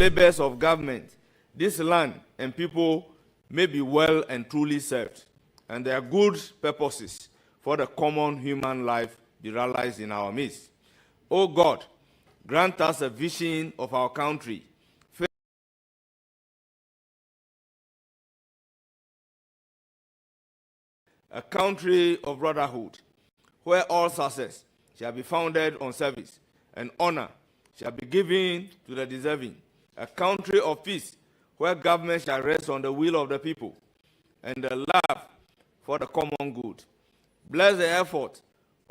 labors of government, this land and people may be well and truly served, and their good purposes for the common human life be realized in our midst. O God, grant us a vision of our country, a country of brotherhood, where all success shall be founded on service, and honor shall be given to the deserving, a country of peace, where government shall rest on the will of the people, and the love for the common good. Bless the effort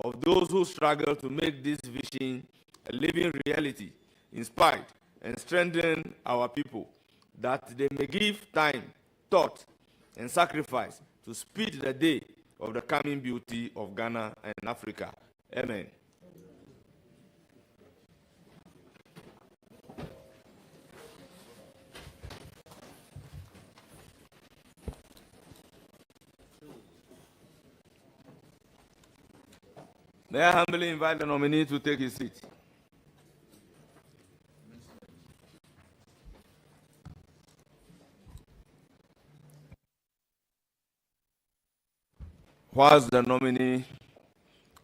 of those who struggle to make this vision a living reality, inspire and strengthen our people, that they may give time, thought, and sacrifice to speed the day of the coming beauty of Ghana and Africa. Amen. May I humbly invite the nominee to take his seat. Whilst the nominee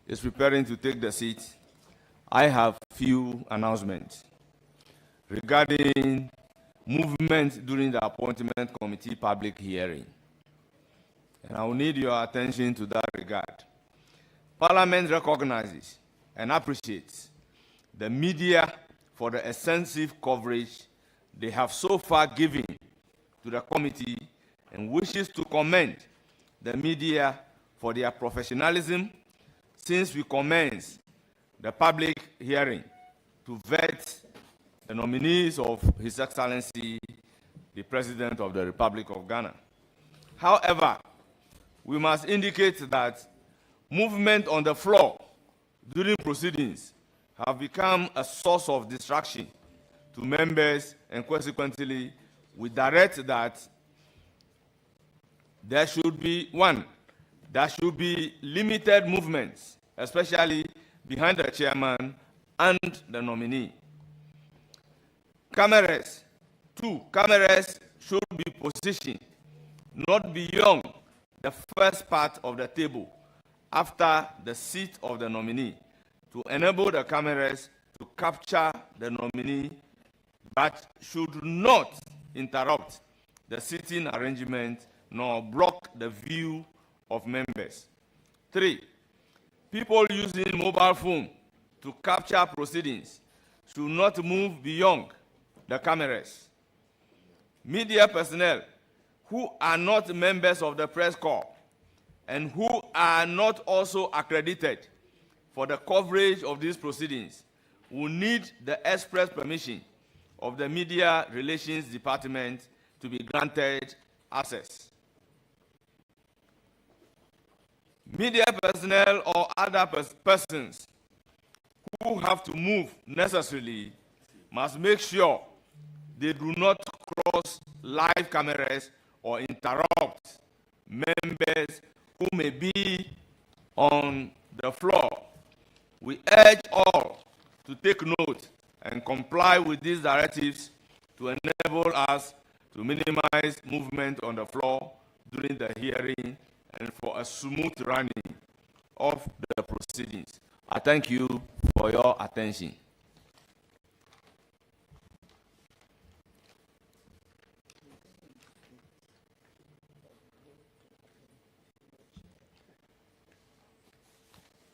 is preparing to take the seat, I have few announcements regarding movement during the appointment committee public hearing. And I will need your attention to that regard. Parliament recognizes and appreciates the media for the extensive coverage they have so far given to the committee and wishes to commend the media for their professionalism since we commenced the public hearing to vet the nominees of His Excellency, the President of the Republic of Ghana. However, we must indicate that movement on the floor during proceedings have become a source of distraction to members, and consequently, we direct that there should be limited movements, especially behind the chairman and the nominee. Cameras should be positioned not beyond the first part of the table after the seat of the nominee to enable the cameras to capture the nominee, but should not interrupt the seating arrangement nor block the view of members. 3, people using mobile phone to capture proceedings should not move beyond the cameras. Media personnel who are not members of the press corps and who are not also accredited for the coverage of these proceedings will need the express permission of the Media Relations Department to be granted access. Media personnel or other persons who have to move necessarily must make sure they do not cross live cameras or interrupt members who may be on the floor. We urge all to take note and comply with these directives to enable us to minimize movement on the floor during the hearing and for a smooth running of the proceedings. I thank you for your attention.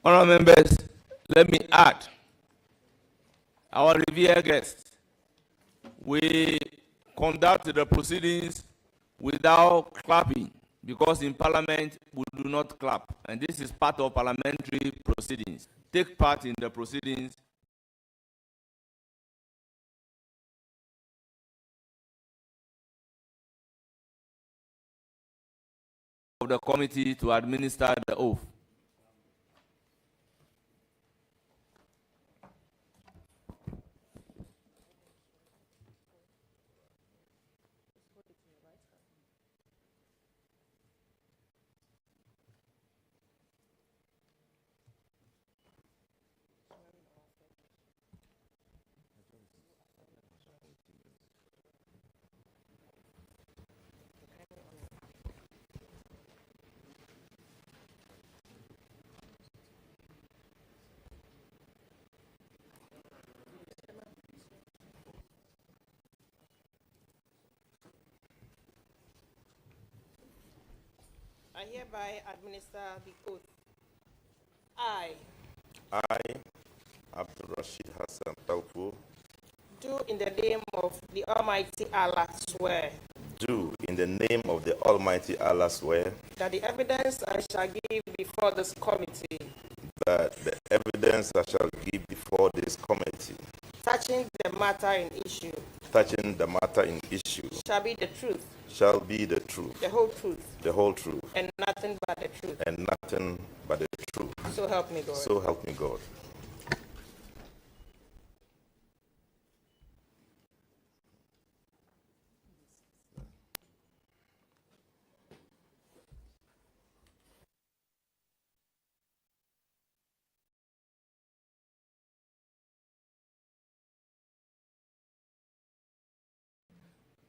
Honourable members, let me add, our revered guests, we conduct the proceedings without clapping, because in Parliament we do not clap, and this is part of parliamentary proceedings. Take part in the proceedings of the committee to administer the oath. I hereby administer the oath. I Abdul Rashid Hassan Pelpu, do in the name of the Almighty Allah swear do in the name of the Almighty Allah swear that the evidence I shall give before this committee that the evidence I shall give before this committee touching the matter in issue shall be the truth, the whole truth, and nothing but the truth. So help me God. So help me God.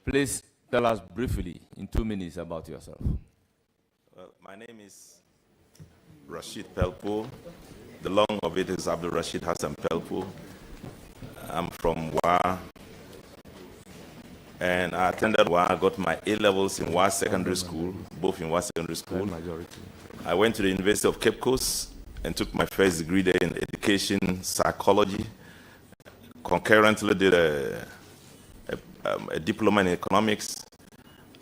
Please tell us briefly, in 2 minutes, about yourself. Well, my name is Rashid Pelpu. The long of it is Abdul Rashid Hassan Pelpu. I'm from Wa, and I attended Wa. I got my A-levels in Wa Secondary School, both in Wa Secondary School. I went to the University of Cape Coast and took my first degree there in education psychology. Concurrently did a diploma in economics,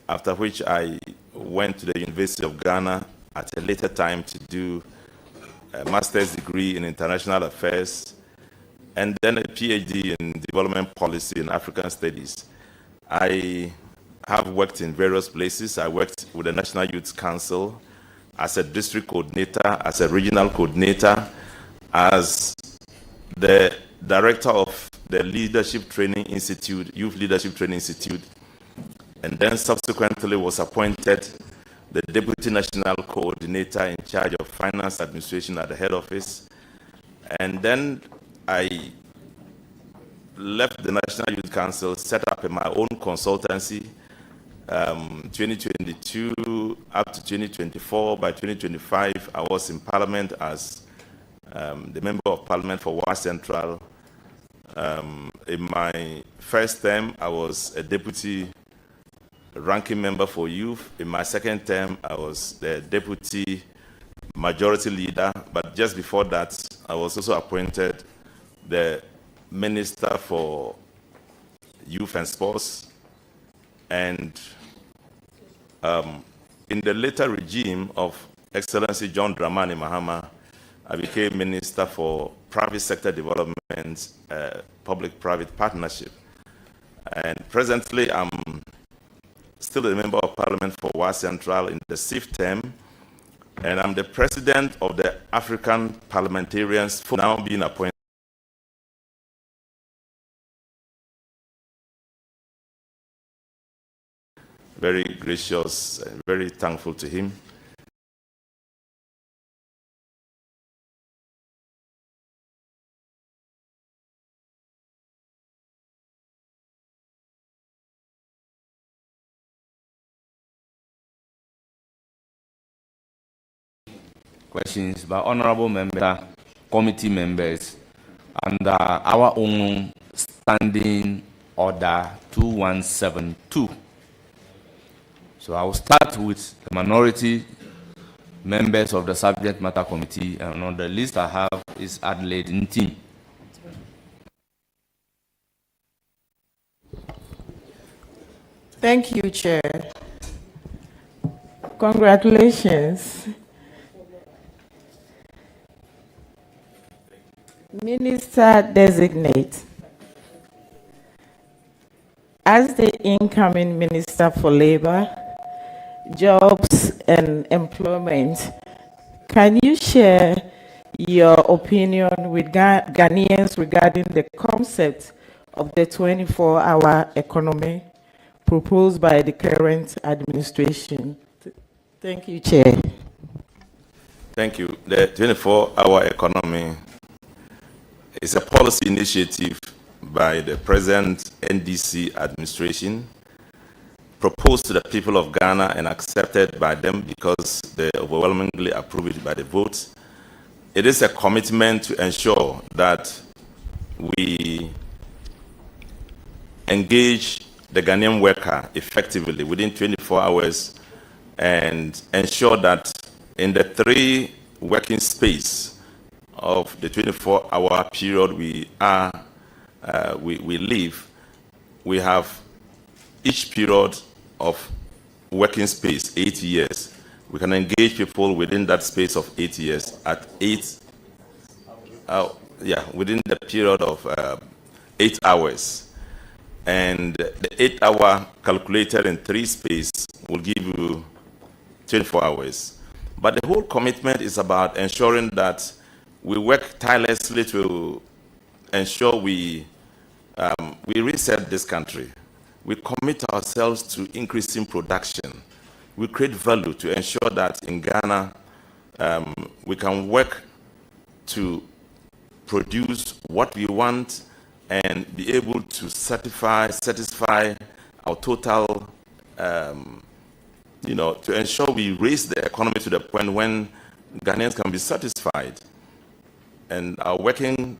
after which I went to the University of Ghana at a later time to do a master's degree in international affairs, and then a PhD in development policy and African studies. I have worked in various places. I worked with the National Youth Council as a district coordinator, as a regional coordinator, as the director of the Leadership Training Institute, Youth Leadership Training Institute, and then subsequently was appointed the Deputy National Coordinator in charge of Finance Administration at the head office. And then I left the National Youth Council, set up my own consultancy, 2022 up to 2024. By 2025, I was in Parliament as the Member of Parliament for Wa Central. In my first term, I was a Deputy Ranking Member for Youth. In my second term, I was the Deputy Majority Leader. But just before that, I was also appointed the Minister for Youth and Sports. And in the later regime of Excellency John Dramani Mahama, I became Minister for Private Sector Development, Public-Private Partnership. And presently, I'm still a Member of Parliament for Wa Central in the 6th term, and I'm the President of the African Parliamentarians, for now being appointed. Very gracious, and very thankful to him. Questions by honorable members, committee members, under our own standing order 2172. So I will start with the minority members of the subject matter committee, and on the list I have is Adelaide Ntim. Thank you, Chair. Congratulations. Minister Designate, as the incoming Minister for Labor, Jobs and Employment, can you share your opinion with Ghanaians regarding the concept of the 24-hour economy proposed by the current administration? Thank you, Chair. Thank you. The 24-hour economy is a policy initiative by the present NDC administration, proposed to the people of Ghana and accepted by them because they overwhelmingly approve it by the vote. It is a commitment to ensure that we engage the Ghanaian worker effectively within 24 hours and ensure that in the 3 working space of the 24-hour period we live, we have each period of working space 8 years. We can engage people within that space of 8 years at within the period of 8 hours. And the 8-hour calculated in 3 space will give you 24 hours. But the whole commitment is about ensuring that we work tirelessly to ensure we reset this country. We commit ourselves to increasing production. We create value to ensure that in Ghana, we can work to produce what we want and be able to satisfy our total, to ensure we raise the economy to the point when Ghanaians can be satisfied. And our working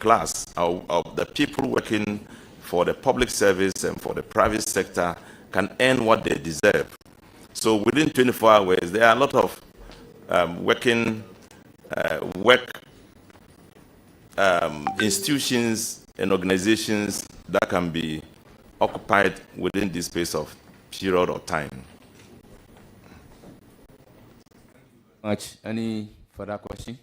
class, the people working for the public service and for the private sector can earn what they deserve. So within 24 hours, there are a lot of institutions and organizations that can be occupied within this space of period of time. Much. Any further question?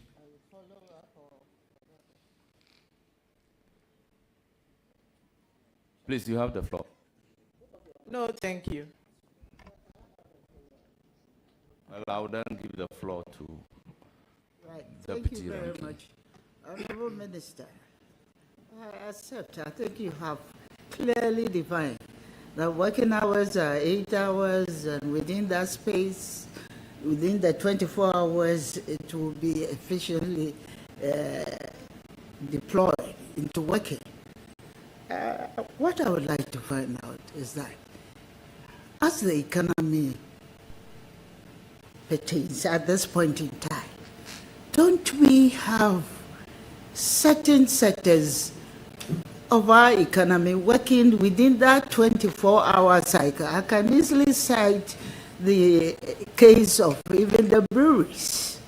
Please, you have the floor. No, thank you. Well, I will then give the floor to Thank you very much. Honorable Minister, I accept. I think you have clearly defined that working hours are 8 hours, and within that space, within the 24 hours, it will be efficiently deployed into working. What I would like to find out is that as the economy pertains at this point in time, don't we have certain sectors of our economy working within that 24-hour cycle? I can easily cite the case of even the breweries.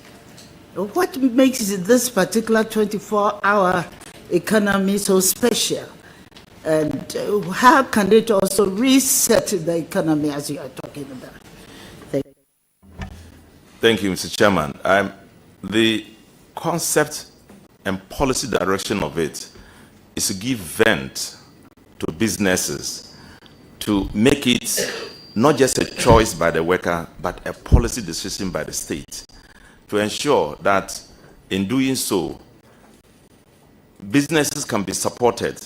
What makes this particular 24-hour economy so special? And how can it also reset the economy as you are talking about? Thank you, Mr. Chairman. The concept and policy direction of it is to give vent to businesses, to make it not just a choice by the worker, but a policy decision by the state, to ensure that in doing so, businesses can be supported.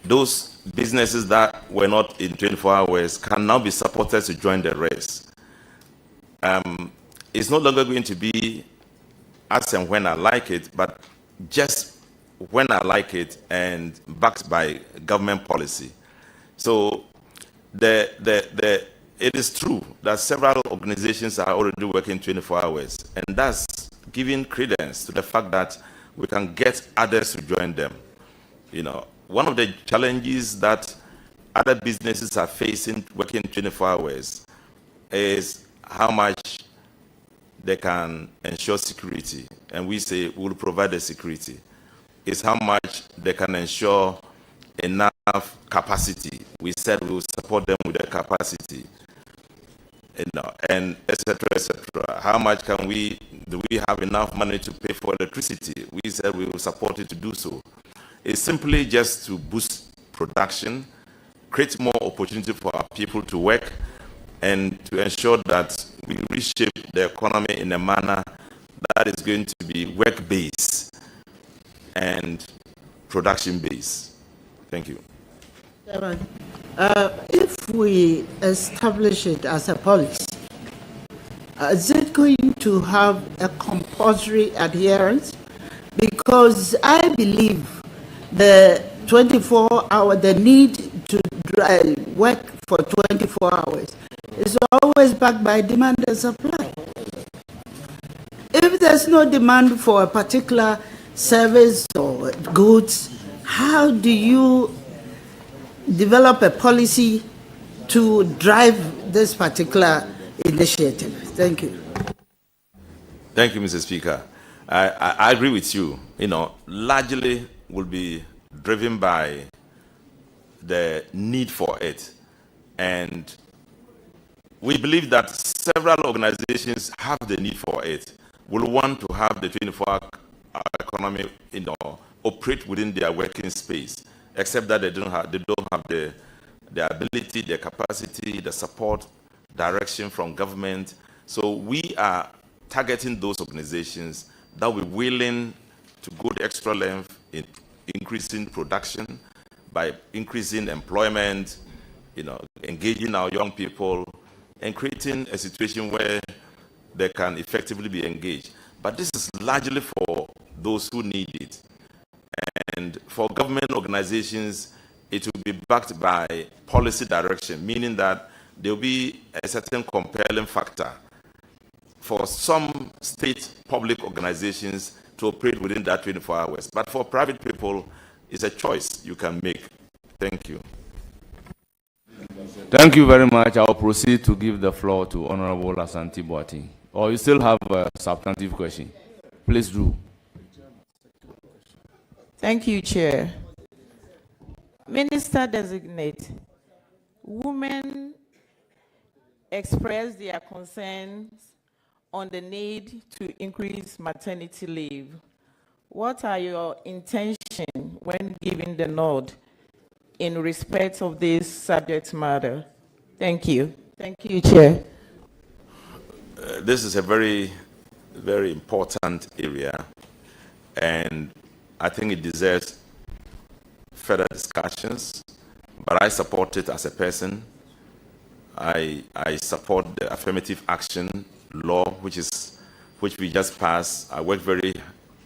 Those businesses that were not in 24 hours can now be supported to join the rest. It's no longer going to be as and when I like it, but just when I like it and backed by government policy. So it is true that several organizations are already working 24 hours, and that's giving credence to the fact that we can get others to join them. One of the challenges that other businesses are facing working 24 hours is how much they can ensure security. And we say we'll provide the security. It's how much they can ensure enough capacity. We said we will support them with the capacity, and et cetera, et cetera. How much do we have enough money to pay for electricity? We said we will support it to do so. It's simply just to boost production, create more opportunity for our people to work, and to ensure that we reshape the economy in a manner that is going to be work-based and production-based. Thank you. If we establish it as a policy, is it going to have a compulsory adherence? Because I believe the 24-hour, the need to work for 24 hours is always backed by demand and supply. If there's no demand for a particular service or goods, how do you develop a policy to drive this particular initiative. Thank you. Thank you, Mr. Speaker. I agree with you. Largely will be driven by the need for it. And we believe that several organizations have the need for it, will want to have the 24-hour economy, operate within their working space, except that they don't have the ability, the capacity, the support, direction from government. So we are targeting those organizations that will be willing to go the extra length in increasing production, by increasing employment, engaging our young people, and creating a situation where they can effectively be engaged. But this is largely for those who need it. And for government organizations, it will be backed by policy direction, meaning that there will be a certain compelling factor for some state public organizations to operate within that 24 hours. But for private people, it's a choice you can make. Thank you. Thank you very much. I'll proceed to give the floor to Honorable Asante Boateng. Or you still have a substantive question? Please do. Thank you, Chair. Minister Designate, women express their concerns on the need to increase maternity leave. What are your intentions when giving the nod in respect of this subject matter? Thank you. Thank you, Chair. This is a very, very important area, and I think it deserves further discussions, but I support it as a person. I support the affirmative action law, which we just passed. I worked very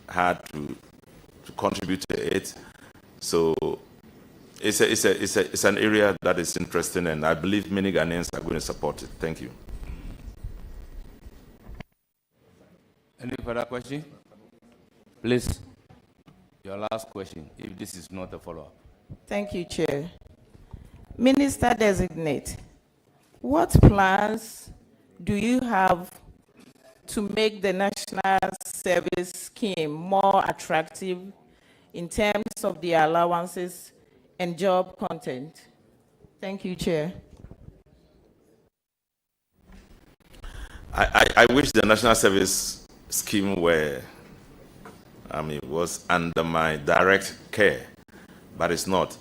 hard to contribute to it. So it's an area that is interesting, and I believe many Ghanaians are going to support it. Thank you. Any further question? Please, your last question, if this is not a follow-up. Thank you, Chair. Minister Designate, what plans do you have to make the National Service Scheme more attractive in terms of the allowances and job content? Thank you, Chair. I wish the National Service Scheme was under my direct care, but it's not.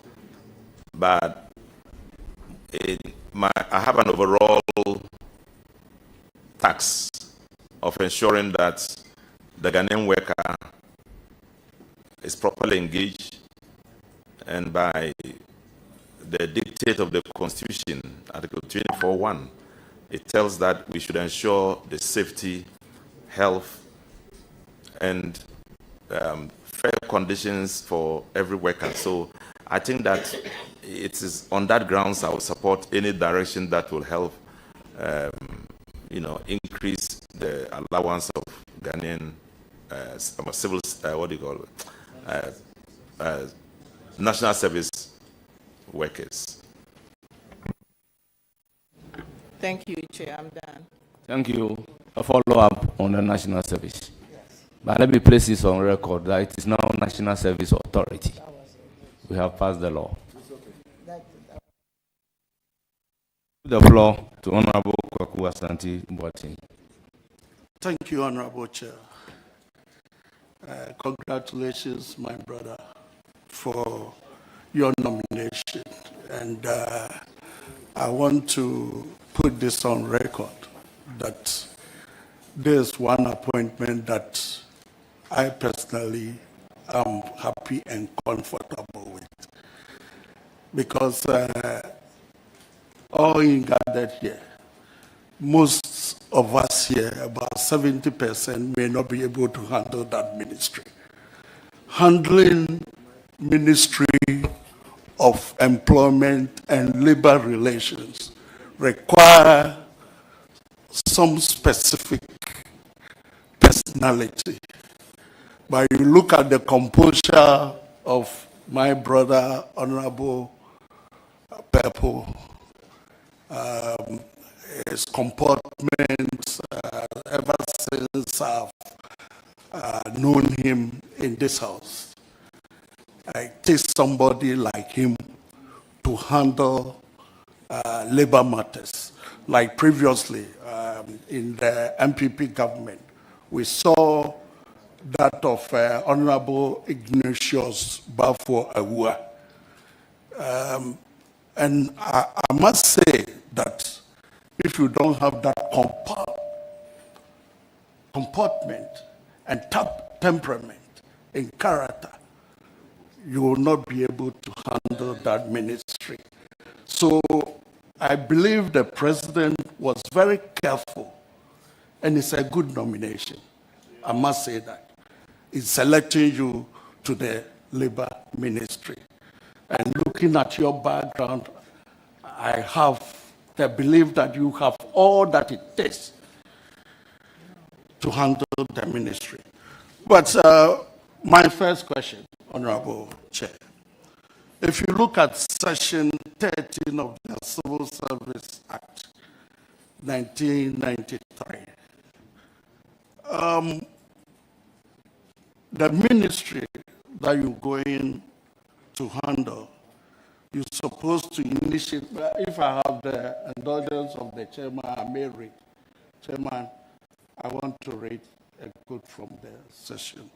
But I have an overall task of ensuring that the Ghanaian worker is properly engaged, and by the dictate of the Constitution, Article 24(1), it tells that we should ensure the safety, health, and fair conditions for every worker. So I think that it is on that grounds I will support any direction that will help, increase the allowance of Ghanaian civil, national service workers. Thank you, Chair. I'm done. Thank you. A follow-up on the national service. But let me place this on record that it is now National Service Authority. We have passed the law. The floor to Honorable Kwaku Asante Boateng. Thank you, Honorable Chair. Congratulations, my brother, for your nomination. And I want to put this on record that there's one appointment that I personally am happy and comfortable with. Because all in gathered here, most of us here, about 70%, may not be able to handle that ministry. Handling Ministry of Employment and Labor Relations require some specific personality. But you look at the composure of my brother, Honorable Peppo, his comportment ever since I've known him in this house. It takes somebody like him to handle labor matters. Like previously in the MPP government, we saw that of Honorable Ignatius Bafo Awua. And I must say that if you don't have that comportment and temperament in character, you will not be able to handle that ministry. So I believe the president was very careful, and it's a good nomination. I must say that. It's selecting you to the labor ministry. And looking at your background, I have the belief that you have all that it takes to handle the ministry. But my first question, Honorable Chair, if you look at Section 13 of the Civil Service Act, 1993, the ministry that you're going to handle, you're supposed to initiate, if I have the indulgence of the chairman, I may read. Chairman, I want to read a quote from the session.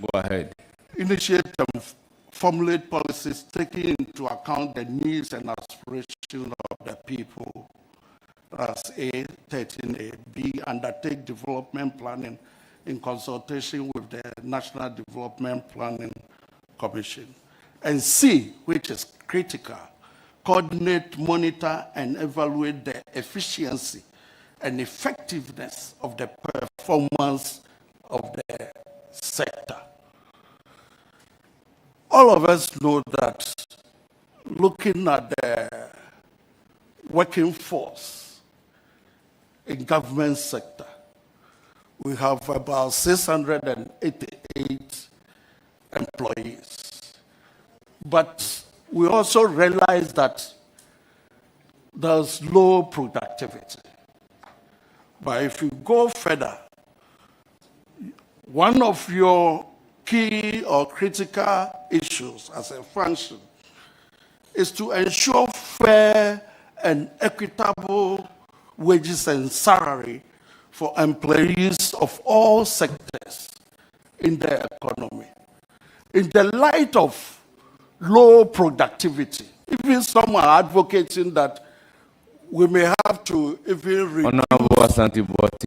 Go ahead. Initiate and formulate policies taking into account the needs and aspirations of the people. That's A, 13A. B, undertake development planning in consultation with the National Development Planning Commission. And C, which is critical, coordinate, monitor, and evaluate the efficiency and effectiveness of the performance of the sector. All of us know that looking at the working force in government sector, we have about 688 employees. But we also realize that there's low productivity. But if you go further, one of your key or critical issues as a function is to ensure fair and equitable wages and salary for employees of all sectors in the economy. In the light of low productivity, even some are advocating that we may have to even reduce. Honorable Asante,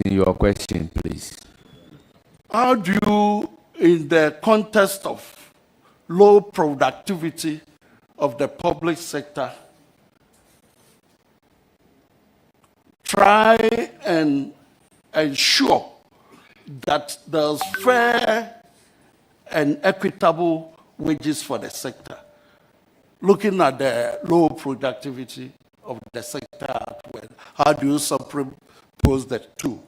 in your question, please. How do you, in the context of low productivity of the public sector, try and ensure that there's fair and equitable wages for the sector, looking at the low productivity of the sector as well? How do you superimpose the two?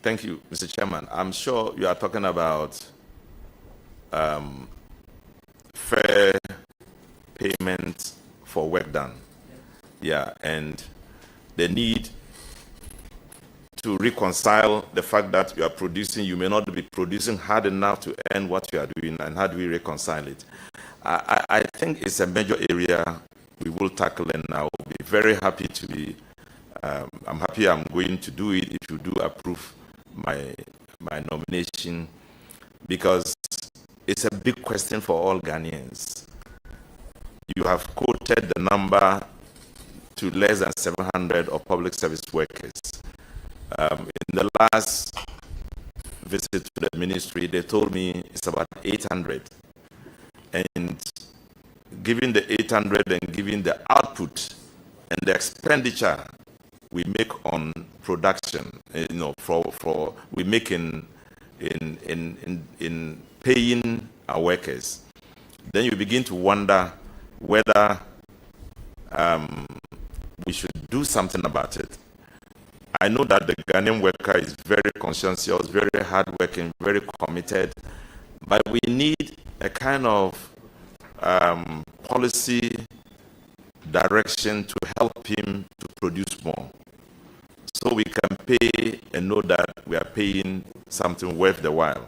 Thank you, Mr. Chairman. I'm sure you are talking about fair payment for work done. Yeah, and the need to reconcile the fact that you are producing, you may not be producing hard enough to earn what you are doing, and how do we reconcile it? I think it's a major area we will tackle, and I will be very happy to be, I'm happy I'm going to do it if you do approve my nomination, because it's a big question for all Ghanaians. You have quoted the number to less than 700 of public service workers. In the last visit to the ministry, they told me it's about 800. And given the 800 and given the output and the expenditure we make on production, we make in paying our workers, then you begin to wonder whether we should do something about it. I know that the Ghanaian worker is very conscientious, very hardworking, very committed, but we need a kind of policy direction to help him to produce more, so we can pay and know that we are paying something worth the while.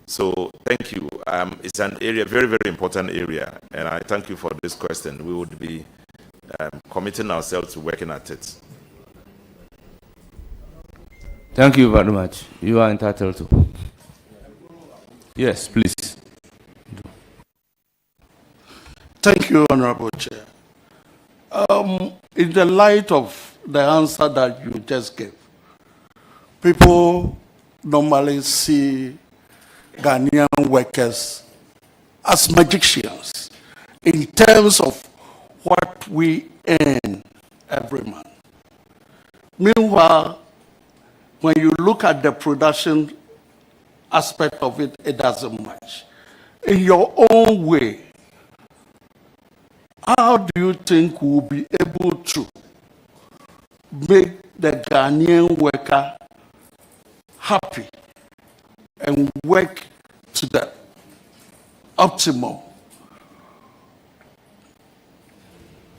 So thank you. It's an area, very, very important area, and I thank you for this question. We would be committing ourselves to working at it. Thank you very much. You are entitled to. Yes, please. Thank you, Honorable Chair. In the light of the answer that you just gave, people normally see Ghanaian workers as magicians in terms of what we earn every month. Meanwhile, when you look at the production aspect of it, it doesn't match. In your own way, how do you think we'll be able to make the Ghanaian worker happy and work to the optimum?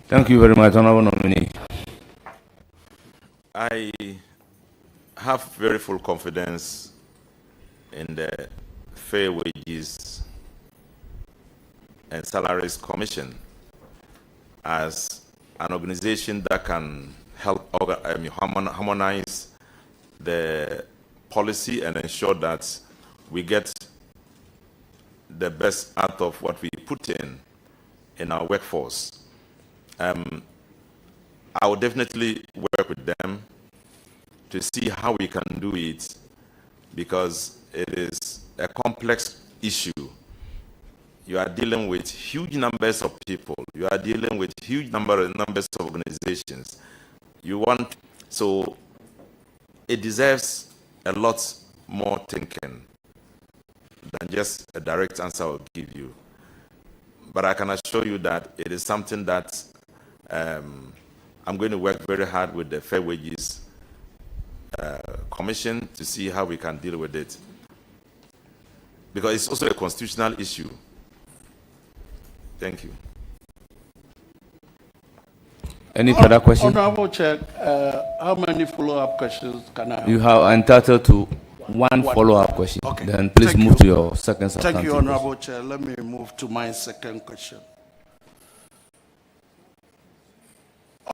Thank you very much, Honorable Nominee. I have very full confidence in the Fair Wages and Salaries Commission as an organization that can help harmonize the policy and ensure that we get the best out of what we put in our workforce. I will definitely work with them to see how we can do it, because it is a complex issue. You are dealing with huge numbers of people. You are dealing with huge numbers of organizations. So it deserves a lot more thinking than just a direct answer I will give you. But I can assure you that it is something that I'm going to work very hard with the Fair Wages Commission to see how we can deal with it. Because it's also a constitutional issue. Thank you. Any further questions? Honorable Chair, how many follow-up questions can I have? You have entitled to one follow-up question. Okay. Then please move to your second substantive. Thank you, Honorable Chair. Let me move to my second question.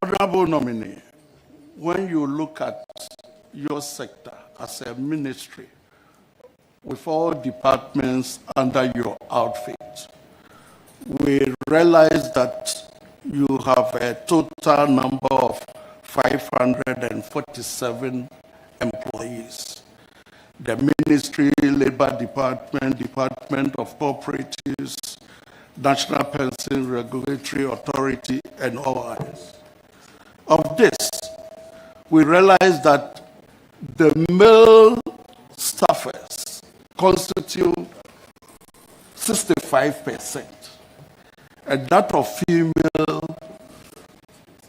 Honorable Nominee, when you look at your sector as a ministry with all departments under your outfit, we realize that you have a total number of 547 employees. The Ministry, Labor Department, Department of Cooperatives, National Pension Regulatory Authority, and all others. Of this, we realize that the male staffers constitute 65%, and that of female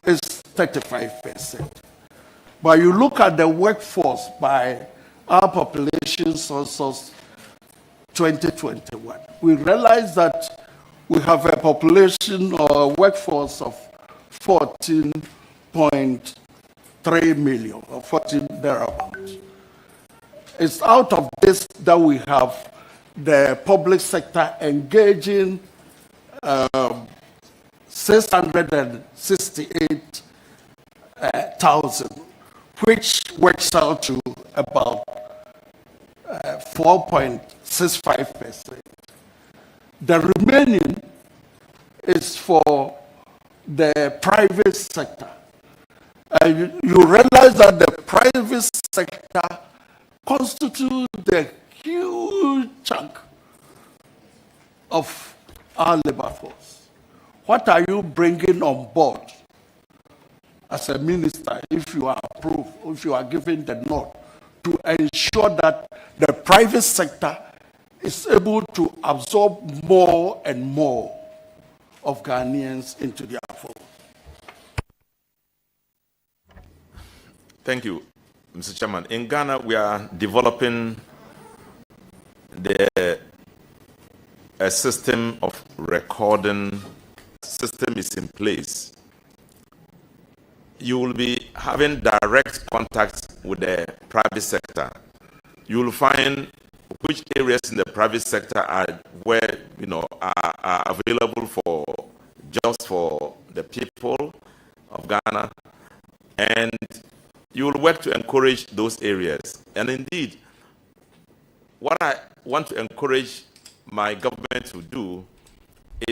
is 35%. But you look at the workforce by our population census 2021, we realize that we have a population or a workforce of 14.3 million, or 14 thereabouts. It's out of this that we have the public sector engaging 668,000, which works out to about 4.65%. The remaining is for the private sector. You realize that the private sector constitutes the huge chunk of our labor force. What are you bringing on board as a minister, if you are approved, if you are given the nod, to ensure that the private sector is able to absorb more and more of Ghanaians into their fold? Thank you, Mr. Chairman. In Ghana, we are developing a system of recording system is in place, you will be having direct contact with the private sector. You will find which areas in the private sector are where are available for jobs for the people of Ghana, and you will work to encourage those areas. And indeed, what I want to encourage my government to do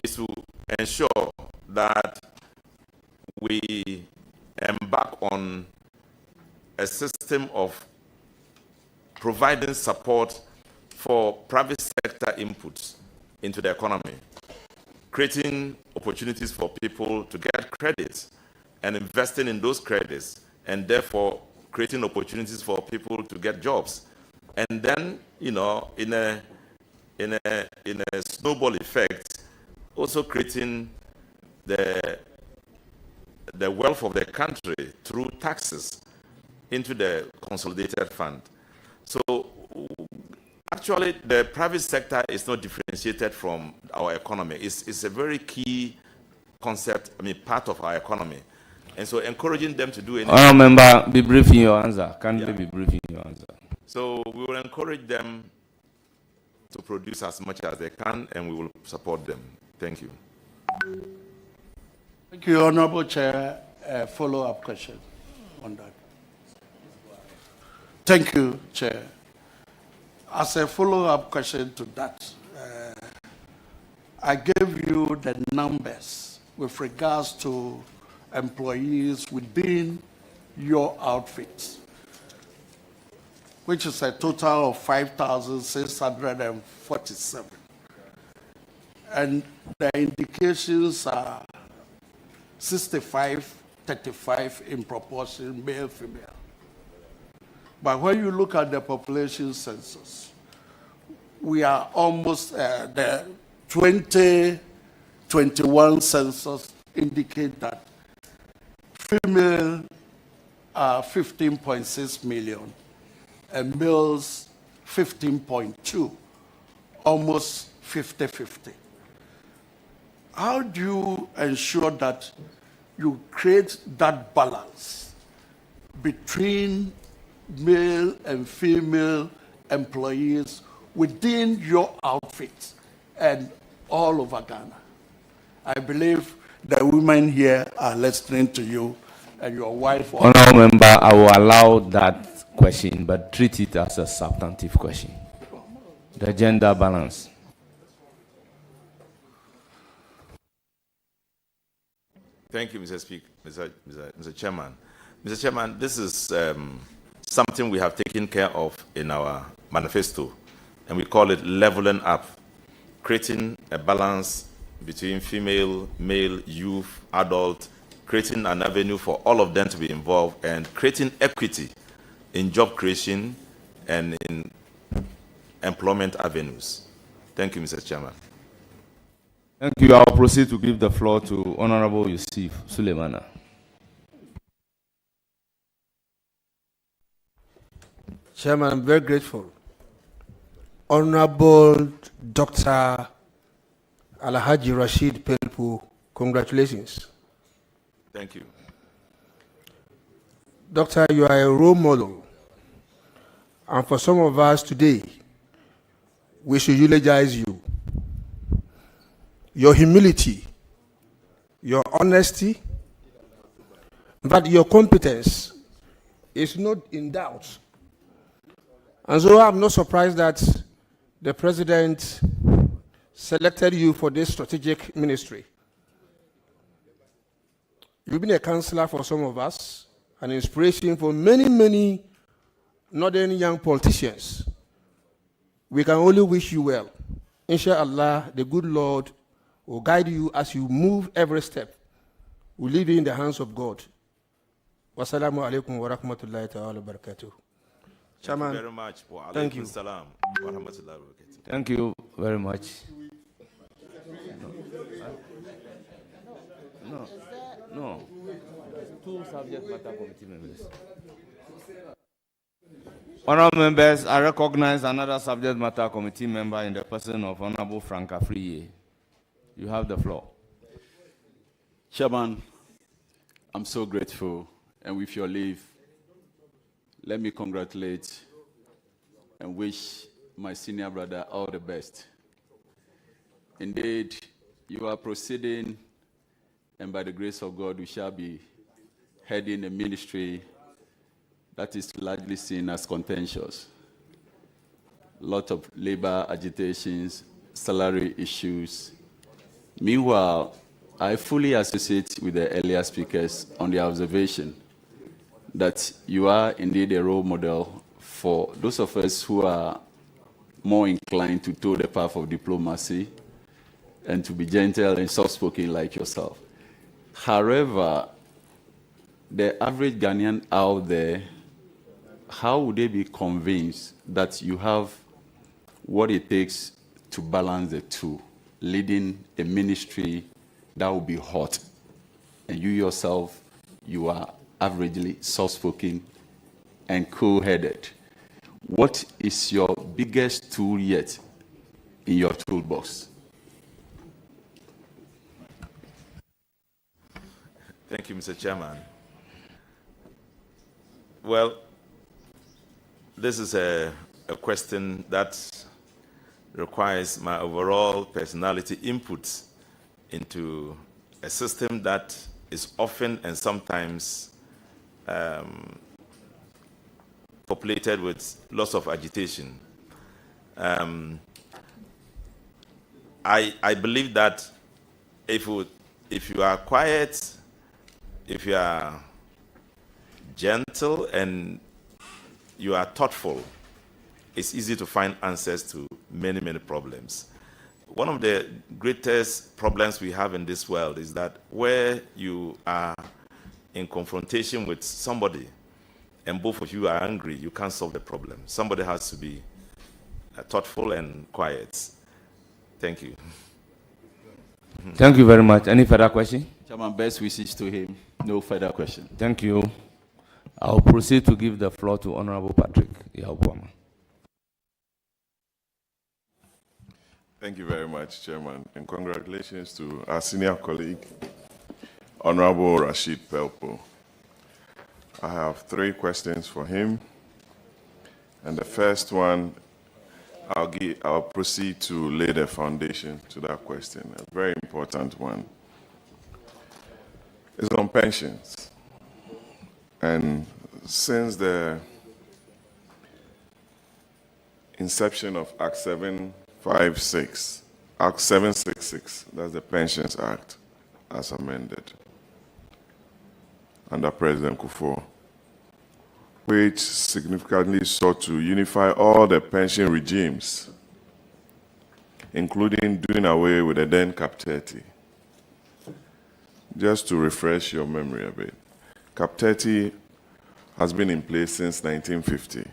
is to ensure that we embark on a system of providing support for private sector inputs into the economy, creating opportunities for people to get credits and investing in those credits, and therefore creating opportunities for people to get jobs. And then, in a snowball effect, also creating the wealth of the country through taxes into the consolidated fund. So actually, the private sector is not differentiated from our economy. It's a very key concept, part of our economy. And so encouraging them to do anything. Honourable Member, be brief in your answer. Kindly be brief in your answer. So we will encourage them to produce as much as they can, and we will support them. Thank you. Thank you, Honorable Chair. Follow-up question on that. Thank you, Chair. As a follow-up question to that, I gave you the numbers with regards to employees within your outfits, which is a total of 5,647. And the indications are 65-35 in proportion, male, female. But when you look at the population census, we are almost the 2021 census indicate that female are 15.6 million and males 15.2, almost 50-50. How do you ensure that you create that balance between male and female employees within your outfit and all over Ghana? I believe the women here are listening to you and your wife. Honourable Member, I will allow that question, but treat it as a substantive question. The gender balance. Thank you, Mr. Speaker, Mr. Chairman. Mr. Chairman, this is something we have taken care of in our manifesto, and we call it leveling up, creating a balance between female, male, youth, adult, creating an avenue for all of them to be involved, and creating equity in job creation and in employment avenues. Thank you, Mr. Chairman. Thank you. I'll proceed to give the floor to Honorable Yusuf Suleimana. Chairman, I'm very grateful. Honorable Dr. Alhaji Rashid Pelpu, congratulations. Thank you. Doctor, you are a role model. And for some of us today, we should eulogize you. Your humility, your honesty, but your competence is not in doubt. And so I'm not surprised that the President selected you for this strategic ministry. You've been a counselor for some of us, an inspiration for many, many northern young politicians. We can only wish you well. Inshallah, the good Lord will guide you as you move every step. We leave you in the hands of God. Wassalamu alaikum wa rahmatullahi ta'ala wa barakatuh. Chairman, thank you very much. Thank you. Thank you very much. No. Two subject matter committee members. Honourable members, I recognize another subject matter committee member in the person of Honourable Frank Afriye. You have the floor. Chairman, I'm so grateful, and with your leave, let me congratulate and wish my senior brother all the best. Indeed, you are proceeding, and by the grace of God, we shall be heading a ministry that is largely seen as contentious. A lot of labor agitations, salary issues. Meanwhile, I fully associate with the earlier speakers on their observation that you are indeed a role model for those of us who are more inclined to toe the path of diplomacy and to be gentle and soft-spoken like yourself. However, the average Ghanaian out there, how would they be convinced that you have what it takes to balance the two, leading a ministry that will be hot, and you yourself, you are averagely soft-spoken and cool-headed? What is your biggest tool yet in your toolbox? Thank you, Mr. Chairman. Well, this is a question that requires my overall personality input into a system that is often and sometimes populated with lots of agitation. I believe that if you are quiet, if you are gentle and you are thoughtful, it's easy to find answers to many, many problems. One of the greatest problems we have in this world is that where you are in confrontation with somebody and both of you are angry, you can't solve the problem. Somebody has to be thoughtful and quiet. Thank you. Thank you very much. Any further question? Chairman, best wishes to him. No further question. Thank you. I'll proceed to give the floor to Honorable Patrick Yahuama. Thank you very much, Chairman, and congratulations to our senior colleague, Honorable Rashid Pelpo. I have 3 questions for him, and the first one, I'll proceed to lay the foundation to that question, a very important one. It's on pensions. And since the inception of Act 756, Act 766, that's the Pensions Act, as amended under President Kufuor, which significantly sought to unify all the pension regimes, including doing away with the then Cap 30. Just to refresh your memory a bit, Cap 30 has been in place since 1950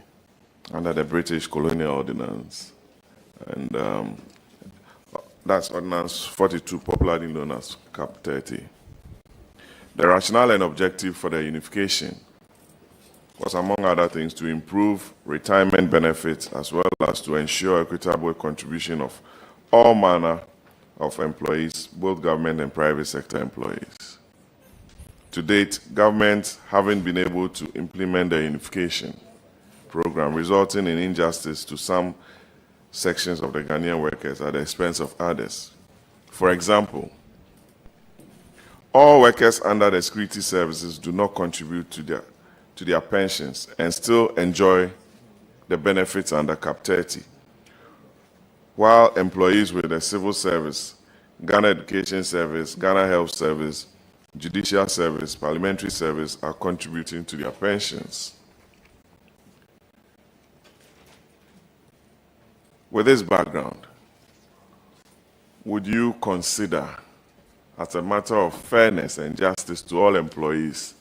under the British Colonial Ordinance. And that's Ordinance 42, popularly known as Cap 30. The rationale and objective for the unification was, among other things, to improve retirement benefits as well as to ensure equitable contribution of all manner of employees, both government and private sector employees. To date, governments haven't been able to implement the unification program, resulting in injustice to some sections of the Ghanaian workers at the expense of others. For example, all workers under the security services do not contribute to their pensions and still enjoy the benefits under Cap 30, while employees with the civil service, Ghana Education Service, Ghana Health Service, Judicial Service, Parliamentary Service are contributing to their pensions. With this background, would you consider, as a matter of fairness and justice to all employees,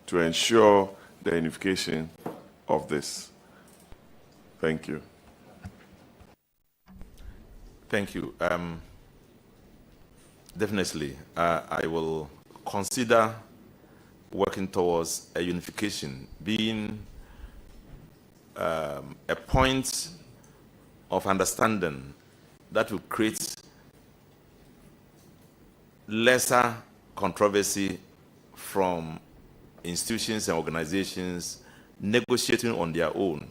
to ensure the unification of this? Thank you. Thank you. Definitely, I will consider working towards a unification, being a point of understanding that will create lesser controversy from institutions and organizations negotiating on their own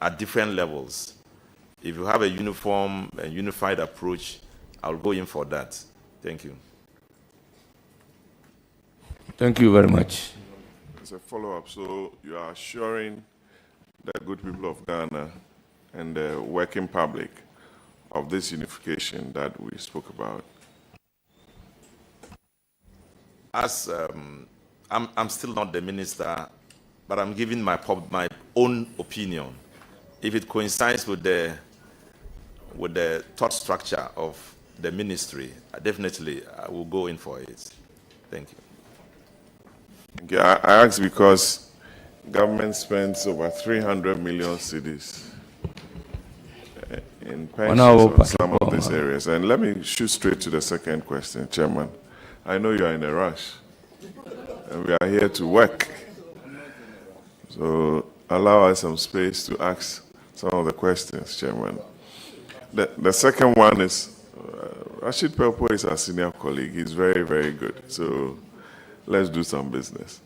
at different levels. If you have a uniform and unified approach, I'll go in for that. Thank you. Thank you very much. As a follow-up, so you are assuring the good people of Ghana and the working public of this unification that we spoke about? As I'm still not the minister, but I'm giving my own opinion. If it coincides with the thought structure of the ministry, definitely I will go in for it. Thank you. Yeah, I ask because government spends over 300 million cedis in pensions on some of these areas. And let me shoot straight to the second question, Chairman. I know you are in a rush, and we are here to work. So allow us some space to ask some of the questions, Chairman. The second one is, Rashid Pelpo is our senior colleague. He's very, very good. So let's do some business.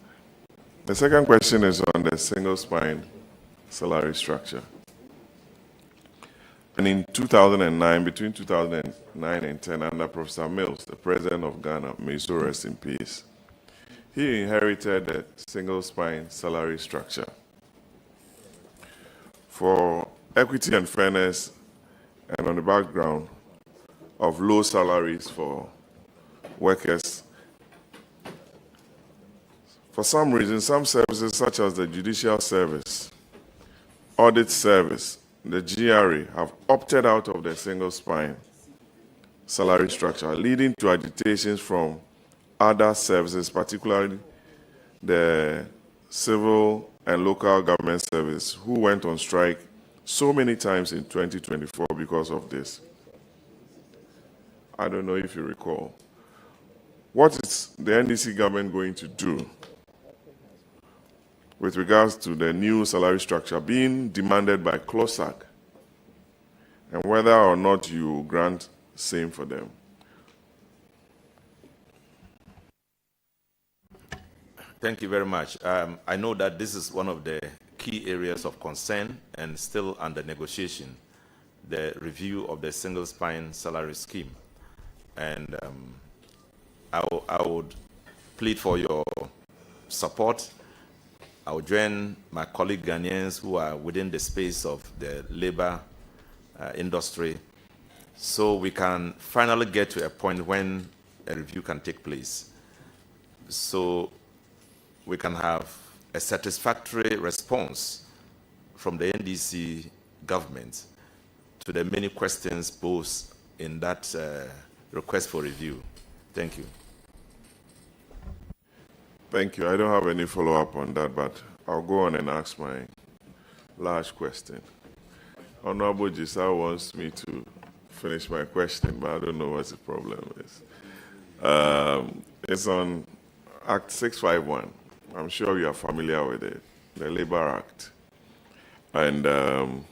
The second question is on the single spine salary structure. And in 2009, between 2009 and 10, under Professor Mills, the president of Ghana, may so rest in peace, he inherited a single spine salary structure. For equity and fairness, and on the background of low salaries for workers, for some reason, some services such as the Judicial Service, Audit Service, the GRA have opted out of the single spine salary structure, leading to agitations from other services, particularly the civil and local government service, who went on strike so many times in 2024 because of this. I don't know if you recall. What is the NDC government going to do with regards to the new salary structure being demanded by CLOSAG, and whether or not you grant same for them? Thank you very much. I know that this is one of the key areas of concern and still under negotiation, the review of the single spine salary scheme. And I would plead for your support. I will join my colleague Ghanaians who are within the space of the labor industry, so we can finally get to a point when a review can take place, so we can have a satisfactory response from the NDC government to the many questions posed in that request for review. Thank you. Thank you. I don't have any follow-up on that, but I'll go on and ask my last question. Honorable Gisa wants me to finish my question, but I don't know what the problem is. It's on Act 651. I'm sure you are familiar with it, the Labor Act. And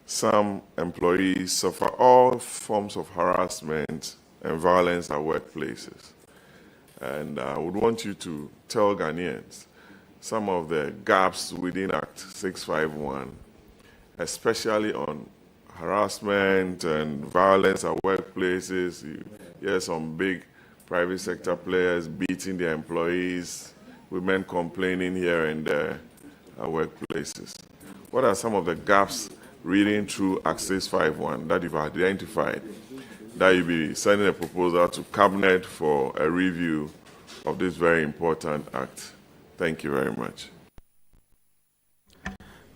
some employees suffer all forms of harassment and violence at workplaces. And I would want you to tell Ghanaians some of the gaps within Act 651, especially on harassment and violence at workplaces. You hear some big private sector players beating their employees, women complaining here and there at workplaces. What are some of the gaps reading through Act 651 that you've identified, that you'll be sending a proposal to Cabinet for a review of this very important act? Thank you very much.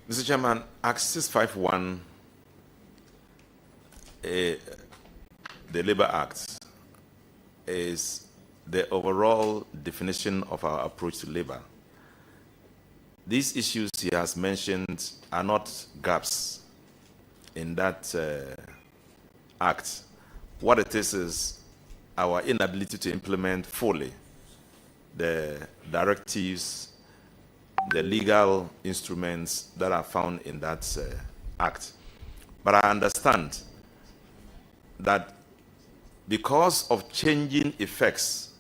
Mr. Chairman, Act 651, the Labor Act, is the overall definition of our approach to labor. These issues he has mentioned are not gaps in that act. What it is our inability to implement fully the directives, the legal instruments that are found in that act. But I understand that because of changing effects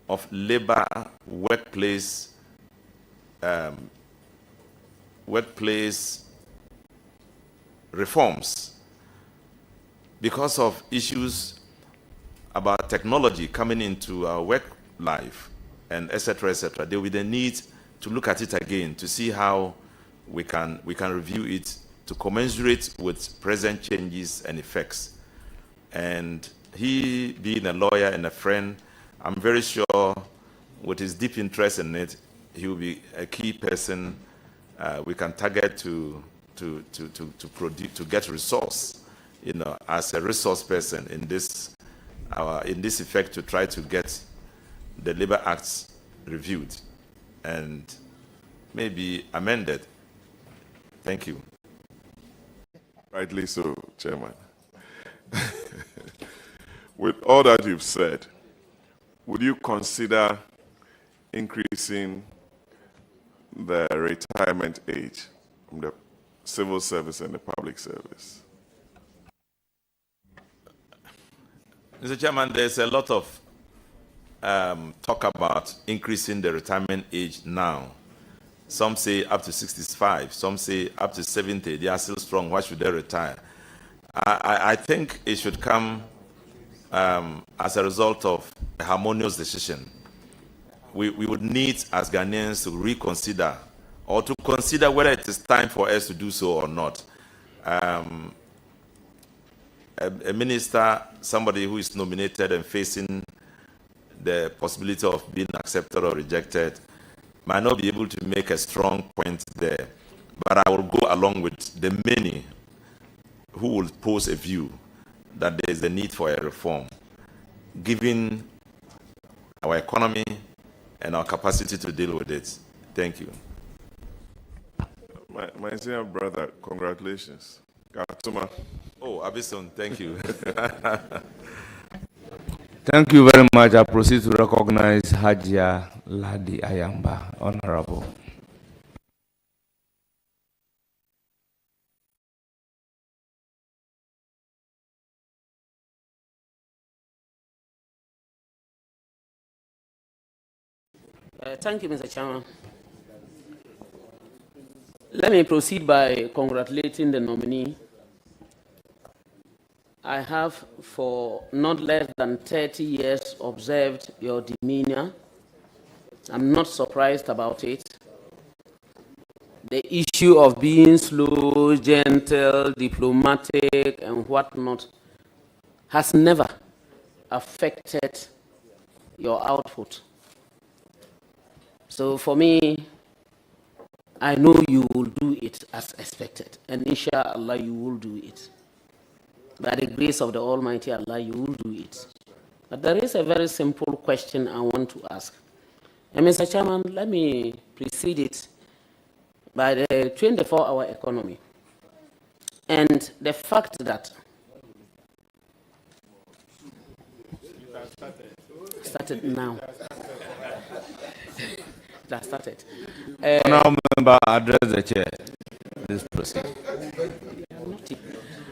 of labor workplace reforms, because of issues about technology coming into our work life, and etc., there will be the need to look at it again to see how we can review it to commensurate with present changes and effects. And he, being a lawyer and a friend, I'm very sure with his deep interest in it, he will be a key person we can target to get resource, as a resource person in this effect, to try to get the Labor Acts reviewed and maybe amended. Thank you. Rightly so, Chairman. With all that you've said, would you consider increasing the retirement age from the civil service and the public service? Mr. Chairman, there's a lot of talk about increasing the retirement age now. Some say up to 65, some say up to 70. They are still strong. Why should they retire? I think it should come as a result of a harmonious decision. We would need, as Ghanaians, to reconsider or to consider whether it is time for us to do so or not. A minister, somebody who is nominated and facing the possibility of being accepted or rejected, might not be able to make a strong point there. But I will go along with the many who will pose a view that there is a need for a reform, given our economy and our capacity to deal with it. Thank you. My senior brother, congratulations. Gatuma. Oh, Abison, thank you. Thank you very much. I proceed to recognize Hajia Ladi Ayamba, Honorable. Thank you, Mr. Chairman. Let me proceed by congratulating the nominee. I have, for not less than 30 years, observed your demeanor. I'm not surprised about it. The issue of being slow, gentle, diplomatic, and whatnot has never affected your output. So for me, I know you will do it as expected, and inshallah you will do it. By the grace of the Almighty Allah, you will do it. But there is a very simple question I want to ask. And Mr. Chairman, let me precede it by the 24-hour economy and the fact that started now. That started. Now, member, address the chair. Please proceed.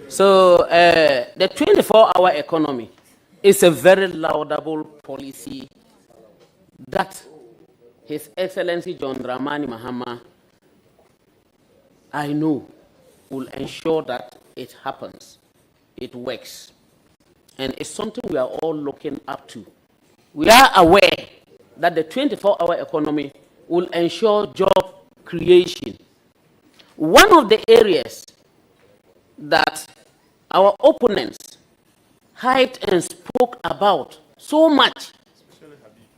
So, the 24-hour economy is a very laudable policy that His Excellency John Dramani Mahama, I know, will ensure that it happens, it works. And it's something we are all looking up to. We are aware that the 24-hour economy will ensure job creation. One of the areas that our opponents hyped and spoke about so much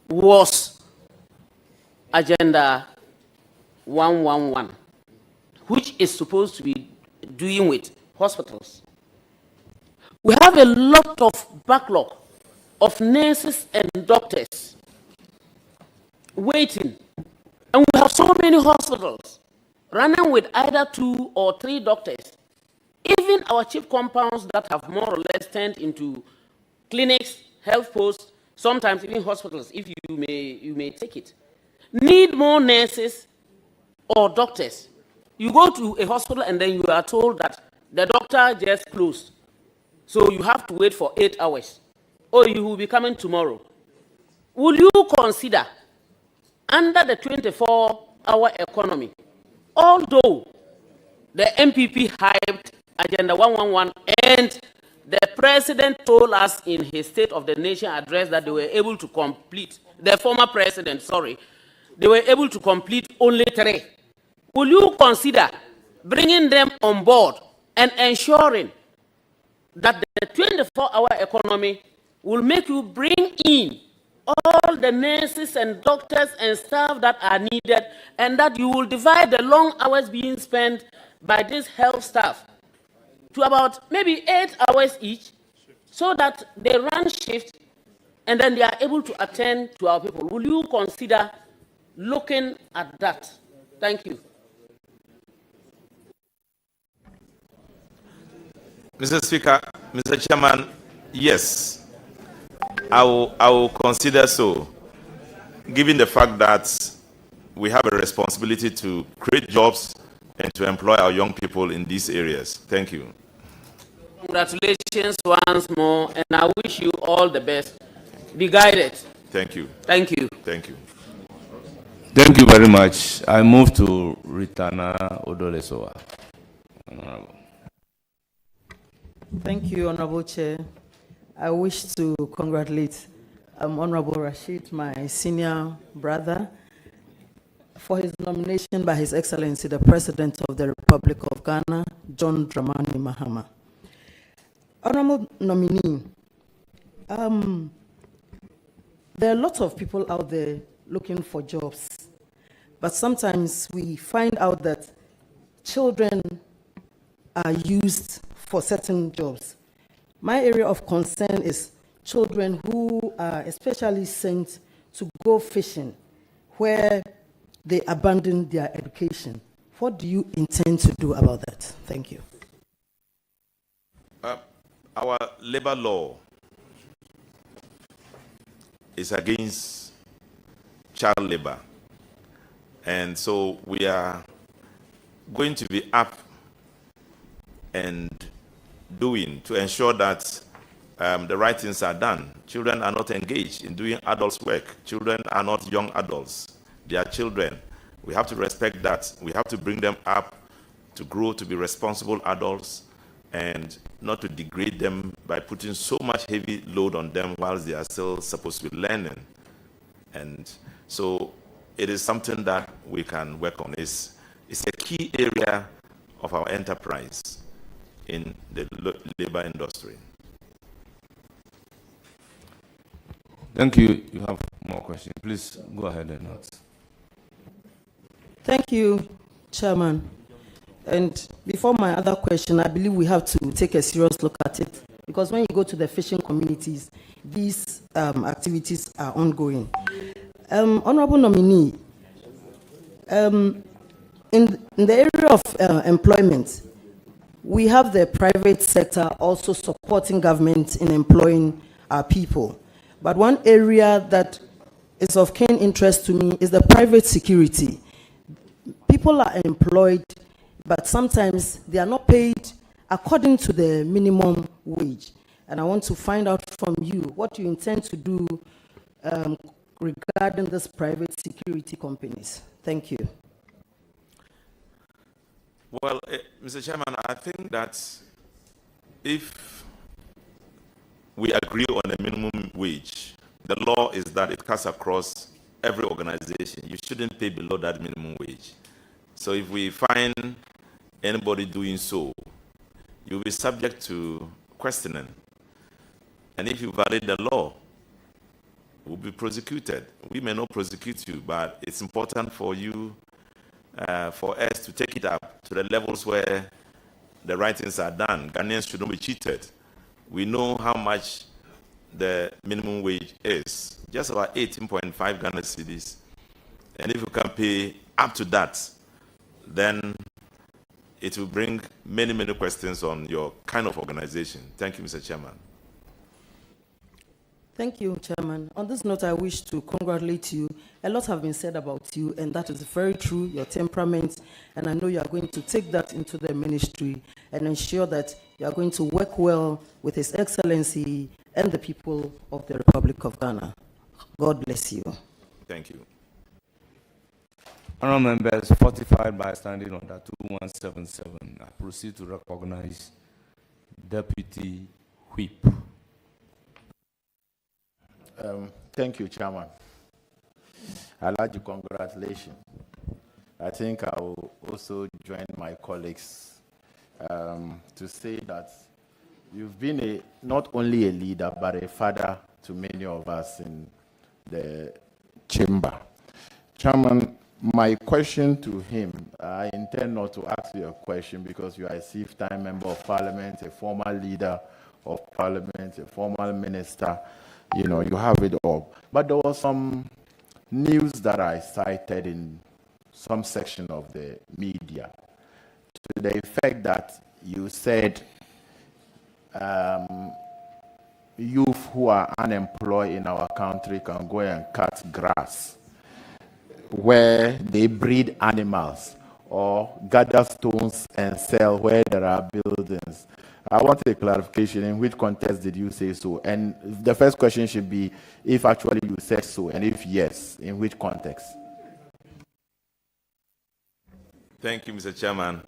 was Agenda 111, which is supposed to be doing with hospitals. We have a lot of backlog of nurses and doctors waiting. And we have so many hospitals running with either 2 or 3 doctors. Even our chief compounds that have more or less turned into clinics, health posts, sometimes even hospitals, if you may take it, need more nurses or doctors. You go to a hospital and then you are told that the doctor just closed. so you have to wait for 8 hours, or you will be coming tomorrow. Will you consider, under the 24-hour economy, although the MPP hyped Agenda 111 and the president told us in his State of the Nation address that they were able to complete, the former president, sorry, they were able to complete only 3. Will you consider bringing them on board and ensuring that the 24-hour economy will make you bring in all the nurses and doctors and staff that are needed, and that you will divide the long hours being spent by this health staff to about maybe 8 hours each, so that they run shift and then they are able to attend to our people? Will you consider looking at that? Thank you. Mr. Speaker, Mr. Chairman, yes, I will consider so, given the fact that we have a responsibility to create jobs and to employ our young people in these areas. Thank you. Congratulations once more, and I wish you all the best. Be guided. Thank you. Thank you. Thank you. Thank you very much. I move to Ritana Odolesowa. Honorable. Thank you, Honorable Chair. I wish to congratulate Honorable Rashid, my senior brother, for his nomination by His Excellency, the President of the Republic of Ghana, John Dramani Mahama. Honorable nominee, there are lots of people out there looking for jobs, but sometimes we find out that children are used for certain jobs. My area of concern is children who are especially sent to go fishing, where they abandon their education. What do you intend to do about that? Thank you. Our labor law is against child labor. And so we are going to be up and doing to ensure that the right things are done. Children are not engaged in doing adults' work. Children are not young adults. They are children. We have to respect that. We have to bring them up to grow to be responsible adults and not to degrade them by putting so much heavy load on them whilst they are still supposed to be learning. And so it is something that we can work on. It's a key area of our enterprise in the labor industry. Thank you. You have more questions. Please go ahead and ask. Thank you, Chairman. And before my other question, I believe we have to take a serious look at it, because when you go to the fishing communities, these activities are ongoing. Honorable nominee, in the area of employment, we have the private sector also supporting government in employing our people. But one area that is of keen interest to me is the private security. People are employed, but sometimes they are not paid according to the minimum wage. And I want to find out from you what you intend to do regarding these private security companies. Thank you. Well, Mr. Chairman, I think that if we agree on a minimum wage, the law is that it cuts across every organization. You shouldn't pay below that minimum wage. So if we find anybody doing so, you'll be subject to questioning. And if you violate the law, you'll be prosecuted. We may not prosecute you, but it's important for you, for us to take it up to the levels where the right things are done. Ghanaians should not be cheated. We know how much the minimum wage is, just about 18.5 Ghana cedis. And if you can pay up to that, then it will bring many, many questions on your kind of organization. Thank you, Mr. Chairman. Thank you, Chairman. On this note, I wish to congratulate you. A lot have been said about you, and that is very true, your temperament, and I know you are going to take that into the ministry and ensure that you you are going to work well with His Excellency and the people of the Republic of Ghana. God bless you. Thank you. Honourable members, fortified by standing order 2177, I proceed to recognize Deputy Whip. Thank you, Chairman. I'd like to congratulate you. I think I will also join my colleagues to say that you've been not only a leader, but a father to many of us in the chamber. Chairman, my question to him, I intend not to ask you a question because you are a six-time member of Parliament, a former leader of Parliament, a former minister. You know, you have it all. But there was some news that I cited in some section of the media to the effect that you said youth who are unemployed in our country can go and cut grass where they breed animals or gather stones and sell where there are buildings. I want a clarification. In which context did you say so? And the first question should be if actually you said so, and if yes, in which context? Thank you, Mr. Chairman.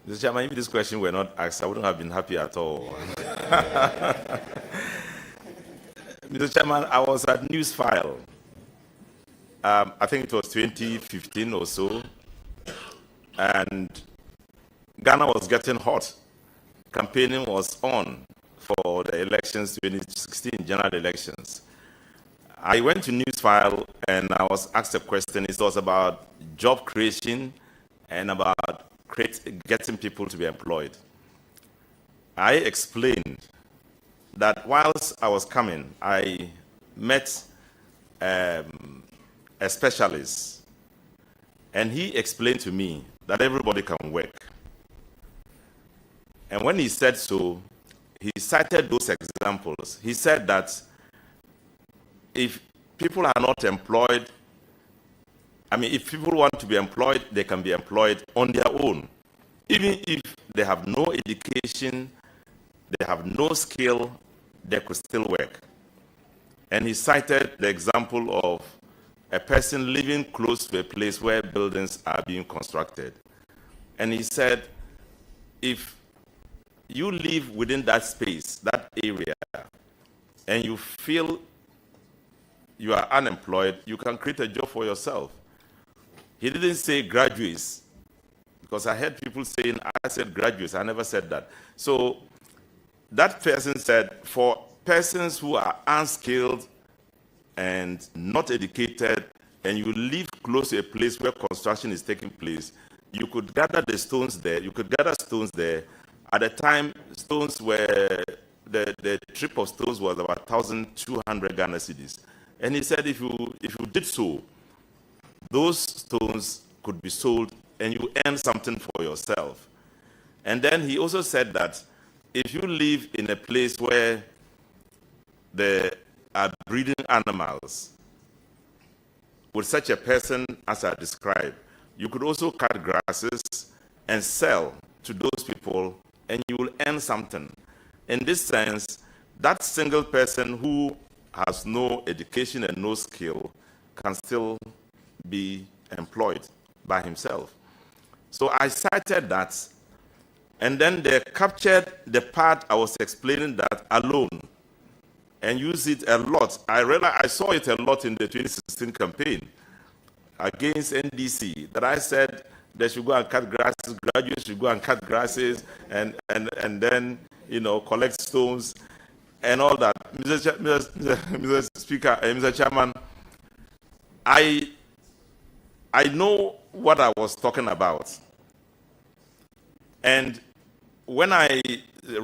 Mr. Chairman, if this question were not asked, I wouldn't have been happy at all. Mr. Chairman, I was at Newsfile. I think it was 2015 or so, and Ghana was getting hot. Campaigning was on for the elections, 2016 general elections. I went to Newsfile and I was asked a question. It was about job creation and about getting people to be employed. I explained that whilst I was coming, I met a specialist, and he explained to me that everybody can work. And when he said so, he cited those examples. He said that if people are not employed, if people want to be employed, they can be employed on their own. Even if they have no education, they have no skill, they could still work. And he cited the example of a person living close to a place where buildings are being constructed. And he said, if you live within that space, that area, and you feel you are unemployed, you can create a job for yourself. He didn't say graduates, because I heard people saying, I said graduates. I never said that. So that person said, for persons who are unskilled and not educated, and you live close to a place where construction is taking place, you could gather the stones there, you could gather stones there. At the time, stones were, the trip of stones was about 1,200 Ghana cedis. And he said if you did so, those stones could be sold and you earn something for yourself. And then he also said that if you live in a place where there are breeding animals, with such a person as I described, you could also cut grasses and sell to those people, and you will earn something. In this sense, that single person who has no education and no skill can still be employed by himself. So I cited that, and then they captured the part I was explaining that alone and used it a lot. I saw it a lot in the 2016 campaign against NDC, that I said they should go and cut grasses, graduates should go and cut grasses, and then, collect stones and all that. Mr. Speaker, Mr. Chairman, I know what I was talking about. And when I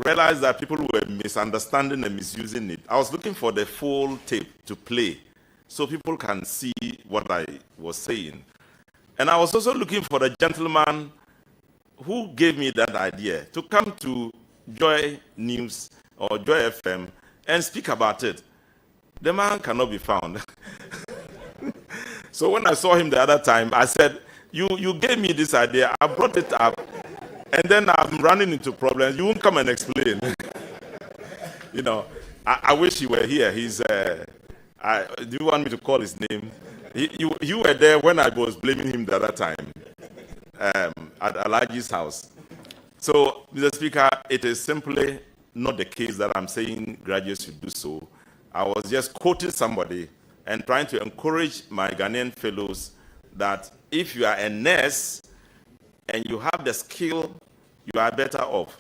realized that people were misunderstanding and misusing it, I was looking for the full tape to play so people can see what I was saying. And I was also looking for the gentleman who gave me that idea to come to Joy News or Joy FM and speak about it. The man cannot be found. So when I saw him the other time, I said, you gave me this idea, I brought it up, And then I'm running into problems. You won't come and explain. You know, I wish you were here. He's, do you want me to call his name? You were there when I was blaming him the other time at Alaji's house. So, Mr. Speaker, it is simply not the case that I'm saying graduates should do so. I was just quoting somebody and trying to encourage my Ghanaian fellows that if you are a nurse and you have the skill, you are better off.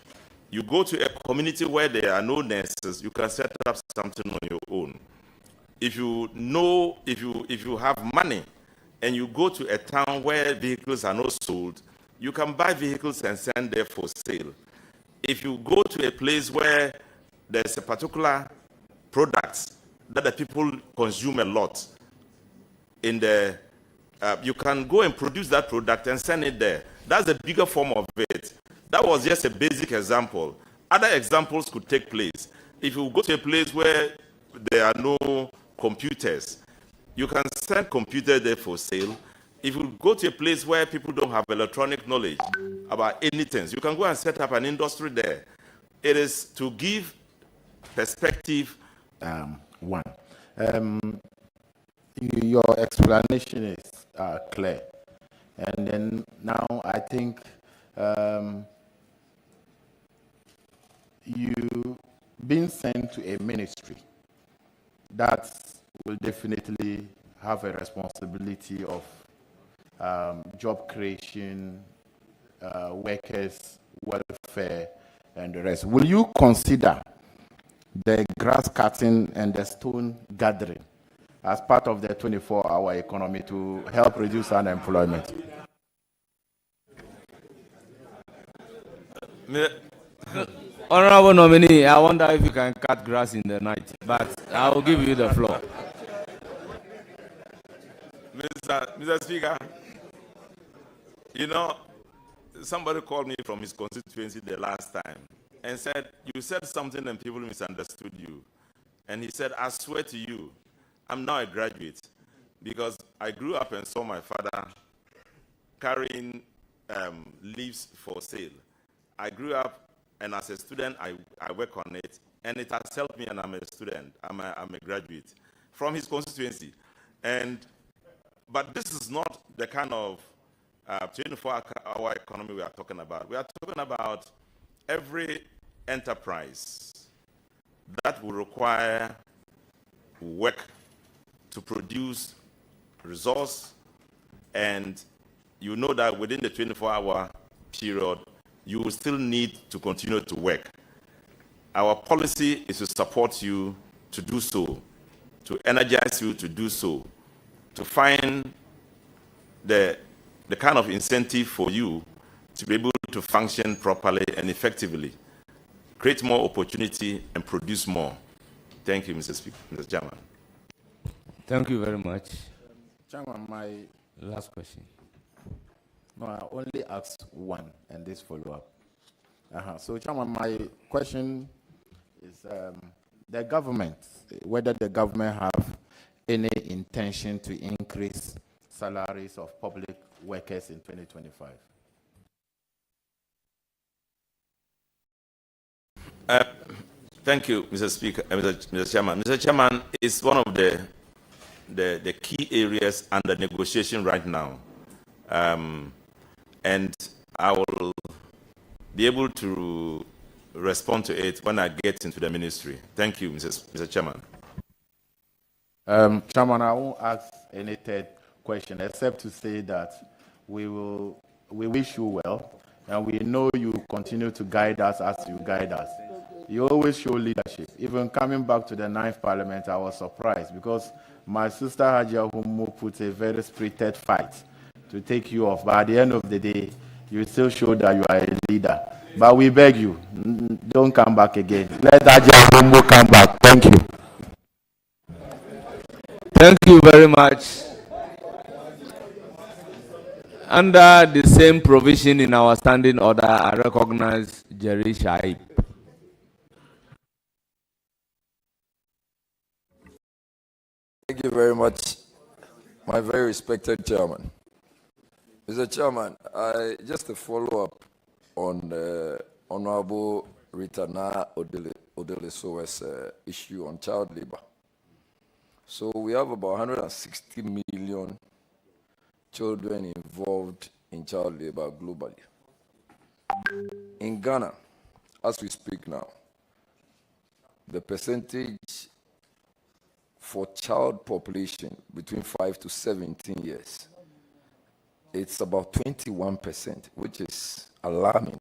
You go to a community where there are no nurses, you can set up something on your own. If you know, if you have money and you go to a town where vehicles are not sold, you can buy vehicles and send them for sale. If you go to a place where there's a particular product that the people consume a lot, in the, you can go and produce that product and send it there. That's a bigger form of it. That was just a basic example. Other examples could take place. If you go to a place where there are no computers, you can send computers there for sale. If you go to a place where people don't have electronic knowledge about anything, you can go and set up an industry there. It is to give perspective. One. Your explanation is clear. And then now I think you being sent to a ministry that will definitely have a responsibility of job creation, workers' welfare, and the rest. Will you consider the grass cutting and the stone gathering as part of the 24-hour economy to help reduce unemployment? Honorable nominee, I wonder if you can cut grass in the night, but I will give you the floor. Mr. Speaker, you know, somebody called me from his constituency the last time and said, you said something and people misunderstood you. And he said, I swear to you, I'm now a graduate because I grew up and saw my father carrying leaves for sale. I grew up, and as a student, I work on it, and it has helped me, and I'm a student. I'm a graduate from his constituency. But this is not the kind of 24-hour economy we are talking about. We are talking about every enterprise that will require work to produce resource, and you know that within the 24-hour period, you will still need to continue to work. Our policy is to support you to do so, to energize you to do so, to find the kind of incentive for you to be able to function properly and effectively, create more opportunity and produce more. Thank you, Mr. Speaker, Mr. Chairman. Thank you very much. Chairman, my last question. No, I only asked one, and this follow-up. So, Chairman, my question is the government, whether the government have any intention to increase salaries of public workers in 2025. Thank you, Mr. Speaker, Mr. Chairman. Mr. Chairman, it's one of the key areas under negotiation right now. And I will be able to respond to it when I get into the ministry. Thank you, Mr. Chairman. Chairman, I won't ask any third question except to say that we wish you well, and we know you continue to guide us as you guide us. You always show leadership. Even coming back to the 9th Parliament, I was surprised because my sister Hajia Humu put a very spirited fight to take you off. But at the end of the day, you still show that you are a leader. But we beg you, don't come back again. Let Hajia Humu come back. Thank you. Thank you very much. Under the same provision in our standing order, I recognize Jerry Shaib. Thank you very much, my very respected chairman. Mr. Chairman, just a follow-up on Honorable Ritana Odeleso's issue on child labor. So we have about 160 million children involved in child labor globally. In Ghana, as we speak now, the percentage for child population between 5 to 17 years, it's about 21%, which is alarming.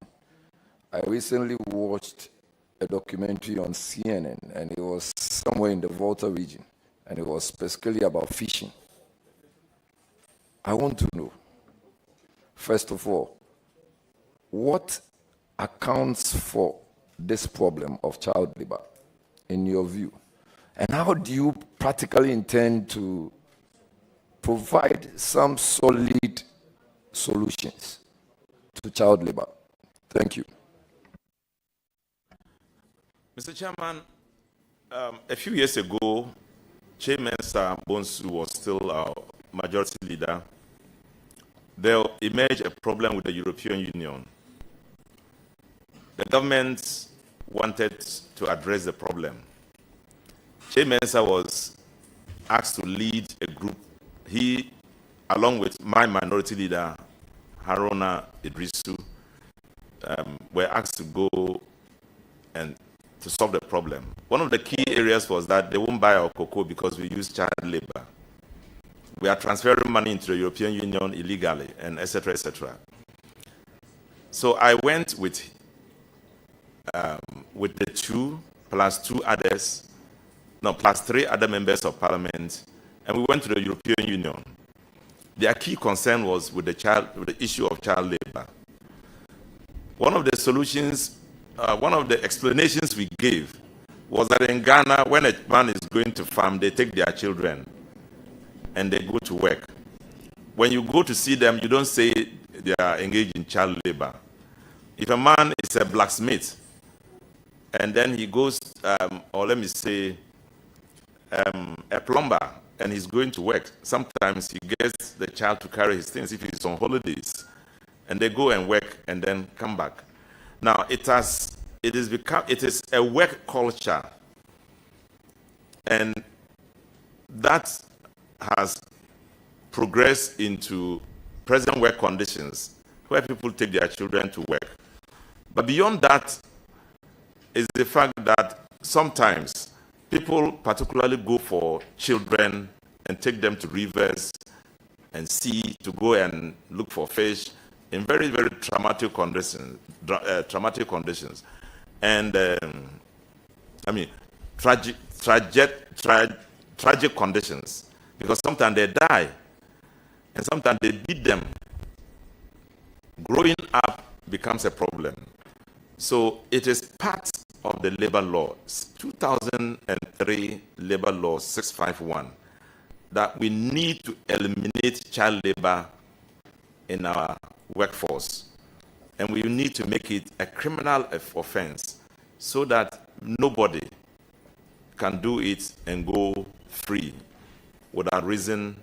I recently watched a documentary on CNN, and it was somewhere in the Volta region, and it was specifically about fishing. I want to know, first of all, what accounts for this problem of child labor, in your view? And how do you practically intend to provide some solid solutions to child labor? Thank you. Mr. Chairman, a few years ago, Chairman Sir Bonsu was still our majority leader. There emerged a problem with the European Union. The government wanted to address the problem. Chairman Sir was asked to lead a group. He, along with my minority leader, Haruna Idrisu, were asked to go and to solve the problem. One of the key areas was that they won't buy our cocoa because we use child labor. We are transferring money into the European Union illegally, and etc., etc. So I went with the two, plus three other members of parliament, and we went to the European Union. Their key concern was with the issue of child labor. One of the solutions, one of the explanations we gave was that in Ghana, when a man is going to farm, they take their children and they go to work. When you go to see them, you don't say they are engaged in child labor. If a man is a blacksmith, and then he goes, or let me say, a plumber, and he's going to work, sometimes he gets the child to carry his things if he's on holidays, and they go and work and then come back. Now, it is a work culture, and that has progressed into present work conditions where people take their children to work. But beyond that is the fact that sometimes people particularly go for children and take them to rivers and sea to go and look for fish in very, very traumatic conditions. And tragic conditions, because sometimes they die and sometimes they beat them. Growing up becomes a problem. So it is part of the labor law, 2003 labor law 651, that we need to eliminate child labor in our workforce. And we need to make it a criminal offense so that nobody can do it and go free without reason,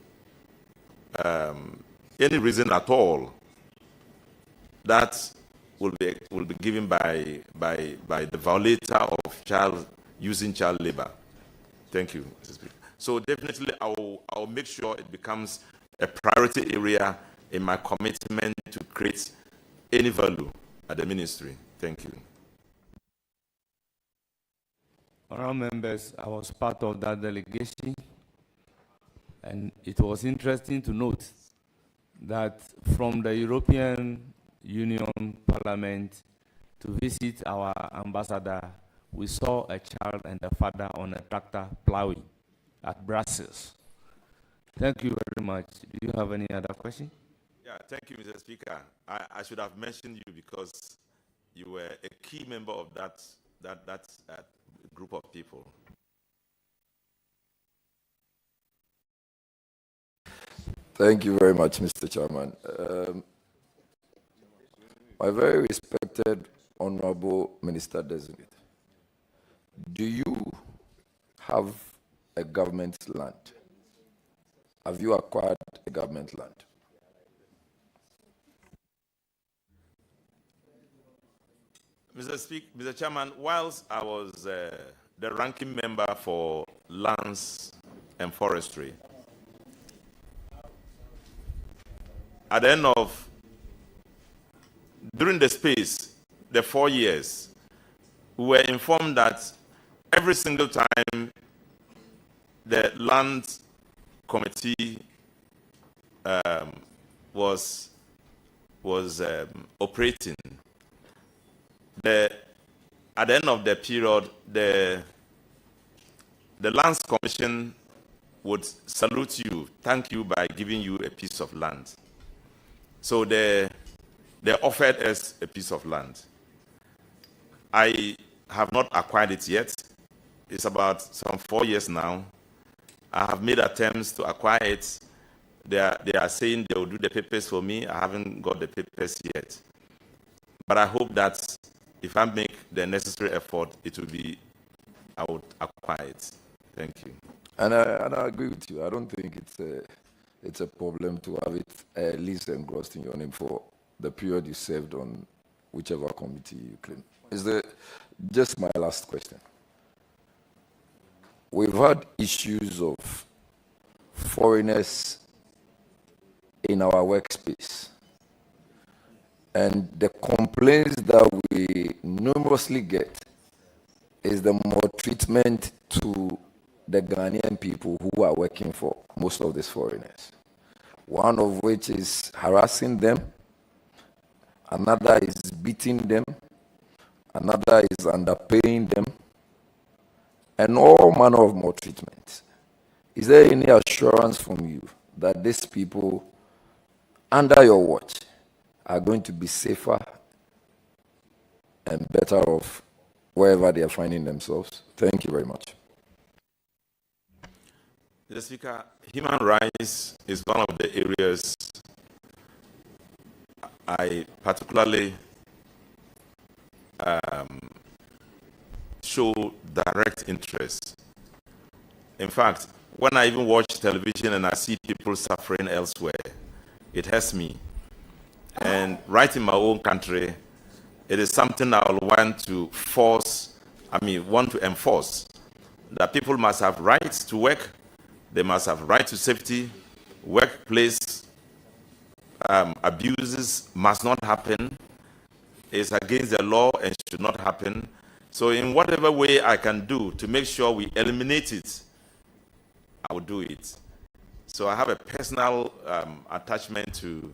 any reason at all. That will be given by the violator of using child labor. Thank you, Mr. Speaker. So definitely I'll make sure it becomes a priority area in my commitment to create any value at the ministry. Thank you. Honourable members, I was part of that delegation, and it was interesting to note that from the European Union Parliament to visit our ambassador, we saw a child and a father on a tractor plowing at Brussels. Thank you very much. Do you have any other question? Yeah, thank you, Mr. Speaker. I should have mentioned you because you were a key member of that group of people. Thank you very much, Mr. Chairman. My very respected Honorable Minister Designate, do you have a government land? Have you acquired a government land? Mr. Chairman, whilst I was the ranking member for lands and forestry, at the end of, during the space, the 4 years, we were informed that every single time the land committee was operating, at the end of the period, the Lands Commission would salute you, thank you by giving you a piece of land. So they offered us a piece of land. I have not acquired it yet. It's about some 4 years now. I have made attempts to acquire it. They are saying they will do the papers for me. I haven't got the papers yet. But I hope that if I make the necessary effort, I would acquire it. Thank you. And I agree with you. I don't think it's a problem to have it at least engrossed in your name for the period you served on whichever committee you claim. Just my last question. We've had issues of foreigners in our workspace. And the complaints that we numerously get is the maltreatment to the Ghanaian people who are working for most of these foreigners. One of which is harassing them, another is beating them, another is underpaying them, and all manner of maltreatment. Is there any assurance from you that these people, under your watch, are going to be safer and better off wherever they are finding themselves? Thank you very much. Mr. Speaker, human rights is one of the areas I particularly show direct interest. In fact, when I even watch television and I see people suffering elsewhere, it hurts me. And right in my own country, it is something I will want to enforce, that people must have rights to work, they must have right to safety, workplace abuses must not happen, it's against the law and should not happen. So in whatever way I can do to make sure we eliminate it, I will do it. So I have a personal attachment to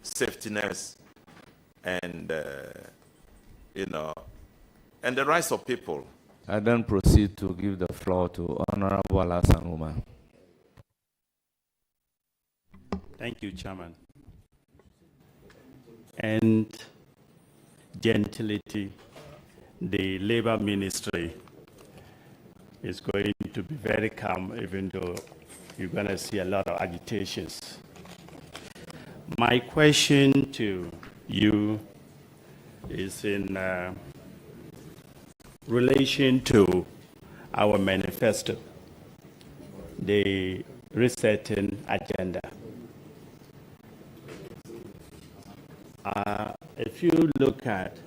safetyness and, and the rights of people. I then proceed to give the floor to Honorable Alasan Umar. Thank you, Chairman. And gentility, the Labor Ministry is going to be very calm, even though you're going to see a lot of agitations. My question to you is in relation to our manifesto, the resetting agenda. If you look at,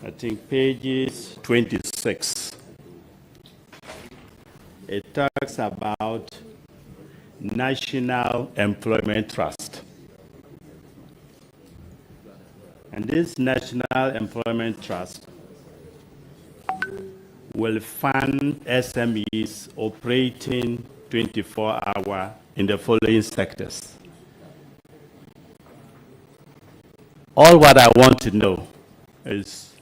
I think, pages 26, it talks about National Employment Trust. And this National Employment Trust will fund SMEs operating 24-hour in the following sectors. All what I want to know is,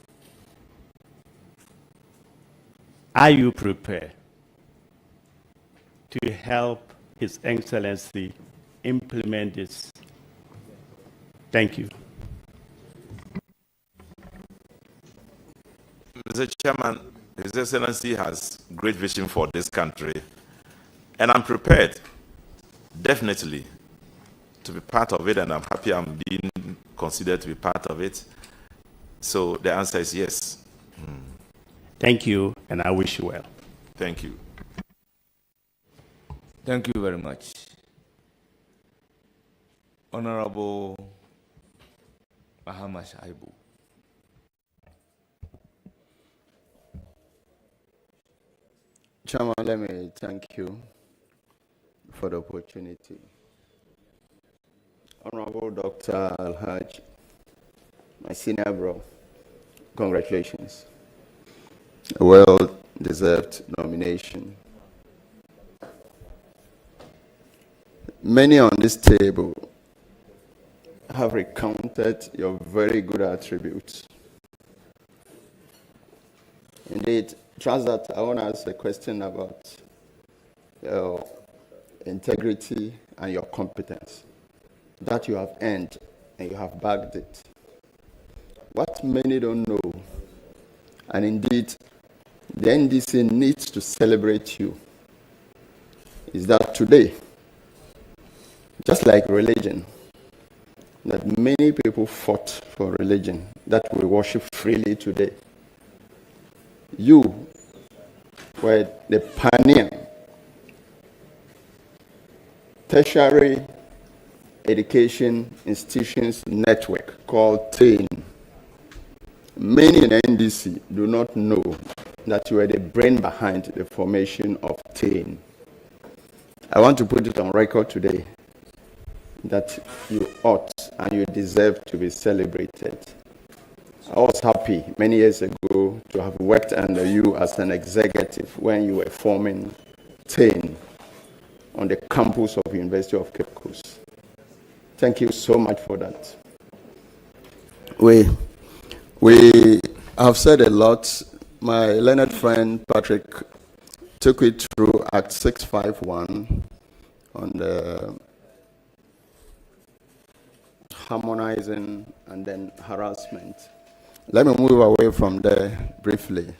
are you prepared to help His Excellency implement this? Thank you. Mr. Chairman, His Excellency has great vision for this country, and I'm prepared, definitely, to be part of it, and I'm happy I'm being considered to be part of it. So the answer is yes. Thank you, and I wish you well. Thank you. Thank you very much. Honorable Bahama Shaibu. Chairman, let me thank you for the opportunity. Honorable Dr. Al-Haj, my senior bro, congratulations. A well-deserved nomination. Many on this table have recounted your very good attributes. Indeed, trust that I want to ask a question about your integrity and your competence that you have earned and you have bagged it. What many don't know, and indeed the NDC needs to celebrate you, is that today, just like religion, that many people fought for religion that we worship freely today. You were the pioneer, tertiary education institutions network called TAIN. Many in NDC do not know that you were the brain behind the formation of TAIN. I want to put it on record today that you ought and you deserve to be celebrated. I was happy many years ago to have worked under you as an executive when you were forming TAIN on the campus of University of Cape Coast. Thank you so much for that. We have said a lot. My learned friend Patrick took it through Act 651 on the harmonizing and then harassment. Let me move away from there briefly.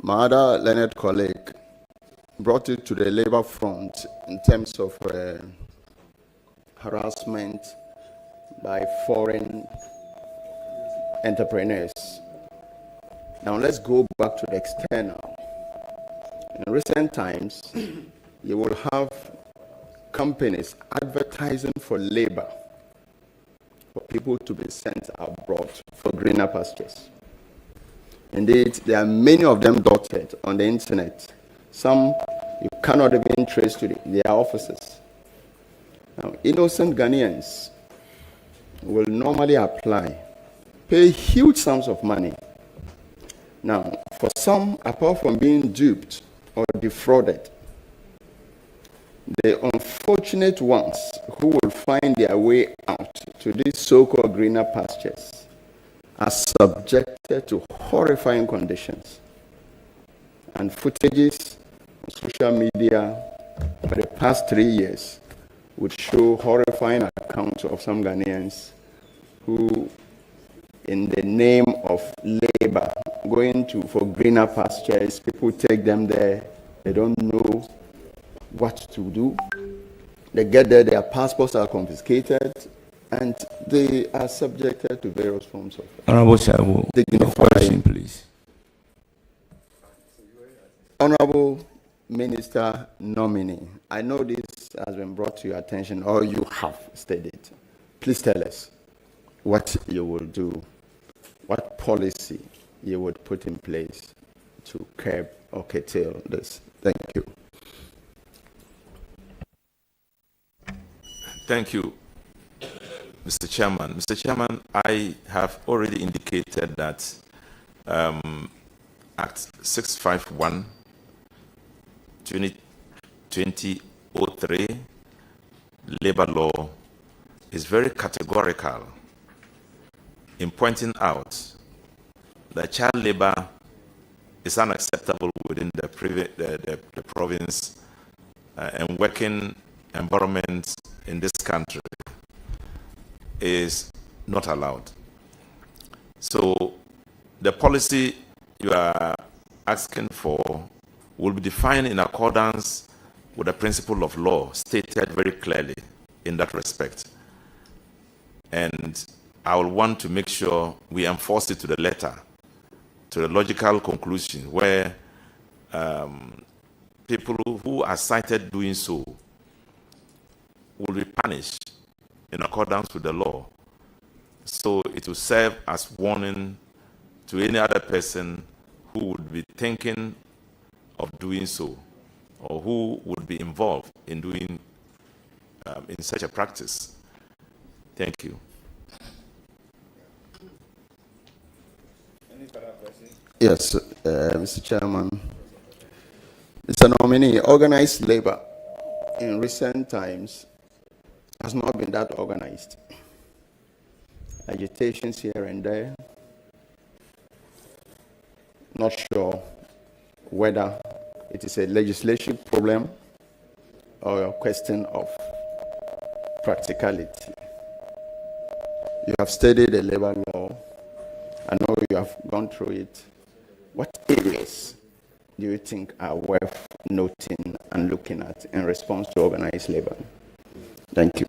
My other learned colleague brought it to the labor front in terms of harassment by foreign entrepreneurs. Now let's go back to the external. In recent times, you will have companies advertising for labor for people to be sent abroad for greener pastures. Indeed, there are many of them dotted on the internet. Some you cannot even trace to their offices. Now, innocent Ghanaians will normally apply, pay huge sums of money. Now, for some, apart from being duped or defrauded, the unfortunate ones who will find their way out to these so-called greener pastures are subjected to horrifying conditions. And footages on social media for the past 3 years would show horrifying accounts of some Ghanaians who, in the name of labor, going for greener pastures, people take them there, they don't know what to do. They get there, their passports are confiscated, and they are subjected to various forms of Honorable Shabu, question, please. Honorable Minister Nominee, I know this has been brought to your attention, or you have stated. Please tell us what you will do, what policy you would put in place to curb or curtail this. Thank you. Thank you, Mr. Chairman. Mr. Chairman, I have already indicated that Act 651, 2003, labor law is very categorical in pointing out that child labor is unacceptable within the province and working environment in this country is not allowed. So the policy you are asking for will be defined in accordance with the principle of law stated very clearly in that respect. And I will want to make sure we enforce it to the letter, to the logical conclusion where people who are cited doing so will be punished in accordance with the law. So it will serve as warning to any other person who would be thinking of doing so, or who would be involved in doing in such a practice. Thank you. Any further questions? Yes, Mr. Chairman. Mr. Nominee, organized labor in recent times has not been that organized. Agitations here and there. Not sure whether it is a legislation problem or a question of practicality. You have studied the labor law. I know you have gone through it. What areas do you think are worth noting and looking at in response to organized labor? Thank you.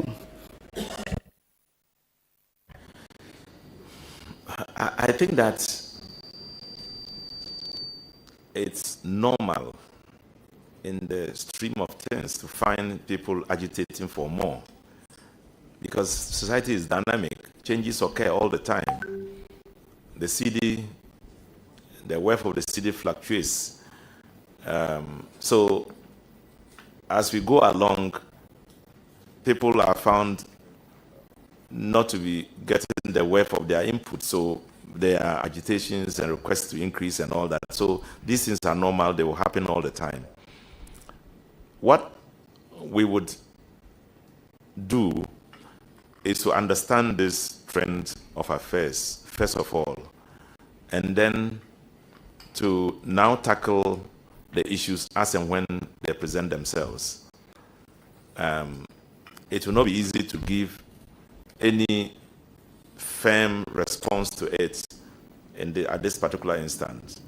I think that it's normal in the stream of things to find people agitating for more, because society is dynamic. Changes occur all the time. The cedi, the worth of the cedi fluctuates. So as we go along, people are found not to be getting the worth of their input. So there are agitations and requests to increase and all that. So these things are normal. They will happen all the time. What we would do is to understand this trend of affairs, first of all, and then to now tackle the issues as and when they present themselves. It will not be easy to give any firm response to it at this particular instance.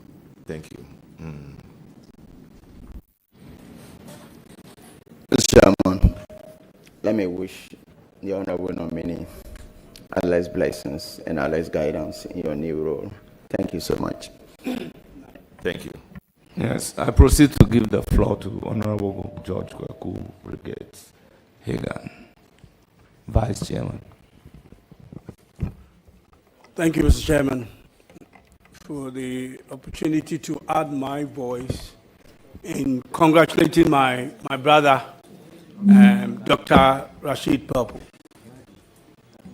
Thank you. Mr. Chairman, let me wish the Honorable Nominee Allah's blessings and Allah's guidance in your new role. Thank you so much. Thank you. Yes, I proceed to give the floor to Honorable George Kwaku Brigade Hagan, Vice Chairman. Thank you, Mr. Chairman, for the opportunity to add my voice in congratulating my brother, Dr. Rashid Purple.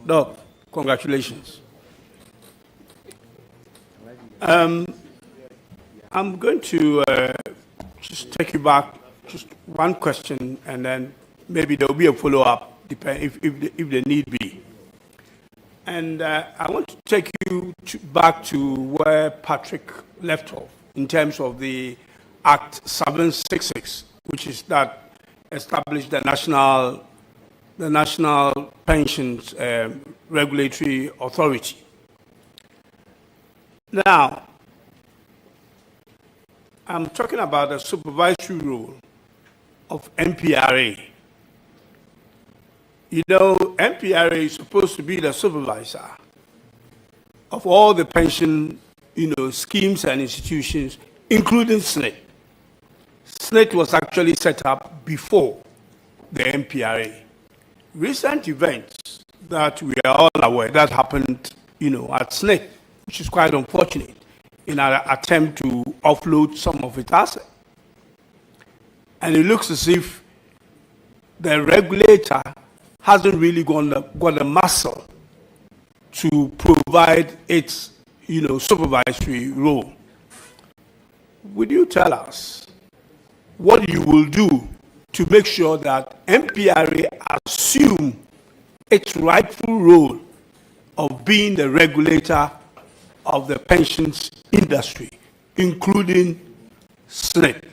Doc, congratulations. I'm going to just take you back just one question, and then maybe there will be a follow-up if there need be. And I want to take you back to where Patrick left off in terms of the Act 766, which is that established the National Pensions Regulatory Authority. Now, I'm talking about the supervisory role of NPRA. You know, NPRA is supposed to be the supervisor of all the pension, schemes and institutions, including SNIT. SNIT was actually set up before the NPRA. Recent events that we are all aware that happened, at SNIT, which is quite unfortunate, in an attempt to offload some of its assets. And it looks as if the regulator hasn't really got the muscle to provide its, supervisory role. Would you tell us what you will do to make sure that NPRA assume its rightful role of being the regulator of the pensions industry, including SNIT,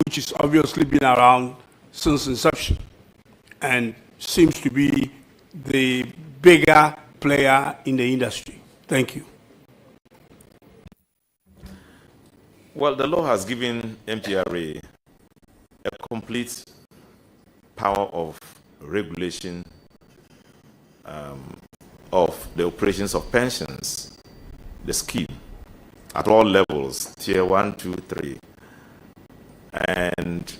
which has obviously been around since inception and seems to be the bigger player in the industry? Thank you. Well, the law has given MPRA a complete power of regulation of the operations of pensions, the scheme, at all levels, tier 1, 2, 3. And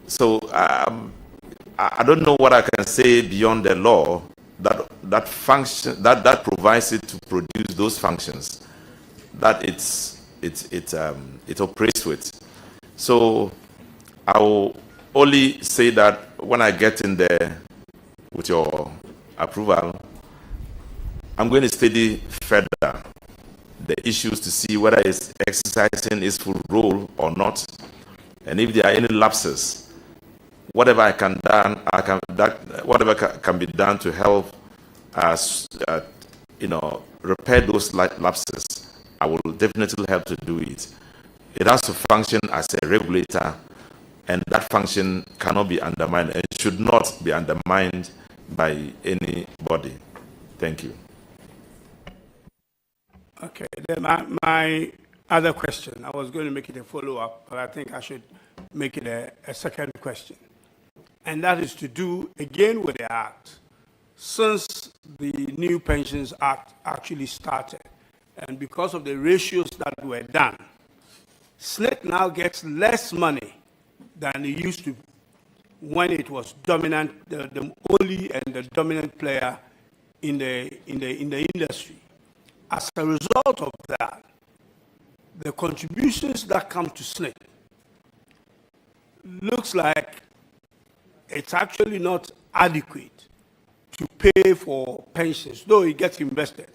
so I don't know what I can say beyond the law that function that provides it to produce those functions that it operates with. So I will only say that when I get in there, with your approval, I'm going to study further the issues to see whether it's exercising its full role or not, and if there are any lapses, whatever whatever can be done to help us, repair those lapses, I will definitely help to do it. It has to function as a regulator, and that function cannot be undermined and should not be undermined by anybody. Thank you. Okay, then my other question, I was going to make it a follow-up, but I think I should make it a second question. And that is to do, again, with the Act. Since the new Pensions Act actually started, and because of the ratios that were done, SNIT now gets less money than it used to when it was dominant, the only and the dominant player in the industry. As a result of that, the contributions that come to SNIT looks like it's actually not adequate to pay for pensions, though it gets invested,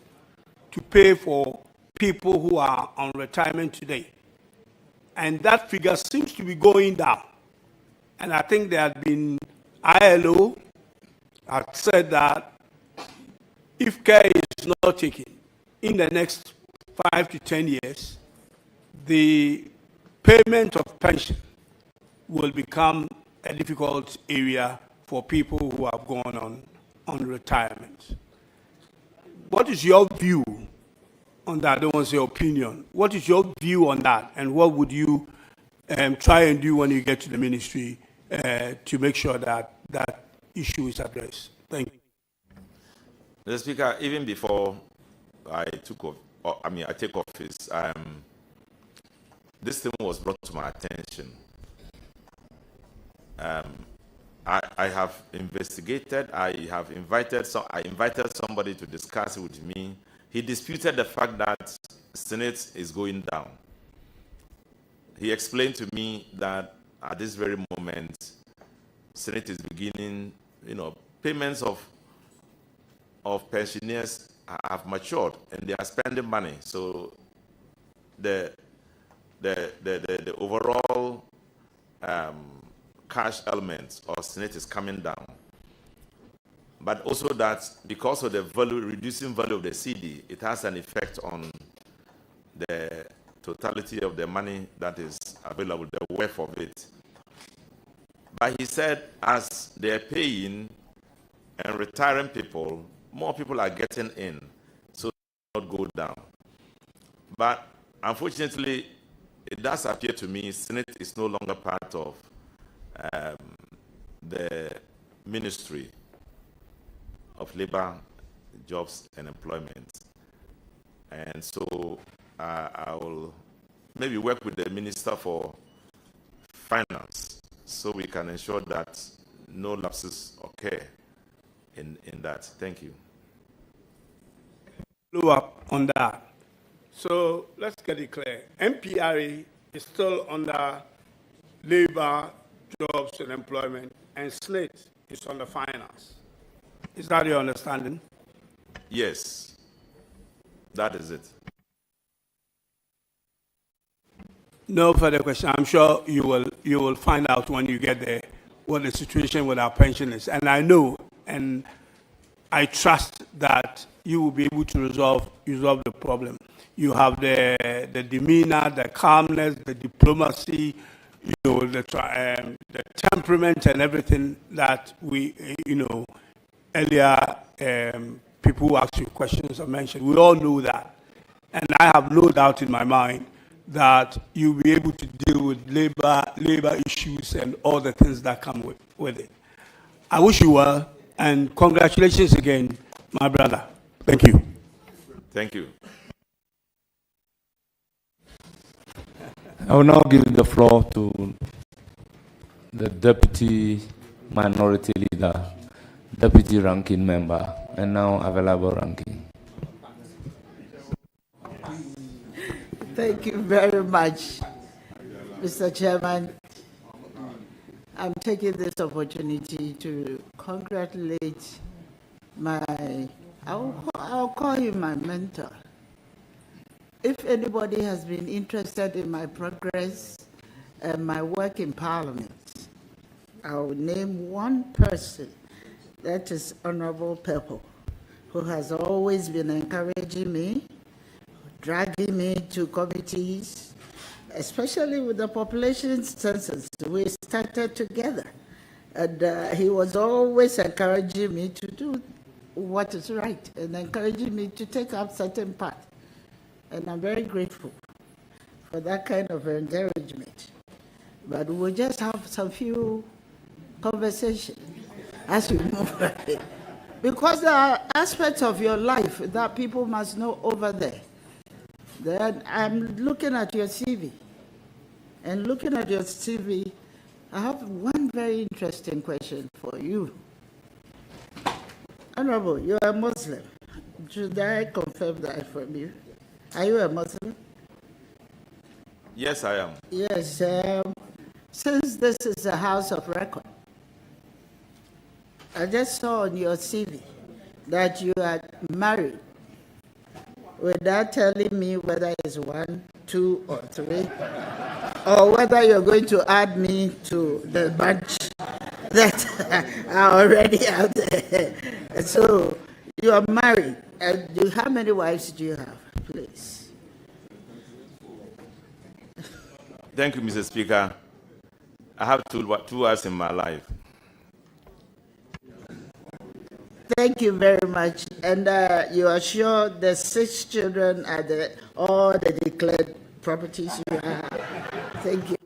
to pay for people who are on retirement today. And that figure seems to be going down. And I think there had been ILO had said that if care is not taken in the next 5 to 10 years, the payment of pension will become a difficult area for people who have gone on retirement. What is your view on that? I don't want to say opinion. What is your view on that? And what would you try and do when you get to the ministry to make sure that that issue is addressed? Thank you. Mr. Speaker, even before I take office, this thing was brought to my attention. I have investigated. I invited somebody to discuss it with me. He disputed the fact that Senate is going down. He explained to me that at this very moment, Senate is beginning, payments of pensioners have matured and they are spending money. So the overall cash element of Senate is coming down. But also that because of the reducing value of the CD, it has an effect on the totality of the money that is available, the worth of it. But he said as they're paying and retiring people, more people are getting in, so it will not go down. But unfortunately, it does appear to me Senate is no longer part of the Ministry of Labor, Jobs and Employment. And so I will maybe work with the Minister for Finance so we can ensure that no lapses occur in that. Thank you. Follow up on that. So let's get it clear. MPRA is still under Labor, Jobs and Employment, and SNIT is under Finance. Is that your understanding? Yes, that is it. No further question. I'm sure you will find out when you get there what the situation with our pension is. And I know and I trust that you will be able to resolve the problem. You have the demeanor, the calmness, the diplomacy, the temperament and everything that we, earlier people who asked you questions have mentioned. We all know that. And I have no doubt in my mind that you'll be able to deal with labor issues and all the things that come with it. I wish you well, and congratulations again, my brother. Thank you. Thank you. I will now give the floor to the Deputy Minority Leader, Deputy Ranking Member, and now available ranking. Thank you very much. Mr. Chairman, I'm taking this opportunity to congratulate I'll call him my mentor. If anybody has been interested in my progress and my work in Parliament, I'll name one person, that is Honorable Pepple, who has always been encouraging me, dragging me to committees, especially with the population census. We started together, and he was always encouraging me to do what is right and encouraging me to take up certain path. And I'm very grateful for that kind of encouragement. But we'll just have some few conversations as we move ahead. Because there are aspects of your life that people must know over there. Then I'm looking at your CV. And looking at your CV, I have one very interesting question for you. Honorable, you're a Muslim. Should I confirm that from you? Are you a Muslim? Yes, I am. Yes. Since this is a house of record, I just saw on your CV that you are married without telling me whether it's 1, 2, or 3, or whether you're going to add me to the bunch that are already out there. So you are married. And how many wives do you have, please? Thank you, Mr. Speaker. I have two wives in my life. Thank you very much. And you are sure the 6 children are all the declared properties you have? Thank you.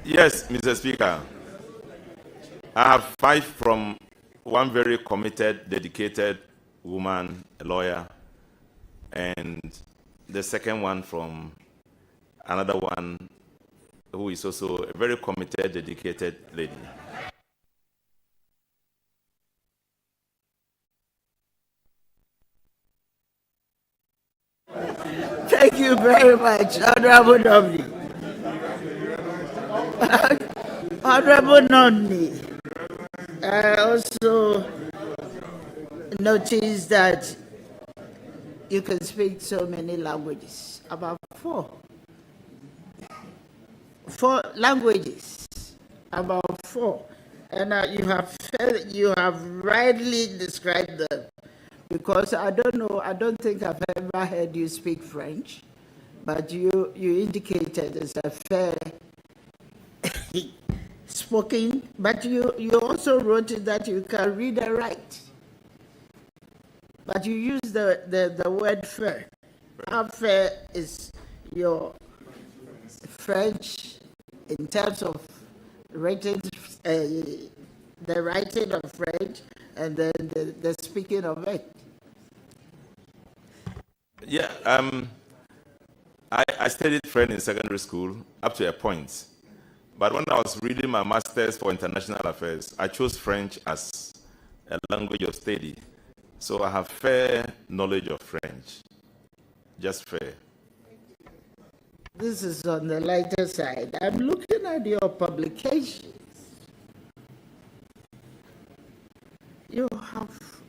Yes, Mr. Speaker. I have 5 from one very committed, dedicated woman, a lawyer, and the second one from another one who is also a very committed, dedicated lady. Thank you very much, Honorable Nominee. Honorable Nominee, I also noticed that you can speak so many languages, about 4 languages, about 4, and you have rightly described them. Because I don't think I've ever heard you speak French, but you indicated it's a fair spoken, but you also wrote it that you can read and write. But you use the word fair. How fair is your French in terms of writing, the writing of French and then the speaking of it? Yeah, I studied French in secondary school up to a point. But when I was reading my master's for international affairs, I chose French as a language of study. So I have fair knowledge of French, just fair. This is on the lighter side. I'm looking at your publications. You have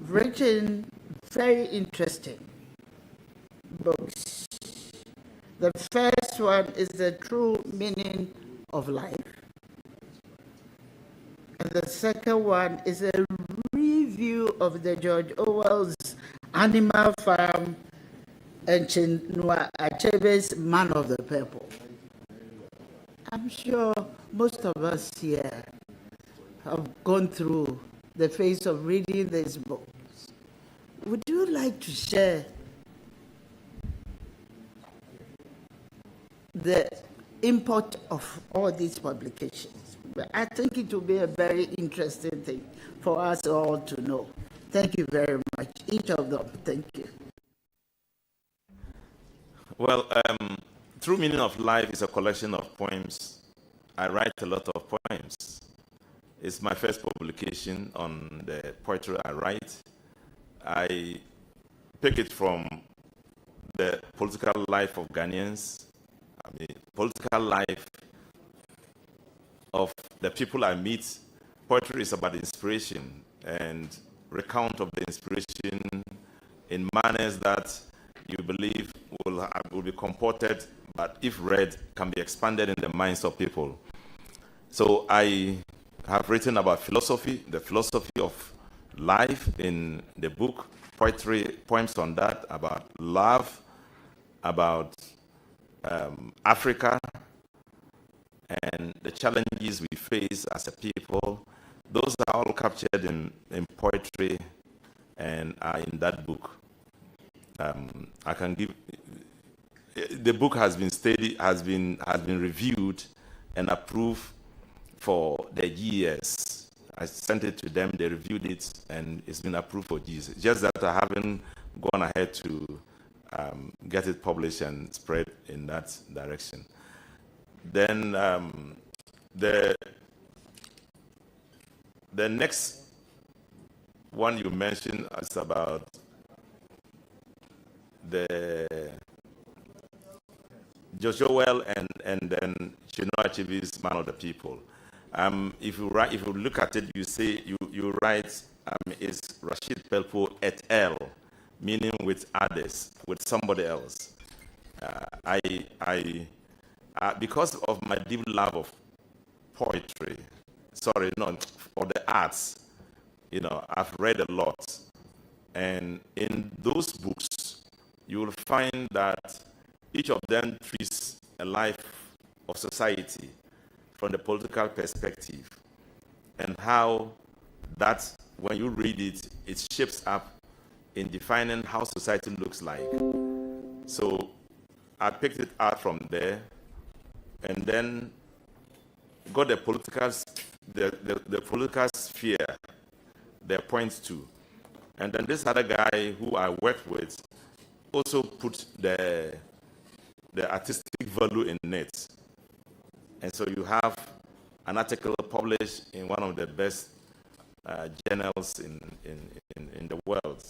written very interesting books. The first one is The True Meaning of Life. And the second one is a review of the George Orwell's Animal Farm and Chinua Achebe's Man of the People. I'm sure most of us here have gone through the phase of reading these books. Would you like to share the import of all these publications? I think it will be a very interesting thing for us all to know. Thank you very much, each of them. Thank you. Well, True Meaning of Life is a collection of poems. I write a lot of poems. It's my first publication on the poetry I write. I pick it from the political life of Ghanaians, I mean, political life of the people I meet. Poetry is about inspiration and recount of the inspiration in manners that you believe will be comported, but if read, can be expanded in the minds of people. So I have written about philosophy, the philosophy of life in the book, poetry, poems on that, about love, about Africa, and the challenges we face as a people. Those are all captured in poetry and are in that book. I can give. The book has been studied, has been reviewed and approved for the years. I sent it to them, they reviewed it, and it's been approved for years. Just that I haven't gone ahead to get it published and spread in that direction. Then the next one you mentioned is about the Judicial and then Chinua Achebe's Man of the People. If you look at it, you say you write it's Rashid Pelpo et al, meaning with others, with somebody else. Because of my deep love of poetry, for the arts, I've read a lot, and in those books, you will find that each of them treats a life of society from the political perspective, and how that, when you read it, it shapes up in defining how society looks like. So I picked it out from there, and then got the political sphere there points to. And then this other guy who I worked with also put the artistic value in it. And so you have an article published in one of the best journals in the world.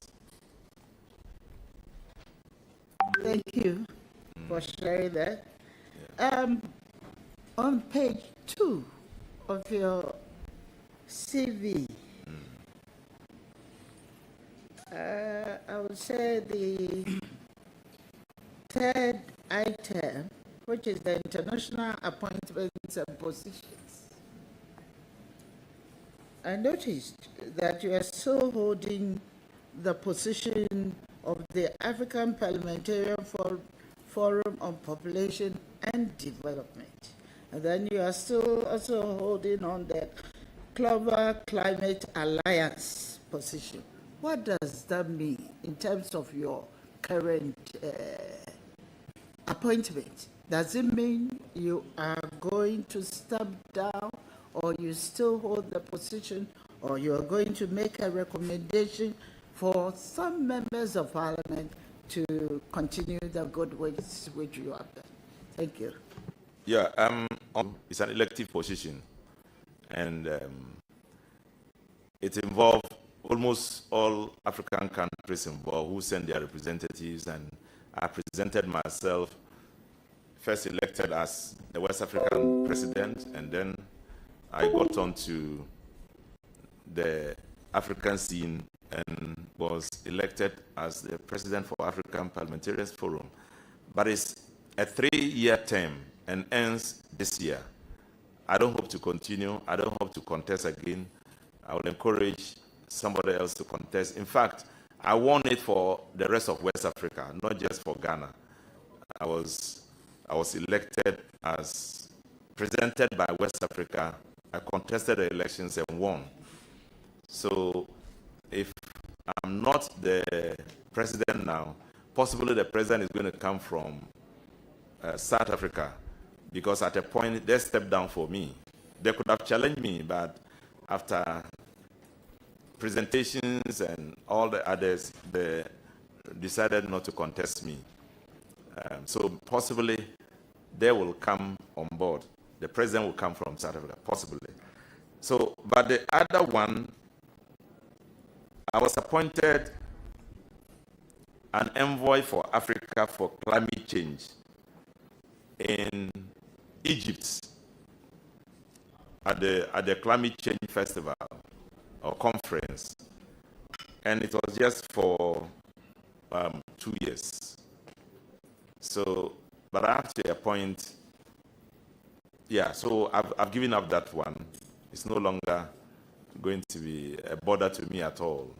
Thank you for sharing that. On page 2 of your CV, I would say the third item, which is the international appointments and positions. I noticed that you are still holding the position of the African Parliamentarian Forum on Population and Development. And then you are still also holding on the Global Climate Alliance position. What does that mean in terms of your current appointment? Does it mean you are going to step down, or you still hold the position, or you are going to make a recommendation for some members of Parliament to continue the good ways which you have done? Thank you. Yeah, it's an elective position, and it involves almost all African countries involved who send their representatives, and I presented myself, first elected as the West African president, and then I got onto the African scene and was elected as the president for African Parliamentarians Forum. But it's a 3-year term and ends this year. I don't hope to continue. I don't hope to contest again. I will encourage somebody else to contest. In fact, I want it for the rest of West Africa, not just for Ghana. I was elected as presented by West Africa. I contested the elections and won. So if I'm not the president now, possibly the president is going to come from South Africa, because at a point they stepped down for me. They could have challenged me, but after presentations and all the others, they decided not to contest me. So possibly they will come on board. The president will come from South Africa, possibly. So, but the other one, I was appointed an envoy for Africa for climate change in Egypt at the Climate Change Festival or conference, and it was just for 2 years. So, but up to a point, yeah, so I've given up that one. It's no longer going to be a bother to me at all.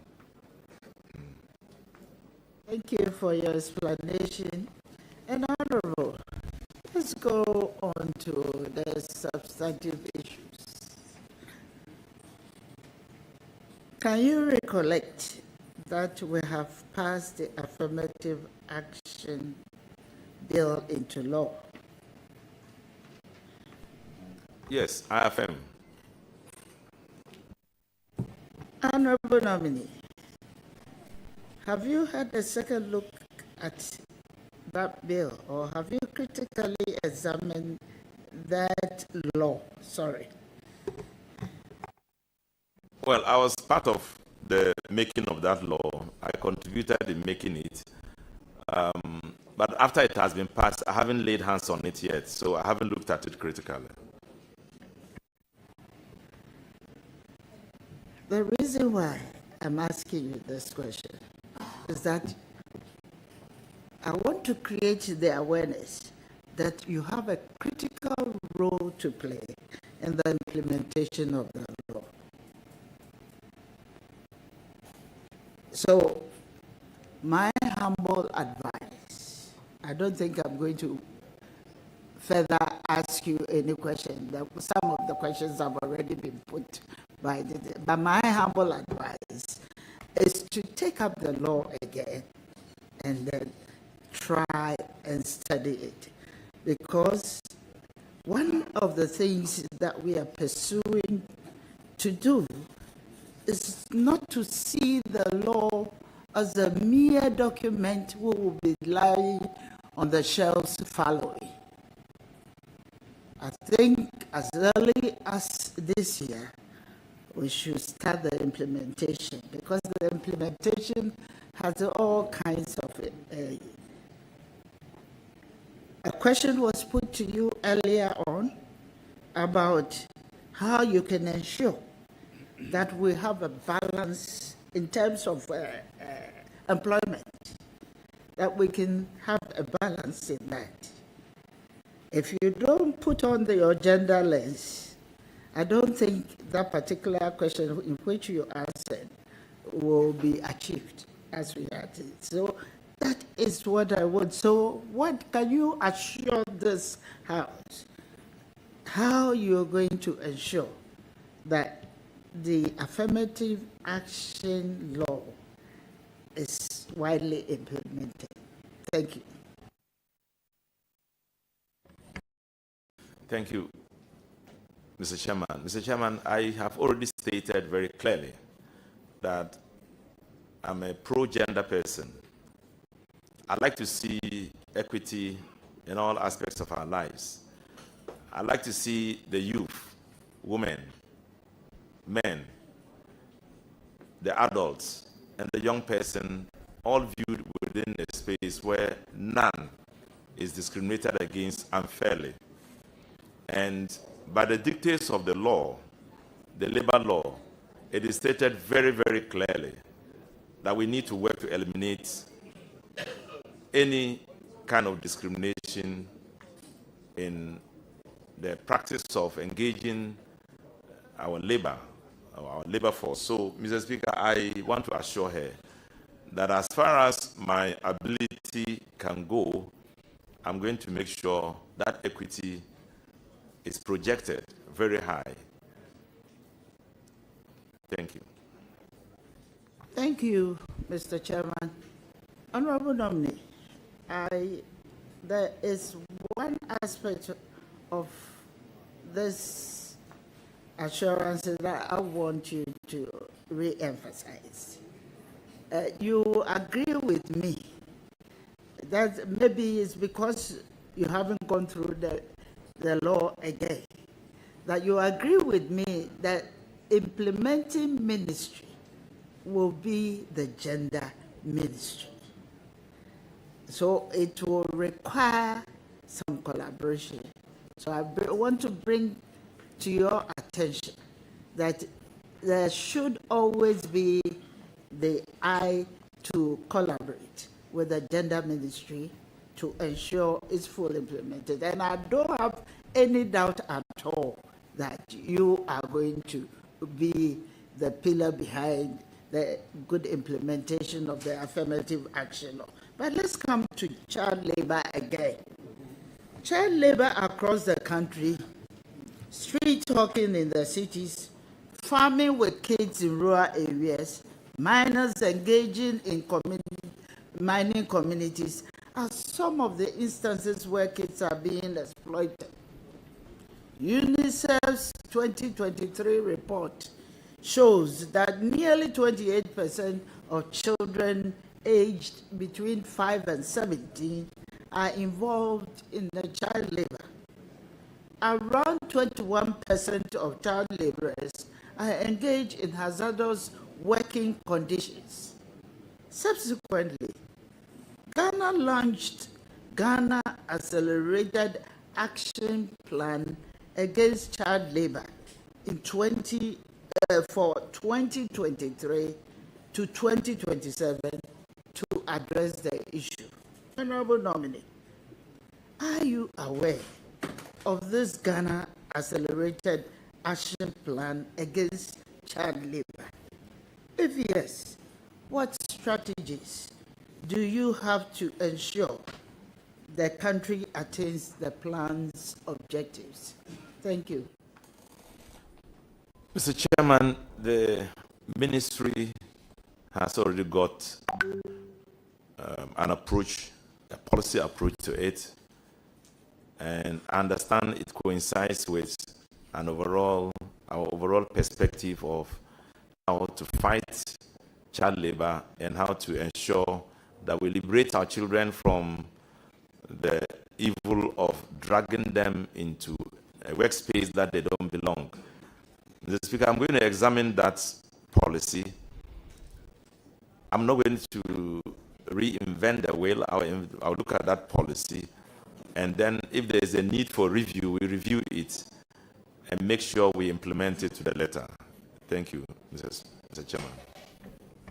Thank you for your explanation. And Honorable, let's go on to the substantive issues. Can you recollect that we have passed the affirmative action bill into law? Yes, I affirm. Honorable Nominee, have you had a second look at that bill, or have you critically examined that law? Sorry. Well, I was part of the making of that law. I contributed in making it. But after it has been passed, I haven't laid hands on it yet, so I haven't looked at it critically. The reason why I'm asking you this question is that I want to create the awareness that you have a critical role to play in the implementation of the law. So, my humble advice, I don't think I'm going to further ask you any question. Some of the questions have already been put by but my humble advice is to take up the law again and then try and study it, because one of the things that we are pursuing to do is not to see the law as a mere document we will be lying on the shelves following. I think as early as this year, we should start the implementation, because the implementation has all kinds of a question was put to you earlier on about how you can ensure that we have a balance in terms of employment, that we can have a balance in that. If you don't put on your gender lens, I don't think that particular question in which you answered will be achieved as we had it. So that is what I want. So what can you assure this House? How you're going to ensure that the affirmative action law is widely implemented? Thank you. Thank you, Mr. Chairman. Mr. Chairman, I have already stated very clearly that I'm a pro-gender person. I'd like to see equity in all aspects of our lives. I'd like to see the youth, women, men, the adults, and the young person all viewed within a space where none is discriminated against unfairly. And by the dictates of the law, the labor law, it is stated very, very clearly that we need to work to eliminate any kind of discrimination in the practice of engaging our labor force. So, Mr. Speaker, I want to assure her that as far as my ability can go, I'm going to make sure that equity is projected very high. Thank you. Thank you, Mr. Chairman. Honorable Nominee, there is one aspect of this assurance that I want you to re-emphasize. You agree with me that maybe it's because you haven't gone through the law again, that you agree with me that implementing ministry will be the gender ministry. So it will require some collaboration. So I want to bring to your attention that there should always be the eye to collaborate with the gender ministry to ensure it's fully implemented. And I don't have any doubt at all that you are going to be the pillar behind the good implementation of the affirmative action law. But let's come to child labor again. Child labor across the country, street hawking in the cities, farming with kids in rural areas, minors engaging in mining communities are some of the instances where kids are being exploited. UNICEF's 2023 report shows that nearly 28% of children aged between 5 and 17 are involved in the child labor. Around 21% of child laborers are engaged in hazardous working conditions. Subsequently, Ghana launched Ghana Accelerated Action Plan Against Child Labor in for 2023 to 2027 to address the issue. Honorable Nominee, are you aware of this Ghana Accelerated Action Plan Against Child Labor? If yes, what strategies do you have to ensure the country attains the plan's objectives? Thank you. Mr. Chairman, the ministry has already got an approach, a policy approach to it, and I understand it coincides with our overall perspective of how to fight child labor and how to ensure that we liberate our children from the evil of dragging them into a workspace that they don't belong. Mr. Speaker, I'm going to examine that policy. I'm not going to reinvent the wheel. I'll look at that policy, and then if there is a need for review, we review it and make sure we implement it to the letter. Thank you, Mr. Chairman.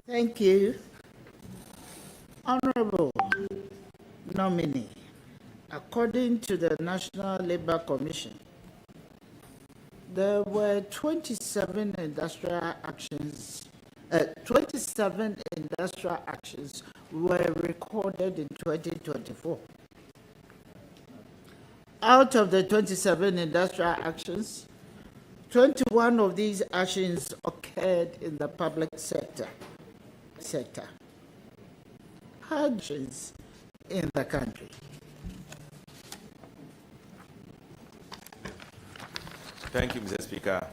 Thank you. Honorable Nominee, according to the National Labour Commission, there were 27 industrial actions. 27 industrial actions were recorded in 2024. Out of the 27 industrial actions, 21 of these actions occurred in the public sector. Actions in the country. Thank you, Mr. Speaker.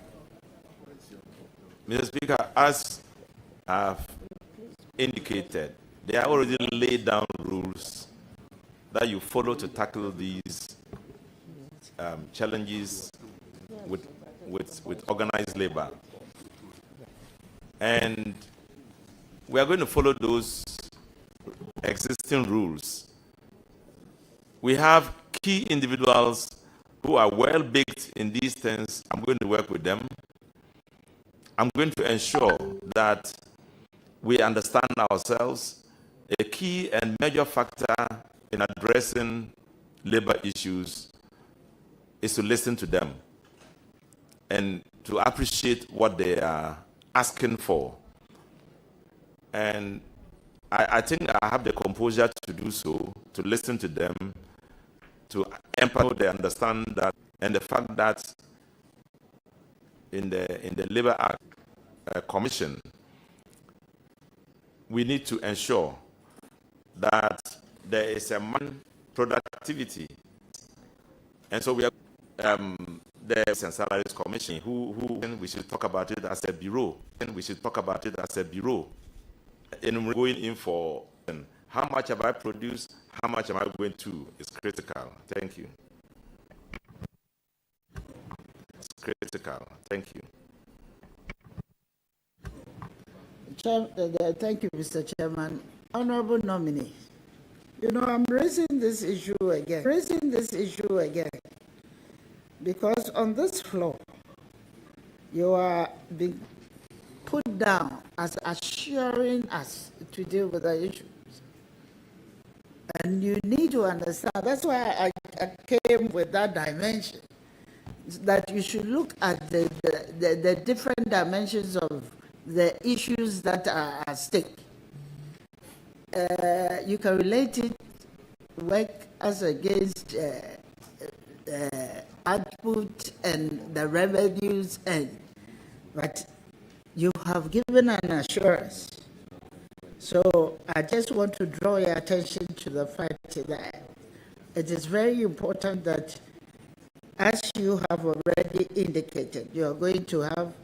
Mr. Speaker, as I've indicated, there are already laid down rules that you follow to tackle these challenges with organized labor. And we are going to follow those existing rules. We have key individuals who are well baked in these things. I'm going to work with them. I'm going to ensure that we understand ourselves. A key and major factor in addressing labor issues is to listen to them and to appreciate what they are asking for. And I think I have the composure to do so, to listen to them, to empower they understand that, and the fact that in the Labor Act Commission, we need to ensure that there is a productivity. And so we have the Salaries Commission, who we should talk about it as a bureau. And we should talk about it as a bureau. And we're going in for how much have I produced, how much am I going to is critical. Thank you. It's critical. Thank you. Thank you, Mr. Chairman. Honorable Nominee, You know, I'm raising this issue again. Because on this floor, you are being put down as assuring us to deal with the issues. And you need to understand, that's why I came with that dimension, that you should look at the different dimensions of the issues that are at stake. You can relate it, work as against output and the revenues, but you have given an assurance. So I just want to draw your attention to the fact that it is very important that, as you have already indicated, you are going to have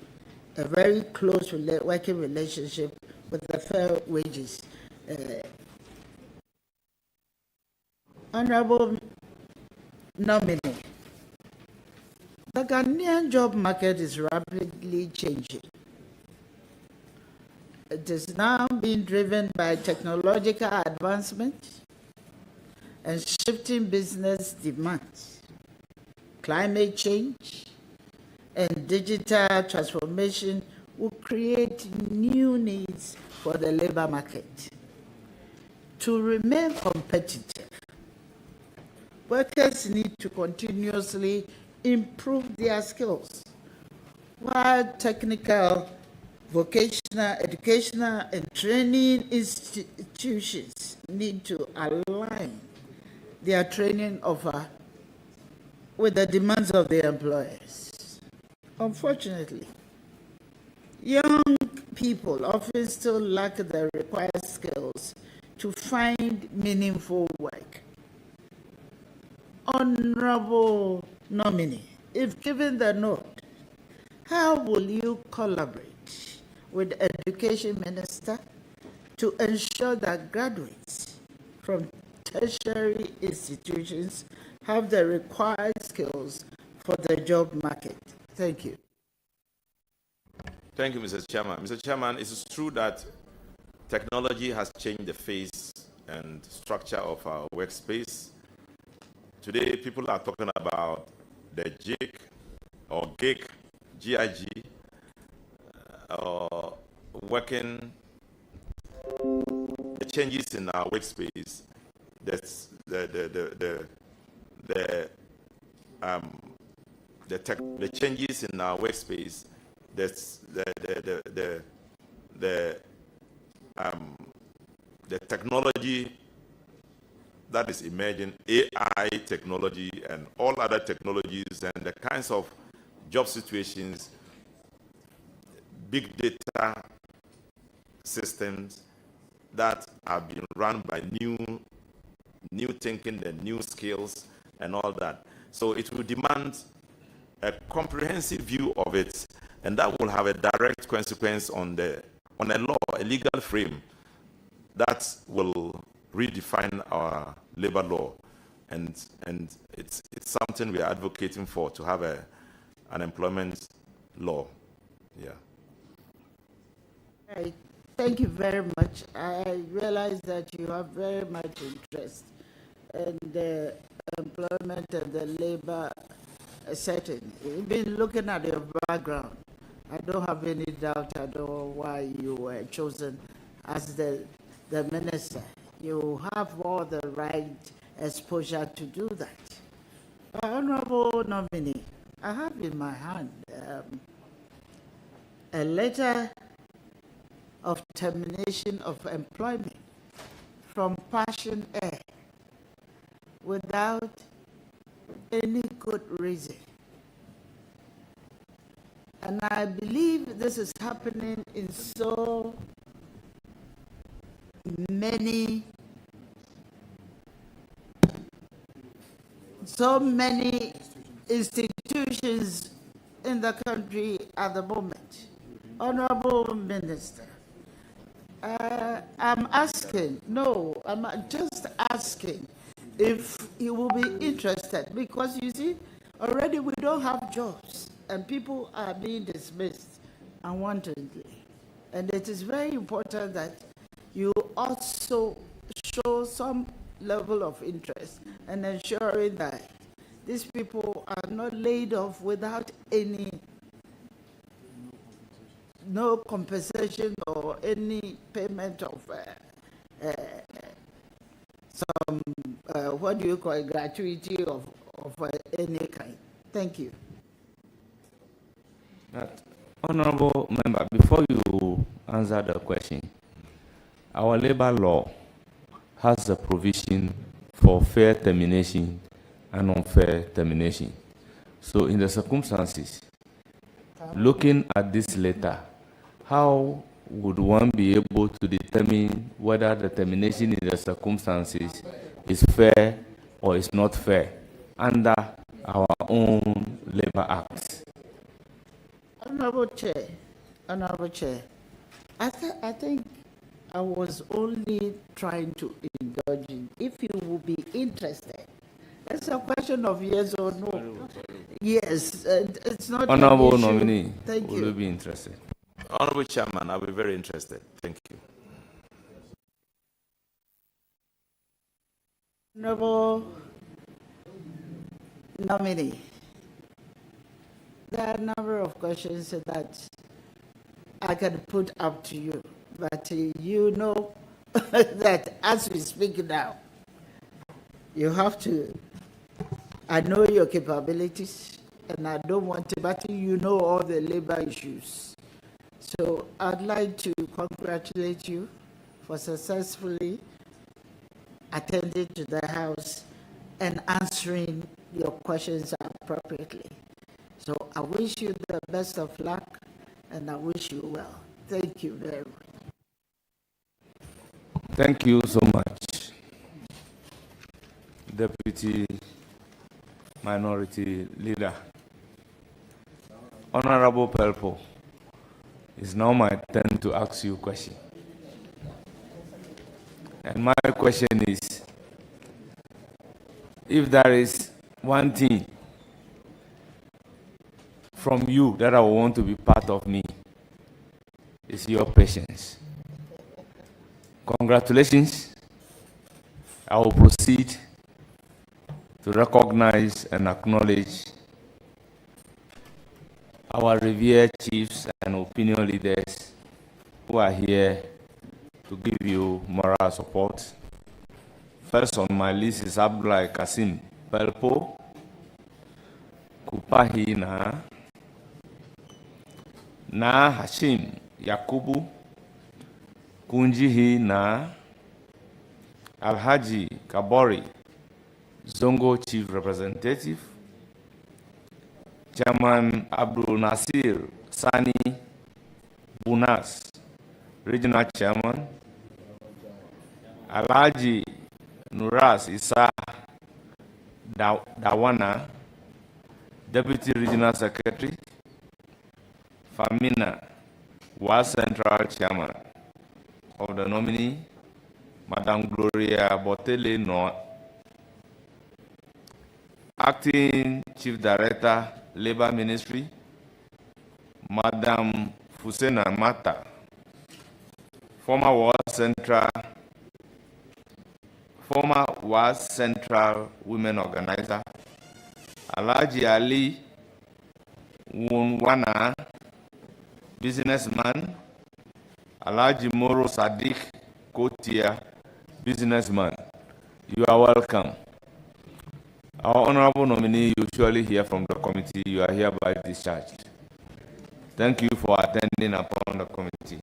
a very close working relationship with the Fair Wages. Honorable Nominee, the Ghanaian job market is rapidly changing. It is now being driven by technological advancement and shifting business demands. Climate change and digital transformation will create new needs for the labor market. To remain competitive, workers need to continuously improve their skills, while technical, vocational, educational, and training institutions need to align their training offer with the demands of their employers. Unfortunately, young people often still lack the required skills to find meaningful work. Honorable Nominee, if given the nod, how will you collaborate with the Education Minister to ensure that graduates from tertiary institutions have the required skills for the job market? Thank you. Thank you, Mr. Chairman. Mr. Chairman, it is true that technology has changed the face and structure of our workspace. Today, people are talking about the GIG or GIG, GIG, working, the changes in our workspace, that's the changes in our workspace, that's the technology that is emerging, AI technology and all other technologies, and the kinds of job situations, big data systems that are being run by new thinking and new skills and all that. So it will demand a comprehensive view of it, and that will have a direct consequence on a law, a legal frame that will redefine our labor law, and it's something we are advocating for, to have an employment law. Yeah. Right. Thank you very much. I realize that you have very much interest in the employment and the labor setting. You've been looking at your background. I don't have any doubt at all why you were chosen as the minister. You have all the right exposure to do that. Honorable Nominee, I have in my hand a letter of termination of employment from Passion Air without any good reason. And I believe this is happening in so many institutions in the country at the moment. Honorable Minister, I'm just asking if you will be interested, because you see, already we don't have jobs and people are being dismissed unwantedly. And it is very important that you also show some level of interest and ensuring that these people are not laid off without no compensation or any payment of some, what do you call it, gratuity of any kind. Thank you. Honorable member, before you answer the question, our labor law has a provision for fair termination and unfair termination. So in the circumstances, looking at this letter, how would one be able to determine whether the termination in the circumstances is fair or is not fair under our own labor acts? Honorable Chair, I think I was only trying to indulge in. If you will be interested, it's a question of yes or no. Yes, it's not. Honorable nominee, thank will you. you be interested? Honorable Chairman, I'll be very interested. Thank you. Honorable nominee, there are a number of questions that I can put up to you, but you know that as we speak now, you have to, I know your capabilities, and I don't want to, but you know all the labor issues. So I'd like to congratulate you for successfully attending to the House and answering your questions appropriately. So I wish you the best of luck, and I wish you well. Thank you very much. Thank you so much, Deputy Minority Leader. Honorable Pelpo, it's now my turn to ask you a question. And my question is, if there is one thing from you that I want to be part of me, it's your patience. Congratulations. I will proceed to recognize and acknowledge our revered chiefs and opinion leaders who are here to give you moral support. First on my list is Abdullah Kasim Pelpo, Kupahi na Hashim Yakubu, Kunjihi na Alhaji Kabori, Zongo Chief Representative, Chairman Abdul Nasir Sani Bunas, Regional Chairman, Alhaji Nuras Isa Dawana, Deputy Regional Secretary, Famina was Central Chairman of the nominee, Madam Gloria Botele Noa, Acting Chief Director, Labor Ministry, Madam Fusena Mata, former was Central Women Organizer, Alhaji Ali Wunwana, businessman, Alhaji Moro Sadiq Kotia, businessman. You are welcome. Our honorable nominee, you surely hear from the committee. You are hereby discharged. Thank you for attending upon the committee.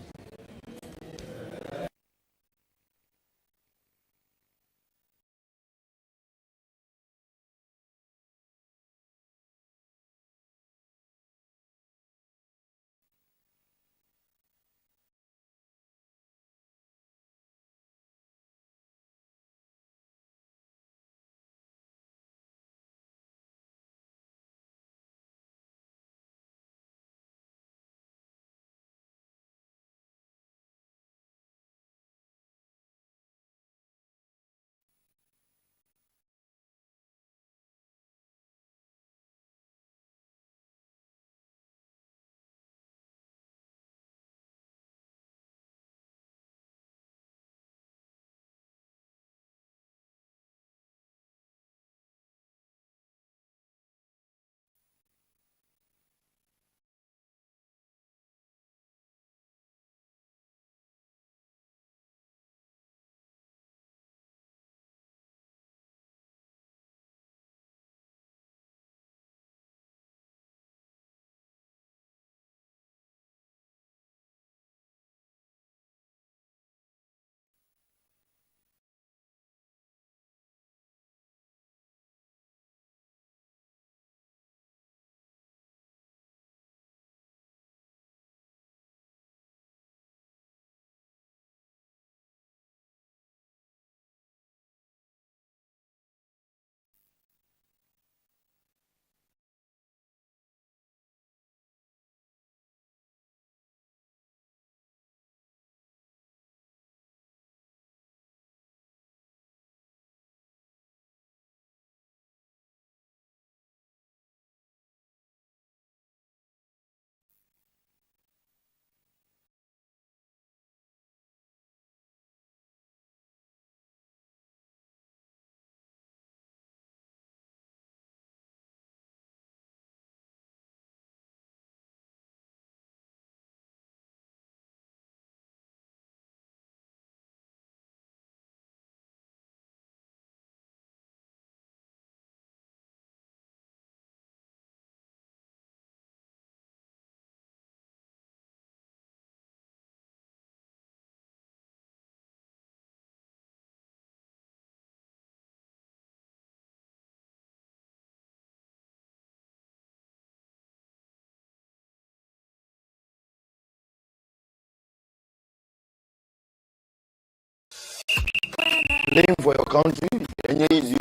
playing for your country, and easy.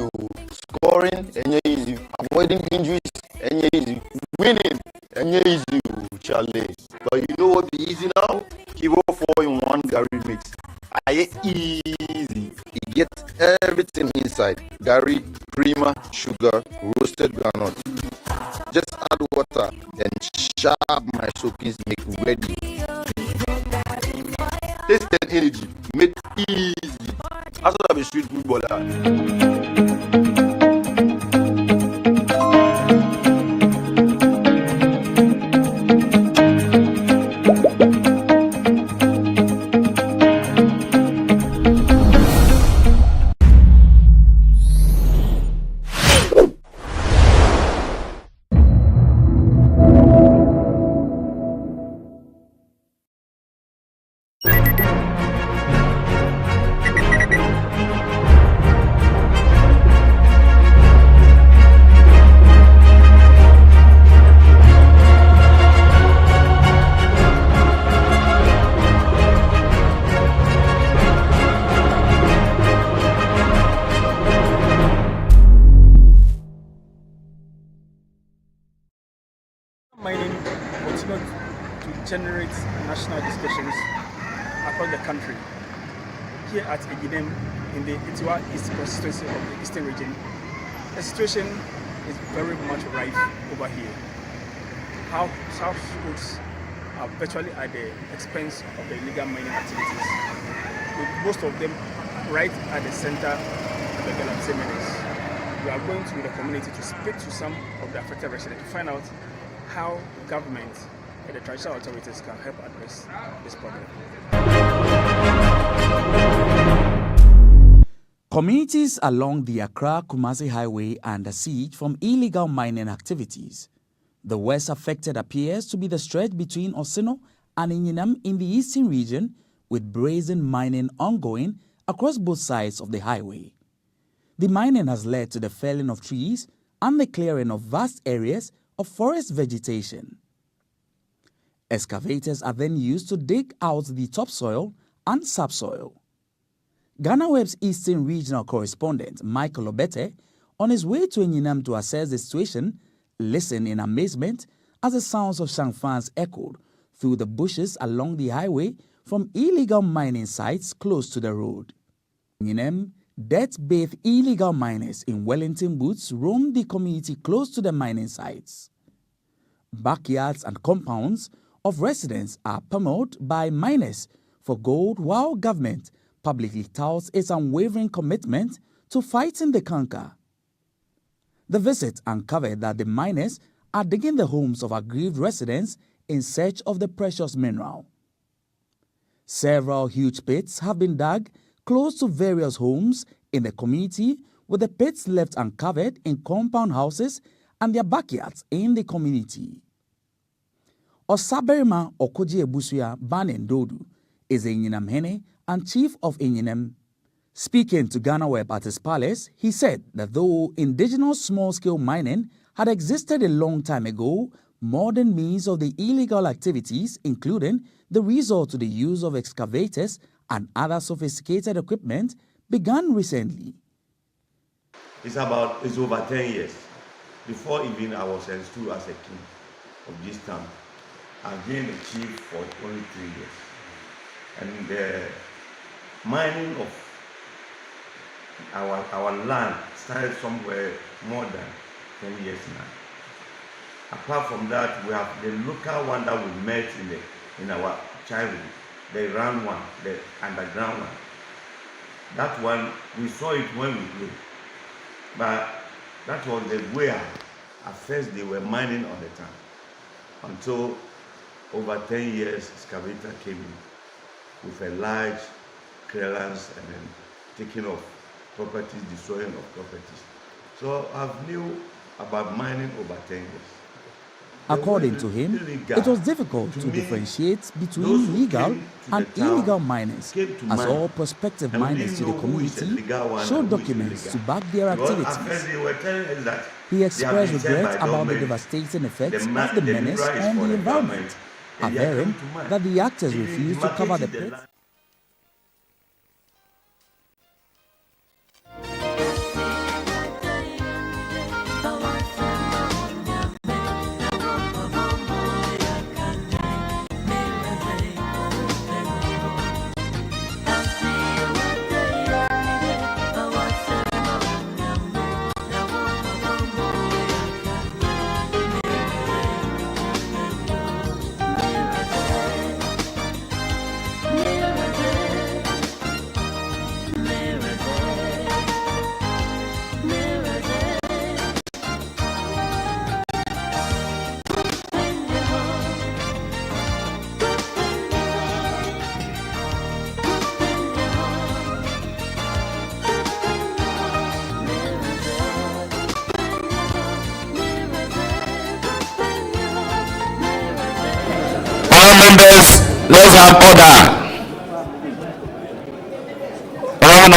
Scoring, and easy. Avoiding injuries, and easy. Winning, and easy, Charlie. But you know what be easy now? Keep all 4 in 1 Gary mix. I easy. You get everything inside. Gary, creamer, sugar, roasted groundnut. Just add water and sharp my soakings make ready. Taste and energy, make easy. That's what I'm a street footballer. Mining continued to generate national discussions across the country. Here at Eginem, in the Itiwa East constituency of the Eastern region, the situation is very much rife over here. Households are virtually at the expense of the illegal mining activities, with most of them right at the center of the Galamsey menace. We are going to the community to speak to some of the affected residents to find out how government and the traditional authorities can help address this problem. Communities along the Accra-Kumasi Highway are under siege from illegal mining activities. The worst affected appears to be the stretch between Osino and Inyinam in the eastern region, with brazen mining ongoing across both sides of the highway. The mining has led to the felling of trees and the clearing of vast areas of forest vegetation. Excavators are then used to dig out the topsoil and subsoil. GhanaWeb's Eastern Regional Correspondent Michael Obete, on his way to Enyinam to assess the situation, listened in amazement as the sounds of shangfans echoed through the bushes along the highway from illegal mining sites close to the road. Enyinam, death-bathed illegal miners in Wellington boots roam the community close to the mining sites. Backyards and compounds of residents are pummeled by miners for gold, while government publicly touts its unwavering commitment to fighting the canker. The visit uncovered that the miners are digging the homes of aggrieved residents in search of the precious mineral. Several huge pits have been dug close to various homes in the community, with the pits left uncovered in compound houses and their backyards in the community. Osaberima Okoji Ebusuya Banen Dodu is a Enyinam Hene and chief of Enyinam. Speaking to GhanaWeb at his palace, he said that though indigenous small-scale mining had existed a long time ago, modern means of the illegal activities, including the resort to the use of excavators and other sophisticated equipment, began recently. It's over 10 years. Before even I was installed as a king of this town, I've been a chief for only 3 years. And the mining of our land started somewhere more than 10 years now. Apart from that, we have the local one that we met in our childhood, the round one, the underground one. That one, we saw it when we played. But that was the way at first they were mining on the town. Until over 10 years, excavator came in with a large clearance and then taking off properties, destroying of properties. So I've knew about mining over 10 years. According to him, it was difficult to differentiate between legal and illegal miners, as all prospective miners to the community showed documents to back their activities. He expressed regret about the devastating effects of the menace on the environment, averring that the actors refused to cover the pits.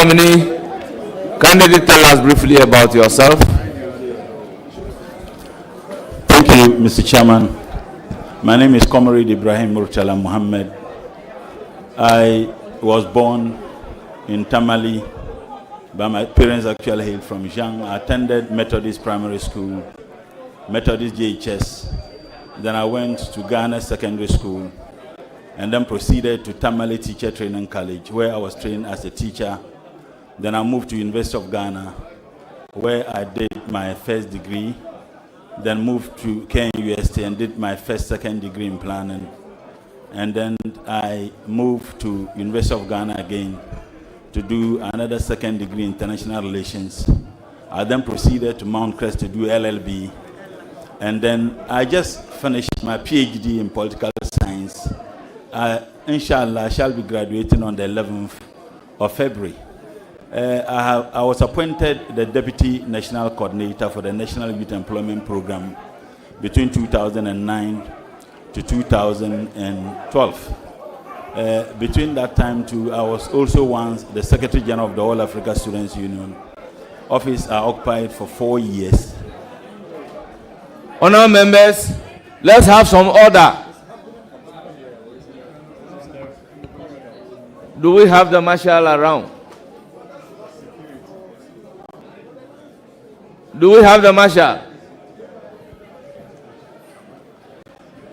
nominee, candidate, tell us briefly about yourself. Thank you, Mr. Chairman. My name is Comrade Ibrahim Murtala Muhammad. I was born in Tamale, but my parents actually hailed from Zhang. I attended Methodist Primary School, Methodist JHS. Then I went to Ghana Secondary School, and then proceeded to Tamale Teacher Training College, where I was trained as a teacher. Then I moved to University of Ghana, where I did my first degree. Then moved to KNUST and did my second degree in planning. And then I moved to University of Ghana again to do another second degree in international relations. I then proceeded to Mount Crest to do LLB. And then I just finished my PhD in political science. Inshallah, I shall be graduating on the 11th of February. I was appointed the Deputy National Coordinator for the National Youth Employment Program between 2009 to 2012. Between that time too, I was also once the Secretary General of the All Africa Students Union. Office I occupied for 4 years. Honourable members, let's have some order. Do we have the marshal around? Do we have the marshal?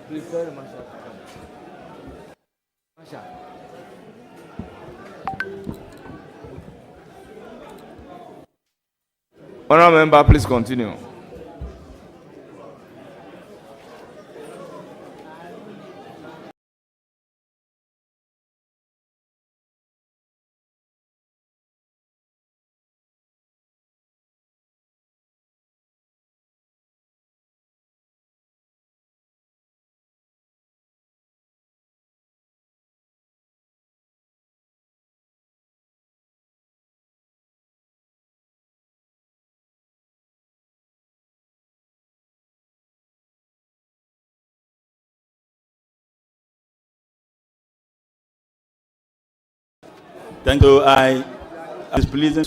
Please tell the marshal to come. Marshal. Honourable member, please continue. Thank you. I was pleased.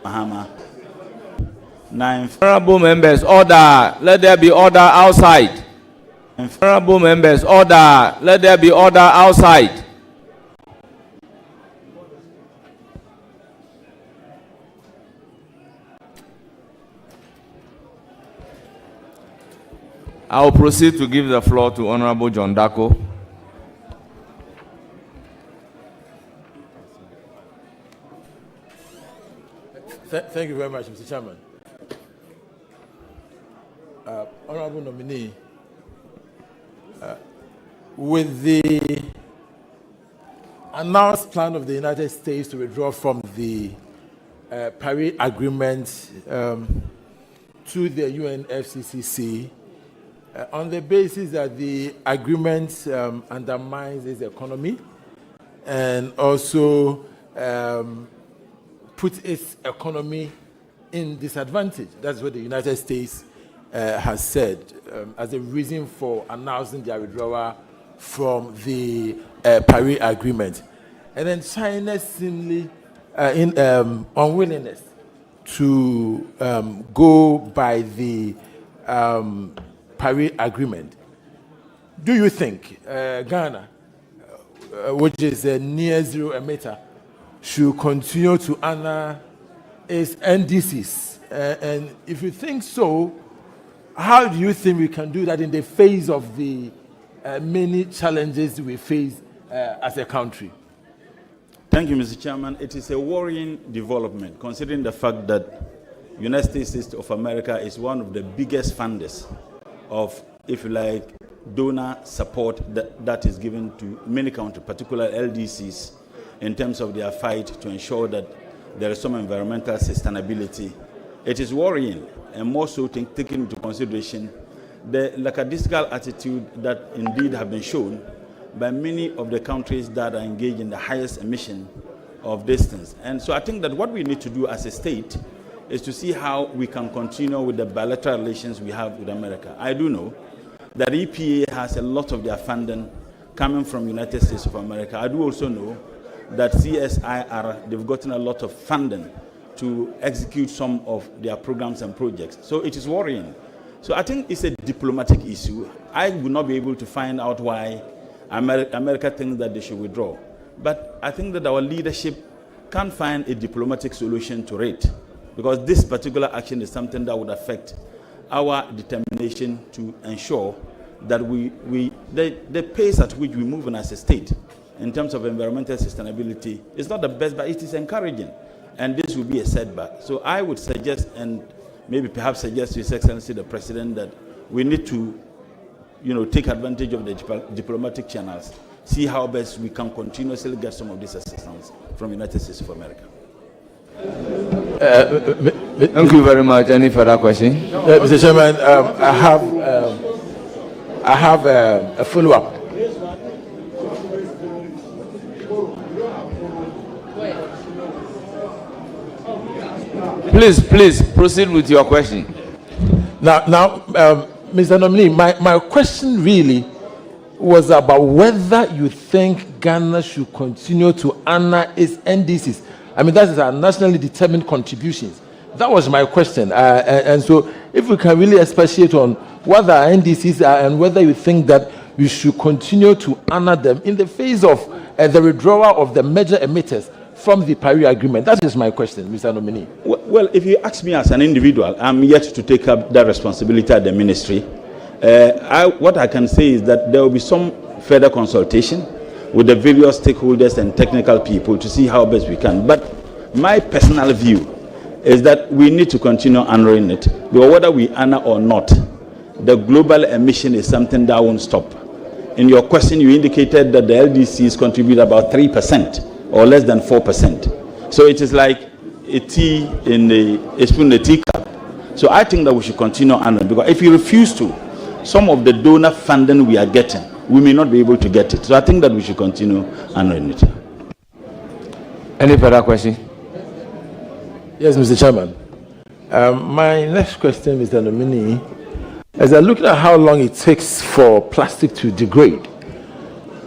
Mahama. Honourable members, order. Let there be order outside. Honourable members, order. Let there be order outside. I will proceed to give the floor to Honourable John Dako. Thank you very much, Mr. Chairman. Honourable nominee, with the announced plan of the United States to withdraw from the Paris Agreement to the UNFCCC, on the basis that the agreement undermines its economy and also puts its economy in disadvantage. That's what the United States has said as a reason for announcing their withdrawal from the Paris Agreement. And then China's seemingly unwillingness to go by the Paris Agreement. Do you think Ghana, which is a near zero emitter, should continue to honor its NDCs? And if you think so, how do you think we can do that in the face of the many challenges we face as a country? Thank you, Mr. Chairman. It is a worrying development, considering the fact that United States of America is one of the biggest funders of, if you like, donor support that is given to many countries, particularly LDCs, in terms of their fight to ensure that there is some environmental sustainability. It is worrying, and more so taking into consideration the lackadaisical attitude that indeed have been shown by many of the countries that are engaged in the highest emission of distance. And so I think that what we need to do as a state is to see how we can continue with the bilateral relations we have with America. I do know that EPA has a lot of their funding coming from United States of America. I do also know that CSIR, they've gotten a lot of funding to execute some of their programs and projects. So it is worrying. So I think it's a diplomatic issue. I would not be able to find out why America thinks that they should withdraw. But I think that our leadership can find a diplomatic solution to it, because this particular action is something that would affect our determination to ensure that the pace at which we move on as a state in terms of environmental sustainability is not the best, but it is encouraging. And this will be a setback. So I would suggest, and maybe perhaps suggest to His Excellency the President, that we need to take advantage of the diplomatic channels, see how best we can continuously get some of this assistance from the United States of America. Thank you very much. Any further question? Mr. Chairman, I have a follow-up. Please proceed with your question. Now, Mr. Nominee, my question really was about whether you think Ghana should continue to honor its NDCs. I mean, that is our nationally determined contributions. That was my question. And so if we can really expatiate on what our NDCs are and whether you think that we should continue to honor them in the face of the withdrawal of the major emitters from the Paris Agreement. That is my question, Mr. Nominee. Well, if you ask me as an individual, I'm yet to take up that responsibility at the ministry. What I can say is that there will be some further consultation with the various stakeholders and technical people to see how best we can. But my personal view is that we need to continue honoring it, because whether we honor or not, the global emission is something that won't stop. In your question, you indicated that the LDCs contribute about 3% or less than 4%. So it is like a spoon in a teacup. So I think that we should continue honoring, because if you refuse to, some of the donor funding we are getting, we may not be able to get it. So I think that we should continue honoring it. Any further question? Yes, Mr. Chairman. My next question, Mr. Nominee, is looking at how long it takes for plastic to degrade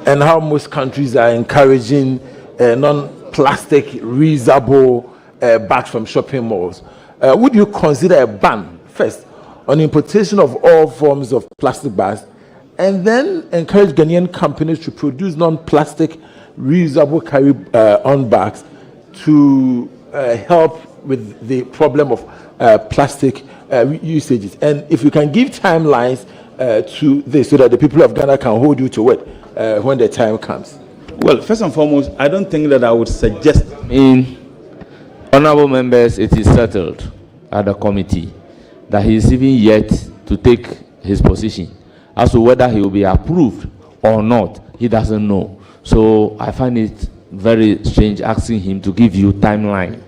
and how most countries are encouraging non-plastic reusable bags from shopping malls. Would you consider a ban, first, on importation of all forms of plastic bags, and then encourage Ghanaian companies to produce non-plastic reusable carry-on bags to help with the problem of plastic usages? And if you can give timelines to this so that the people of Ghana can hold you to it when the time comes. Well, first and foremost, I don't think that I would suggest. Honorable members, it is settled at the committee that he is even yet to take his position. As to whether he will be approved or not, he doesn't know. So I find it very strange asking him to give you timeline.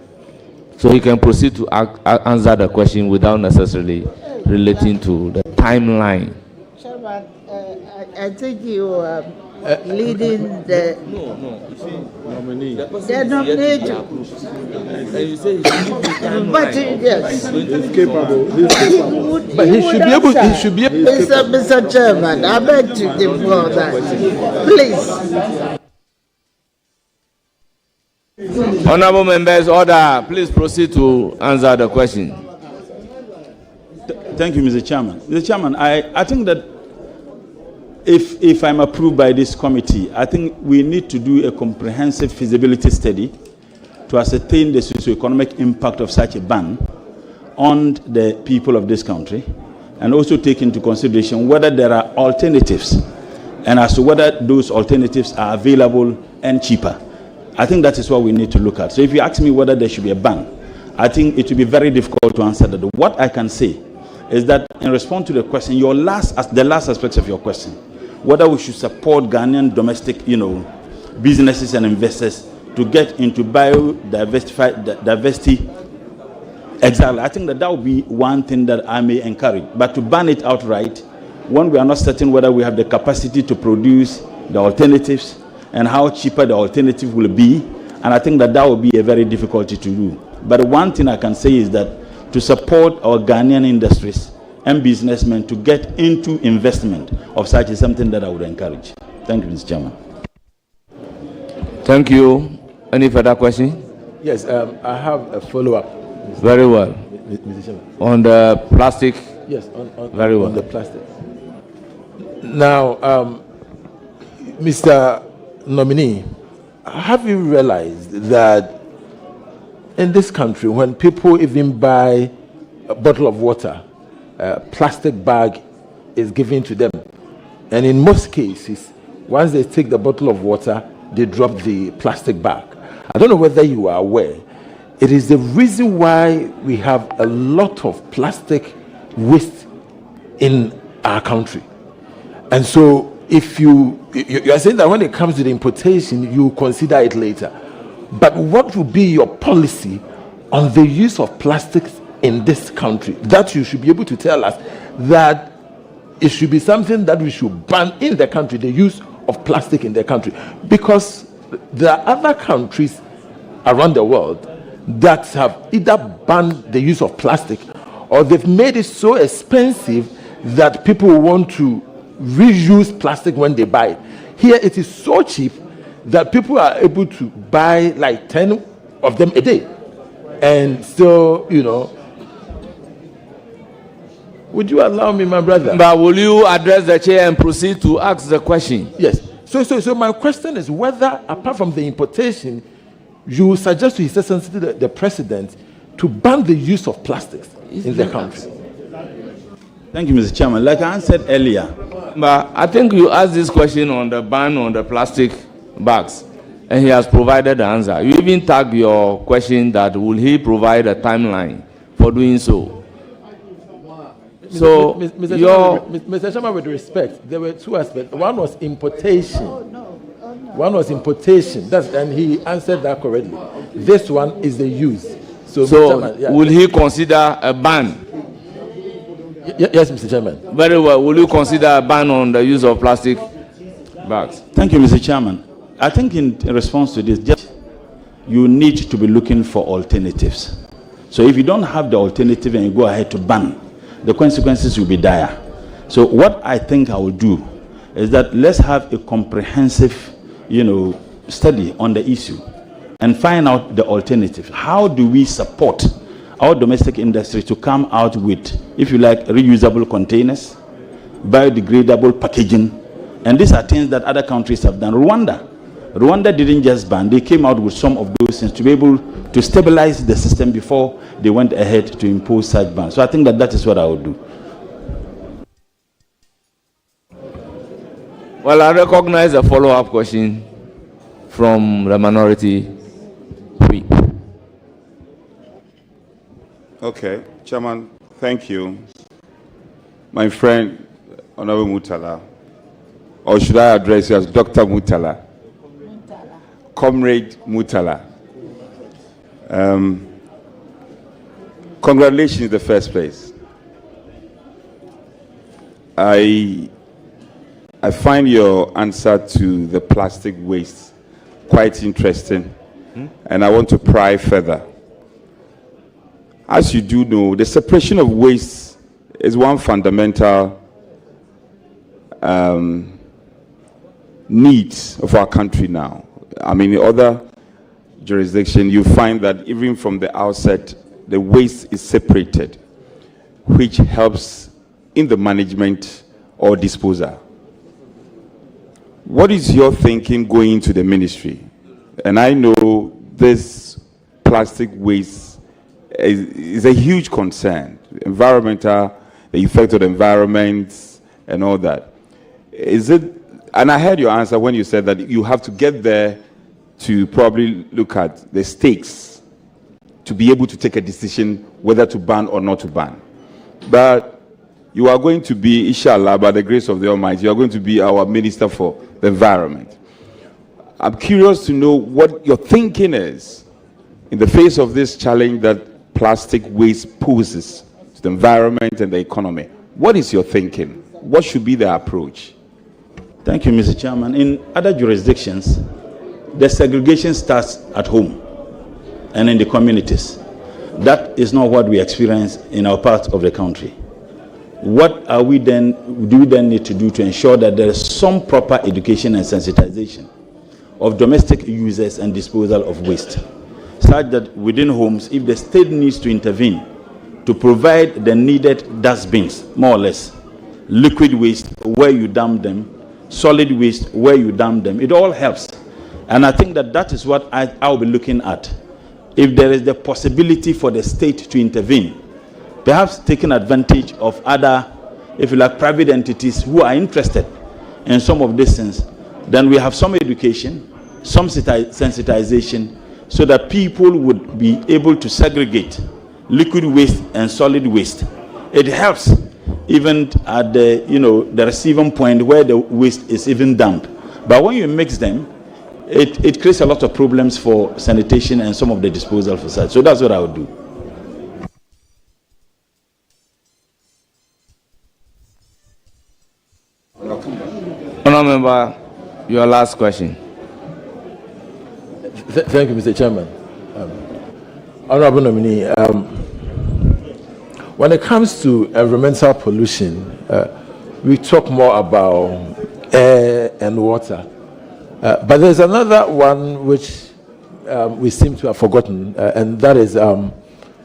So he can proceed to answer the question without necessarily relating to the timeline. Chairman, I think you are leading the... No, you see, nominee. The nominee. And you say but yes. He's capable. But he should be able. He should be able. Mr. Chairman, I beg to defer that. Please. Honorable members, order. Please proceed to answer the question. Thank you, Mr. Chairman. Mr. Chairman, I think that if I'm approved by this committee, I think we need to do a comprehensive feasibility study to ascertain the socio-economic impact of such a ban on the people of this country, and also take into consideration whether there are alternatives, and as to whether those alternatives are available and cheaper. I think that is what we need to look at. So if you ask me whether there should be a ban, I think it will be very difficult to answer that. What I can say is that in response to the question, the last aspect of your question, whether we should support Ghanaian domestic, businesses and investors to get into biodiversity. Exactly. I think that would be one thing that I may encourage. But to ban it outright, when we are not certain whether we have the capacity to produce the alternatives and how cheaper the alternative will be. And I think that that will be a very difficult to do. But one thing I can say is that to support our Ghanaian industries and businessmen to get into investment of such is something that I would encourage. Thank you, Mr. Chairman. Thank you. Any further question? Yes, I have a follow-up. Very well. Mr. Chairman. On the plastic? Yes, very well. On the plastic. Now, Mr. Nominee, have you realized that in this country, when people even buy a bottle of water, a plastic bag is given to them, and in most cases, once they take the bottle of water, they drop the plastic bag. I don't know whether you are aware. It is the reason why we have a lot of plastic waste in our country. And so if you are saying that when it comes to the importation, you consider it later. But what would be your policy on the use of plastics in this country? That you should be able to tell us that it should be something that we should ban in the country, the use of plastic in the country. Because there are other countries around the world that have either banned the use of plastic or they've made it so expensive that people want to reuse plastic when they buy it. Here it is so cheap that people are able to buy like 10 of them a day. And so, you know, would you allow me, my brother? But will you address the chair and proceed to ask the question? Yes. So my question is whether, apart from the importation, you suggest to His Excellency the President to ban the use of plastics in the country. Thank you, Mr. Chairman. Like I answered earlier, but I think you asked this question on the ban on the plastic bags, and he has provided the answer. You even tagged your question that will he provide a timeline for doing so. So, Mr. Chairman, with respect, there were two aspects. One was importation. One was importation. And he answered that correctly. This one is the use. So Chairman, yeah. Will he consider a ban? Yes, Mr. Chairman. Very well. Will you consider a ban on the use of plastic bags? Thank you, Mr. Chairman. I think in response to this, just you need to be looking for alternatives. So if you don't have the alternative and you go ahead to ban, the consequences will be dire. So what I think I will do is that let's have a comprehensive, study on the issue and find out the alternative. How do we support our domestic industry to come out with, if you like, reusable containers, biodegradable packaging, and these are things that other countries have done. Rwanda didn't just ban, they came out with some of those things to be able to stabilize the system before they went ahead to impose such bans. So I think that is what I would do. Well, I recognize a follow-up question from the minority whip. Okay, Chairman, thank you. My friend, Honorable Mutala, or should I address you as Dr. Mutala? Comrade Mutala. Congratulations in the first place. I find your answer to the plastic waste quite interesting, and I want to pry further. As you do know, the separation of waste is one fundamental need of our country now. I mean, in other jurisdictions, you find that even from the outset, the waste is separated, which helps in the management or disposal. What is your thinking going into the ministry? And I know this plastic waste is a huge concern, environmental, the effect of the environment and all that. Is it, and I heard your answer when you said that you have to get there to probably look at the stakes to be able to take a decision whether to ban or not to ban. But you are going to be, inshallah, by the grace of the Almighty, you are going to be our Minister for the Environment. I'm curious to know what your thinking is in the face of this challenge that plastic waste poses to the environment and the economy. What is your thinking? What should be the approach? Thank you, Mr. Chairman. In other jurisdictions, the segregation starts at home and in the communities. That is not what we experience in our part of the country. What do we then need to do to ensure that there is some proper education and sensitization of domestic users and disposal of waste, such that within homes, if the state needs to intervene to provide the needed dustbins, more or less, liquid waste where you dump them, solid waste where you dump them, it all helps. And I think that that is what I'll be looking at. If there is the possibility for the state to intervene, perhaps taking advantage of other, if you like, private entities who are interested in some of these things, then we have some education, some sensitization, so that people would be able to segregate liquid waste and solid waste. It helps even at the, the receiving point where the waste is even dumped. But when you mix them, it creates a lot of problems for sanitation and some of the disposal facilities. So that's what I would do. Honourable Member, your last question. Thank you, Mr. Chairman. Honourable Nominee, when it comes to environmental pollution, we talk more about air and water. But there's another one which we seem to have forgotten, and that is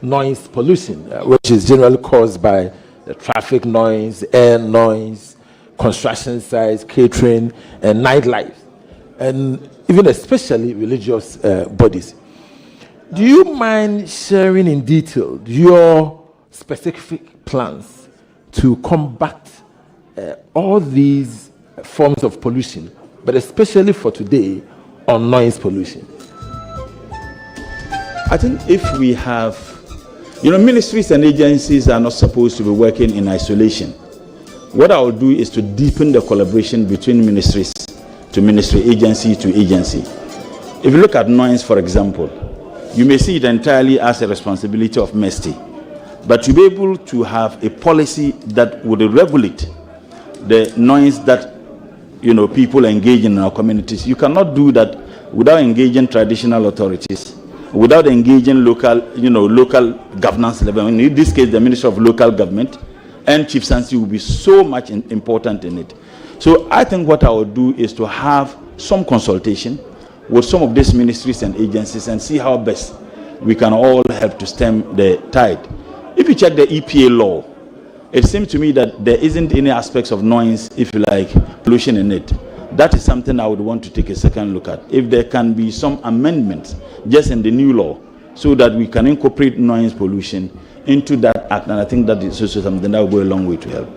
noise pollution, which is generally caused by the traffic noise, air noise, construction sites, catering, and nightlife, and even especially religious bodies. Do you mind sharing in detail your specific plans to combat all these forms of pollution, but especially for today on noise pollution? I think if we have, ministries and agencies are not supposed to be working in isolation. What I will do is to deepen the collaboration between ministries to ministry, agency to agency. If you look at noise, for example, you may see it entirely as a responsibility of MESTI. But to be able to have a policy that would regulate the noise that people engage in our communities, you cannot do that without engaging traditional authorities, without engaging local governance level. In this case, the Ministry of Local Government and Chief Sansi will be so much important in it. So I think what I would do is to have some consultation with some of these ministries and agencies and see how best we can all help to stem the tide. If you check the EPA law, it seems to me that there isn't any aspects of noise, if you like, pollution in it. That is something I would want to take a second look at. If there can be some amendments just in the new law so that we can incorporate noise pollution into that act, and I think that is also something that will go a long way to help.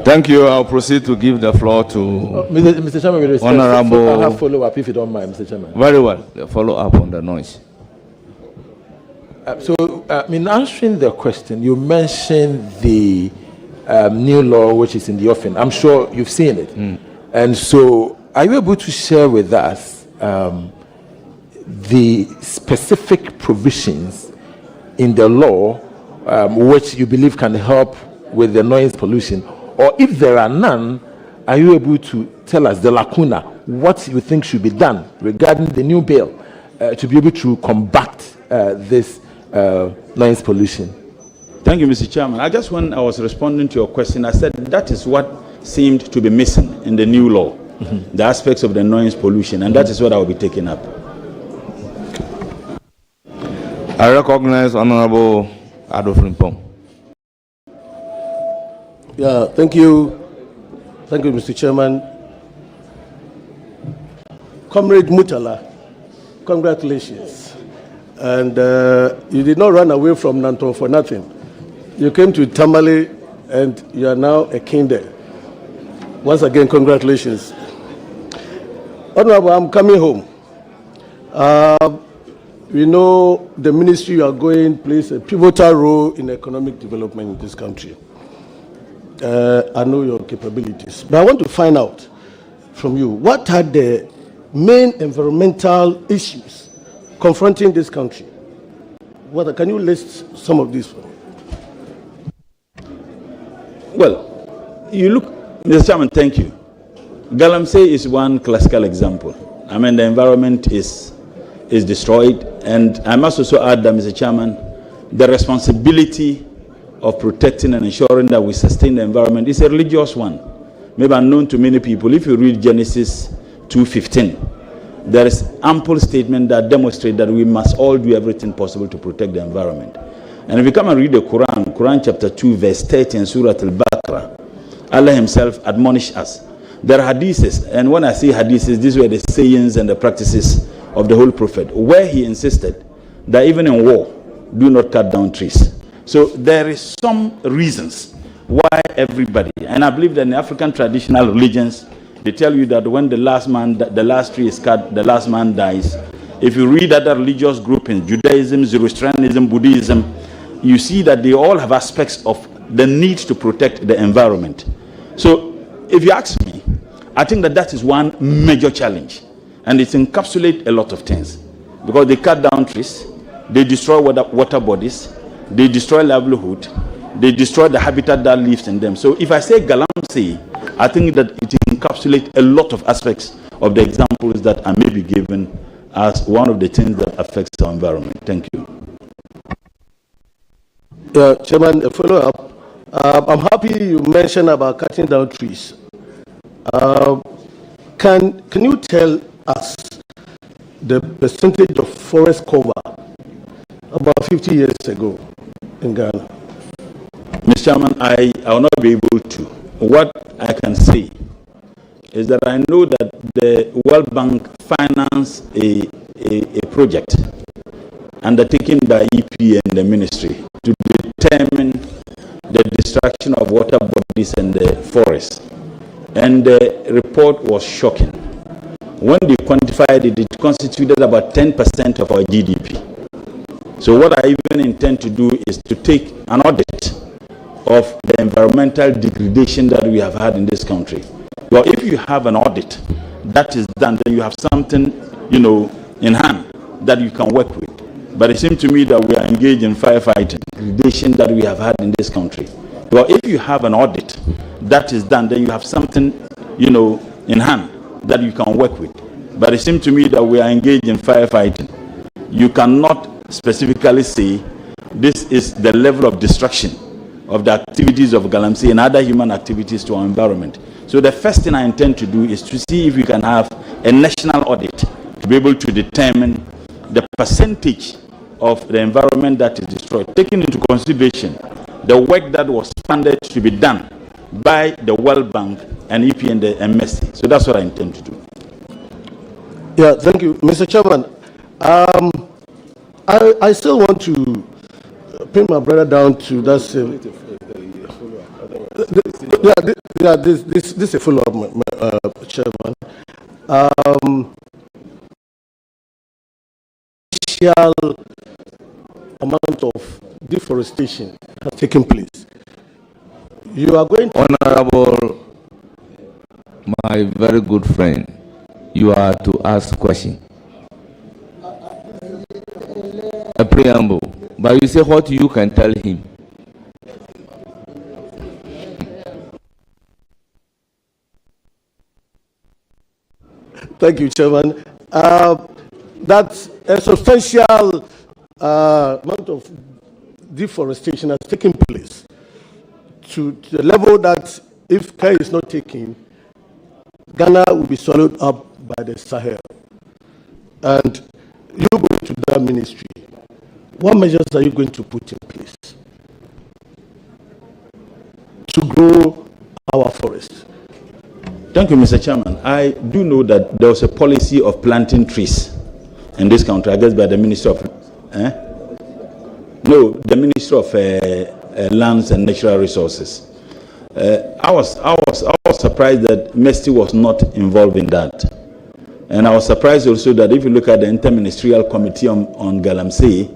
Thank you. I'll proceed to give the floor to Mr. Chairman, with respect, Honorable. I'll have follow-up if you don't mind, Mr. Chairman. Very well. The follow-up on the noise. In answering the question, you mentioned the new law which is in the offing. I'm sure you've seen it. And so, are you able to share with us the specific provisions in the law which you believe can help with the noise pollution? Or if there are none, are you able to tell us the lacuna, what you think should be done regarding the new bill to be able to combat this noise pollution? Thank you, Mr. Chairman. When I was responding to your question, I said that is what seemed to be missing in the new law, the aspects of the noise pollution, and that is what I will be taking up. I recognize Honorable Adolfo. Yeah, thank you. Thank you, Mr. Chairman. Comrade Mutala, congratulations. And you did not run away from Nanton for nothing. You came to Tamale and you are now a king there. Once again, congratulations. Honorable, I'm coming home. We know the ministry you are going plays a pivotal role in economic development in this country. I know your capabilities. But I want to find out from you, what are the main environmental issues confronting this country? Can you list some of these for me? Well, you look, Mr. Chairman, thank you. Galamsey is one classical example. I mean, the environment is destroyed, and I must also add that, Mr. Chairman, the responsibility of protecting and ensuring that we sustain the environment is a religious one, maybe unknown to many people. If you read Genesis 2:15, there is ample statement that demonstrate that we must all do everything possible to protect the environment. And if you come and read the Quran chapter 2, verse 30 in Surah Al-Baqarah, Allah himself admonished us. There are hadiths, and when I say hadiths, these were the sayings and the practices of the whole Prophet, where he insisted that even in war, do not cut down trees. So there is some reasons why everybody, and I believe that in African traditional religions, they tell you that when the last tree is cut, the last man dies. If you read other religious groups in Judaism, Zoroastrianism, Buddhism, you see that they all have aspects of the need to protect the environment. So if you ask me, I think that is one major challenge, and it encapsulates a lot of things, because they cut down trees, they destroy water bodies, they destroy livelihood, they destroy the habitat that lives in them. So if I say Galamsey, I think that it encapsulates a lot of aspects of the examples that I may be given as one of the things that affects our environment. Thank you. Yeah, Chairman, a follow-up. I'm happy you mentioned about cutting down trees. Can you tell us the percentage of forest cover about 50 years ago in Ghana? Mr. Chairman, I will not be able to. What I can say is that I know that the World Bank financed a project undertaken by EP and the ministry to determine the destruction of water bodies and the forests. And the report was shocking. When they quantified it, it constituted about 10% of our GDP. So what I even intend to do is to take an audit of the environmental degradation that we have had in this country. Well, if you have an audit that is done, then you have something, in hand that you can work with. But it seems to me that we are engaged in firefighting, degradation that we have had in this country. Well, if you have an audit that is done, then you have something, in hand that you can work with. But it seems to me that we are engaged in firefighting. You cannot specifically say this is the level of destruction of the activities of Galamsey and other human activities to our environment. So the first thing I intend to do is to see if we can have a national audit to be able to determine the percentage of the environment that is destroyed, taking into consideration the work that was funded to be done by the World Bank and EP and the MSC. So that's what I intend to do. Yeah, thank you, Mr. Chairman. I still want to pin my brother down to that same. This is a follow-up, Chairman. Initial amount of deforestation has taken place. You are going to... Honorable, my very good friend, you are to ask a question. A preamble. But you say what you can tell him. Thank you, Chairman. That's a substantial amount of deforestation has taken place to the level that if care is not taken, Ghana will be swallowed up by the Sahel. And you go to that ministry, what measures are you going to put in place to grow our forests? Thank you, Mr. Chairman. I do know that there was a policy of planting trees in this country, I guess by the Ministry of... No, the Ministry of Lands and Natural Resources. I was surprised that MESTI was not involved in that. And I was surprised also that if you look at the Interministerial Committee on Galamsey,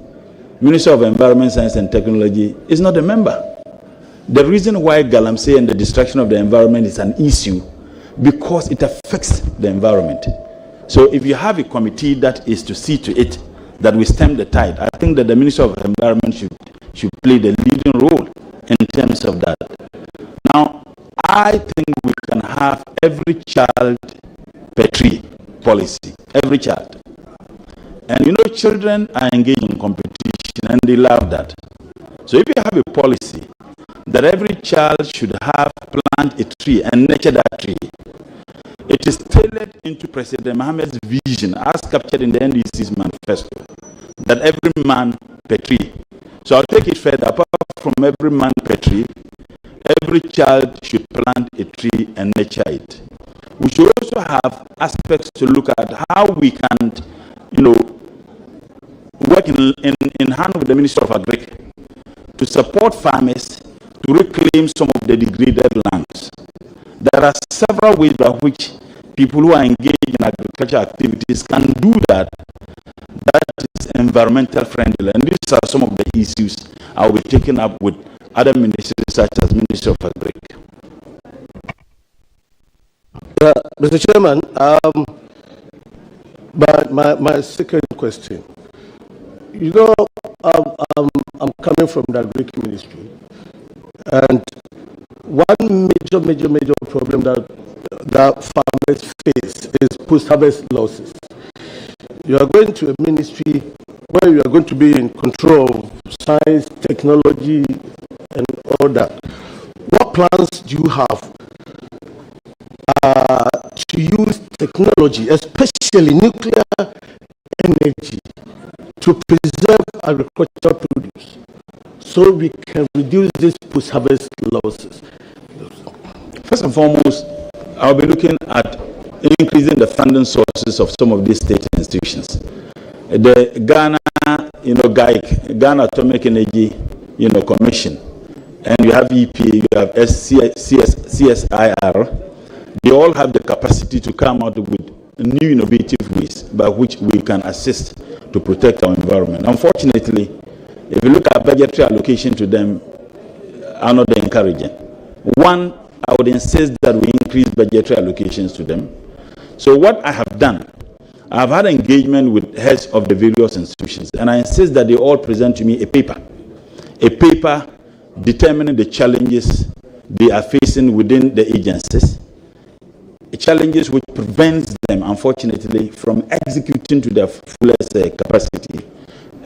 Minister of Environment, Science and Technology is not a member. The reason why Galamsey and the destruction of the environment is an issue because it affects the environment. So if you have a committee that is to see to it that we stem the tide, I think that the Minister of Environment should play the leading role in terms of that. Now, I think we can have every child per tree policy, every child. And you know, children are engaged in competition and they love that. So if you have a policy that every child should have plant a tree and nurture that tree, it is tailored into President Mohammed's vision as captured in the NDC's manifesto, that every man per tree. So I'll take it further. Apart from every man per tree, every child should plant a tree and nurture it. We should also have aspects to look at how we can, you know, work in hand with the Ministry of Agriculture to support farmers to reclaim some of the degraded lands. There are several ways by which people who are engaged in agricultural activities can do that. That is environmental friendly, and these are some of the issues I will be taking up with other ministries such as Ministry of Agriculture. Mr. Chairman, my second question. You know, I'm coming from the Agric Ministry, and one major problem that farmers face is post-harvest losses. You are going to a ministry where you are going to be in control of science, technology, and all that. What plans do you have to use technology, especially nuclear energy, to preserve agricultural produce so we can reduce these post-harvest losses? First and foremost, I'll be looking at increasing the funding sources of some of these state institutions. The Ghana, GAIC, Ghana Atomic Energy, Commission, and you have EPA, you have CSIR. They all have the capacity to come out with new innovative ways by which we can assist to protect our environment. Unfortunately, if you look at budgetary allocation to them, are not encouraging. One, I would insist that we increase budgetary allocations to them. So what I have done, I've had engagement with heads of the various institutions, and I insist that they all present to me a paper determining the challenges they are facing within the agencies, challenges which prevents them, unfortunately, from executing to their fullest capacity,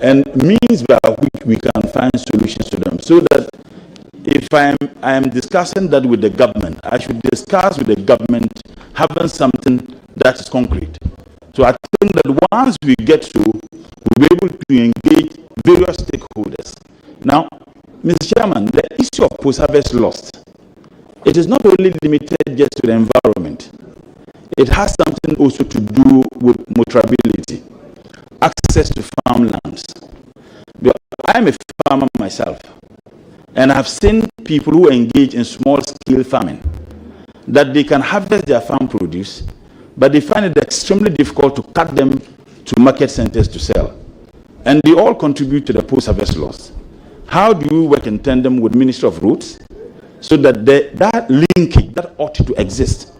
and means by which we can find solutions to them. So that if I am discussing that with the government, I should discuss with the government having something that is concrete. So I think that once we get to, we'll be able to engage various stakeholders. Now, Mr. Chairman, the issue of post-harvest loss, it is not only limited just to the environment. It has something also to do with motorability, access to farmlands. I'm a farmer myself, and I've seen people who engage in small-scale farming, that they can harvest their farm produce, but they find it extremely difficult to cut them to market centers to sell. And they all contribute to the post-harvest loss. How do you work in tandem with Ministry of Roads so that that linkage that ought to exist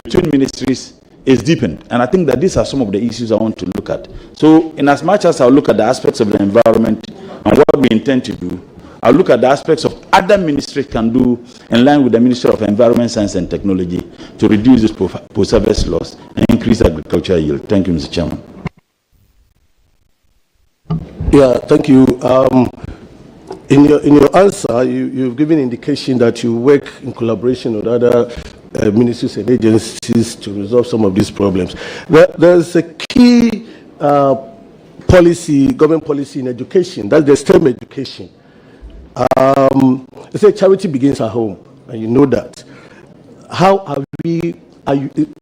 between ministries is deepened? And I think that these are some of the issues I want to look at. So in as much as I'll look at the aspects of the environment and what we intend to do, I'll look at the aspects of other ministries can do in line with the Ministry of Environment, Science and Technology to reduce this post-harvest loss and increase agricultural yield. Thank you, Mr. Chairman. Yeah, thank you. In your answer, you've given indication that you work in collaboration with other ministries and agencies to resolve some of these problems. There's a key government policy in education, that's the STEM education. They say charity begins at home, and you know that. How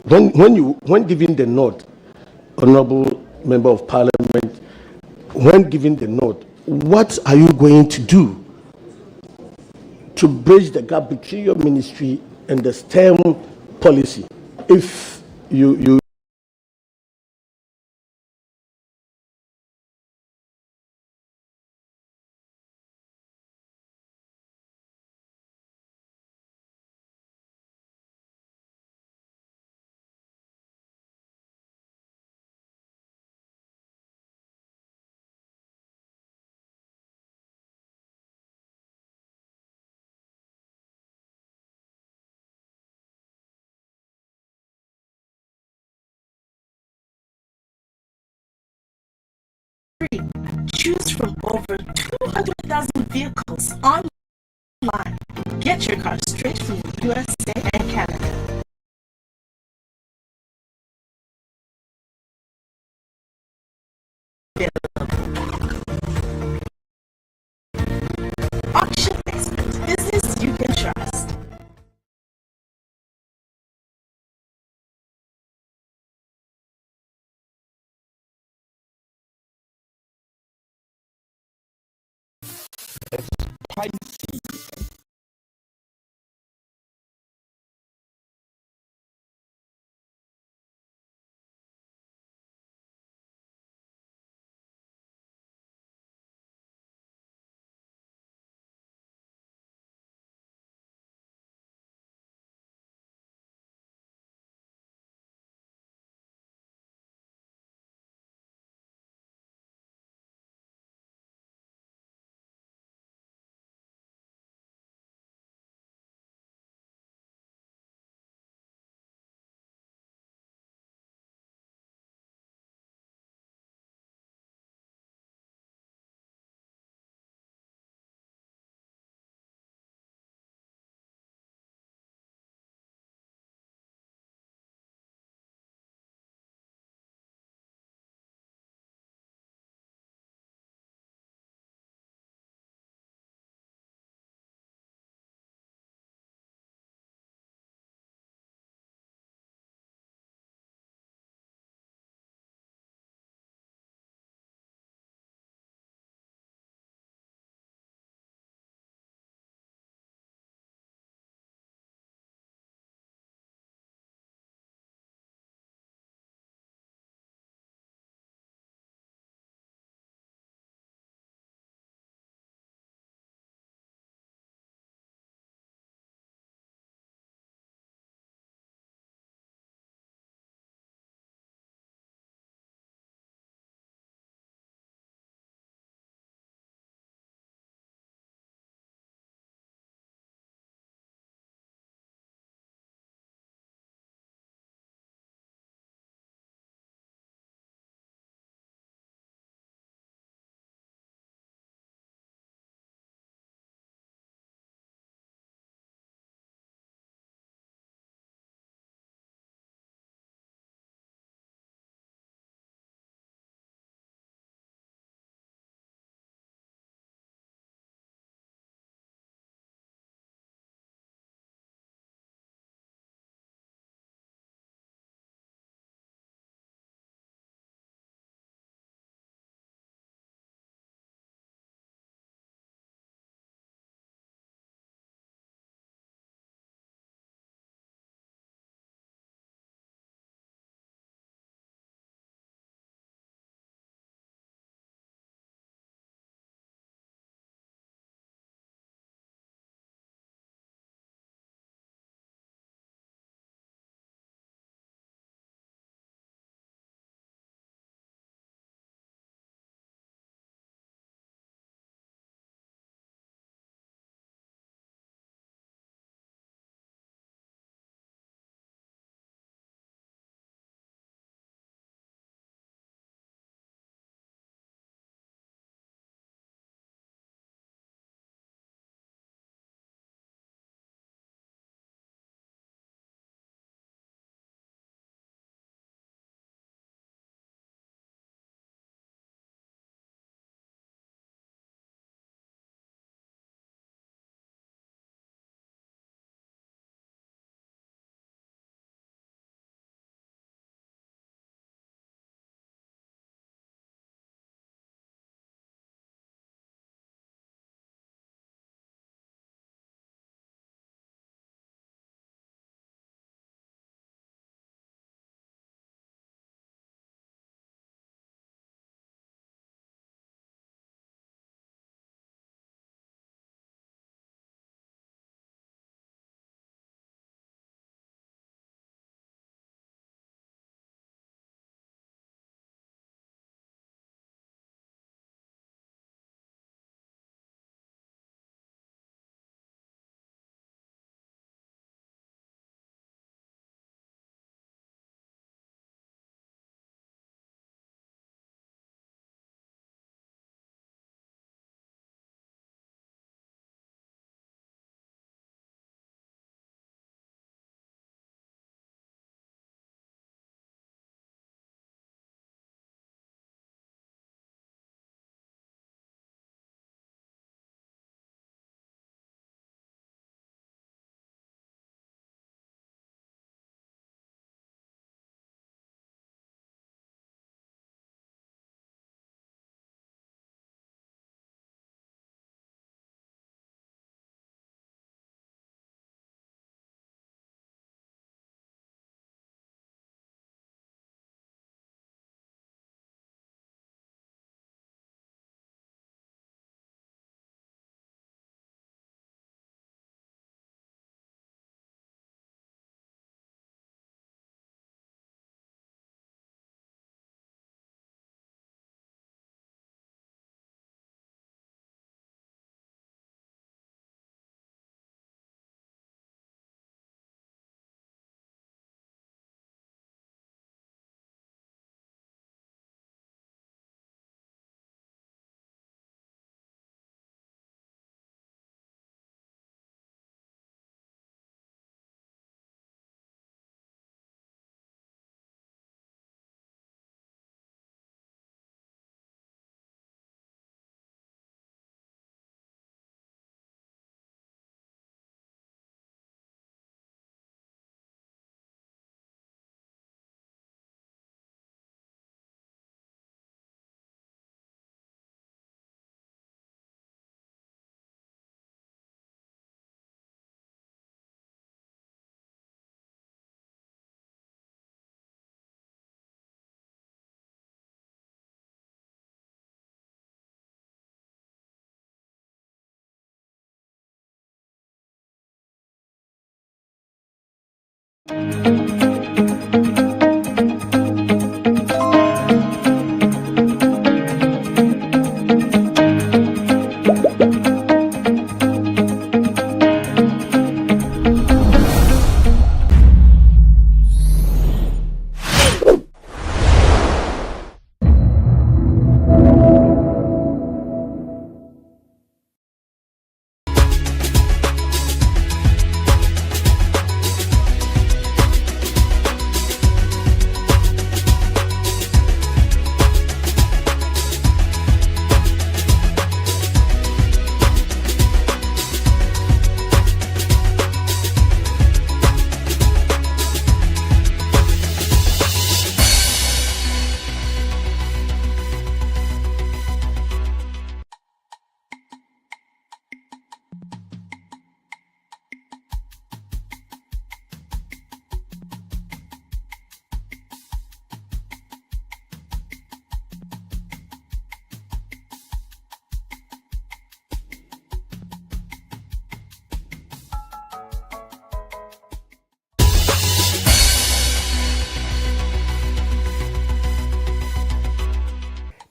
when giving the nod, Honorable Member of Parliament, when giving the nod, what are you going to do to bridge the gap between your ministry and the STEM policy? If you free. Choose from over 200,000 vehicles online. Get your car straight from the USA and Canada. Auction Expert, business you can trust. Spicy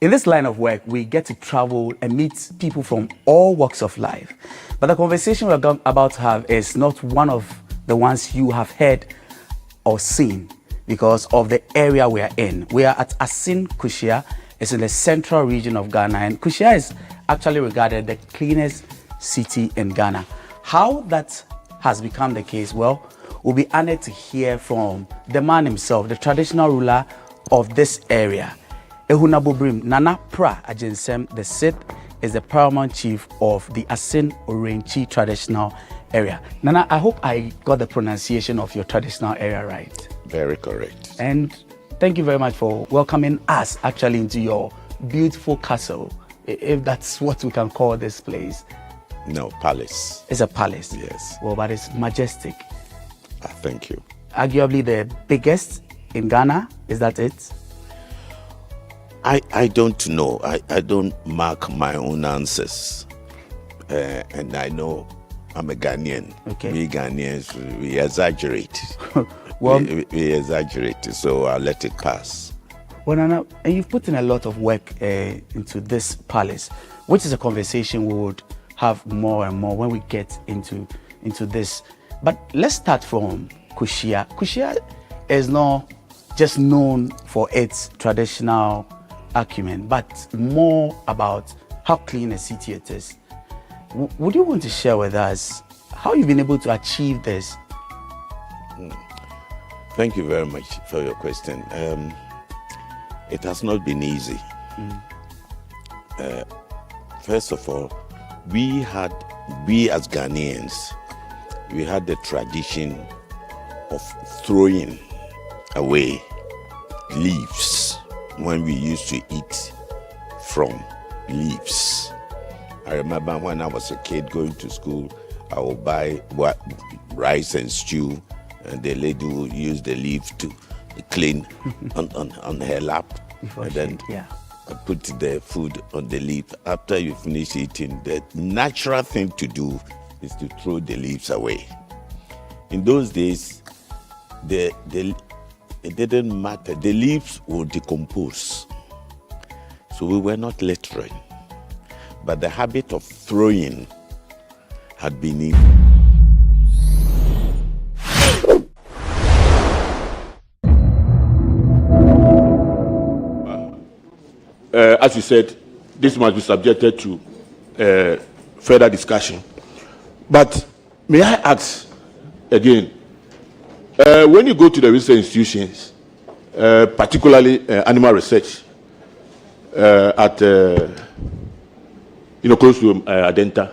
In this line of work, we get to travel and meet people from all walks of life. But the conversation we're about to have is not one of the ones you have heard or seen because of the area we are in. We are at Asin Kushia. It's in the central region of Ghana, and Kushia is actually regarded the cleanest city in Ghana. How that has become the case, well, we'll be honored to hear from the man himself, the traditional ruler of this area. Ehunabobrim Nana Pra Ajinsem the Sixth is the paramount chief of the Asin Orenchi traditional area. Nana, I hope I got the pronunciation of your traditional area right. Very correct. And thank you very much for welcoming us actually into your beautiful castle, if that's what we can call this place. No, palace. It's a palace. Yes. Well, but it's majestic. Thank you. Arguably the biggest in Ghana, is that it? I don't know. I don't mark my own answers. And I know I'm a Ghanaian. Okay. We Ghanaians, we exaggerate. Well, we exaggerate, so I'll let it pass. Well, Nana, and you've put in a lot of work into this palace, which is a conversation we would have more and more when we get into this. But let's start from Kushia. Kushia is not just known for its traditional acumen, but more about how clean a city it is. Would you want to share with us how you've been able to achieve this? Thank you very much for your question. It has not been easy. First of all, we as Ghanaians, we had the tradition of throwing away leaves when we used to eat from leaves. I remember when I was a kid going to school, I would buy rice and stew, and the lady would use the leaf to clean on her lap, and then put the food on the leaf. After you finish eating, the natural thing to do is to throw the leaves away. In those days, it didn't matter. The leaves would decompose. So we were not littering. But the habit of throwing had been in. As you said, this must be subjected to further discussion. But may I ask again, when you go to the research institutions, particularly animal research, at close to Adenta,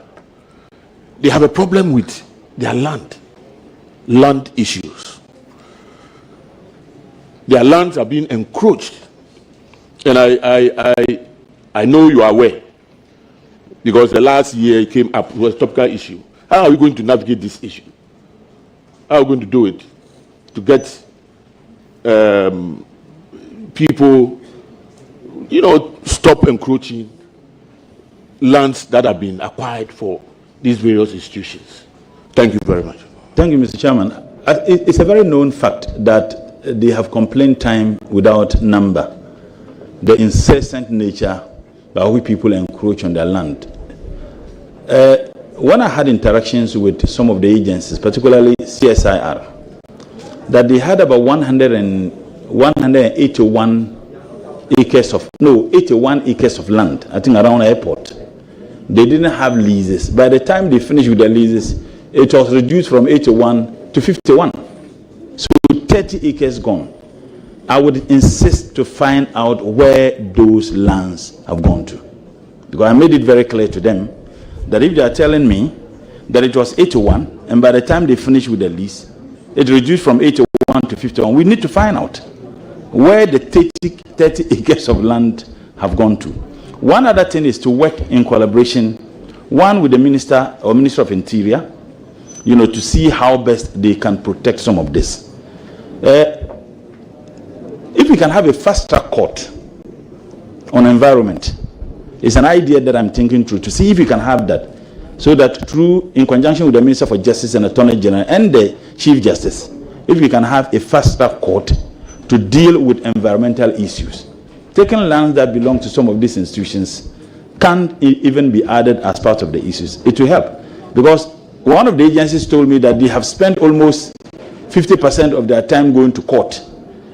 they have a problem with their land issues. Their lands are being encroached, and I know you are aware because the last year it came up, it was a topical issue. How are we going to navigate this issue? How are we going to do it to get people, stop encroaching lands that have been acquired for these various institutions? Thank you very much. Thank you, Mr. Chairman. It's a very known fact that they have complaint time without number. The incessant nature by which people encroach on their land. When I had interactions with some of the agencies, particularly CSIR, that they had about 181 acres of, 81 acres of land, I think around airport. They didn't have leases. By the time they finished with the leases, it was reduced from 81 to 51. So 30 acres gone. I would insist to find out where those lands have gone to. Because I made it very clear to them that if they are telling me that it was 81, and by the time they finished with the lease, it reduced from 81 to 51, we need to find out where the 30 acres of land have gone to. One other thing is to work in collaboration, one with the Minister or Minister of Interior, to see how best they can protect some of this. If we can have a fast-track court on environment, it's an idea that I'm thinking through to see if we can have that, so that through, in conjunction with the Minister for Justice and Attorney General and the Chief Justice, if we can have a fast-track court to deal with environmental issues. Taking lands that belong to some of these institutions can't even be added as part of the issues. It will help, because one of the agencies told me that they have spent almost 50% of their time going to court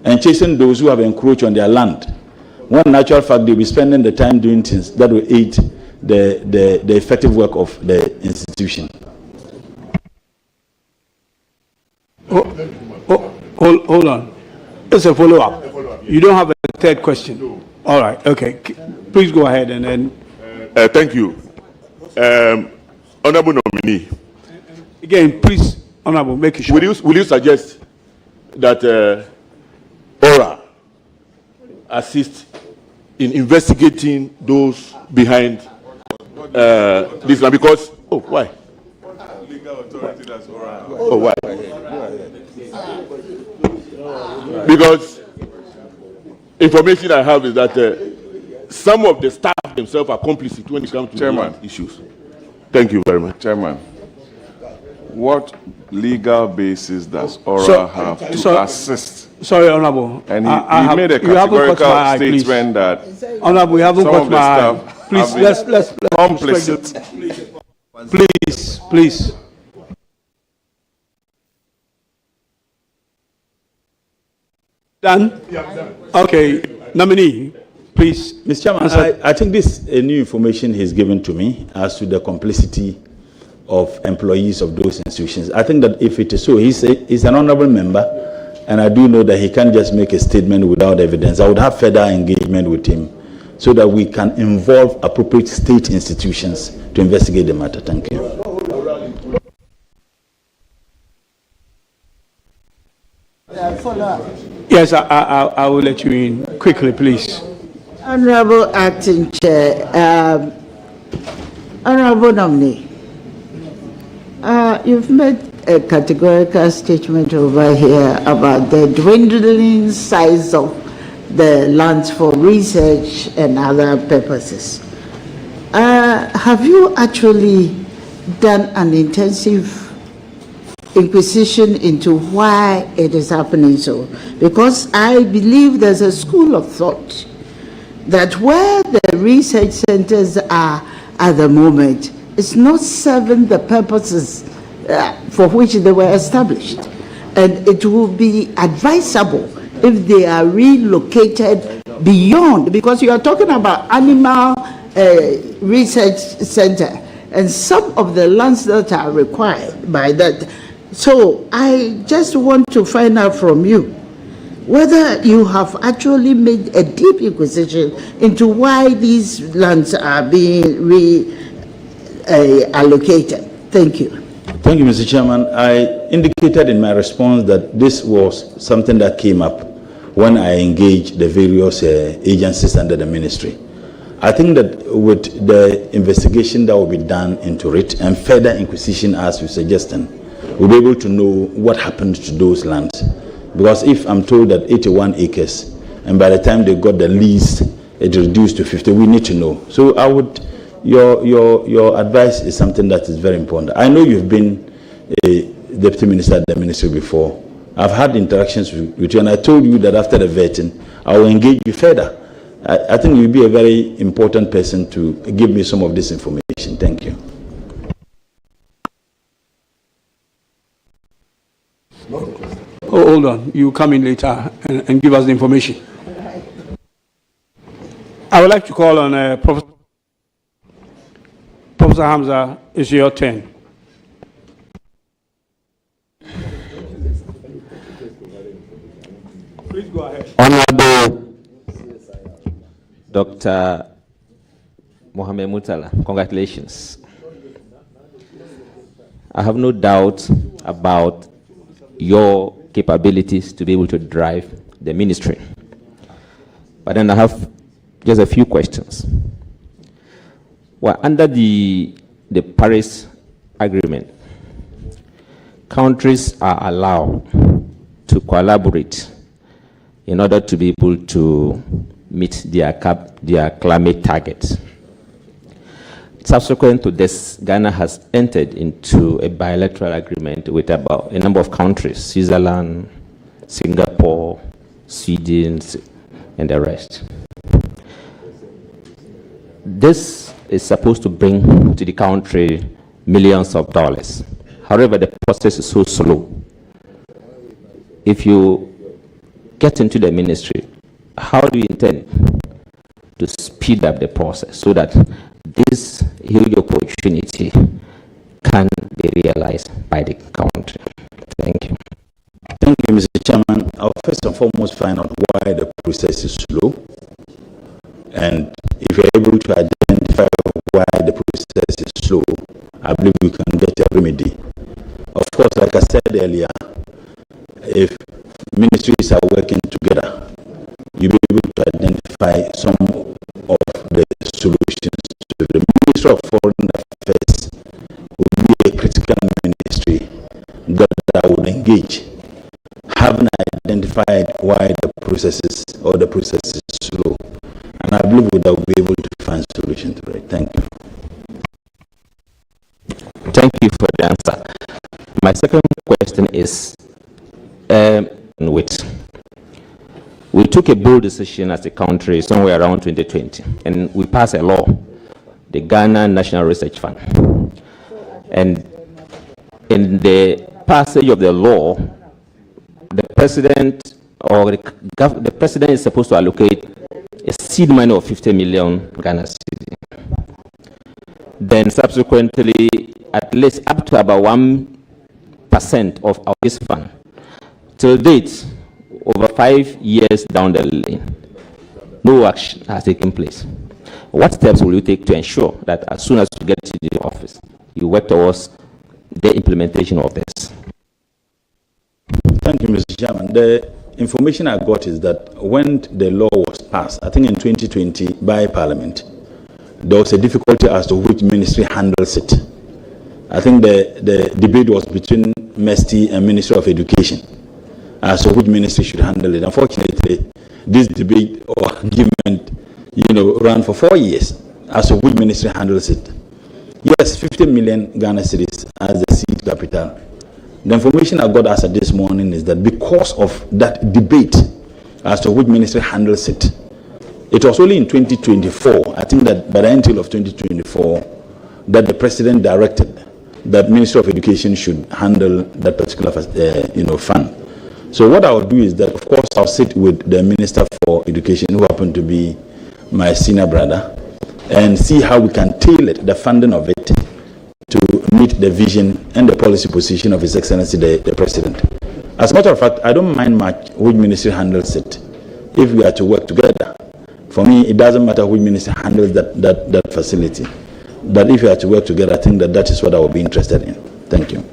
and chasing those who have encroached on their land. When in actual fact they'll be spending the time doing things that will aid the effective work of the institution. Hold on. It's a follow-up. You don't have a third question? No. All right, okay. Please go ahead and then... thank you. Honorable nominee. Again, please, Honorable, make it sure. Will you suggest that ORA assist in investigating those behind this land? Because, why? Legal authority, that's ORA. Why? Because information I have is that some of the staff themselves are complicit when it comes to land issues. Thank you very much. Chairman, what legal basis does ORA have to assist? Sorry, Honorable. And he made a categorical statement that Honorable, you haven't got my eye. Please, let's complicit. Please. Done? Okay, nominee, please. Mr. Chairman, I think this is a new information he's given to me as to the complicity of employees of those institutions. I think that if it is so, he's an honorable member, and I do know that he can't just make a statement without evidence. I would have further engagement with him so that we can involve appropriate state institutions to investigate the matter. Thank you. Yes, I will let you in quickly, please. Honorable Acting Chair, Honorable Nominee, you've made a categorical statement over here about the dwindling size of the lands for research and other purposes. Have you actually done an intensive inquisition into why it is happening so? Because I believe there's a school of thought that where the research centers are at the moment, it's not serving the purposes for which they were established. And it will be advisable if they are relocated beyond, because you are talking about animal research center and some of the lands that are required by that. So I just want to find out from you whether you have actually made a deep inquisition into why these lands are being reallocated. Thank you. Thank you, Mr. Chairman. I indicated in my response that this was something that came up when I engaged the various agencies under the ministry. I think that with the investigation that will be done into it and further inquisition as you're suggesting, we'll be able to know what happened to those lands. Because if I'm told that 81 acres, and by the time they got the lease, it reduced to 50, we need to know. So I would, your advice is something that is very important. I know you've been deputy minister at the ministry before. I've had interactions with you, and I told you that after the vetting, I will engage you further. I think you'll be a very important person to give me some of this information. Thank you. Oh, hold on. You come in later and give us the information. I would like to call on Professor Hamza. It's your turn. Please go ahead. Honorable Dr. Mohamed Mutala, congratulations. I have no doubt about your capabilities to be able to drive the ministry. But then I have just a few questions. Well, under the Paris Agreement, countries are allowed to collaborate in order to be able to meet their climate targets. Subsequent to this, Ghana has entered into a bilateral agreement with about a number of countries, Switzerland, Singapore, Sweden, and the rest. This is supposed to bring to the country millions of dollars. However, the process is so slow. If you get into the ministry, how do you intend to speed up the process so that this huge opportunity can be realized by the country? Thank you. Thank you, Mr. Chairman. I'll first and foremost find out why the process is slow. And if you're able to identify why the process is slow, I believe we can get a remedy. Of course, like I said earlier, if ministries are working together, you'll be able to identify some of the solutions. To the Ministry of Foreign Affairs would be a critical ministry that would engage, having identified why the process is slow. And I believe that we'll be able to find solutions to it. Thank you. Thank you for the answer. My second question is, we took a bold decision as a country somewhere around 2020, and we passed a law, the Ghana National Research Fund. And in the passage of the law, the president is supposed to allocate a seed money of 50 million Ghana cedi. Then subsequently, at least up to about 1% of our fund. Till date, over 5 years down the lane, no action has taken place. What steps will you take to ensure that as soon as you get to the office, you work towards the implementation of this? Thank you, Mr. Chairman. The information I got is that when the law was passed, I think in 2020 by Parliament, there was a difficulty as to which ministry handles it. I think the debate was between MESTI and Ministry of Education as to which ministry should handle it. Unfortunately, this debate or argument, ran for 4 years as to which ministry handles it. Yes, 50 million Ghana cedis as the seed capital. The information I got as of this morning is that because of that debate as to which ministry handles it, it was only in 2024, I think that by the end of 2024, that the president directed that Ministry of Education should handle that particular fund. So what I will do is that, of course, I'll sit with the Minister for Education, who happened to be my senior brother, and see how we can tailor the funding of it to meet the vision and the policy position of His Excellency the President. As a matter of fact, I don't mind much which ministry handles it if we are to work together. For me, it doesn't matter which ministry handles that facility. But if we are to work together, I think that is what I would be interested in. Thank you.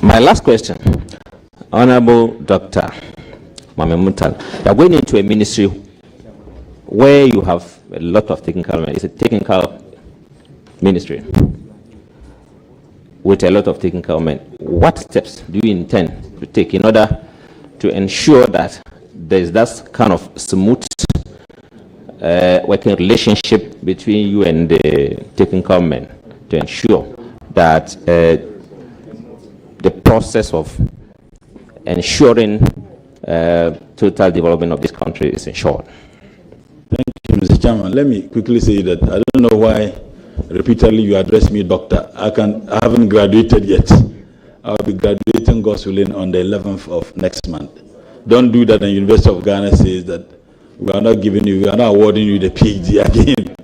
My last question, Honorable Dr. Mohamed Mutala, you are going into a ministry where you have a lot of technical, it's a technical ministry with a lot of technical men. What steps do you intend to take in order to ensure that there is that kind of smooth working relationship between you and the technical men to ensure that the process of ensuring total development of this country is ensured. Thank you, Mr. Chairman. Let me quickly say that I don't know why repeatedly you address me doctor. I haven't graduated yet. I'll be graduating, God's willing, on the 11th of next month. Don't do that, and University of Ghana says that we are not awarding you the PhD again.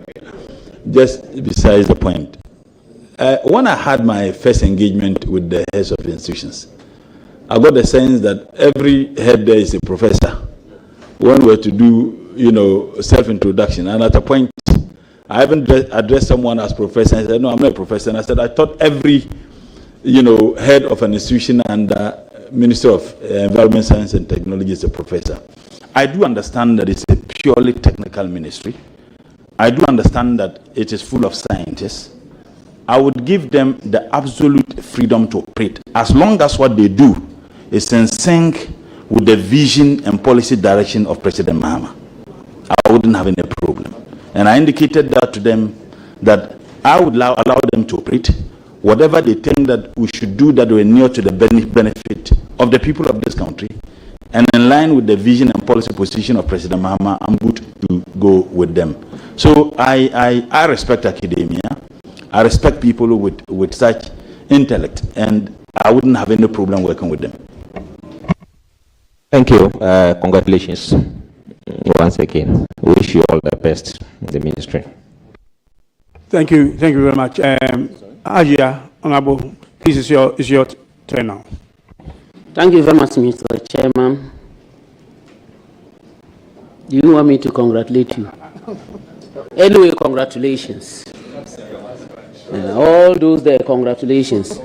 Just besides the point. When I had my first engagement with the heads of institutions, I got the sense that every head there is a professor. When we were to do, self-introduction, and at a point, I haven't addressed someone as professor. I said, no, I'm not a professor. And I said, I thought every, head of an institution and Minister of Environment, Science and Technology is a professor. I do understand that it's a purely technical ministry. I do understand that it is full of scientists. I would give them the absolute freedom to operate, as long as what they do is in sync with the vision and policy direction of President Mahama. I wouldn't have any problem. And I indicated that to them, that I would allow them to operate whatever they think that we should do that will near to the benefit of the people of this country. And in line with the vision and policy position of President Mahama, I'm good to go with them. So I respect academia. I respect people with such intellect, and I wouldn't have any problem working with them. Thank you. Congratulations once again. Wish you all the best in the ministry. Thank you very much. Ajia, Honorable, please, it's your turn now. Thank you very much, Mr. Chairman. Do you want me to congratulate you? Anyway, congratulations. All those there, congratulations.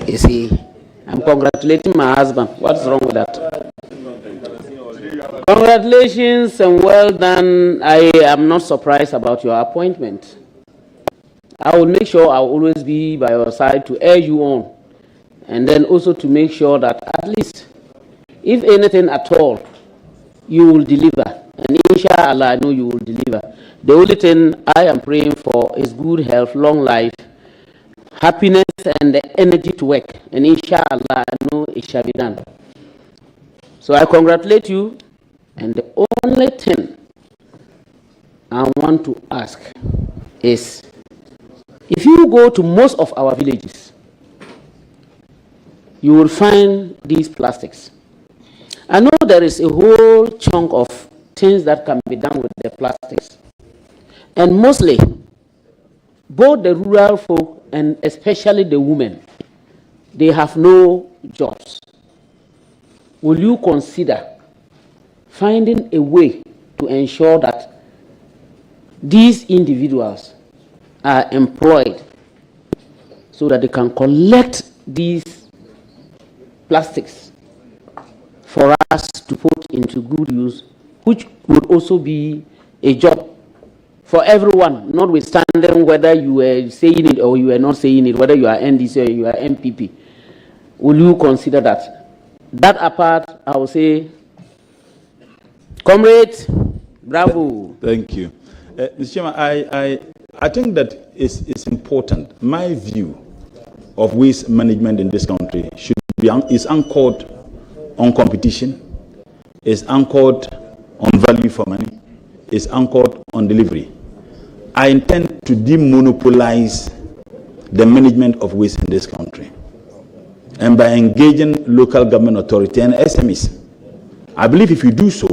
You see, I'm congratulating my husband. What's wrong with that? Congratulations and well done. I am not surprised about your appointment. I will make sure I will always be by your side to urge you on, and then also to make sure that at least, if anything at all, you will deliver. And inshallah, I know you will deliver. The only thing I am praying for is good health, long life, happiness, and the energy to work. And inshallah, I know it shall be done. So I congratulate you. And the only thing I want to ask is, if you go to most of our villages, you will find these plastics. I know there is a whole chunk of things that can be done with the plastics. And mostly, both the rural folk and especially the women, they have no jobs. Will you consider finding a way to ensure that these individuals are employed so that they can collect these plastics for us to put into good use, which would also be a job for everyone, notwithstanding whether you were saying it or you were not saying it, whether you are NDC or you are MPP. Will you consider that? That apart, I will say, comrades, bravo. Thank you. Mr. Chairman, I think that it's important. My view of waste management in this country is anchored on competition, is anchored on value for money, is anchored on delivery. I intend to demonopolize the management of waste in this country. And by engaging local government authority and SMEs, I believe if you do so,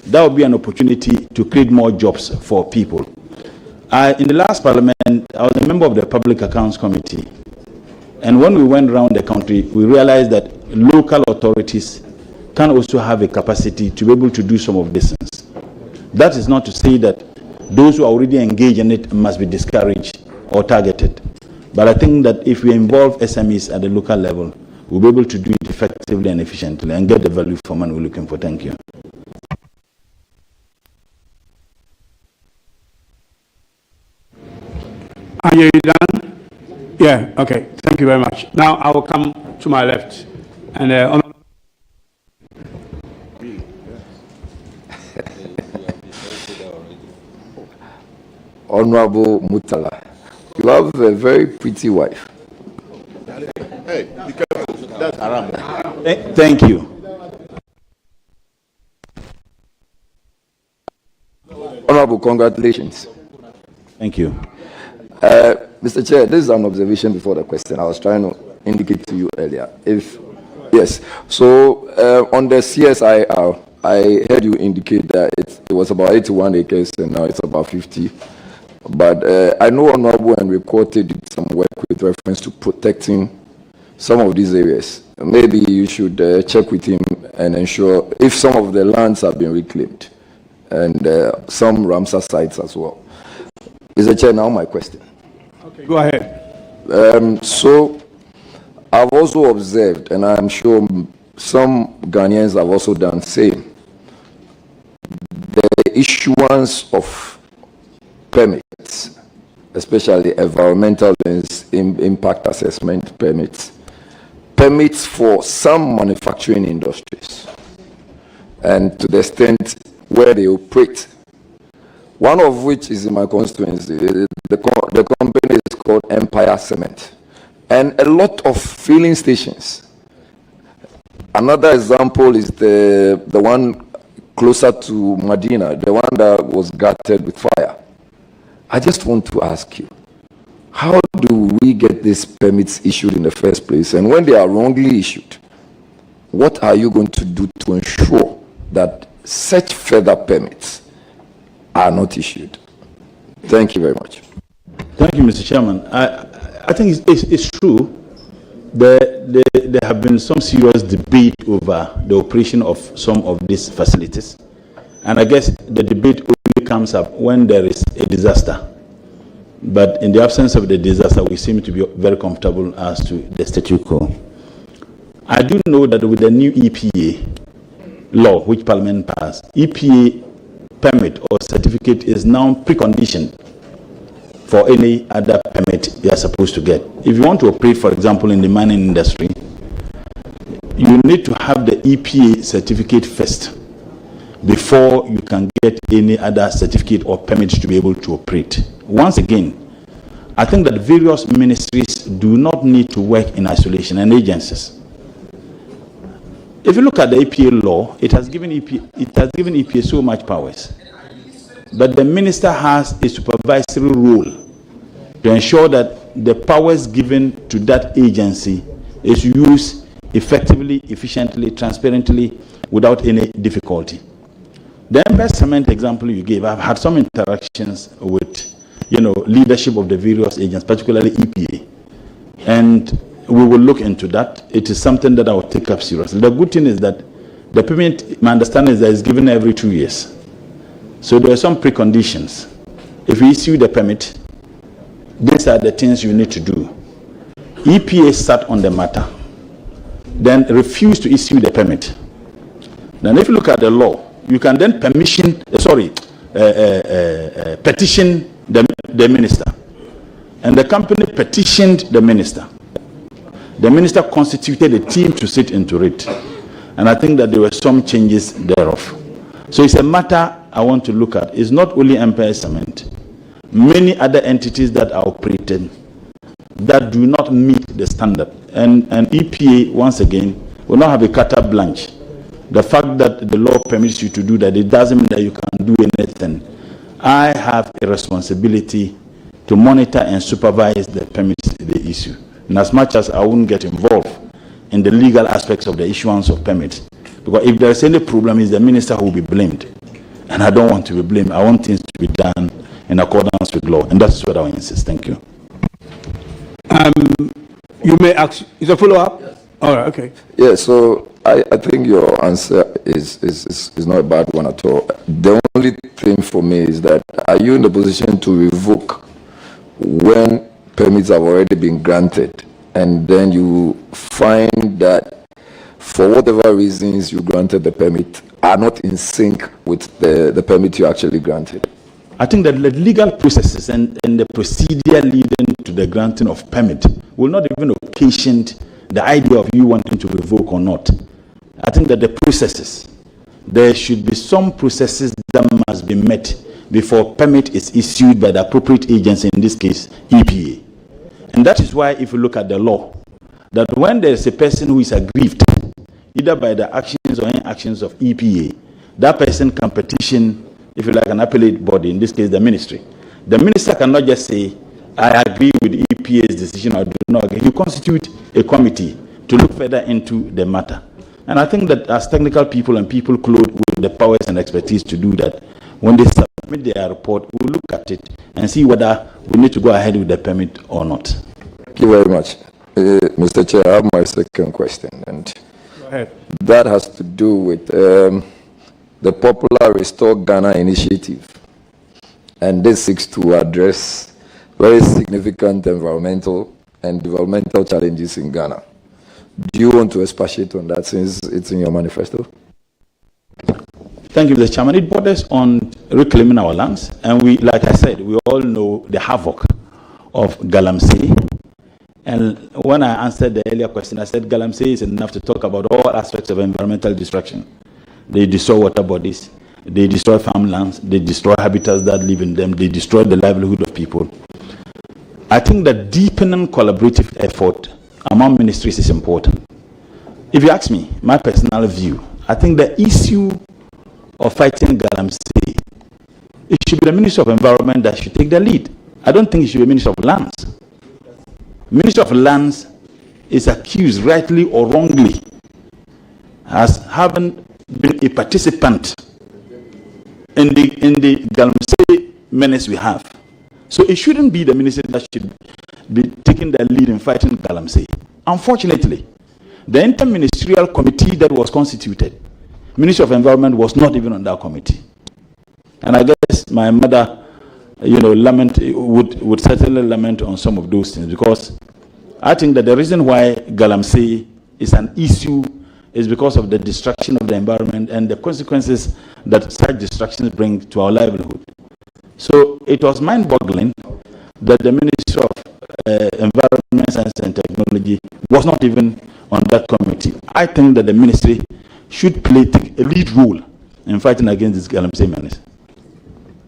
that will be an opportunity to create more jobs for people. In the last parliament, I was a member of the Public Accounts Committee. And when we went around the country, we realized that local authorities can also have a capacity to be able to do some of these things. That is not to say that those who are already engaged in it must be discouraged or targeted. But I think that if we involve SMEs at the local level, we'll be able to do it effectively and efficiently and get the value for money we're looking for. Thank you. Are you done? Yeah, okay. Thank you very much. Now I will come to my left. And Honorable Mutala, you have a very pretty wife. Hey. That's haram. Thank you. Honorable, congratulations. Thank you. Mr. Chair, this is an observation before the question. I was trying to indicate to you earlier. Yes. So on the CSIR, I heard you indicate that it was about 81 acres and now it's about 50. But I know Honorable and Reported did some work with reference to protecting some of these areas. Maybe you should check with him and ensure if some of the lands have been reclaimed and some Ramsar sites as well. Mr. Chair, now my question. Okay, go ahead. So I've also observed, and I'm sure some Ghanaians have also done the same, the issuance of permits, especially environmental impact assessment permits for some manufacturing industries, and to the extent where they operate. One of which is in my constituency. The company is called Empire Cement, and a lot of filling stations. Another example is the one closer to Medina, the one that was gutted with fire. I just want to ask you, how do we get these permits issued in the first place? And when they are wrongly issued, what are you going to do to ensure that such further permits are not issued? Thank you very much. Thank you, Mr. Chairman. I think it's true. There have been some serious debate over the operation of some of these facilities. And I guess the debate only comes up when there is a disaster. But in the absence of the disaster, we seem to be very comfortable as to the statu quo. I do know that with the new EPA law, which Parliament passed, EPA permit or certificate is now preconditioned for any other permit you are supposed to get. If you want to operate, for example, in the mining industry, you need to have the EPA certificate first before you can get any other certificate or permit to be able to operate. Once again, I think that various ministries do not need to work in isolation, and agencies. If you look at the EPA law, it has given EPA so much powers. But the minister has a supervisory role to ensure that the powers given to that agency is used effectively, efficiently, transparently, without any difficulty. The Empress Cement example you gave, I've had some interactions with, leadership of the various agents, particularly EPA. And we will look into that. It is something that I will take up seriously. The good thing is that the permit, my understanding is that it's given every 2 years. So there are some preconditions. If you issue the permit, these are the things you need to do. EPA sat on the matter, then refused to issue the permit. Then if you look at the law, you can then petition the minister. And the company petitioned the minister. The minister constituted a team to sit into it. And I think that there were some changes thereof. So it's a matter I want to look at. It's not only Empire Cement. Many other entities that are operating that do not meet the standard. And EPA, once again, will not have a carte blanche. The fact that the law permits you to do that, it doesn't mean that you can do anything. I have a responsibility to monitor and supervise the permits they issue. And as much as I wouldn't get involved in the legal aspects of the issuance of permits, because if there's any problem, it's the minister who will be blamed. And I don't want to be blamed. I want things to be done in accordance with law. And that's what I will insist. Thank you. You may ask, is a follow-up? Yes. All right, okay. Yeah, so I think your answer is not a bad one at all. The only thing for me is that, are you in the position to revoke when permits have already been granted, and then you find that for whatever reasons you granted the permit are not in sync with the permit you actually granted? I think that the legal processes and the procedure leading to the granting of permit will not even occasion the idea of you wanting to revoke or not. I think that the processes, there should be some processes that must be met before permit is issued by the appropriate agency, in this case, EPA. And that is why if you look at the law, that when there's a person who is aggrieved, either by the actions or inactions of EPA, that person can petition, if you like, an appellate body, in this case, the ministry. The minister cannot just say, I agree with EPA's decision or do not agree. You constitute a committee to look further into the matter. And I think that as technical people and people clothed with the powers and expertise to do that, when they submit their report, we'll look at it and see whether we need to go ahead with the permit or not. Thank you very much. Mr. Chair, I have my second question, and that has to do with the popular Restore Ghana initiative. And this seeks to address very significant environmental and developmental challenges in Ghana. Do you want to expatiate on that since it's in your manifesto? Thank you, Mr. Chairman. It borders on reclaiming our lands, and we, like I said, we all know the havoc of Galamsey. And when I answered the earlier question, I said Galamsey is enough to talk about all aspects of environmental destruction. They destroy water bodies, they destroy farmlands, they destroy habitats that live in them, they destroy the livelihood of people. I think that deepening collaborative effort among ministries is important. If you ask me, my personal view, I think the issue of fighting Galamsey, it should be the Ministry of Environment that should take the lead. I don't think it should be the Ministry of Lands. Ministry of Lands is accused, rightly or wrongly, as having been a participant in the Galamsey menace we have. So it shouldn't be the ministry that should be taking the lead in fighting Galamsey. Unfortunately, the interministerial committee that was constituted, Ministry of Environment was not even on that committee. And I guess my mother, would certainly lament on some of those things, because I think that the reason why Galamsey is an issue is because of the destruction of the environment and the consequences that such destructions bring to our livelihood. So it was mind-boggling that the Ministry of Environment, Science and Technology was not even on that committee. I think that the ministry should take a lead role in fighting against this Galamsey menace.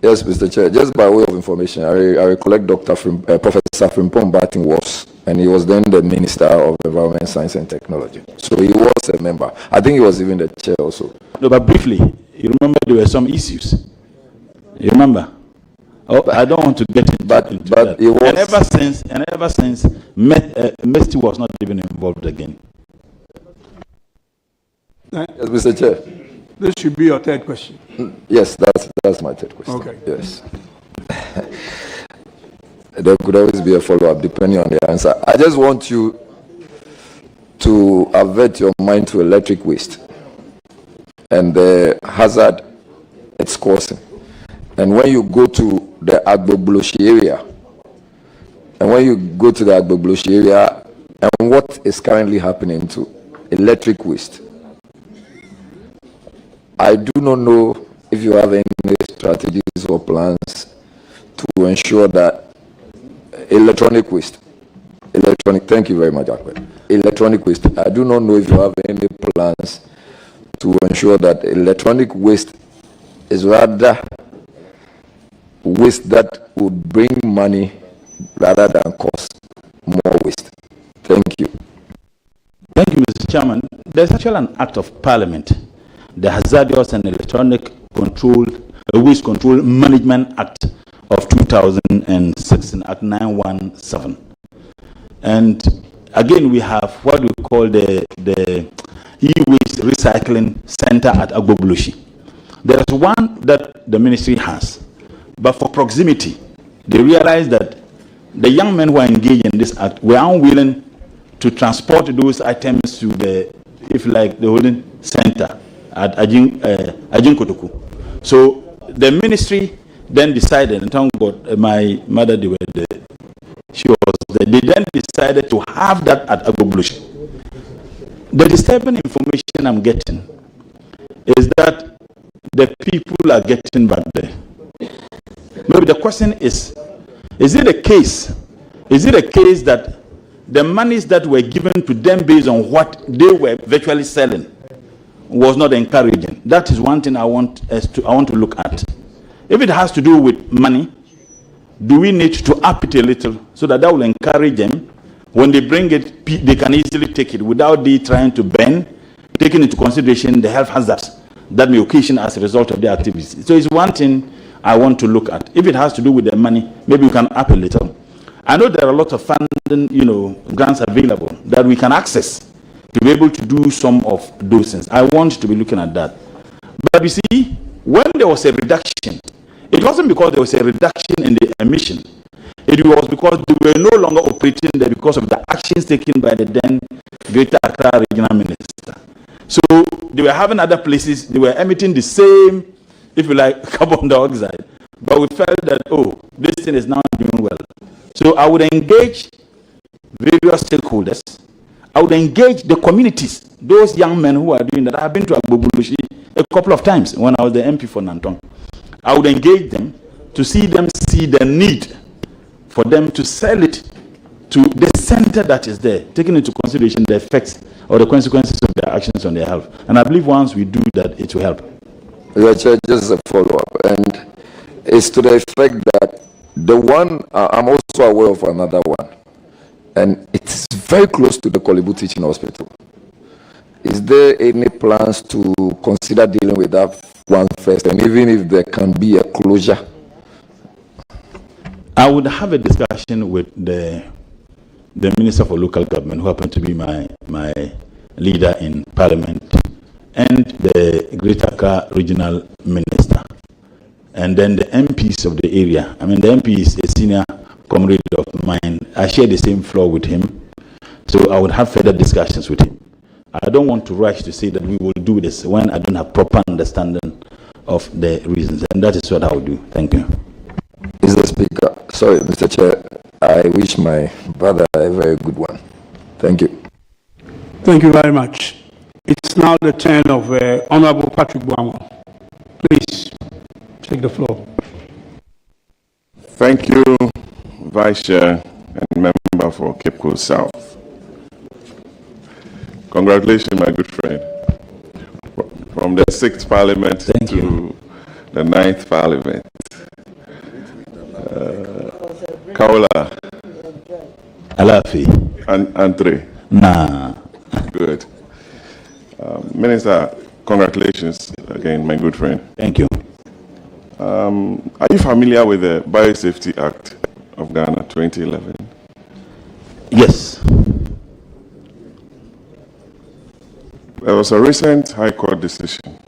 Yes, Mr. Chair. Just by way of information, I recollect Professor Frimpong Bating was, and he was then the Minister of Environment, Science and Technology. So he was a member. I think he was even the chair also. No, but briefly, you remember there were some issues. You remember? Oh, I don't want to get into that. It was, and ever since, Mesty was not even involved again. Yes, Mr. Chair. This should be your third question. Yes, that's my third question. Okay. Yes. There could always be a follow-up depending on the answer. I just want you to avert your mind to electric waste and the hazard it's causing. And when you go to the Agbogloshi area, and what is currently happening to electric waste, I do not know if you have any strategies or plans to ensure that thank you very much, Ahmed. Electronic waste, I do not know if you have any plans to ensure that electronic waste is rather waste that would bring money rather than cost more waste. Thank you. Thank you, Mr. Chairman. There's actually an act of Parliament, the Hazardous and Electronic Waste Control Management Act of 2016, Act 917. And again, we have what we call the e-waste recycling center at Agbogloshi. There is one that the ministry has, but for proximity, they realized that the young men who are engaged in this act were unwilling to transport those items to the holding center at Ajinkotoku. So the ministry then decided, and thank God my mother, they then decided to have that at Agbogloshi. The disturbing information I'm getting is that the people are getting back there. Maybe the question is it a case that the monies that were given to them based on what they were virtually selling was not encouraging? That is one thing I want to look at. If it has to do with money, do we need to up it a little so that will encourage them When they bring it, they can easily take it without they trying to ban, taking into consideration the health hazards that may occasion as a result of their activities. So it's one thing I want to look at. If it has to do with the money, maybe we can up a little. I know there are a lot of funding, grants available that we can access to be able to do some of those things. I want to be looking at that. But you see, when there was a reduction, it wasn't because there was a reduction in the emission. It was because they were no longer operating there because of the actions taken by the then Greater Accra Regional Minister. So they were having other places, they were emitting the same, if you like, carbon dioxide. But we felt that, this thing is now doing well. So I would engage various stakeholders. I would engage the communities, those young men who are doing that. I've been to Agbobulushi a couple of times when I was the MP for Nantong. I would engage them to see them see the need for them to sell it to the center that is there, taking into consideration the effects or the consequences of their actions on their health. And I believe once we do that, it will help. Just a follow-up, and it's to the effect that the one, I'm also aware of another one, and it's very close to the Kolebu Teaching Hospital. Is there any plans to consider dealing with that one first, and even if there can be a closure? I would have a discussion with the Minister for Local Government, who happened to be my leader in Parliament, and the Greater Accra Regional Minister, and then the MPs of the area. I mean, the MP is a senior comrade of mine. I share the same floor with him, so I would have further discussions with him. I don't want to rush to say that we will do this when I don't have proper understanding of the reasons, and that is what I will do. Thank you. Mr. Speaker, sorry, Mr. Chair, I wish my brother a very good one. Thank you. Thank you very much. It's now the turn of Honorable Patrick Buamo. Please take the floor. Thank you, Vice Chair and Member for Cape Coast South. Congratulations, my good friend. From the 6th Parliament to the 9th Parliament. Kaola. Alafi. Andre. Nah. Good. Minister, congratulations again, my good friend. Thank you. Are you familiar with the Biosafety Act of Ghana 2011? Yes. There was a recent High Court decision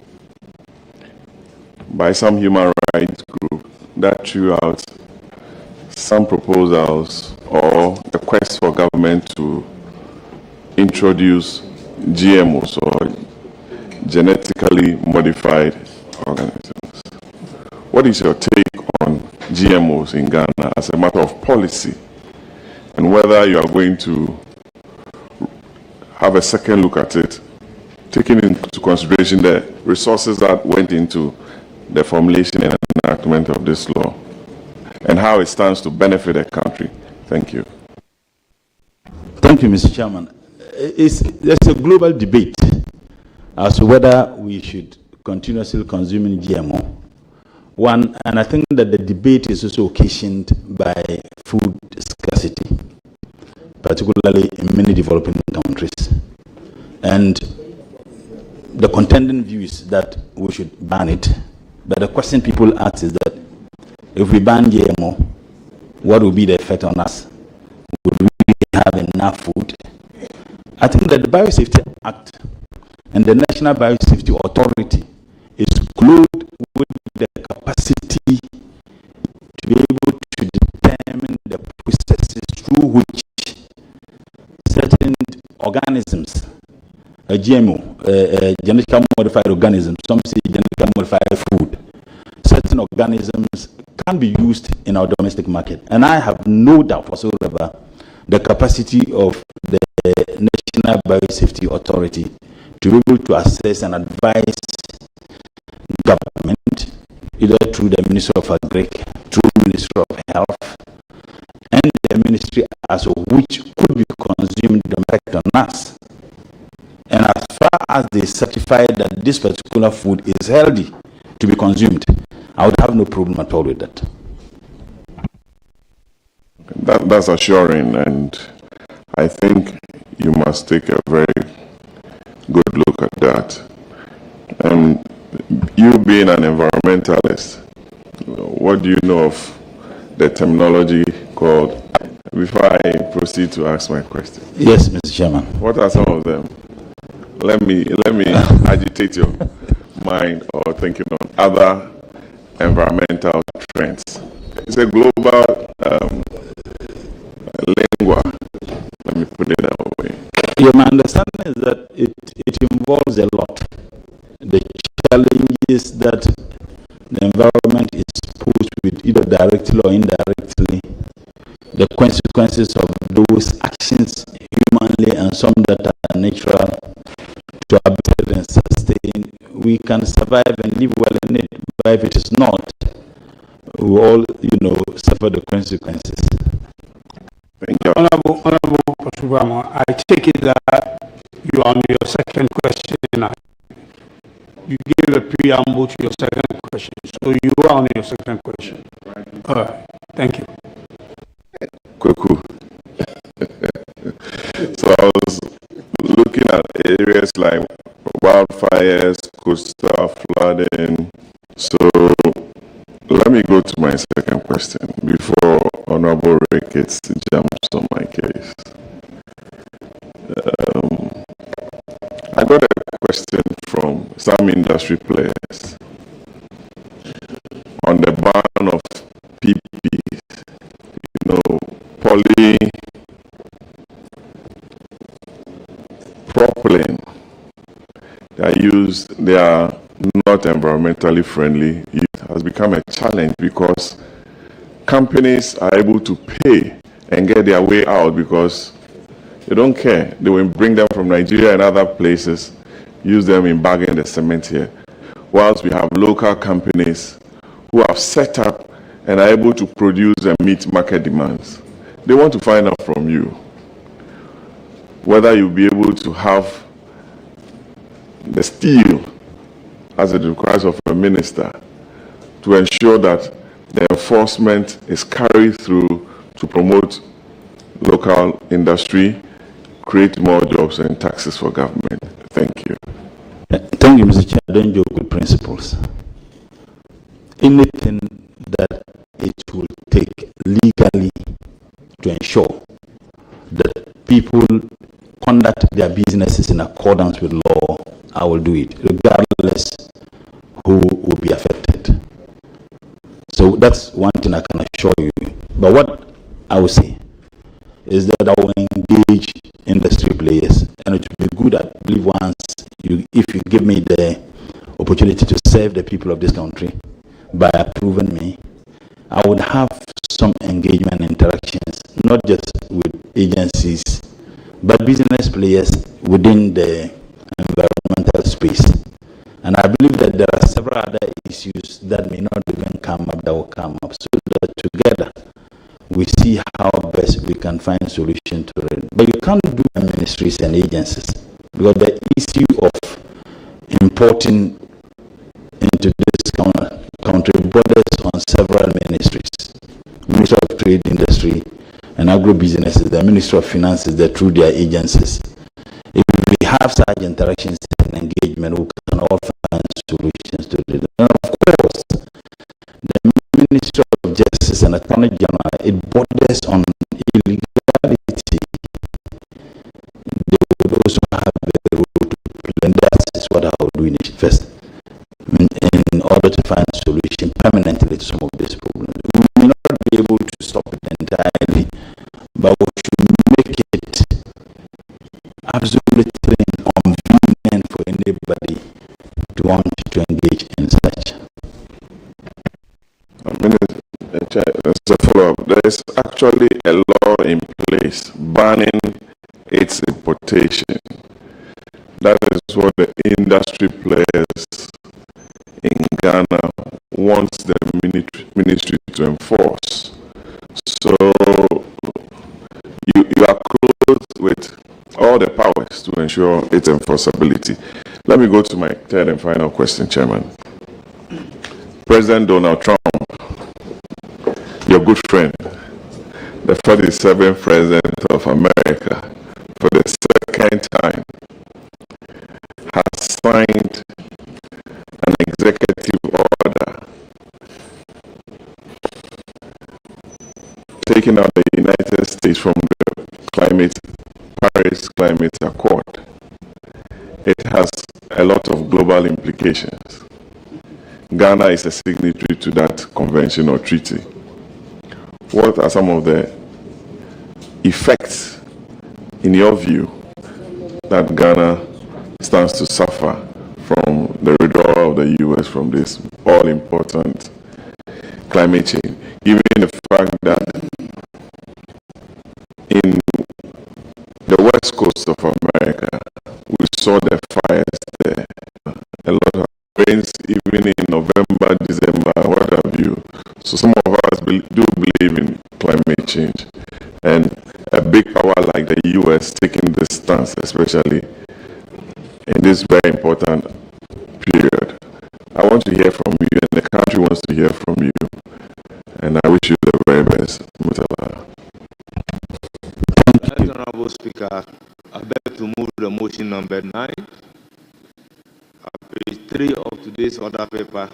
by some human rights group that threw out some proposals or a quest for government to introduce GMOs or genetically modified organisms. What is your take on GMOs in Ghana as a matter of policy, and whether you are going to have a second look at it, taking into consideration the resources that went into the formulation and enactment of this law, and how it stands to benefit the country? Thank you. Thank you, Mr. Chairman. There's a global debate as to whether we should continuously consuming GMO. One, and I think that the debate is also occasioned by food scarcity, particularly in many developing countries. And the contending view is that we should ban it. But the question people ask is that if we ban GMO, what will be the effect on us? Would we have enough food? I think that the Biosafety Act and the National Biosafety Authority is clothed with the capacity to be able to determine the processes through which certain organisms, a GMO, genetically modified organisms, some say genetically modified food, certain organisms can be used in our domestic market. And I have no doubt whatsoever the capacity of the National Biosafety Authority to be able to assess and advise government, either through the Ministry of Agric, through Ministry of Health, and the ministry as which could be consumed the effect on us. And as far as they certify that this particular food is healthy to be consumed, I would have no problem at all with that. That's assuring, and I think you must take a very good look at that. And you being an environmentalist, what do you know of the terminology called, before I proceed to ask my question? Yes, Mr. Chairman. What are some of them? Let me agitate your mind or thinking on other environmental trends. It's a global lingua. Let me put it that way. Yeah, my understanding is that it involves a lot. The challenges that the environment is posed with, either directly or indirectly, the consequences of those actions humanly and some that are natural to ability and sustain. We can survive and live well in it, but if it is not, we all, suffer the consequences. Thank you. Honorable Pasubama, I take it that you are on your second question now. You gave a preamble to your second question, so you are on your second question. All right, thank you. Kuku. So I was looking at areas like wildfires, coastal flooding. So let me go to my second question before Honorable Ricketts jumps on my case. I got a question from some industry players on the ban of PPs, polypropylene. They are not environmentally friendly. It has become a challenge because companies are able to pay and get their way out because they don't care. They will bring them from Nigeria and other places, use them in bagging the cement here. Whilst we have local companies who have set up and are able to produce and meet market demands. They want to find out from you whether you'll be able to have the steel, as it requires of a minister, to ensure that the enforcement is carried through to promote local industry, create more jobs and taxes for government. Thank you. Thank you, Mr. Chair. I don't joke with principles. Anything that it will take legally to ensure that people conduct their businesses in accordance with law, I will do it, regardless who will be affected. So that's one thing I can assure you. But what I will say is that I will engage industry players, and it will be good, I believe, if you give me the opportunity to serve the people of this country by approving me, I would have some engagement interactions, not just with agencies, but business players within the environmental space. And I believe that there are several other issues that may not even come up that will come up, so that together we see how best we can find solution to it. But you can't do ministries and agencies, because the issue of importing into this country borders on several ministries. Ministry of Trade, Industry and Agro-Businesses, the Ministry of Finances, through their agencies. If we have such interactions and engagement, we can all find solutions to it. And of course, the Ministry of Justice and Attorney General, it borders on illegality. They would also have a role to play, and that is what I will do in it first, in order to find a solution permanently to some of these problems. We may not be able to stop it entirely, but we should make it absolutely inconvenient for anybody to want to engage in such. As a follow-up, there is actually a law in place banning its importation. That is what the industry players in Ghana wants the ministry to enforce. So you are close with all the powers to ensure its enforceability. Let me go to my third and final question, Chairman. President Donald Trump, your good friend, the 47th President of America, for the second time, has signed an executive order taking out the United States from the Paris Climate Accord. It has a lot of global implications. Ghana is a signatory to that convention or treaty. What are some of the effects, in your view, that Ghana stands to suffer from the withdrawal of the U.S. from this all-important climate change, given the fact that in the west coast of America, we saw the fires there, a lot of rains even in November, December, what have you. So some of us do believe in climate change, and a big power like the U.S. taking this stance, especially in this very important period. I want to hear from you, and the country wants to hear from you, and I wish you the very best. Mutala. Honorable Speaker, I beg to move the motion number 9, page 3 of today's order paper,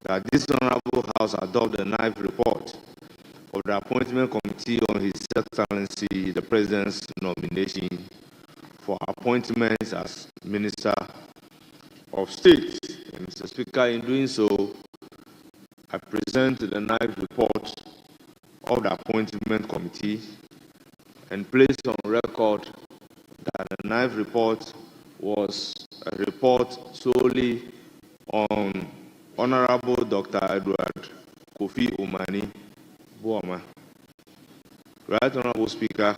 that this Honorable House adopt the 9th report of the Appointment Committee on His Excellency the President's nomination for appointments as Minister of State. And Mr. Speaker, in doing so, I present the 9th report of the Appointment Committee and place on record that the 9th report was a report solely on Honorable Dr. Edward Kofi Omani Boama. Right, Honorable Speaker,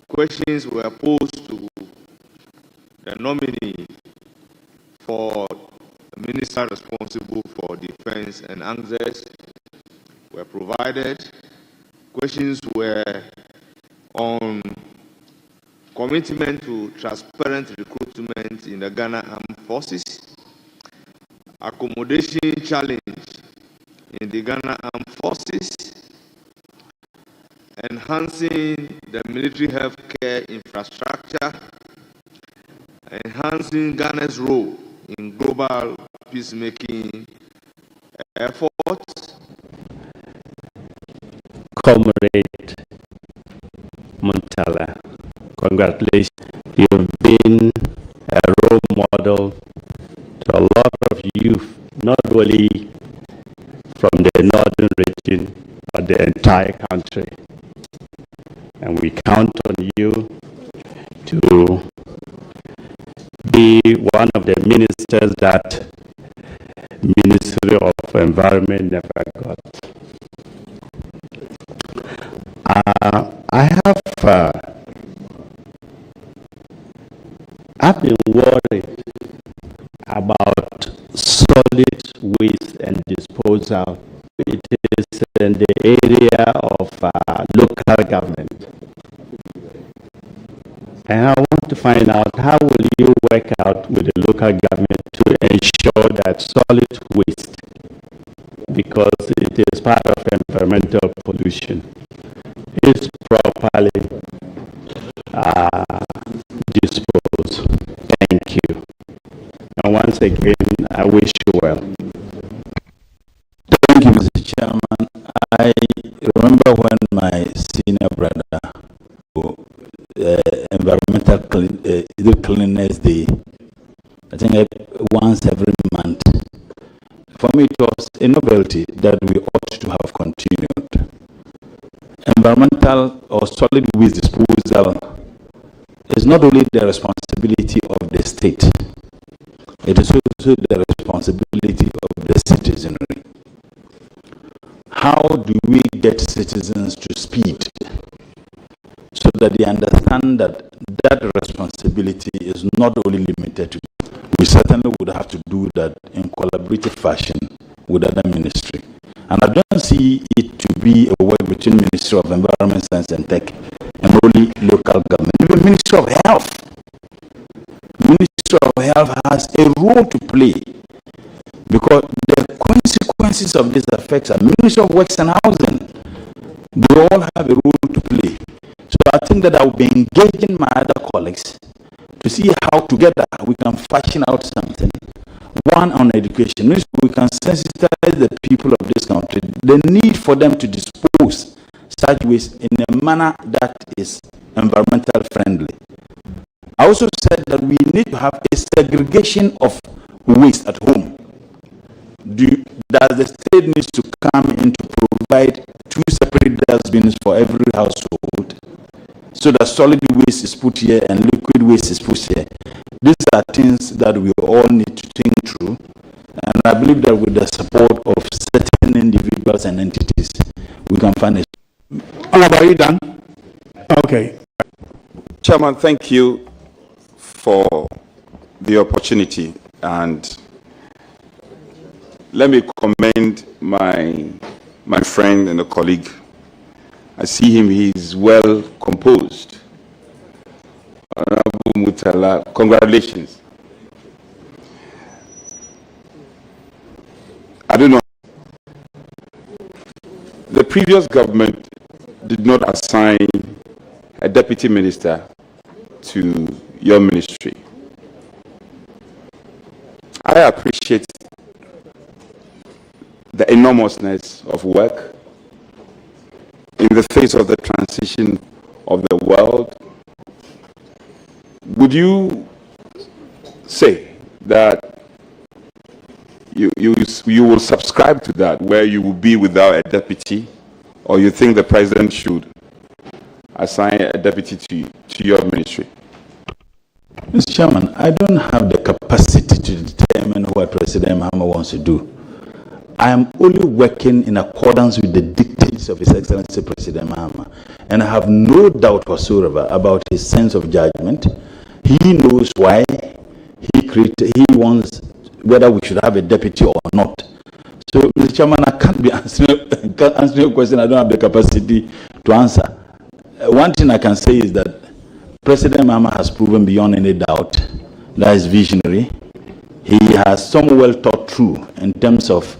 questions were posed to the nominee for the minister responsible for defense, and answers were provided. Questions were on commitment to transparent recruitment in the Ghana Armed Forces, accommodation challenge in the Ghana Armed Forces, enhancing the military health care infrastructure, enhancing Ghana's role in global peacemaking efforts. Comrade Muntala, congratulations. You've been a role model to a lot of youth, not only from the northern region, but the entire country. And we count on you to be one of the ministers that Ministry of Environment never got. I've been worried about solid waste and disposal. It is in the area of local government. And I want to find out, how will you work out with the local government to ensure that solid waste, because it is part of environmental pollution, is properly disposed. Thank you. And once again, I wish you well. Thank you, Mr. Chairman. I remember when my senior brother, environmental cleanliness day, I think once every month. For me, it was a novelty that we ought to have continued. Environmental or solid waste disposal is not only the responsibility of the state, it is also the responsibility of the citizenry. How do we get citizens to speed so that they understand that that responsibility is not only limited to them? We certainly would have to do that in collaborative fashion with other ministry. And I don't see it to be a work between Ministry of Environment, Science and Tech and only local government. Even Ministry of Health. Ministry of Health has a role to play, because the consequences of this affects are Ministry of Works and Housing. They all have a role to play. So I think that I will be engaging my other colleagues to see how together we can fashion out something. One, on education, which we can sensitize the people of this country, the need for them to dispose such waste in a manner that is environmental friendly. I also said that we need to have a segregation of waste at home. Does the state need to come in to provide 2 separate dustbins for every household so that solid waste is put here and liquid waste is put here? These are things that we all need to think through, and I believe that with the support of certain individuals and entities, we can find it. Are you done? Okay. Chairman, thank you for the opportunity, and let me commend my friend and a colleague. I see him, he's well composed. Honorable Mutala, congratulations. I don't know. The previous government did not assign a deputy minister to your ministry. I appreciate the enormousness of work in the face of the transition of the world. Would you say that you will subscribe to that, where you will be without a deputy, or you think the president should assign a deputy to your ministry? Mr. Chairman, I don't have the capacity to determine what President Mahama wants to do. I am only working in accordance with the dictates of His Excellency President Mahama, and I have no doubt whatsoever about his sense of judgment. He knows why he wants whether we should have a deputy or not. So, Mr. Chairman, I can't be answering your question. I don't have the capacity to answer. One thing I can say is that President Mahama has proven beyond any doubt that he's visionary. He has some well thought through in terms of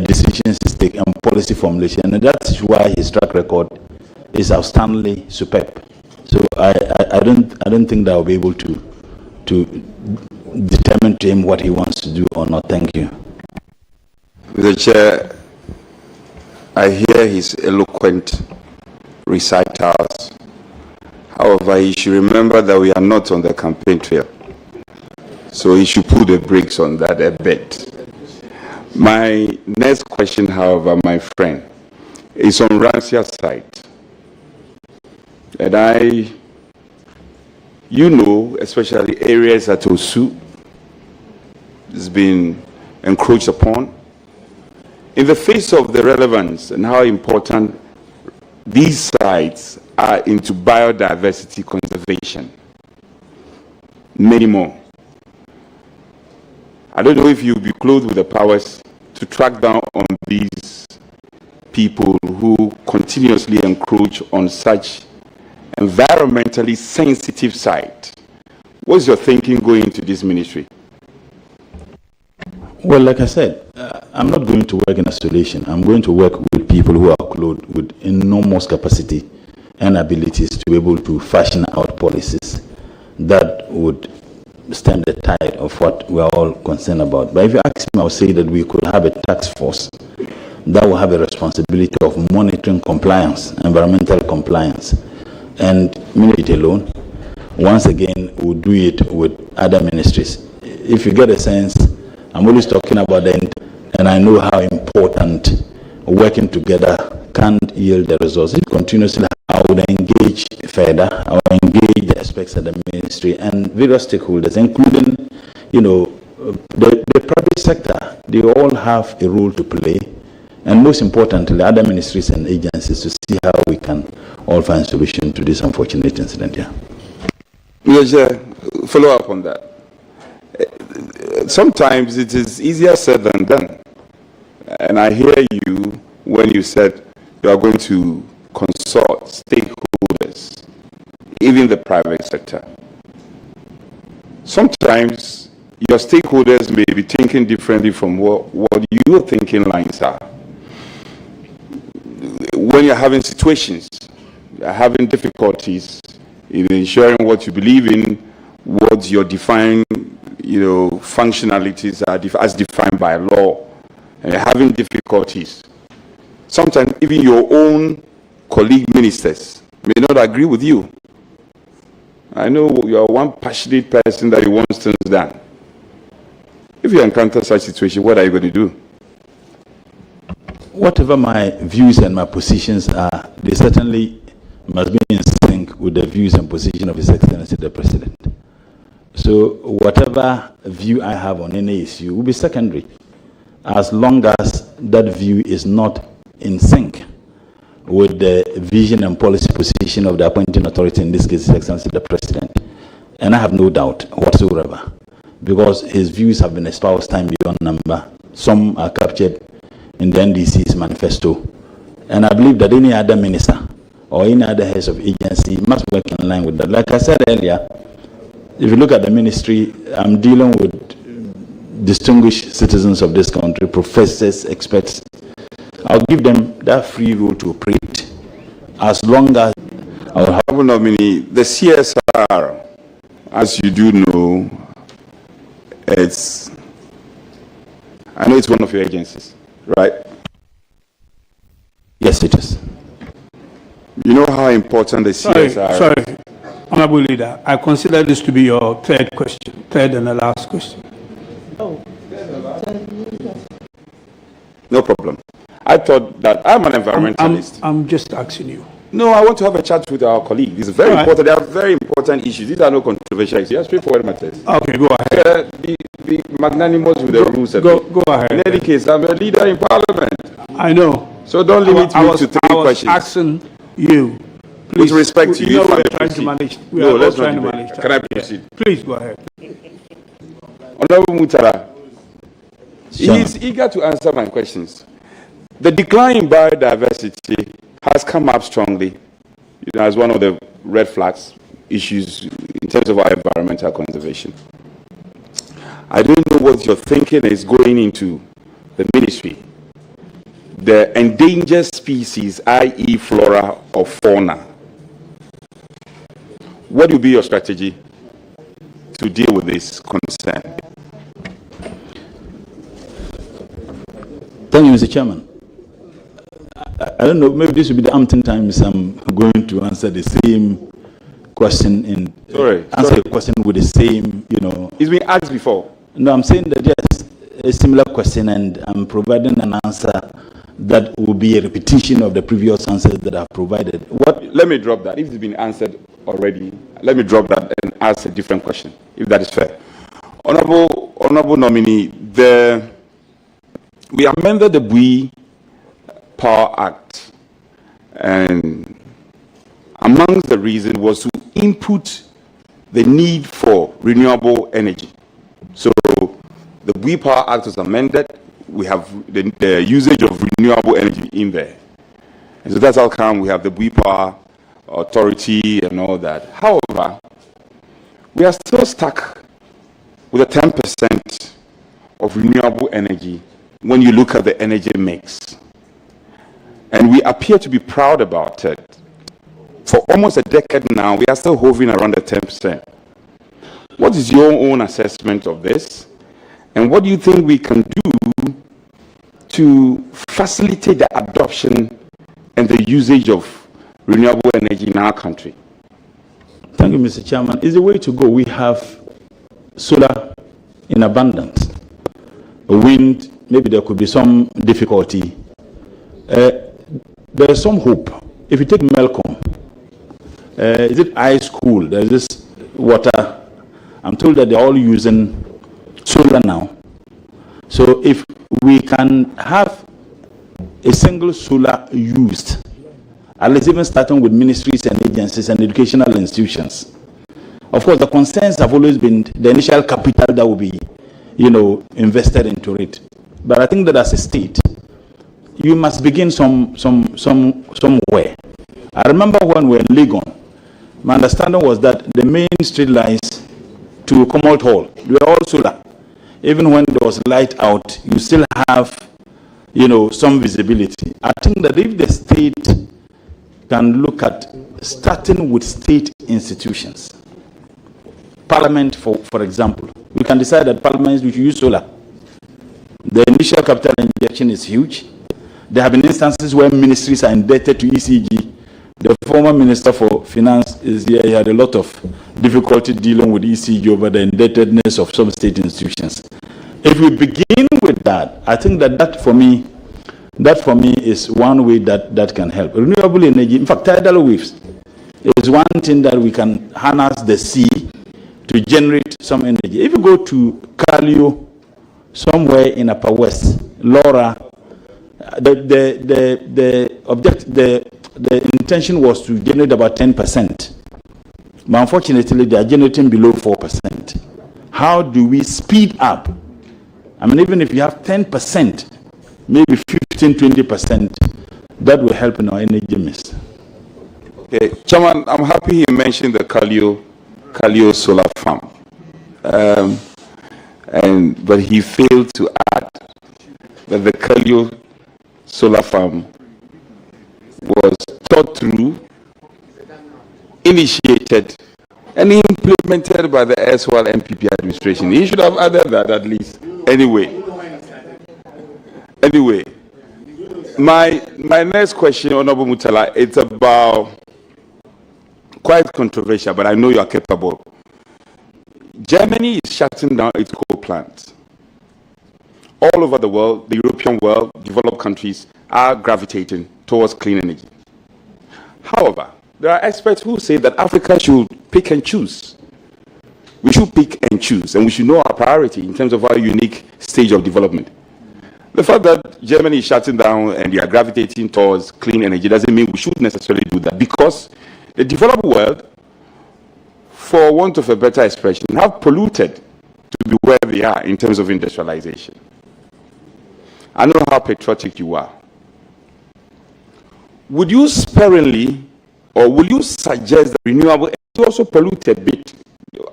decisions is taken and policy formulation, and that's why his track record is outstandingly superb. So I don't think that I'll be able to determine to him what he wants to do or not. Thank you. Mr. Chair, I hear his eloquent recitals. However, he should remember that we are not on the campaign trail, so he should put the brakes on that a bit. My next question, however, my friend, is on Rancia's side. And you know, especially areas at Osu, has been encroached upon. In the face of the relevance and how important these sites are into biodiversity conservation, many more. I don't know if you'll be clothed with the powers to track down on these people who continuously encroach on such environmentally sensitive site. What's your thinking going into this ministry? Well, like I said, I'm not going to work in isolation. I'm going to work with people who are clothed with enormous capacity and abilities to be able to fashion out policies that would stem the tide of what we're all concerned about. But if you ask me, I would say that we could have a task force that will have a responsibility of monitoring compliance, environmental compliance, and ministry alone. Once again, we'll do it with other ministries. If you get a sense, I'm always talking about that, and I know how important working together can yield the results. If continuously, I would engage further. I would engage the aspects of the ministry and various stakeholders, including, you know, the private sector. They all have a role to play, and most importantly, other ministries and agencies, to see how we can all find a solution to this unfortunate incident here. Yes, follow up on that. sometimes it is easier said than done. And I hear you when you said you are going to consult stakeholders, even the private sector. Sometimes your stakeholders may be thinking differently from what your thinking lines are. When you're having situations, you're having difficulties in ensuring what you believe in, what your defined, functionalities are as defined by law, and you're having difficulties. Sometimes even your own colleague ministers may not agree with you. I know you are one passionate person that wants things done. If you encounter such a situation, what are you going to do? Whatever my views and my positions are, they certainly must be in sync with the views and position of His Excellency the President. So whatever view I have on any issue will be secondary, as long as that view is not in sync with the vision and policy position of the appointing authority, in this case His Excellency the President. And I have no doubt whatsoever, because his views have been espoused time beyond number. Some are captured in the NDC's manifesto. And I believe that any other minister or any other heads of agency must work in line with that. Like I said earlier, if you look at the ministry, I'm dealing with distinguished citizens of this country, professors, experts. I'll give them that free role to operate, as long as our Honorable Nominee, the CSR, as you do know, I know it's one of your agencies, right? Yes, it is. You know how important the CSR... Sorry, Honorable Leader, I consider this to be your third and the last question. Oh. No problem. I thought that I'm an environmentalist. I'm just asking you. No, I want to have a chat with our colleague. This is very important. They are very important issues. These are no controversial issues. They are straightforward matters. Okay, go ahead. Be magnanimous with the rules. Go ahead. In any case, I'm a leader in Parliament. I know. So don't limit me to 3 questions. I was asking you. Please, with respect to you, we're trying to manage. Let's not manage. Can I proceed? Please go ahead. Honorable Mutara, he is eager to answer my questions. The decline in biodiversity has come up strongly, as one of the red flags issues in terms of our environmental conservation. I don't know what your thinking is going into the ministry. The endangered species, i.e. flora or fauna. What will be your strategy to deal with this concern? Thank you, Mr. Chairman. I don't know, maybe this will be the umpteenth times I'm going to answer the same question answer a question with the same, It's been asked before. No, I'm saying that yes, a similar question, and I'm providing an answer that will be a repetition of the previous answers that I've provided. Let me drop that. If it's been answered already, let me drop that and ask a different question, if that is fair. Honorable Nominee, we amended the Bui Power Act, and amongst the reasons was to input the need for renewable energy. So the Bui Power Act was amended. We have the usage of renewable energy in there. And so that's how come we have the Bui Power Authority and all that. However, we are still stuck with a 10% of renewable energy when you look at the energy mix. And we appear to be proud about it. For almost a decade now, we are still hovering around the 10%. What is your own assessment of this? And what do you think we can do to facilitate the adoption and the usage of renewable energy in our country? Thank you, Mr. Chairman. It's the way to go. We have solar in abundance. Wind, maybe there could be some difficulty. There is some hope. If you take Melcom, is it ice cool? There's this water. I'm told that they're all using solar now. So if we can have a single solar used, at least even starting with ministries and agencies and educational institutions. Of course, the concerns have always been the initial capital that will be invested into it. But I think that as a state, you must begin somewhere. I remember when we were in Legon, my understanding was that the main street lines to Commonwealth Hall, they were all solar. Even when there was light out, you still have, some visibility. I think that if the state can look at starting with state institutions, Parliament, for example, we can decide that Parliament should use solar. The initial capital injection is huge. There have been instances where ministries are indebted to ECG. The former Minister for Finance is here. He had a lot of difficulty dealing with ECG over the indebtedness of some state institutions. If we begin with that, I think that for me is one way that can help. Renewable energy, in fact, tidal waves is one thing that we can harness the sea to generate some energy. If you go to Kalio, somewhere in Upper West, Laura, the intention was to generate about 10%. But unfortunately, they are generating below 4%. How do we speed up? I mean, even if you have 10%, maybe 15, 20%, that will help in our energy mix. Okay, Chairman, I'm happy you mentioned the Kalio solar farm. But he failed to add that the Kalio solar farm was thought through, initiated, and implemented by the erstwhile MPP administration. He should have added that at least. Anyway, my next question, Honorable Mutala, it's about quite controversial, but I know you are capable. Germany is shutting down its coal plants. All over the world, the European world, developed countries are gravitating towards clean energy. However, there are experts who say that Africa should pick and choose. We should pick and choose, and we should know our priority in terms of our unique stage of development. The fact that Germany is shutting down and they are gravitating towards clean energy doesn't mean we should necessarily do that, because the developed world, for want of a better expression, have polluted to be where they are in terms of industrialization. I know how patriotic you are. Would you sparingly, or will you suggest that renewable energy also pollute a bit?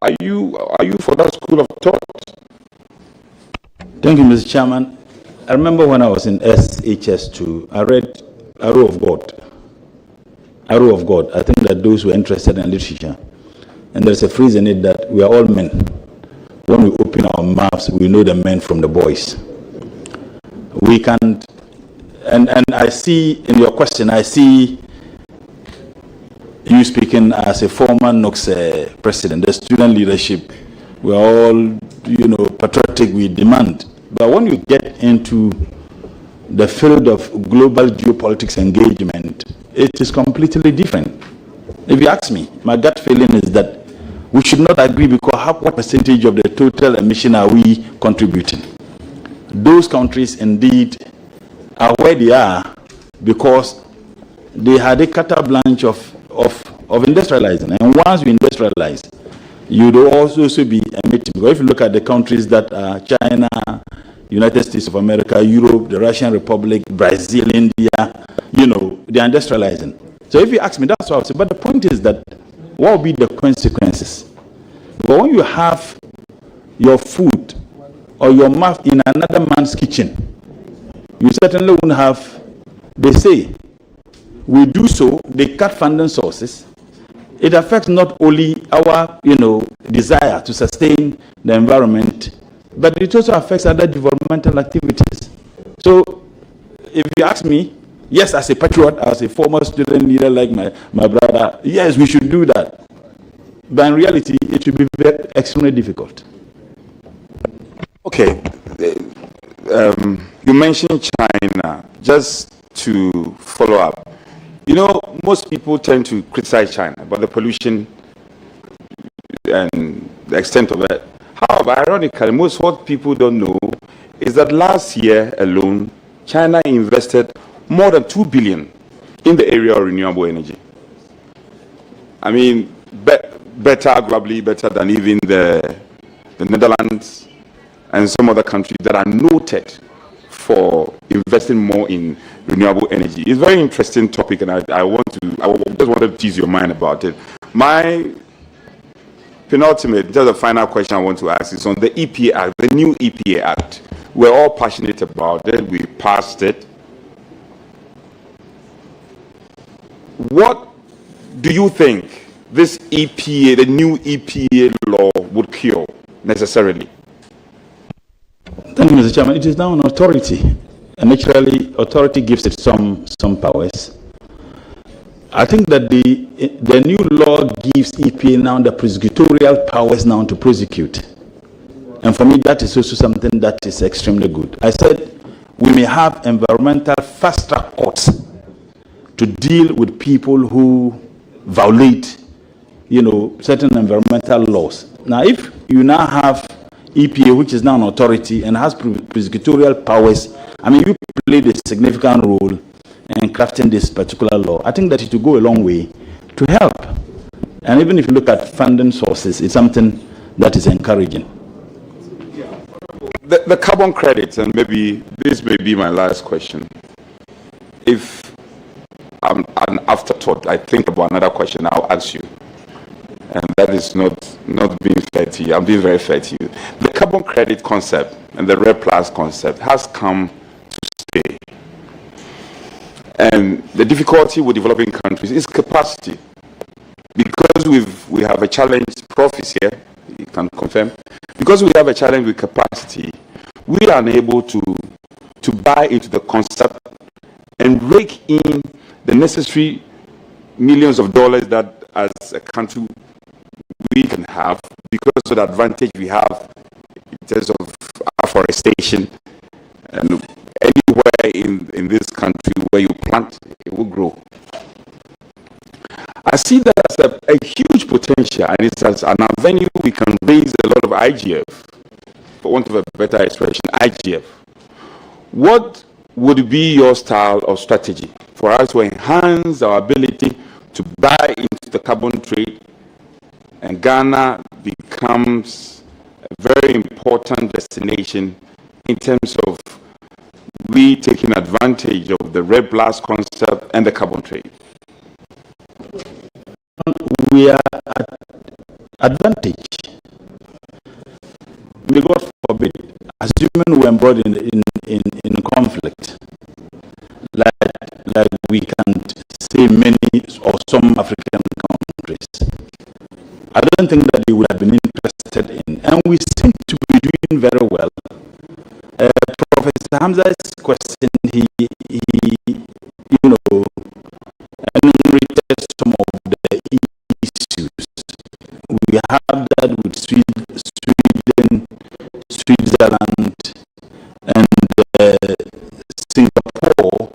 Are you for that school of thought? Thank you, Mr. Chairman. I remember when I was in SHS2, I read Arrow of God. Arrow of God. I think that those who are interested in literature, and there's a phrase in it that we are all men. When we open our mouths, we know the men from the boys. We can't, and I see in your question, I see you speaking as a former NOX president, the student leadership. We are all, patriotic, we demand. But when you get into the field of global geopolitics engagement, it is completely different. If you ask me, my gut feeling is that we should not agree, because what percentage of the total emission are we contributing? Those countries indeed are where they are because they had a carte blanche of industrializing. And once we industrialize, you will also be emitting. Because if you look at the countries that are China, United States of America, Europe, the Russian Republic, Brazil, India, they are industrializing. So if you ask me, that's what I would say. But the point is that what will be the consequences? But when you have your food or your mouth in another man's kitchen, you certainly won't have, they say, we do so, they cut funding sources. It affects not only our, desire to sustain the environment, but it also affects other developmental activities. So if you ask me, yes, as a patriot, as a former student leader like my brother, yes, we should do that. But in reality, it will be extremely difficult. Okay. You mentioned China. Just to follow up, most people tend to criticize China about the pollution and the extent of it. However, ironically, most what people don't know is that last year alone, China invested more than 2 billion in the area of renewable energy. I mean, better, globally better than even the Netherlands, and some other countries that are noted for investing more in renewable energy. It's a very interesting topic, and I just wanted to tease your mind about it. My penultimate, just a final question I want to ask is on the EPA Act, the new EPA Act. We're all passionate about it. We passed it. What do you think this EPA, the new EPA law, would cure necessarily? Thank you, Mr. Chairman. It is now an authority, and naturally, authority gives it some powers. I think that the new law gives EPA now the prosecutorial powers now to prosecute, and for me, that is also something that is extremely good. I said we may have environmental fast-track courts to deal with people who violate, certain environmental laws. Now, if you now have EPA, which is now an authority and has prosecutorial powers, I mean, you played a significant role in crafting this particular law. I think that it will go a long way to help. And even if you look at funding sources, it's something that is encouraging. The carbon credits, and maybe this may be my last question. If I'm an afterthought, I think about another question I'll ask you. And that is not being fair to you. I'm being very fair to you. The carbon credit concept and the RED Plus concept has come to stay. And the difficulty with developing countries is capacity. Because we have a challenge, Prof is here, he can confirm. Because we have a challenge with capacity, we are unable to buy into the concept and rake in the necessary millions of dollars that as a country we can have because of the advantage we have in terms of afforestation, and anywhere in this country where you plant, it will grow. I see that as a huge potential, and it's as an avenue we can raise a lot of IGF, for want of a better expression, IGF. What would be your style or strategy for us to enhance our ability to buy into the carbon trade, and Ghana becomes a very important destination in terms of we taking advantage of the RED Plus concept and the carbon trade? We are at advantage. May God forbid, assuming we are brought in conflict, like we can say many or some African countries, I don't think that they would have been interested in, and we seem to be doing very well. Professor Hamza's question, he enumerated some of the issues. We have that with Sweden, Switzerland, and Singapore,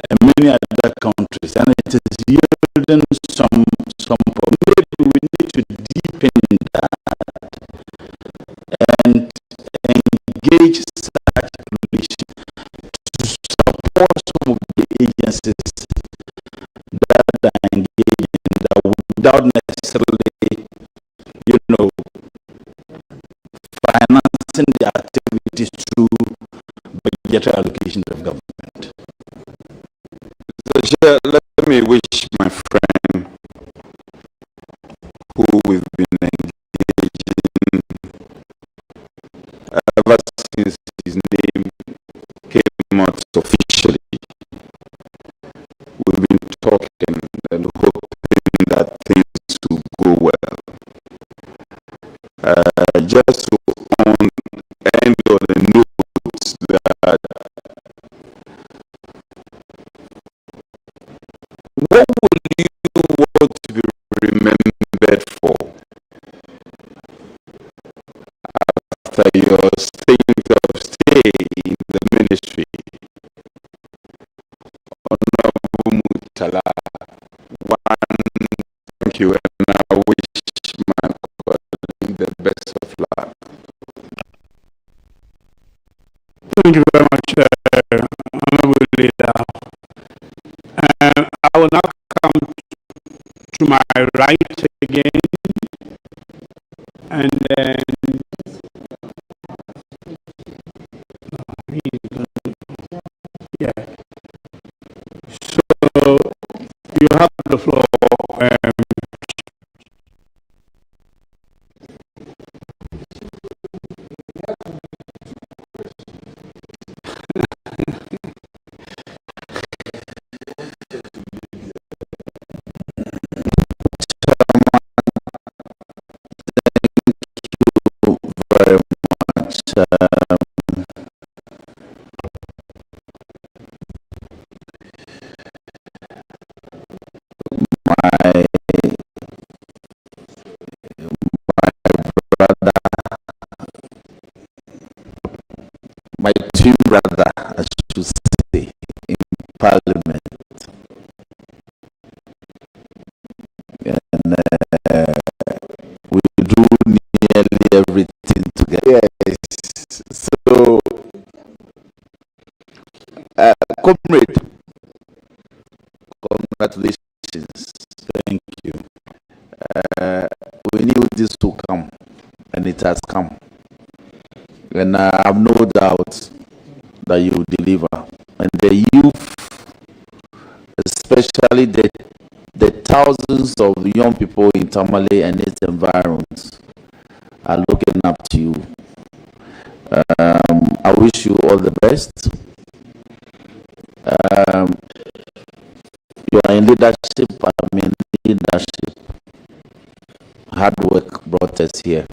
and many other countries, and it is yielding some problem. Maybe we need to deepen that and engage such relations to support some of the agencies that are engaging that without necessarily, financing the activities through budgetary allocation of government. So, let me wish my friend who we've been engaging ever since his name came out officially. We've been talking and hoping that things will go well. Just to end on the note that what would you want to be remembered for after your stay in the ministry? Honorable Murtala, thank you, and I wish my colleague the best of luck. Thank you very much, Honorable Leader. I will now come to my right again, and then Yeah. So you have the floor. Very much. My twin brother, I should say, in Parliament. And we do nearly everything together. Yes. So, comrade, congratulations. Thank you. We knew this would come, and it has come. And I have no doubt that you will deliver. And the youth, especially the thousands of young people in Tamale and its environs, are looking up to you. I wish you all the best. You are in leadership, I mean leadership. Hard work brought us here.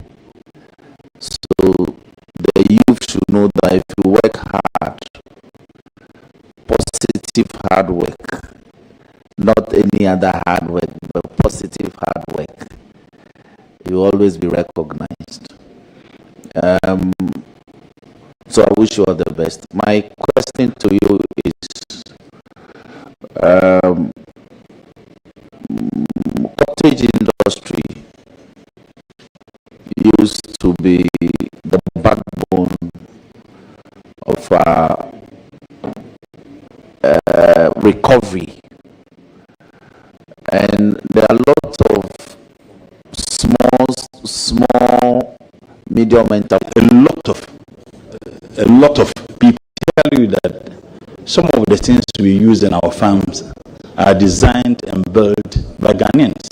So the youth should know that if you work hard, positive hard work, not any other hard work, but positive hard work, you will always be recognized. So I wish you all the best. My question to you is, cottage industry used to be the backbone of recovery, and there are lots of small, medium, and a lot of people tell you that some of the things we use in our farms are designed and built by Ghanaians.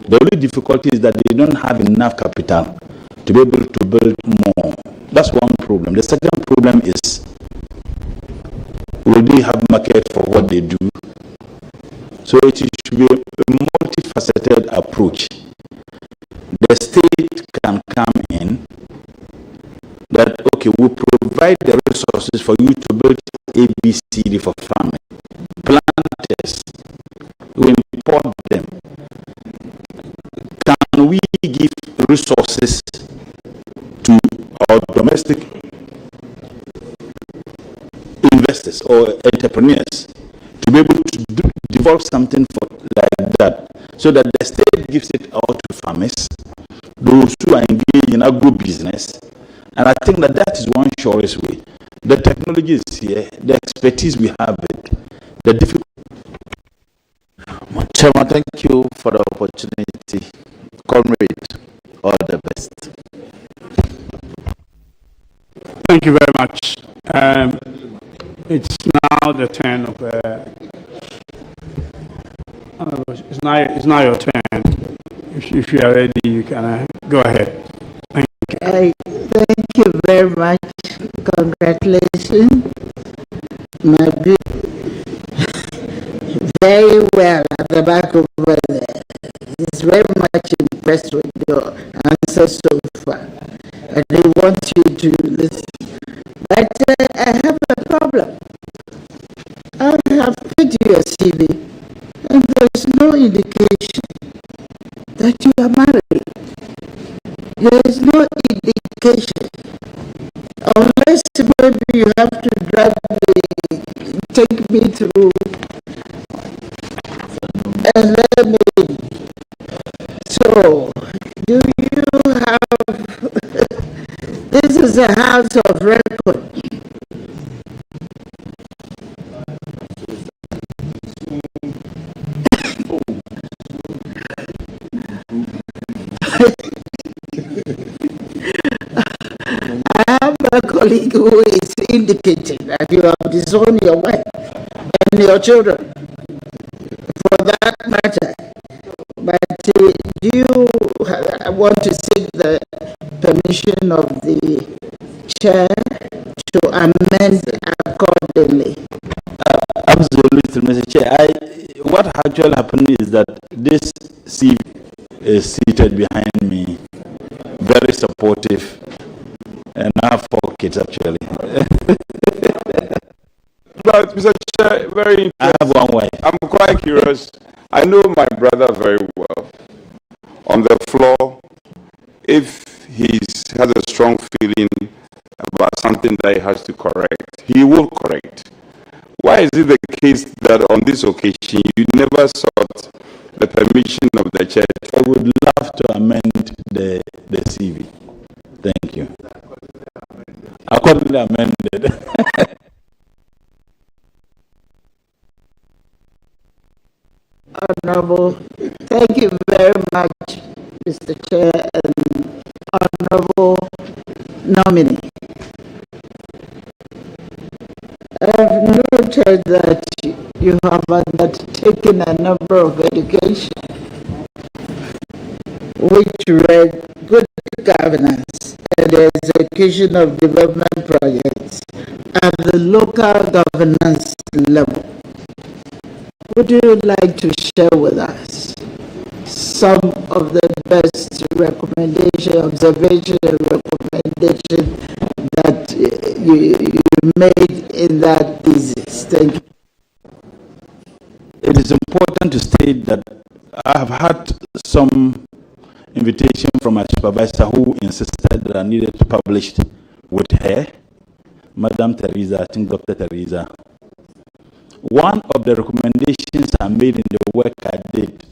The only difficulty is that they don't have enough capital to be able to build more. That's one problem. The second problem is, will they have market for what they do? So it should be a multifaceted approach. The state can come in, that, okay, we provide the resources for you to build ABCD for farming. Planters, we import them. Can we give resources to our domestic investors or entrepreneurs to be able to develop something like that, so that the state gives it out to farmers, those who are engaged in agro-business? And I think that is one surest way. The technology is here, the expertise we have it, the difficulty. Chairman, thank you for the opportunity. Comrade, all the best. Thank you very much. It's now the turn of. It's now your turn. If you are ready, you can go ahead. Thank you. Thank you very much. Congratulations. My very well at the back over there. He's very much impressed with your answers so far. And they want you to listen. But I have a problem. I have read your CV, and there's no indication that you are married. There is no indication. Unless maybe you have to take me through and let me. So, do you have, this is a house of record. I have a other colleague who is indicating that you have disowned your wife and your children, for that matter. But do you want to seek the permission of the chair to amend accordingly? Absolutely, Mr. Chair. What actually happened is that this CV is seated behind me, very supportive, and I have 4 kids actually. But, Mr. Chair, very I have 1 wife. I'm quite curious. I know my brother very well. On the floor, if he has a strong feeling about something that he has to correct, he will correct. Why is it the case that on this occasion you never sought the permission of the chair? I would love to amend the CV. Thank you. Accordingly amended. Honorable, thank you very much, Mr. Chair and Honorable Nominee. I've noted that you have undertaken a number of education, which read good governance and the execution of development projects at the local governance level. Would you like to share with us some of the best recommendation, observation, and recommendation that you made in that thesis? Thank you. It is important to state that I have had some invitation from my supervisor who insisted that I needed to publish with her, Madam Teresa, I think Dr. Teresa. One of the recommendations I made in the work I did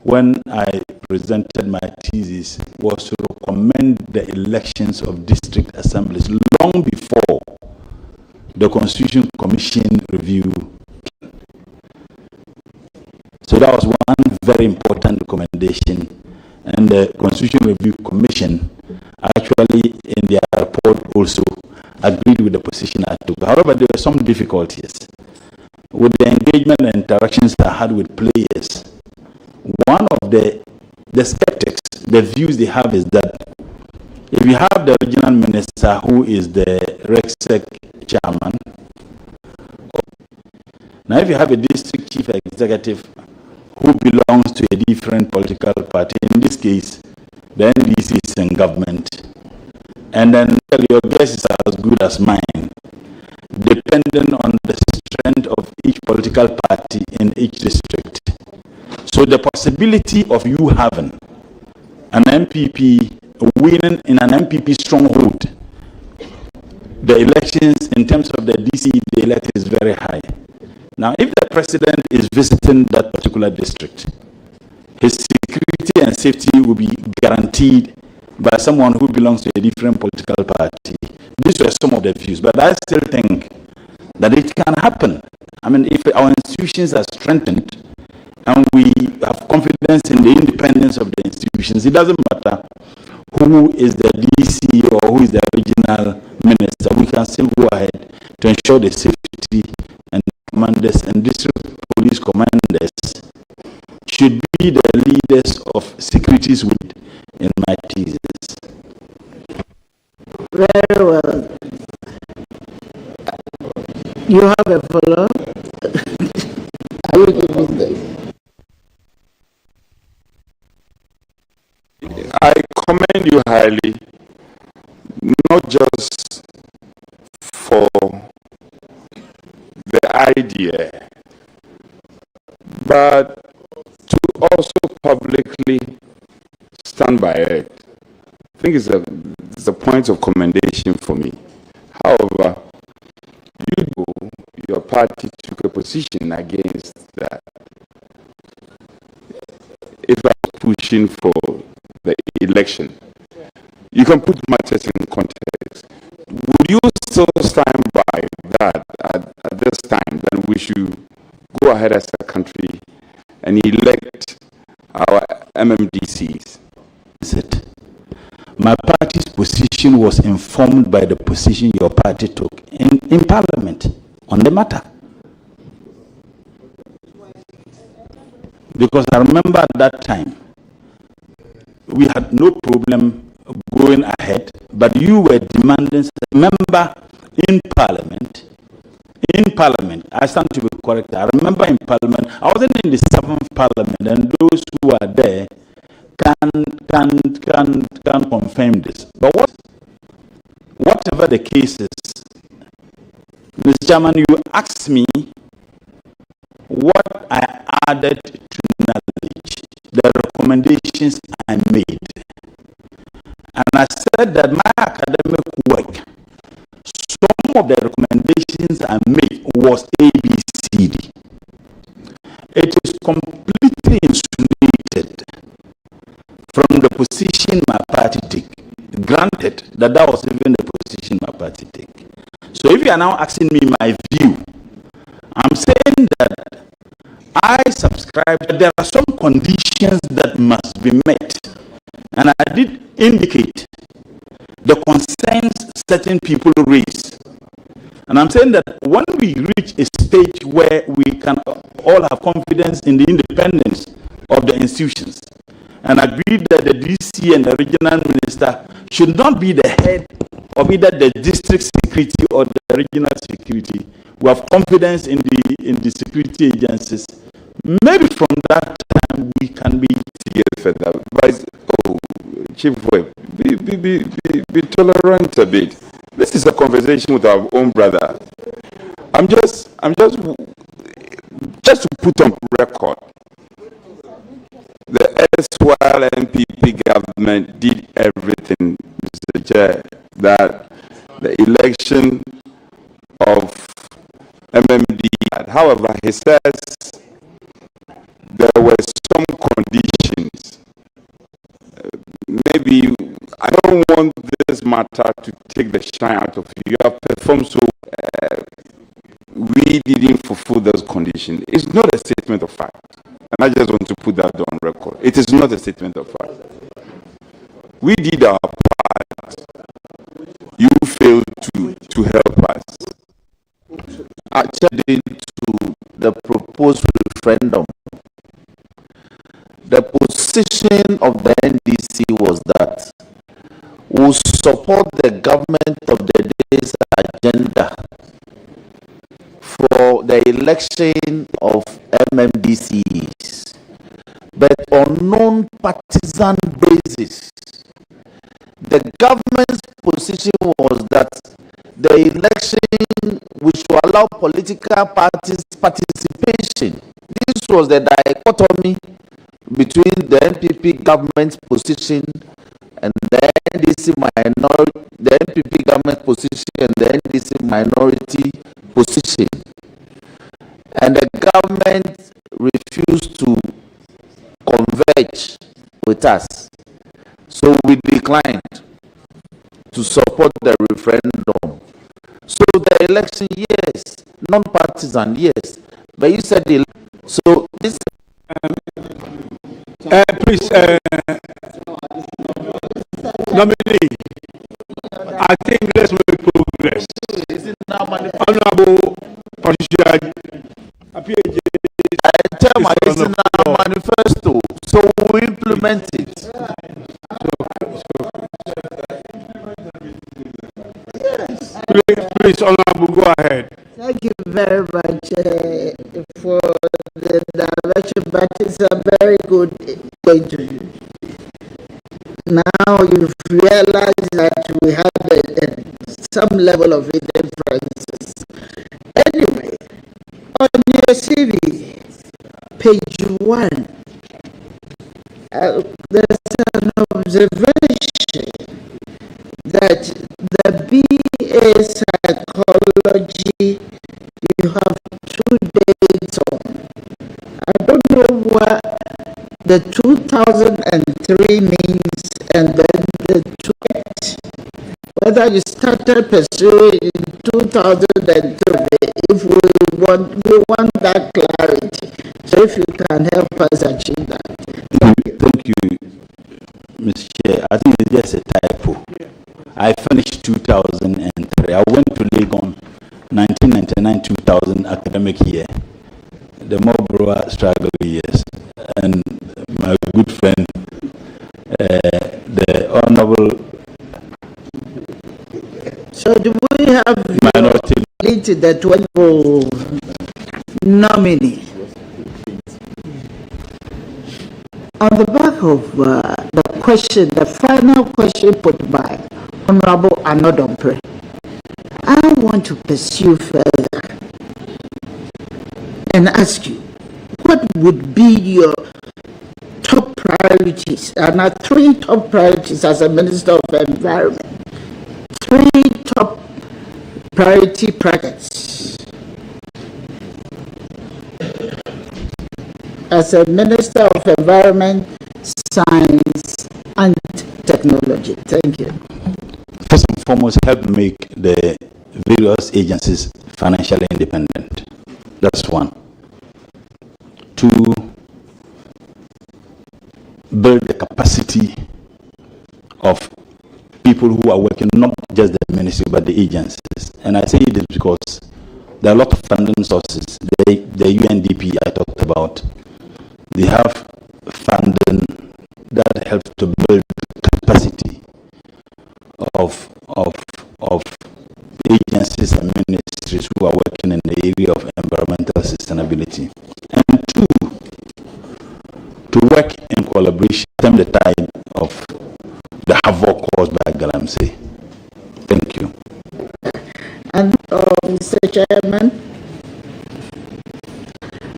when I presented my thesis was to recommend the elections of district assemblies long before the Constitution Commission review. So that was one very important recommendation, and the Constitution Review Commission actually in their report also agreed with the position I took. However, there were some difficulties with the engagement and interactions I had with players. One of the skeptics, the views they have is that if you have the regional minister who is the RECSEC chairman, now if you have a district chief executive who belongs to a different political party, in this case, the NDC is in government, and then your guess is as good as mine, depending on the strength of each political party in each district. So the possibility of you having an MPP winning in an MPP stronghold, the elections in terms of the DC they elect is very high. Now, if the president is visiting that particular district, his security and safety will be guaranteed by someone who belongs to a different political party. These were some of the views, but I still think that it can happen. I mean, if our institutions are strengthened and we have confidence in the independence of the institutions, it doesn't matter who is the DC or who is the regional minister, we can still go ahead to ensure the safety, and commanders and district police commanders should be the leaders of securities in my thesis. Very well. You have a follow-up? I will give you the... I commend you highly, not just for the idea, but to also publicly stand by it. I think it's a point of commendation for me. However, your party took a position against that. If I was pushing for the election, you can put matters in context. Would you still stand by that at this time, that we should go ahead as a country and elect our MMDCs? Is it? my party's position was informed by the position your party took in Parliament on the matter. Because I remember at that time, we had no problem going ahead, but you were demanding, remember in Parliament, I stand to be correct, I remember in Parliament, I wasn't in the 7th Parliament, and those who are there can confirm this. But whatever the case is, Mr. Chairman, you asked me what I added to knowledge, the recommendations I made. And I said that my academic work, some of the recommendations I made was ABCD. It is completely insulated from the position my party took. Granted that was even the position my party took. So if you are now asking me my view, I'm saying that I subscribe that there are some conditions that must be met. And I did indicate the concerns certain people raise. And I'm saying that when we reach a stage where we can all have confidence in the independence of the institutions, and agree that the DC and the regional minister should not be the head of either the district security or the regional security, we have confidence in the security agencies. Maybe from that time we can be further. Chief Whip, be tolerant a bit. This is a conversation with our own brother. I'm just to put on record. The erstwhile NPP government did everything, Mr. Chair, that the election of MMD. However, he says there were some conditions. Maybe I don't want this matter to take the shine out of you. You have performed so we didn't fulfill those conditions. It's not a statement of fact. And I just want to put that on record. It is not a statement of fact. We did our part. You failed to help us. Actually, to the proposed referendum, the position of the NDC was that we will support the government of the day's agenda for the election of MMDCs, but on non-partisan basis. The government's position was that the election which will allow political parties participation. This was the dichotomy between the NPP government's position and the NDC minority, the NPP government position and the NDC minority position. And the government refused to converge with us. So we declined to support the referendum. So the election, yes, non-partisan, yes. But you said the so this. Please, nominee, I think let's make progress. Honorable Patricia, I tell my it's in our manifesto, so we implement it. Yes. Please, Honorable, go ahead. Thank you very much for the direction, but it's a very good going to you. Now you've realized that we have some level of differences. Anyway, on your CV, page 1, there's an observation that the BA psychology you have 2 dates on. I don't know what the 2003 means, and then the 20, whether you started pursuing in 2003. If we want that clarity, so if you can help us achieve that. Thank you, Mr. Chair. I think it's just a typo. I finished 2003. I went to Legon 1999-2000 academic year, the Mobroa struggle years, and my good friend, the Honorable. So do we have minority the 12 nominee? On the back of the question, the final question put by Honorable Anodompre, I want to pursue further and ask you, what would be your top priorities? And 3 top priorities as a Minister of Environment. 3 top priority projects as a Minister of Environment, Science and Technology. Thank you. First and foremost, help make the various agencies financially independent. That's 1. 2, build the capacity of people who are working, not just the ministry, but the agencies. And I say this because there are a lot of funding sources. The UNDP I talked about, they have funding that helps to build capacity of agencies and ministries who are working in the area of environmental sustainability. And 2, to work in collaboration, stem the tide of the havoc caused by Galamsey. Thank you. And Mr. Chairman,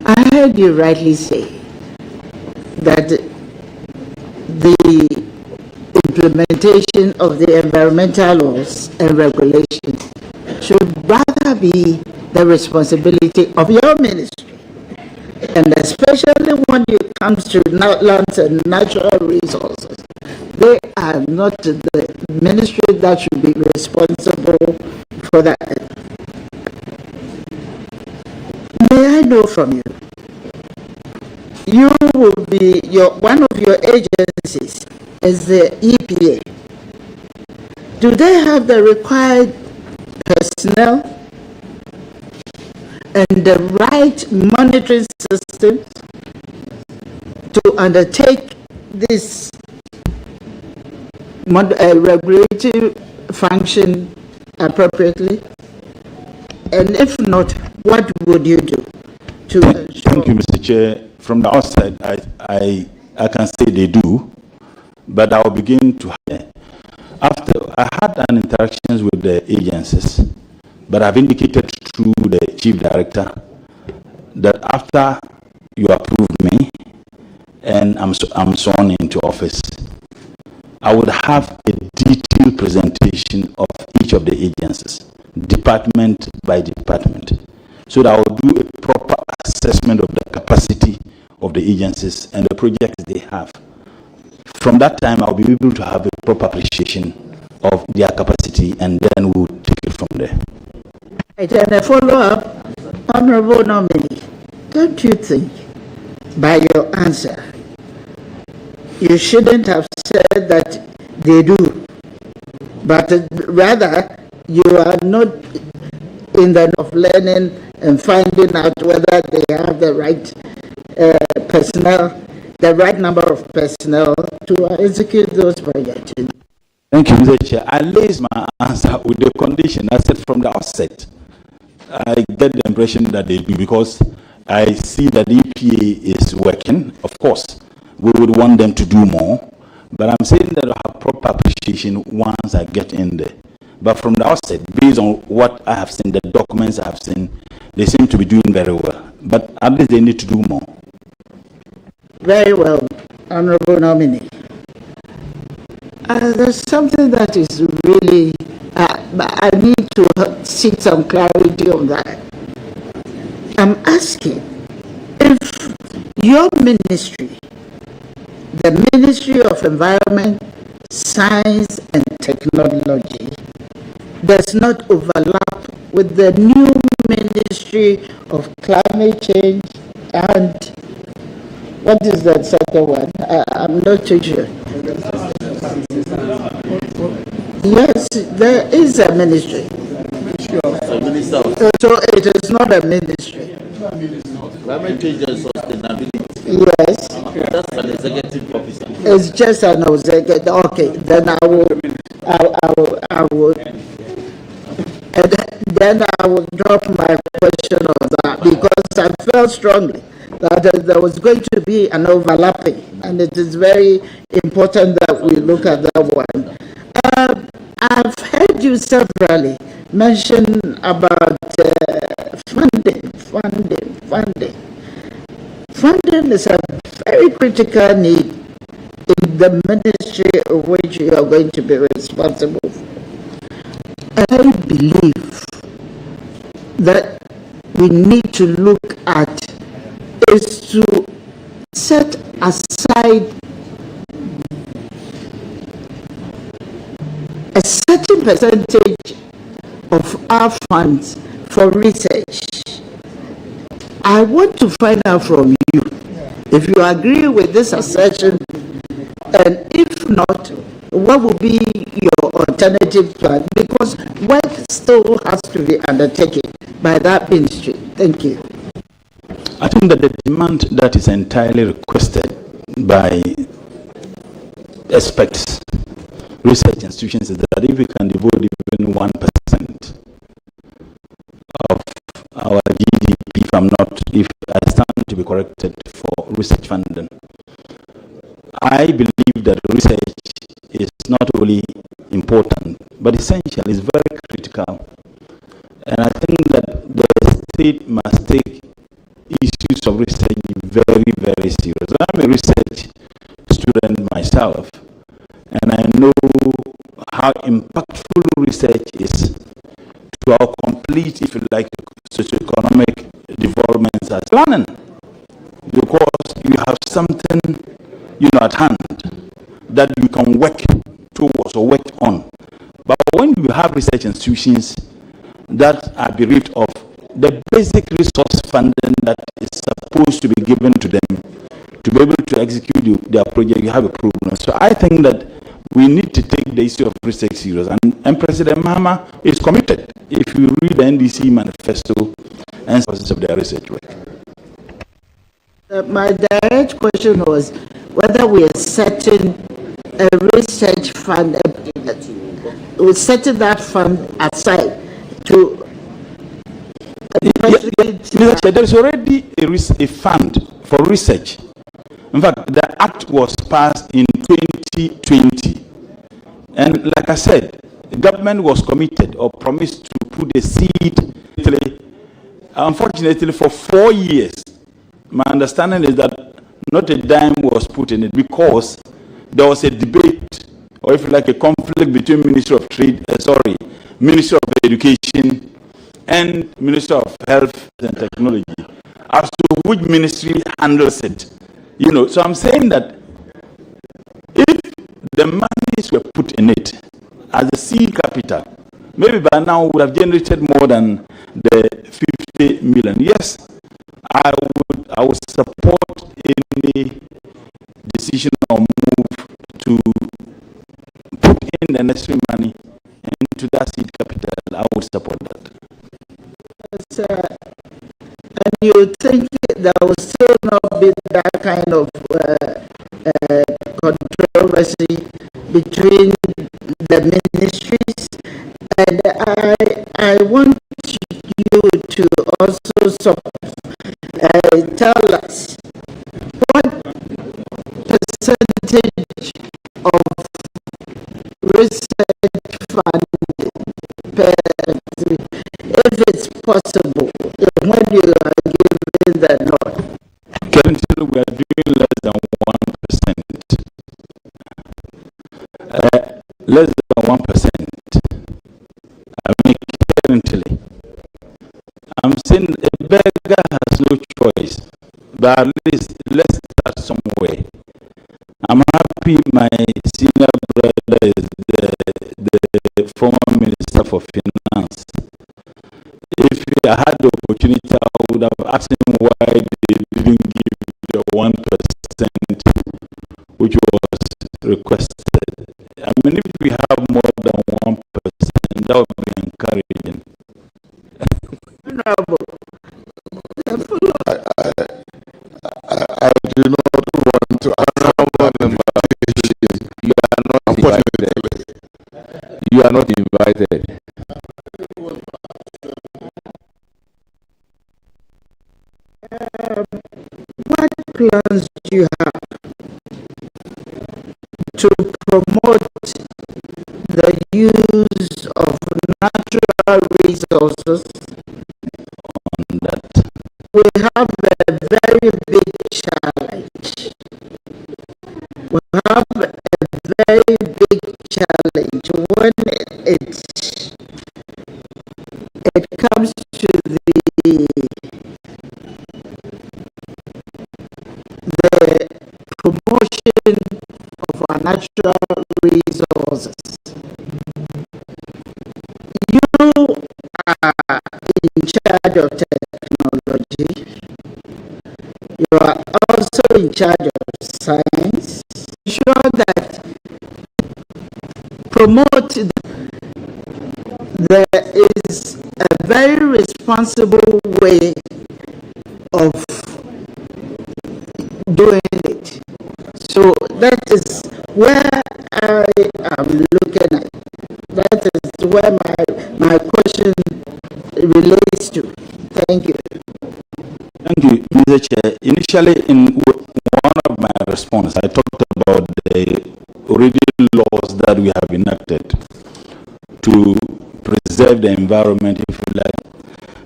I heard you rightly say that the implementation of the environmental laws and regulations should rather be the responsibility of your ministry, and especially when it comes to lands and natural resources. They are not the ministry that should be responsible for that. May I know from you, you will be one of your agencies is the EPA. Do they have the required personnel and the right monitoring systems to undertake this regulatory function appropriately? And if not, what would you do to ensure? Thank you, Mr. Chair. From the outside, I can say they do, but I'll begin to hear. After I had an interactions with the agencies, but I've indicated through the Chief Director that after you approve me and I'm sworn into office, I would have a detailed presentation of each of the agencies, department by department, so that I will do a proper assessment of the capacity of the agencies and the projects they have. From that time, I'll be able to have a proper appreciation of their capacity, and then we'll take it from there. And a follow-up, Honorable Nominee, don't you think, by your answer, you shouldn't have said that they do, but rather you are not in the of learning and finding out whether they have the right personnel, the right number of personnel to execute those projects? Thank you, Mr. Chair. I laid my answer with the condition. I said from the outset, I get the impression that they do, because I see that the EPA is working. Of course, we would want them to do more, but I'm saying that I have proper appreciation once I get in there. But from the outset, based on what I have seen, the documents I have seen, they seem to be doing very well. But at least they need to do more. Very well, Honorable Nominee. There's something that is really, I need to seek some clarity on that. I'm asking if your ministry, the Ministry of Environment, Science and Technology, does not overlap with the new Ministry of Climate Change and what is that second one? I'm not too sure. Yes, there is a ministry. So it is not a ministry. Climate change and sustainability. Yes. That's an executive officer. It's just an executive. Okay, then I will, and then I will drop my question on that because I felt strongly that there was going to be an overlapping, and it is very important that we look at that one. I've heard you severally mention about funding. Funding is a very critical need in the ministry of which you are going to be responsible for. I believe that we need to look at is to set aside a certain percentage of our funds for research. I want to find out from you if you agree with this assertion, and if not, what would be your alternative plan? Because work still has to be undertaken by that ministry. Thank you. I think that the demand that is entirely requested by experts, research institutions, is that if we can devote even 1% of our GDP, if I stand to be corrected, for research funding, I believe that research is not only important but essential, is very critical, and I think that the state must take issues of research very, very serious. I'm a research student myself, and I know how impactful research is to our complete, if you like, socioeconomic developments as planning, because you have something, at hand that you can work towards or work on. But when you have research institutions that are bereft of the basic resource funding that is supposed to be given to them to be able to execute their project, you have a problem. So I think that we need to take the issue of research serious, and President Mahama is committed. If you read the NDC manifesto and process of their research work. My direct question was whether we are setting a research fund, we're setting that fund aside to. There is already a fund for research. In fact, the act was passed in 2020. And like I said, the government was committed or promised to put a seed. Unfortunately, for 4 years, my understanding is that not a dime was put in it because there was a debate, or if you like, a conflict between Ministry of Ministry of Education and Ministry of Health and Technology as to which ministry handles it. So I'm saying that if the monies were put in it as a seed capital, maybe by now we would have generated more than the 50 million. Yes, I would support any decision or move to put in the necessary money into that seed capital. I would support that. And you think there will still not be that kind of controversy between the ministries? And I want you to also tell us what percentage of research funding if it's possible, when you are giving the nod. Currently, we are doing less than 1%. Less than 1%. I mean, currently, I'm saying a beggar has no choice, but at least let's start somewhere. I'm happy my senior brother is the former Minister for Finance. If I had the opportunity, I would have asked him why they didn't give the 1% which was requested. I mean, if we have more than You are not invited. What plans do you have to promote the use of natural resources? On that, we have a very big challenge. We have a very big challenge when it comes to the promotion of our natural resources. You are in charge of technology. You are also in charge of science. Ensure that there is a very responsible way of doing it. So that is where I am looking at. That is where my question relates to. Thank you. Thank you, Mr. Chair. Initially, in one of my response, I talked about the already laws that we have enacted to preserve the environment, if you like,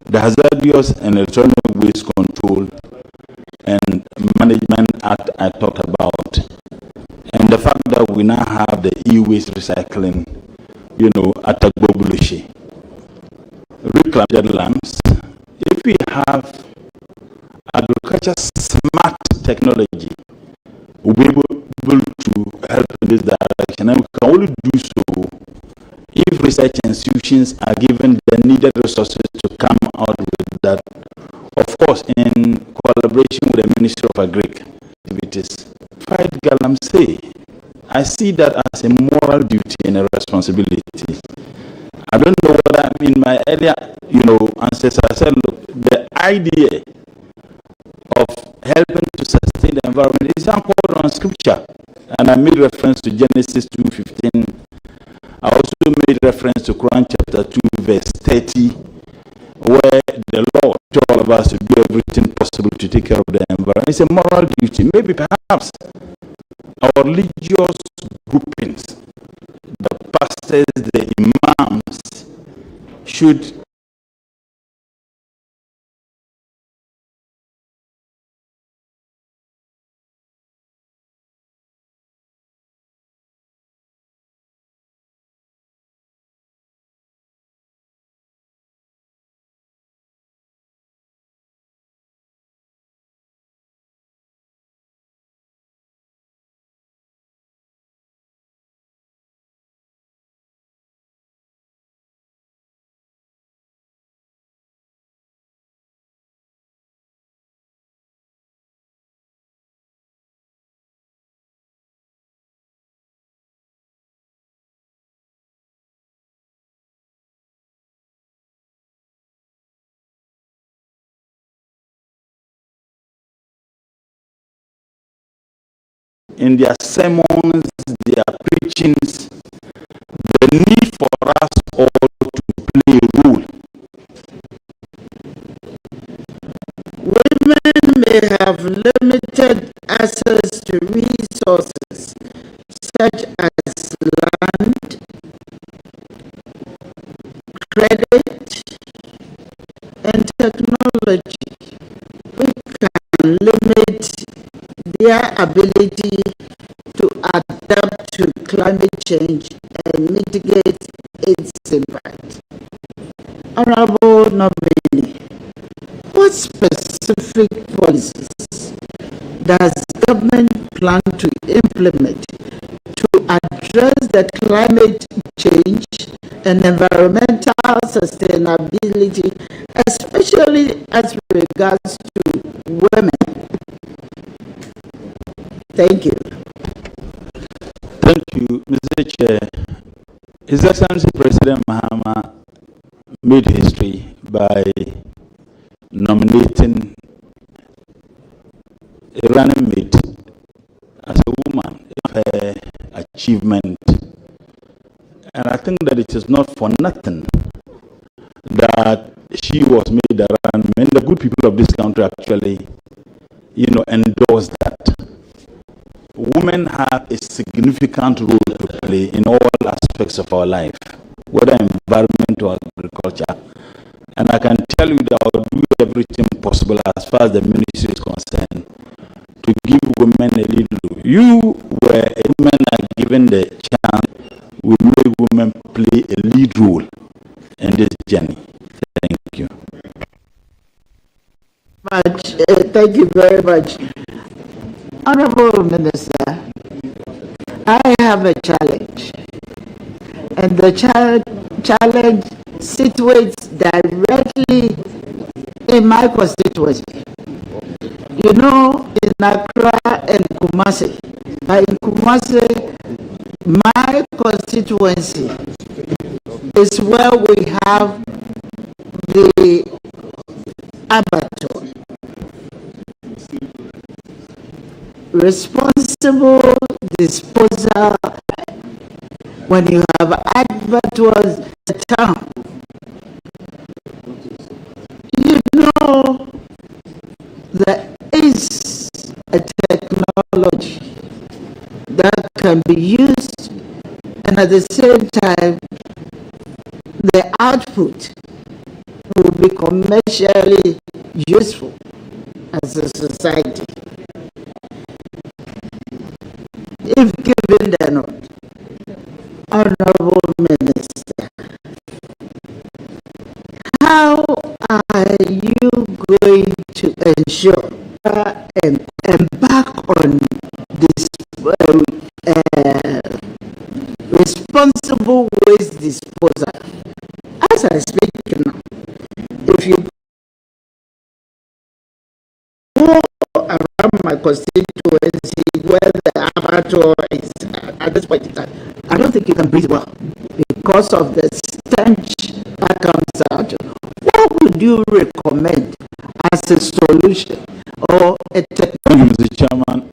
the Hazardous and Electronic Waste Control and Management Act I talked about, and the fact that we now have the e-waste recycling, at Agbobulushi. Reclaimed lands. If we have agriculture smart technology, we'll be able to help in this direction, and we can only do so if research institutions are given the needed resources to come out with that, of course, in collaboration with the Ministry of Agric Activities. Fight Galamsey. I see that as a moral duty and a responsibility. I don't know what I mean. My earlier, ancestors said, look, the idea of helping to sustain the environment is anchored on scripture. And I made reference to Genesis 2:15. I also made reference to Quran chapter 2, verse 30, where the Lord told all of us to do everything possible to take care of the environment. It's a moral duty. Maybe perhaps our religious groupings, the pastors, the imams, should in their sermons, their preachings, the need for us all to play a role. Women may have limited access to resources such as land, credit, and technology, which can limit their ability to adapt to climate change and mitigate its impact. Honorable Nominee, what specific policies does government plan to implement to address the climate change and environmental sustainability, especially as regards to women? Thank you. Thank you, Mr. Chair. His Excellency President Mahama made history by nominating a running mate as a woman, her achievement. And I think that it is not for nothing that she was made a runner, and the good people of this country actually, endorse that. Women have a significant role to play in all aspects of our life, whether environment or agriculture. And I can tell you that I will do everything possible as far as the ministry is concerned to give women a lead role. You, where women are given the chance, will make women play a lead role in this journey. Thank you. Thank you very much. Honorable Minister, I have a challenge, and the challenge situates directly in my constituency. You know, in Accra and Kumasi. In Kumasi, my constituency is where we have the abattoir. Responsible disposal. When you have abattoirs in the town, you know there is a technology that can be used, and at the same time the output will be commercially useful as a society. If given the nod, Honorable Minister, how are you going to ensure and embark on this responsible waste disposal? As I speak now, if you go around my constituency where the abattoir is at this point in time, I don't think you can breathe well because of the stench that comes out. What would you recommend as a solution or a technology? Thank you, Mr. Chairman.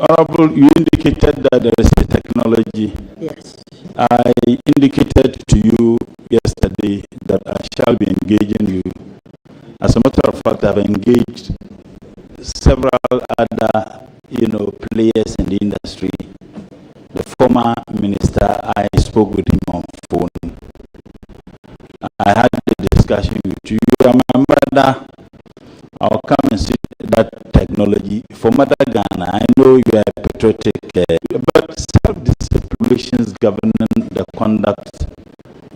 Honorable, you indicated that there is a technology. Yes. I indicated to you yesterday that I shall be engaging you. As a matter of fact, I've engaged several other, players in the industry. The former minister, I spoke with him on phone. I had a discussion with you. Remember that I'll come and see that technology for Mother Ghana. I know you are patriotic, but self-disciplinations governing the conduct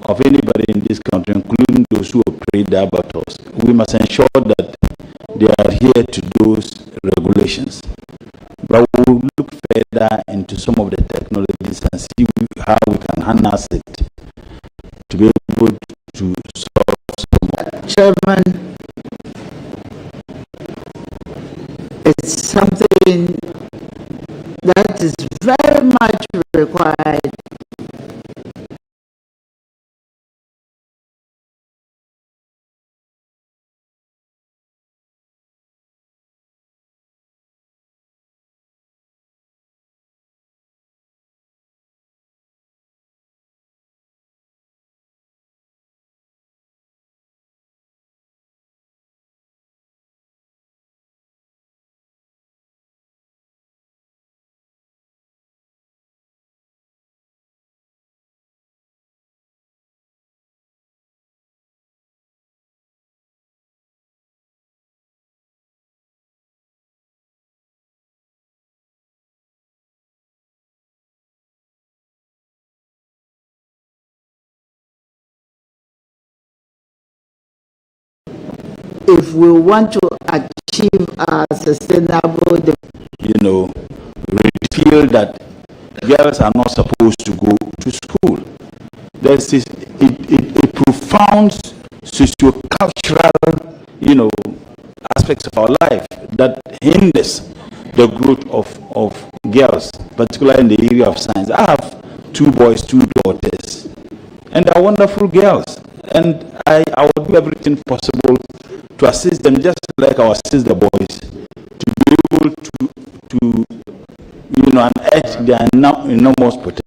of anybody in this country, including those who operate the abattoirs, we must ensure that they adhere to those regulations. But we'll look further into some of the technologies and see how we can harness it to be able to solve some. Chairman, it's something that is very much required. If we want to achieve a sustainable development, we feel that girls are not supposed to go to school. There's a profound socio-cultural, aspects of our life that hinders the growth of girls, particularly in the area of science. I have 2 boys, 2 daughters, and they're wonderful girls. And I will do everything possible to assist them, just like I assist the boys, to be able to unearth their enormous potential.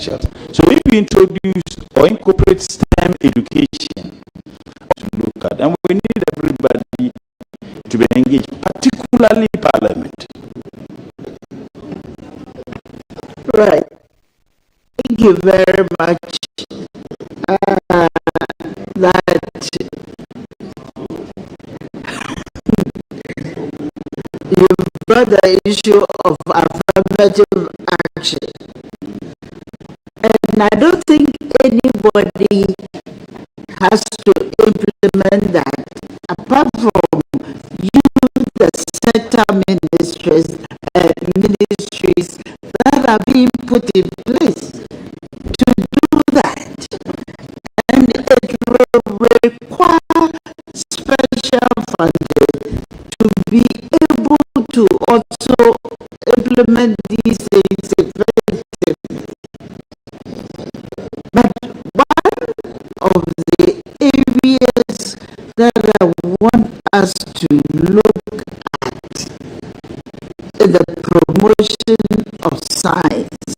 potential. So if we introduce or incorporate STEM education to look at, and we need everybody to be engaged, particularly Parliament. Right. Thank you very much. That you brought the issue of affirmative action. And I don't think anybody has to implement that apart from you, the sector ministries that are being put in place to do that. And it will require special funding to be able to also implement these things effectively. But one of the areas that I want us to look at is the promotion of science.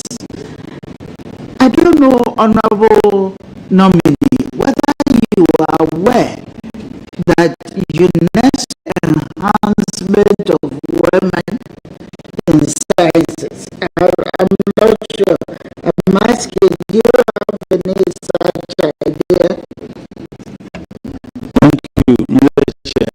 I don't know, Honorable Nominee, whether you are aware that UNESCO enhancement of women in sciences. I'm not sure. I'm asking, do you have any such idea? Thank you, Mr. Chair.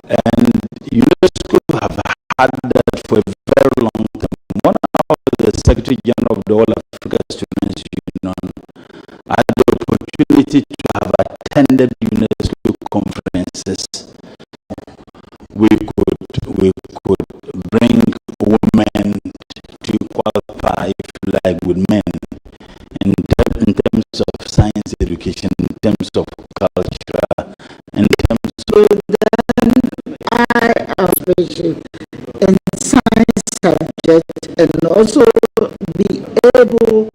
And UNESCO have had that for a very long time. When I was the Secretary General of the All Africa Students Union, I had the opportunity to have attended UNESCO conferences. We could bring women to qualify, if you like, with men in terms of science education, in terms of culture, in terms of... So then I appreciate in science subject and also be able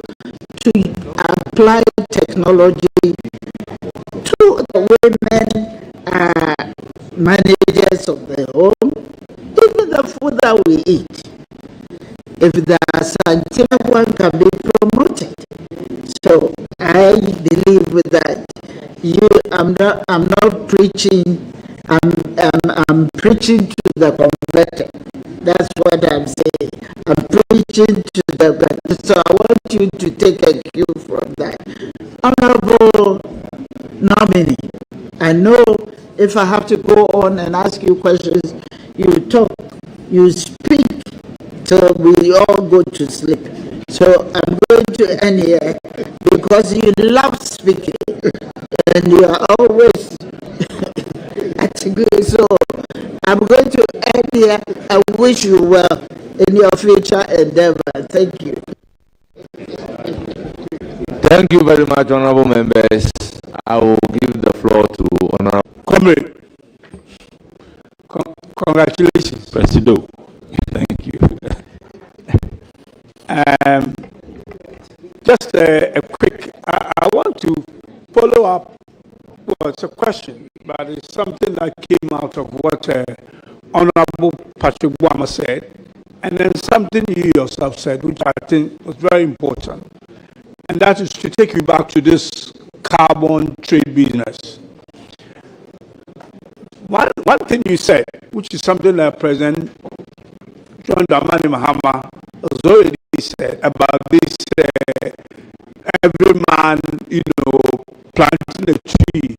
to apply technology to the women managers of the home, even the food that we eat. If the scientific one can be promoted. So I believe that I'm not preaching, I'm preaching to the converted. That's what I'm saying. I'm preaching to the converted. So I want you to take a cue from that. Honorable Nominee, I know if I have to go on and ask you questions, you talk, you speak till we all go to sleep. So I'm going to end here because you love speaking and you are always articulate. So I'm going to end here. I wish you well in your future endeavor. Thank you. Thank you very much, honorable members. I will give the floor to Honorable Comrade. Congratulations. Presido. Thank you. Just a quick, I want to follow up. Well, it's a question, but it's something that came out of what Honorable Patrick Boama said, and then something you yourself said, which I think was very important. And that is to take you back to this carbon trade business. One thing you said, which is something that President John Dramani Mahama has already said about this, every man, planting a tree,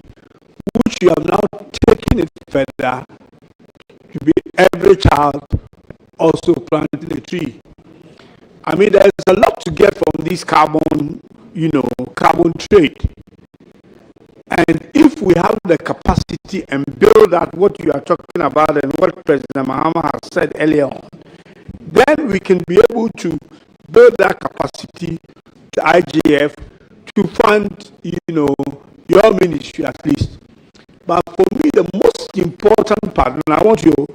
which you have now taken it further to be every child also planting a tree. I mean, there's a lot to get from this carbon, carbon trade. And if we have the capacity and build out what you are talking about and what President Mahama has said earlier on, then we can be able to build that capacity to IGF to fund, your ministry at least. But for me, the most important part, and I want your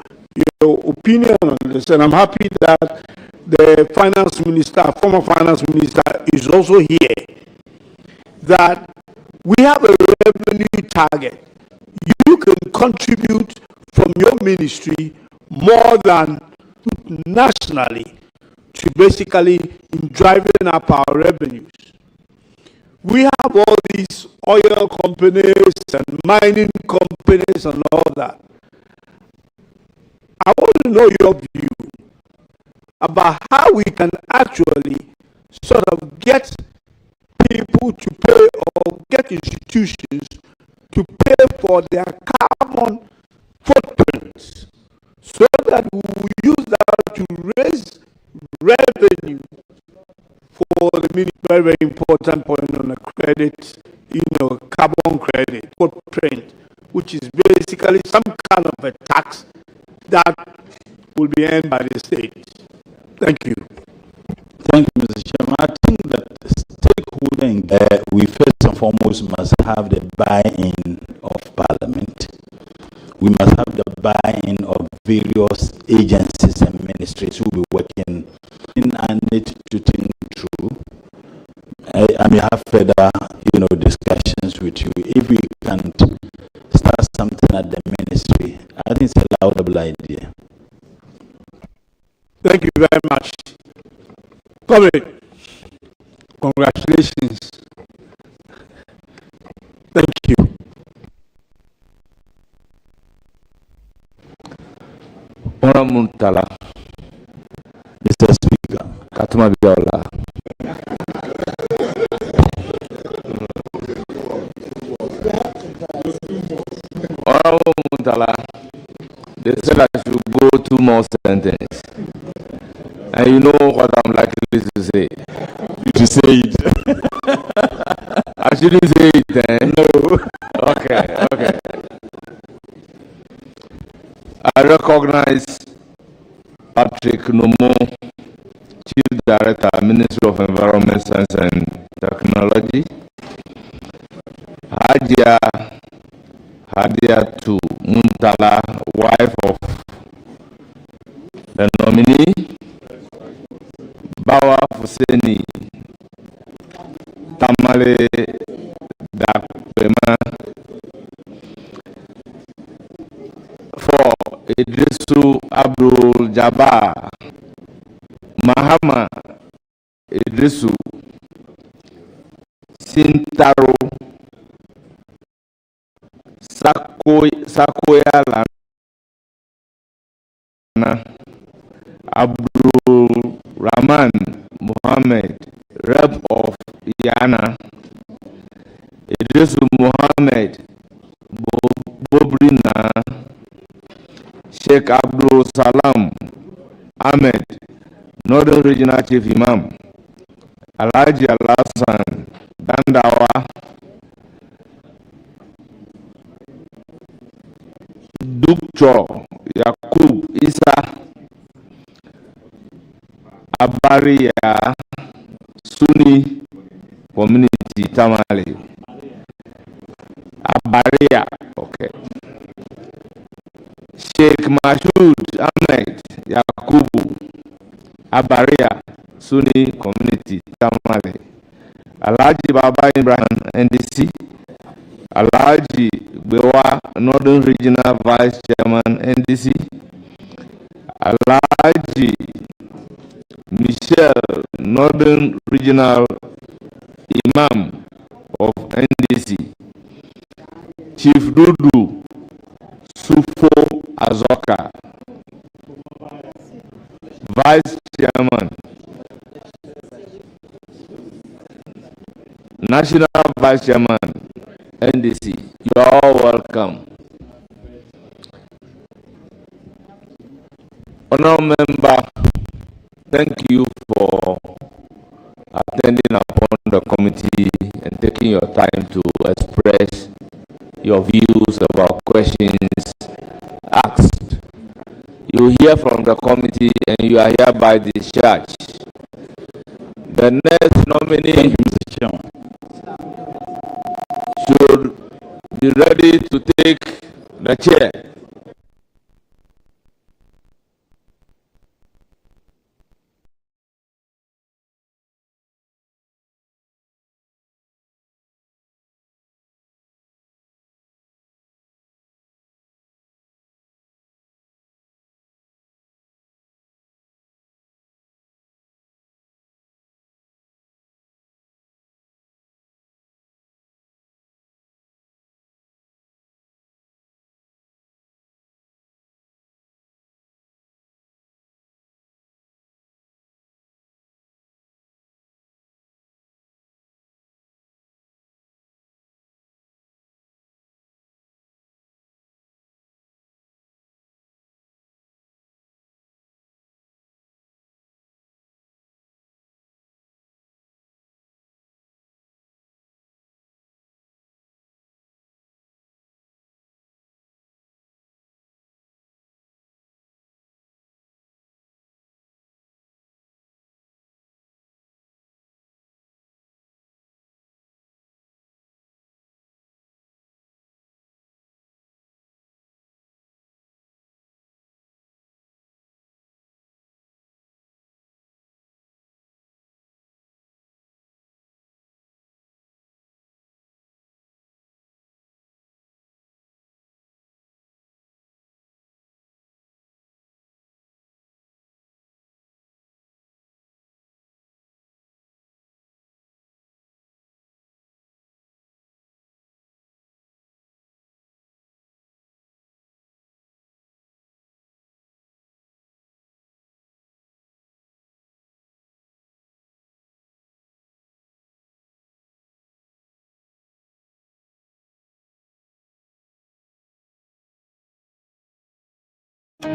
opinion on this, and I'm happy that the finance minister, former finance minister, is also here, that we have a revenue target. You can contribute from your ministry more than nationally to basically in driving up our revenues. We have all these oil companies and mining companies and all that. I want to know your view about how we can actually sort of get people to pay or get institutions to pay for their carbon footprints so that we will use that to raise revenue for the very, very important point on the credit, carbon credit footprint, which is basically some kind of a tax that will be earned by the state. Thank you. Thank you, Mr. Chairman. I think that stakeholders, we first and foremost must have the buy-in of Parliament. We must have the buy-in of various agencies and ministries who will be working in and need to think through. I may have further, discussions with you. If we can start something at the ministry, I think it's a laudable idea. Thank you very much. Comrade, congratulations. Thank you. Honorable Mutala. Mr. Speaker. Katuma Biola. Honorable Mutala, they said I should go 2 more sentences. And you know what I'm likely to say. You say it. I shouldn't say it then. No. Okay. I recognize Patrick Nomo, Chief Director, Ministry of Environment, Science and Technology. Hadiatu Muntala, wife of the nominee. Bawa Fuseni Tamale Dakpema. For Idrisu Abdul Jabbar Mahama Idrisu Sintaro Sakoya Lana Abdul Rahman Muhammad, Rep of Yana, Idrisu Muhammad Bobrina, Sheikh Abdul Salam Ahmed, Northern Regional Chief Imam, Alhaji Alasan Dandawa, Dukcho Yakub Isa, Abaria Sunni Community Tamale. Abaria, okay. Sheikh Mashood Ahmed Yakubu, Abaria Sunni Community Tamale. Alhaji Baba Ibrahim NDC, Alhaji Bewa Northern Regional Vice Chairman NDC, Alhaji Michel Northern Regional Imam of NDC, Chief Dudu Sufo Azoka, Vice Chairman, National Vice Chairman, NDC. You are all welcome. Honorable Member, thank you for attending upon the committee and taking your time to express your views about questions asked. You hear from the committee and you are hereby discharged. The next nominee should be ready to take the chair. Hello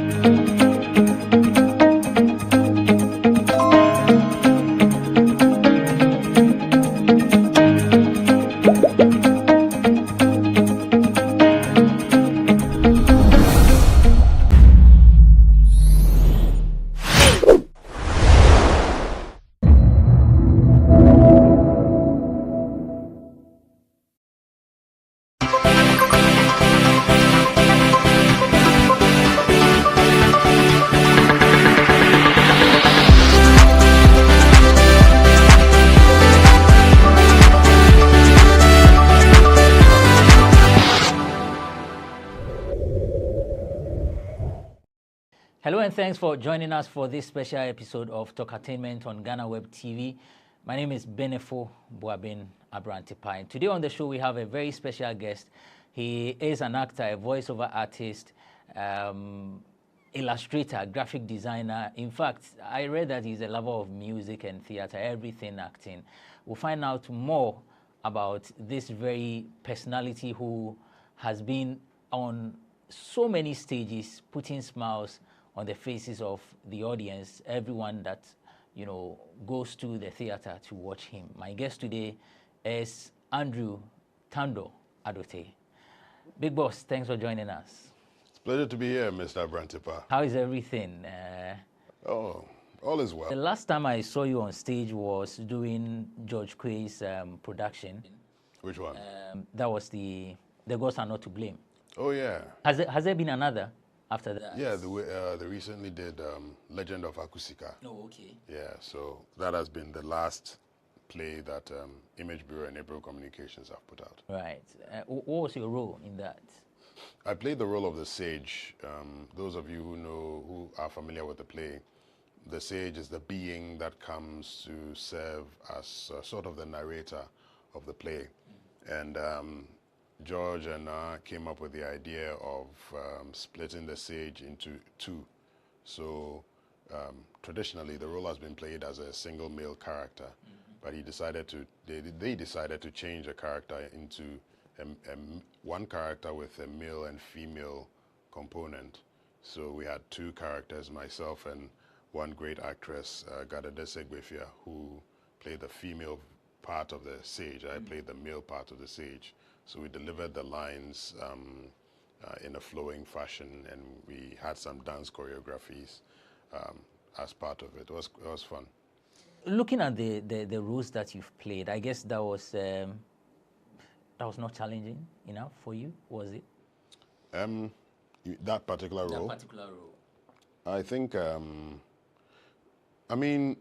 and thanks for joining us for this special episode of Talkatainment on GhanaWeb TV. My name is Benefo Boabin Abrantipai. And today on the show we have a very special guest. He is an actor, a voiceover artist, illustrator, graphic designer. In fact, I read that he's a lover of music and theater, everything acting. We'll find out more about this very personality who has been on so many stages, putting smiles on the faces of the audience, everyone that, you know, goes to the theater to watch him. My guest today is Andrew Tando Adote. Big boss, thanks for joining us. It's a pleasure to be here, Mr. Brantipa. How is everything? All is well. The last time I saw you on stage was doing George Quay's production. Which one? That was the Gods Are Not to Blame. Oh, yeah. Has there been another after that? Yeah, they recently did Legend of Akusika. Oh, okay. Yeah, so that has been the last play that Image Bureau and April Communications have put out. Right. What was your role in that? I played the role of the sage. Those of you who are familiar with the play, the sage is the being that comes to serve as sort of the narrator of the play. And George and I came up with the idea of splitting the sage into two. So traditionally, the role has been played as a single male character, but they decided to change the character into one character with a male and female component. So we had two characters, myself and one great actress, Gadadese Gwefia, who played the female part of the sage. I played the male part of the sage. So we delivered the lines in a flowing fashion, and we had some dance choreographies as part of it. It was fun. Looking at the roles that you've played, I guess that was not challenging enough for you, was it? That particular role? That particular role. I think, I mean,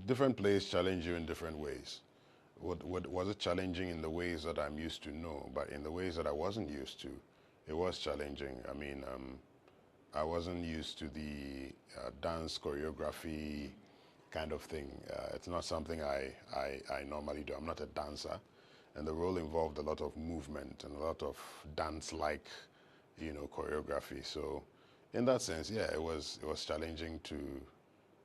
different plays challenge you in different ways. Was it challenging in the ways that I'm used to? No, but in the ways that I wasn't used to, it was challenging. I mean, I wasn't used to the dance choreography kind of thing. It's not something I normally do. I'm not a dancer, and the role involved a lot of movement and a lot of dance-like, choreography. So, in that sense, yeah, it was challenging to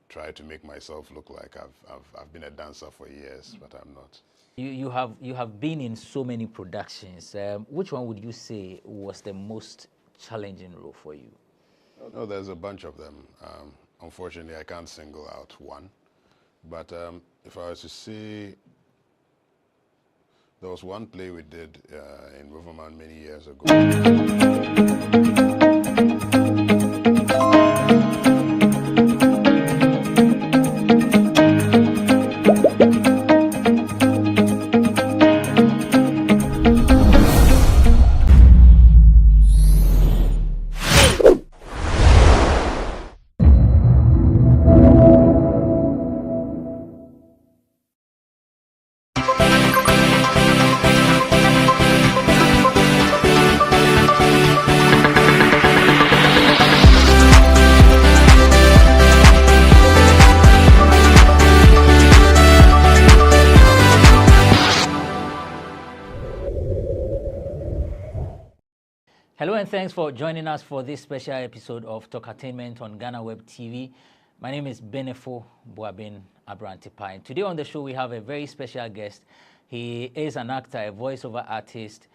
try to make myself look like I've been a dancer for years, but I'm not. You have been in so many productions. Which one would you say was the most challenging role for you? No, there's a bunch of them. Unfortunately, I can't single out one. But if I was to say, there was one play we did in Riverman many years ago. Hello and thanks for joining us for this special episode of Talkatainment on GhanaWeb TV. My name is Benefo Boabin Abrantipai. Today on the show we have a very special guest. He is an actor, a voiceover artist,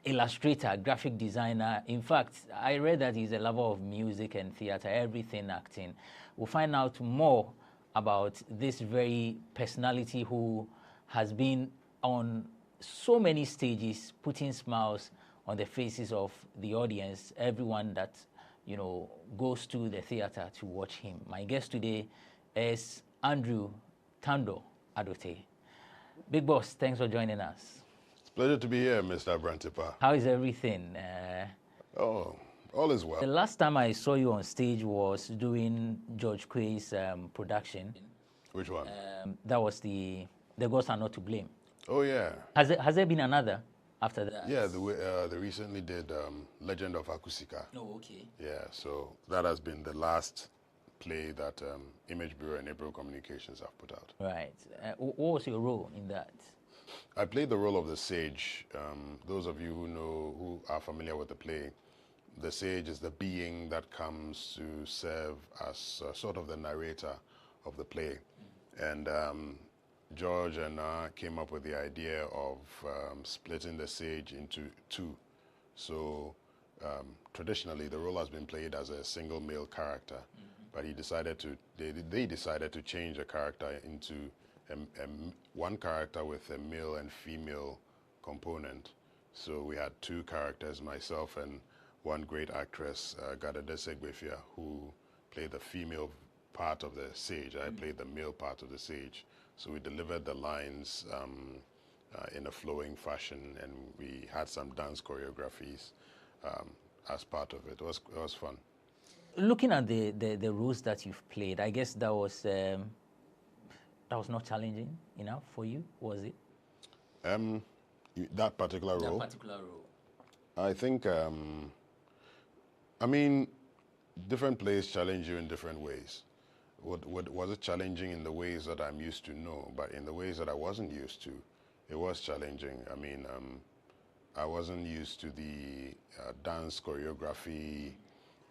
illustrator, graphic designer. In fact, I read that he's a lover of music and theater, everything acting. We'll find out more about this very personality who has been on so many stages, putting smiles on the faces of the audience, everyone that, you know, goes to the theater to watch him. My guest today is Andrew Tando Adote. Big boss, thanks for joining us. It's a pleasure to be here, Mr. Brantipa. How is everything? All is well. The last time I saw you on stage was doing George Quay's production. Which one? That was the Gods Are Not to Blame. Oh, yeah. Has there been another after that? Yeah, they recently did Legend of Akusika. Oh, okay. Yeah, so that has been the last play that Image Bureau and April Communications have put out. Right. What was your role in that? I played the role of the sage. Those of you who are familiar with the play, the sage is the being that comes to serve as sort of the narrator of the play. And George and I came up with the idea of splitting the sage into two. So traditionally, the role has been played as a single male character, but they decided to change the character into one character with a male and female component. So we had two characters, myself and one great actress, Gadadese Gbefia, who played the female part of the sage. I played the male part of the sage. So we delivered the lines in a flowing fashion, and we had some dance choreographies as part of it. It was fun. Looking at the roles that you've played, I guess that was not challenging enough for you, was it? That particular role? That particular role. I think, I mean, different plays challenge you in different ways. Was it challenging in the ways that I'm used to? No, but in the ways that I wasn't used to, it was challenging. I mean, I wasn't used to the dance choreography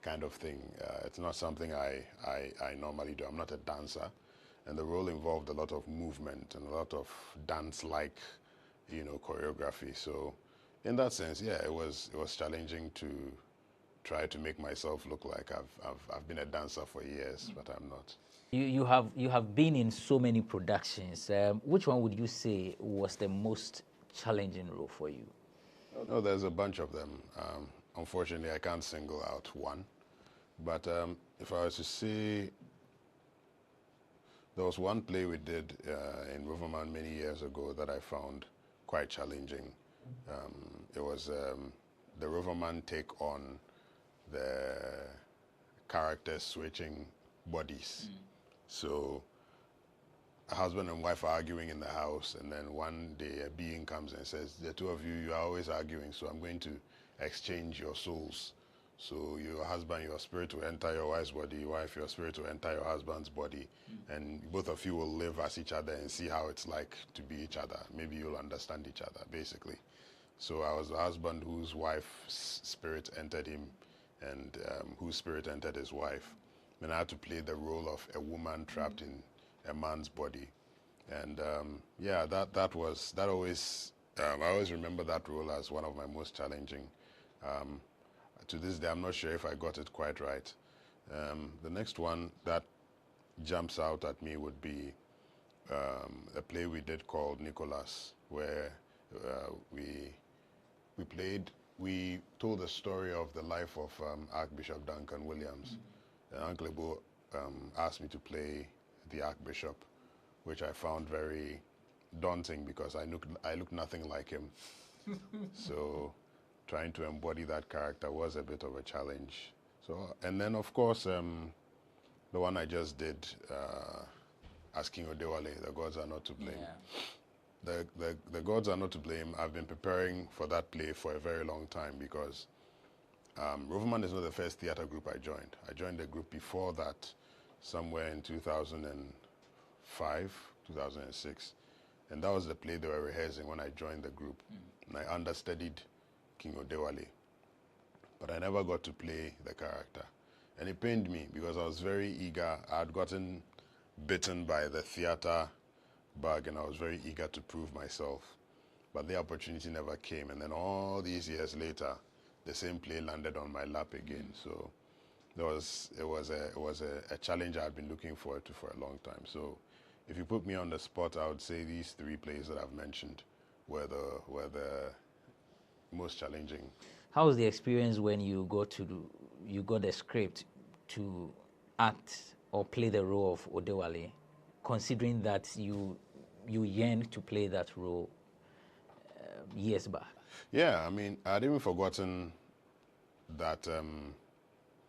kind of thing. It's not something I normally do. I'm not a dancer, and the role involved a lot of movement and a lot of dance-like, choreography. So, in that sense, yeah, it was challenging to try to make myself look like I've been a dancer for years, but I'm not. You have been in so many productions. Which one would you say was the most challenging role for you? No, there's a bunch of them. Unfortunately, I can't single out one. But if I was to say, there was one play we did in Riverman many years ago that I found quite challenging. It was the Riverman take on the characters switching bodies. So a husband and wife are arguing in the house, and then one day a being comes and says, the two of you are always arguing, so I'm going to exchange your souls. So your husband, your spirit will enter your wife's body, your wife, your spirit will enter your husband's body, and both of you will live as each other and see how it's like to be each other. Maybe you'll understand each other, basically. So I was the husband whose wife's spirit entered him, and whose spirit entered his wife. And I had to play the role of a woman trapped in a man's body. And yeah, I always remember that role as one of my most challenging. To this day, I'm not sure if I got it quite right. The next one that jumps out at me would be a play we did called Nicholas, where we told the story of the life of Archbishop Duncan Williams. Uncle Ebo asked me to play the Archbishop, which I found very daunting because I looked nothing like him. So trying to embody that character was a bit of a challenge. So, and then of course, the one I just did, as King Odewale, The Gods Are Not to Blame. Yeah. The Gods Are Not to Blame, I've been preparing for that play for a very long time because Riverman is not the first theater group I joined. I joined the group before that, somewhere in 2005, 2006. And that was the play they were rehearsing when I joined the group. And I understudied King Odewale. But I never got to play the character. And it pained me because I was very eager. I had gotten bitten by the theater bug and I was very eager to prove myself. but the opportunity never came. And then all these years later, the same play landed on my lap again. So it was a challenge I've been looking forward to for a long time. So if you put me on the spot, I would say these 3 plays that I've mentioned were the most challenging. How was the experience when you got a script to act or play the role of Odewale, considering that you yearned to play that role years back? Yeah, I mean, I'd even forgotten that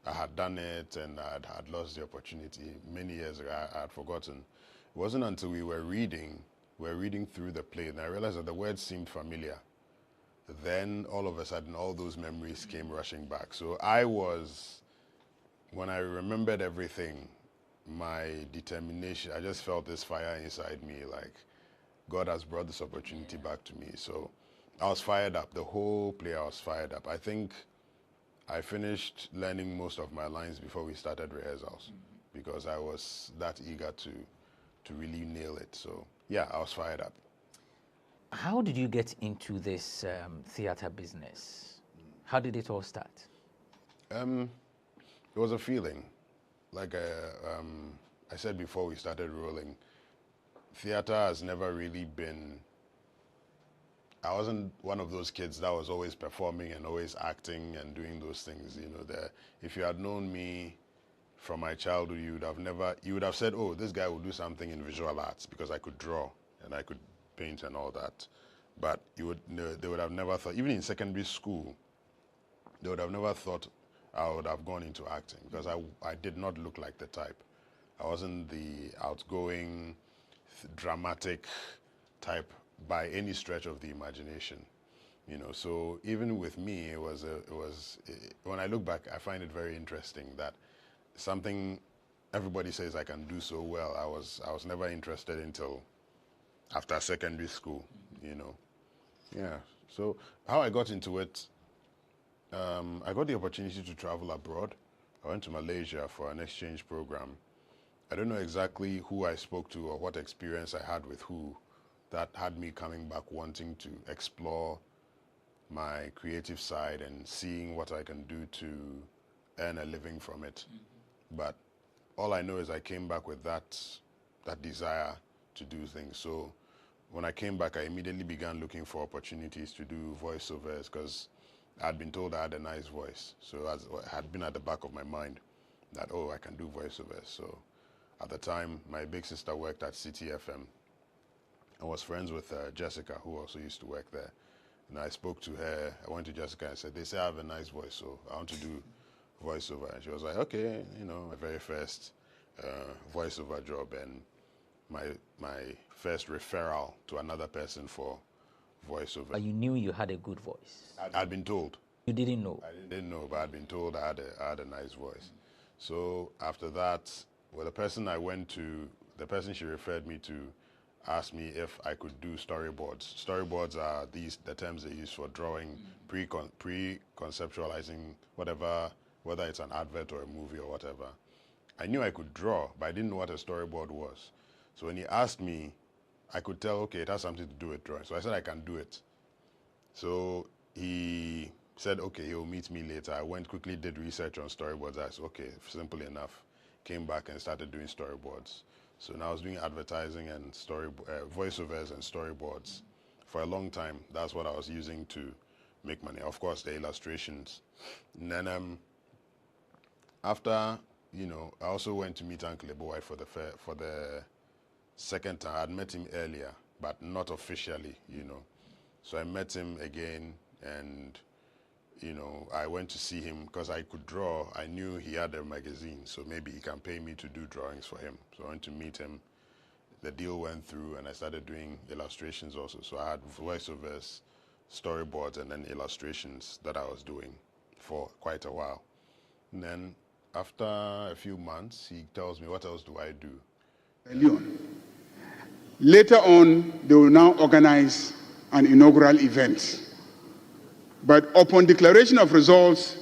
I had done it and I had lost the opportunity many years ago. I had forgotten. It wasn't until we were reading through the play, and I realized that the words seemed familiar. Then all of a sudden, all those memories came rushing back. So when I remembered everything, my determination, I just felt this fire inside me, like God has brought this opportunity back to me. So I was fired up. The whole play, I was fired up. I think I finished learning most of my lines before we started rehearsals, because I was that eager to really nail it. So yeah, I was fired up. How did you get into this theater business? How did it all start? It was a feeling. Like I said before we started rolling, theater has never really been... I wasn't one of those kids that was always performing and always acting and doing those things. You know, if you had known me from my childhood, you would have said, oh, this guy will do something in visual arts, because I could draw and I could paint and all that. But they would have never thought, even in secondary school, they would have never thought I would have gone into acting, because I did not look like the type. I wasn't the outgoing, dramatic type by any stretch of the imagination, you know. So even with me, when I look back, I find it very interesting that something everybody says I can do so well, I was never interested until after secondary school, you know. Yeah. So how I got into it, I got the opportunity to travel abroad. I went to Malaysia for an exchange program. I don't know exactly who I spoke to or what experience I had with who that had me coming back wanting to explore my creative side and seeing what I can do to earn a living from it. But all I know is I came back with that desire to do things. So when I came back, I immediately began looking for opportunities to do voiceovers, because I'd been told I had a nice voice. So it had been at the back of my mind that, oh, I can do voiceovers. So at the time, my big sister worked at City FM. I was friends with Jessica, who also used to work there. And I spoke to her. I went to Jessica and said, they say I have a nice voice, so I want to do voiceover. And she was like, okay, you know, my very first voiceover job and my first referral to another person for voiceover. But you knew you had a good voice. I'd been told. You didn't know? I didn't know, but I'd been told I had a nice voice. So after that, well, the person I went to, the person she referred me to, asked me if I could do storyboards. Storyboards are the terms they use for drawing, pre-conceptualizing whatever, whether it's an advert or a movie or whatever. I knew I could draw, but I didn't know what a storyboard was. So when he asked me, I could tell, okay, it has something to do with drawing. So I said I can do it. So he said, okay, he'll meet me later. I went quickly, did research on storyboards. I said, okay, simple enough. Came back and started doing storyboards. So now I was doing advertising and voiceovers and storyboards for a long time. That's what I was using to make money. Of course, the illustrations. And then after, you know, I also went to meet Uncle Eboy for the second time. I had met him earlier, but not officially, you know. So I met him again, and, you know, I went to see him because I could draw. I knew he had a magazine, so maybe he can pay me to do drawings for him. So I went to meet him. The deal went through, and I started doing illustrations also. So I had voiceovers, storyboards, and then illustrations that I was doing for quite a while. And then after a few months, he tells me, what else do I do? Later on, they will now organize an inaugural event. But upon declaration of results,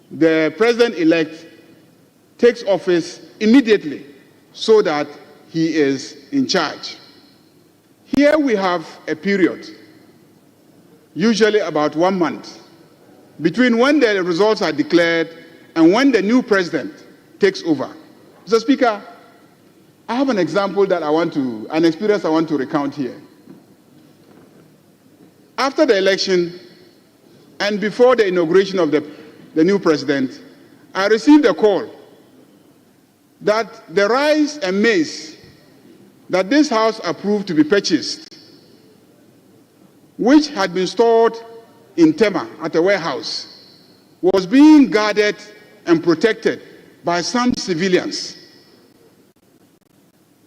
the president-elect takes office immediately so that he is in charge. Here we have a period usually about 1 month, between when the results are declared and when the new president takes over. Mr. Speaker, I have an example that an experience I want to recount here. After the election and before the inauguration of the new president, I received a call that the rice and maize that this House approved to be purchased, which had been stored in Tema at a warehouse, was being guarded and protected by some civilians.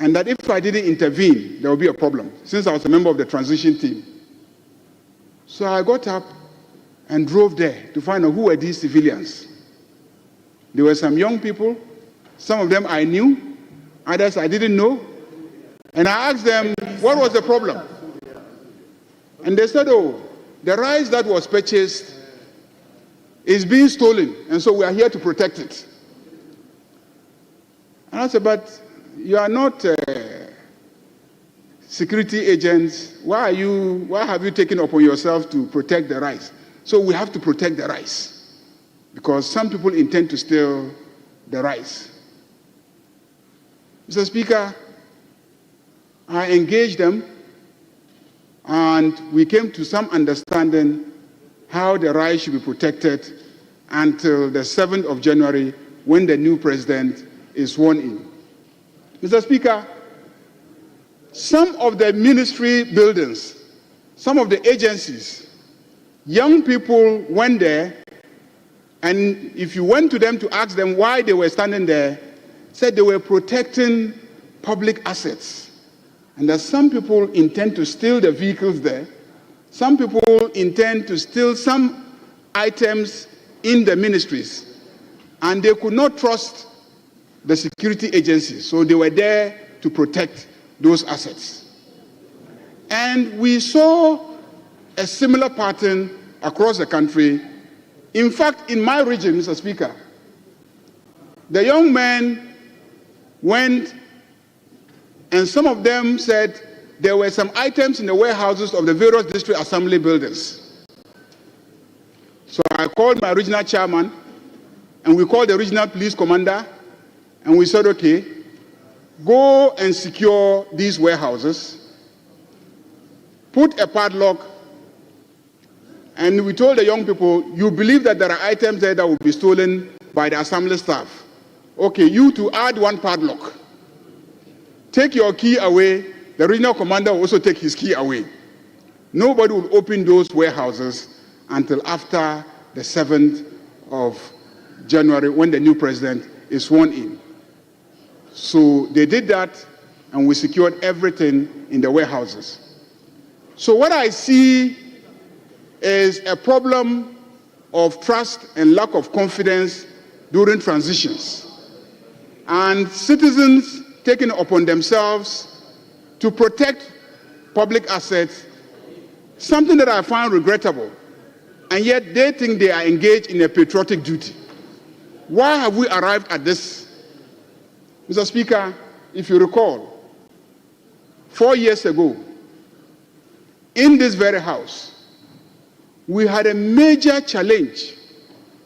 And that if I didn't intervene, there would be a problem, since I was a member of the transition team. So I got up and drove there to find out who were these civilians. There were some young people, some of them I knew, others I didn't know. And I asked them, what was the problem? And they said, oh, the rice that was purchased is being stolen, and so we are here to protect it. And I said, but you are not security agents. Why have you taken upon yourself to protect the rice? So we have to protect the rice, because some people intend to steal the rice. Mr. Speaker, I engaged them, and we came to some understanding how the rice should be protected until the 7th of January, when the new president is sworn in. Mr. Speaker, some of the ministry buildings, some of the agencies, young people went there, and if you went to them to ask them why they were standing there, said they were protecting public assets. And that some people intend to steal the vehicles there. Some people intend to steal some items in the ministries. And they could not trust the security agencies, so they were there to protect those assets. And we saw a similar pattern across the country. In fact, in my region, Mr. Speaker, the young men went, and some of them said there were some items in the warehouses of the various district assembly buildings. So I called my regional chairman, and we called the regional police commander, and we said, okay, go and secure these warehouses, put a padlock, and we told the young people, you believe that there are items there that will be stolen by the assembly staff. Okay, you to add one padlock. Take your key away. The regional commander will also take his key away. Nobody will open those warehouses until after the 7th of January, when the new president is sworn in. So they did that, and we secured everything in the warehouses. So what I see is a problem of trust and lack of confidence during transitions, and citizens taking upon themselves to protect public assets, something that I find regrettable, and yet they think they are engaged in a patriotic duty. Why have we arrived at this? Mr. Speaker, if you recall, 4 years ago, in this very house, we had a major challenge,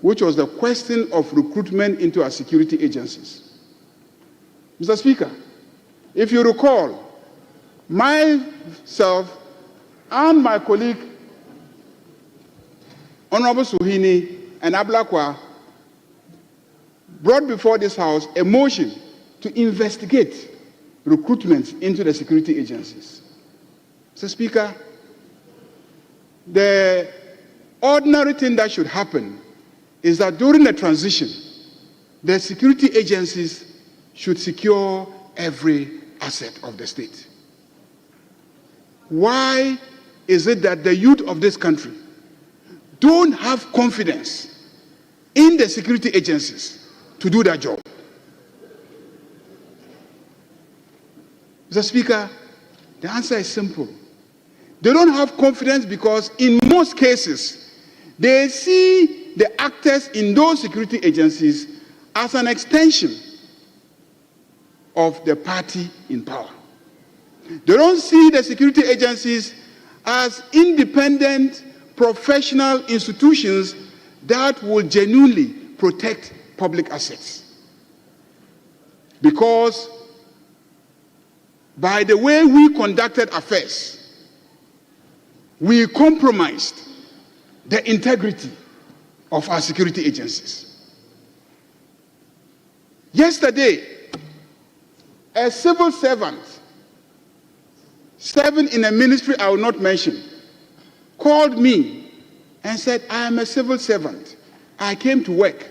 which was the question of recruitment into our security agencies. Mr. Speaker, if you recall, myself and my colleague, Honorable Suhini and Ablakwa, brought before this House a motion to investigate recruitment into the security agencies. Mr. Speaker, the ordinary thing that should happen is that during the transition, the security agencies should secure every asset of the state. Why is it that the youth of this country don't have confidence in the security agencies to do their job? Mr. Speaker, the answer is simple. They don't have confidence because in most cases, they see the actors in those security agencies as an extension of the party in power. They don't see the security agencies as independent professional institutions that will genuinely protect public assets. Because by the way we conducted affairs, we compromised the integrity of our security agencies. Yesterday, a civil servant, serving in a ministry I will not mention, called me and said, I am a civil servant. I came to work.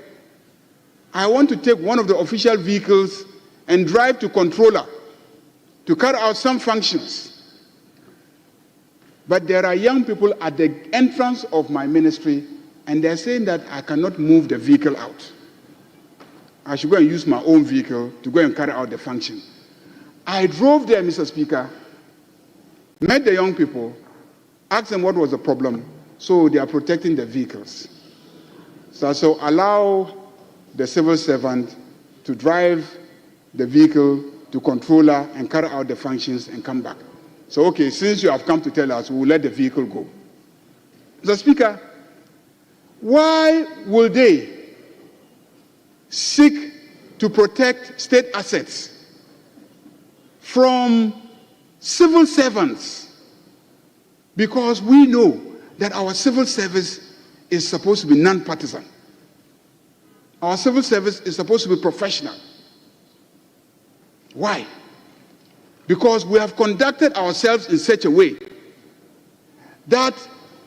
I want to take one of the official vehicles and drive to controller to carry out some functions. But there are young people at the entrance of my ministry, and they're saying that I cannot move the vehicle out. I should go and use my own vehicle to go and carry out the function. I drove there, Mr. Speaker, met the young people, asked them what was the problem, so they are protecting the vehicles. So allow the civil servant to drive the vehicle to controller and carry out the functions and come back. So, okay, since you have come to tell us, we will let the vehicle go. Mr. Speaker, why will they seek to protect state assets from civil servants? Because we know that our civil service is supposed to be non-partisan. Our civil service is supposed to be professional. Why? Because we have conducted ourselves in such a way that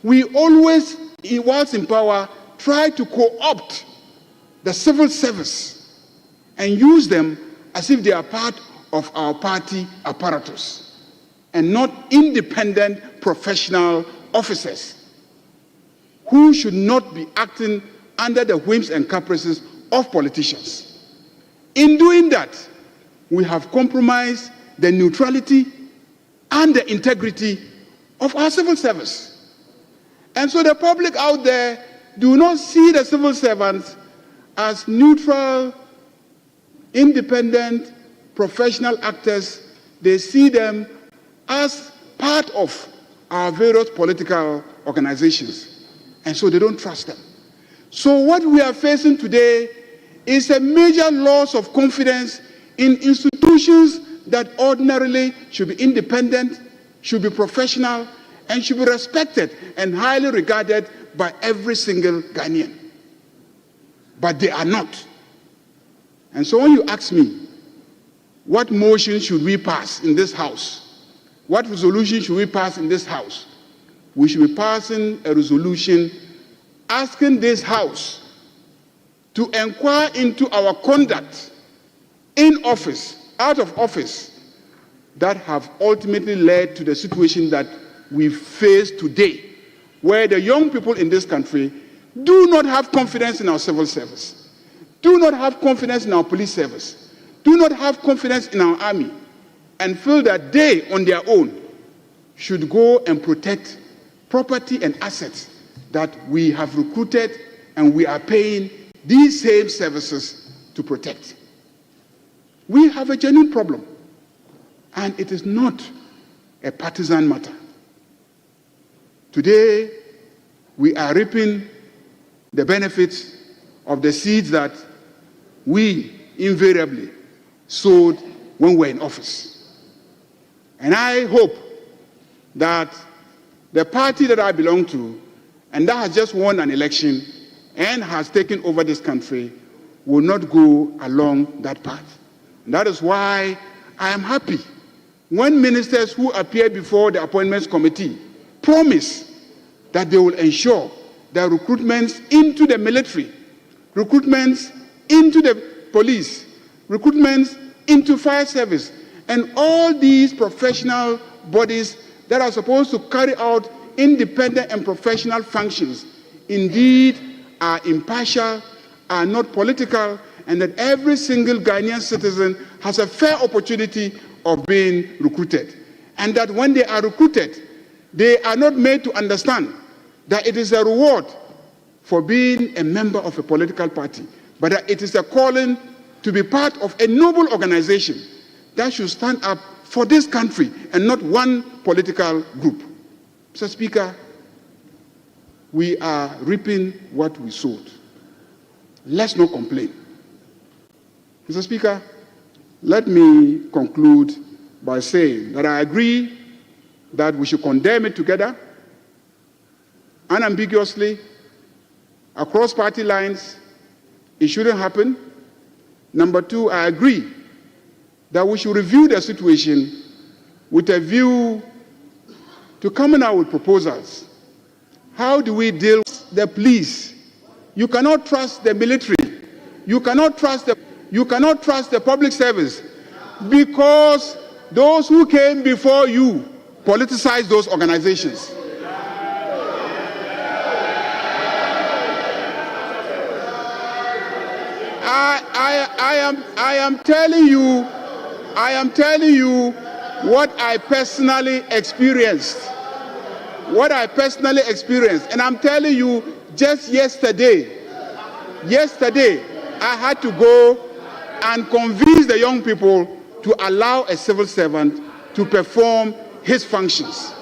we always, whilst in power, try to co-opt the civil service and use them as if they are part of our party apparatus and not independent professional officers who should not be acting under the whims and caprices of politicians. In doing that, we have compromised the neutrality and the integrity of our civil service. And so the public out there do not see the civil servants as neutral, independent, professional actors. They see them as part of our various political organizations. And so they don't trust them. So what we are facing today is a major loss of confidence in institutions that ordinarily should be independent, should be professional, and should be respected and highly regarded by every single Ghanaian. But they are not. And so when you ask me, what motion should we pass in this House? What resolution should we pass in this House? We should be passing a resolution asking this House to inquire into our conduct in office, out of office, that have ultimately led to the situation that we face today, where the young people in this country do not have confidence in our civil service, do not have confidence in our police service, do not have confidence in our army, and feel that they, on their own, should go and protect property and assets that we have recruited and we are paying these same services to protect. We have a genuine problem, and it is not a partisan matter. Today, we are reaping the benefits of the seeds that we invariably sowed when we were in office. And I hope that the party that I belong to, and that has just won an election and has taken over this country, will not go along that path. And that is why I am happy when ministers who appear before the Appointments Committee promise that they will ensure that recruitments into the military, recruitments into the police, recruitments into fire service, and all these professional bodies that are supposed to carry out independent and professional functions indeed are impartial, are not political, and that every single Ghanaian citizen has a fair opportunity of being recruited. And that when they are recruited, they are not made to understand that it is a reward for being a member of a political party, but that it is a calling to be part of a noble organization that should stand up for this country and not one political group. Mr. Speaker, we are reaping what we sowed. Let's not complain. Mr. Speaker, let me conclude by saying that I agree that we should condemn it together, unambiguously, across party lines. It shouldn't happen. Number two, I agree that we should review the situation with a view to coming out with proposals. How do we deal with the police? You cannot trust the military. You cannot trust the public service, because those who came before you politicized those organizations. I am telling you what I personally experienced. And I'm telling you, just yesterday, I had to go and convince the young people to allow a civil servant to perform his functions.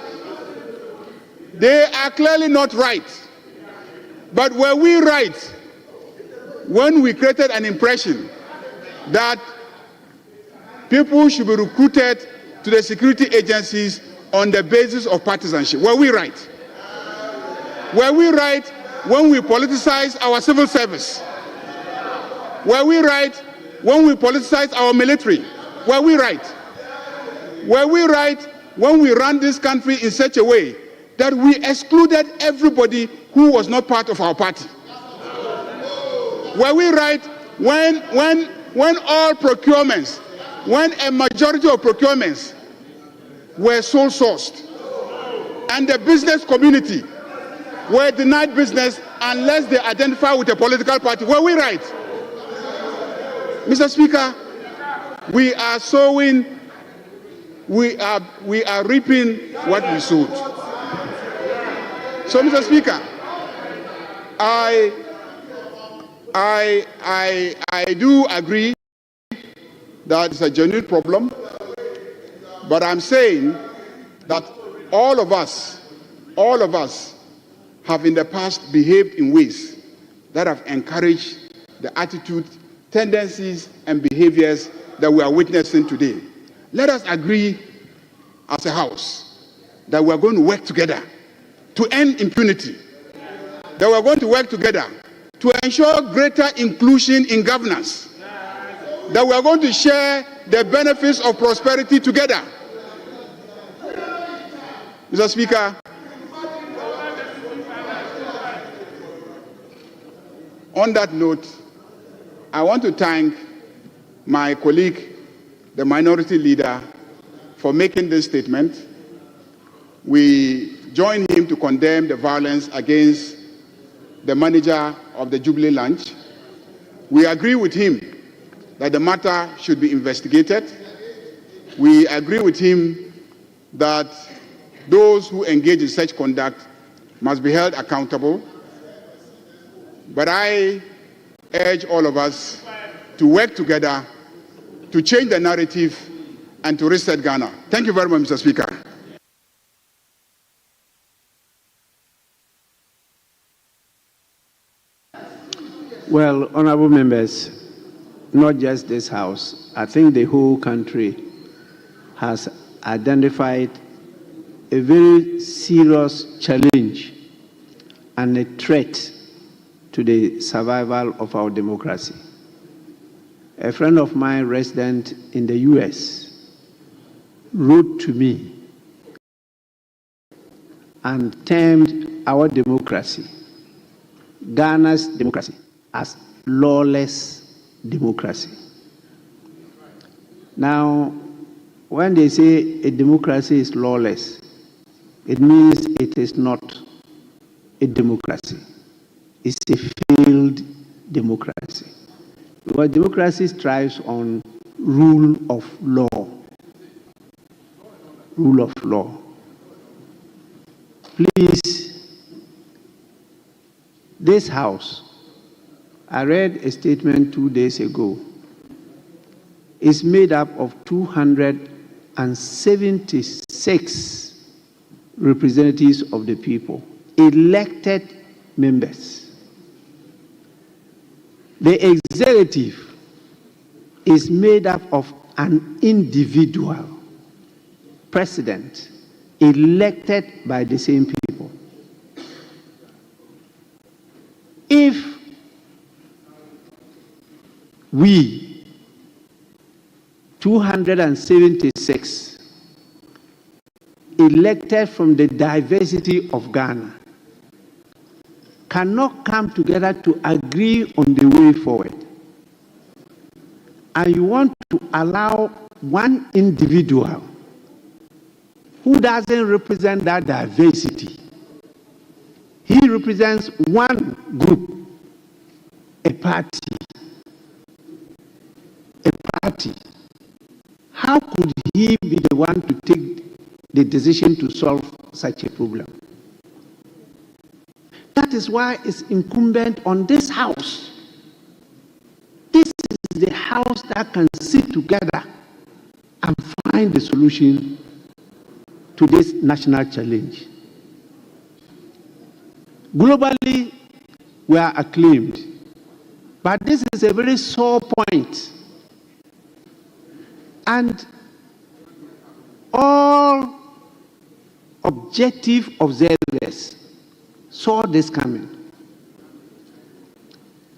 They are clearly not right. But were we right when we created an impression that people should be recruited to the security agencies on the basis of partisanship? Were we right? Were we right when we politicized our civil service? Were we right when we politicized our military? Were we right? Were we right when we ran this country in such a way that we excluded everybody who was not part of our party? Were we right when all procurements, when a majority of procurements were sole sourced, and the business community were denied business unless they identify with a political party? Were we right? Mr. Speaker, we are sowing, we are reaping what we sowed. So, Mr. Speaker, I do agree that it's a genuine problem, but I'm saying that all of us have in the past behaved in ways that have encouraged the attitude, tendencies, and behaviors that we are witnessing today. Let us agree as a house that we are going to work together to end impunity, that we are going to work together to ensure greater inclusion in governance, that we are going to share the benefits of prosperity together. Mr. Speaker, on that note, I want to thank my colleague, the minority leader, for making this statement. We join him to condemn the violence against the manager of the Jubilee Lounge. We agree with him that the matter should be investigated. We agree with him that those who engage in such conduct must be held accountable. But I urge all of us to work together to change the narrative and to reset Ghana. Thank you very much, Mr. Speaker. Well, honorable members, not just this House, I think the whole country has identified a very serious challenge and a threat to the survival of our democracy. A friend of mine, resident in the US, wrote to me and termed our democracy, Ghana's democracy, as lawless democracy. Now, when they say a democracy is lawless, it means it is not a democracy. It's a failed democracy. Because democracy thrives on rule of law. Rule of law. Please, this House, I read a statement 2 days ago, is made up of 276 representatives of the people, elected members. The executive is made up of an individual president elected by the same people. If we, 276, elected from the diversity of Ghana, cannot come together to agree on the way forward, and you want to allow one individual who doesn't represent that diversity, he represents one group, a party. How could he be the one to take the decision to solve such a problem? That is why it's incumbent on this House. This is the House that can sit together and find the solution to this national challenge. Globally, we are acclaimed, but this is a very sore point. And all objective observers saw this coming.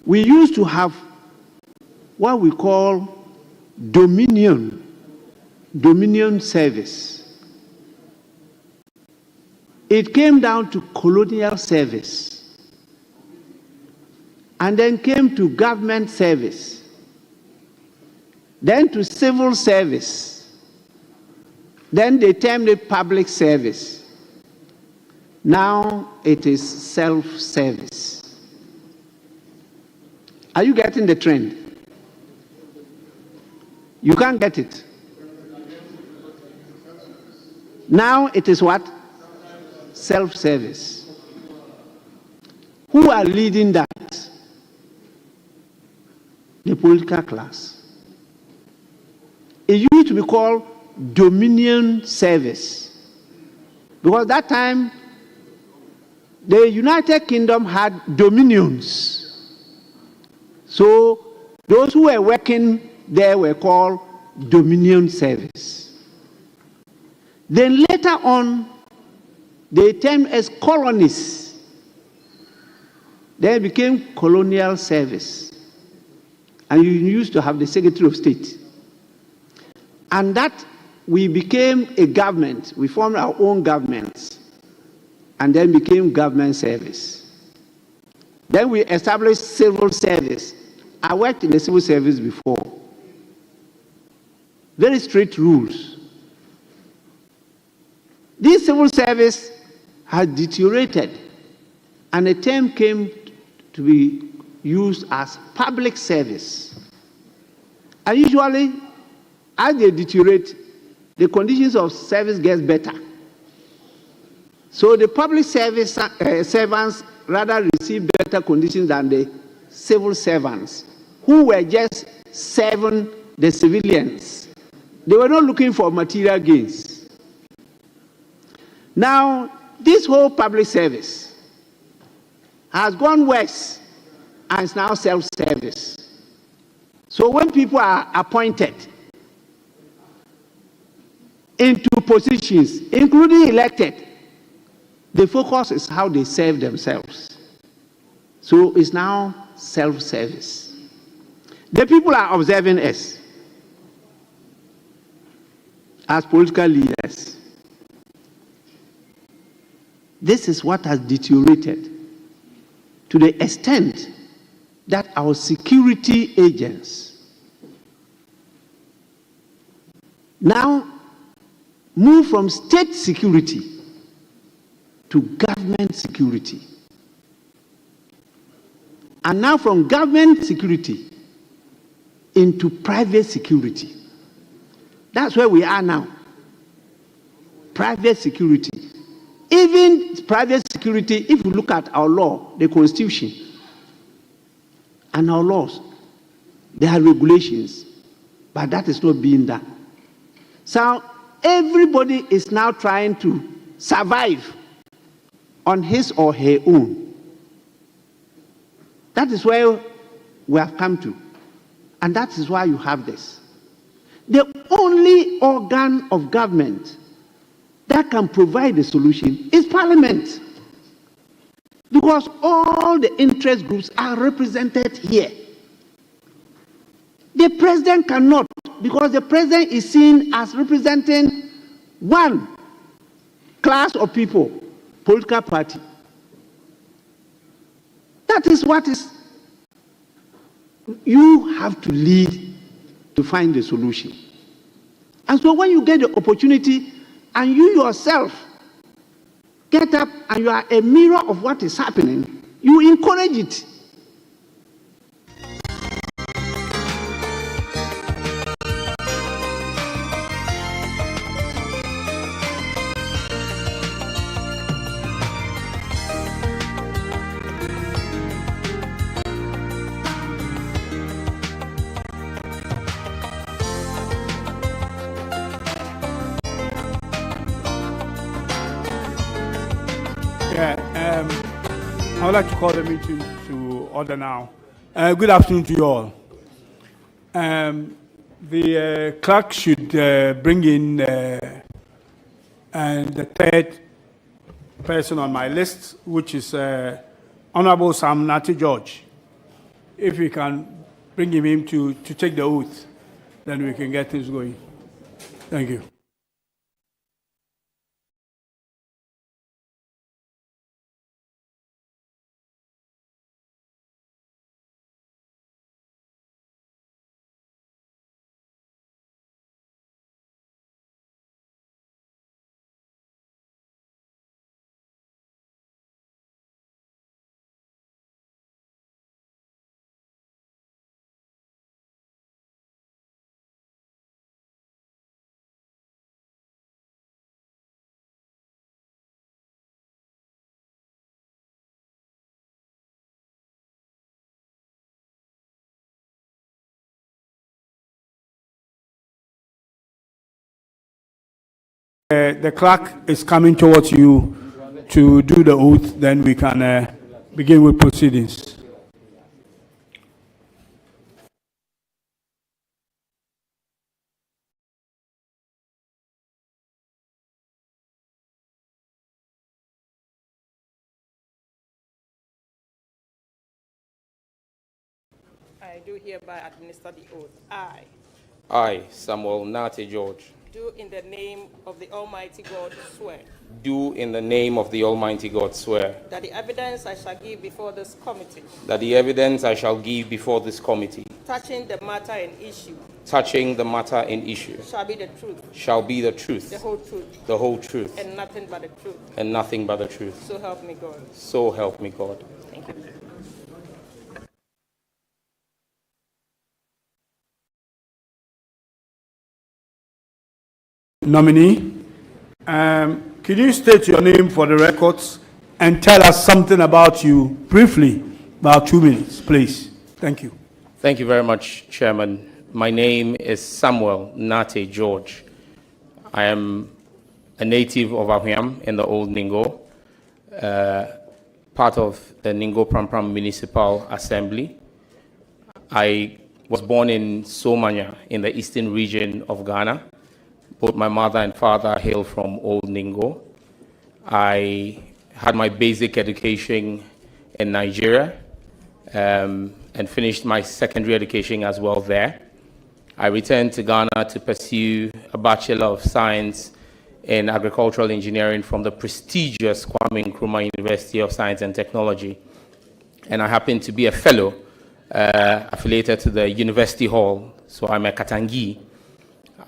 We used to have what we call dominion service. It came down to colonial service, and then came to government service, then to civil service, then they termed it public service. Now it is self-service. Are you getting the trend? You can't get it. Now it is what? Self-service. Who are leading that? The political class. It used to be called dominion service, because that time the United Kingdom had dominions. So those who were working there were called dominion service. Then later on, they termed as colonies. Then it became colonial service. And you used to have the Secretary of State. And that we became a government. We formed our own governments and then became government service. Then we established civil service. I worked in the civil service before. Very strict rules. This civil service has deteriorated, and a term came to be used as public service. And usually, as they deteriorate, the conditions of service get better. So the public service servants rather receive better conditions than the civil servants, who were just serving the civilians. They were not looking for material gains. Now, this whole public service has gone worse and is now self-service. So when people are appointed into positions, including elected, the focus is how they serve themselves. So it's now self-service. The people are observing us as political leaders. This is what has deteriorated to the extent that our security agents now move from state security to government security. And now from government security into private security. That's where we are now. Private security. Even private security, if you look at our law, the Constitution, and our laws, there are regulations, but that is not being done. So everybody is now trying to survive on his or her own. That is where we have come to. And that is why you have this. The only organ of government that can provide a solution is Parliament. Because all the interest groups are represented here. The president cannot, because the president is seen as representing one class of people, political party. That is what is. You have to lead to find the solution. And so when you get the opportunity and you yourself get up and you are a mirror of what is happening, you encourage it. I would like to call the meeting to order now. Good afternoon to you all. The clerk should bring in the third person on my list, which is Honorable Sam Nati George. If we can bring him in to take the oath, then we can get things going. Thank you. The clerk is coming towards you to do the oath, then we can begin with proceedings. I do hereby administer the oath. I, Samuel Nate George, do in the name of the Almighty God swear do in the name of the Almighty God swear that the evidence I shall give before this committee touching the matter in issue shall be the truth, the whole truth, and nothing but the truth. So help me God. So help me God. Thank you. Nominee, could you state your name for the records and tell us something about you briefly, about 2 minutes, please? Thank you. Thank you very much, Chairman. My name is Samuel Nate George. I am a native of Ahuam in the Old Ningo, part of the Ningo Prampram Municipal Assembly. I was born in Somanya in the eastern region of Ghana. Both my mother and father hail from Old Ningo. I had my basic education in Nigeria and finished my secondary education as well there. I returned to Ghana to pursue a Bachelor of Science in Agricultural Engineering from the prestigious Kwame Nkrumah University of Science and Technology. And I happen to be a fellow affiliated to the University Hall, so I'm a Katangi.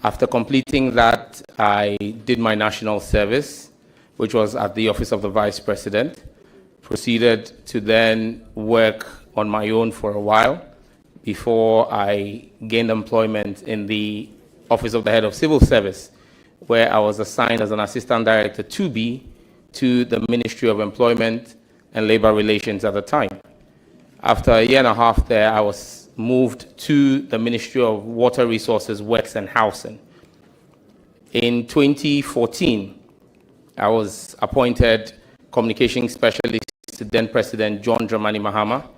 After completing that, I did my national service, which was at the Office of the Vice President. Proceeded to then work on my own for a while before I gained employment in the Office of the Head of Civil Service, where I was assigned as an Assistant Director 2B to the Ministry of Employment and Labor Relations at the time. After a year and a half there, I was moved to the Ministry of Water Resources, Works and Housing. In 2014, I was appointed Communication Specialist to then President John Dramani Mahama,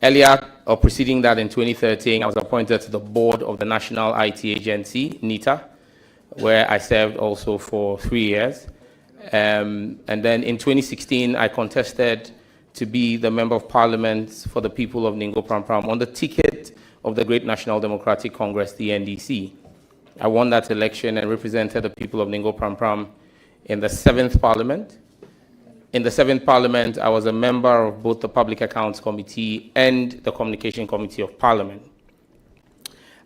Earlier, or preceding that in 2013, I was appointed to the board of the National IT Agency, NITA, where I served also for 3 years. And then in 2016, I contested to be the Member of Parliament for the people of Ningo Prampram on the ticket of the Great National Democratic Congress, the NDC. I won that election and represented the people of Ningo Prampram in the 7th Parliament. In the 7th Parliament, I was a member of both the Public Accounts Committee and the Communication Committee of Parliament.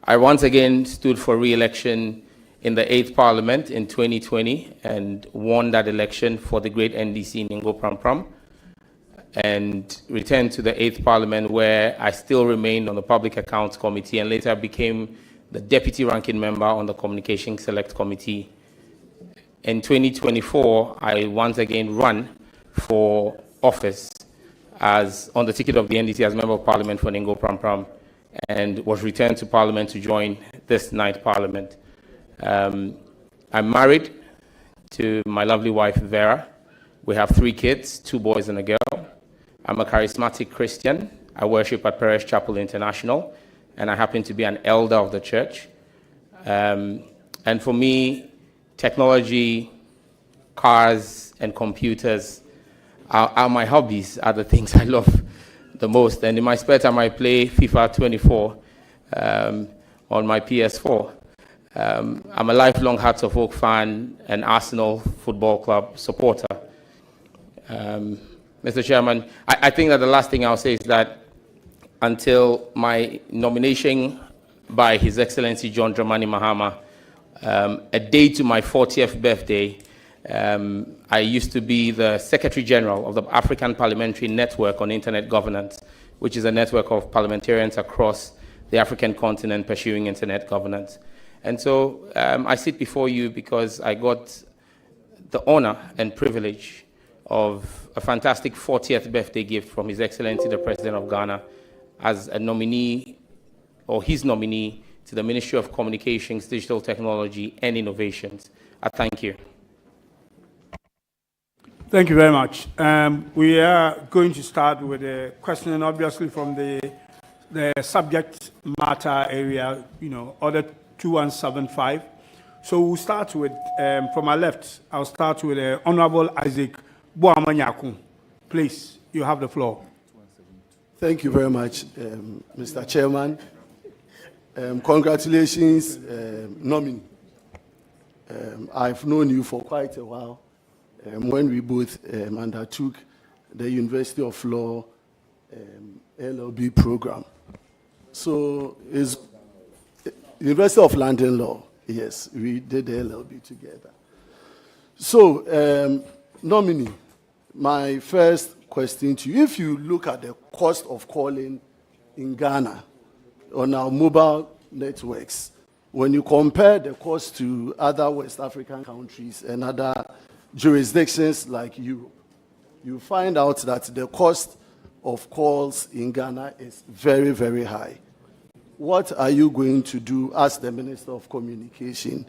I once again stood for re-election in the 8th Parliament in 2020 and won that election for the great NDC Ningo Prampram, and returned to the 8th Parliament, where I still remained on the Public Accounts Committee and later became the Deputy Ranking Member on the Communication Select Committee. In 2024, I once again ran for office as on the ticket of the NDC as Member of Parliament for Ningo Prampram, and was returned to Parliament to join this 9th Parliament. I'm married to my lovely wife, Vera. We have 3 kids, 2 boys and a girl. I'm a charismatic Christian. I worship at Parish Chapel International, and I happen to be an elder of the church. And for me, technology, cars, and computers are my hobbies, are the things I love the most. And in my spare time, I play FIFA 24 on my PS4. I'm a lifelong Hearts of Oak fan and Arsenal Football Club supporter. Mr. Chairman, I think that the last thing I'll say is that until my nomination by His Excellency John Dramani Mahama, a day to my 40th birthday, I used to be the Secretary General of the African Parliamentary Network on Internet Governance, which is a network of parliamentarians across the African continent pursuing internet governance. And so I sit before you because I got the honor and privilege of a fantastic 40th birthday gift from His Excellency the President of Ghana as a nominee, or his nominee, to the Ministry of Communications, Digital Technology and Innovations. I thank you. Thank you very much. We are going to start with a question, obviously, from the subject matter area, Order 2175. So we'll start with, from my left, I'll start with Honorable Isaac Boamanyakun. Please, you have the floor. Thank you very much, Mr. Chairman. Congratulations, nominee. I've known you for quite a while. When we both undertook the University of Law LLB program. So it's University of London Law. Yes, we did the LLB together. So, nominee, my first question to you, if you look at the cost of calling in Ghana on our mobile networks, when you compare the cost to other West African countries and other jurisdictions like Europe, you find out that the cost of calls in Ghana is very, very high. What are you going to do as the Minister of Communication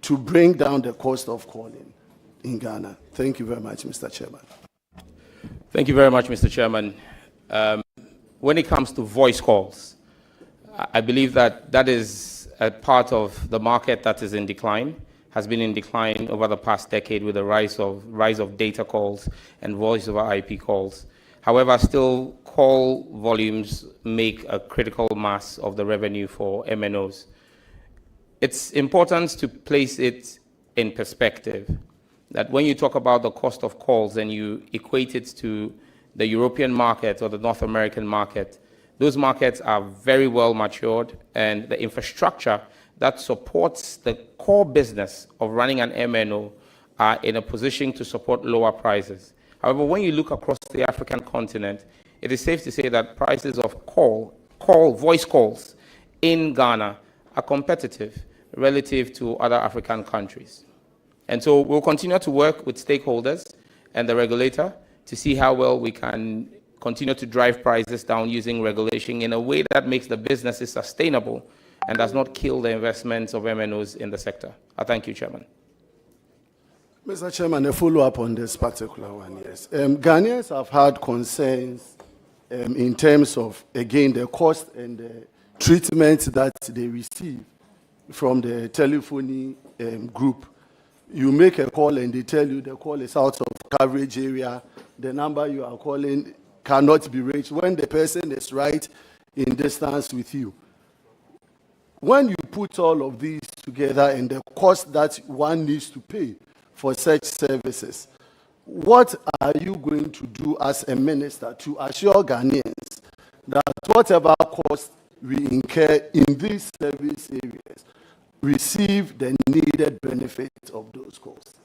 to bring down the cost of calling in Ghana? Thank you very much, Mr. Chairman. Thank you very much, Mr. Chairman. When it comes to voice calls, I believe that that is a part of the market that is in decline, has been in decline over the past decade with the rise of data calls and voice over IP calls. However, still call volumes make a critical mass of the revenue for MNOs. It's important to place it in perspective that when you talk about the cost of calls and you equate it to the European market or the North American market, those markets are very well matured, and the infrastructure that supports the core business of running an MNO are in a position to support lower prices. However, when you look across the African continent, it is safe to say that prices of voice calls in Ghana are competitive relative to other African countries. And so we'll continue to work with stakeholders and the regulator to see how well we can continue to drive prices down using regulation in a way that makes the businesses sustainable and does not kill the investments of MNOs in the sector. I thank you, Chairman. Mr. Chairman, a follow-up on this particular one, yes. Ghanaians have had concerns in terms of, again, the cost and the treatment that they receive from the telephony group. You make a call and they tell you the call is out of coverage area, the number you are calling cannot be reached when the person is right in distance with you. When you put all of these together and the cost that one needs to pay for such services, what are you going to do as a minister to assure Ghanaians that whatever cost we incur in these service areas receive the needed benefit of those costs?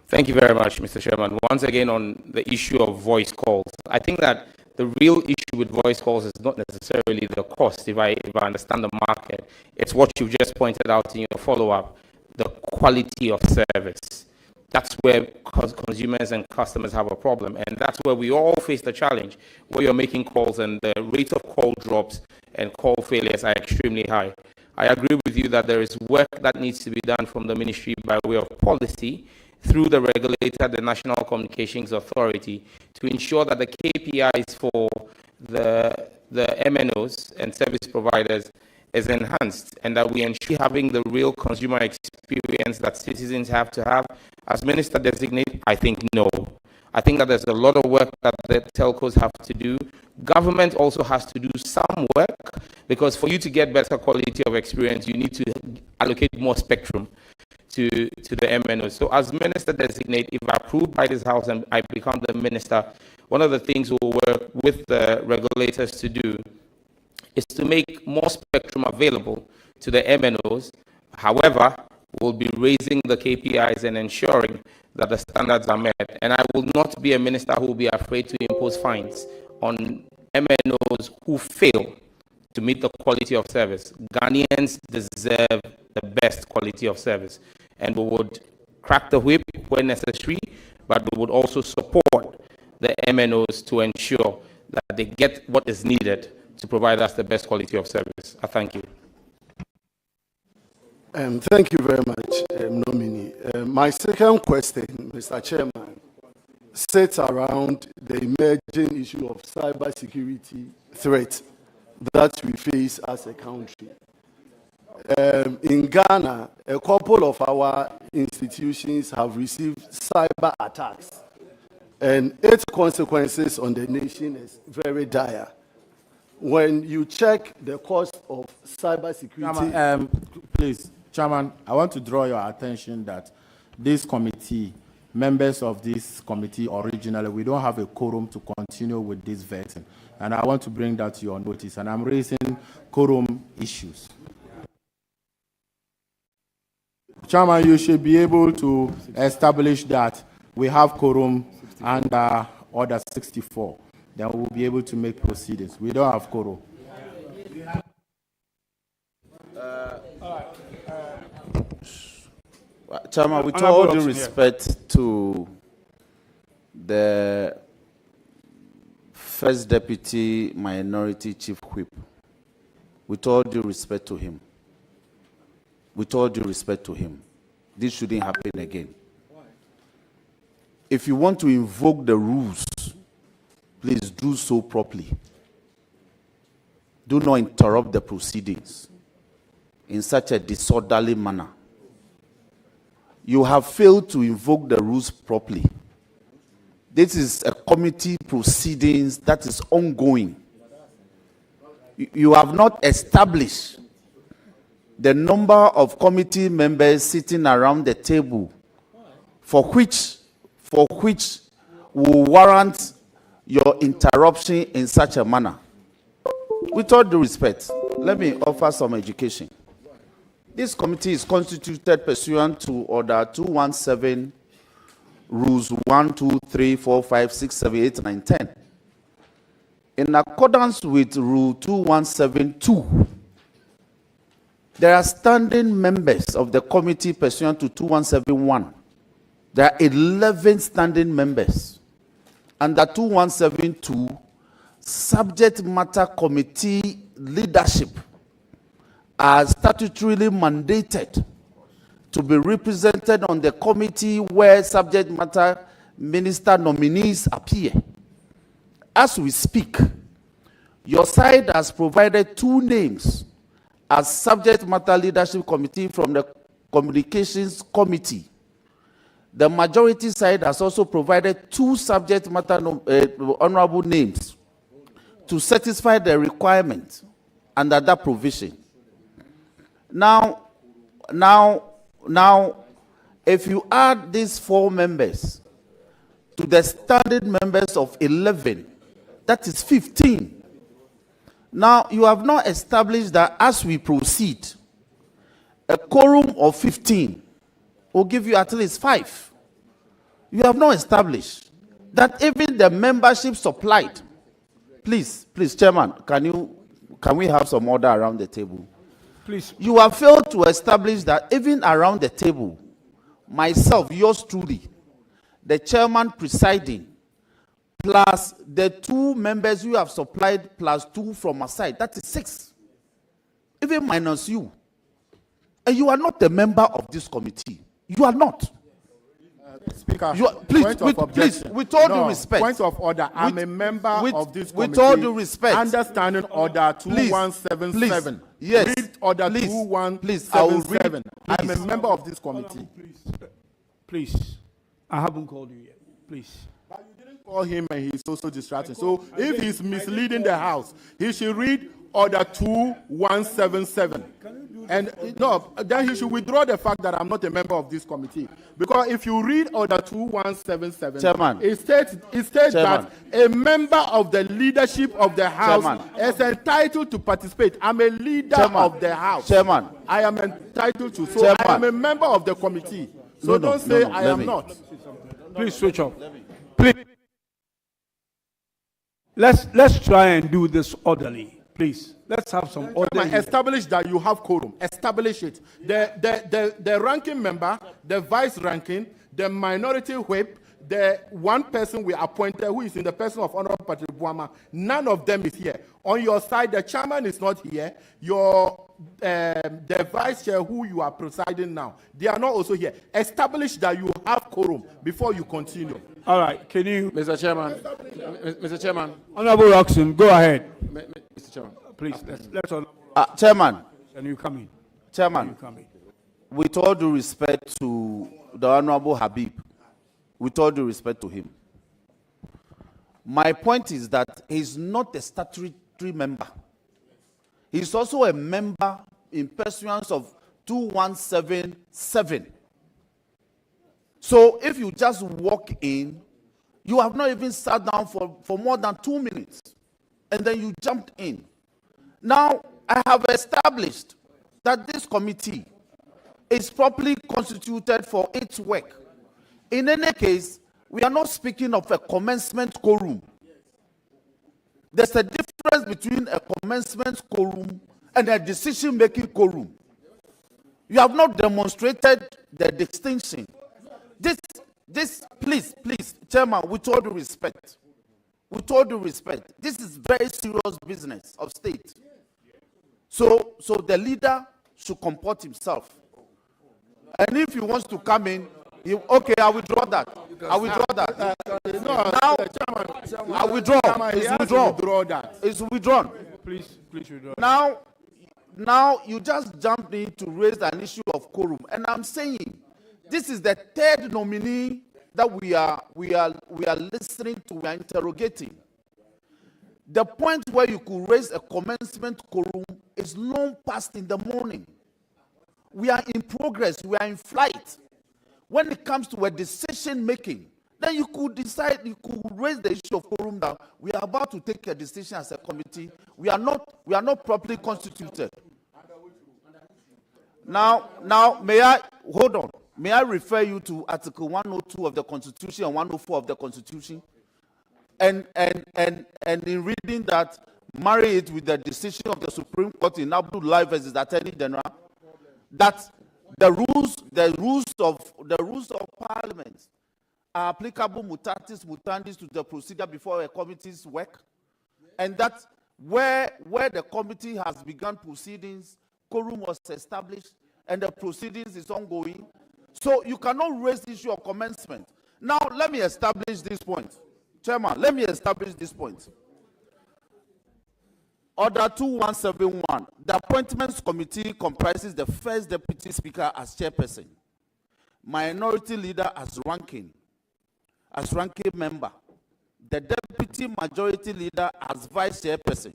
Thank you very much, Mr. Chairman. Once again, on the issue of voice calls, I think that the real issue with voice calls is not necessarily the cost, if I understand the market. It's what you've just pointed out in your follow-up, the quality of service. That's where consumers and customers have a problem, and that's where we all face the challenge, where you're making calls and the rate of call drops and call failures are extremely high. I agree with you that there is work that needs to be done from the ministry by way of policy through the regulator, the National Communications Authority, to ensure that the KPIs for the MNOs and service providers is enhanced, and that we ensure having the real consumer experience that citizens have to have. As Minister Designate, I think no. I think that there's a lot of work that the telcos have to do. Government also has to do some work, because for you to get better quality of experience, you need to allocate more spectrum to the MNOs. So as Minister Designate, if approved by this House and I become the Minister, one of the things we'll work with the regulators to do is to make more spectrum available to the MNOs. However, we'll be raising the KPIs and ensuring that the standards are met. And I will not be a minister who will be afraid to impose fines on MNOs who fail to meet the quality of service. Ghanaians deserve the best quality of service. And we would crack the whip when necessary, but we would also support the MNOs to ensure that they get what is needed to provide us the best quality of service. I thank you. Thank you very much, Nominee. My second question, Mr. Chairman, sits around the emerging issue of cybersecurity threat that we face as a country. In Ghana, a couple of our institutions have received cyber attacks, and its consequences on the nation is very dire. When you check the cost of cybersecurity... Chairman, please, Chairman, I want to draw your attention that this committee, members of this committee originally, we don't have a quorum to continue with this vetting. And I want to bring that to your notice. And I'm raising quorum issues. Chairman, you should be able to establish that we have quorum under Order 64. Then we'll be able to make proceedings. We don't have quorum. Chairman, with all due respect to the First Deputy Minority Chief Whip, with all due respect to him, this shouldn't happen again. If you want to invoke the rules, please do so properly. Do not interrupt the proceedings in such a disorderly manner. You have failed to invoke the rules properly. This is a committee proceedings that is ongoing. You have not established the number of committee members sitting around the table for which will warrant your interruption in such a manner. With all due respect, let me offer some education. This committee is constituted pursuant to Order 217, Rules 1, 2, 3, 4, 5, 6, 7, 8, 9, 10. In accordance with Rule 2172, there are standing members of the committee pursuant to 2171. There are 11 standing members. Under 2172, subject matter committee leadership are statutorily mandated to be represented on the committee where subject matter minister nominees appear. as we speak, your side has provided 2 names as subject matter leadership committee from the communications committee. The majority side has also provided 2 subject matter honorable names to satisfy the requirement under that provision. Now, if you add these 4 members to the standing members of 11, that is 15. Now, you have not established that as we proceed, a quorum of 15 will give you at least 5. You have not established that even the membership supplied. Please, Chairman, can we have some order around the table? Please. You have failed to establish that even around the table, myself, yours truly, the chairman presiding, plus the 2 members you have supplied, plus 2 from aside, that is 6. Even minus you. And you are not a member of this committee. You are not. Speaker, please, with all due respect. Point of order. I'm a member of this committee. With all due respect. Understanding order 2177. Yes. Read order 2177. I'm a member of this committee. Please. I haven't called you yet. Please. But you didn't call him and he's also distracting. So if he's misleading the House, he should read order 2177. And no, then he should withdraw the fact that I'm not a member of this committee. Because if you read order 2177, Chairman, it states that a member of the leadership of the House is entitled to participate. I'm a leader of the House. Chairman, I am entitled to. So I am a member of the committee. So don't say I am not. Please switch off. Please. Let's try and do this orderly. Please, let's have some order. Establish that you have quorum. Establish it. The ranking member, the vice ranking, the minority whip, the 1 person we appointed who is in the person of Honorable Patrick Buama, none of them is here. On your side, the chairman is not here. The vice chair who you are presiding now, they are not also here. Establish that you have quorum before you continue. All right, can you... Mr. Chairman. Honorable Roxon, go ahead. Mr. Chairman. Please, let's Chairman. Can you come in? Chairman, with all due respect to the Honorable Habib, with all due respect to him, my point is that he's not a statutory member. He's also a member in pursuance of 2177. So if you just walk in, you have not even sat down for more than 2 minutes, and then you jumped in. Now, I have established that this committee is properly constituted for its work. In any case, we are not speaking of a commencement quorum. There's a difference between a commencement quorum and a decision-making quorum. You have not demonstrated the distinction. Please, Chairman, with all due respect, this is very serious business of state. So the leader should comport himself. And if he wants to come in, okay, I withdraw that. I withdraw. It's withdrawn. Please withdraw. Now you just jumped in to raise an issue of quorum, and I'm saying this is the 3rd nominee that we are listening to, we are interrogating. The point where you could raise a commencement quorum is long past in the morning. We are in progress. We are in flight. When it comes to a decision making, then you could decide, you could raise the issue of quorum that we are about to take a decision as a committee. We are not properly constituted. Now, may I refer you to Article 102 of the Constitution and 104 of the Constitution? And in reading that, marry it with the decision of the Supreme Court in Abdullah versus Attorney General, that the rules of Parliament are applicable mutatis mutandis to the procedure before a committee's work, and that where the committee has begun proceedings, quorum was established, and the proceedings is ongoing. So you cannot raise the issue of commencement. Now, let me establish this point. Chairman, let me establish this point. Order 2171. The Appointments Committee comprises the first Deputy Speaker as chairperson, Minority Leader as ranking member, the Deputy Majority Leader as Vice Chairperson,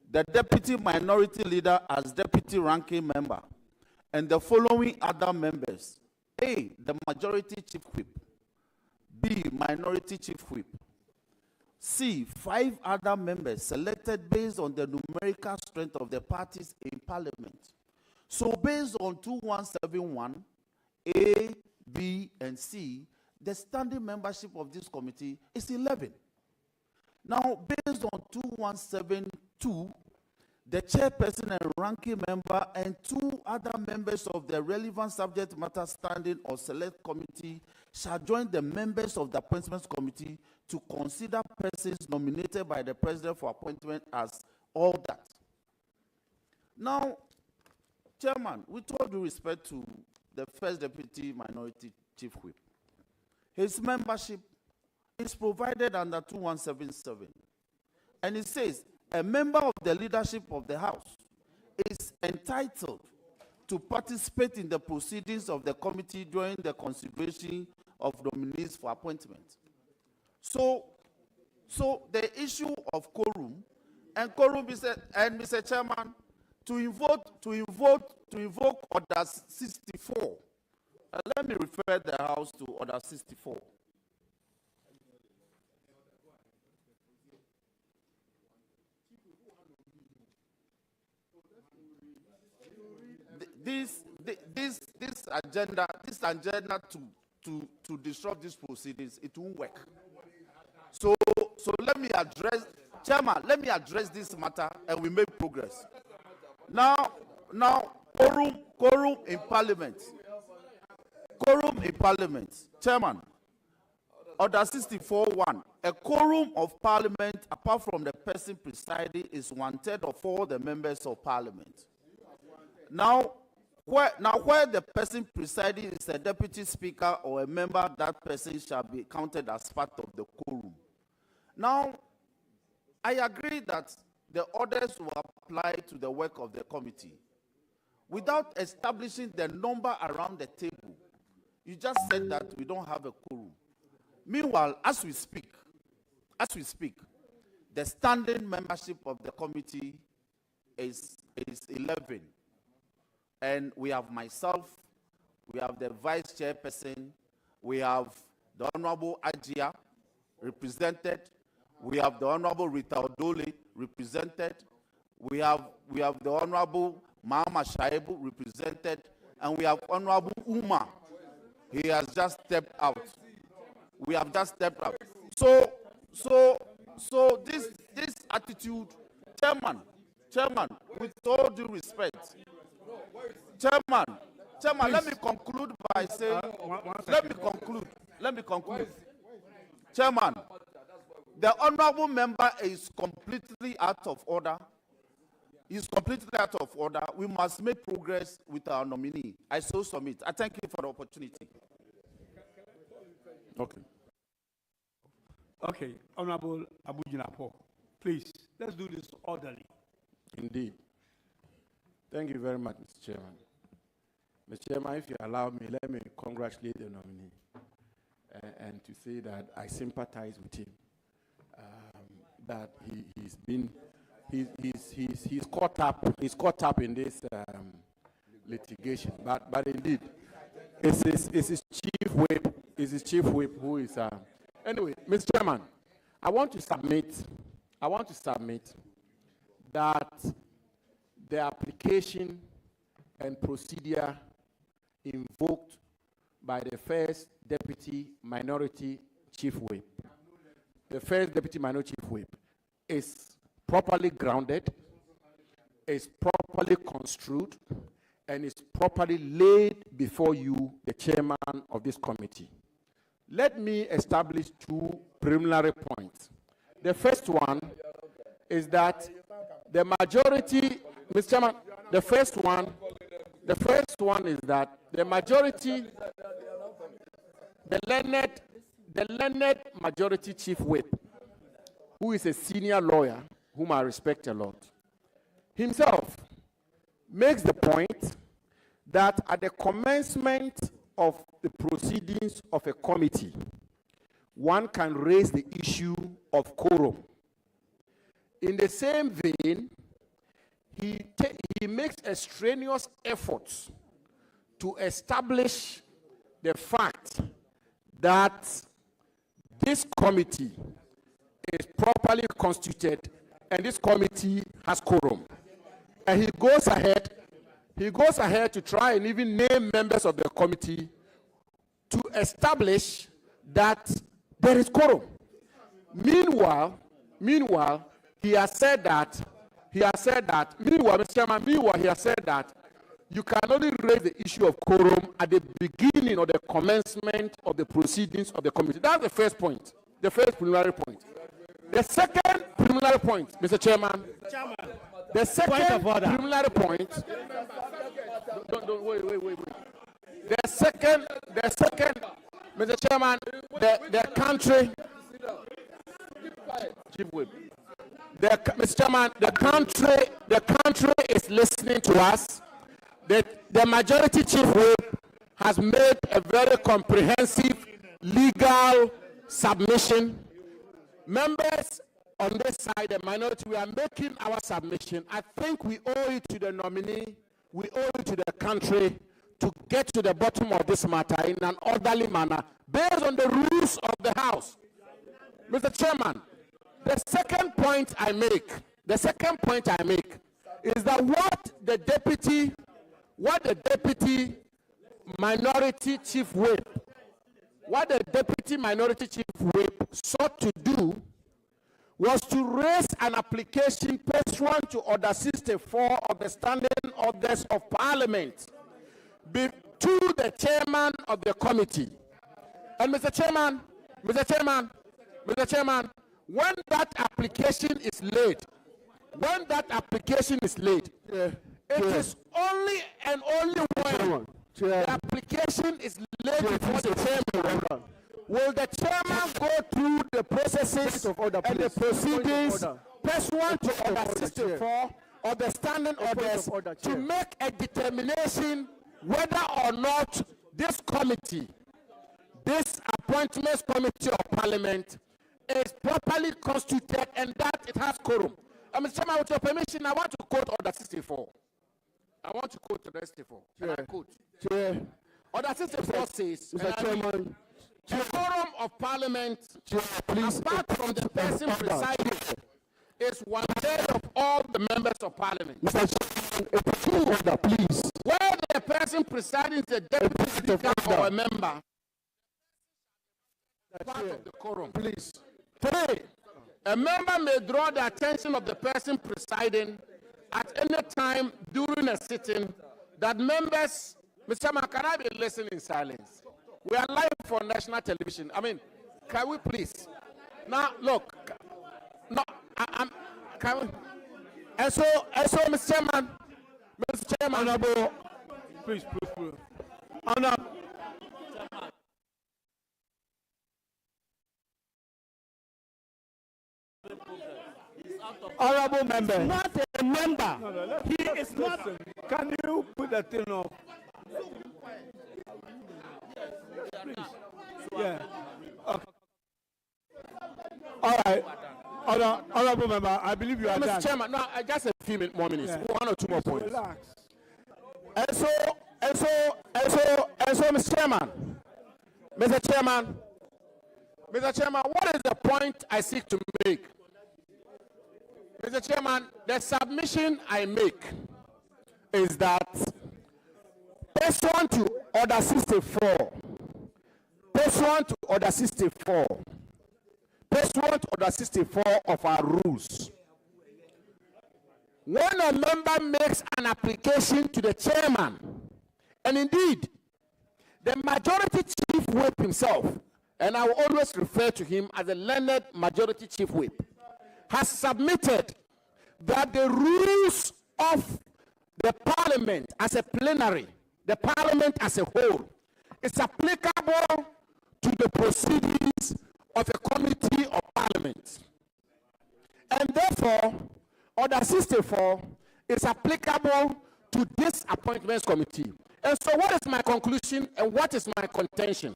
the Deputy Minority Leader as Deputy Ranking Member, and the following other members: A, the Majority Chief Whip; B, Minority Chief Whip; C, 5 other members selected based on the numerical strength of the parties in Parliament. So based on 2171, A, B, and C, the standing membership of this committee is 11. Now, based on 2172, the chairperson and ranking member and 2 other members of the relevant subject matter standing or select committee shall join the members of the Appointments Committee to consider persons nominated by the President for appointment as all that. Now, Chairman, with all due respect to the first Deputy Minority Chief Whip, his membership is provided under 2177. And it says, a member of the leadership of the House is entitled to participate in the proceedings of the committee during the consideration of nominees for appointment. So the issue of quorum, and quorum is and Mr. Chairman, to invoke Order 64. Let me refer the House to Order 64. This agenda to disrupt these proceedings, it won't work. So let me address, Chairman, let me address this matter and we make progress. Now, quorum in Parliament. Quorum in Parliament. Chairman, Order 64.1. A quorum of Parliament, apart from the person presiding, is 1/3 of all the members of Parliament. Now, where the person presiding is a Deputy Speaker or a member, that person shall be counted as part of the quorum. Now, I agree that the orders will apply to the work of the committee. Without establishing the number around the table, you just said that we don't have a quorum. Meanwhile, as we speak, the standing membership of the committee is 11. And we have myself, we have the vice chairperson, we have the Honorable Ajia represented, we have the Honorable Rita Odole represented, we have the Honorable Mahama Shaibu represented, and we have Honorable Uma. He has just stepped out. We have just stepped out. So this attitude, Chairman, with all due respect, Chairman, let me conclude by saying, let me conclude. Chairman, the honorable member is completely out of order. He's completely out of order. We must make progress with our nominee. I so submit. I thank you for the opportunity. Okay, Honorable Abujinapo, please, let's do this orderly. Indeed. Thank you very much, Mr. Chairman. Mr. Chairman, if you allow me, let me congratulate the nominee and to say that I sympathize with him. That he's caught up in this litigation. But indeed, it's his chief whip who is. Anyway, Mr. Chairman, I want to submit that the application and procedure invoked by the first Deputy Minority Chief Whip, is properly grounded, is properly construed, and is properly laid before you, the chairman of this committee. Let me establish 2 preliminary points. The first one is that the majority, Mr. Chairman, the first one is that the majority, the the learned majority chief whip, who is a senior lawyer, whom I respect a lot, himself makes the point that at the commencement of the proceedings of a committee, one can raise the issue of quorum. In the same vein, he makes a strenuous effort to establish the fact that this committee is properly constituted and this committee has quorum. And he goes ahead to try and even name members of the committee to establish that there is quorum. Meanwhile, he has said that, Mr. Chairman, he has said that you can only raise the issue of quorum at the beginning or the commencement of the proceedings of the committee. That's the first point, the first preliminary point. The second preliminary point, Mr. Chairman, the second preliminary point, wait. The second, Mr. Chairman, the country, Chief Whip, Mr. Chairman, the country is listening to us. The majority chief whip has made a very comprehensive legal submission. Members on this side, the minority, we are making our submission. I think we owe it to the nominee, we owe it to the country to get to the bottom of this matter in an orderly manner based on the rules of the House. Mr. Chairman, the second point I make is that what the deputy minority chief whip sought to do was to raise an application pursuant to Order 64 of the Standing Orders of Parliament to the chairman of the committee. And Mr. Chairman, when that application is laid, it is only and only when the application is laid before the chairman will the chairman go through the processes and the proceedings pursuant to Order 64 of the Standing Orders to make a determination whether or not this committee, this Appointments Committee of Parliament, is properly constituted and that it has quorum. Mr. Chairman, with your permission, I want to quote Order 64. Order 64. Can I quote? Order 64 says, Mr. Chairman, the quorum of Parliament, apart from the person presiding, is 1/3 of all the members of Parliament. Mr. Chairman, order, please. Where the person presiding is a deputy speaker or a member, part of the quorum. Please. 3. A member may draw the attention of the person presiding at any time during a sitting that members, Mr. Chairman, can I be listening in silence? We are live for national television. I mean, can we please? Now, look. No, can we? And so, Mr. Chairman, Honorable, please. Honorable. Honorable member. He's not a member. No, he is not. Can you put that thing off? Please. Yeah. Okay. All right. Honorable member, I believe you are done. Mr. Chairman, no, just a few more minutes. Yeah. 1 or 2 more points. Relax. And so, Mr. Chairman, what is the point I seek to make? Mr. Chairman, the submission I make is that pursuant to Order 64 of our rules, when a member makes an application to the chairman, and indeed, the majority chief whip himself, and I will always refer to him as a learned majority chief whip, has submitted that the rules of the parliament as a plenary, the parliament as a whole, is applicable to the proceedings of a committee of parliament. And therefore, Order 64 is applicable to this appointments committee. And so what is my conclusion and what is my contention?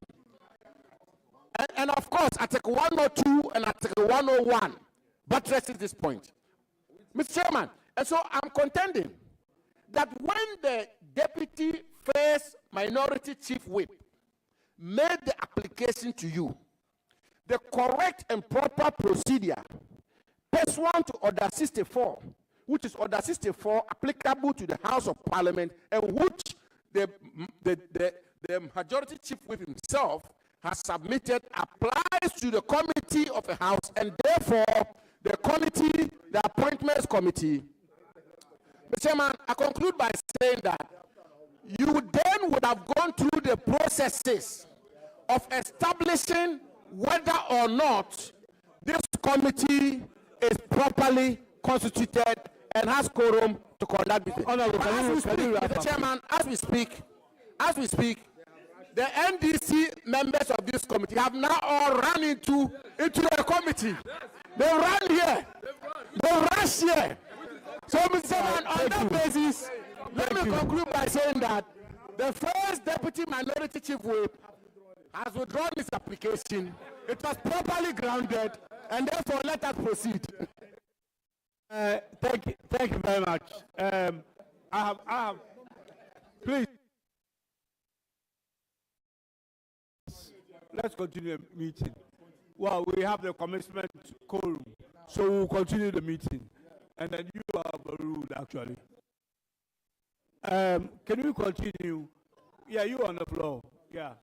And of course, Article 102 and Article 101 buttresses this point. Mr. Chairman, and so I'm contending that when the Deputy First Minority Chief Whip made the application to you, the correct and proper procedure pursuant to Order 64, which is Order 64 applicable to the House of Parliament, and which the Majority Chief Whip himself has submitted, applies to the committee of the House, and therefore the committee, the Appointments Committee. Mr. Chairman, I conclude by saying that you then would have gone through the processes of establishing whether or not this committee is properly constituted and has quorum to conduct business. Mr. Chairman, as we speak, the NDC members of this committee have now all run into the committee. They run here. They rush here. So, Mr. Chairman, on that basis, let me conclude by saying that the first Deputy Minority Chief Whip has withdrawn his application. It was properly grounded, and therefore let us proceed. Thank you very much. I have, please. Let's continue the meeting. Well, we have the commencement quorum, so we'll continue the meeting. And then you have a rule, actually. Can we continue? Yeah, you on the floor. Yeah.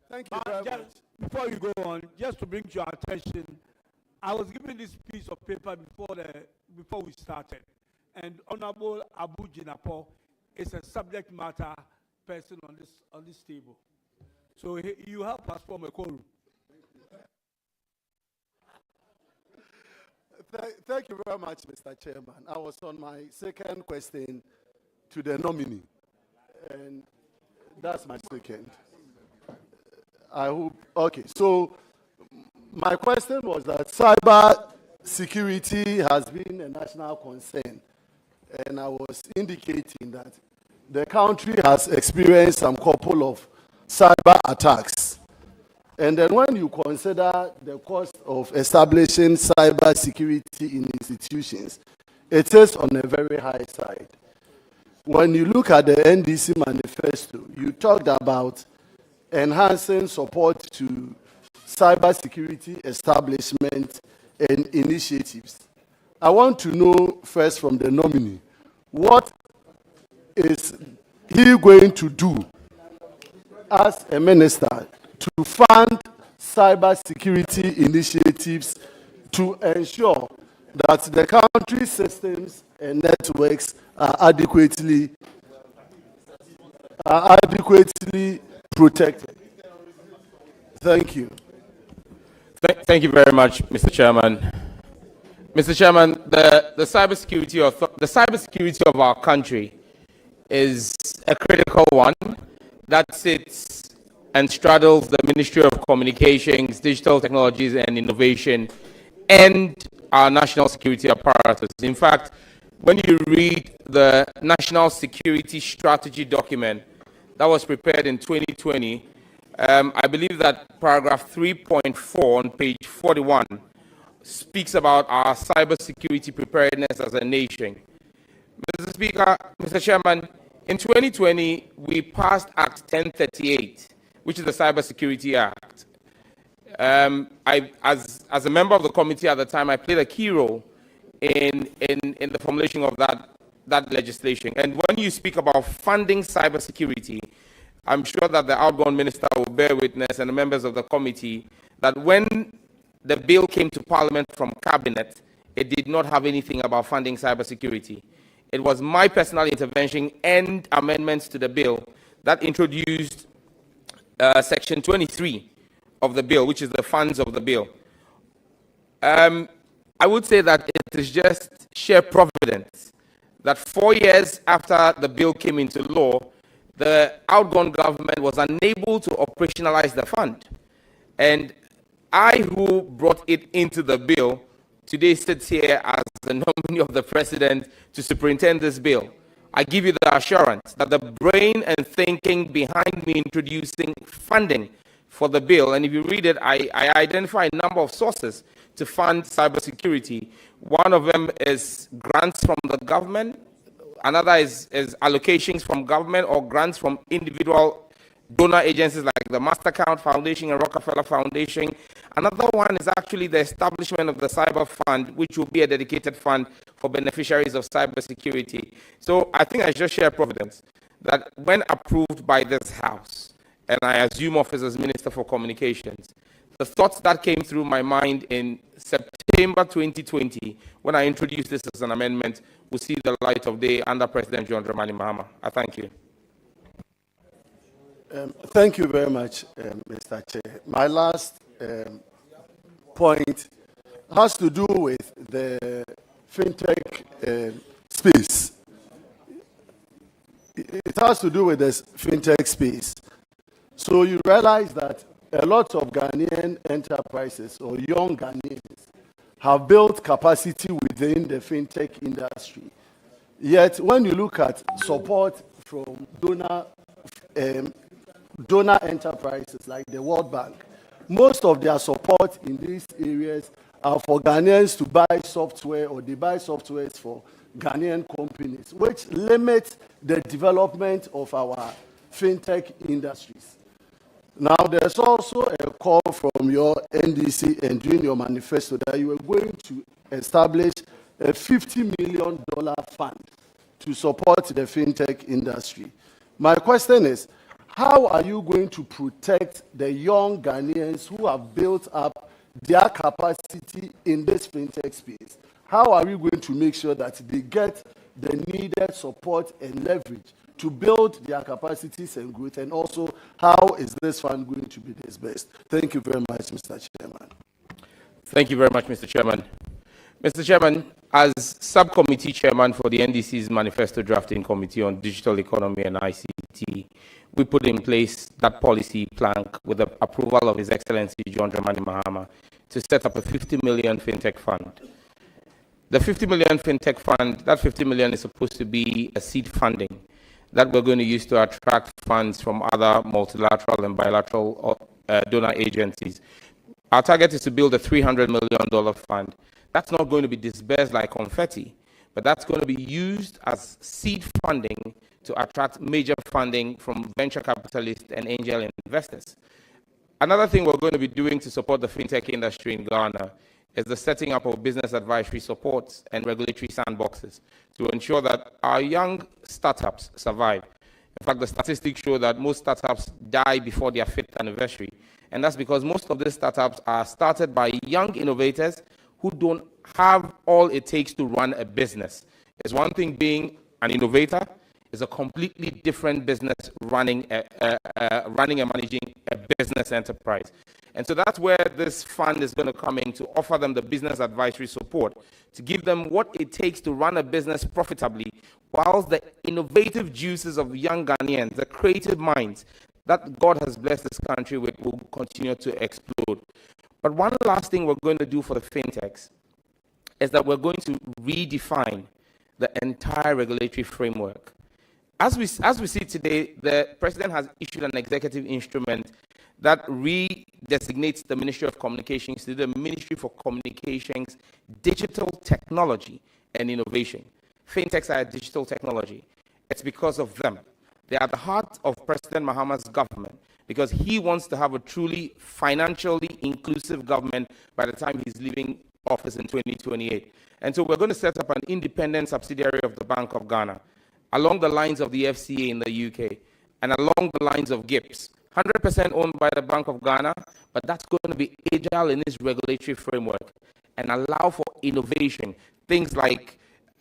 Thank you very much. Before you go on, just to bring to your attention, I was given this piece of paper before we started, and Honorable Abu Jinapo is a subject matter person on this table. So you help us form a quorum. Thank you very much, Mr. Chairman. I was on my second question to the nominee, and that's my second. I hope, okay, so my question was that cyber security has been a national concern, and I was indicating that the country has experienced some couple of cyber attacks. And then when you consider the cost of establishing cyber security in institutions, it is on a very high side. When you look at the NDC manifesto, you talked about enhancing support to cyber security establishment and initiatives. I want to know first from the nominee, what is he going to do as a minister to fund cyber security initiatives to ensure that the country's systems and networks are adequately protected? Thank you. Thank you very much, Mr. Chairman. Mr. Chairman, the cybersecurity of our country is a critical one that sits and straddles the Ministry of Communications, Digital Technologies and Innovation, and our national security apparatus. In fact, when you read the National Security Strategy document that was prepared in 2020, I believe that paragraph 3.4 on page 41 speaks about our cybersecurity preparedness as a nation. Mr. Speaker, Mr. Chairman, in 2020, we passed Act 1038, which is the Cybersecurity Act. As a member of the committee at the time, I played a key role in the formulation of that legislation. And when you speak about funding cybersecurity, I'm sure that the outgoing minister will bear witness, and the members of the committee, that when the bill came to Parliament from Cabinet, it did not have anything about funding cybersecurity. It was my personal intervention and amendments to the bill that introduced Section 23 of the bill, which is the funds of the bill. I would say that it is just sheer providence that 4 years after the bill came into law, the outgone government was unable to operationalize the fund. And I, who brought it into the bill, today sits here as the nominee of the president to superintend this bill. I give you the assurance that the brain and thinking behind me introducing funding for the bill, and if you read it, I identify a number of sources to fund cybersecurity. One of them is grants from the government. Another is allocations from government or grants from individual donor agencies like the Mastercard Foundation and Rockefeller Foundation. Another one is actually the establishment of the Cyber Fund, which will be a dedicated fund for beneficiaries of cybersecurity. So I think I just share Providence that when approved by this House, and I assume office as Minister for Communications, the thoughts that came through my mind in September 2020, when I introduced this as an amendment, will see the light of day under President John Dramani Mahama. I thank you. Thank you very much, Mr. Chair. My last point has to do with the fintech space. It has to do with this fintech space. So you realize that a lot of Ghanaian enterprises or young Ghanaians have built capacity within the fintech industry. Yet when you look at support from donor enterprises like the World Bank, most of their support in these areas are for Ghanaians to buy software, or they buy softwares for Ghanaian companies, which limits the development of our fintech industries. Now, there's also a call from your NDC and during your manifesto that you were going to establish a $50 million fund to support the fintech industry. My question is, how are you going to protect the young Ghanaians who have built up their capacity in this fintech space? How are you going to make sure that they get the needed support and leverage to build their capacities and growth? And also, how is this fund going to be disbursed? Thank you very much, Mr. Chairman. Thank you very much, Mr. Chairman. Mr. Chairman, as subcommittee chairman for the NDC's Manifesto Drafting Committee on Digital Economy and ICT, we put in place that policy plank with the approval of His Excellency John Dramani Mahama to set up a 50 million fintech fund. The 50 million fintech fund, that 50 million is supposed to be a seed funding that we're going to use to attract funds from other multilateral and bilateral donor agencies. Our target is to build a $300 million fund. That's not going to be disbursed like confetti, but that's going to be used as seed funding to attract major funding from venture capitalists and angel investors. Another thing we're going to be doing to support the fintech industry in Ghana is the setting up of business advisory supports and regulatory sandboxes to ensure that our young startups survive. In fact, the statistics show that most startups die before their 5th anniversary. And that's because most of these startups are started by young innovators who don't have all it takes to run a business. It's one thing being an innovator, it's a completely different business running and managing a business enterprise. And so that's where this fund is going to come in to offer them the business advisory support, to give them what it takes to run a business profitably, whilst the innovative juices of young Ghanaians, the creative minds that God has blessed this country with, will continue to explode. But one last thing we're going to do for the fintechs is that we're going to redefine the entire regulatory framework. As we see today, the President has issued an executive instrument that redesignates the Ministry of Communications to the Ministry for Communications, Digital Technology and Innovation. Fintechs are digital technology. It's because of them. They are the heart of President Mahama's government, because he wants to have a truly financially inclusive government by the time he's leaving office in 2028. And so we're going to set up an independent subsidiary of the Bank of Ghana, along the lines of the FCA in the UK, and along the lines of GIPS. 100% owned by the Bank of Ghana, but that's going to be agile in its regulatory framework and allow for innovation, things like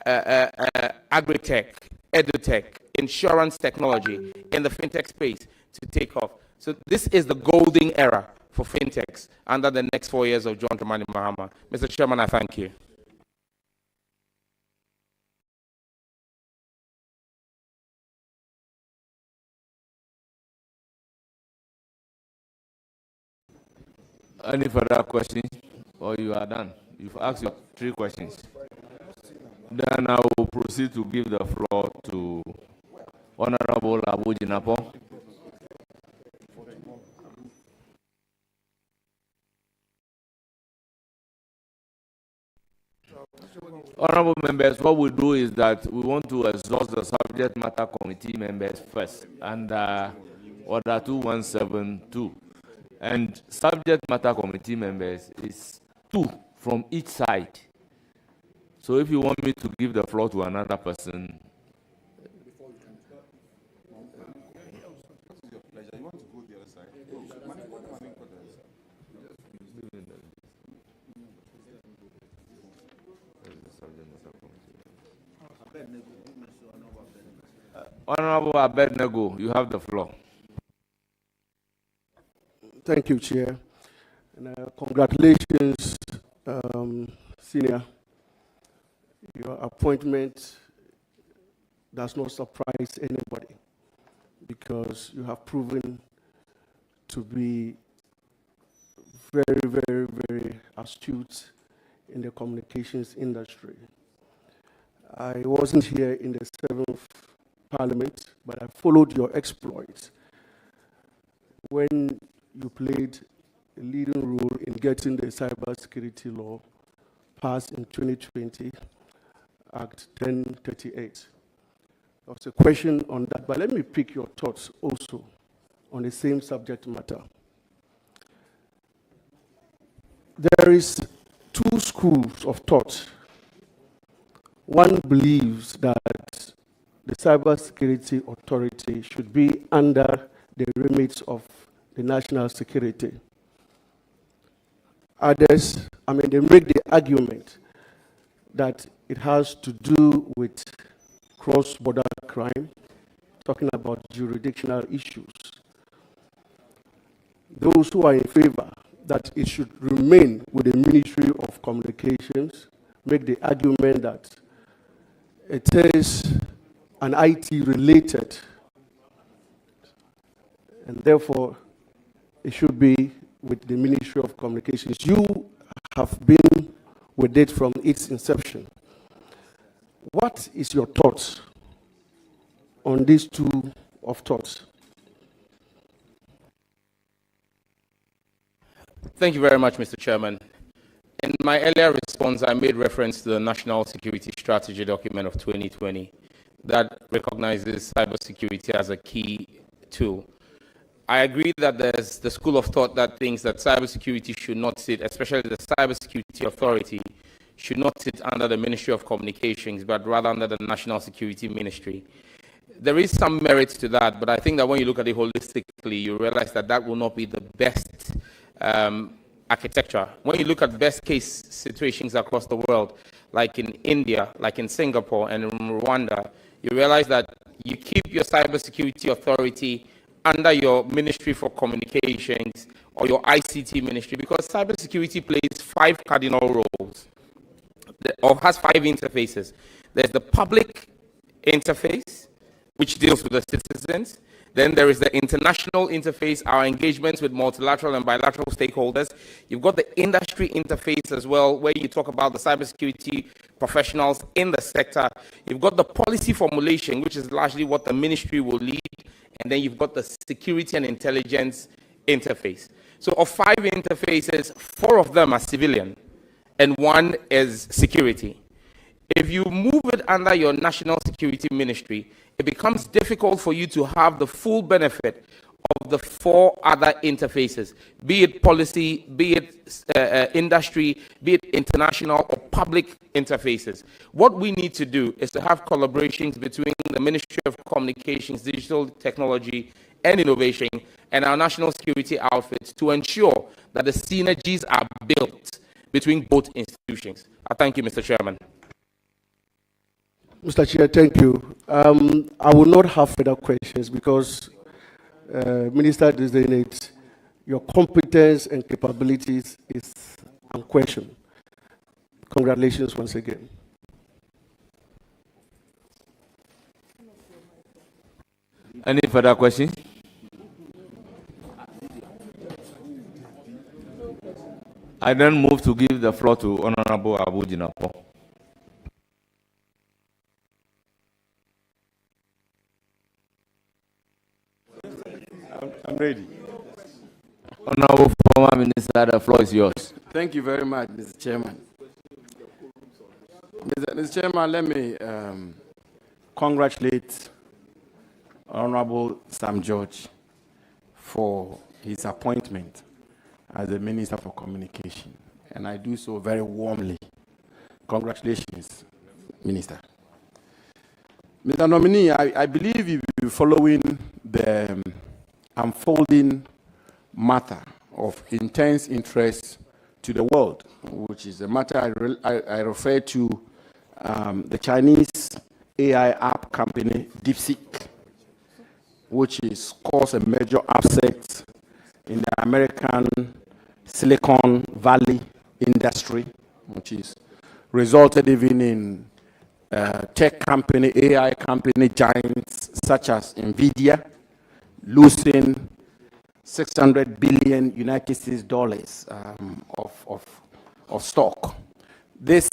agri-tech, edu-tech, insurance technology in the fintech space to take off. So this is the golden era for fintechs under the next 4 years of John Dramani Mahama. Mr. Chairman, I thank you. Any further questions? Or you are done? You've asked your 3 questions. Then I will proceed to give the floor to Honorable Abu Jinapo. Honorable members, what we do is that we want to exhaust the subject matter committee members first, and Order 2172. And subject matter committee members is 2 from each side. So if you want me to give the floor to another person, Honorable Abednego, you have the floor. Thank you, Chair. And congratulations, Senior. Your appointment does not surprise anybody because you have proven to be very, very, very astute in the communications industry. I wasn't here in the 7th Parliament, but I followed your exploits when you played a leading role in getting the cybersecurity law passed in 2020, Act 1038. There was a question on that, but let me pick your thoughts also on the same subject matter. There is 2 schools of thought. One believes that the Cybersecurity Authority should be under the remit of the national security. Others, they make the argument that it has to do with cross-border crime, talking about jurisdictional issues. Those who are in favor that it should remain with the Ministry of Communications make the argument that it is an IT-related, and therefore it should be with the Ministry of Communications. You have been with it from its inception. What is your thoughts on these 2 of thoughts? Thank you very much, Mr. Chairman. In my earlier response, I made reference to the National Security Strategy document of 2020 that recognizes cybersecurity as a key tool. I agree that there's the school of thought that thinks that cybersecurity should not sit, especially the Cybersecurity Authority, should not sit under the Ministry of Communications, but rather under the National Security Ministry. There is some merit to that, but I think that when you look at it holistically, you realize that that will not be the best architecture. When you look at best case situations across the world, like in India, like in Singapore and in Rwanda, you realize that you keep your Cybersecurity Authority under your Ministry for Communications or your ICT ministry, because cybersecurity plays 5 cardinal roles, or has 5 interfaces. There's the public interface, which deals with the citizens. Then there is the international interface, our engagements with multilateral and bilateral stakeholders. You've got the industry interface as well, where you talk about the cybersecurity professionals in the sector. You've got the policy formulation, which is largely what the ministry will lead. And then you've got the security and intelligence interface. So of 5 interfaces, 4 of them are civilian, and 1 is security. If you move it under your National Security Ministry, it becomes difficult for you to have the full benefit of the 4 other interfaces, be it policy, be it industry, be it international or public interfaces. What we need to do is to have collaborations between the Ministry of Communications, Digital Technology and Innovation and our national security outfits to ensure that the synergies are built between both institutions. I thank you, Mr. Chairman. Mr. Chair, thank you. I will not have further questions because Minister Designate, your competence and capabilities is unquestioned. Congratulations once again. Any further questions? I then move to give the floor to Honorable Abu Jinapo. I'm ready. Honorable former Minister, the floor is yours. Thank you very much, Mr. Chairman. Mr. Chairman, let me congratulate Honorable Sam George for his appointment as the Minister for Communication, and I do so very warmly. Congratulations, Minister. Mr. Nominee, I believe you've been following the unfolding matter of intense interest to the world, which is a matter I refer to the Chinese AI app company DeepSeek, which is caused a major upset in the American Silicon Valley industry, which is resulted even in tech company, AI company giants such as NVIDIA losing $600 billion United States dollars of stock. This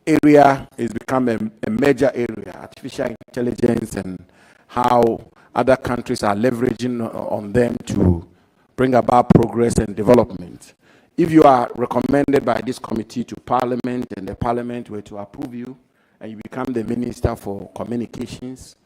area is becoming a major area, artificial intelligence and how other countries are leveraging on them to bring about progress and development. If you are recommended by this committee to Parliament and the Parliament were to approve you and you become the Minister for Communications,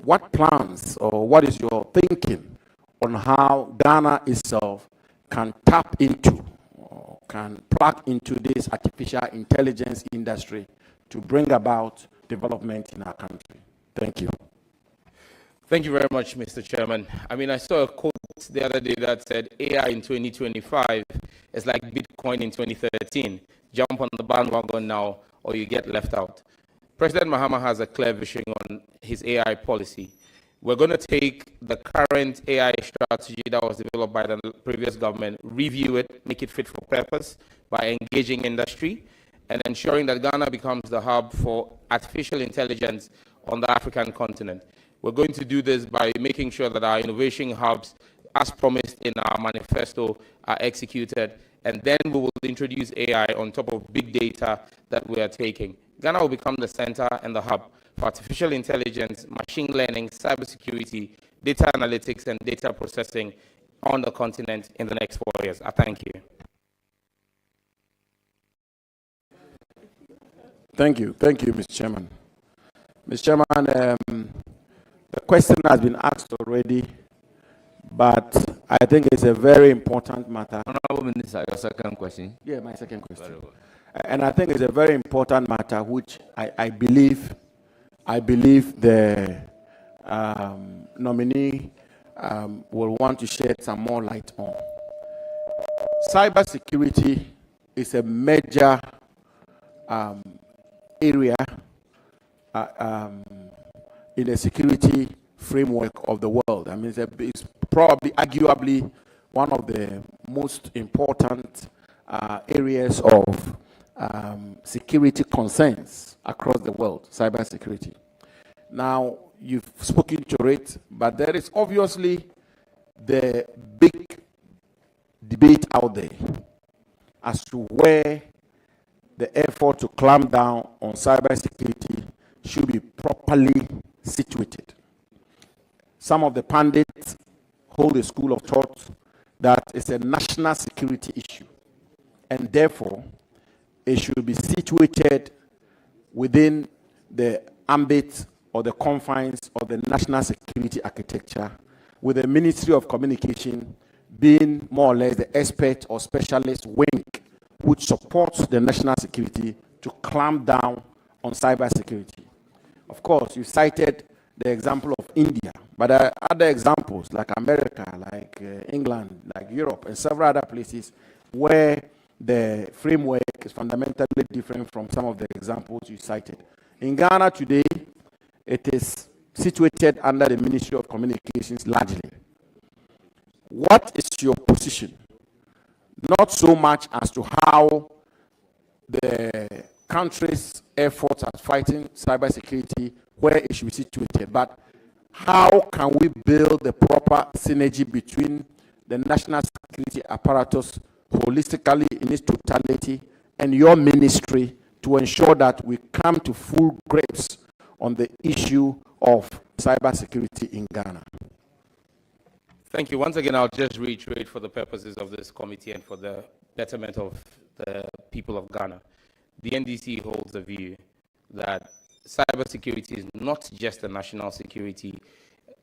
what plans or what is your thinking on how Ghana itself can tap into, or can plug into this artificial intelligence industry to bring about development in our country? Thank you. Thank you very much, Mr. Chairman. I mean, I saw a quote the other day that said AI in 2025 is like Bitcoin in 2013. Jump on the bandwagon now or you get left out. President Mahama has a clear vision on his AI policy. We're going to take the current AI strategy that was developed by the previous government, review it, make it fit for purpose by engaging industry and ensuring that Ghana becomes the hub for artificial intelligence on the African continent. We're going to do this by making sure that our innovation hubs, as promised in our manifesto, are executed, and then we will introduce AI on top of big data that we are taking. Ghana will become the center and the hub for artificial intelligence, machine learning, cybersecurity, data analytics, and data processing on the continent in the next 4 years. I thank you. Thank you, Mr. Chairman. Mr. Chairman, the question has been asked already, but I think it's a very important matter. Honorable Minister, your second question. Yeah, my second question. And I think it's a very important matter which I believe the nominee will want to shed some more light on. Cybersecurity is a major area in the security framework of the world. I mean, it's probably, arguably, one of the most important areas of security concerns across the world, cybersecurity. Now, you've spoken to it, but there is obviously the big debate out there as to where the effort to clamp down on cybersecurity should be properly situated. Some of the pundits hold a school of thought that it's a national security issue, and therefore it should be situated within the ambit or the confines of the national security architecture, with the Ministry of Communication being more or less the expert or specialist wing which supports the national security to clamp down on cybersecurity. Of course, you cited the example of India, but there are other examples like America, like England, like Europe, and several other places where the framework is fundamentally different from some of the examples you cited. In Ghana today, it is situated under the Ministry of Communications largely. What is your position? Not so much as to how the country's efforts at fighting cybersecurity, where it should be situated, but how can we build the proper synergy between the national security apparatus holistically in its totality, and your ministry to ensure that we come to full grips on the issue of cybersecurity in Ghana? Thank you. Once again, I'll just reiterate for the purposes of this committee and for the betterment of the people of Ghana. The NDC holds the view that cybersecurity is not just a national security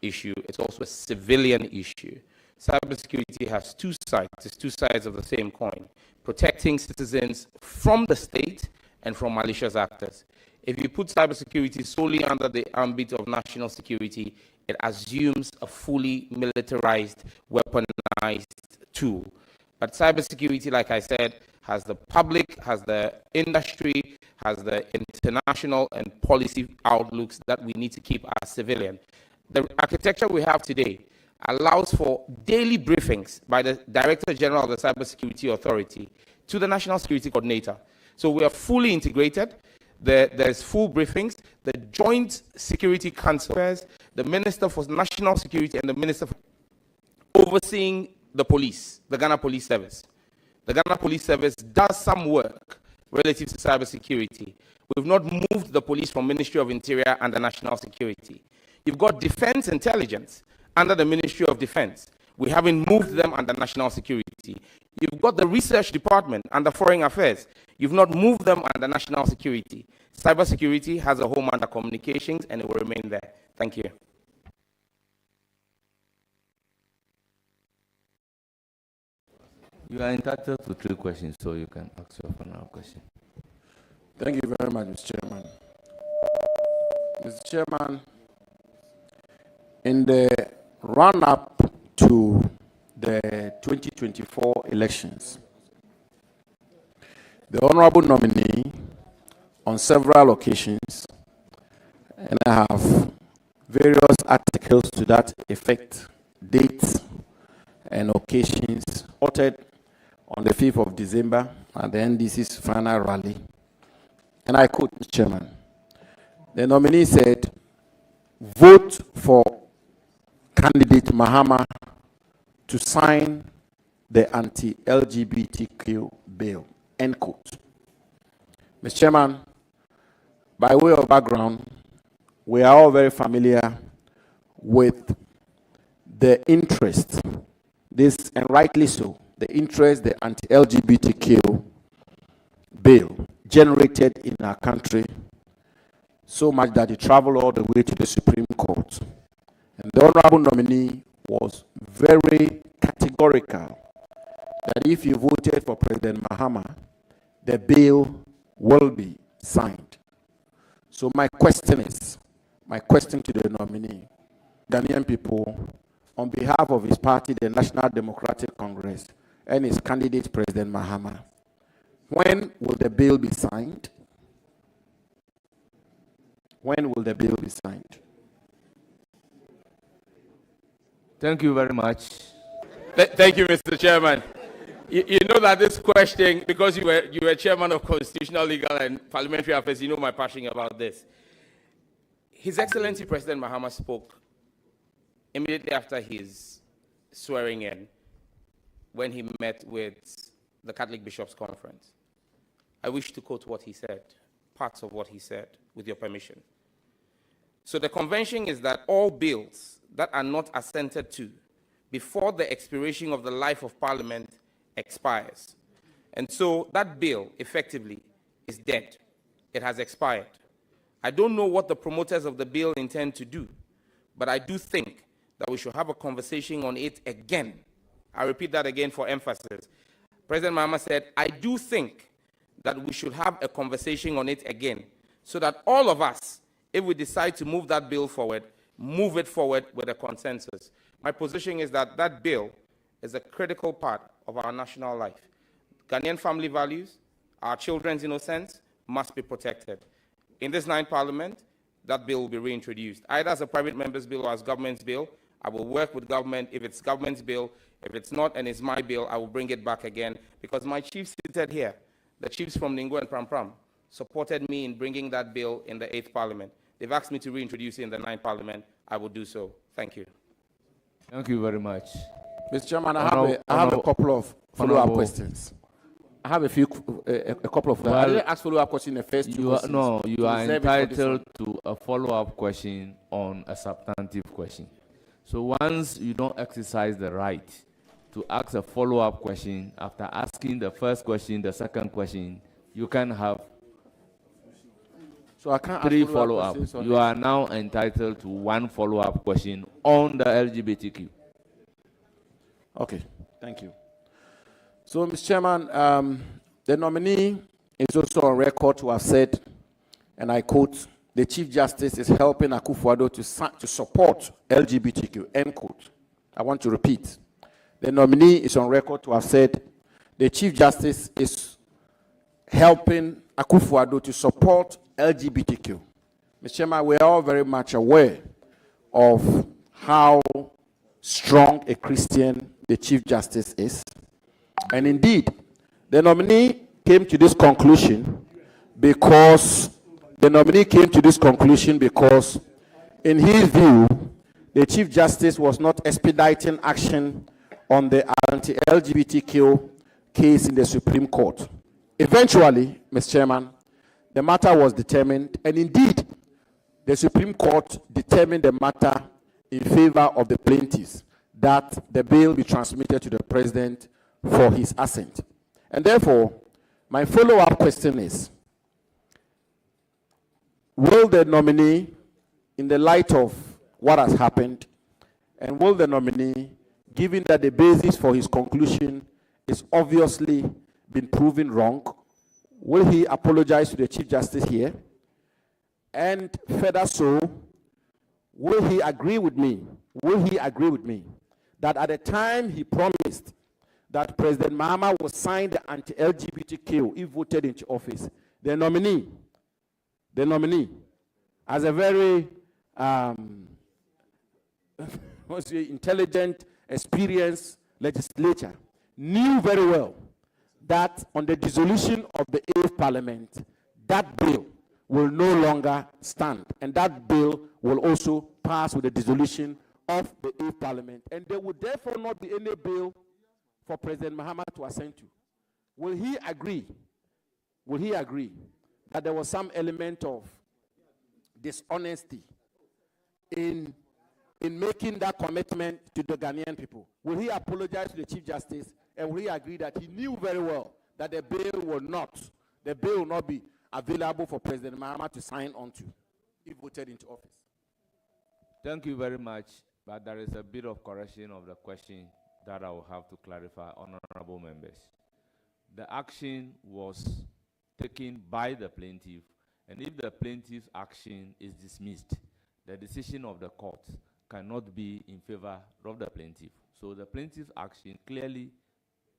issue, it's also a civilian issue. Cybersecurity has two sides, it's two sides of the same coin, protecting citizens from the state and from malicious actors. If you put cybersecurity solely under the ambit of national security, it assumes a fully militarized, weaponized tool. But cybersecurity, like I said, has the public, has the industry, has the international and policy outlooks that we need to keep as civilian. The architecture we have today allows for daily briefings by the Director General of the Cybersecurity Authority to the National Security Coordinator. So we are fully integrated. There's full briefings. The Joint Security Council, the Minister for National Security and the Minister for overseeing the police, the Ghana Police Service. The Ghana Police Service does some work relative to cybersecurity. We've not moved the police from Ministry of Interior and the National Security. You've got Defense Intelligence under the Ministry of Defense. We haven't moved them under National Security. You've got the Research Department under Foreign Affairs. You've not moved them under National Security. Cybersecurity has a home under Communications and it will remain there. Thank you. You are entitled to 3 questions, so you can ask your final question. Thank you very much, Mr. Chairman. Mr. Chairman, in the run-up to the 2024 elections, the Honorable Nominee, on several occasions, and I have various articles to that effect, dates and occasions, voted on the 5th of December at the NDC's final rally. And I quote, Mr. Chairman, the nominee said, vote for candidate Mahama to sign the anti-LGBTQ bill, end quote. Mr. Chairman, by way of background, we are all very familiar with the interest, this, and rightly so, the interest the anti-LGBTQ bill generated in our country, so much that it traveled all the way to the Supreme Court. And the Honorable Nominee was very categorical that if you voted for President Mahama, the bill will be signed. So my question to the nominee, Ghanaian people, on behalf of his party, the National Democratic Congress, and his candidate, President Mahama, when will the bill be signed? When will the bill be signed? Thank you very much. Thank you, Mr. Chairman. You know that this question, because you were chairman of Constitutional, Legal, and Parliamentary Affairs, you know my passion about this. His Excellency President Mahama spoke immediately after his swearing in when he met with the Catholic Bishops' Conference. I wish to quote what he said, parts of what he said, with your permission. So the convention is that all bills that are not assented to before the expiration of the life of Parliament expires. And so that bill, effectively, is dead. It has expired. I don't know what the promoters of the bill intend to do, but I do think that we should have a conversation on it again. I repeat that again for emphasis. President Mahama said, I do think that we should have a conversation on it again, so that all of us, if we decide to move that bill forward, move it forward with a consensus. My position is that that bill is a critical part of our national life. Ghanaian family values, our children's innocence must be protected. In this 9th Parliament, that bill will be reintroduced, either as a private member's bill or as government's bill. I will work with government. If it's government's bill, if it's not and it's my bill, I will bring it back again, because my chiefs seated here, the chiefs from Ningo and Pram Pram, supported me in bringing that bill in the 8th Parliament. They've asked me to reintroduce it in the 9th Parliament. I will do so. Thank you. Thank you very much. Mr. Chairman, I have a couple of follow-up questions. I have a couple of. I didn't ask follow-up questions in the first two questions. No, you are entitled to a follow-up question on a substantive question. So once you don't exercise the right to ask a follow-up question after asking the first question, the second question, you can have so I can't three ask follow-ups. You are now entitled to one follow-up question on the LGBTQ. Okay, thank you. So, Mr. Chairman, the nominee is also on record to have said, and I quote, the Chief Justice is helping Akufo-Addo to support LGBTQ, end quote. I want to repeat. The nominee is on record to have said, the Chief Justice is helping Akufo-Addo to support LGBTQ. Mr. Chairman, we are all very much aware of how strong a Christian the Chief Justice is. And indeed, the nominee came to this conclusion because in his view, the Chief Justice was not expediting action on the anti-LGBTQ case in the Supreme Court. Eventually, Mr. Chairman, the matter was determined, and indeed, the Supreme Court determined the matter in favor of the plaintiffs, that the bill be transmitted to the President for his assent. And therefore, my follow-up question is, will the nominee, in the light of what has happened, and will the nominee, given that the basis for his conclusion is obviously been proven wrong, will he apologize to the Chief Justice here? And further so, will he agree with me that at the time he promised that President Mahama would sign the anti-LGBTQ if voted into office, the nominee, as a very intelligent, experienced legislator, knew very well that on the dissolution of the 8th Parliament, that bill will no longer stand, and that bill will also pass with the dissolution of the 8th Parliament, and there would therefore not be any bill for President Mahama to assent to. Will he agree that there was some element of dishonesty in making that commitment to the Ghanaian people? Will he apologize to the Chief Justice, and will he agree that he knew very well that the bill will not be available for President Mahama to sign onto if voted into office? Thank you very much, but there is a bit of correction of the question that I will have to clarify, honorable members. The action was taken by the plaintiff, and if the plaintiff's action is dismissed, the decision of the court cannot be in favor of the plaintiff. So the plaintiff's action clearly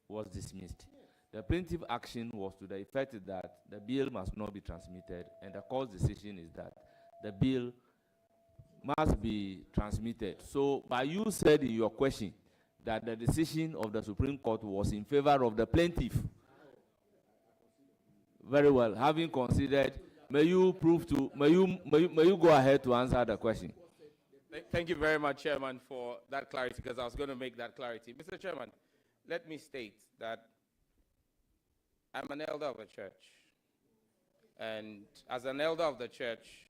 was dismissed. The plaintiff action was to the effect that the bill must not be transmitted, and the court's decision is that the bill must be transmitted. So, but you said in your question that the decision of the Supreme Court was in favor of the plaintiff. Very well. Having considered, may you go ahead to answer the question. Thank you very much, Chairman, for that clarity, because I was going to make that clarity. Mr. Chairman, let me state that I'm an elder of the church. And as an elder of the church,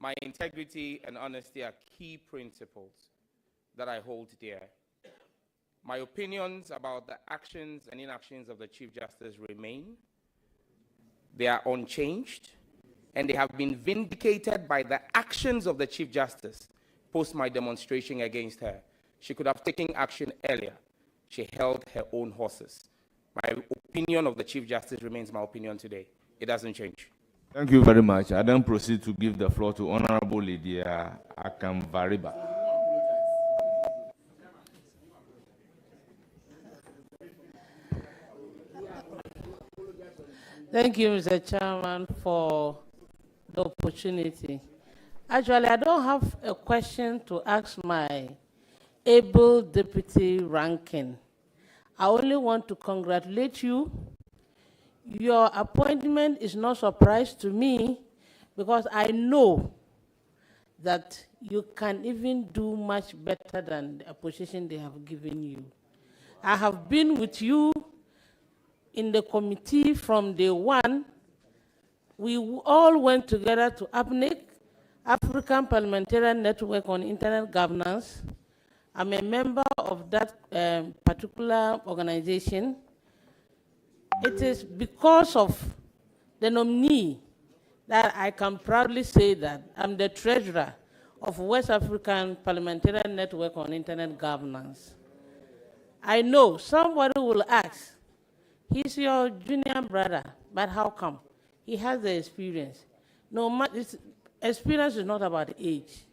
my integrity and honesty are key principles that I hold dear. My opinions about the actions and inactions of the Chief Justice remain. They are unchanged, and they have been vindicated by the actions of the Chief Justice post my demonstration against her. She could have taken action earlier. She held her own horses. My opinion of the Chief Justice remains my opinion today. It doesn't change. Thank you very much. I then proceed to give the floor to Honorable Lydia Akamvariba. Thank you, Mr. Chairman, for the opportunity. Actually, I don't have a question to ask my able deputy ranking. I only want to congratulate you. Your appointment is no surprise to me because I know that you can even do much better than the position they have given you. I have been with you in the committee from day one. We all went together to APNIC, African Parliamentarian Network on Internet Governance. I'm a member of that particular organization. It is because of the nominee that I can proudly say that I'm the treasurer of West African Parliamentarian Network on Internet Governance. I know somebody will ask, he's your junior brother, but how come? He has the experience. No matter, experience is not about age.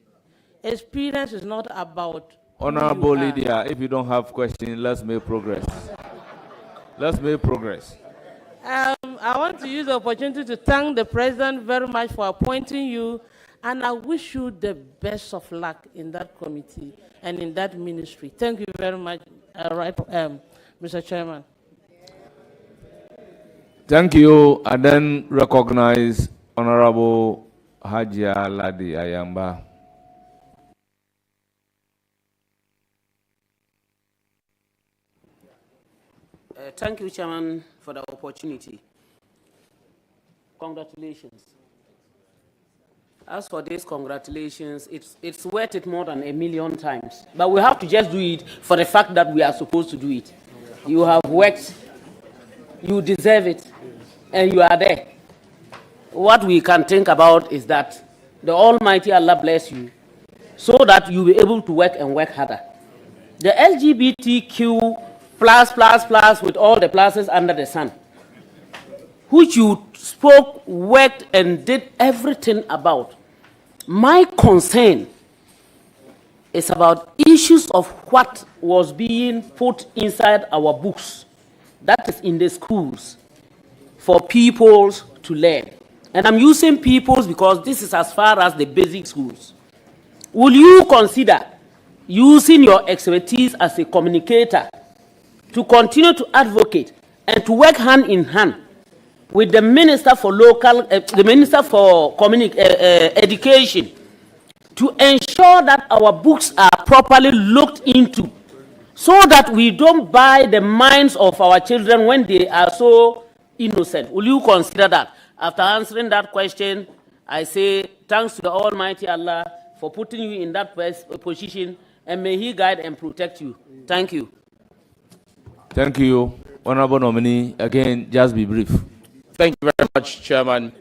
Experience is not about. Honorable Lydia, if you don't have questions, let's make progress. Let's make progress. I want to use the opportunity to thank the President very much for appointing you, and I wish you the best of luck in that committee and in that ministry. Thank you very much, Mr. Chairman. Thank you. I then recognize Honorable Hajia Ladi Ayamba. Thank you, Chairman, for the opportunity. Congratulations. As for this, congratulations, it's worth it more than 1,000,000 times. But we have to just do it for the fact that we are supposed to do it. You have worked, you deserve it, and you are there. What we can think about is that the Almighty Allah bless you so that you'll be able to work and work harder. The LGBTQ plus with all the pluses under the sun, which you spoke, worked, and did everything about. My concern is about issues of what was being put inside our books, that is in the schools, for peoples to learn. And I'm using peoples because this is as far as the basic schools. Will you consider using your expertise as a communicator to continue to advocate and to work hand in hand with the Minister for the Minister for Education to ensure that our books are properly looked into, so that we don't buy the minds of our children when they are so innocent? Will you consider that? After answering that question, I say thanks to the Almighty Allah for putting you in that position, and may He guide and protect you. Thank you. Thank you, Honorable Nominee. Again, just be brief. Thank you very much, Chairman.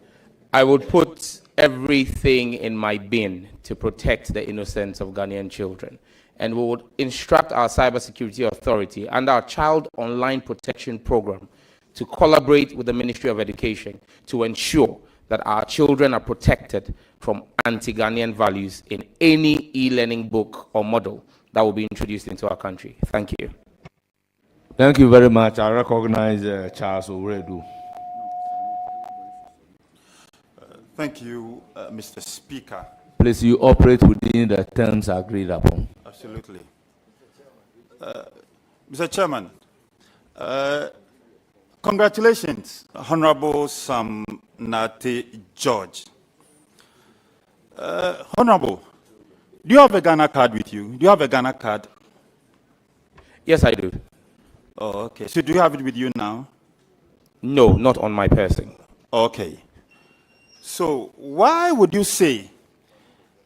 I would put everything in my bin to protect the innocence of Ghanaian children. And we would instruct our Cybersecurity Authority and our Child Online Protection Program to collaborate with the Ministry of Education to ensure that our children are protected from anti-Ghanaian values in any e-learning book or model that will be introduced into our country. Thank you. Thank you very much. I recognize Charles Oredu. Thank you, Mr. Speaker. Please, you operate within the terms agreed upon. Absolutely. Mr. Chairman, congratulations, Honorable Sam Nate George. Honorable, do you have a Ghana card with you? Do you have a Ghana card? Yes, I do. Oh, okay. So do you have it with you now? No, not on my person. Okay. So why would you say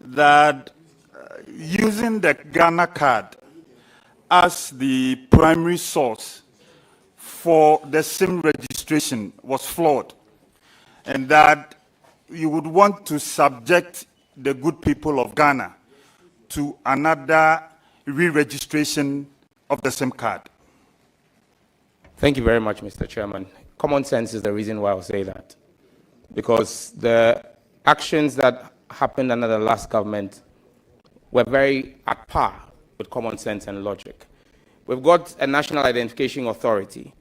that using the Ghana card as the primary source for the SIM registration was flawed, and that you would want to subject the good people of Ghana to another re-registration of the SIM card? Thank you very much, Mr. Chairman. Common sense is the reason why I'll say that. Because the actions that happened under the last government were very at par with common sense and logic. We've got a National Identification Authority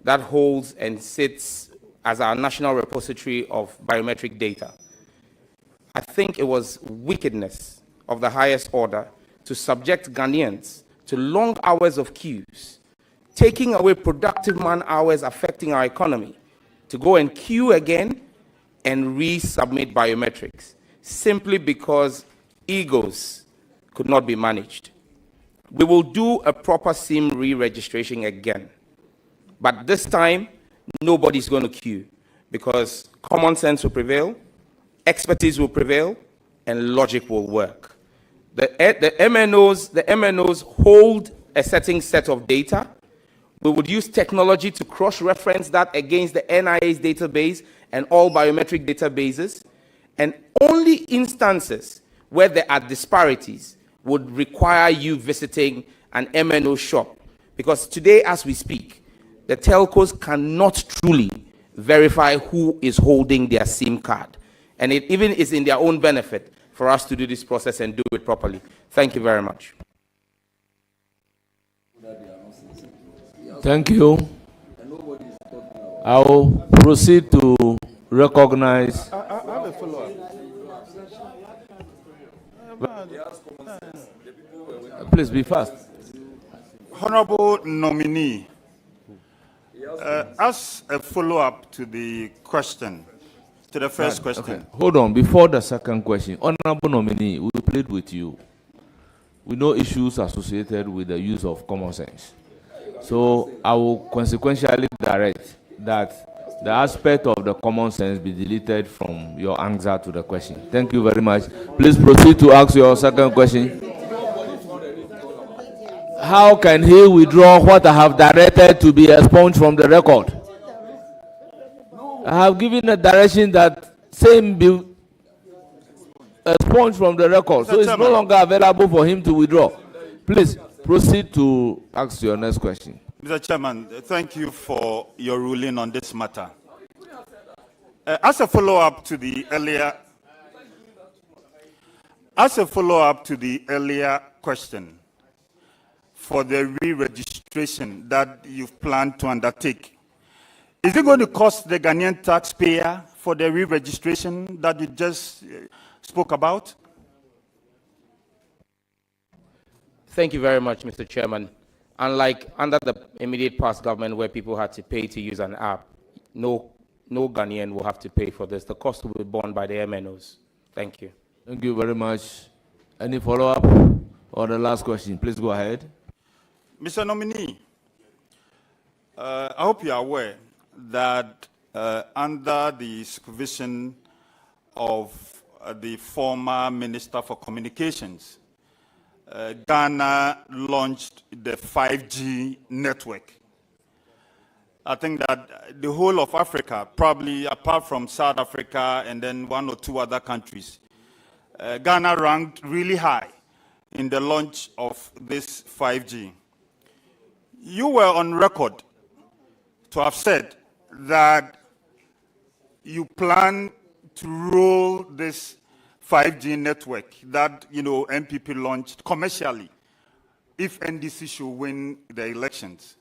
that holds and sits as our national repository of biometric data. I think it was wickedness of the highest order to subject Ghanaians to long hours of queues, taking away productive man hours affecting our economy, to go and queue again and resubmit biometrics, simply because egos could not be managed. We will do a proper SIM re-registration again. But this time, nobody's going to queue because common sense will prevail, expertise will prevail, and logic will work. The MNOs hold a certain set of data. We would use technology to cross-reference that against the NIA's database and all biometric databases. And only instances where there are disparities would require you visiting an MNO shop. Because today, as we speak, the telcos cannot truly verify who is holding their SIM card. And it even is in their own benefit for us to do this process and do it properly. Thank you very much. Thank you. I will proceed to recognize. I have a follow-up. Please be fast. Honorable nominee, as a follow-up to the question, to the first question. Okay. Hold on. Before the second question, Honorable nominee, we played with you. We know issues associated with the use of common sense. So I will consequentially direct that the aspect of the common sense be deleted from your answer to the question. Thank you very much. Please proceed to ask your second question. How can he withdraw what I have directed to be expunged from the record? I have given a direction that same be expunged from the record, so it's no longer available for him to withdraw. Please proceed to ask your next question. Mr. Chairman, thank you for your ruling on this matter. As a follow-up to the earlier question for the re-registration that you've planned to undertake, is it going to cost the Ghanaian taxpayer for the re-registration that you just spoke about? Thank you very much, Mr. Chairman. Unlike under the immediate past government where people had to pay to use an app, no Ghanaian will have to pay for this. The cost will be borne by the MNOs. Thank you. Thank you very much. Any follow-up or the last question? Please go ahead. Mr. Nominee, I hope you are aware that under the supervision of the former Minister for Communications, Ghana launched the 5G network. I think that the whole of Africa, probably apart from South Africa and then one or two other countries, Ghana ranked really high in the launch of this 5G. You were on record to have said that you plan to roll this 5G network that, MPP launched commercially if NDC should win the elections.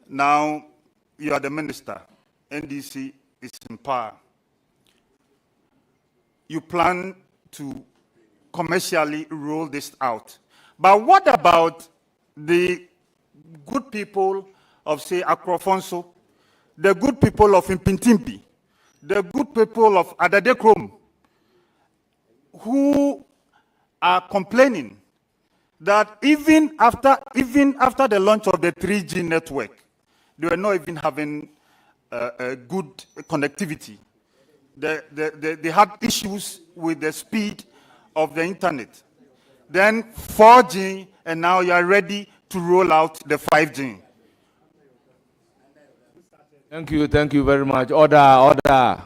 Now, you are the minister. NDC is in power. You plan to commercially roll this out. But what about the good people of, say, Akrofonso, the good people of Impintimpi, the good people of Adadekrom, who are complaining that even after the launch of the 3G network, they were not even having a good connectivity. They had issues with the speed of the internet. Then 4G, and now you are ready to roll out the 5G. Thank you very much. Order.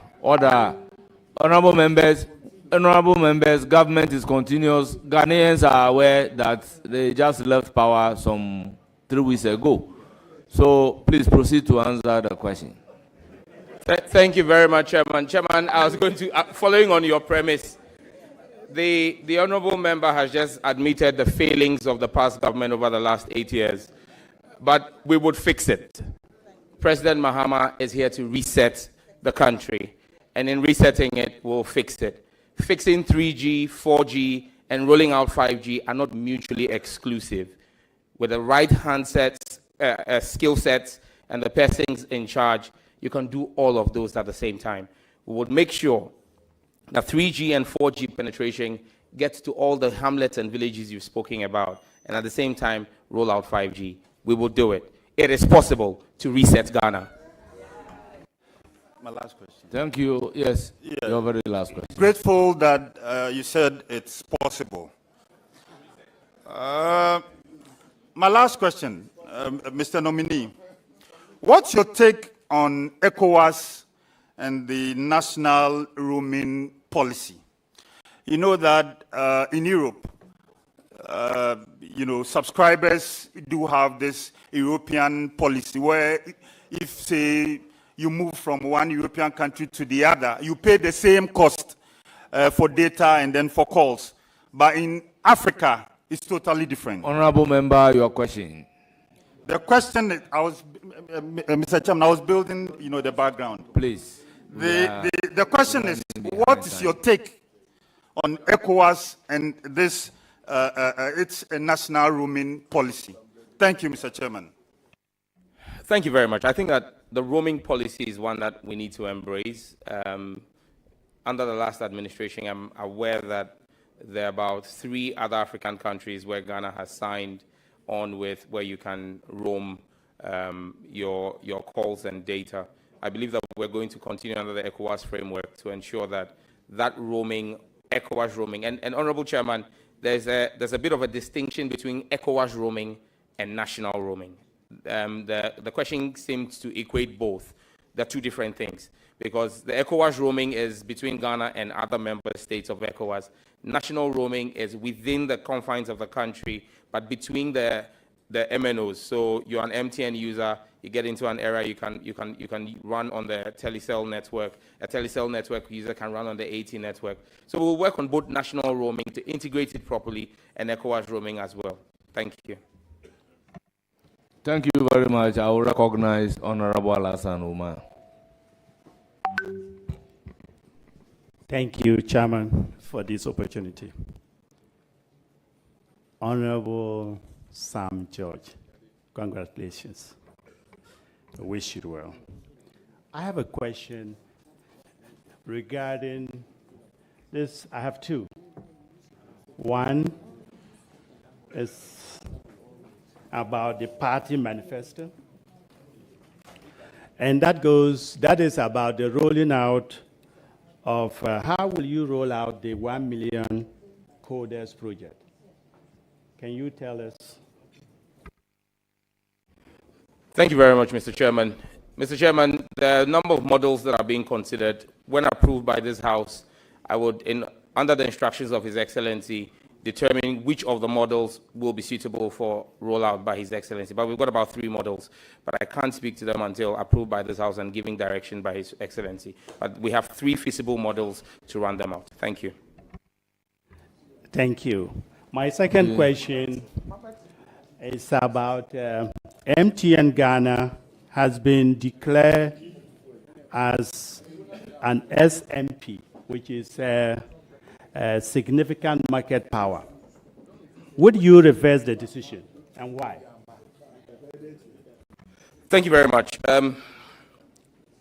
Honorable members, government is continuous. Ghanaians are aware that they just left power some 3 weeks ago. So please proceed to answer the question. Thank you very much, Chairman. Chairman, I was going to, following on your premise, the honorable member has just admitted the failings of the past government over the last 8 years, but we would fix it. President Mahama is here to reset the country, and in resetting it, we'll fix it. Fixing 3G, 4G, and rolling out 5G are not mutually exclusive. With the right handsets, skill sets, and the persons in charge, you can do all of those at the same time. We would make sure that 3G and 4G penetration gets to all the hamlets and villages you've spoken about, and at the same time, roll out 5G. We will do it. It is possible to reset Ghana. My last question. Thank you. Yes, your very last question. Grateful that you said it's possible. My last question, Mr. Nominee. What's your take on ECOWAS and the national roaming policy? You know that in Europe, subscribers do have this European policy where if, say, you move from one European country to the other, you pay the same cost for data and then for calls. But in Africa, it's totally different. Honorable member, your question. The question is, Mr. Chairman, I was building, the background. Please. The question is, what is your take on ECOWAS and this, it's a national roaming policy? Thank you, Mr. Chairman. Thank you very much. I think that the roaming policy is one that we need to embrace. Under the last administration, I'm aware that there are about 3 other African countries where Ghana has signed on with where you can roam your calls and data. I believe that we're going to continue under the ECOWAS framework to ensure that roaming, ECOWAS roaming, and Honorable Chairman, there's a bit of a distinction between ECOWAS roaming and national roaming. The question seems to equate both. They're 2 different things, because the ECOWAS roaming is between Ghana and other member states of ECOWAS. National roaming is within the confines of the country, but between the MNOs. So you're an MTN user, you get into an area, you can run on the Telecel network. A Telecel network user can run on the AT network. So we'll work on both national roaming to integrate it properly and ECOWAS roaming as well. Thank you. Thank you very much. I will recognize Honorable Alassane Umar. Thank you, Chairman, for this opportunity. Honorable Sam George, congratulations. I wish you well. I have a question regarding this. I have 2. One is about the party manifesto. And that is about the rolling out of how will you roll out the 1 million coders project? Can you tell us? Thank you very much, Mr. Chairman. Mr. Chairman, the number of models that are being considered, when approved by this House, I would, under the instructions of His Excellency, determine which of the models will be suitable for rollout by His Excellency. But we've got about 3 models, but I can't speak to them until approved by this House and giving direction by His Excellency. But we have 3 feasible models to run them out. Thank you. Thank you. My second question is about MTN Ghana has been declared as an SMP, which is significant market power. Would you reverse the decision, and why? Thank you very much.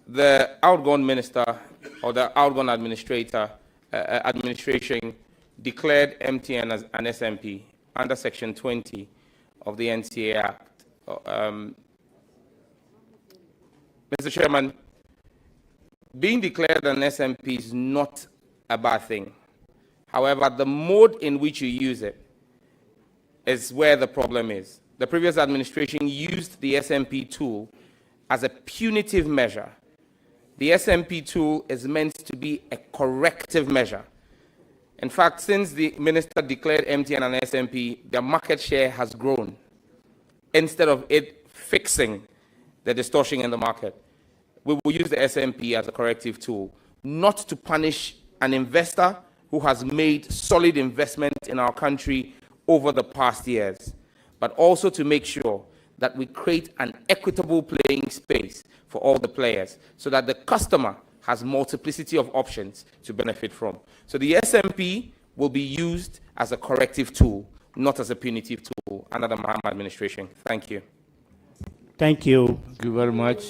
The outgone minister or the outgone administration declared MTN as an SMP under Section 20 of the NCA Act. Mr. Chairman, being declared an SMP is not a bad thing. However, the mode in which you use it is where the problem is. The previous administration used the SMP tool as a punitive measure. The SMP tool is meant to be a corrective measure. In fact, since the minister declared MTN an SMP, their market share has grown instead of it fixing the distortion in the market. We will use the SMP as a corrective tool, not to punish an investor who has made solid investment in our country over the past years, but also to make sure that we create an equitable playing space for all the players so that the customer has multiplicity of options to benefit from. So the SMP will be used as a corrective tool, not as a punitive tool under the Mahama administration. Thank you. Thank you. Thank you very much.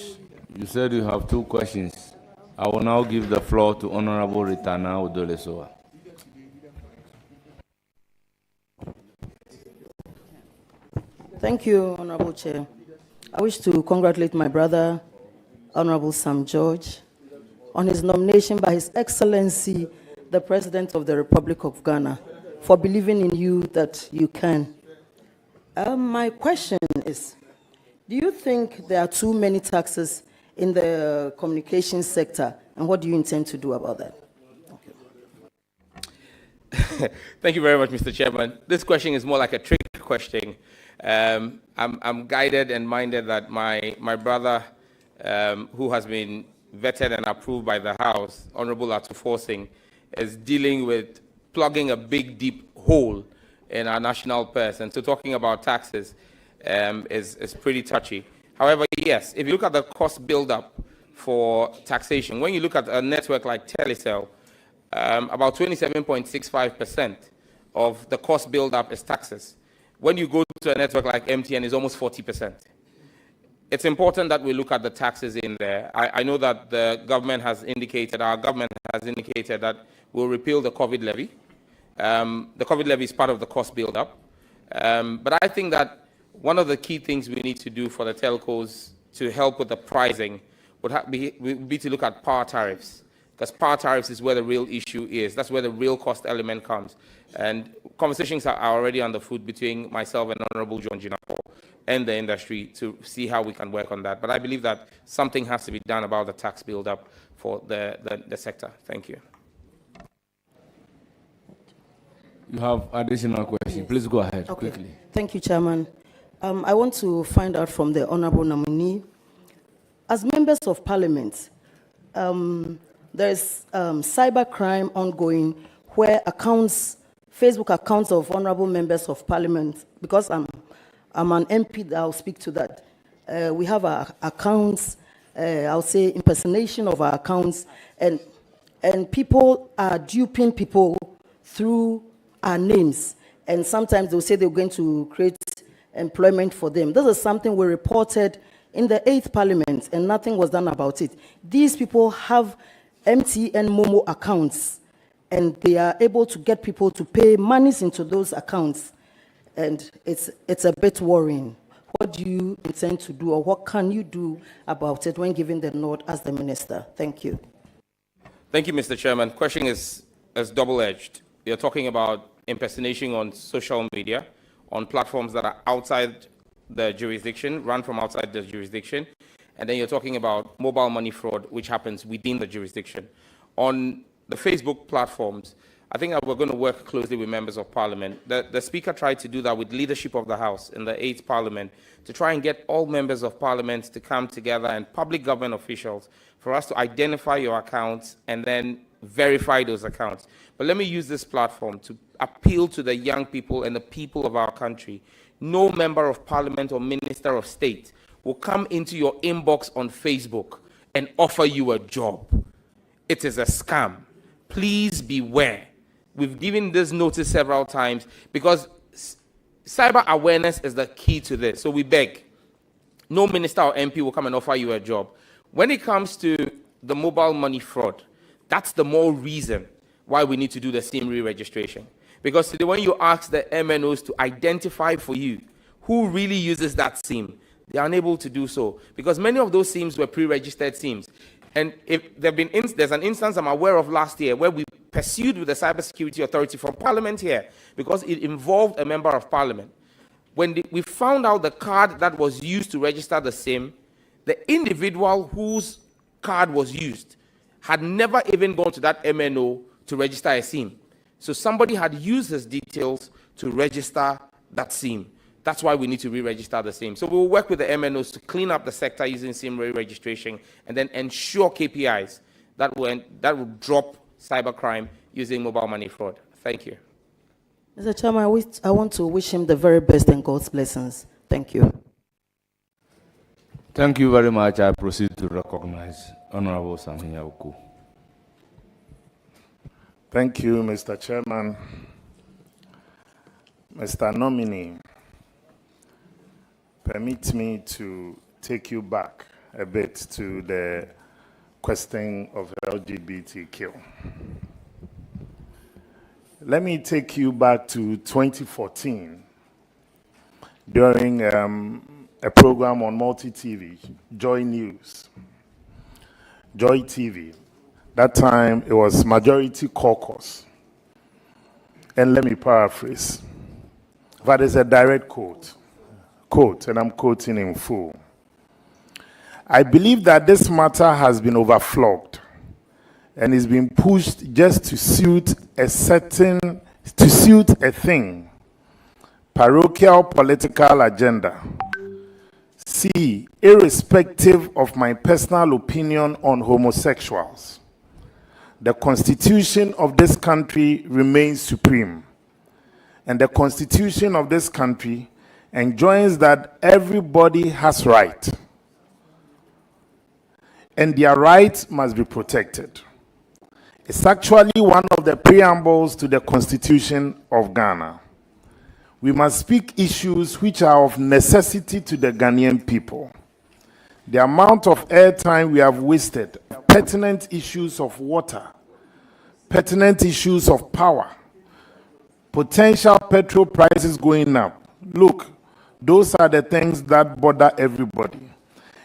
You said you have 2 questions. I will now give the floor to Honorable Ritana Odolesoa. Thank you, Honorable Chair. I wish to congratulate my brother, Honorable Sam George, on his nomination by His Excellency, the President of the Republic of Ghana, for believing in you that you can. My question is, do you think there are too many taxes in the communications sector, and what do you intend to do about that? Thank you very much, Mr. Chairman. This question is more like a trick question. I'm guided and minded that my brother, who has been vetted and approved by the House, Honorable Atufo Singh, is dealing with plugging a big, deep hole in our national purse. And so talking about taxes is pretty touchy. However, yes, if you look at the cost build-up for taxation, when you look at a network like Telecel, about 27.65% of the cost build-up is taxes. When you go to a network like MTN, it's almost 40%. It's important that we look at the taxes in there. I know that the government has indicated, our government has indicated that we'll repeal the COVID levy. The COVID levy is part of the cost build-up. But I think that one of the key things we need to do for the telcos to help with the pricing would be to look at power tariffs, because power tariffs is where the real issue is. That's where the real cost element comes. And conversations are already on the foot between myself and Honorable John Jinapor and the industry to see how we can work on that. But I believe that something has to be done about the tax build-up for the sector. Thank you. You have additional questions. Please go ahead quickly. Thank you, Chairman. I want to find out from the Honorable Nominee, as members of Parliament, there's cybercrime ongoing where Facebook accounts of honorable members of Parliament, because I'm an MP, I'll speak to that. We have our accounts, I'll say impersonation of our accounts, and people are duping people through our names. And sometimes they'll say they're going to create employment for them. This is something we reported in the 8th Parliament, and nothing was done about it. These people have MTN Momo accounts, and they are able to get people to pay monies into those accounts. And it's a bit worrying. What do you intend to do, or what can you do about it when given the nod as the minister? Thank you. Thank you, Mr. Chairman. Question is double-edged. You're talking about impersonation on social media, on platforms that are outside the jurisdiction, run from outside the jurisdiction. And then you're talking about mobile money fraud, which happens within the jurisdiction. On the Facebook platforms, I think that we're going to work closely with members of Parliament. The Speaker tried to do that with leadership of the House in the 8th Parliament to try and get all members of Parliament to come together and public government officials for us to identify your accounts and then verify those accounts. But let me use this platform to appeal to the young people and the people of our country. No member of Parliament or Minister of State will come into your inbox on Facebook and offer you a job. It is a scam. Please beware. We've given this notice several times because cyber awareness is the key to this. So we beg, no minister or MP will come and offer you a job. When it comes to the mobile money fraud, that's the more reason why we need to do the SIM re-registration. Because today when you ask the MNOs to identify for you who really uses that SIM, they are unable to do so. Because many of those SIMs were pre-registered SIMs. And if there's an instance I'm aware of last year where we pursued with the Cybersecurity Authority from Parliament here because it involved a member of Parliament. When we found out the card that was used to register the SIM, the individual whose card was used had never even gone to that MNO to register a SIM. So somebody had used his details to register that SIM. That's why we need to re-register the SIM. So we'll work with the MNOs to clean up the sector using SIM re-registration and then ensure KPIs that will drop cybercrime using mobile money fraud. Thank you. Mr. Chairman, I want to wish him the very best and God's blessings. Thank you. Thank you very much. I proceed to recognize Honorable Samiya Oku. Thank you, Mr. Chairman. Mr. Nominee, permit me to take you back a bit to the question of LGBTQ. Let me take you back to 2014 during a program on multi-TV, Joy News, Joy TV. That time it was Majority Caucus. And let me paraphrase. That is a direct quote, and I'm quoting in full. I believe that this matter has been overflogged and is being pushed just to suit a thing, parochial political agenda. C, irrespective of my personal opinion on homosexuals, the Constitution of this country remains supreme. And the Constitution of this country enjoins that everybody has right. And their rights must be protected. It's actually one of the preambles to the Constitution of Ghana. We must speak issues which are of necessity to the Ghanaian people. The amount of airtime we have wasted, pertinent issues of water, pertinent issues of power, potential petrol prices going up. Look, those are the things that bother everybody.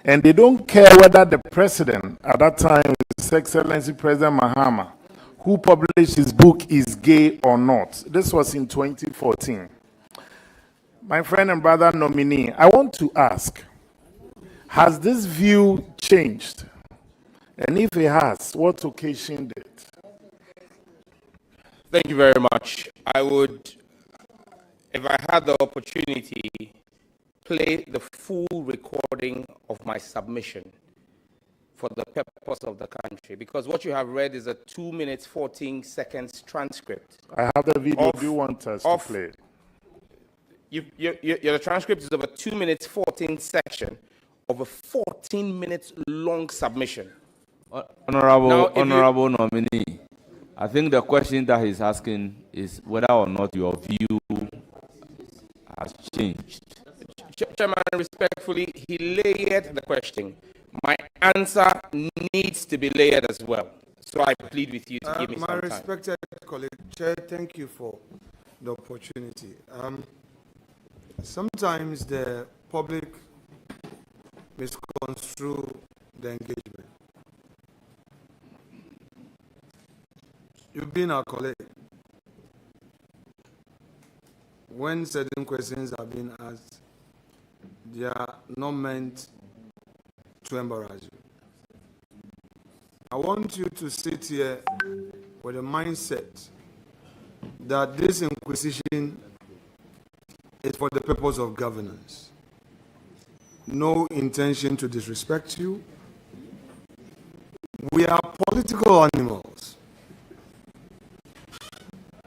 And they don't care whether the president, at that time, His Excellency President Mahama, who published his book, is gay or not. This was in 2014. My friend and brother nominee, I want to ask, has this view changed? And if it has, what occasioned it? Thank you very much. I would, if I had the opportunity, play the full recording of my submission for the purpose of the country, because what you have read is a 2 minutes 14 seconds transcript. I have the video. Do you want us to play it? Your transcript is of a 2 minutes 14 section of a 14 minutes long submission. Honorable nominee, I think the question that he's asking is whether or not your view has changed. Chairman, respectfully, he layered the question. My answer needs to be layered as well. So I plead with you to give me some time. My respected colleague, Chair, thank you for the opportunity. Sometimes the public misconstrue the engagement. You've been our colleague. When certain questions are being asked, they are not meant to embarrass you. I want you to sit here with a mindset that this inquisition is for the purpose of governance. No intention to disrespect you. We are political animals.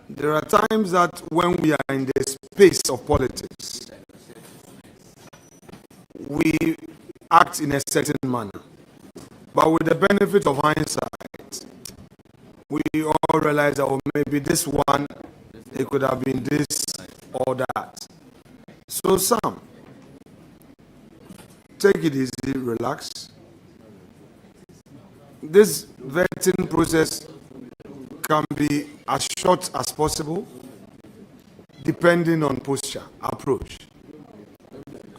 There are times that when we are in the space of politics, we act in a certain manner. But with the benefit of hindsight, we all realize that, oh, maybe this one, it could have been this or that. So Sam, take it easy, relax. This vetting process can be as short as possible, depending on posture, approach.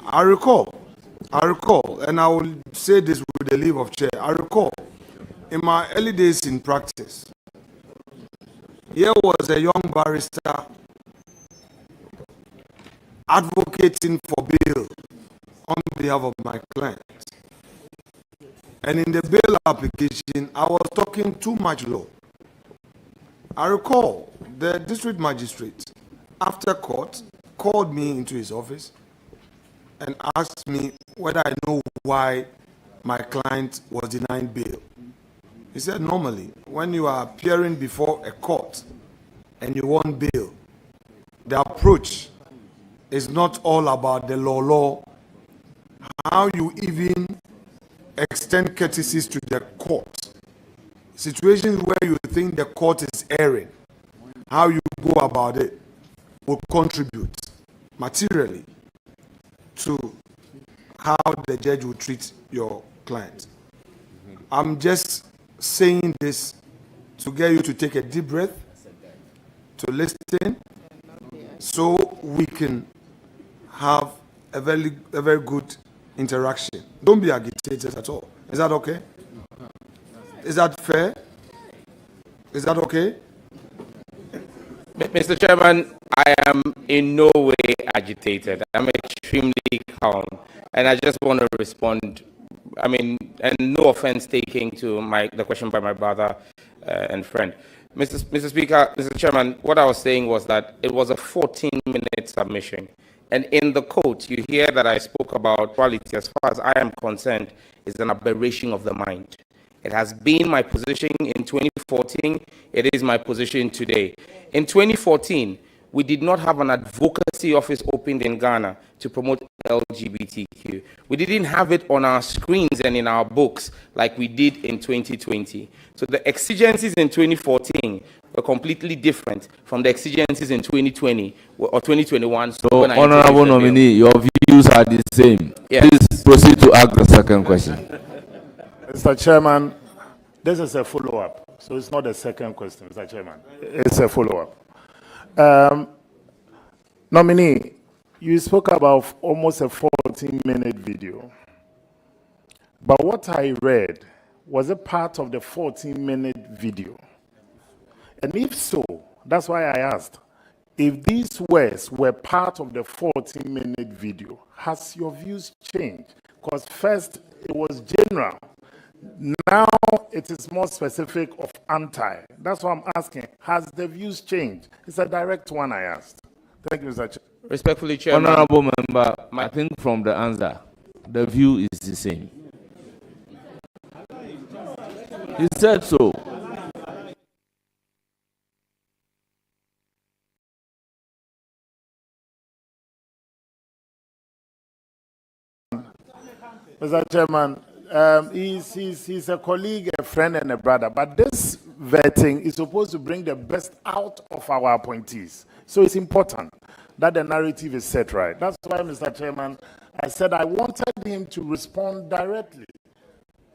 I recall, and I will say this with the leave of chair, I recall, in my early days in practice, here was a young barrister advocating for bail on behalf of my client. And in the bail application, I was talking too much law. I recall the district magistrate, after court, called me into his office and asked me whether I know why my client was denied bail. He said, normally, when you are appearing before a court and you want bail, the approach is not all about the law, how you even extend courtesies to the court. Situations where you think the court is erring, how you go about it will contribute materially to how the judge will treat your client. I'm just saying this to get you to take a deep breath, to listen, so we can have a very good interaction. Don't be agitators at all. Is that okay? Is that fair? Is that okay? Mr. Chairman, I am in no way agitated. I'm extremely calm. And I just want to respond, I mean, and no offense taking to the question by my brother and friend. Mr. Speaker, Mr. Chairman, what I was saying was that it was a 14-minute submission. And in the quote, you hear that I spoke about quality. As far as I am concerned, is an aberration of the mind. It has been my position in 2014. It is my position today. In 2014, we did not have an advocacy office opened in Ghana to promote LGBTQ. We didn't have it on our screens and in our books like we did in 2020. So the exigencies in 2014 were completely different from the exigencies in 2020 or 2021. So, Honorable Nominee, your views are the same. Yes. Please proceed to ask the second question. Mr. Chairman, this is a follow-up, so it's not a second question, Mr. Chairman. It's a follow-up. Nominee, you spoke about almost a 14-minute video. But what I read, was it part of the 14-minute video? And if so, that's why I asked, if these words were part of the 14-minute video, has your views changed? Because first, it was general. Now it is more specific of anti. That's what I'm asking. Has the views changed? It's a direct one I asked. Thank you, Mr. Chair. Respectfully, Chairman. Honorable member, I think from the answer, the view is the same. He said so. Mr. Chairman, he's a colleague, a friend, and a brother. But this vetting is supposed to bring the best out of our appointees. So it's important that the narrative is set right. That's why, Mr. Chairman, I said I wanted him to respond directly.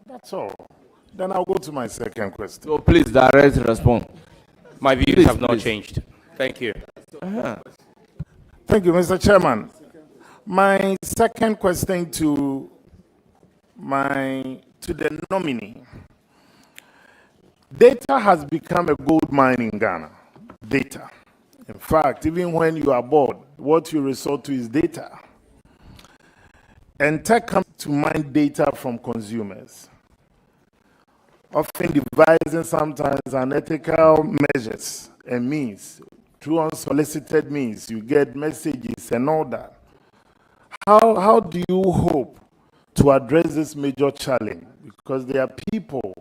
That's all. Then I'll go to my second question. So please, direct response. My views have not changed. Thank you. Thank you, Mr. Chairman. My second question to the nominee. Data has become a gold mine in Ghana. Data. In fact, even when you are bored, what you resort to is data. And tech comes to mine data from consumers, often devising sometimes unethical measures and means. Through unsolicited means, you get messages and all that. How do you hope to address this major challenge? Because there are people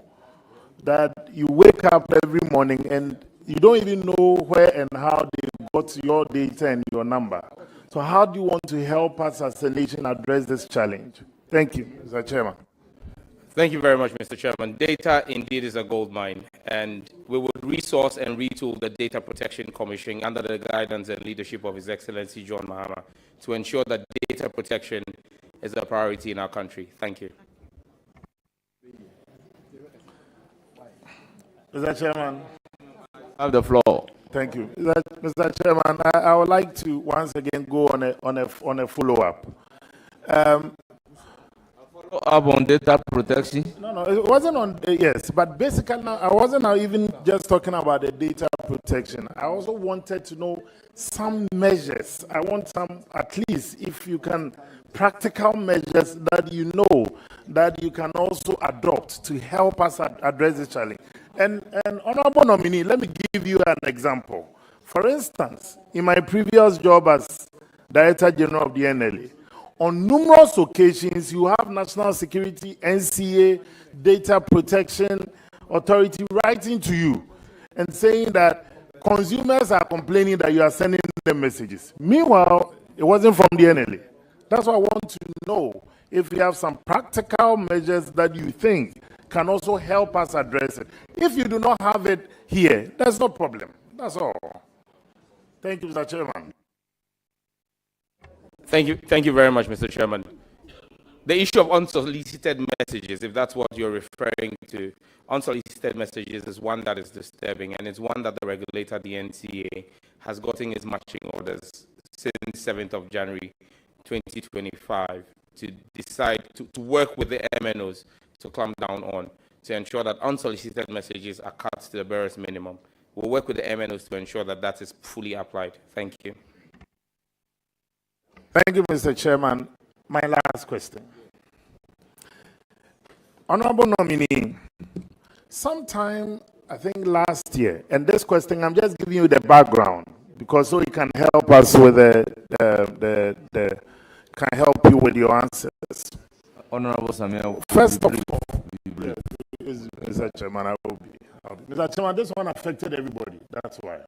that you wake up every morning and you don't even know where and how they got your data and your number. So how do you want to help us as a nation address this challenge? Thank you, Mr. Chairman. Thank you very much, Mr. Chairman. Data indeed is a gold mine, and we will resource and retool the Data Protection Commission under the guidance and leadership of His Excellency John Mahama to ensure that data protection is a priority in our country. Thank you. Mr. Chairman. Have the floor. Thank you. Mr. Chairman, I would like to once again go on a follow-up. Up on data protection? No, it wasn't on, yes, but basically now, I wasn't now even just talking about the data protection. I also wanted to know some measures. I want some, at least, if you can, practical measures that you know that you can also adopt to help us address this challenge. And Honorable Nominee, let me give you an example. For instance, in my previous job as Director General of the NLA, on numerous occasions, you have National Security, NCA, Data Protection Authority writing to you and saying that consumers are complaining that you are sending them messages. Meanwhile, it wasn't from the NLA. That's why I want to know if you have some practical measures that you think can also help us address it. If you do not have it here, there's no problem. That's all. Thank you, Mr. Chairman. Thank you very much, Mr. Chairman. The issue of unsolicited messages, if that's what you're referring to, unsolicited messages is one that is disturbing, and it's one that the regulator, the NCA, has gotten its marching orders since 7th of January 2025 to decide to work with the MNOs to clamp down on, to ensure that unsolicited messages are cut to the barest minimum. We'll work with the MNOs to ensure that that is fully applied. Thank you. Thank you, Mr. Chairman. My last question. Honorable nominee, sometime, I think last year, and this question, I'm just giving you the background, because so it can help us with can help you with your answers. Honorable Samuel. First of all, Mr. Chairman, I will be. Mr. Chairman, this one affected everybody. That's why.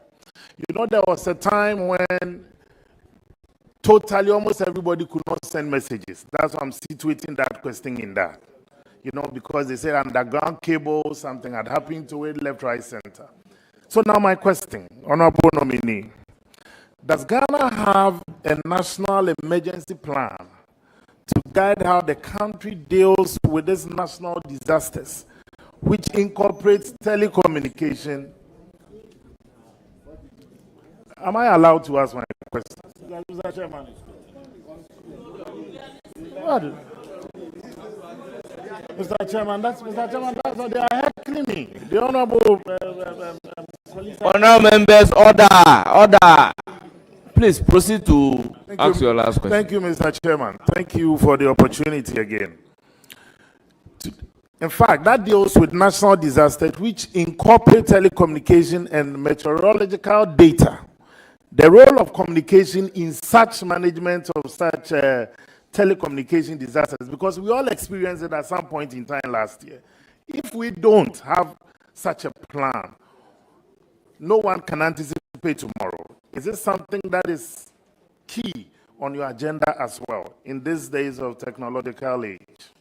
You know, there was a time when totally almost everybody could not send messages. That's why I'm situating that question in that. You know, because they said underground cable, something had happened to it, left, right, center. So now my question, Honorable Nominee, does Ghana have a national emergency plan to guide how the country deals with these national disasters, which incorporates telecommunication? Am I allowed to ask my question? Mr. Chairman. Mr. Chairman, that's what they are heckling me. The Honorable Honorable members, order. Please proceed to ask your last question. Thank you, Mr. Chairman. Thank you for the opportunity again. In fact, that deals with national disasters, which incorporate telecommunication and meteorological data. The role of communication in such management of such telecommunication disasters, because we all experienced it at some point in time last year. If we don't have such a plan, no one can anticipate tomorrow. Is this something that is key on your agenda as well in these days of technological age?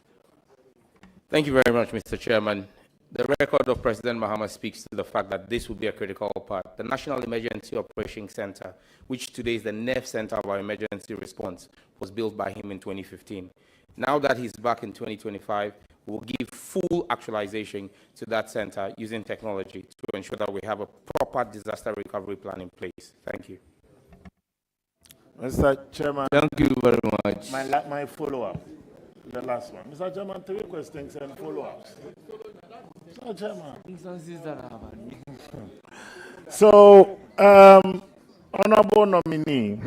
Thank you very much, Mr. Chairman. The record of President Mahama speaks to the fact that this will be a critical part. The National Emergency Operations Center, which today is the nerve center of our emergency response, was built by him in 2015. Now that he's back in 2025, we'll give full actualization to that center using technology to ensure that we have a proper disaster recovery plan in place. Thank you. Mr. Chairman. Thank you very much. My follow-up, the last one. Mr. Chairman, 3 questions and follow-ups. Mr. Chairman. So, Honorable Nominee,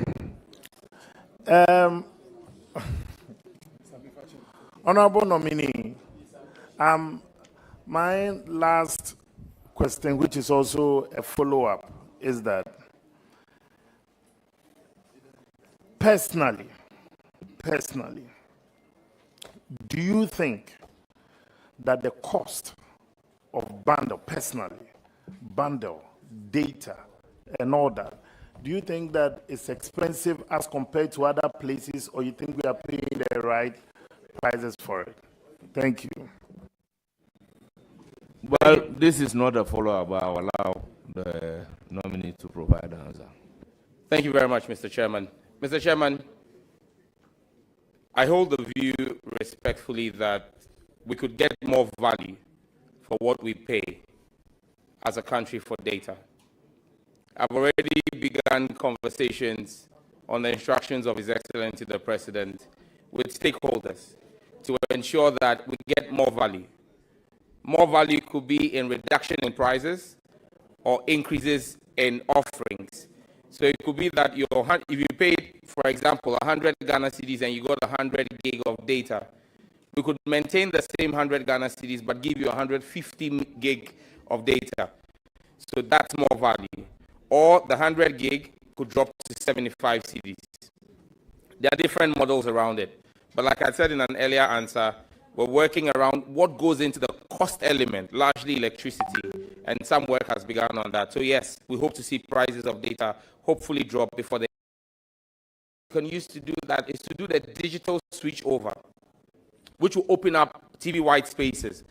Honorable Nominee, my last question, which is also a follow-up, is that personally, do you think that the cost of bundle, data, and all that, do you think that it's expensive as compared to other places, or you think we are paying the right prices for it? Thank you. Well, this is not a follow-up, but I'll allow the nominee to provide an answer. Thank you very much, Mr. Chairman. Mr. Chairman, I hold the view respectfully that we could get more value for what we pay as a country for data. I've already begun conversations on the instructions of His Excellency the President with stakeholders to ensure that we get more value. More value could be in reduction in prices or increases in offerings. So it could be that if you paid, for example, 100 Ghana cedis and you got 100 gig of data, we could maintain the same 100 Ghana cedis but give you 150 gig of data. So that's more value. Or the 100 gig could drop to 75 cedis. There are different models around it. But like I said in an earlier answer, we're working around what goes into the cost element, largely electricity, and some work has begun on that. So yes, we hope to see prices of data hopefully drop before they can use to do that is to do the digital switch over, which will open up TV white spaces.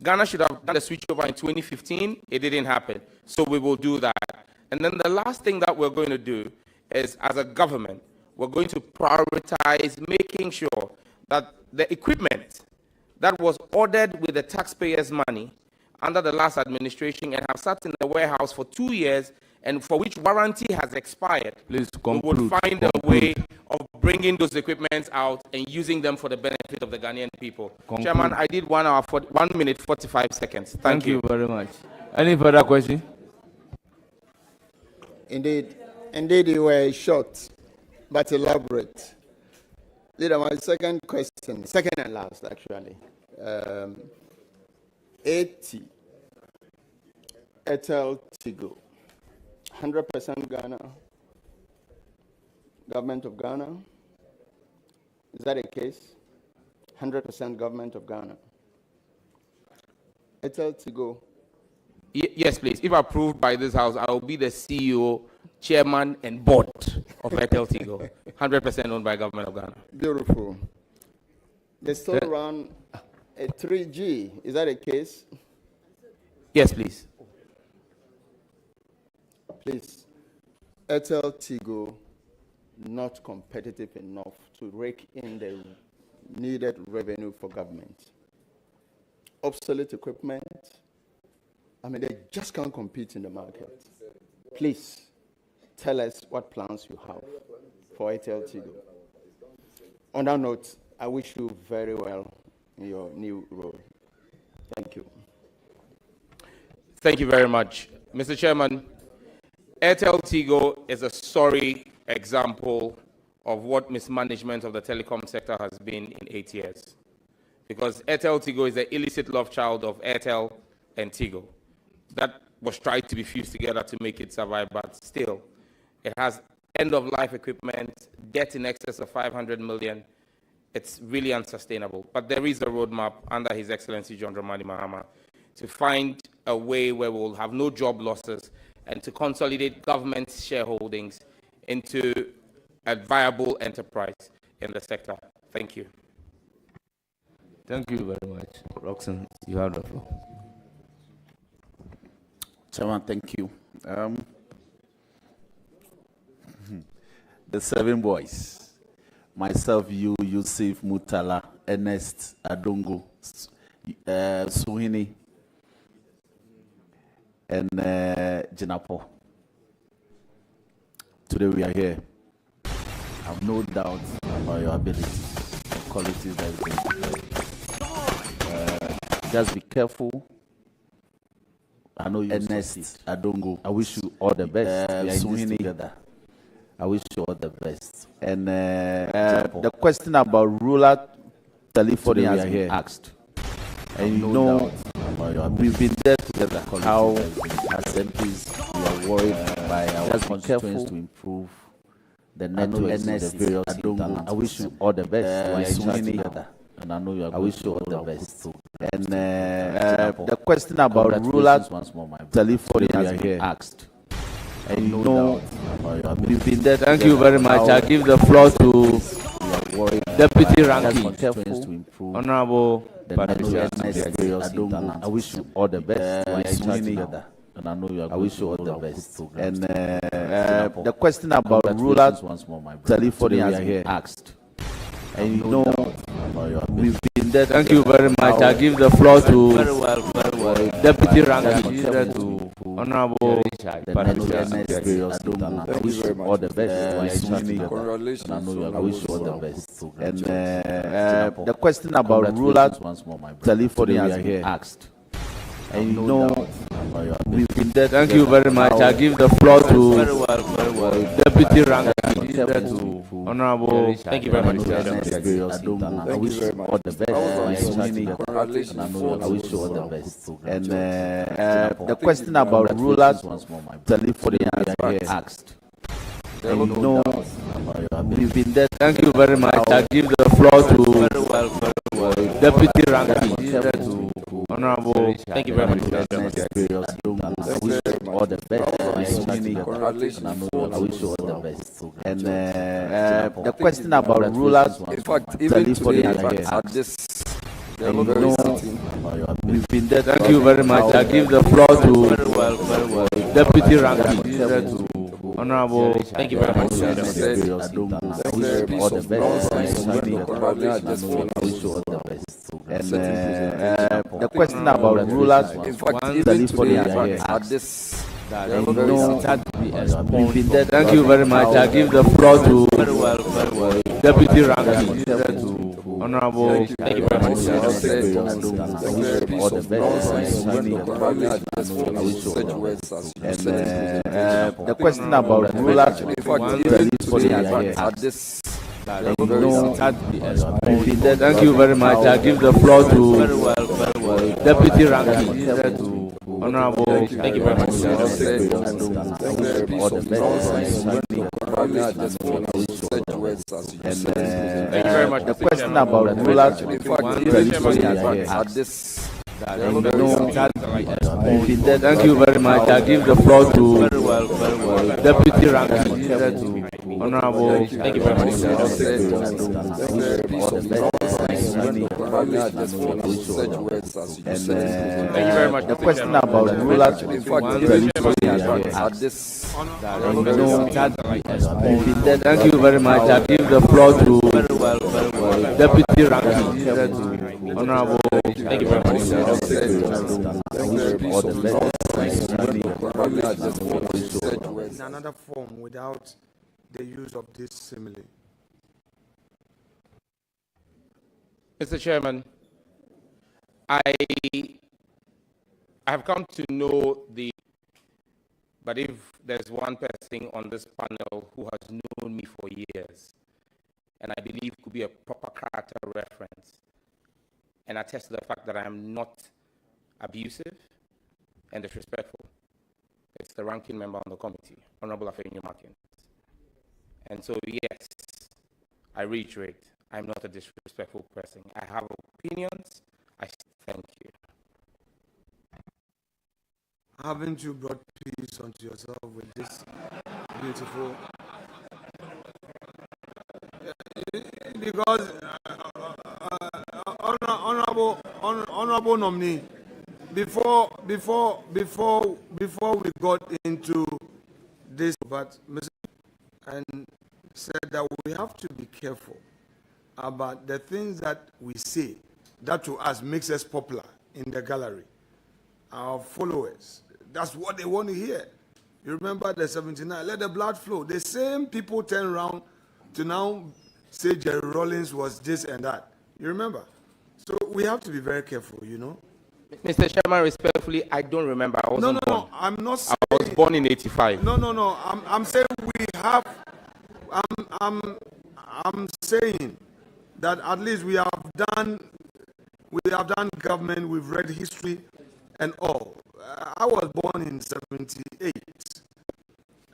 Ghana should have done the switch over in 2015. It didn't happen. So we will do that. And then the last thing that we're going to do is, as a government, we're going to prioritize making sure that the equipment that was ordered with the taxpayers' money under the last administration and have sat in the warehouse for 2 years and for which warranty has expired, please we would find a way of bringing those equipments out and using them for the benefit of the Ghanaian people. Chairman, I did 1 minute 45 seconds. Thank you very much. Any further question? Indeed, you were short but elaborate. Leader, my second question, second and last actually. 80 Airtel Tigo, 100% Ghana, government of Ghana. Is that a case? 100% government of Ghana. Airtel Tigo. Yes, please. If approved by this House, I will be the CEO, chairman, and board of Airtel Tigo. 100% owned by government of Ghana. Beautiful. They still run a 3G. Is that a case? Yes, please. Please. Airtel Tigo not competitive enough to rake in the needed revenue for government. Obsolete equipment. I mean, they just can't compete in the market. Please tell us what plans you have for Airtel Tigo. On that note, I wish you very well in your new role. Thank you. Thank you very much. Mr. Chairman, Airtel Tigo is a sorry example of what mismanagement of the telecom sector has been in 8 years. Because Airtel Tigo is the illicit love child of Airtel and Tigo. That was tried to be fused together to make it survive, but still, it has end-of-life equipment, debt in excess of 500 million. It's really unsustainable. But there is a roadmap under His Excellency John Dramani Mahama to find a way where we will have no job losses and to consolidate government shareholdings into a viable enterprise in the sector. Thank you. Thank you very much. Roxanne, you have the floor. Chairman, thank you. The 7 boys, myself, you, Yusuf, Mutala, Ernest, Adongo, Suhini, and Jinapo. Today we are here. I have no doubt about your ability and qualities that you bring. Just be careful. I know you Ernest, Adongo. I wish you all the best. We are in this together. I wish you all the best. And the question about rural telephony has been asked. And you know, we've been there together. How, as MPs, we are worried by our constituents to improve the networks in the various areas. I wish you all the best. We are in this together. And I know you are. I wish you all the best. And the question about rural telephony has been asked. And you know, we've been there. Thank you very much. I give the floor to Deputy Ranking, Honorable Patricia. I wish you all the best. And I know you are. I wish you all the best. And the question about rural telephony has been asked. And you know, we've been there. Thank you very much. I give the floor to Deputy Ranking, Honorable Patricia. I wish you all the best. Congratulations. I wish you all the best. And the question about rural telephony has been asked. And you know, we've been there. Thank you very much. I give the floor to Deputy Ranking, Honorable. Thank you very much. I wish you all the best. I wish you all the best. And the question about rural telephony has been asked. And you know, we've been there. Thank you very much. I give the floor to Deputy Ranking, Honorable. Thank you very much. I wish you all the best. I wish you all the best. And the question about rural telephony has been asked. We've been there. Thank you very much. I give the floor to Deputy Ranking, Honorable. Thank you very much. All the best. And the question about rulers, in fact, even today at this. Thank you very much. I give the floor to Deputy Ranking. Honorable. Thank you very much. All the best. And the question about rulers, in fact, even today at this. Thank you very much. I give the floor to Deputy Ranking. Honorable. Thank you very much. All the best. Thank you very much. The question about rulers, in fact, at this. Thank you very much. I give the floor to Deputy Ranking. Honorable. Thank you very much. Thank you very much. The question about rulers, in fact, at this. Thank you very much. I give the floor to Deputy Ranking. Honorable. Thank you very much. In another form without the use of this simile. Mr. Chairman, I have come to know but if there's one person on this panel who has known me for years, and I believe could be a proper character reference, and attest to the fact that I am not abusive and disrespectful, it's the ranking member on the committee, Honorable Afenyo Makin. And so, yes, I reiterate, I'm not a disrespectful person. I have opinions. I thank you. Haven't you brought peace onto yourself with this beautiful? Because honorable nominee, before we got into this, but Mr. and said that we have to be careful about the things that we say that to us makes us popular in the gallery. Our followers, that's what they want to hear. You remember the 79, let the blood flow. The same people turn around to now say Jerry Rawlings was this and that. You remember? So we have to be very careful, you know. Mr. Chairman, respectfully, I don't remember. I wasn't born. No, I'm not saying. I was born in 85. No. I'm saying we have. I'm saying that at least we have done government. We've read history and all. I was born in 78.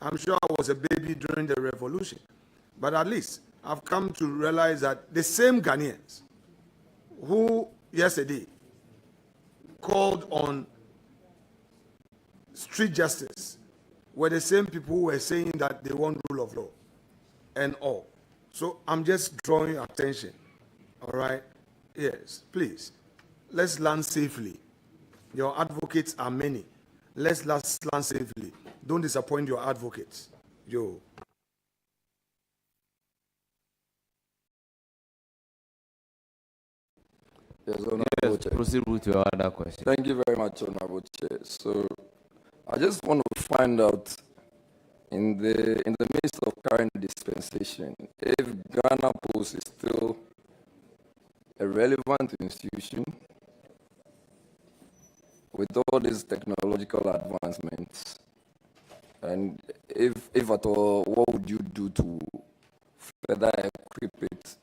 I'm sure I was a baby during the revolution, but at least I've come to realize that the same Ghanaians who yesterday called on street justice were the same people who were saying that they want rule of law and all. So I'm just drawing attention, all right? Yes, please, let's land safely. Your advocates are many. Let's land safely. Don't disappoint your advocates. Yo. Yes, proceed with your other question. Thank you very much, Honorable Chair. So I just want to find out, in the midst of current dispensation, if Ghana Post is still a relevant institution with all these technological advancements, and if at all, what would you do to further equip it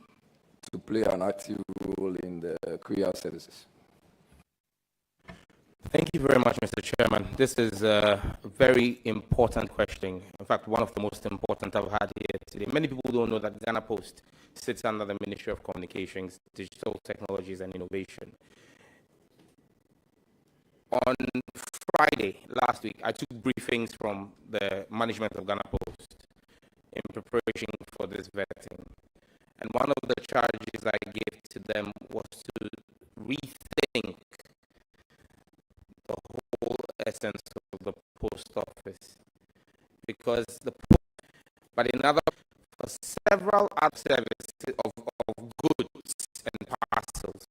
to play an active role in the courier services? Thank you very much, Mr. Chairman. This is a very important question. In fact, one of the most important I've had here today. Many people don't know that Ghana Post sits under the Ministry of Communications, Digital Technologies and Innovation. On Friday last week, I took briefings from the management of Ghana Post in preparation for this vetting. And one of the charges I gave to them was to rethink the whole essence of the post office, because the in other for several other services of goods and parcels.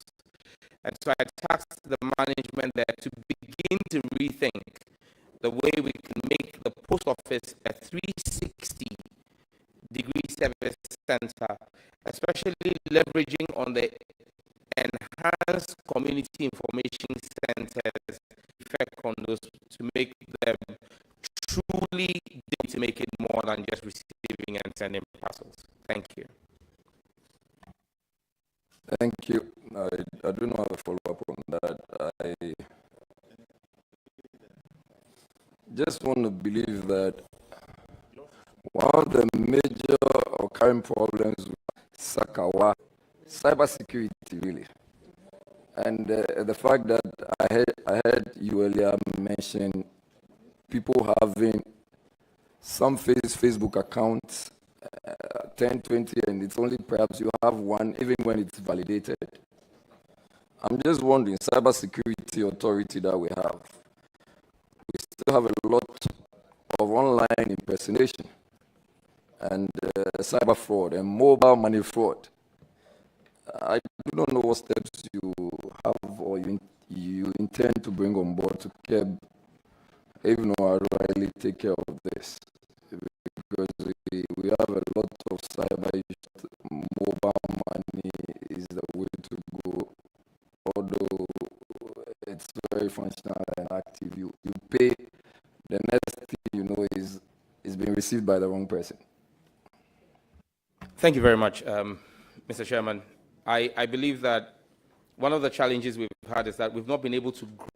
And so I tasked the management there to begin to rethink the way we can make the post office a 360-degree service center, especially leveraging on the enhanced community information centers effect on those to make them truly to make it more than just receiving and sending parcels. Thank you. Thank you. I do not have a follow-up on that. I just want to believe that one of the major or current problems with Sakawa, cybersecurity really, and the fact that I heard you earlier mention people having some Facebook accounts, 10, 20, and it's only perhaps you have one, even when it's validated. I'm just wondering, cybersecurity authority that we have, we still have a lot of online impersonation and cyber fraud and mobile money fraud. I do not know what steps you have or you intend to bring on board to curb, even though I really take care of this. Because we have a lot of cyber issues. Mobile money is the way to go, although it's very functional and active. You pay, the next thing you know is being received by the wrong person. Thank you very much, Mr. Chairman. I believe that one of the challenges we've had is that we've not been able to grow.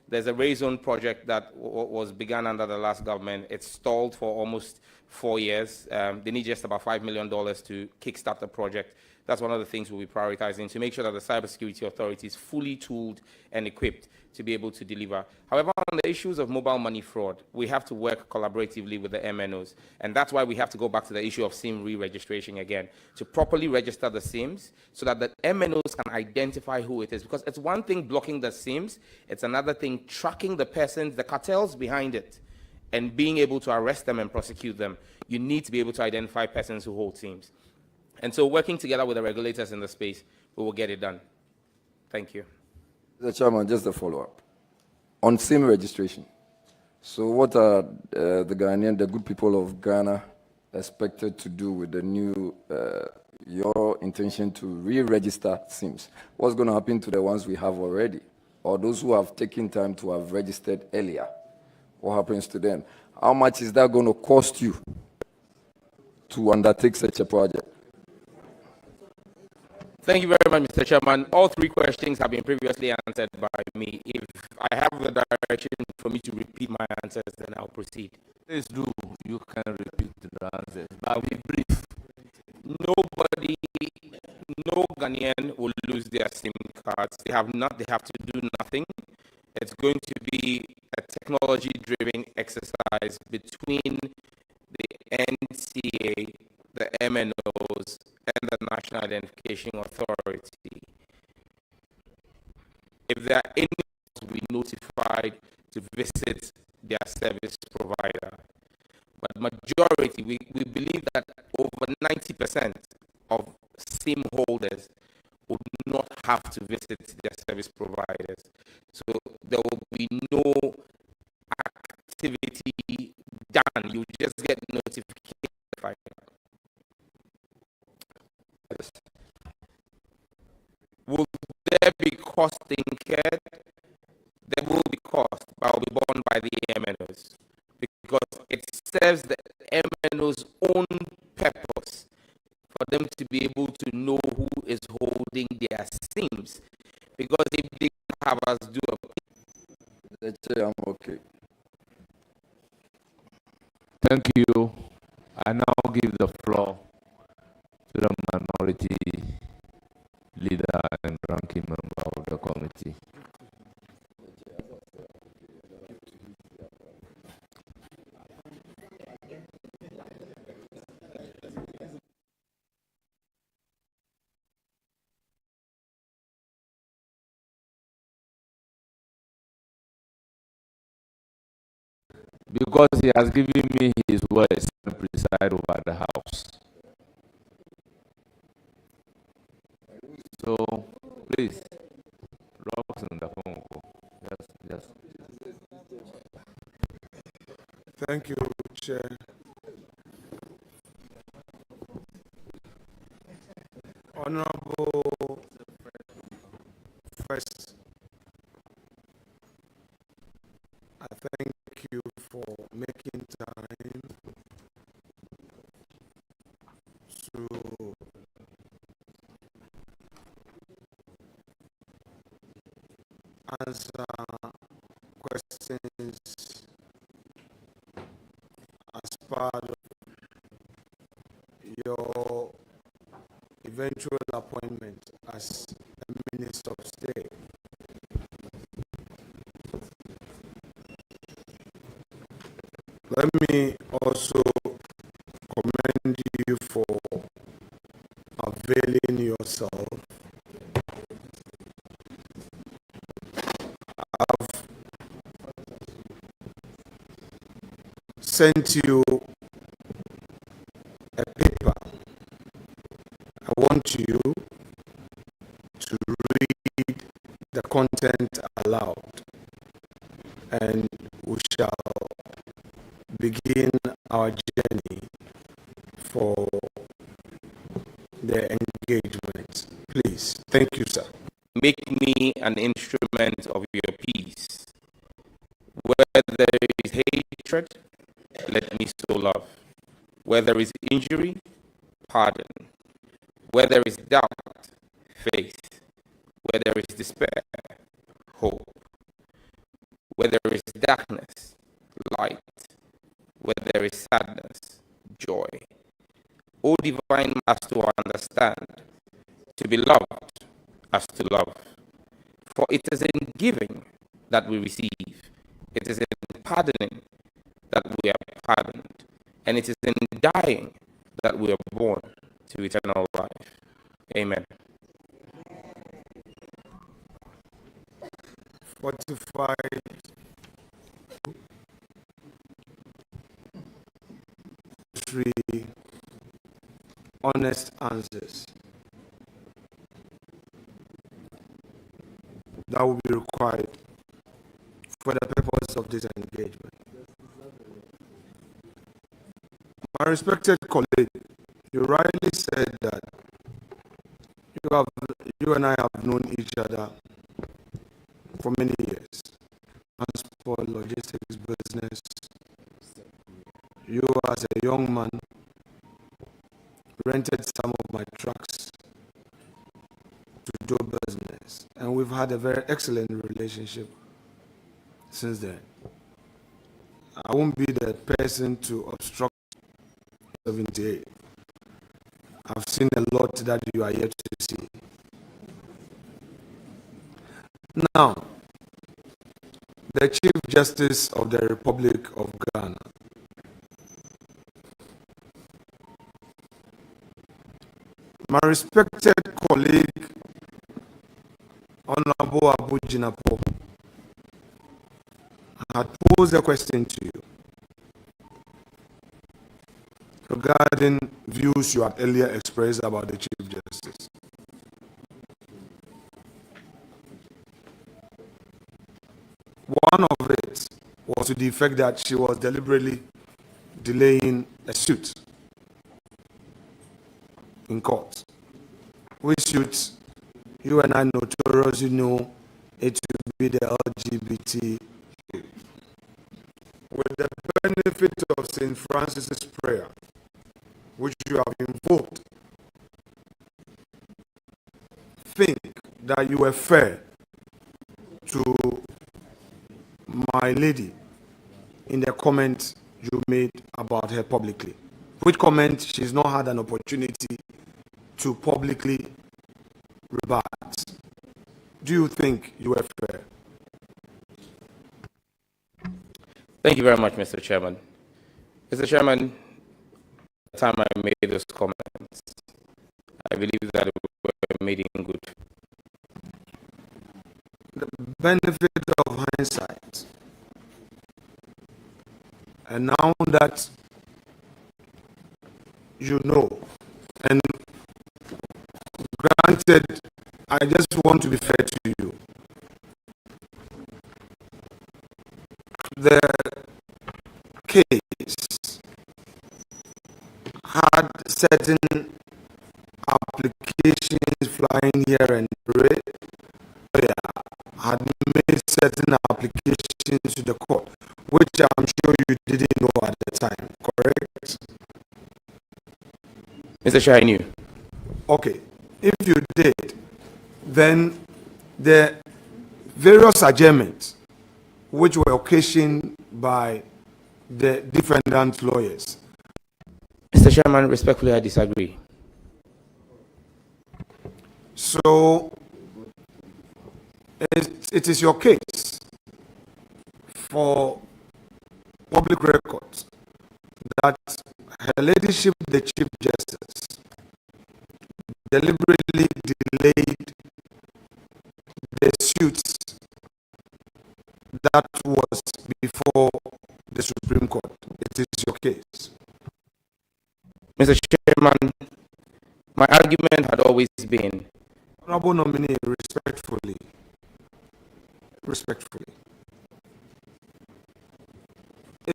There's a Raison project that was begun under the last government. It's stalled for almost 4 years. They need just about $5 million to kickstart the project. That's one of the things we'll be prioritizing, to make sure that the cybersecurity authority is fully tooled and equipped to be able to deliver. However, on the issues of mobile money fraud, we have to work collaboratively with the MNOs. And that's why we have to go back to the issue of SIM re-registration again, to properly register the SIMs so that the MNOs can identify who it is. Because it's one thing blocking the SIMs, it's another thing tracking the persons, the cartels behind it, and being able to arrest them and prosecute them. You need to be able to identify persons who hold SIMs. And so working together with the regulators in the space, we will get it done. Thank you. Mr. Chairman, just a follow-up. On SIM registration, so what are the good people of Ghana expected to do with the new, your intention to re-register SIMs? What's going to happen to the ones we have already? Or those who have taken time to have registered earlier? What happens to them? How much is that going to cost you to undertake such a project? Thank you very much, Mr. Chairman. All three questions have been previously answered by me. If I have the direction for me to repeat my answers, then I'll proceed. Please do. You can repeat the answers, but I'll be brief. Nobody, no Ghanaian will lose their SIM cards. They have to do nothing. It's going to be a technology-driven exercise between the NCA, the MNOs, and the National Identification Authority. If there are any, will be notified to visit their service provider. But majority, we believe that over 90% of SIM holders would not have to visit their service providers. So there will be no activity done. You just get notification. Yes. Will there be cost incurred? There will be cost, but will be borne by the MNOs, because it serves the MNO's own purpose for them to be able to know who is holding their SIMs. Because if they have us do I'm okay. Thank you. I now give the floor to the minority leader and ranking member of the committee. Because he has given me his words, preside over the house. So, please, Robson, the phone call. Yes. Thank you, Chair. Honorable First, I thank you for making time to answer questions as part of your eventual appointment as a Minister of State. Let me also commend you for availing yourself. I've sent you a paper. I want you to read the content aloud, and we shall begin our journey for the engagement. Please. Thank you, sir. Make me an instrument of your peace. Where there is hatred, let me sow love. Where there is injury, pardon. Where there is doubt, faith. Where there is despair, hope. Where there is darkness, light. Where there is sadness, joy. O divine as to understand, to be loved as to love. For it is in giving that we receive, it is in pardoning that we are pardoned, and it is in dying that we are born to eternal life. Amen. Fortified three honest answers that will be required for the purpose of this engagement. My respected colleague, you rightly said that you and I have known each other for many years. Transport, logistics, business. You as a young man rented some of my trucks to do business, and we've had a very excellent relationship since then. I won't be the person to obstruct 78. I've seen a lot that you are yet to see. Now, the Chief Justice of the Republic of Ghana. My respected colleague, Honorable Abu Jinapo, had posed a question to you regarding views you had earlier expressed about the Chief Justice. One of it was to the effect that she was deliberately delaying a suit in court. Which suit you and I notoriously know it to be the LGBT. With the benefit of St. Francis's prayer, which you have invoked, think that you were fair to my lady in the comment you made about her publicly. Which comment she's not had an opportunity to publicly rebut. Do you think you were fair? Thank you very much, Mr. Chairman. Mr. Chairman, the time I made those comments, I believe that we were made in good. The benefit of hindsight. And now that you know, and granted, I just want to be fair to you. The case had certain applications flying here and there, had made certain applications to the court, which I'm sure you didn't know at the time, correct? Mr. Chair, I knew. Okay. If you did, then the various adjournments which were occasioned by the defendant's lawyers. Mr. Chairman, respectfully, I disagree. So, it is your case for public records that Her Ladyship the Chief Justice deliberately delayed the suits that was before the Supreme Court. It is your case. Mr. Chairman, my argument had always been... Honorable nominee, respectfully,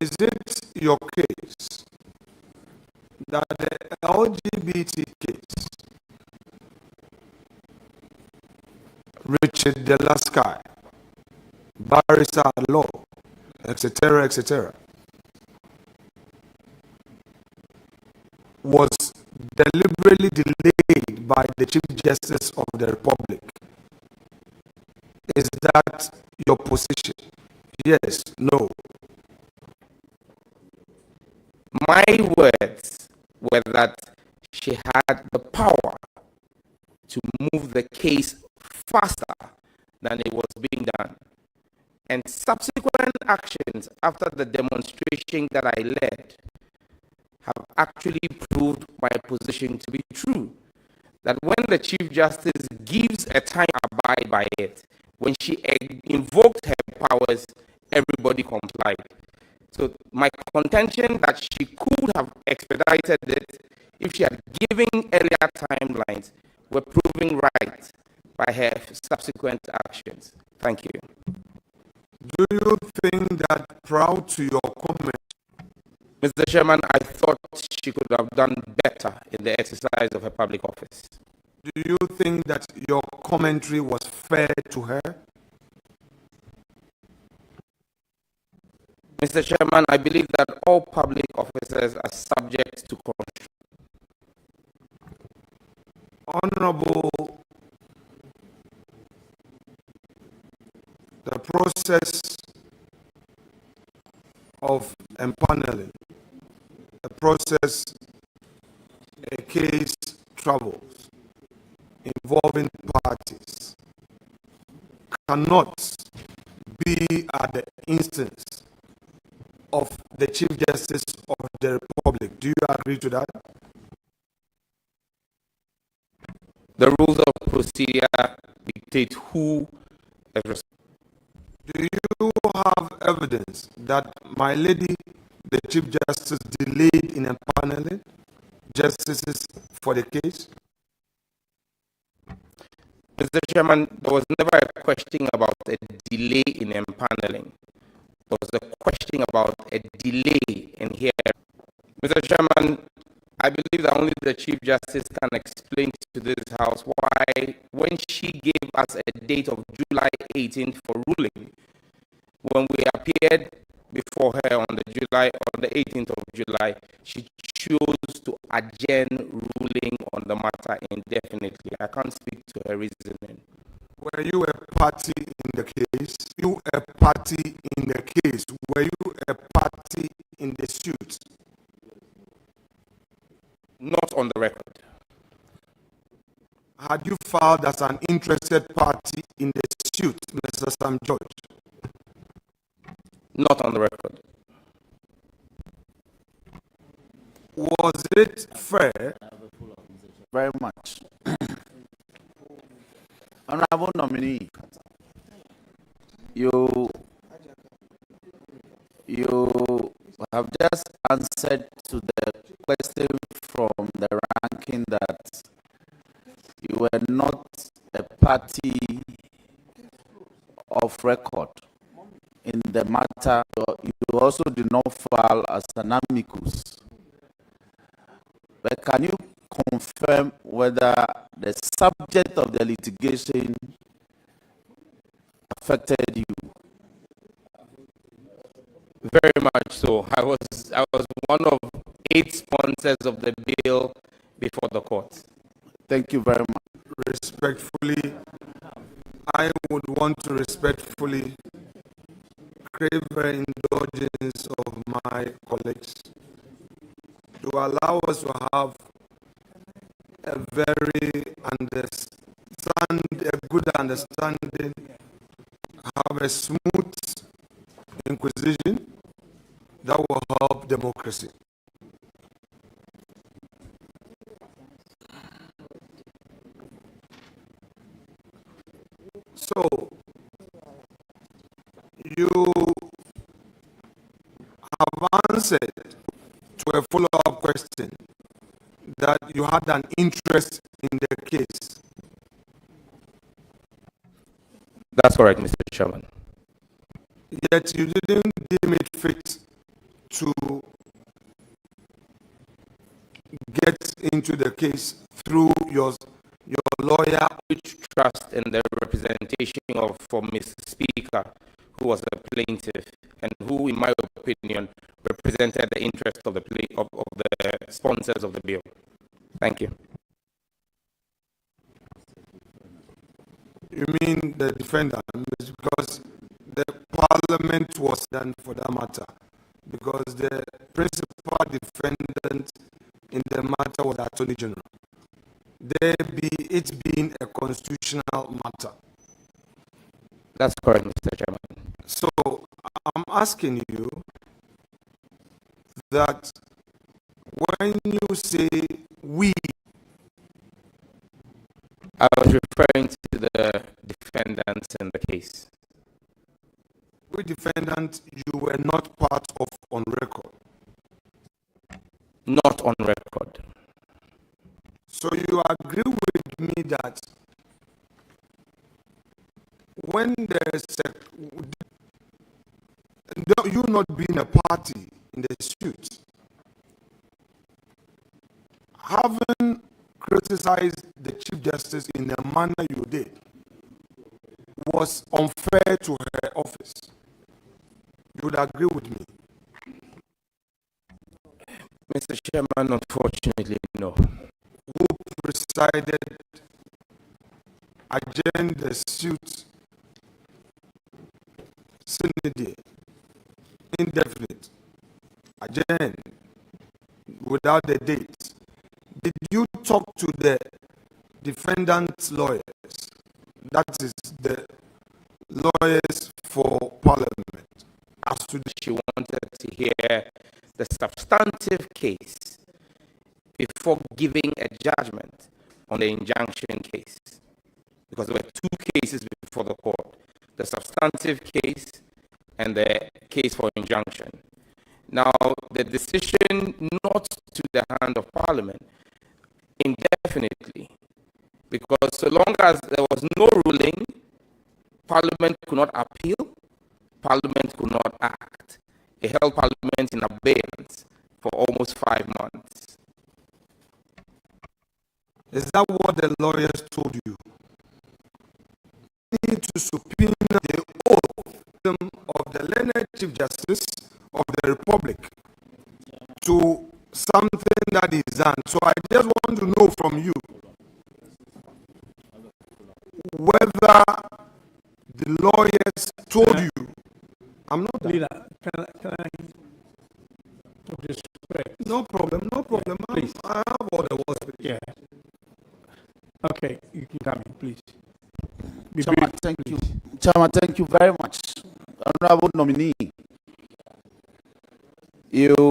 is it your case that the LGBT case, Richard Delasky, barrister at law, etc., etc., was deliberately delayed by the Chief Justice of the Republic? Is that your position? Yes, no. My words were that she had the power to move the case faster than it was being done. And subsequent actions after the demonstration that I led have actually proved my position to be true. That when the Chief Justice gives a time, abide by it. When she invoked her powers, everybody complied. So my contention that she could have expedited it if she had given earlier timelines were proven right by her subsequent actions. Thank you. Do you think that proud to your comment? Mr. Chairman, I thought she could have done better in the exercise of her public office. Do you think that your commentary was fair to her? Mr. Chairman, I believe that all public officers are subject to control. Honorable, the process of empaneling, the process a case travels involving parties cannot be at the instance of the Chief Justice of the Republic. Do you agree to that? The rules of procedure dictate who is responsible. Do you have evidence that my lady, the Chief Justice, delayed in empaneling justices for the case? Mr. Chairman, there was never a question about a delay in empaneling. There was a question about a delay in hearing. Mr. Chairman, I believe that only the Chief Justice can explain to this House why, when she gave us a date of July 18th for ruling, when we appeared before her on the 18th of July, she chose to adjourn ruling on the matter indefinitely. I can't speak to her reasoning. Were you a party in the case? You a party in the case? Were you a party in the suit? Not on the record. Had you filed as an interested party in the suit, Mr. Sam George? Not on the record. Was it fair? Very much. Honorable nominee, you have just answered to the question from thinking that you were not a party of record in the matter. You also did not file as an amicus. But can you confirm whether the subject of the litigation affected you? Very much so. I was one of 8 sponsors of the bill before the court. Thank you very much. Respectfully, I would want to respectfully crave the indulgence of my colleagues to allow us to have a good understanding, have a smooth inquisition that will help democracy. So, you have answered to a follow-up question that you had an interest in the case. That's correct, Mr. Chairman. Yet you didn't deem it fit to get into the case through your lawyer. Which trust in the representation of Mr. Speaker, who was a plaintiff and who, in my opinion, represented the interest of the sponsors of the bill. Thank you. You mean the defendant? Because the parliament was done for that matter. Because the principal defendant in the matter was the Attorney General. It being a constitutional matter. That's correct, Mr. Chairman. So I'm asking you that when you say we, I was referring to the defendants in the case. we defendant, you were not part of on record. Not on record. So you agree with me that when there's you not being a party in the suit, having criticized the Chief Justice in the manner you did was unfair to her office. You would agree with me? Mr. Chairman, unfortunately, no. Who presided, adjourned the suit, Sunday, indefinite, adjourned, without the date. Did you talk to the defendant's lawyers? That is the lawyers for Parliament. As to she wanted to hear the substantive case before giving a judgment on the injunction case. Because there were 2 cases before the court, the substantive case and the case for injunction. Now, the decision not to the hand of Parliament indefinitely, because so long as there was no ruling, Parliament could not appeal, Parliament could not act. It held Parliament in abeyance for almost 5 months. Is that what the lawyers told you? You need to subpoena the oath of the learned Chief Justice of the Republic to something that is done. So I just want to know from you whether the lawyers told you. I'm not Leader, can I with respect? No problem, no problem. Yeah, please. I have all the words. Yeah. Okay, you can come in, please. Chairman, thank you. Chairman, thank you very much. Honorable nominee, you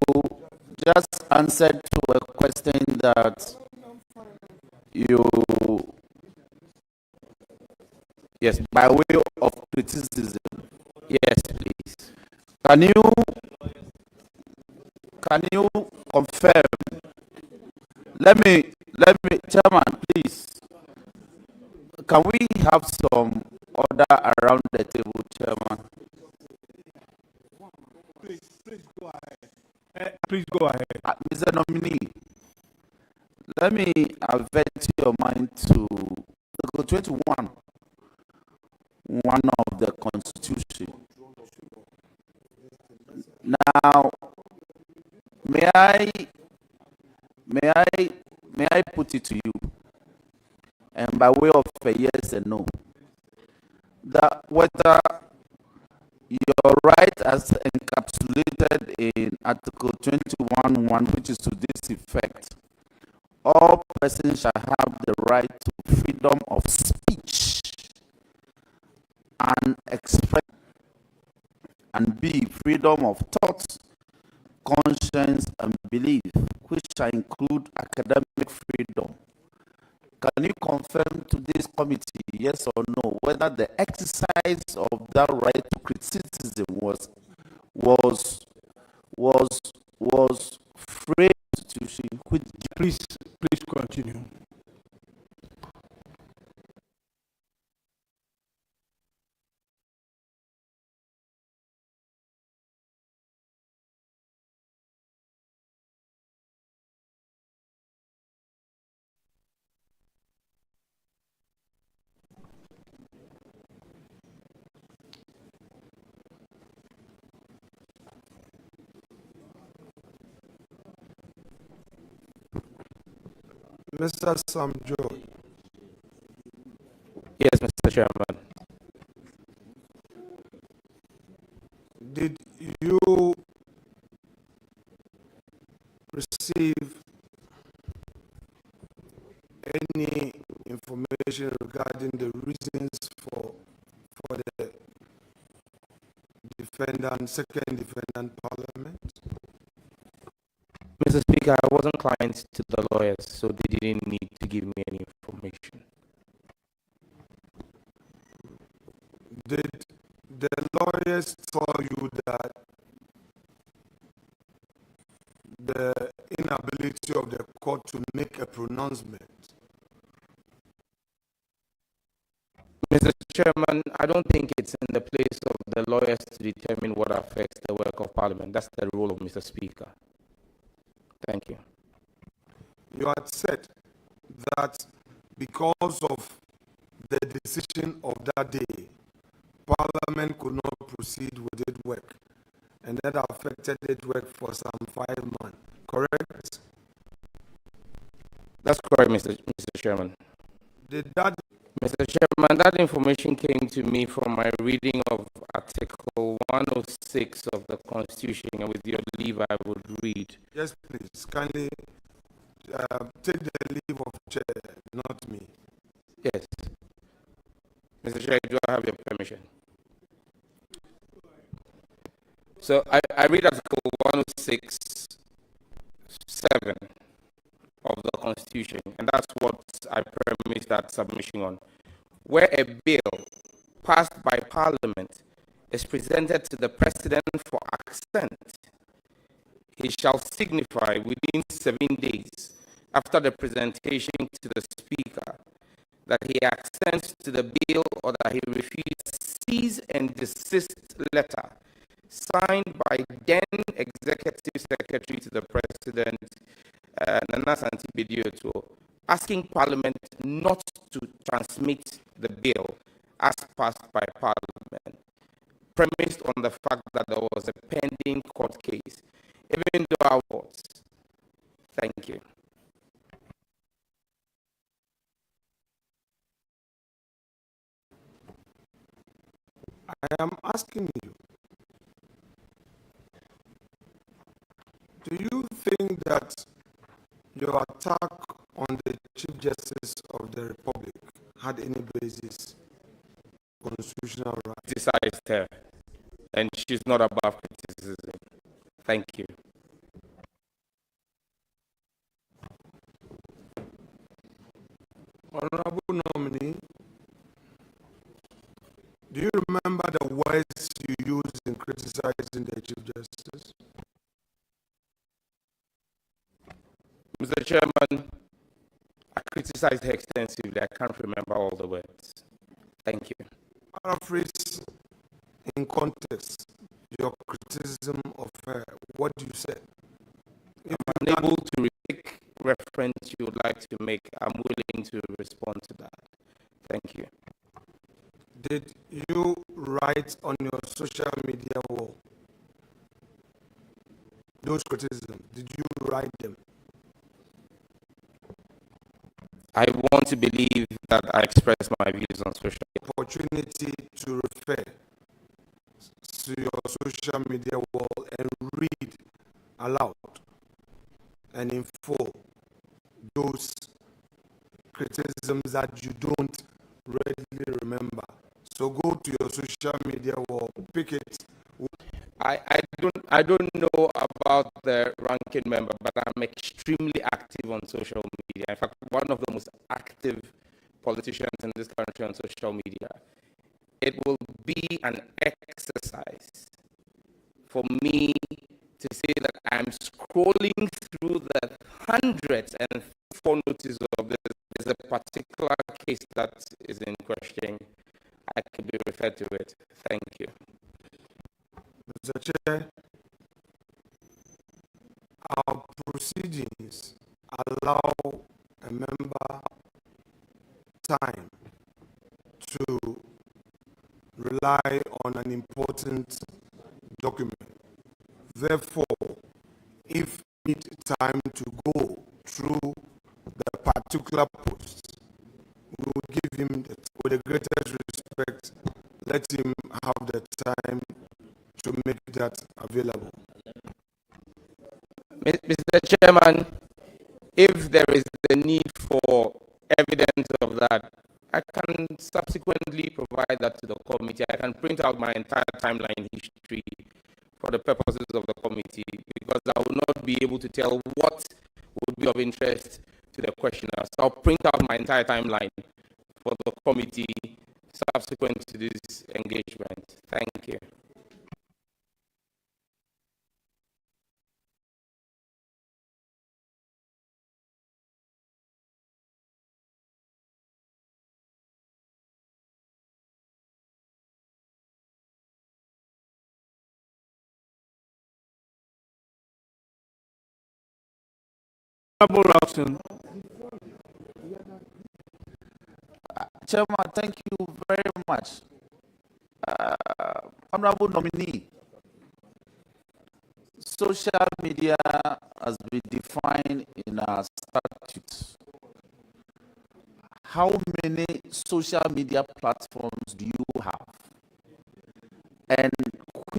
just answered to a question that you, yes, by way of criticism. Yes, please. Can you confirm? Let me Let me, Chairman, please. Can we have some order around the table, Chairman? Please go ahead. Please go ahead. Mr. Nominee, let me avert your mind to Article 21, one of the Constitution. Now, may I put it to you, and by way of a yes and no, that whether your right as encapsulated in Article 21(1), which is to this effect, all persons shall have the right to freedom of speech and expression, and B, freedom of thought, conscience, and belief, which shall include academic freedom. Can you confirm to this committee, yes or no, whether the exercise of that right to criticism was framed institution which... Please continue. Mr. Sam Joy. Yes, Mr. Chairman. Did you receive any information regarding the reasons for the second defendant parliament? Mr. Speaker, I wasn't client to the lawyers, so they didn't need to give me any information. Did the lawyers tell you that the inability of the court to make a pronouncement? Mr. Chairman, I don't think it's in the place of the lawyers to determine what affects the work of Parliament. That's the role of Mr. Speaker. Thank you. You had said that because of the decision of that day, Parliament could not proceed with its work, and that affected its work for some 5 months, correct? That's correct, Mr. Chairman. Did that... Mr. Chairman, that information came to me from my reading of Article 106 of the Constitution, and with your leave, I would read. Yes, please. Kindly take the leave of chair, not me. Yes. Mr. Chair, do I have your permission? So I read Article 106(7) of the Constitution, and that's what I premise that submission on. Where a bill passed by Parliament is presented to the President for assent, he shall signify within 7 days after the presentation to the Speaker that he assents to the bill or that he refuses cease and desist letter signed by then Executive Secretary to the President, Nana Santi Bedioto, asking Parliament not to transmit the bill as passed by Parliament, premised on the fact that there was a pending court case, even though I was. Thank you. I am asking you, do you think that your attack on the Chief Justice of the Republic had any basis, constitutional right? Criticized her, and she's not above criticism. Thank you. Honorable Nominee, do you remember the words you used in criticizing the Chief Justice? Mr. Chairman, criticized her extensively. I can't remember all the words. Thank you. Paraphrase in context your criticism of her. What do you say? If I'm unable to pick reference you would like to make, I'm willing to respond to that. Thank you. Did you write on your social media wall those criticisms? Did you write them? I want to believe that I express my views on social media. Opportunity to refer to your social media wall and read aloud and in full those criticisms that you don't readily remember. So go to your social media wall, pick it. I don't know about the ranking member, but I'm extremely active on social media. In fact, one of the most active politicians in this country on social media. It will be an exercise for me to say that I'm scrolling through the hundreds and for notice of this. There's a particular case that is in question. I could be referred to it. Thank you. Mr. Chair, our proceedings allow a member time to rely on an important document. Therefore, if we need time to go through the particular post, we will give him, with the greatest respect, let him have the time to make that available. Mr. Chairman, if there is the need for evidence of that, I can subsequently provide that to the committee. I can print out my entire timeline history for the purposes of the committee, because I will not be able to tell what would be of interest to the questioner. So I'll print out my entire timeline for the committee subsequent to this engagement. Thank you. Chairman, thank you very much. Honorable nominee, social media has been defined in our statutes. How many social media platforms do you have? And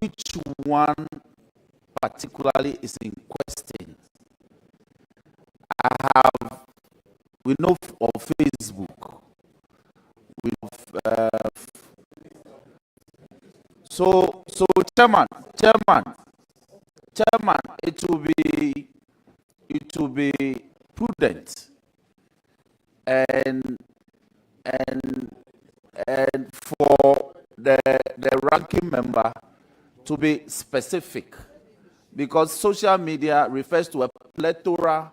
which one particularly is in question? We know of Facebook. We know so chairman, it will be prudent and for the ranking member to be specific, because social media refers to a plethora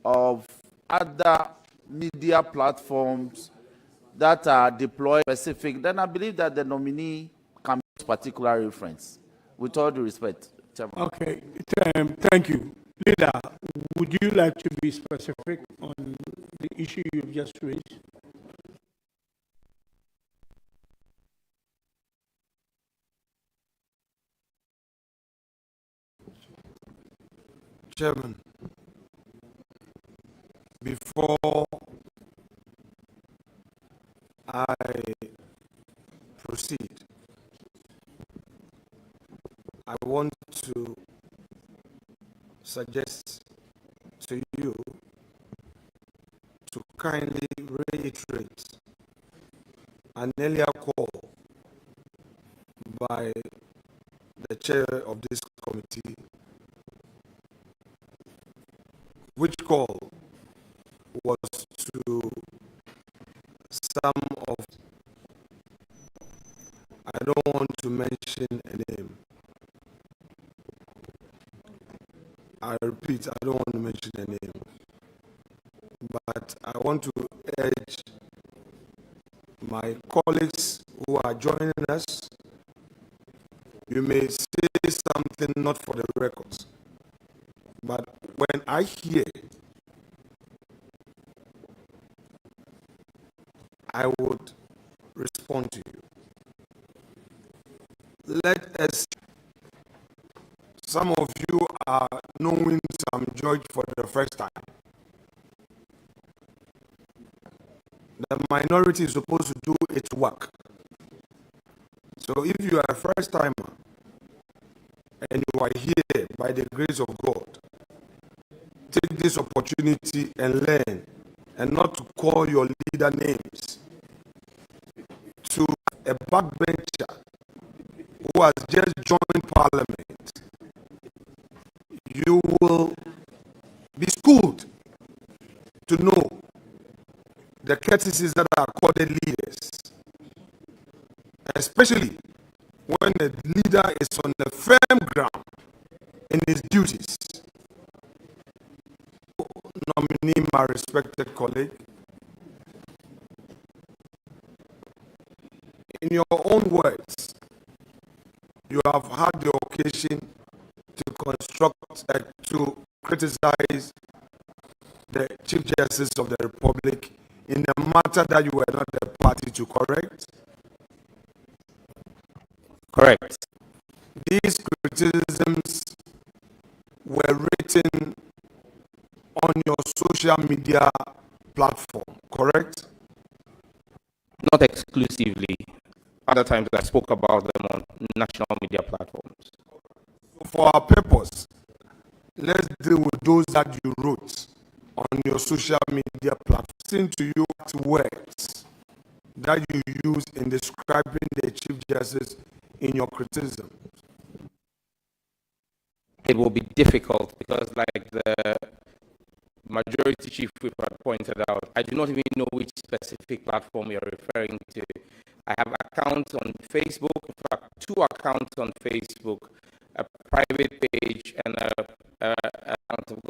of other media platforms that are deployed specific. Then I believe that the nominee can make particular reference. With all due respect, Chairman. Okay, thank you. Leader, would you like to be specific on the issue you've just raised? Chairman, before I proceed, I want to suggest to you to kindly reiterate an earlier call by the chair of this committee, which call was to some of, I don't want to mention a name. I repeat, I don't want to mention a name. but I want to urge my colleagues who are joining us, you may say something not for the records, but when I hear, I would respond to you. Let us, some of you are knowing Sam George for the first time. The minority is supposed to do its work. So if you are a first timer and you are here by the grace of God, take this opportunity and learn, and not to call your leader names. To a backbencher who has just joined Parliament, you will be schooled to know the courtesies that are accorded leaders, especially when the leader is on the firm ground in his duties. Nominee, my respected colleague, in your own words, you have had the occasion to to criticize the Chief Justice of the Republic in a matter that you were not the party to, correct? Correct. These criticisms were written on your social media platform, correct? Not exclusively. Other times I spoke about them on national media platforms. For our purpose, let's deal with those that you wrote on your social media platform. Listen to you words that you use in describing the Chief Justice in your criticism. It will be difficult because, like the Majority Chief Whip had pointed out, I do not even know which specific platform you're referring to. I have accounts on Facebook, in fact, 2 accounts on Facebook, a private page and I've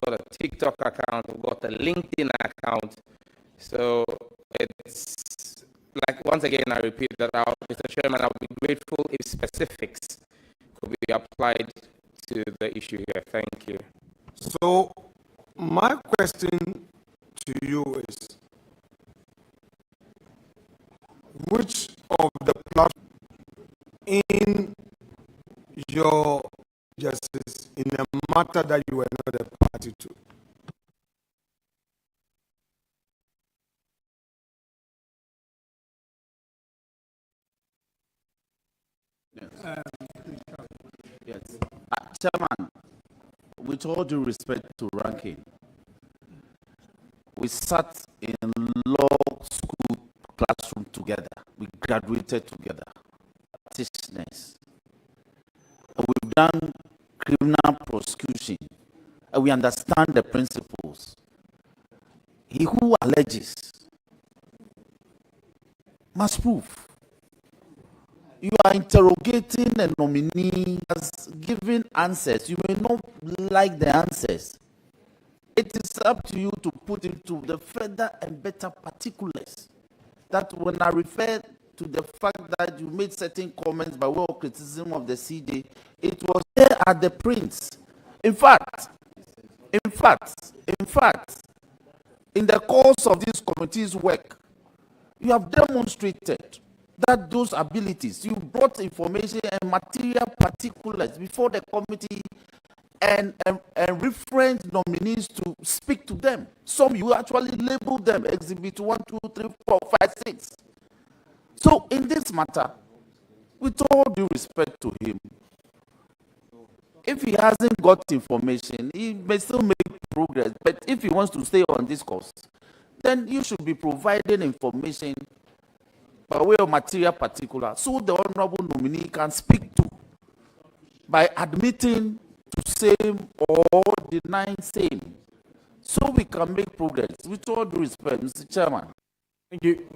got a TikTok account, I've got a LinkedIn account. So it's like, once again, I repeat that, Mr. Chairman, I would be grateful if specifics could be applied to the issue here. Thank you. So my question to you is, which of the platforms in your justice in a matter that you were not a party to? Yes. Chairman, with all due respect to ranking, we sat in law school classroom together. We graduated together. Practitioners. We've done criminal prosecution. And we understand the principles. He who alleges must prove. You are interrogating a nominee as giving answers. You may not like the answers. It is up to you to put into the further and better particulars. That when I refer to the fact that you made certain comments by way of criticism of the CD, it was there at the prints. In fact, in the course of this committee's work, you have demonstrated that those abilities, you brought information and material particulars before the committee and reference nominees to speak to them. Some you actually labeled them exhibit 1, 2, 3, 4, 5, 6. So in this matter, with all due respect to him, if he hasn't got information, he may still make progress. But if he wants to stay on this course, then you should be providing information by way of material particular, so the honorable nominee can speak to by admitting to same or denying same, so we can make progress. With all due respect, Mr. Chairman. Thank you.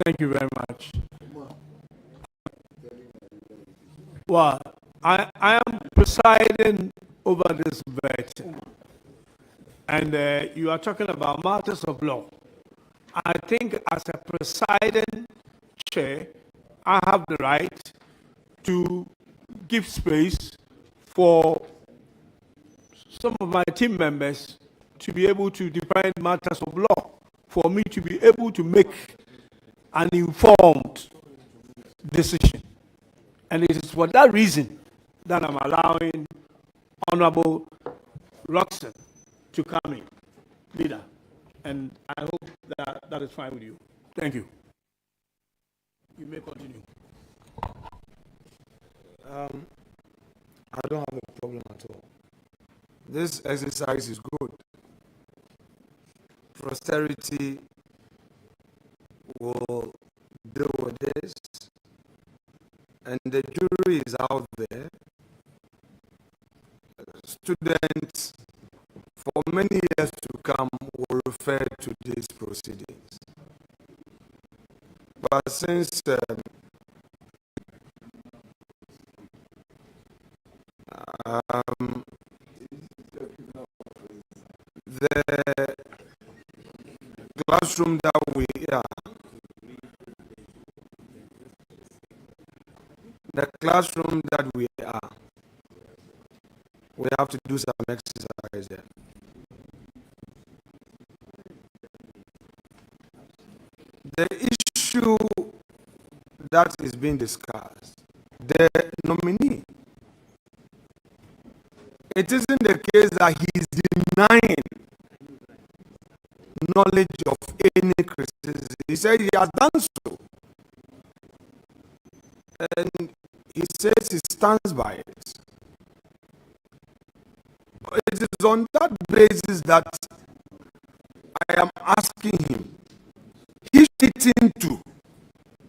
Thank you very much. Well, I am presiding over this vote, and you are talking about matters of law. I think as a presiding chair, I have the right to give space for some of my team members to be able to define matters of law, for me to be able to make an informed decision. And it is for that reason that I'm allowing Honorable Roxanne to come in, leader. And I hope that that is fine with you. Thank you. You may continue. I don't have a problem at all. This exercise is good. Posterity will deal with this, and the jury is out there. Students, for many years to come, will refer to these proceedings. But since the classroom that we are, the classroom that we are, we have to do some exercise there. The issue that is being discussed, the nominee, it isn't the case that he is denying knowledge of any criticism. He said he has done so. And he says he stands by it. It is on that basis that I am asking him. He should into.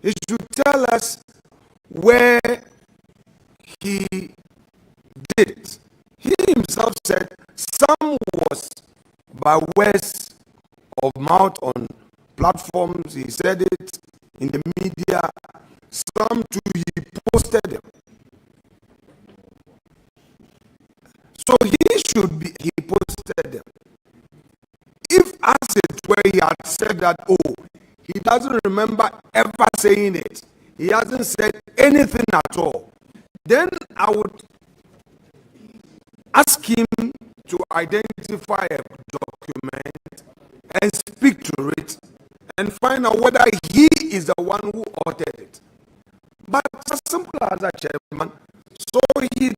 He should tell us where he did it. He himself said some was by words of mouth on platforms. He said it in the media. Some too, he posted them. So he posted them. If as it were he had said that, oh, he doesn't remember ever saying it, he hasn't said anything at all, then I would ask him to identify a document and speak to it and find out whether he is the one who authored it. But as simple as that, Chairman, so he's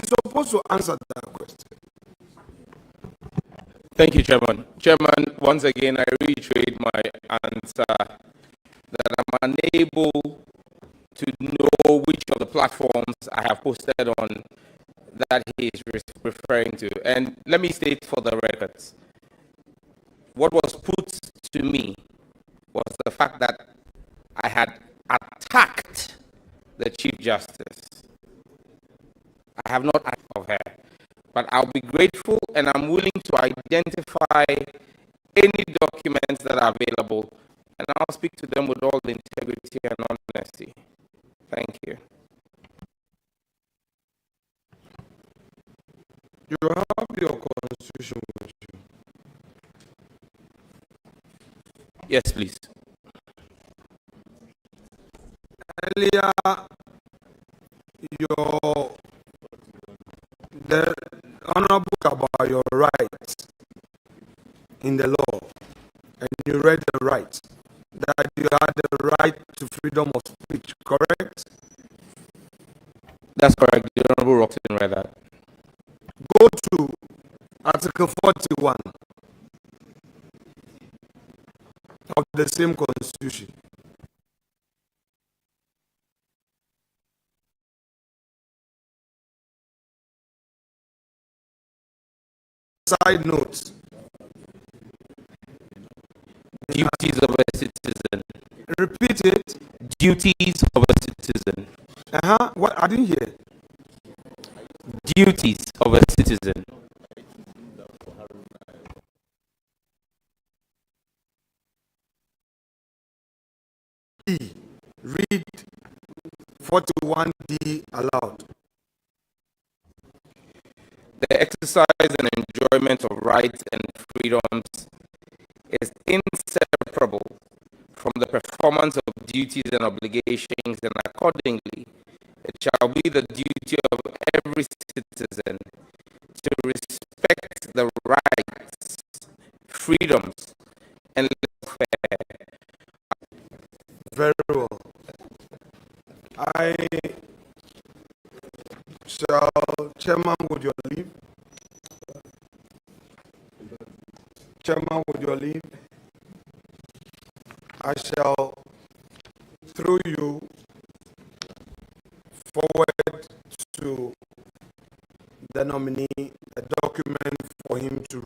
supposed to answer that question. Thank you, Chairman. Chairman, once again, I reiterate my answer that I'm unable to know which of the platforms I have posted on that he is referring to. And let me state for the records, what was put to me was the fact that I had attacked the Chief Justice. I have not asked of her, but I'll be grateful and I'm willing to identify any documents that are available, and I'll speak to them with all the integrity and honesty. Thank you. You have your constitution with you. Yes, please. Earlier, the honorable about your rights in the law, and you read the right, that you had the right to freedom of speech, correct? That's correct. The Honorable Roxanne read that. Go to Article 41 of the same Constitution. Side notes. Duties of a citizen. Repeat it. Duties of a citizen. What? I didn't hear. Duties of a citizen. Read 41D aloud. The exercise and enjoyment of rights and freedoms is inseparable from the performance of duties and obligations, and accordingly, it shall be the duty of every citizen to respect the rights, freedoms, and welfare. Very well. I shall, Chairman, with your leave. Chairman, with your leave, I shall, through you, forward to the nominee a document for him to.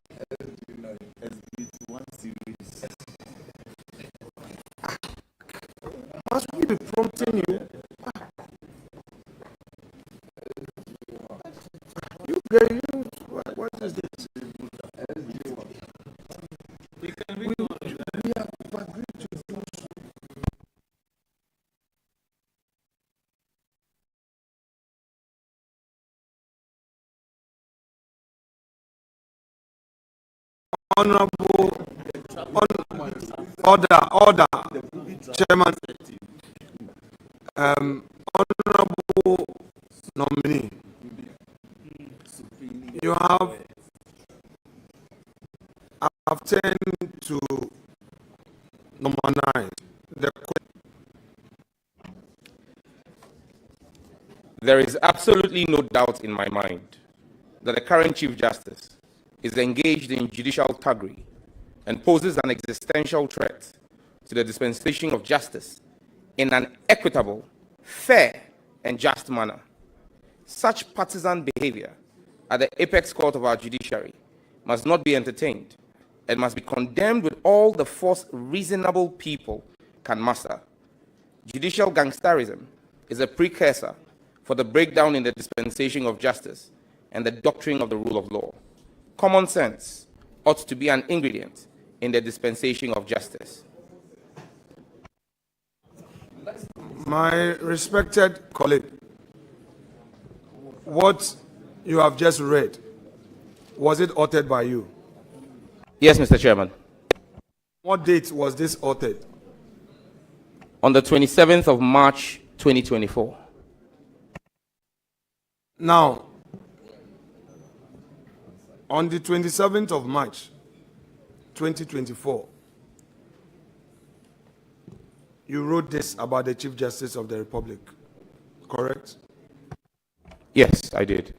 Must we be prompting you? You get you. What is this? We have agreed to do so. Honorable, order, Chairman, honorable nominee, you have turned to number 9. There is absolutely no doubt in my mind that the current Chief Justice is engaged in judicial thuggery and poses an existential threat to the dispensation of justice in an equitable, fair, and just manner. Such partisan behavior at the apex court of our judiciary must not be entertained and must be condemned with all the force reasonable people can muster. Judicial gangsterism is a precursor for the breakdown in the dispensation of justice and the doctrine of the rule of law. Common sense ought to be an ingredient in the dispensation of justice. My respected colleague, what you have just read, was it authored by you? Yes, Mr. Chairman. What date was this authored? On the 27th of March, 2024. Now, on the 27th of March, 2024, you wrote this about the Chief Justice of the Republic, correct? Yes, I did.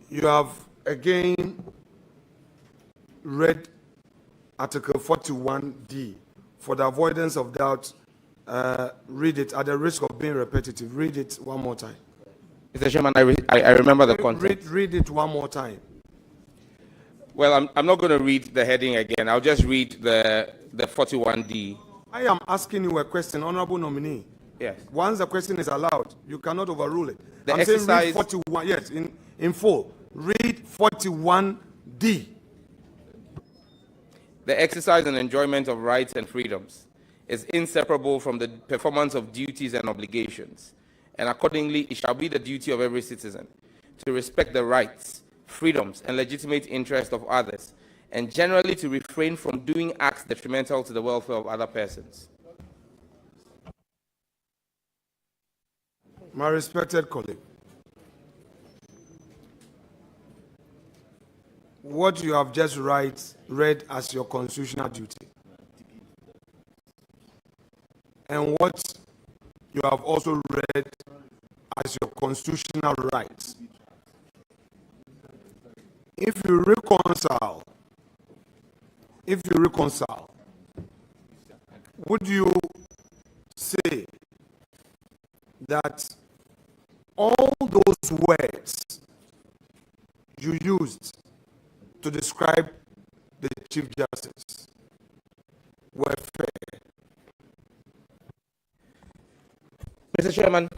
You have again read Article 41D. For the avoidance of doubt, read it at the risk of being repetitive. Read it one more time. Mr. Chairman, I remember the content. Read it one more time. Well, I'm not going to read the heading again. I'll just read the 41D. I am asking you a question, honorable nominee. Yes. Once the question is allowed, you cannot overrule it. The I'm exercise... saying read 41, yes, in full. Read 41D. The exercise and enjoyment of rights and freedoms is inseparable from the performance of duties and obligations, and accordingly, it shall be the duty of every citizen to respect the rights, freedoms, and legitimate interests of others, and generally to refrain from doing acts detrimental to the welfare of other persons. My respected colleague, what you have just read as your constitutional duty, and what you have also read as your constitutional rights, if you reconcile, would you say that all those words you used to describe the Chief Justice were fair? Mr. Chairman,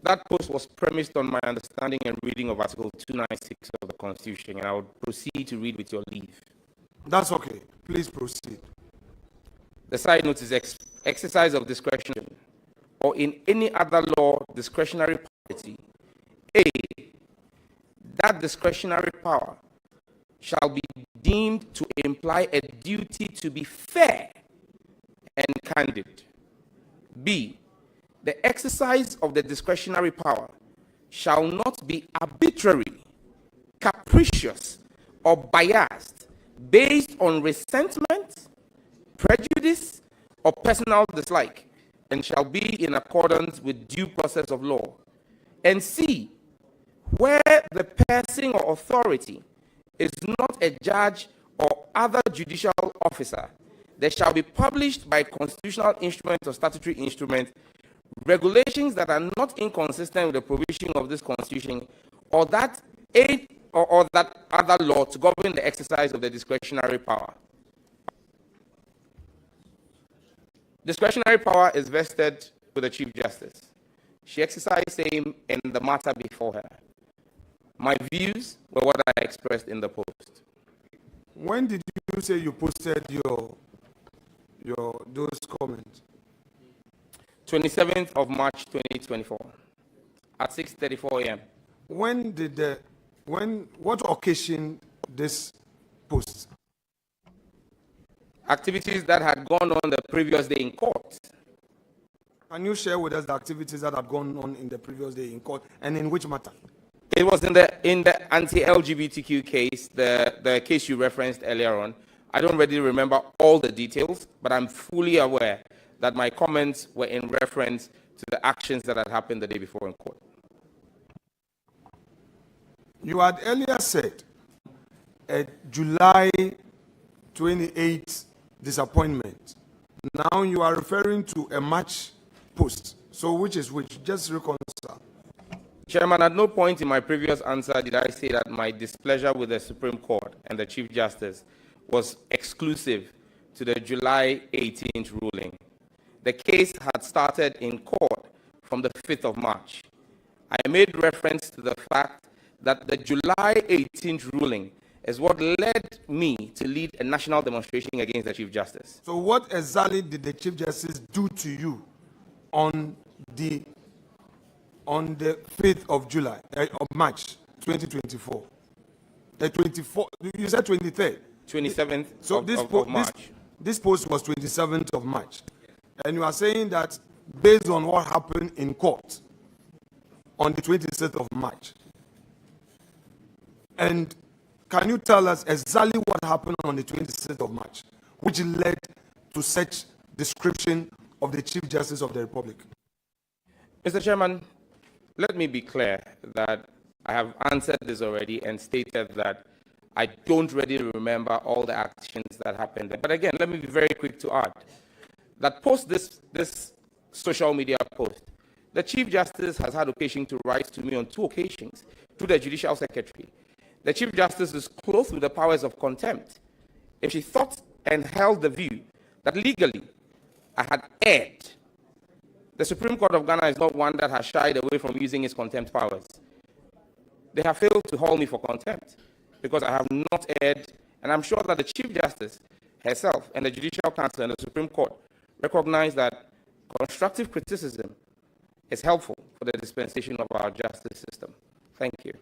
that post was premised on my understanding and reading of Article 296 of the Constitution, and I would proceed to read with your leave. That's okay. Please proceed. The side note is exercise of discretion or in any other law discretionary property. A, that discretionary power shall be deemed to imply a duty to be fair and candid. B, the exercise of the discretionary power shall not be arbitrary, capricious, or biased based on resentment, prejudice, or personal dislike, and shall be in accordance with due process of law. And C, where the person or authority is not a judge or other judicial officer, there shall be published by constitutional instrument or statutory instrument regulations that are not inconsistent with the provision of this constitution or that other law to govern the exercise of the discretionary power. Discretionary power is vested with the Chief Justice. She exercised same in the matter before her. My views were what I expressed in the post. When did you say you posted those comments? 27th of March 2024 at 6:34 a.m. What occasioned this post? Activities that had gone on the previous day in court. Can you share with us the activities that had gone on in the previous day in court, and in which matter? It was in the anti-LGBTQ case, the case you referenced earlier on. I don't really remember all the details, but I'm fully aware that my comments were in reference to the actions that had happened the day before in court. You had earlier said a July 28th disappointment. Now you are referring to a March post. So which is which? Just reconcile. Chairman, at no point in my previous answer did I say that my displeasure with the Supreme Court and the Chief Justice was exclusive to the July 18th ruling. The case had started in court from the 5th of March. I made reference to the fact that the July 18th ruling is what led me to lead a national demonstration against the Chief Justice. So what exactly did the Chief Justice do to you on the 5th of July, of March 2024? The 24, you said 23rd? 27th so of March. This post was 27th of March. And you are saying that based on what happened in court on the 26th of March. And can you tell us exactly what happened on the 26th of March, which led to such description of the Chief Justice of the Republic? Mr. Chairman, let me be clear that I have answered this already and stated that I don't really remember all the actions that happened. But again, let me be very quick to add that post this social media post, the Chief Justice has had occasion to write to me on 2 occasions to the Judicial Secretary. The Chief Justice is clothed with the powers of contempt. If she thought and held the view that legally I had erred, the Supreme Court of Ghana is not one that has shied away from using its contempt powers. They have failed to hold me for contempt because I have not erred, and I'm sure that the Chief Justice herself and the Judicial Council and the Supreme Court recognize that constructive criticism is helpful for the dispensation of our justice system. Thank you.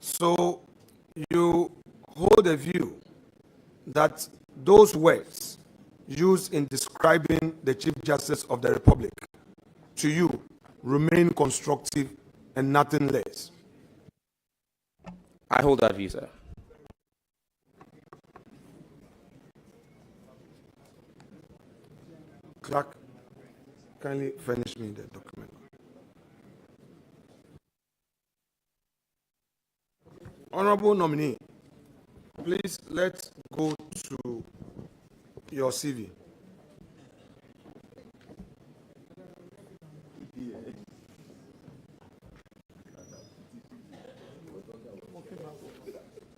So you hold a view that those words used in describing the Chief Justice of the Republic to you remain constructive and nothing less? I hold that view, sir. Clerk, kindly furnish me the document. Honorable nominee, please let's go to your CV.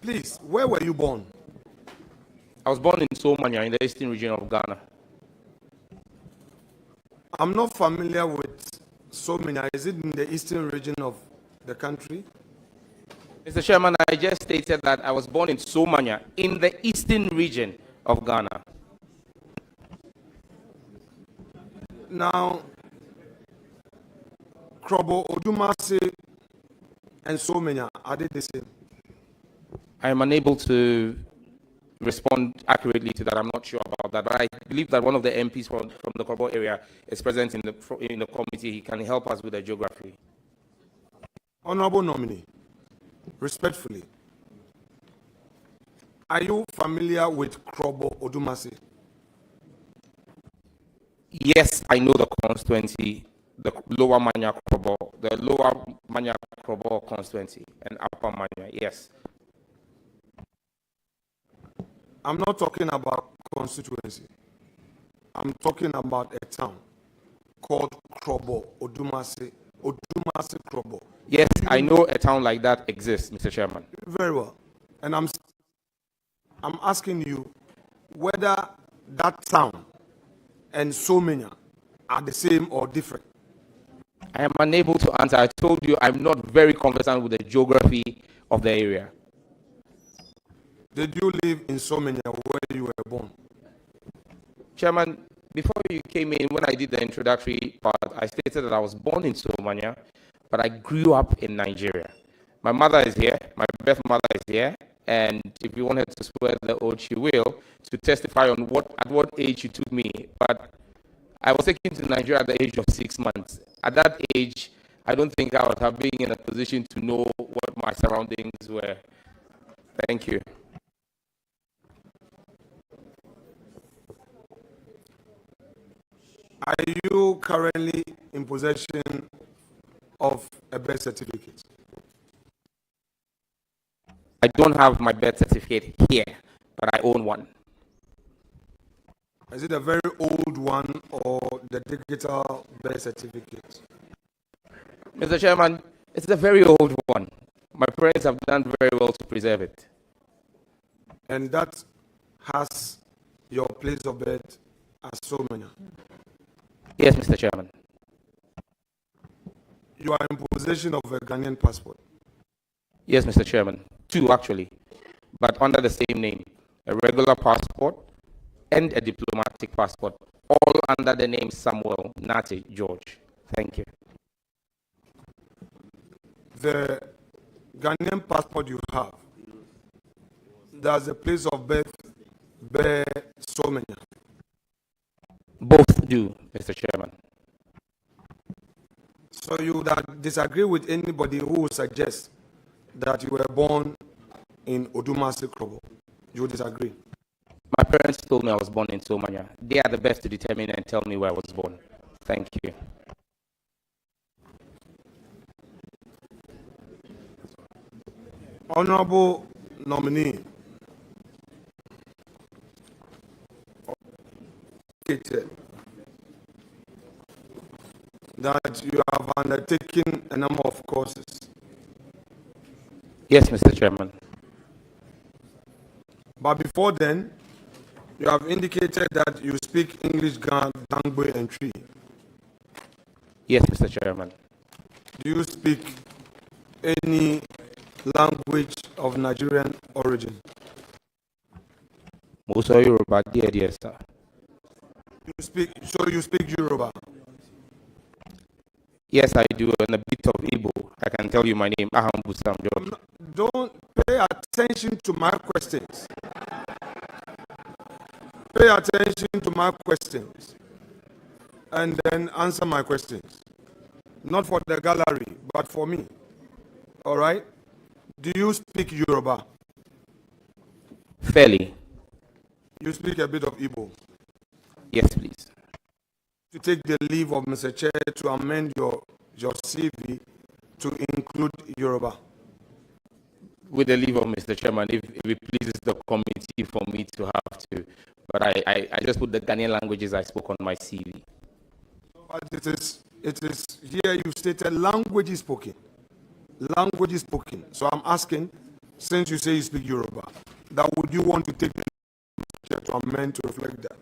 Please, where were you born? I was born in Somanya in the eastern region of Ghana. I'm not familiar with Somanya. Is it in the eastern region of the country? Mr. Chairman, I just stated that I was born in Somanya in the eastern region of Ghana. Now, Krobo Odumase and so many, are they the same? I am unable to respond accurately to that. I'm not sure about that, but I believe that one of the MPs from the Krobo area is present in the committee. He can help us with the geography. Honorable nominee, respectfully, are you familiar with Krobo Odumasi? Yes, I know the constituency, the Lower Manya Krobo, the Lower Manya Krobo constituency, and Upper Manya, yes. I'm not talking about constituency. I'm talking about a town called Krobo Odumasi Krobo. Yes, I know a town like that exists, Mr. Chairman. Very well. And I'm asking you whether that town and Somenya are the same or different. I am unable to answer. I told you I'm not very conversant with the geography of the area. Did you live in Somenya where you were born? Chairman, before you came in, when I did the introductory part, I stated that I was born in Somanya, but I grew up in Nigeria. My mother is here, my birth mother is here, and if you wanted to swear the oath, she will, to testify on at what age she took me. But I was taken to Nigeria at the age of 6 months. At that age, I don't think I would have been in a position to know what my surroundings were. Thank you. Are you currently in possession of a birth certificate? I don't have my birth certificate here, but I own one. Is it a very old one or the digital birth certificate? Mr. Chairman, it's a very old one. My parents have done very well to preserve it. And that has your place of birth as Somenya? Yes, Mr. Chairman. You are in possession of a Ghanaian passport? Yes, Mr. Chairman. 2, actually, but under the same name. A regular passport and a diplomatic passport, all under the name Samuel Nati George. Thank you. The Ghanaian passport you have, does the place of birth bear Somenya? Both do, Mr. Chairman. So you would disagree with anybody who would suggest that you were born in Odumasi Krobo? You would disagree? My parents told me I was born in Somanya. They are the best to determine and tell me where I was born. Thank you. Honorable nominee, that you have undertaken a number of courses. Yes, Mr. Chairman. But before then, you have indicated that you speak English, Dangbe, and Tree. Yes, Mr. Chairman. Do you speak any language of Nigerian origin? Also Yoruba, dear sir. So you speak Yoruba? Yes, I do, and a bit of Igbo. I can tell you my name, Ahambu Sam George. Don't pay attention to my questions. Pay attention to my questions and then answer my questions. Not for the gallery, but for me. All right? Do you speak Yoruba? Fairly. You speak a bit of Igbo? Yes, please. To take the leave of Mr. Chair to amend your CV to include Yoruba. With the leave of Mr. Chairman, if it pleases the committee for me to have to, but I just put the Ghanaian languages I spoke on my CV. But it is here you stated language spoken. Language spoken. So I'm asking, since you say you speak Yoruba, that would you want to take the chair to amend to reflect that?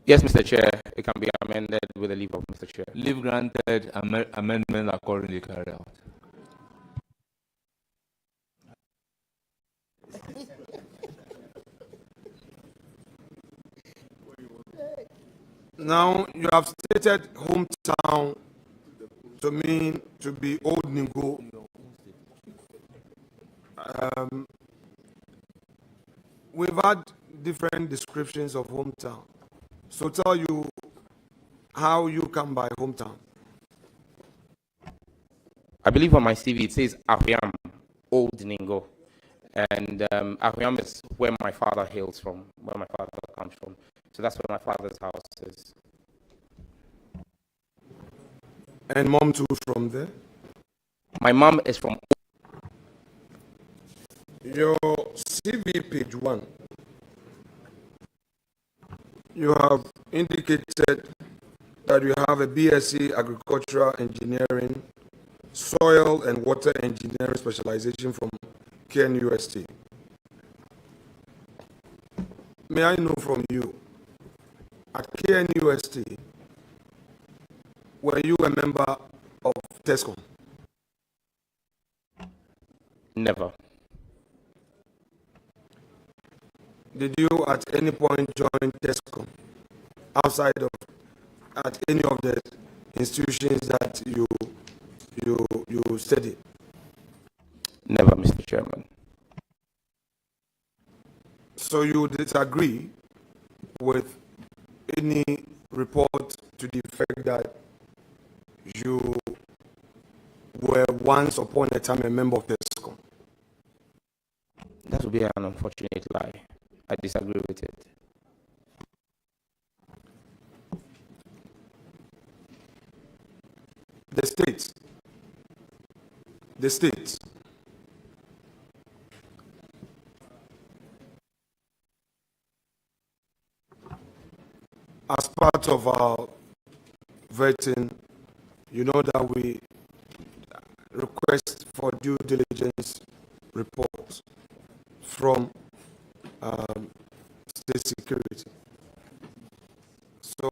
Yes, Mr. Chair, it can be amended with the leave of Mr. Chair. Leave granted, amendment accordingly carried out. Now, you have stated hometown to mean to be Old Ningo We've had different descriptions of hometown. So tell you how you come by hometown. I believe on my CV it says Ahuyam, Old Ningo. And Ahuyam is where my father hails from, where my father comes from. So that's where my father's house is. And mom too from there? My mom is from... Your CV page 1, you have indicated that you have a BSc Agricultural Engineering, Soil and Water Engineering specialization from KNUST. May I know from you, at KNUST, were you a member of TESCOM? Never. Did you at any point join TESCOM outside of at any of the institutions that you studied? Never, Mr. Chairman. So you disagree with any report to the effect that you were once upon a time a member of TESCOM? That would be an unfortunate lie. I disagree with it. The states, as part of our vetting, you know that we request for due diligence reports from state security. So,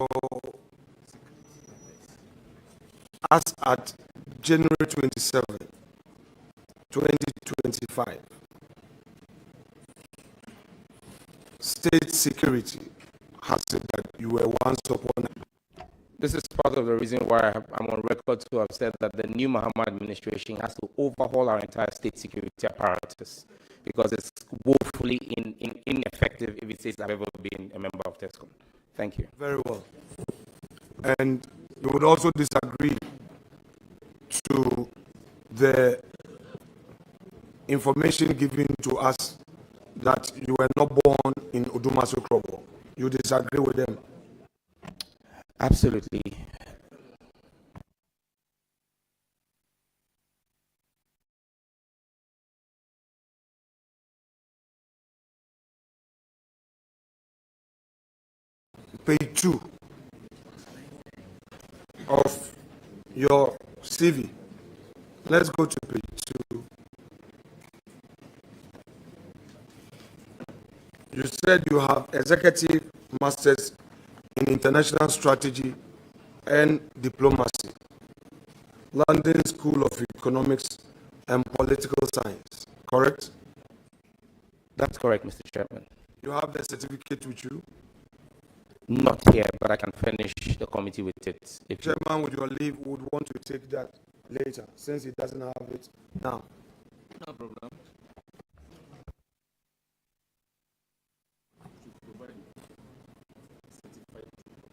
as at January 27, 2025, state security has said that you were once upon. This is part of the reason why I'm on record to have said that the new Mahama administration has to overhaul our entire state security apparatus because it's woefully ineffective if it says I've ever been a member of TESCOM. Thank you. Very well. And you would also disagree to the information given to us that you were not born in Udumasu Krobo. You disagree with them? Absolutely. Page 2 of your CV. Let's go to page 2. You said you have executive masters in international strategy and diplomacy, London School of Economics and Political Science, correct? That's correct, Mr. Chairman. You have the certificate with you? Not here, but I can furnish the committee with it. If Chairman, with your leave, would want to take that later, since he doesn't have it now. No problem.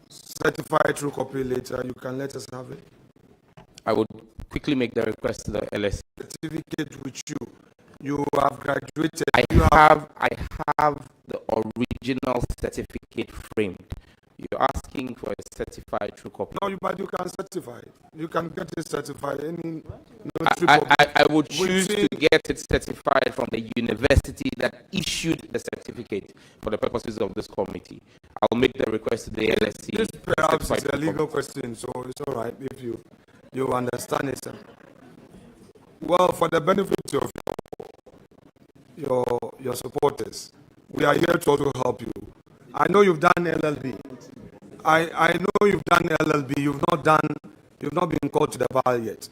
Certified true copy later, you can let us have it. I would quickly make the request to the LSE. Certificate with you. You have graduated. I have the original certificate framed. You're asking for a certified true copy. No, but you can certify it. You can get it certified. I would choose to get it certified from the university that issued the certificate for the purposes of this committee. I'll make the request to the LSE. This perhaps is a legal question, so it's all right if you understand it, sir. Well, for the benefit of your supporters, we are here to also help you. I know you've done LLB. I know you've done LLB. You've not been called to the bar yet.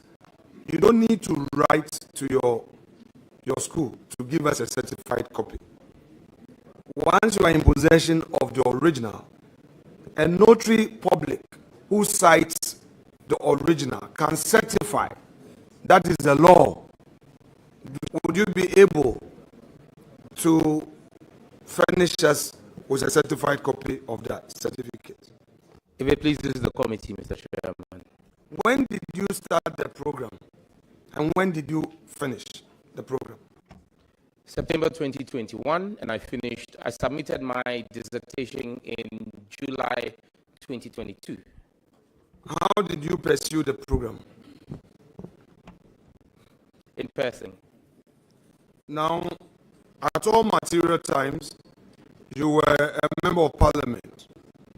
You don't need to write to your school to give us a certified copy. Once you are in possession of the original, a notary public who cites the original can certify that is the law would you be able to furnish us with a certified copy of that certificate? If it pleases the committee, Mr. Chairman. When did you start the program? And when did you finish the program? September 2021, and I submitted my dissertation in July 2022. How did you pursue the program? In person. Now, at all material times, you were a member of parliament.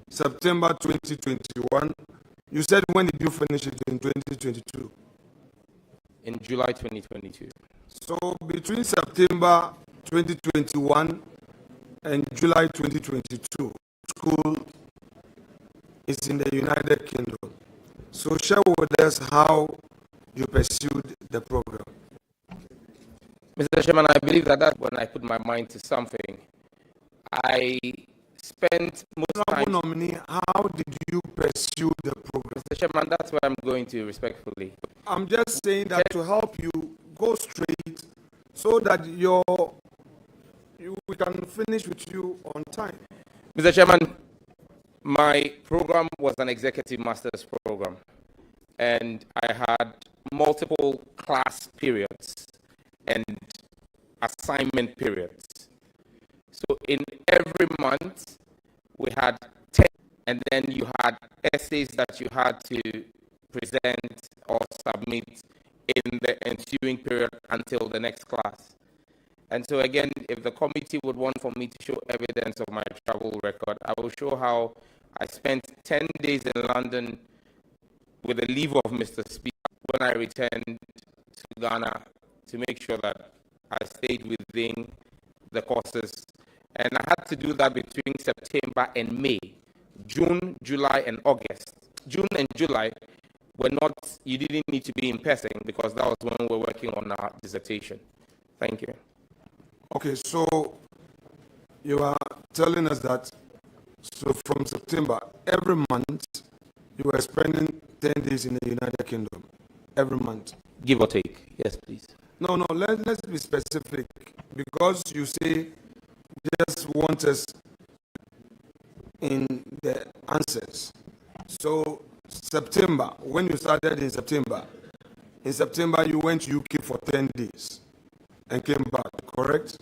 September 2021. You said, when did you finish it in 2022? In July 2022. So between September 2021 and July 2022, school is in the United Kingdom. So share with us how you pursued the program. Mr. Chairman, I believe that when I put my mind to something, I spent most time... Nominee, how did you pursue the program? Mr. Chairman, that's where I'm going to respectfully. I'm just saying that to help you go straight so that we can finish with you on time. Mr. Chairman, my program was an executive master's program, and I had multiple class periods and assignment periods. So in every month, we had 10, and then you had essays that you had to present or submit in the ensuing period until the next class. And so again, if the committee would want for me to show evidence of my travel record, I will show how I spent 10 days in London with the leave of Mr. Speaker when I returned to Ghana to make sure that I stayed within the courses. And I had to do that between September and May. June, July, and August. June and July were not, you didn't need to be in person because that was when we were working on our dissertation. Thank you. Okay, so you are telling us that so from September, every month, you were spending 10 days in the United Kingdom. Every month. Give or take. Yes, please. No, let's be specific. Because you say just want us in the answers. So September, when you started in September you went to UK for 10 days and came back, correct?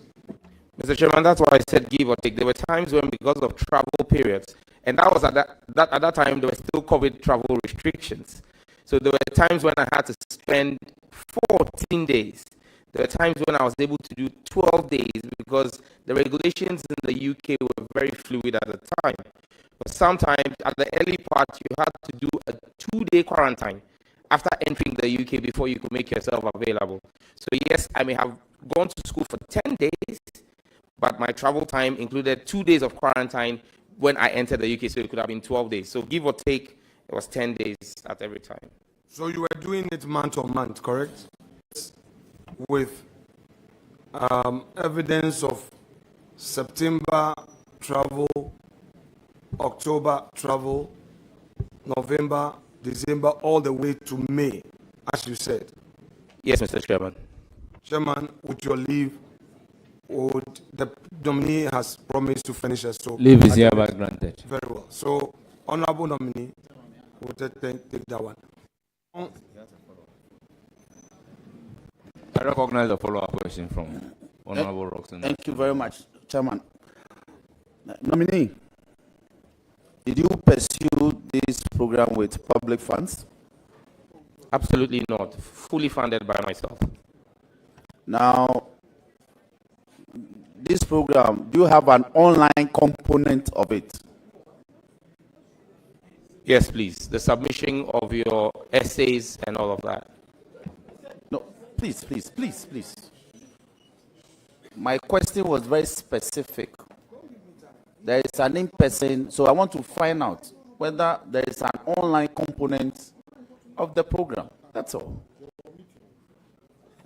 Mr. Chairman, that's why I said give or take. There were times when, because of travel periods, and that was at that time, there were still COVID travel restrictions. So there were times when I had to spend 14 days. There were times when I was able to do 12 days because the regulations in the UK were very fluid at the time. But sometimes, at the early part, you had to do a 2-day quarantine after entering the UK before you could make yourself available. So yes, I may have gone to school for 10 days, but my travel time included 2 days of quarantine when I entered the UK, so it could have been 12 days. So give or take, it was 10 days at every time. So you were doing it month on month, correct? With evidence of September travel, October travel, November, December, all the way to May, as you said. Yes, Mr. Chairman. Chairman, with your leave, the nominee has promised to finish us. So leave is hereby granted. Very well. So, honorable nominee, we'll take that one. I recognize the follow-up question from Honorable Roxanne. Thank you very much, Chairman. Nominee, did you pursue this program with public funds? Absolutely not. Fully funded by myself. Now, this program, do you have an online component of it? Yes, please. The submission of your essays and all of that. No, please. My question was very specific. There is an in-person, so I want to find out whether there is an online component of the program. That's all.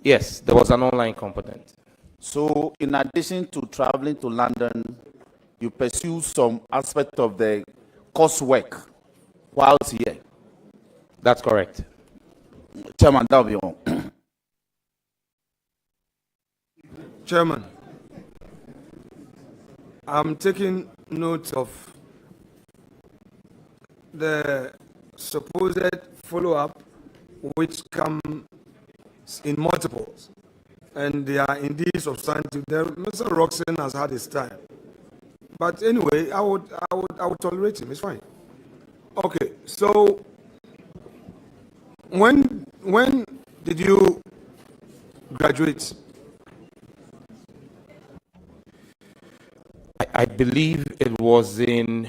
Yes, there was an online component. So, in addition to traveling to London, you pursue some aspect of the coursework whilst here? That's correct. Chairman, that will be all. Chairman, I'm taking note of the supposed follow-up which come in multiples, and they are indeed substantive. Mr. Roxon has had his time, but anyway, I would tolerate him. It's fine. Okay, so when did you graduate? I believe it was in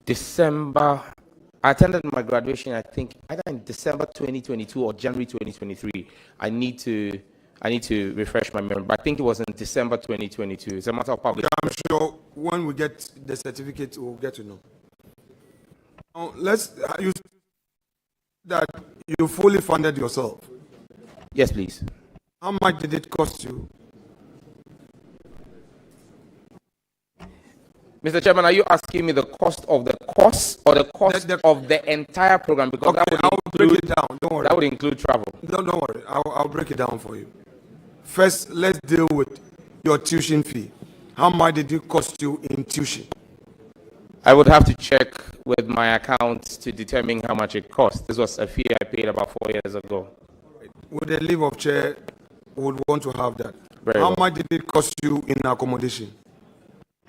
December. I attended my graduation, I think, either in December 2022 or January 2023. I need to refresh my memory, but I think it was in December 2022. It's a matter of public. I'm sure when we get the certificate, we'll get to know. Now, let's use that you fully funded yourself. Yes, please. How much did it cost you? Mr. Chairman, are you asking me the cost of the course or the cost of the entire program? Because okay, I'll break it down. Don't worry. That would include travel. Don't worry. I'll break it down for you. First, let's deal with your tuition fee. How much did it cost you in tuition? I would have to check with my account to determine how much it cost. This was a fee I paid about 4 years ago. With the leave of chair, we would want to have that. Very how well. much did it cost you in accommodation?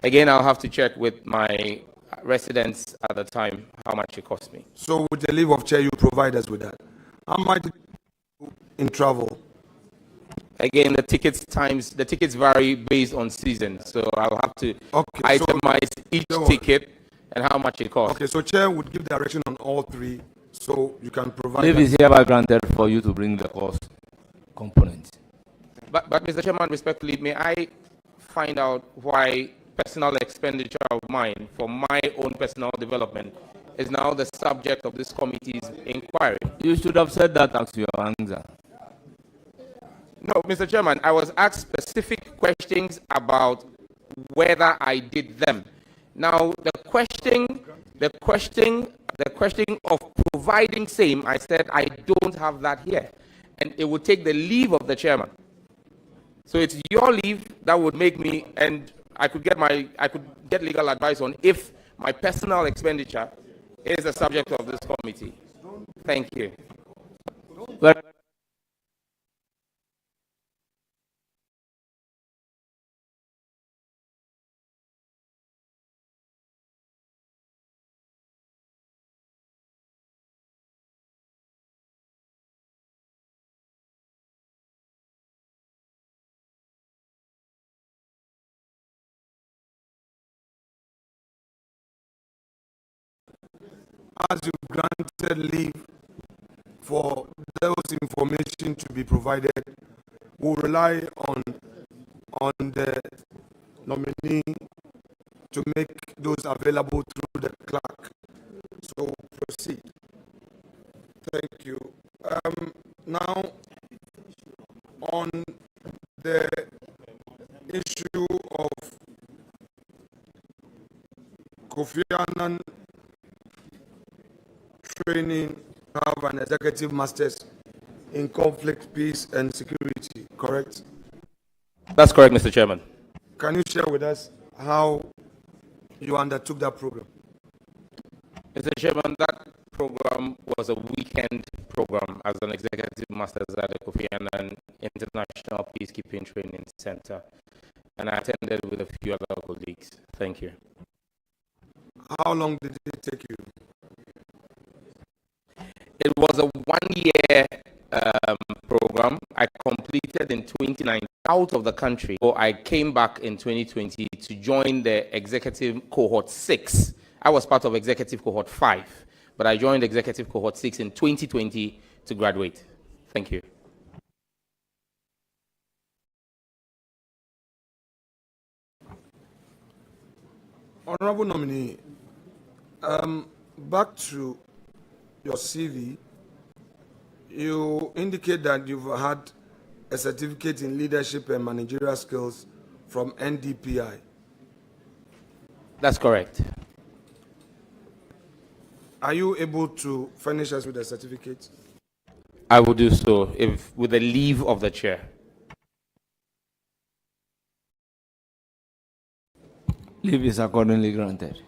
Again, I'll have to check with my residents at the time how much it cost me. So with the leave of chair, you provide us with that. How much did you in travel? Again, the tickets vary based on season. So I'll have to itemize each ticket and how much it costs. Okay, so chair would give direction on all three, so you can provide. Leave is hereby granted for you to bring the cost component. But Mr. Chairman, respectfully, may I find out why personal expenditure of mine for my own personal development is now the subject of this committee's inquiry? You should have said that as your answer. No, Mr. Chairman, I was asked specific questions about whether I did them. Now, the question of providing same, I said I don't have that here, and it would take the leave of the chairman. So it's your leave that would make me, and I could get legal advice on if my personal expenditure is the subject of this committee. Thank you. But as you granted leave for those information to be provided, we'll rely on the nominee to make those available through the clerk. So proceed. Thank you. Now, on the issue of Kofi Annan training, have an executive master's in conflict, peace, and security, correct? That's correct, Mr. Chairman. Can you share with us how you undertook that program? Mr. Chairman, that program was a weekend program as an executive master's at the Kofi Annan International Peacekeeping Training Center, and I attended with a few other colleagues. Thank you. How long did it take you? It was a one-year program. I completed in 2019 out of the country. So I came back in 2020 to join the executive cohort 6. I was part of executive cohort 5, but I joined executive cohort 6 in 2020 to graduate. Thank you. Honorable nominee, back to your CV, you indicate that you've had a certificate in leadership and managerial skills from NDPI. That's correct. Are you able to furnish us with a certificate? I will do so if with the leave of the chair. Leave is accordingly granted.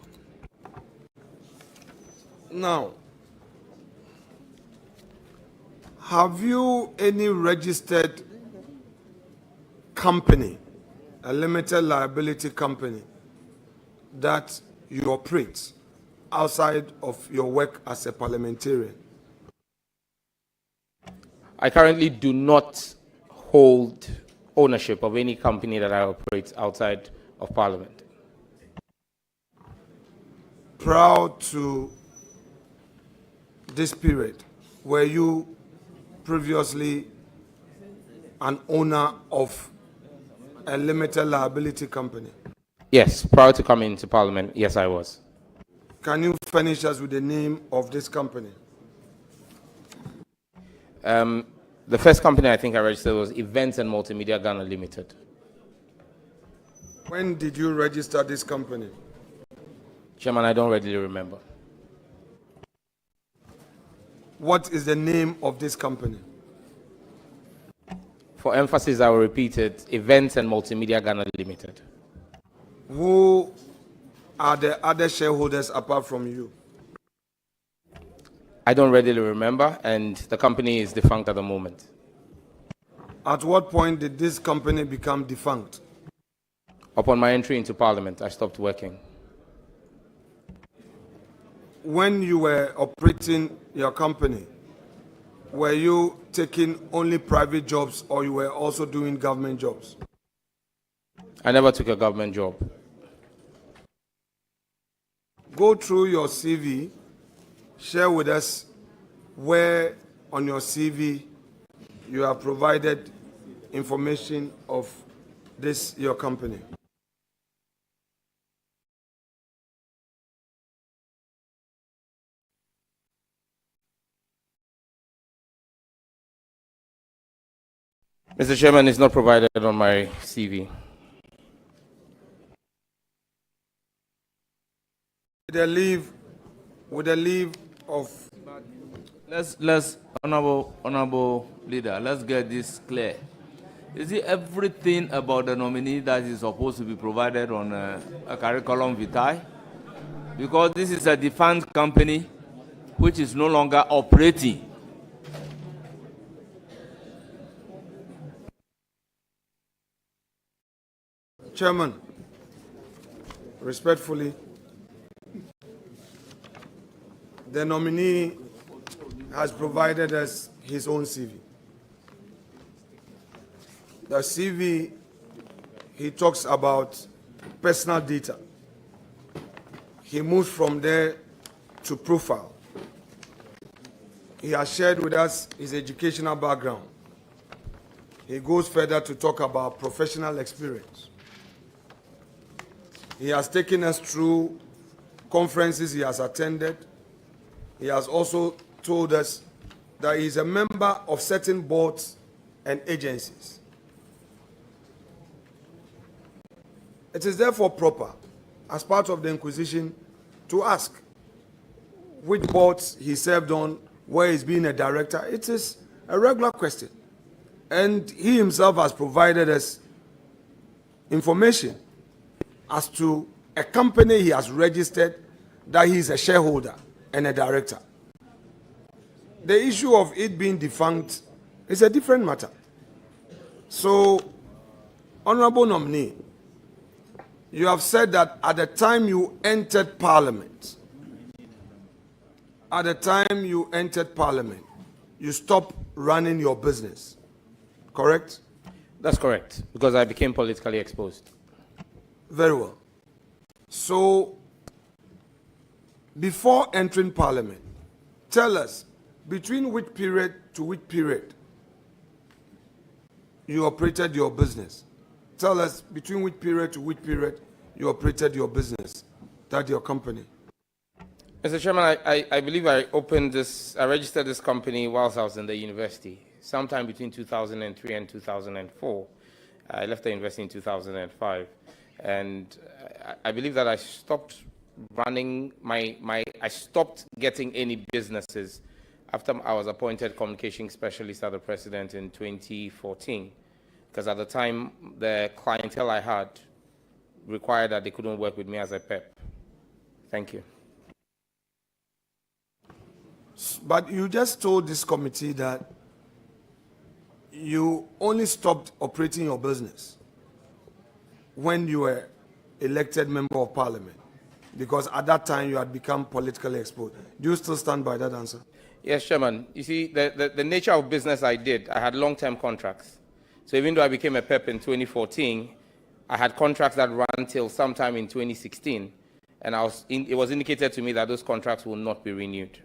Now, have you any registered company, a limited liability company, that you operate outside of your work as a parliamentarian? I currently do not hold ownership of any company that I operate outside of Parliament. Prior to this period, were you previously an owner of a limited liability company? Yes, prior to coming into Parliament, yes, I was. Can you furnish us with the name of this company? The first company I think I registered was Events and Multimedia Ghana Limited. When did you register this company? Chairman, I don't readily remember. What is the name of this company? For emphasis, I will repeat it, Events and Multimedia Ghana Limited. Who are the other shareholders apart from you? I don't readily remember, and the company is defunct at the moment. At what point did this company become defunct? Upon my entry into Parliament, I stopped working. When you were operating your company, were you taking only private jobs or you were also doing government jobs? I never took a government job. Go through your CV, share with us where on your CV you have provided information of this, your company. Mr. Chairman, it's not provided on my CV. With the leave of... Let's honorable leader, let's get this clear. Is it everything about the nominee that is supposed to be provided on a curriculum vitae? Because this is a defunct company which is no longer operating. Chairman, respectfully, the nominee has provided us his own CV. The CV, he talks about personal data. He moves from there to profile. He has shared with us his educational background. He goes further to talk about professional experience. He has taken us through conferences he has attended. He has also told us that he is a member of certain boards and agencies. It is therefore proper, as part of the inquisition, to ask which boards he served on, where he's been a director. It is a regular question. And he himself has provided us information as to a company he has registered that he is a shareholder and a director. The issue of it being defunct is a different matter. So, honorable nominee, you have said that at the time you entered Parliament, you stopped running your business, correct? That's correct, because I became politically exposed. Very well. So, before entering Parliament, tell us, between which period to which period you operated your business? Tell us, between which period to which period you operated your business, that your company? Mr. Chairman, I believe I registered this company whilst I was in the university, sometime between 2003 and 2004. I left the university in 2005. And I believe that I stopped running I stopped getting any businesses after I was appointed communication specialist at the president in 2014. Because at the time, the clientele I had required that they couldn't work with me as a PEP. Thank you. But you just told this committee that you only stopped operating your business when you were elected member of parliament, because at that time you had become politically exposed. Do you still stand by that answer? Yes, Chairman. You see, the nature of business I did, I had long-term contracts. So even though I became a PEP in 2014, I had contracts that ran till sometime in 2016, and it was indicated to me that those contracts will not be renewed.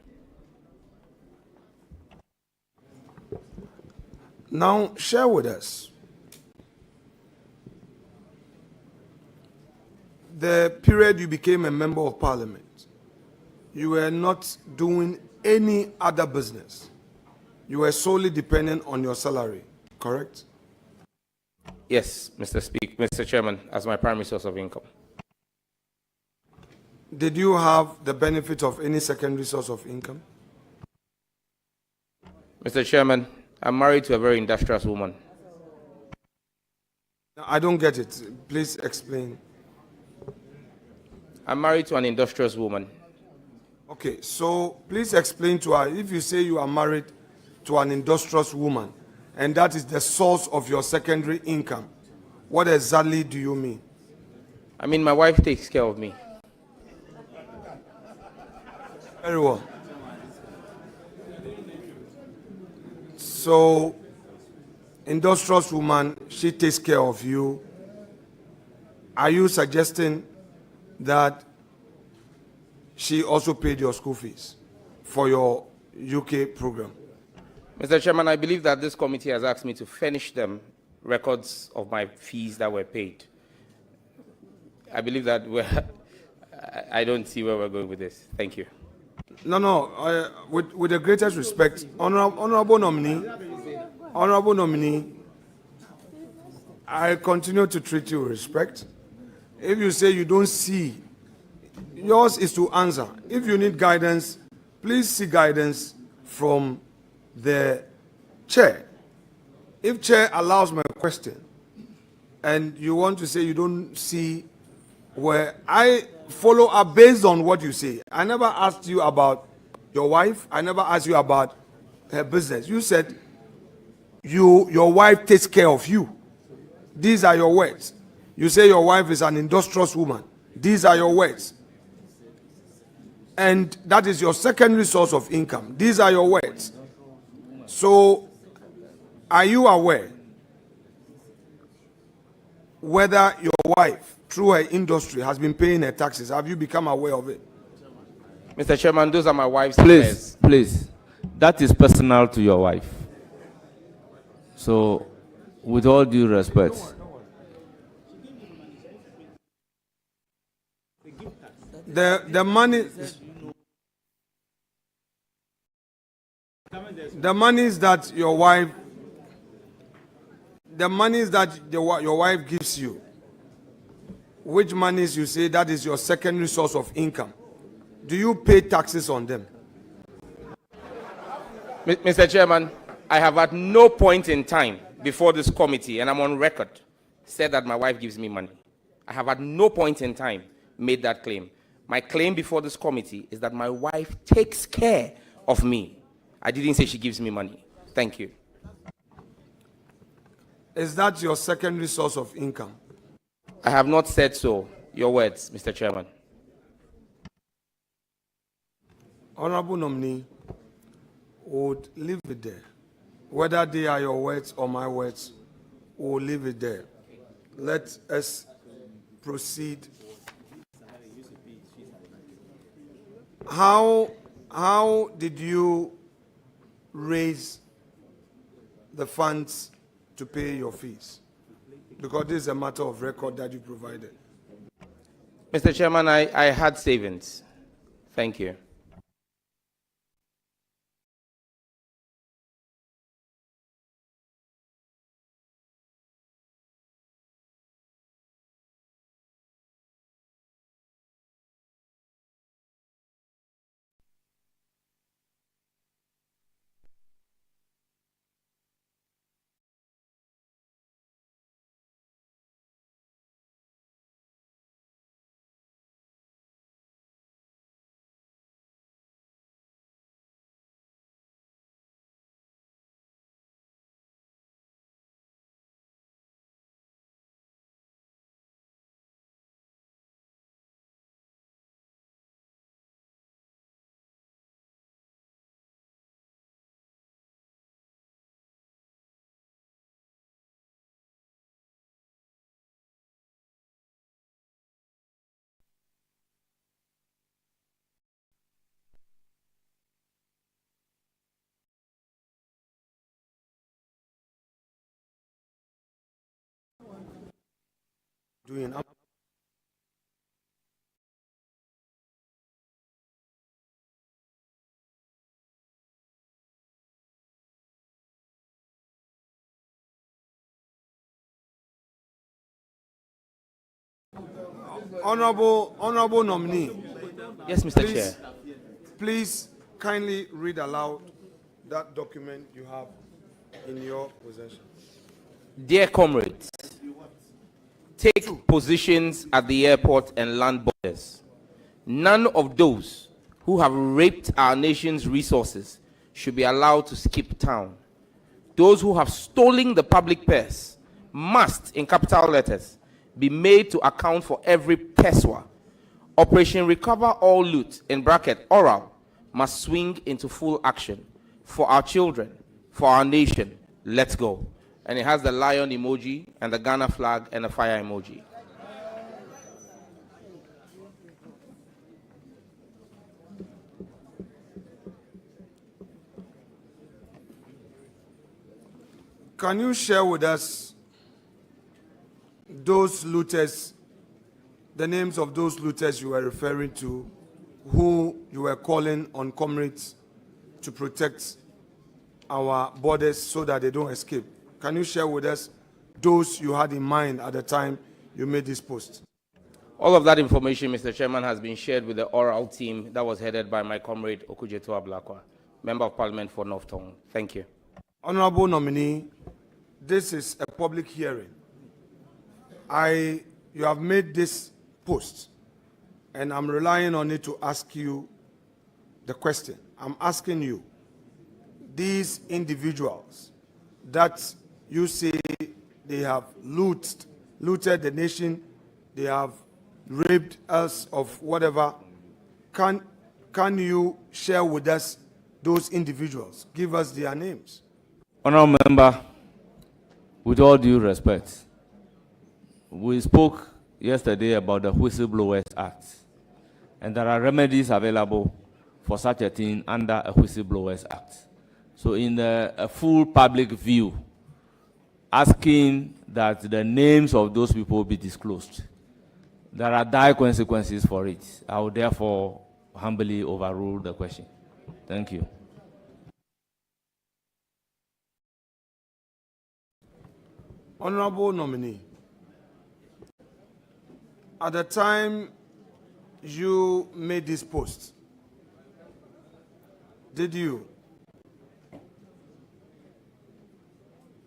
Now, share with us the period you became a member of parliament. You were not doing any other business. You were solely dependent on your salary, correct? Yes, Mr. Chairman, as my primary source of income. Did you have the benefit of any secondary source of income? Mr. Chairman, I'm married to a very industrious woman. I don't get it. Please explain. I'm married to an industrious woman. Okay, so please explain to her, if you say you are married to an industrious woman, and that is the source of your secondary income, what exactly do you mean? I mean, my wife takes care of me. Very well. So, industrious woman, she takes care of you. Are you suggesting that she also paid your school fees for your UK program? Mr. Chairman, I believe that this committee has asked me to furnish them records of my fees that were paid. I believe that I don't see where we're going with this. Thank you. No, with the greatest respect, honorable nominee, I continue to treat you with respect. If you say you don't see, yours is to answer. If you need guidance, please seek guidance from the chair. If chair allows my question, and you want to say you don't see, where I follow up based on what you say. I never asked you about your wife. I never asked you about her business. You said your wife takes care of you. These are your words. You say your wife is an industrious woman. These are your words. And that is your secondary source of income. These are your words. So, are you aware whether your wife, through her industry, has been paying her taxes? Have you become aware of it? Mr. Chairman, those are my wife's Please, affairs. please. That is personal to your wife. So, with all due respect. The monies that your wife your wife gives you, which monies you say that is your secondary source of income, do you pay taxes on them? Mr. Chairman, I have at no point in time before this committee, and I'm on record, said that my wife gives me money. I have at no point in time made that claim. My claim before this committee is that my wife takes care of me. I didn't say she gives me money. Thank you. Is that your secondary source of income? I have not said so. Your words, Mr. Chairman. Honorable nominee, would leave it there. Whether they are your words or my words, we'll leave it there. Let us proceed. How did you raise the funds to pay your fees? Because this is a matter of record that you provided. Mr. Chairman, I had savings. Thank you. doing. Honorable nominee. Yes, Mr. Please, Chair. please kindly read aloud that document you have in your possession. Dear comrades, take positions at the airport and land borders. None of those who have raped our nation's resources should be allowed to skip town. Those who have stolen the public purse must, in capital letters, be made to account for every peswa. Operation Recover All Loot, in bracket oral, must swing into full action. For our children, for our nation, let's go. And it has the lion emoji and the Ghana flag and the fire emoji. Can you share with us those looters, the names of those looters you were referring to, who you were calling on comrades to protect our borders so that they don't escape? Can you share with us those you had in mind at the time you made this post? All of that information, Mr. Chairman, has been shared with the oral team that was headed by my comrade Okujeto Ablakwa, Member of Parliament for North Tongue. Thank you. Honorable nominee, this is a public hearing. You have made this post, and I'm relying on it to ask you the question. I'm asking you, these individuals that you say they have looted the nation, they have raped us of whatever, can you share with us those individuals? Give us their names. Honourable Member, with all due respect, we spoke yesterday about the Whistleblowers Act, and there are remedies available for such a thing under a Whistleblowers Act. So in a full public view, asking that the names of those people be disclosed, there are dire consequences for it. I will therefore humbly overrule the question. Thank you. Honorable nominee, at the time you made this post, did you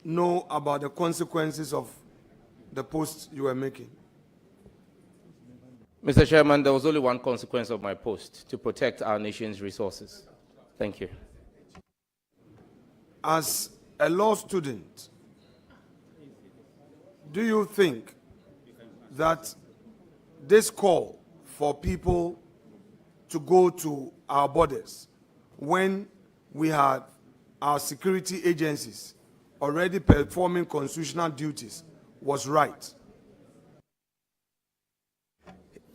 know about the consequences of the post you were making? Mr. Chairman, there was only one consequence of my post: to protect our nation's resources. Thank you. As a law student, do you think that this call for people to go to our borders when we had our security agencies already performing constitutional duties was right?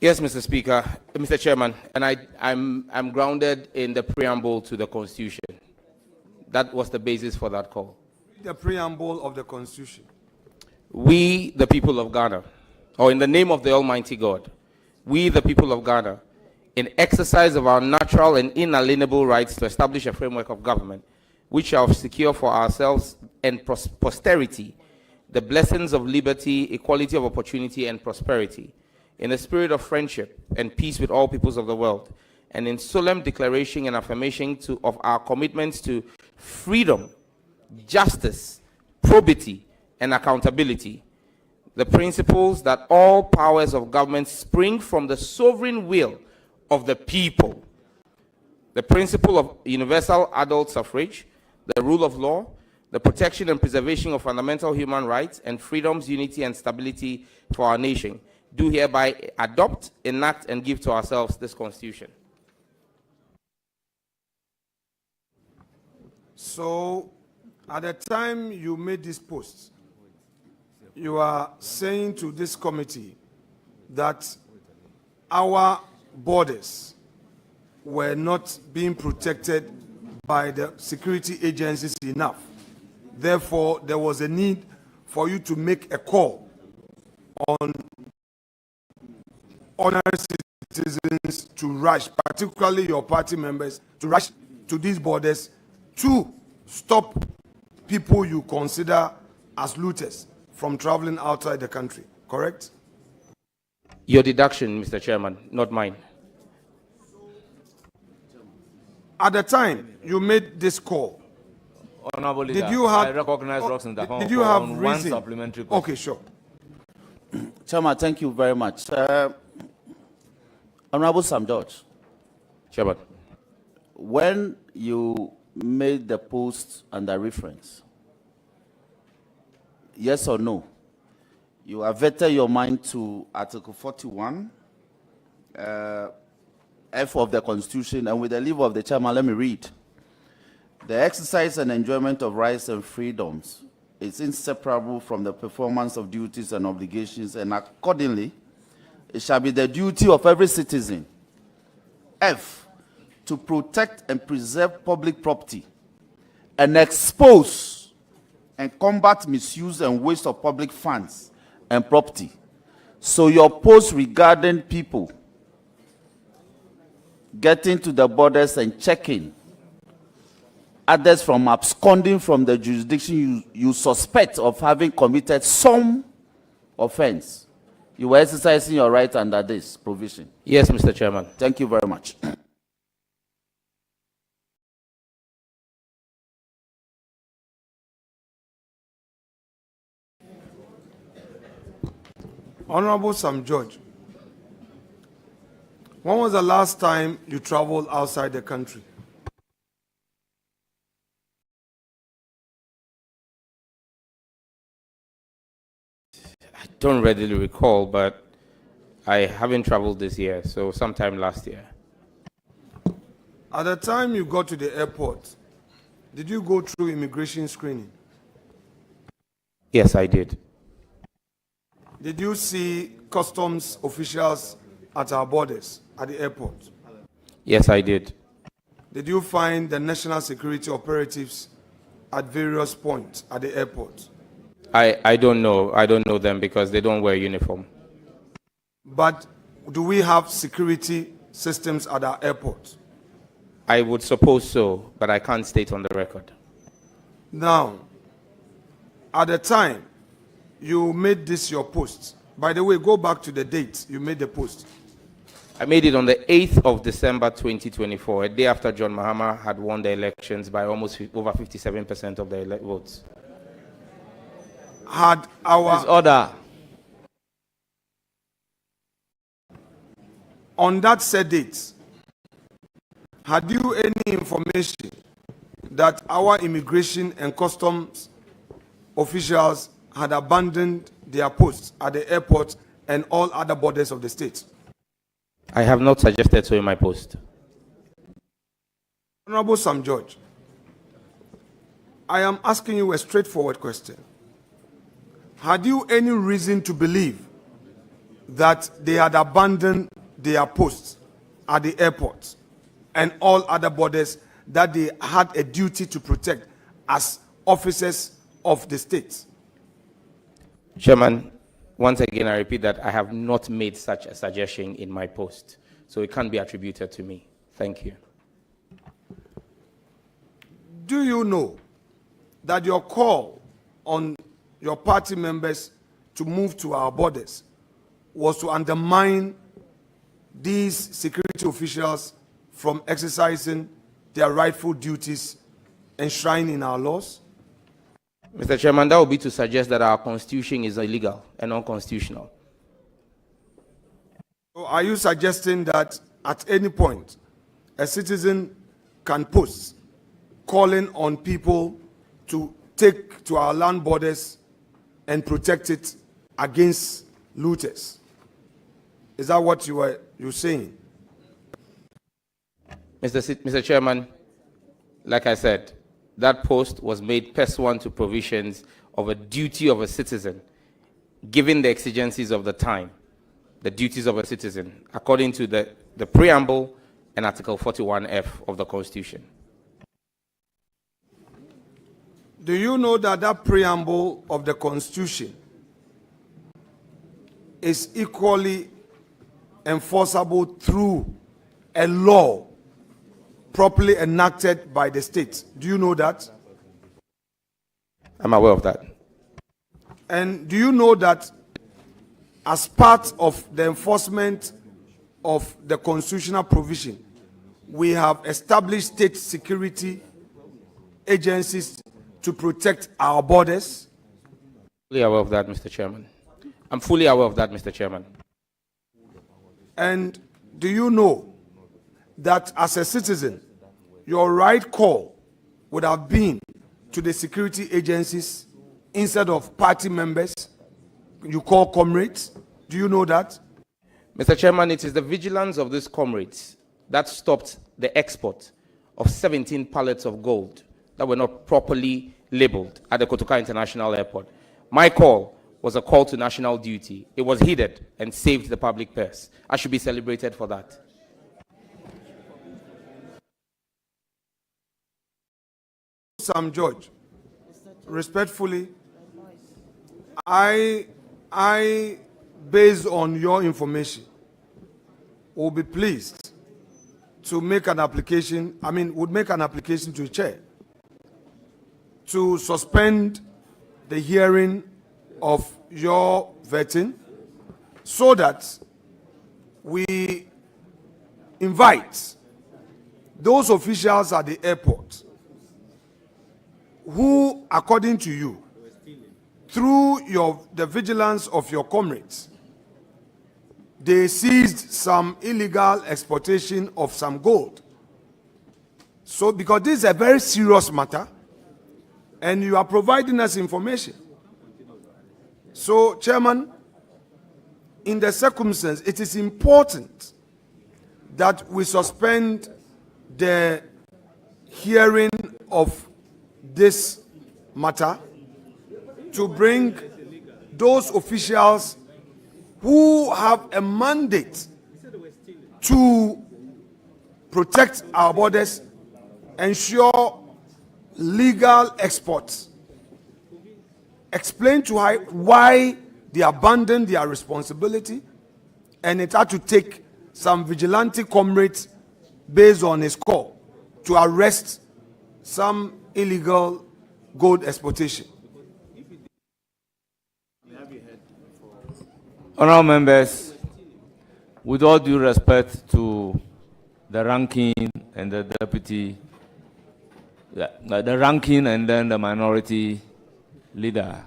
Yes, Mr. Speaker, Mr. Chairman, and I'm grounded in the preamble to the Constitution. That was the basis for that call. The preamble of the Constitution. We, the people of Ghana, or in the name of the Almighty God, we, the people of Ghana, in exercise of our natural and inalienable rights to establish a framework of government, which shall secure for ourselves and posterity the blessings of liberty, equality of opportunity, and prosperity, in the spirit of friendship and peace with all peoples of the world, and in solemn declaration and affirmation of our commitments to freedom, justice, probity, and accountability, the principles that all powers of government spring from the sovereign will of the people, the principle of universal adult suffrage, the rule of law, the protection and preservation of fundamental human rights and freedoms, unity, and stability for our nation, do hereby adopt, enact, and give to ourselves this Constitution. So, at the time you made this post, you are saying to this committee that our borders were not being protected by the security agencies enough. Therefore, there was a need for you to make a call on ordinary citizens to rush, particularly your party members, to rush to these borders to stop people you consider as looters from traveling outside the country, correct? Your deduction, Mr. Chairman, not mine. At the time you made this call, Honorable did Leader, you have, I recognize Roxanne Dafon did you have on reason? one supplementary question. Okay, sure. Chairman, thank you very much. Honorable Sam George. Chairman. When you made the post under reference, yes or no, you averted your mind to Article 41, F of the Constitution, and with the leave of the chairman, let me read. The exercise and enjoyment of rights and freedoms is inseparable from the performance of duties and obligations, and accordingly, it shall be the duty of every citizen, F, to protect and preserve public property and expose and combat misuse and waste of public funds and property. So your post regarding people getting to the borders and checking others from absconding from the jurisdiction you suspect of having committed some offense, you were exercising your right under this provision? Yes, Mr. Chairman. Thank you very much. Honorable Sam George, when was the last time you traveled outside the country? I don't readily recall, but I haven't traveled this year, so sometime last year. At the time you got to the airport, did you go through immigration screening? Yes, I did. Did you see customs officials at our borders at the airport? Yes, I did. Did you find the national security operatives at various points at the airport? I don't know. I don't know them because they don't wear uniform. But do we have security systems at our airport? I would suppose so, but I can't state on the record. Now, at the time you made this your post, by the way, go back to the date you made the post. I made it on the 8th of December 2024, a day after John Mahama had won the elections by almost over 57% of the votes. Had our order on that said date, had you any information that our immigration and customs officials had abandoned their posts at the airport and all other borders of the state? I have not suggested so in my post. Honorable Sam George, I am asking you a straightforward question. Had you any reason to believe that they had abandoned their posts at the airport and all other borders that they had a duty to protect as officers of the state? Chairman, once again, I repeat that I have not made such a suggestion in my post, so it can't be attributed to me. Thank you. Do you know that your call on your party members to move to our borders was to undermine these security officials from exercising their rightful duties enshrined in our laws? Mr. Chairman, that would be to suggest that our constitution is illegal and unconstitutional. So are you suggesting that at any point a citizen can post calling on people to take to our land borders and protect it against looters? Is that what you're saying? Mr. Chairman, like I said, that post was made pursuant to provisions of a duty of a citizen, given the exigencies of the time, the duties of a citizen, according to the preamble and Article 41F of the Constitution. Do you know that that preamble of the Constitution is equally enforceable through a law properly enacted by the state. Do you know that? I'm aware of that. And do you know that as part of the enforcement of the constitutional provision, we have established state security agencies to protect our borders? Fully aware of that, Mr. Chairman. I'm fully aware of that, Mr. Chairman. And do you know that as a citizen, your right call would have been to the security agencies instead of party members you call comrades? Do you know that? Mr. Chairman, it is the vigilance of these comrades that stopped the export of 17 pallets of gold that were not properly labeled at the Kotoka International Airport. My call was a call to national duty. It was heeded and saved the public purse. I should be celebrated for that. Sam George, respectfully, I, based on your information, will be pleased to make an application, would make an application to the chair to suspend the hearing of your vetting so that we invite those officials at the airport who, according to you, through the vigilance of your comrades, they seized some illegal exportation of some gold. So, because this is a very serious matter, and you are providing us information. So, Chairman, in the circumstance, it is important that we suspend the hearing of this matter to bring those officials who have a mandate to protect our borders, ensure legal exports, explain to why they abandoned their responsibility, and it had to take some vigilante comrades based on his call to arrest some illegal gold exportation. Honourable members, with all due respect to the ranking and the deputy, the ranking and then the minority leader,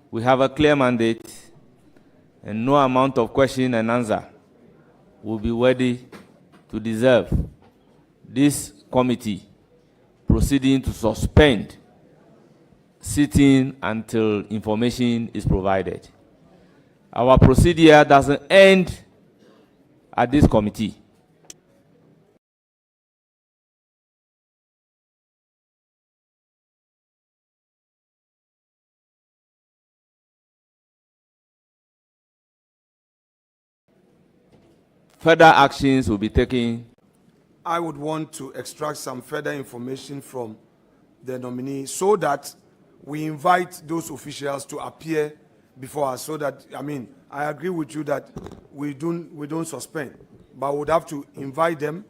we have a clear mandate, and no amount of question and answer will be worthy to deserve this committee proceeding to suspend sitting until information is provided. Our procedure doesn't end at this committee. Further actions will be taken. I would want to extract some further information from the nominee so that we invite those officials to appear before us, so that, I agree with you that we don't suspend, but we would have to invite them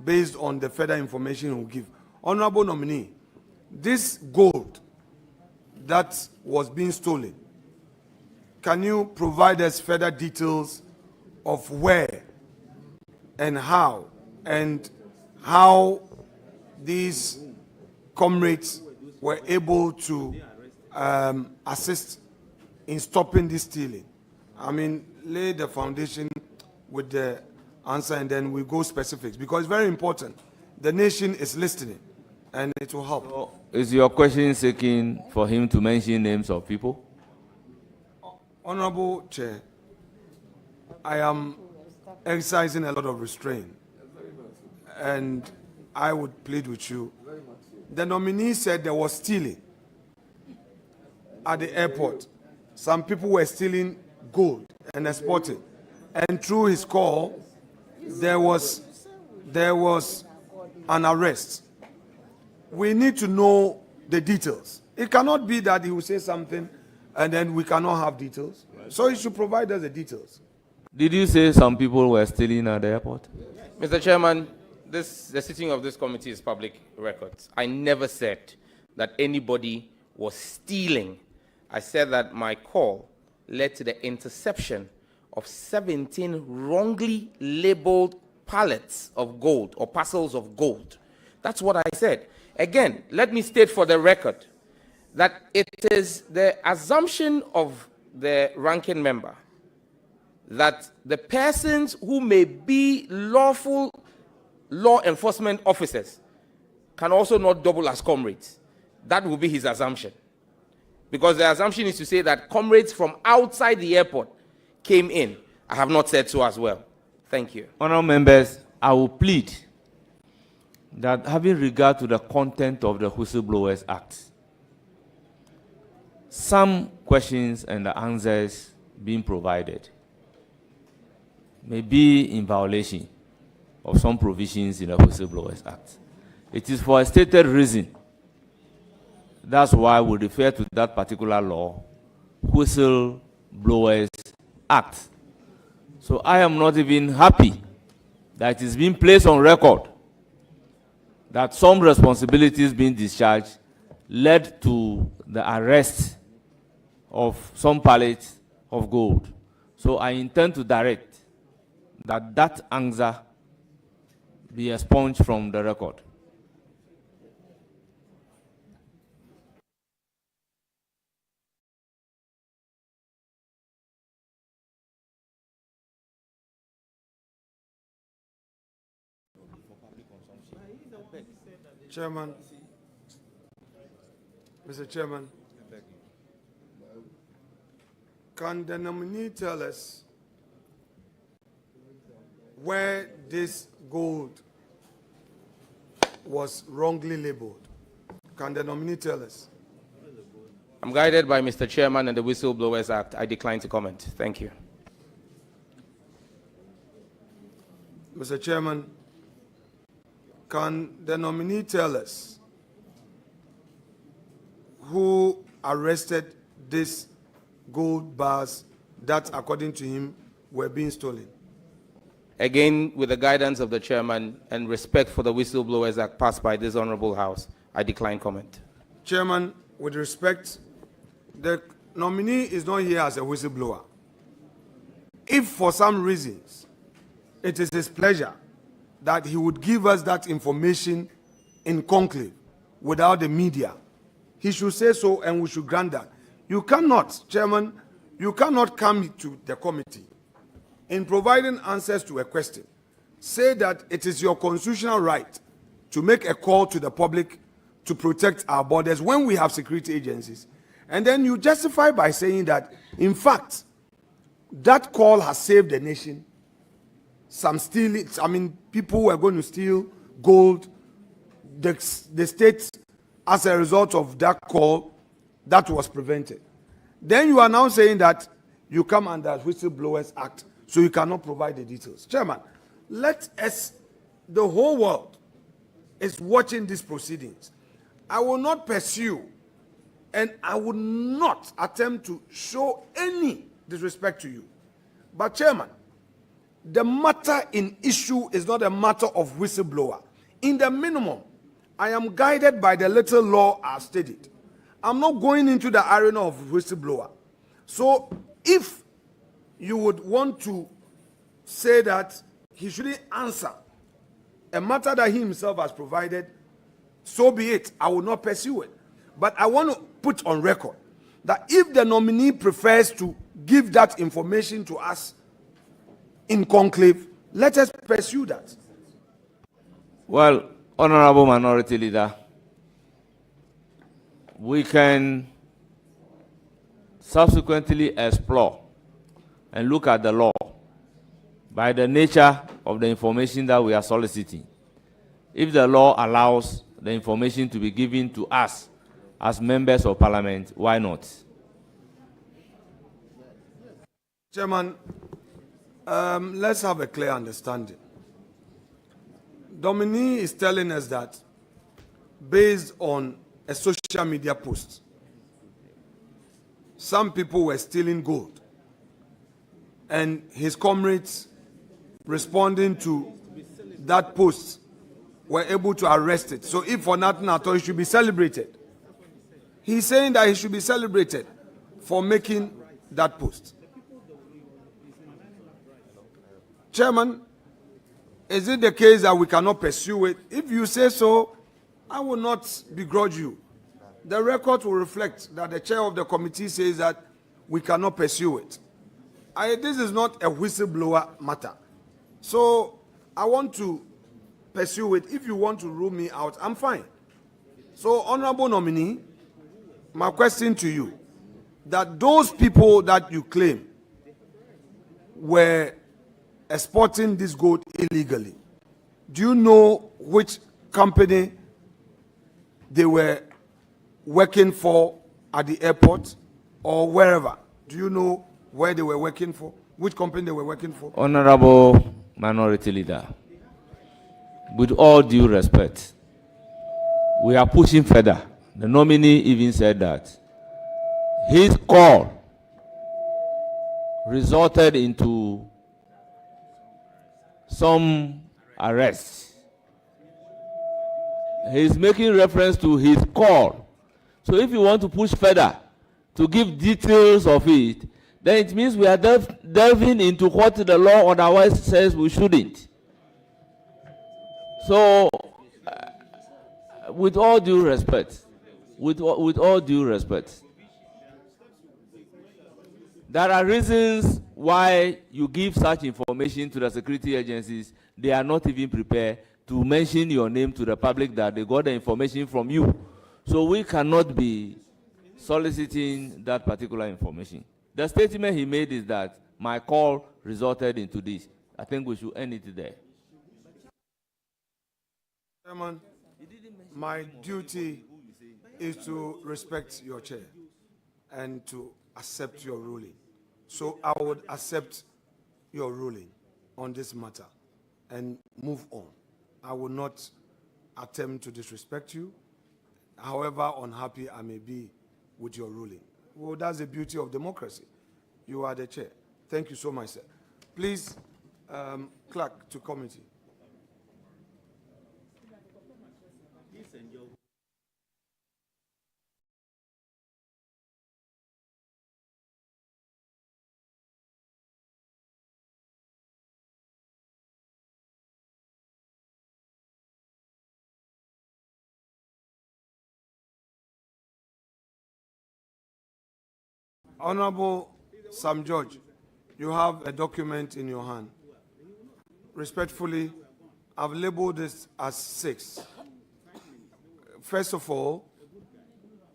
based on the further information we'll give. Honorable nominee, this gold that was being stolen, can you provide us further details of where and how these comrades were able to assist in stopping this stealing? Lay the foundation with the answer, and then we go specifics, because it's very important. The nation is listening, and it will help. So, is your question seeking for him to mention names of people? Honorable Chair, I am exercising a lot of restraint, and I would plead with you. The nominee said there was stealing at the airport. Some people were stealing gold and exporting, and through his call, there was an arrest. We need to know the details. It cannot be that he will say something and then we cannot have details. So he should provide us the details. Did you say some people were stealing at the airport? Mr. Chairman, the sitting of this committee is public records. I never said that anybody was stealing. I said that my call led to the interception of 17 wrongly labeled pallets of gold or parcels of gold. That's what I said. Again, let me state for the record that it is the assumption of the ranking member that the persons who may be lawful law enforcement officers can also not double as comrades. That will be his assumption. Because the assumption is to say that comrades from outside the airport came in. I have not said so as well. Thank you. Honourable members, I will plead that having regard to the content of the Whistleblowers Act, some questions and the answers being provided may be in violation of some provisions in the Whistleblowers Act. It is for a stated reason. That's why we refer to that particular law, Whistleblowers Act. So I am not even happy that it is being placed on record that some responsibilities being discharged led to the arrest of some pallets of gold. So I intend to direct that answer be expunged from the record. Chairman, Mr. Chairman, can the nominee tell us where this gold was wrongly labeled? Can the nominee tell us? I'm guided by Mr. Chairman and the Whistleblowers Act. I decline to comment. Thank you. Mr. Chairman, can the nominee tell us who arrested these gold bars that, according to him, were being stolen? Again, with the guidance of the chairman and respect for the Whistleblowers Act passed by this honorable House, I decline comment. Chairman, with respect, the nominee is not here as a whistleblower. If for some reasons it is his pleasure that he would give us that information in conclave without the media, he should say so and we should grant that. You cannot, Chairman, you cannot come to the committee in providing answers to a question, say that it is your constitutional right to make a call to the public to protect our borders when we have security agencies. And then you justify by saying that, in fact, that call has saved the nation. Some stealing, I mean, people were going to steal gold. The state, as a result of that call, that was prevented. Then you are now saying that you come under Whistleblowers Act, so you cannot provide the details. Chairman, let us, the whole world is watching these proceedings. I will not pursue and I will not attempt to show any disrespect to you. But Chairman, the matter in issue is not a matter of whistleblower. In the minimum, I am guided by the little law I've studied. I'm not going into the arena of whistleblower. So if you would want to say that he shouldn't answer a matter that he himself has provided, so be it. I will not pursue it. But I want to put on record that if the nominee prefers to give that information to us in conclave, let us pursue that. Well, Honorable Minority Leader, we can subsequently explore and look at the law by the nature of the information that we are soliciting. If the law allows the information to be given to us as members of parliament, why not? Chairman, let's have a clear understanding. Nominee is telling us that based on a social media post, some people were stealing gold. and his comrades responding to that post were able to arrest it. So if for nothing at all, he should be celebrated. He's saying that he should be celebrated for making that post. Chairman, is it the case that we cannot pursue it? If you say so, I will not begrudge you. The record will reflect that the chair of the committee says that we cannot pursue it. This is not a whistleblower matter. So I want to pursue it. If you want to rule me out, I'm fine. So, Honorable Nominee, my question to you, that those people that you claim were exporting this gold illegally, do you know which company they were working for at the airport or wherever? Do you know where they were working for? Which company they were working for? Honorable Minority Leader, with all due respect, we are pushing further. The nominee even said that his call resulted into some arrests. He's making reference to his call. So if you want to push further to give details of it, then it means we are delving into what the law otherwise says we shouldn't. So, with all due respect, with all due respect, there are reasons why you give such information to the security agencies. They are not even prepared to mention your name to the public that they got the information from you. So we cannot be soliciting that particular information. The statement he made is that my call resulted into this. I think we should end it there. Chairman, my duty is to respect your chair and to accept your ruling. So I would accept your ruling on this matter and move on. I will not attempt to disrespect you, however unhappy I may be with your ruling. Well, that's the beauty of democracy. You are the chair. Thank you so much, sir. Please, clerk to committee. Honorable Sam George, you have a document in your hand. Respectfully, I've labeled this as 6. First of all,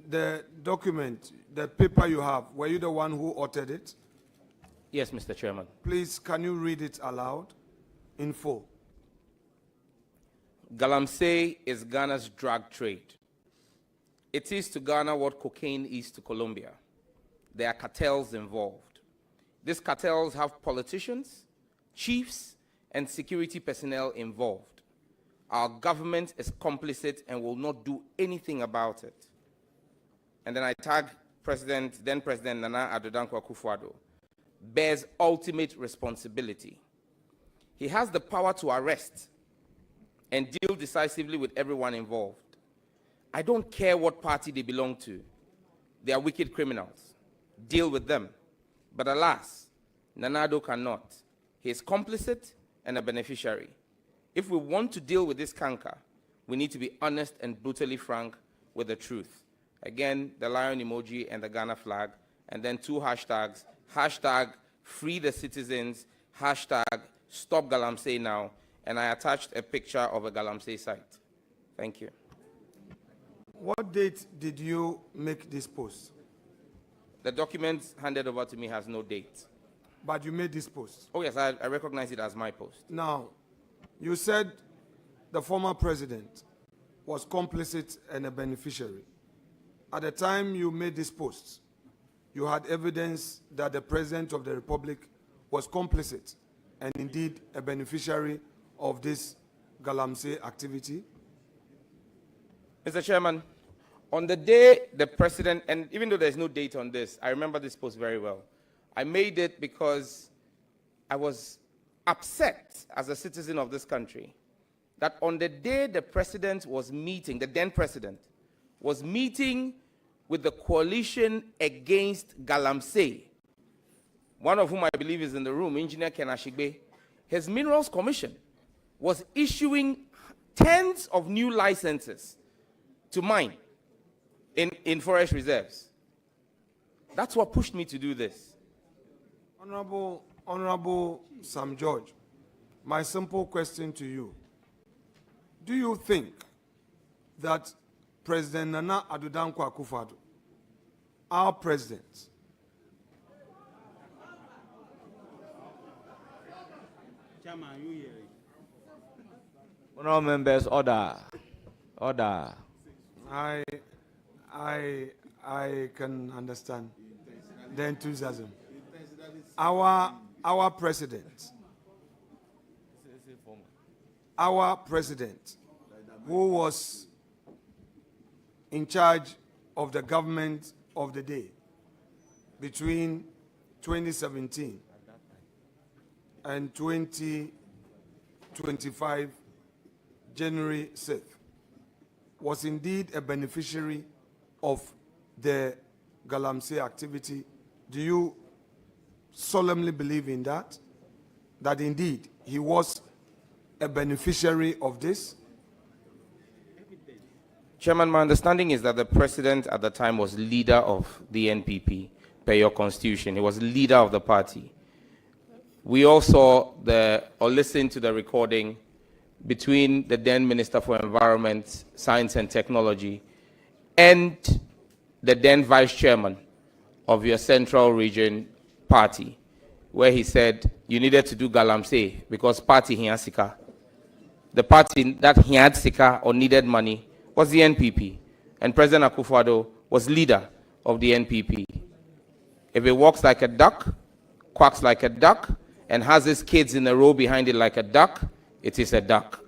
the document, the paper you have, were you the one who authored it? Yes, Mr. Chairman. Please, can you read it aloud in full? Galamsey is Ghana's drug trade. It is to Ghana what cocaine is to Colombia. There are cartels involved. These cartels have politicians, chiefs, and security personnel involved. Our government is complicit and will not do anything about it. And then I tag then President Nana Addo Dankwa Akufo-Addo, bears ultimate responsibility. He has the power to arrest and deal decisively with everyone involved. I don't care what party they belong to. They are wicked criminals. Deal with them. But alas, Nana Addo cannot. He is complicit and a beneficiary. If we want to deal with this canker, we need to be honest and brutally frank with the truth. Again, the lion emoji and the Ghana flag, and then 2 hashtags. Hashtag free the citizens, hashtag stop Galamsey now, and I attached a picture of a Galamsey site. Thank you. What date did you make this post? The document handed over to me has no date. But you made this post? Oh yes, I recognize it as my post. Now, you said the former president was complicit and a beneficiary. At the time you made this post, you had evidence that the President of the Republic was complicit and indeed a beneficiary of this Galamsey activity? Mr. Chairman, on the day the President, and even though there's no date on this, I remember this post very well. I made it because I was upset as a citizen of this country that on the day the president was meeting, the then president, was meeting with the coalition against Galamsey, one of whom I believe is in the room, Engineer Ken Ashigbe, his Minerals Commission was issuing tens of new licenses to mine in forest reserves. That's what pushed me to do this. Honorable Sam George, my simple question to you. Do you think that President Nana Addo Dankwa Akufo-Addo, our president, Honourable members, order. I can understand the enthusiasm. Our president, who was in charge of the government of the day between 2017 and 2025, January 6th, was indeed a beneficiary of the Galamsey activity. Do you solemnly believe in that? That indeed he was a beneficiary of this? Chairman, my understanding is that the president at the time was leader of the NPP, per your constitution. He was leader of the party. We all saw or listened to the recording between the then Minister for Environment, Science and Technology and the then Vice Chairman of your Central Region Party, where he said you needed to do Galamsey because party he had sika. The party that he had sika or needed money was the NPP, and President Akufo-Addo was leader of the NPP. If it walks like a duck, quacks like a duck, and has his kids in a row behind it like a duck, it is a duck.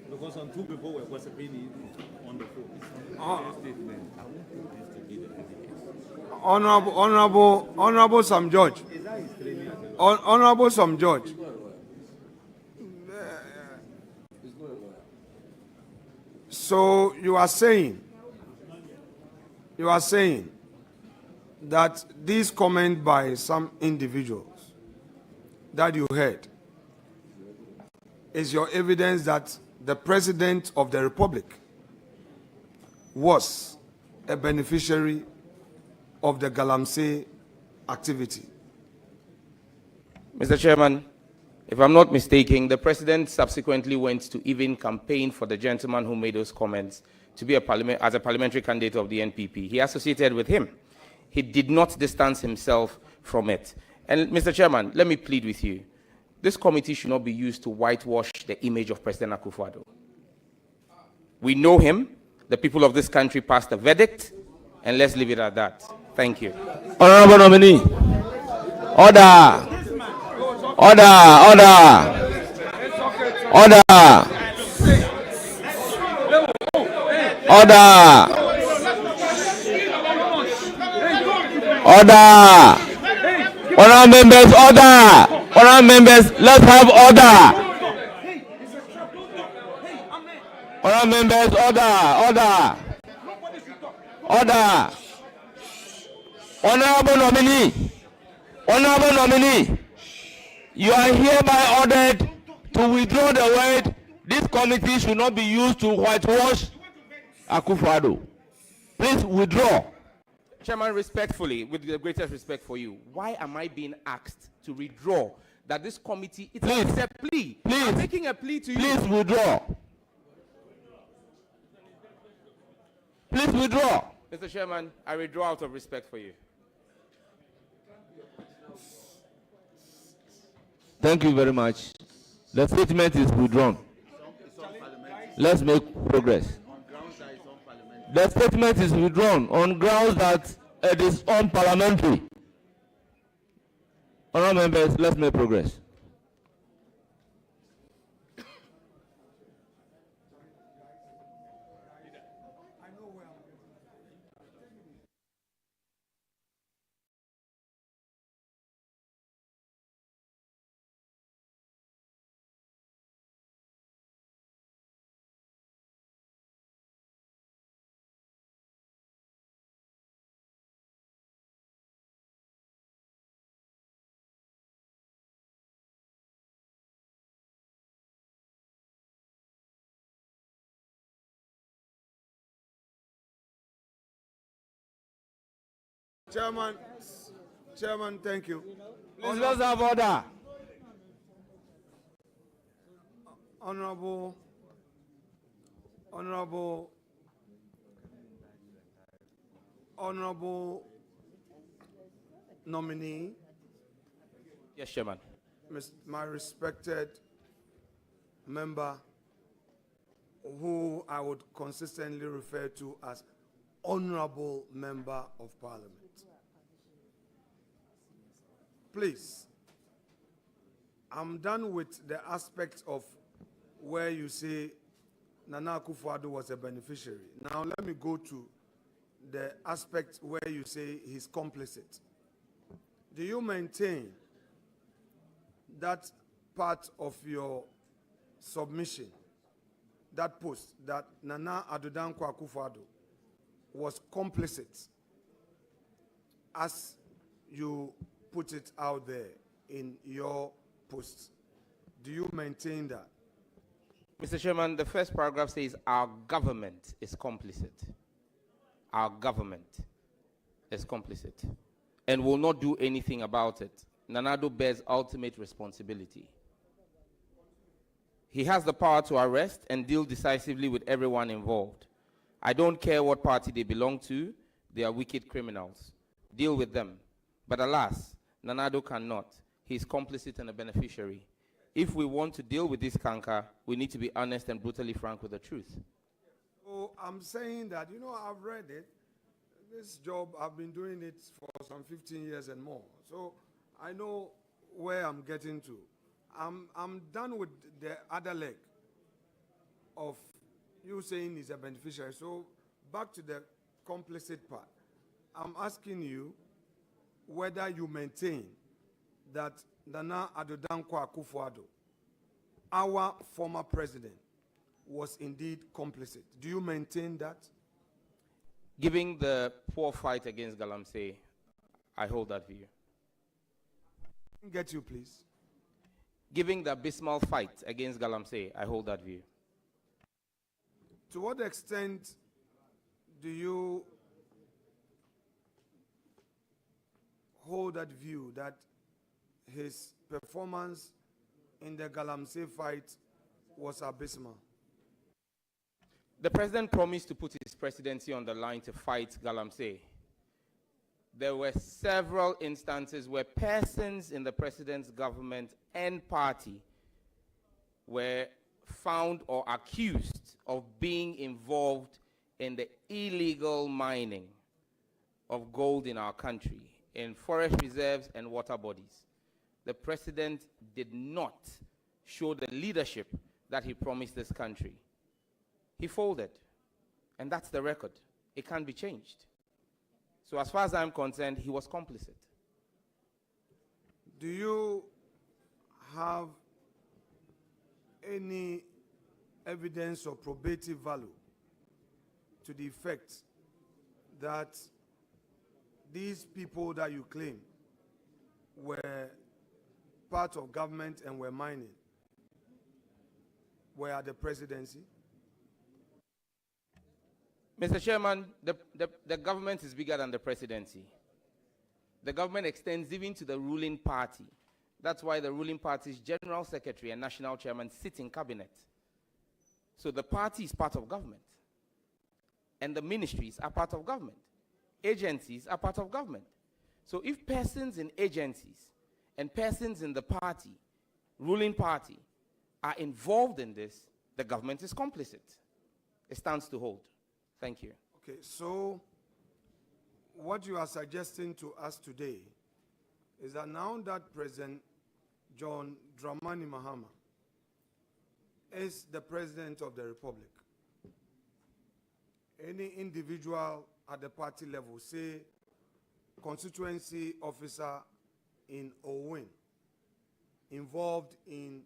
Because some two people were gossiping on the phone. Honorable Sam George. Honorable Sam George. So you are saying that this comment by some individuals that you heard is your evidence that the President of the Republic was a beneficiary of the Galamsey activity? Mr. Chairman, if I'm not mistaken, the President subsequently went to even campaign for the gentleman who made those comments to be as a parliamentary candidate of the NPP. He associated with him. He did not distance himself from it. And Mr. Chairman, let me plead with you. This committee should not be used to whitewash the image of President Akufo-Addo. We know him. The people of this country passed a verdict, and let's leave it at that. Thank you. Honourable nominee. Order. Honourable members, order. Honourable members, let's have order. Honourable members, order. Honourable nominee, you are hereby ordered to withdraw the word. This committee should not be used to whitewash Akufo-Addo. Please withdraw. Chairman, respectfully, with the greatest respect for you, why am I being asked to withdraw that this committee, it's a plea. I'm making a plea to you. Please withdraw. Please withdraw. Mr. Chairman, I withdraw out of respect for you. Thank you very much. The statement is withdrawn. Let's make progress. The statement is withdrawn on grounds that it is unparliamentary. Honourable members, let's make progress. Chairman, thank you. Please, let's have order. Honorable nominee. Yes, Chairman. My respected member, who I would consistently refer to as Honorable Member of Parliament. Please, I'm done with the aspect of where you say Nana Akufo-Addo was a beneficiary. Now let me go to the aspect where you say he's complicit. Do you maintain that part of your submission, that post, that Nana Addo Dankwa Akufo-Addo was complicit, as you put it out there in your post? Do you maintain that? Mr. Chairman, the first paragraph says our government is complicit. Our government is complicit and will not do anything about it. Nana Addo bears ultimate responsibility. He has the power to arrest and deal decisively with everyone involved. I don't care what party they belong to, they are wicked criminals. Deal with them. But alas, Nana Addo cannot. He is complicit and a beneficiary. If we want to deal with this canker, we need to be honest and brutally frank with the truth. Oh, I'm saying that, you know, I've read it. This job, I've been doing it for some 15 years and more. So I know where I'm getting to. I'm done with the other leg of you saying he's a beneficiary. So back to the complicit part. I'm asking you whether you maintain that Nana Addo Dankwa Akufo-Addo, our former president, was indeed complicit. Do you maintain that? Given the poor fight against Galamsey, I hold that view. Get you, please. Given the abysmal fight against Galamsey, I hold that view. To what extent do you hold that view that his performance in the Galamsey fight was abysmal? The president promised to put his presidency on the line to fight Galamsey. There were several instances where persons in the president's government and party were found or accused of being involved in the illegal mining of gold in our country, in forest reserves and water bodies. The president did not show the leadership that he promised this country. He folded, and that's the record. It can't be changed. So as far as I'm concerned, he was complicit. Do you have any evidence or probative value to the effect that these people that you claim were part of government and were mining were at the presidency? Mr. Chairman, the government is bigger than the presidency. The government extends even to the ruling party. That's why the ruling party's general secretary and national chairman sit in cabinet. So the party is part of government. And the ministries are part of government. Agencies are part of government. So if persons in agencies and persons in the party, ruling party, are involved in this, the government is complicit. It stands to hold. Thank you. Okay, so what you are suggesting to us today is that now that President John Dramani Mahama is the President of the Republic, any individual at the party level, say constituency officer in Owin, involved in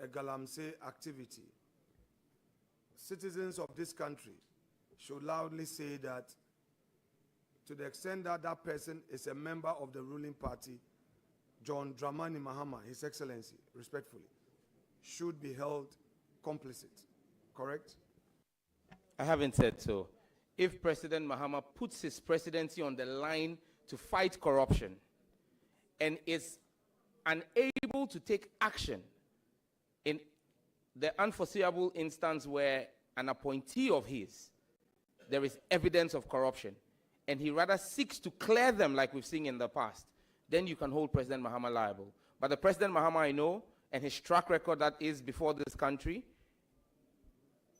a Galamsey activity, citizens of this country should loudly say that to the extent that that person is a member of the ruling party, John Dramani Mahama, His Excellency, respectfully, should be held complicit. Correct? I haven't said so. If President Mahama puts his presidency on the line to fight corruption and is unable to take action in the unforeseeable instance where an appointee of his, there is evidence of corruption, and he rather seeks to clear them like we've seen in the past, then you can hold President Mahama liable. But the President Mahama I know, and his track record that is before this country,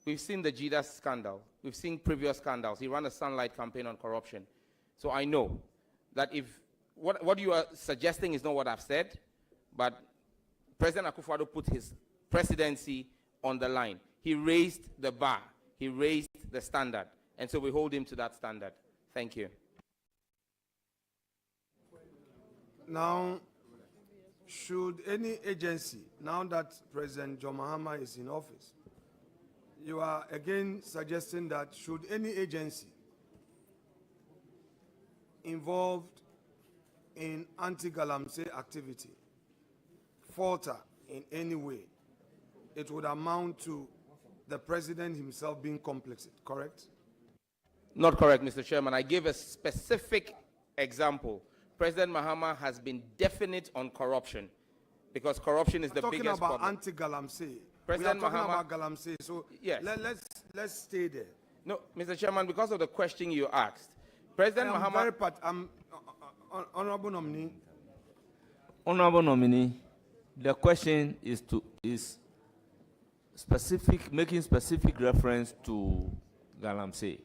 we've seen the Judas scandal. We've seen previous scandals. He ran a sunlight campaign on corruption. So I know that if what you are suggesting is not what I've said, but President Akufo-Addo put his presidency on the line. He raised the bar. He raised the standard. And so we hold him to that standard. Thank you. Now, should any agency, now that President John Mahama is in office, you are again suggesting that should any agency involved in anti-Galamsey activity falter in any way, it would amount to the president himself being complicit, correct? Not correct, Mr. Chairman. I gave a specific example. President Mahama has been definite on corruption because corruption is the biggest problem. Talking about anti-Galamsey. President we are talking Mahama, about Galamsey, so yes. let's stay there. No, Mr. Chairman, because of the question you asked, President Mahama... Honorable Nominee. Honorable Nominee, the question is specific, making specific reference to Galamsey.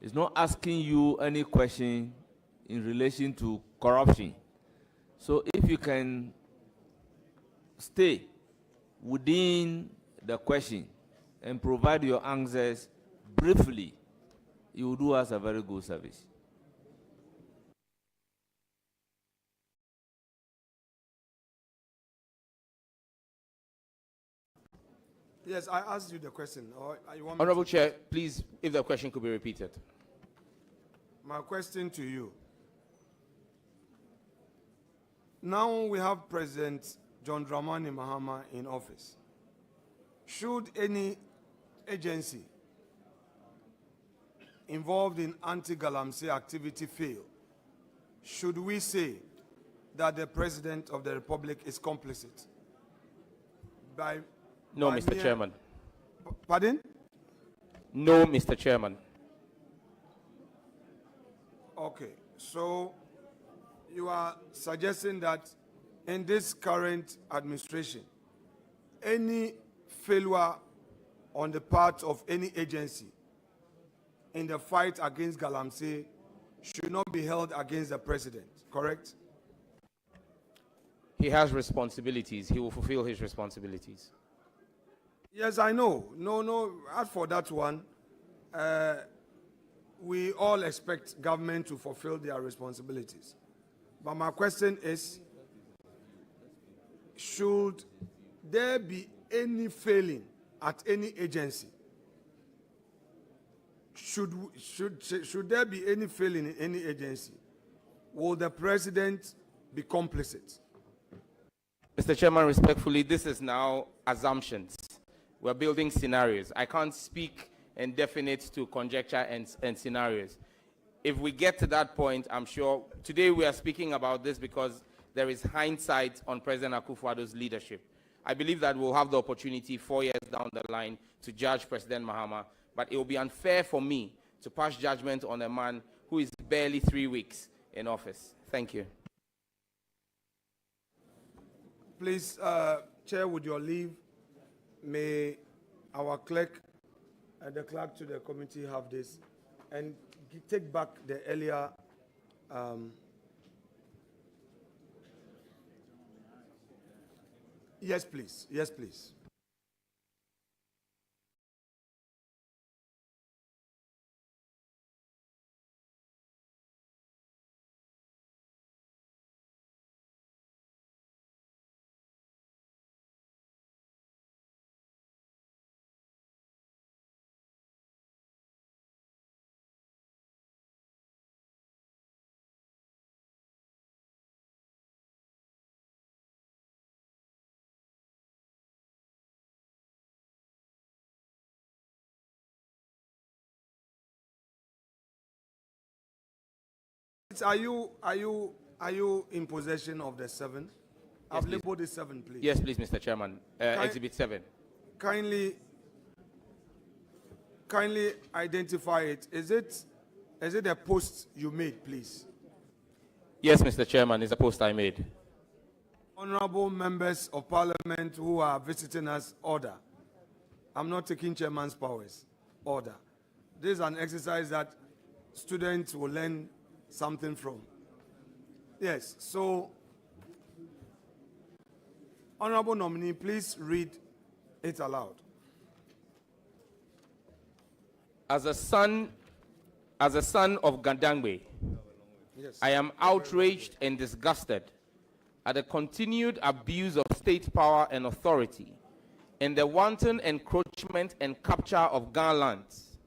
It's not asking you any question in relation to corruption. So if you can stay within the question and provide your answers briefly, you will do us a very good service. Yes, I asked you the question. Or you want Honorable Chair, please, if the question could be repeated. My question to you. Now we have President John Dramani Mahama in office. Should any agency involved in anti-Galamsey activity fail, should we say that the President of the Republic is complicit? No, Mr. Chairman. Pardon? No, Mr. Chairman. Okay, so you are suggesting that in this current administration, any failure on the part of any agency in the fight against Galamsey should not be held against the president, correct? He has responsibilities. He will fulfill his responsibilities. Yes, I know. No, as for that one, we all expect government to fulfill their responsibilities. But my question is, should there be any failing at any agency? Should there be any failing in any agency? Will the president be complicit? Mr. Chairman, respectfully, this is now assumptions. We're building scenarios. I can't speak indefinite to conjecture and scenarios. If we get to that point, I'm sure today we are speaking about this because there is hindsight on President Akufo-Addo's leadership. I believe that we'll have the opportunity 4 years down the line to judge President Mahama, but it will be unfair for me to pass judgment on a man who is barely 3 weeks in office. Thank you. Please, Chair, with your leave, may our clerk and the clerk to the committee have this and take back the earlier yes, please. Yes, please. are you in possession of the 7? I've labeled the 7, please. Yes, please, Mr. Chairman. Exhibit 7. Kindly identify it. Is it a post you made, please? Yes, Mr. Chairman, it's a post I made. Honorable members of parliament who are visiting us, order. I'm not taking chairman's powers. Order. This is an exercise that students will learn something from. Yes, so, honorable nominee, please read it aloud. As a son of Gandangwe, Yes. I am outraged and disgusted at the continued abuse of state power and authority and the wanton encroachment and capture of Ghana lands.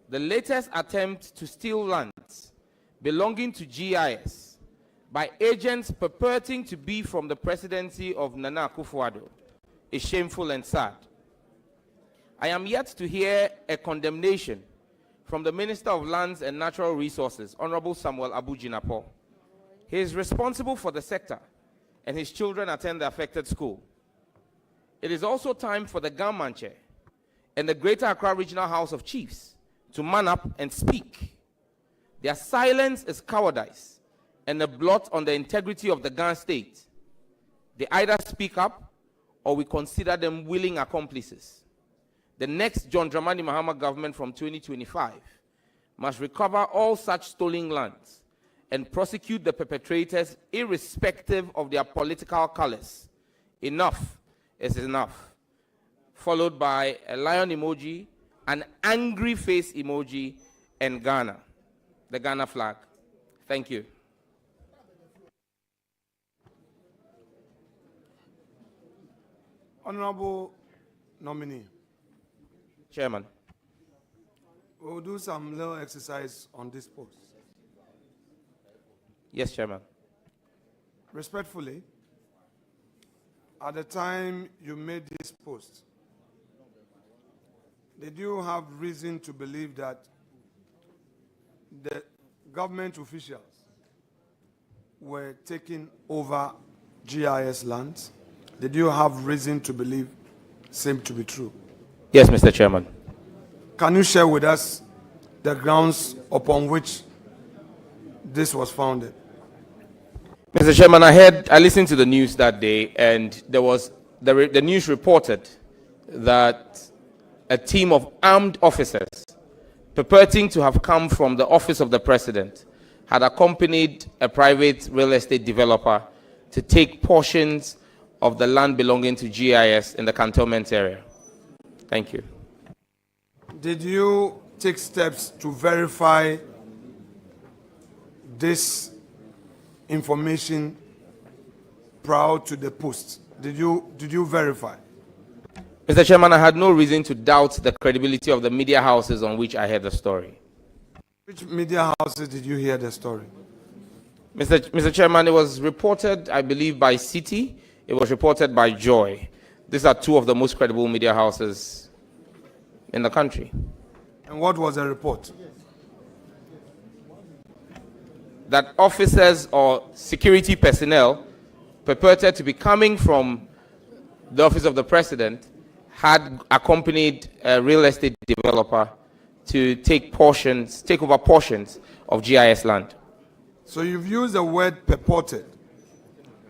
The latest attempt to steal lands belonging to GIS by agents purporting to be from the presidency of Nana Akufo-Addo is shameful and sad. I am yet to hear a condemnation from the Minister of Lands and Natural Resources, Honorable Samuel Abu Jinapor. He is responsible for the sector, and his children attend the affected school. It is also time for the Gamanche and the Greater Accra Regional House of Chiefs to man up and speak. Their silence is cowardice and a blot on the integrity of the Ghana state. They either speak up or we consider them willing accomplices. The next John Dramani Mahama government from 2025 must recover all such stolen lands and prosecute the perpetrators irrespective of their political colors. Enough is enough. Followed by a lion emoji, an angry face emoji, and Ghana, the Ghana flag. Thank you. Honorable nominee. Chairman. We'll do some little exercise on this post. Yes, Chairman. Respectfully, at the time you made this post, did you have reason to believe that the government officials were taking over GIS lands? Did you have reason to believe same to be true? Yes, Mr. Chairman. Can you share with us the grounds upon which this was founded? Mr. Chairman, I listened to the news that day, and there was the news reported that a team of armed officers purporting to have come from the office of the president had accompanied a private real estate developer to take portions of the land belonging to GIS in the cantonment area. Thank you. Did you take steps to verify this information prior to the post? Did you verify? Mr. Chairman, I had no reason to doubt the credibility of the media houses on which I heard the story. Which media houses did you hear the story? Mr. Chairman, it was reported, I believe, by City. It was reported by Joy. These are two of the most credible media houses in the country. And what was the report? That officers or security personnel purported to be coming from the office of the president had accompanied a real estate developer to take over portions of GIS land. So you've used the word purported,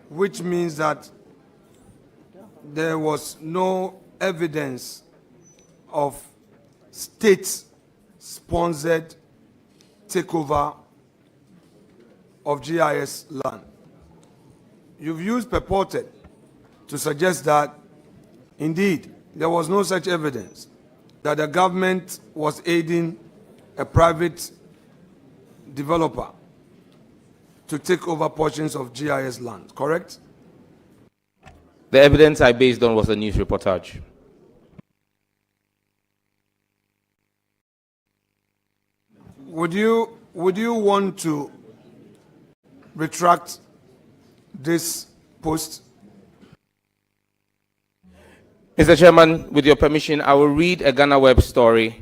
which means that there was no evidence of state-sponsored takeover of GIS land. You've used purported to suggest that, indeed, there was no such evidence that the government was aiding a private developer to take over portions of GIS land, correct? The evidence I based on was a news reportage. Would you want to retract this post? Mr. Chairman, with your permission, I will read a GhanaWeb story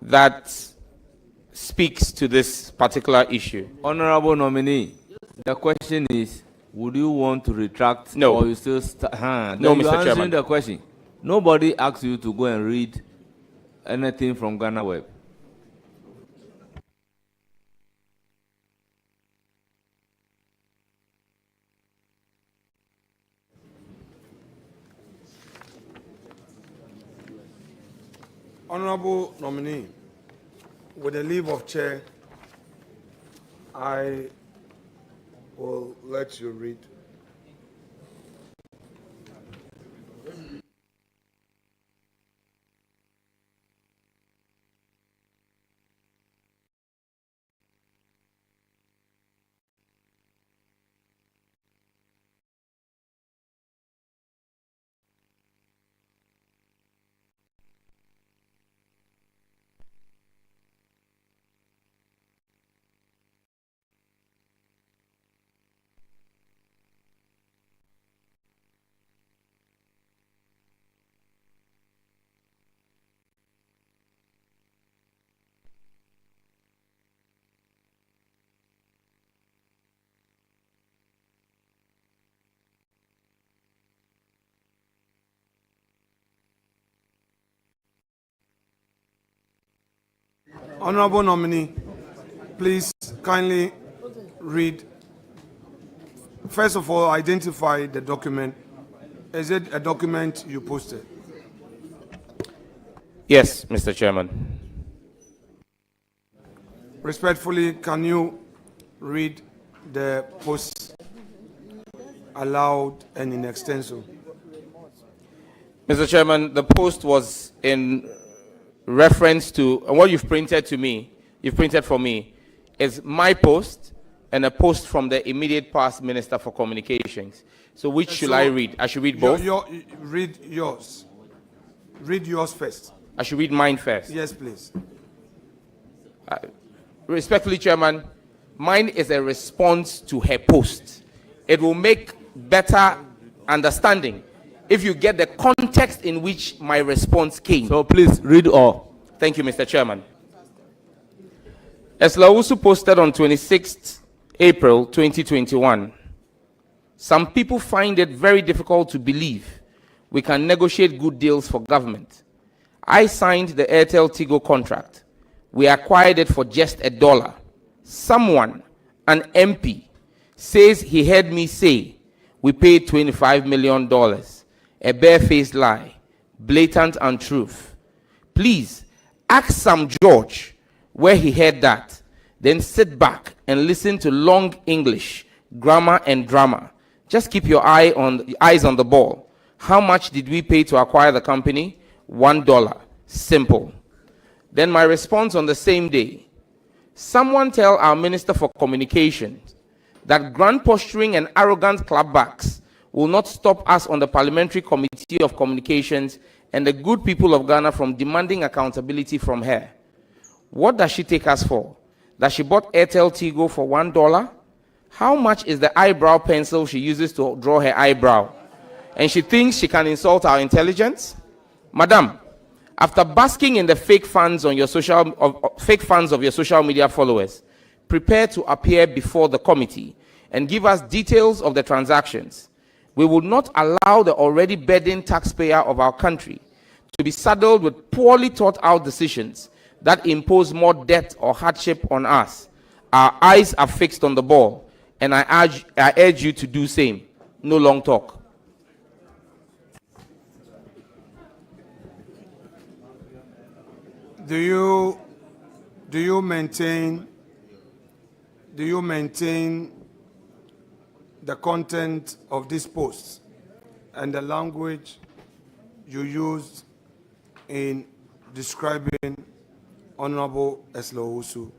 that speaks to this particular issue. Honorable nominee, the question is, would you want to retract? No. Or you still No, Mr. Mr. Chairman. The question. Nobody asked you to go and read anything from GhanaWeb. Honorable nominee, with the leave of chair, I will let you read. Honorable nominee, please kindly read. First of all, identify the document. Is it a document you posted? Yes, Mr. Chairman. Respectfully, can you read the post aloud and in extenso? Mr. Chairman, the post was in reference to what you've printed for me, is my post and a post from the immediate past Minister for Communications. So which should I read? I should read both? Read yours. Read yours first. I should read mine first? Yes, please. Respectfully, Chairman, mine is a response to her post. It will make better understanding if you get the context in which my response came. So please read all. Thank you, Mr. Chairman. As Lausu posted on 26th April 2021, some people find it very difficult to believe we can negotiate good deals for government. I signed the Airtel Tigo contract. We acquired it for just $1. Someone, an MP, says he heard me say we paid $25 million. A barefaced lie, blatant untruth. Please ask Sam George where he heard that, then sit back and listen to long English, grammar and drama. Just keep your eyes on the ball. How much did we pay to acquire the company? $1. Simple. Then my response on the same day. Someone tell our Minister for Communications that grand posturing and arrogant clapbacks will not stop us on the Parliamentary Committee of Communications and the good people of Ghana from demanding accountability from her. What does she take us for? That she bought Airtel Tigo for $1? How much is the eyebrow pencil she uses to draw her eyebrow? And she thinks she can insult our intelligence? Madam, after basking in the fake fans of your social media followers, prepare to appear before the committee and give us details of the transactions. We will not allow the already burdened taxpayer of our country to be saddled with poorly thought out decisions that impose more debt or hardship on us. Our eyes are fixed on the ball, and I urge you to do same. No long talk. Do you maintain the content of this post and the language you used in describing Honorable Eslo-Owusu?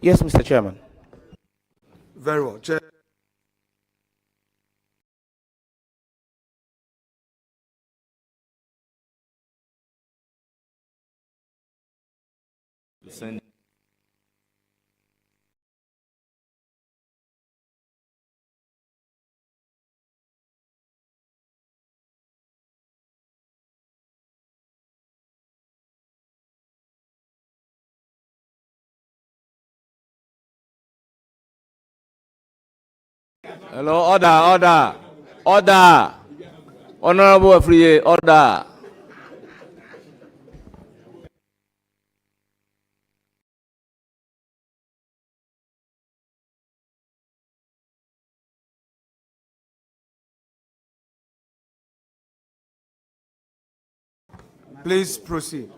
Yes, Mr. Chairman. Very well. Chair. Send Hello, order. Honorable Afriye, order. Please proceed.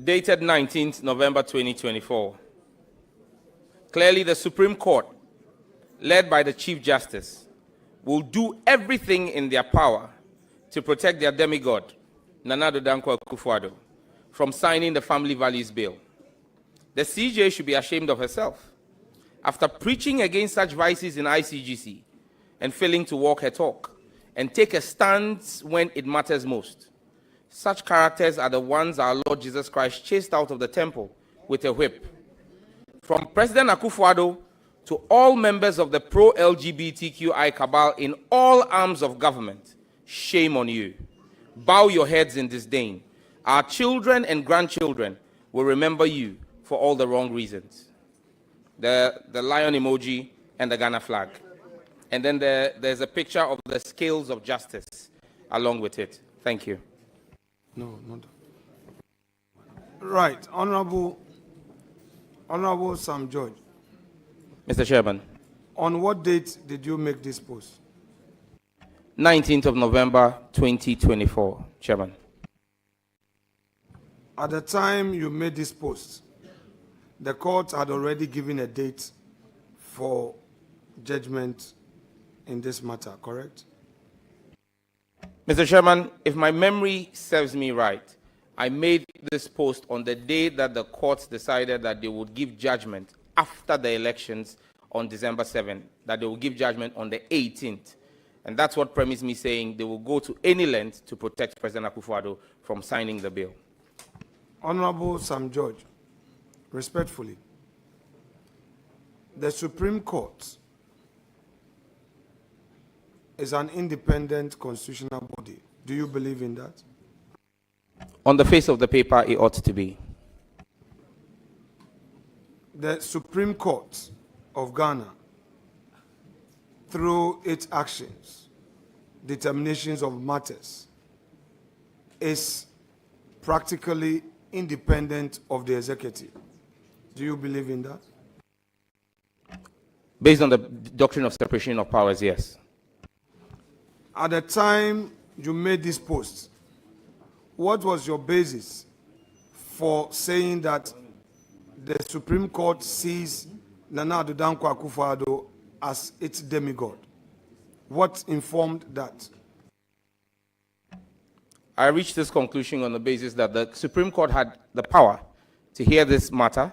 Dated 19th November 2024. Clearly, the Supreme Court, led by the Chief Justice, will do everything in their power to protect their demigod, Nana Addo Dankwa Akufo-Addo, from signing the Family Values Bill. The CJ should be ashamed of herself. After preaching against such vices in ICGC and failing to walk her talk and take a stance when it matters most, such characters are the ones our Lord Jesus Christ chased out of the temple with a whip. From President Akufo-Addo to all members of the pro-LGBTQI cabal in all arms of government, shame on you. Bow your heads in disdain. Our children and grandchildren will remember you for all the wrong reasons. The lion emoji and the Ghana flag. And then there's a picture of the scales of justice along with it. Thank you. No, not. Right, Honorable Sam George. Mr. Chairman. On what date did you make this post? 19th of November, 2024, Chairman. At the time you made this post, the court had already given a date for judgment in this matter, correct? Mr. Chairman, if my memory serves me right, I made this post on the day that the courts decided that they would give judgment after the elections on December 7th, that they will give judgment on the 18th. And that's what premised me saying they will go to any length to protect President Akufo-Addo from signing the bill. Honorable Sam George, respectfully, the Supreme Court is an independent constitutional body. Do you believe in that? On the face of the paper, it ought to be. The Supreme Court of Ghana, through its actions, determinations of matters, is practically independent of the executive. Do you believe in that? Based on the doctrine of separation of powers, yes. At the time you made this post, what was your basis for saying that the Supreme Court sees Nana Addo Dankwa Akufo-Addo as its demigod? What informed that? I reached this conclusion on the basis that the Supreme Court had the power to hear this matter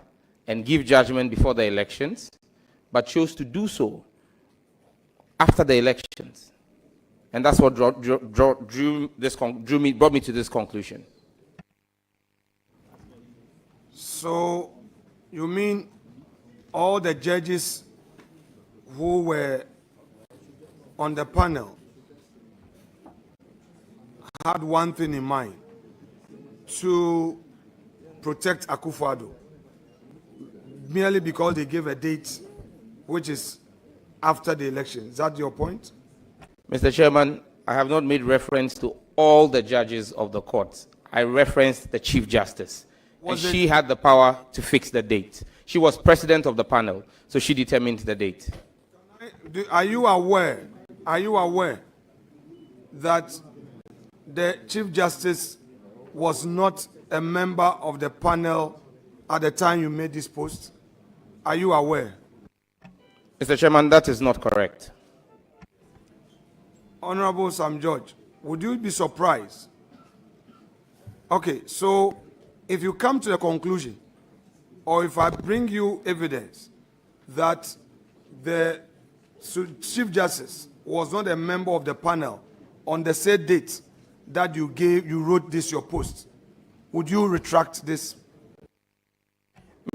and give judgment before the elections, but chose to do so after the elections. And that's what brought me to this conclusion. So, you mean all the judges who were on the panel had one thing in mind: to protect Akufo-Addo, merely because they gave a date which is after the election. Is that your point? Mr. Chairman, I have not made reference to all the judges of the court. I referenced the Chief Justice. And she had the power to fix the date. She was president of the panel, so she determined the date. Are you aware that the Chief Justice was not a member of the panel at the time you made this post? Are you aware? Mr. Chairman, that is not correct. Honorable Sam George, would you be surprised? Okay, so if you come to the conclusion, or if I bring you evidence that the Chief Justice was not a member of the panel on the said date that you wrote this your post, would you retract this?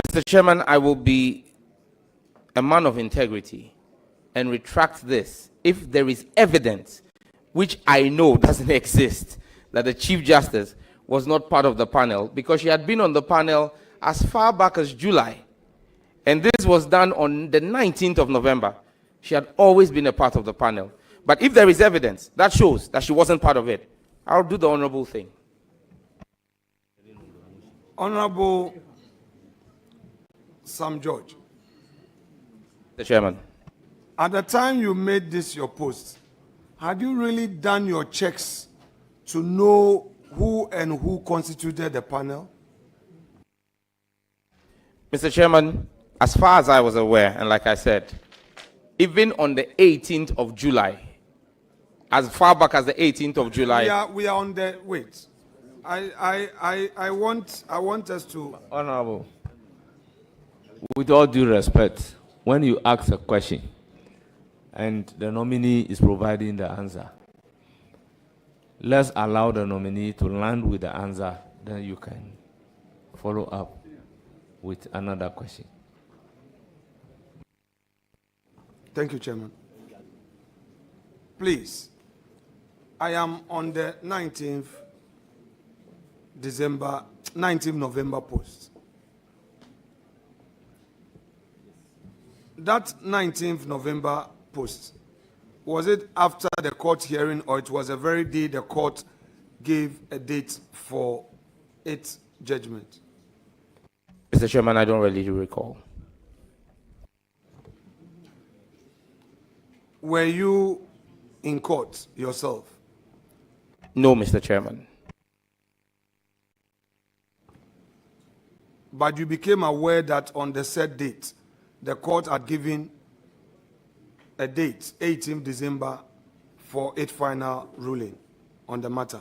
Mr. Chairman, I will be a man of integrity and retract this if there is evidence, which I know doesn't exist, that the Chief Justice was not part of the panel, because she had been on the panel as far back as July And this was done on the 19th of November. She had always been a part of the panel. But if there is evidence that shows that she wasn't part of it, I'll do the honorable thing. Honorable Sam George. The chairman. At the time you made this your post, had you really done your checks to know who constituted the panel? Mr. Chairman, as far as I was aware, and like I said, even on the 18th of July, as far back as the 18th of July. We are on the, wait. I want us to. Honorable, with all due respect, when you ask a question and the nominee is providing the answer, let's allow the nominee to land with the answer, then you can follow up with another question. Thank you, Chairman. Please, I am on the 19th November post. That 19th November post, was it after the court hearing, or it was the very day the court gave a date for its judgment? Mr. Chairman, I don't really recall. Were you in court yourself? No, Mr. Chairman. But you became aware that on the said date, the court had given a date, 18th December, for its final ruling on the matter?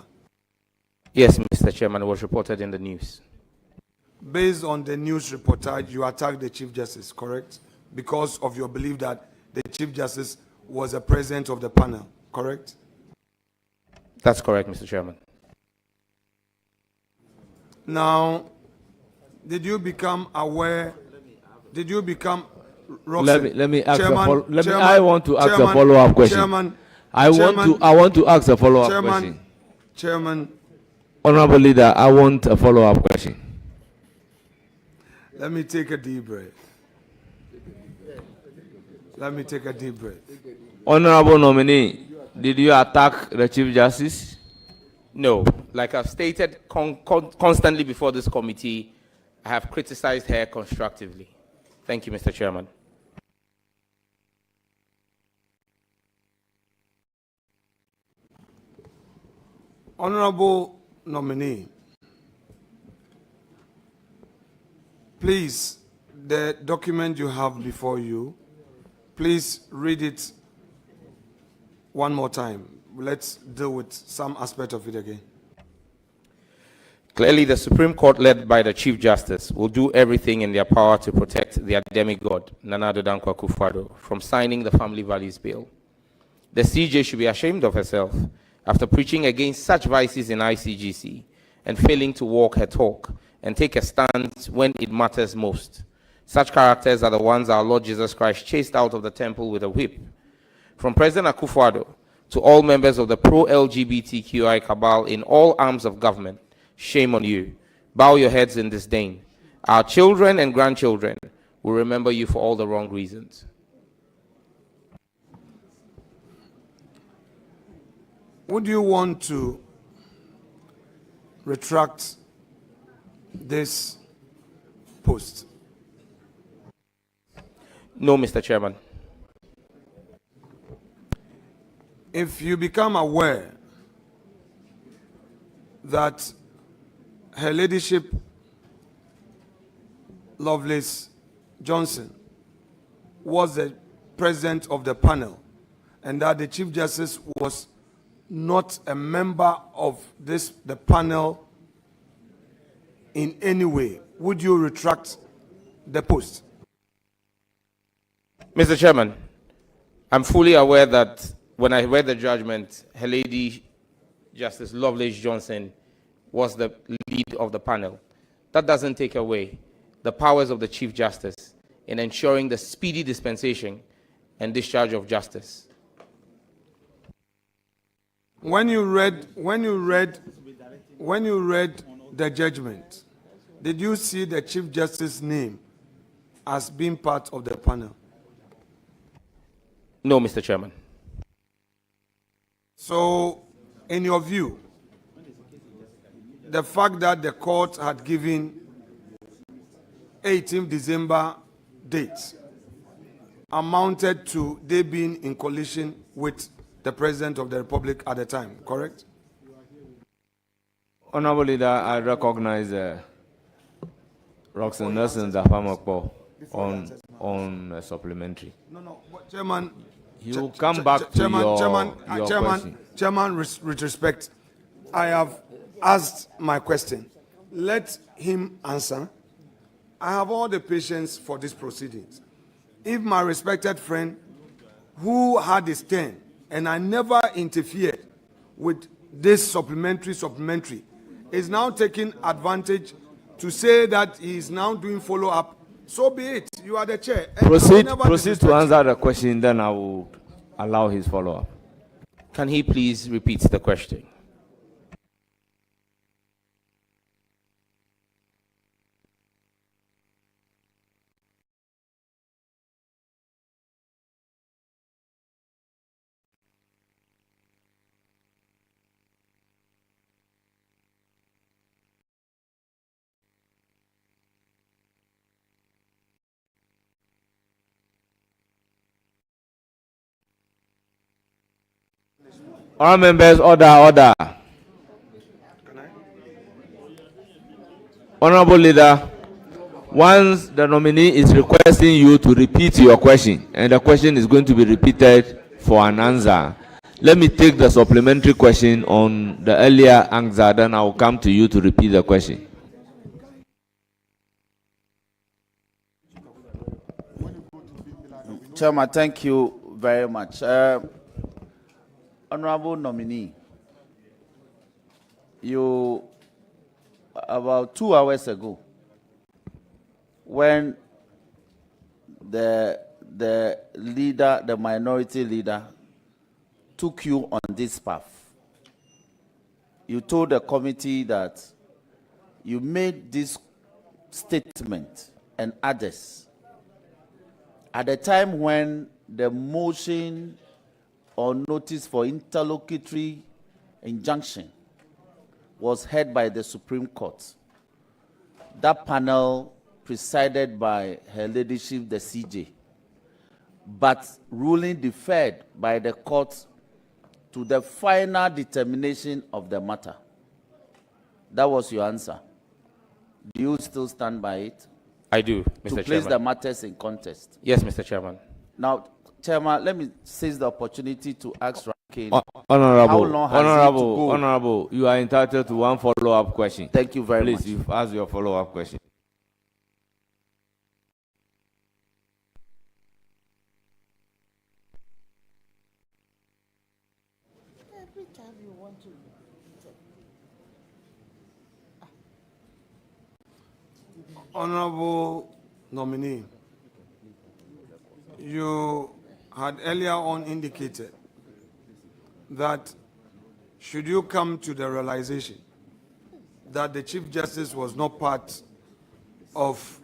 Yes, Mr. Chairman, it was reported in the news. Based on the news reportage, you attacked the Chief Justice, correct? Because of your belief that the Chief Justice was a president of the panel, correct? That's correct, Mr. Chairman. Now, did you become aware? Did you become? Roxanne, Let me ask Chairman, I want to ask a follow-up question. Chairman, I want to ask a follow-up question. Chairman. Honorable Leader, I want a follow-up question. Let me take a deep breath. Let me take a deep breath. Honorable nominee, did you attack the Chief Justice? No. Like I've stated constantly before this committee, I have criticized her constructively. Thank you, Mr. Chairman. Honorable nominee, please, the document you have before you, please read it one more time. Let's deal with some aspect of it again. Clearly, the Supreme Court, led by the Chief Justice, will do everything in their power to protect their demigod, Nana Addo Dankwa Akufo-Addo, from signing the Family Values Bill. The CJ should be ashamed of herself after preaching against such vices in ICGC and failing to walk her talk and take a stand when it matters most. Such characters are the ones our Lord Jesus Christ chased out of the temple with a whip. From President Akufo-Addo to all members of the pro-LGBTQI cabal in all arms of government, shame on you. Bow your heads in disdain. Our children and grandchildren will remember you for all the wrong reasons. Would you want to retract this post? No, Mr. Chairman. If you become aware that Her Ladyship Lovelace Johnson was the president of the panel and that the Chief Justice was not a member of the panel in any way, would you retract the post? Mr. Chairman, I'm fully aware that when I read the judgment, Her Lady Justice Lovelace Johnson was the lead of the panel. That doesn't take away the powers of the Chief Justice in ensuring the speedy dispensation and discharge of justice. When you read the judgment, did you see the Chief Justice's name as being part of the panel? No, Mr. Chairman. So, in your view, the fact that the court had given 18th December date amounted to they being in collision with the President of the Republic at the time, correct? Honorable Leader, I recognize Roxanne Nelson Zafamakpo on supplementary. No, Chairman. You come back to your question. Chairman, with respect, I have asked my question. Let him answer. I have all the patience for these proceedings. If my respected friend, who had his turn, and I never interfered with this supplementary, is now taking advantage to say that he is now doing follow-up, so be it. You are the chair. Proceed to answer the question, then I will allow his follow-up. Can he please repeat the question? All members, order. Honorable Leader, once the nominee is requesting you to repeat your question, and the question is going to be repeated for an answer, let me take the supplementary question on the earlier answer, then I will come to you to repeat the question. Chairman, thank you very much. Honorable nominee, you, about 2 hours ago, when the leader, the minority leader, took you on this path, you told the committee that you made this statement and others at the time when the motion or notice for interlocutory injunction was heard by the Supreme Court. That panel presided by Her Ladyship, the CJ, but ruling deferred by the court to the final determination of the matter. That was your answer. Do you still stand by it? I do, Mr. Chairman. To place the matters in context? Yes, Mr. Chairman. Now, Chairman, let me seize the opportunity to ask Rankin. Honorable, how long has it to go? Honorable, you are entitled to one follow-up question. Thank you very much. Please, you've asked your follow-up question. Every time you want to. Honorable nominee, you had earlier on indicated that should you come to the realization that the Chief Justice was not part of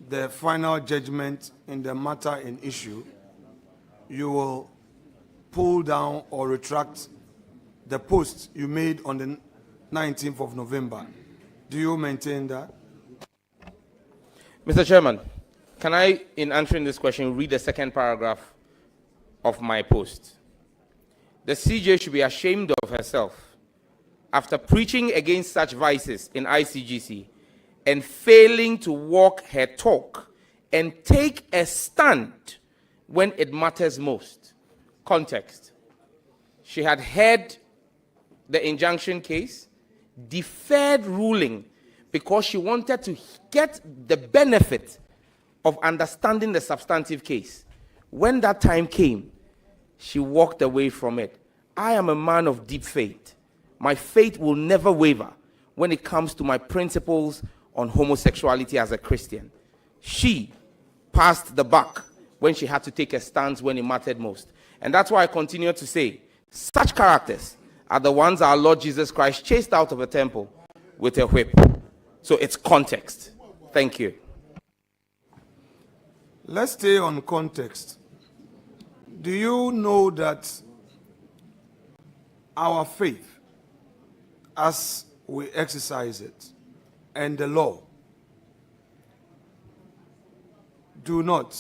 the final judgment in the matter in issue, you will pull down or retract the post you made on the 19th of November. Do you maintain that? Mr. Chairman, can I, in answering this question, read the second paragraph of my post? The CJ should be ashamed of herself after preaching against such vices in ICGC and failing to walk her talk and take a stand when it matters most. Context. She had heard the injunction case, deferred ruling because she wanted to get the benefit of understanding the substantive case. When that time came, she walked away from it. I am a man of deep faith. My faith will never waver when it comes to my principles on homosexuality as a Christian. She passed the buck when she had to take a stance when it mattered most. And that's why I continue to say, such characters are the ones our Lord Jesus Christ chased out of the temple with a whip. So it's context. Thank you. Let's stay on context. Do you know that our faith, as we exercise it, and the law do not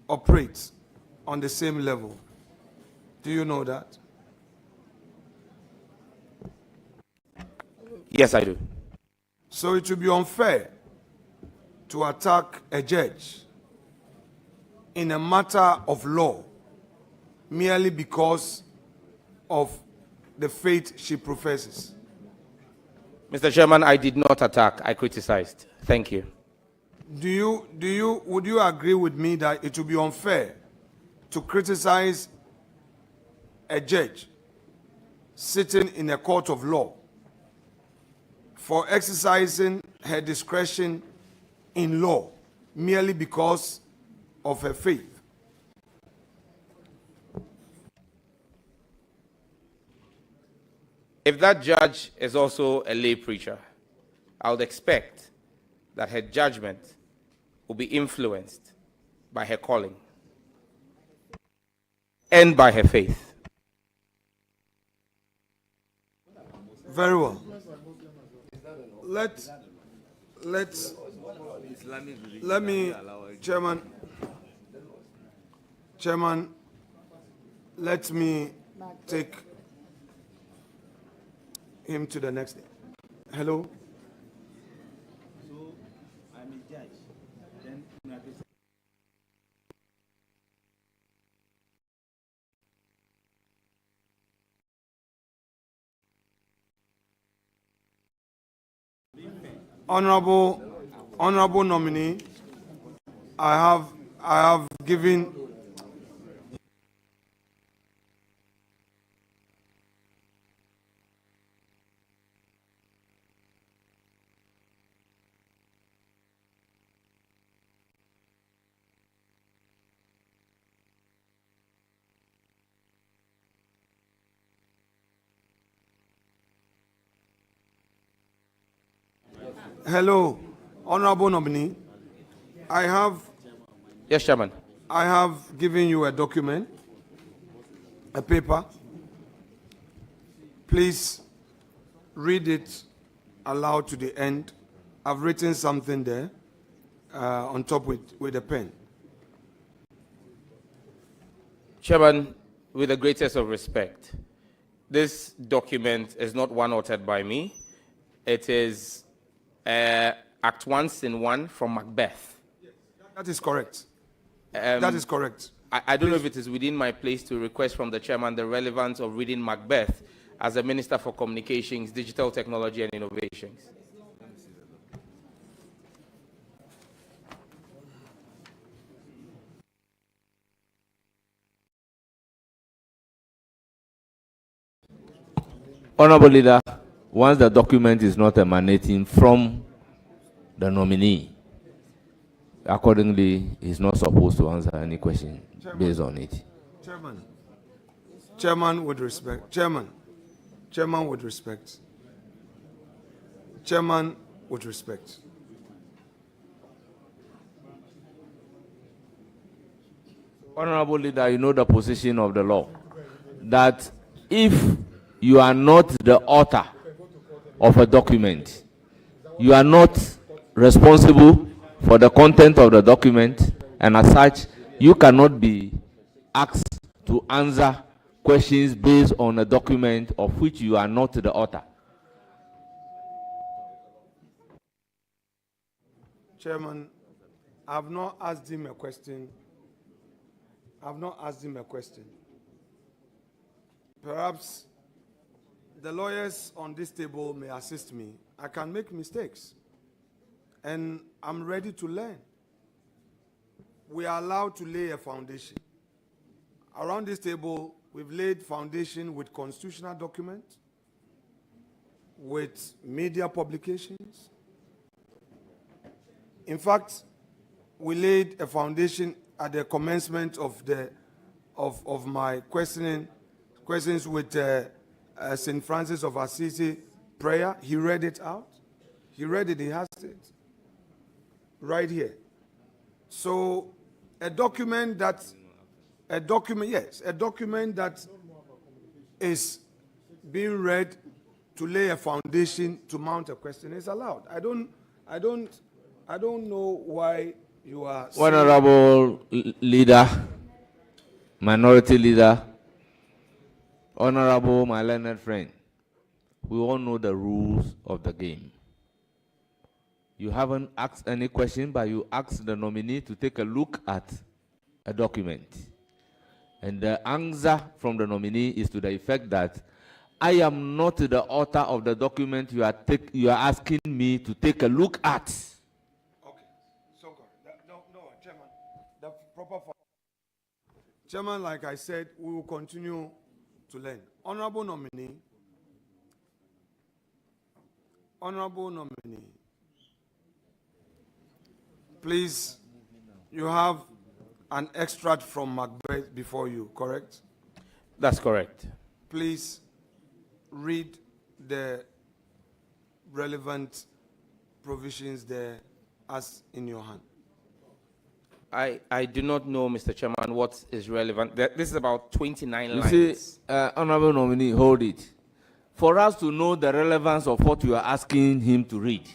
operate on the same level? Do you know that? Yes, I do. So it would be unfair to attack a judge in a matter of law merely because of the faith she professes. Mr. Chairman, I did not attack. I criticized. Thank you. Would you agree with me that it would be unfair to criticize a judge sitting in a court of law for exercising her discretion in law merely because of her faith? If that judge is also a lay preacher, I would expect that her judgment will be influenced by her calling and by her faith. Very well. Let me, Chairman, let me take him to the next. Hello? So, I'm a judge. Then, Honorable nominee, I have given Hello, Honorable nominee. Yes, Chairman. I have given you a document, a paper. Please read it aloud to the end. I've written something there on top with a pen. Chairman, with the greatest of respect, this document is not one authored by me. It is Act 1, Scene 1 from Macbeth. That is correct. That is correct. I don't know if it is within my place to request from the chairman the relevance of reading Macbeth as a Minister for Communications, Digital Technology and Innovations. Honorable Leader, once the document is not emanating from the nominee, accordingly, he's not supposed to answer any question based on it. Chairman with respect. Chairman with respect. Chairman with respect. Honorable Leader, you know the position of the law, that if you are not the author of a document, you are not responsible for the content of the document, and as such, you cannot be asked to answer questions based on a document of which you are not the author. Chairman, I have not asked him a question. Perhaps the lawyers on this table may assist me. I can make mistakes, and I'm ready to learn. We are allowed to lay a foundation. Around this table, we've laid foundation with constitutional documents, with media publications. In fact, we laid a foundation at the commencement of my questions with St. Francis of Assisi prayer. He read it out. He read it, he has it right here. So a document that is being read to lay a foundation to mount a question is allowed. I don't know why you are saying. Honorable Leader, Minority Leader, Honorable, my learned friend, we all know the rules of the game. You haven't asked any question, but you asked the nominee to take a look at a document. And the answer from the nominee is to the effect that I am not the author of the document you are asking me to take a look at. Okay. So, no, Chairman. The proper form. Chairman, like I said, we will continue to learn. Honorable nominee, please, you have an extract from Macbeth before you, correct? That's correct. Please read the relevant provisions there as in your hand. I do not know, Mr. Chairman, what is relevant. This is about 29 lines. You see, Honorable nominee, hold it. For us to know the relevance of what you are asking him to read,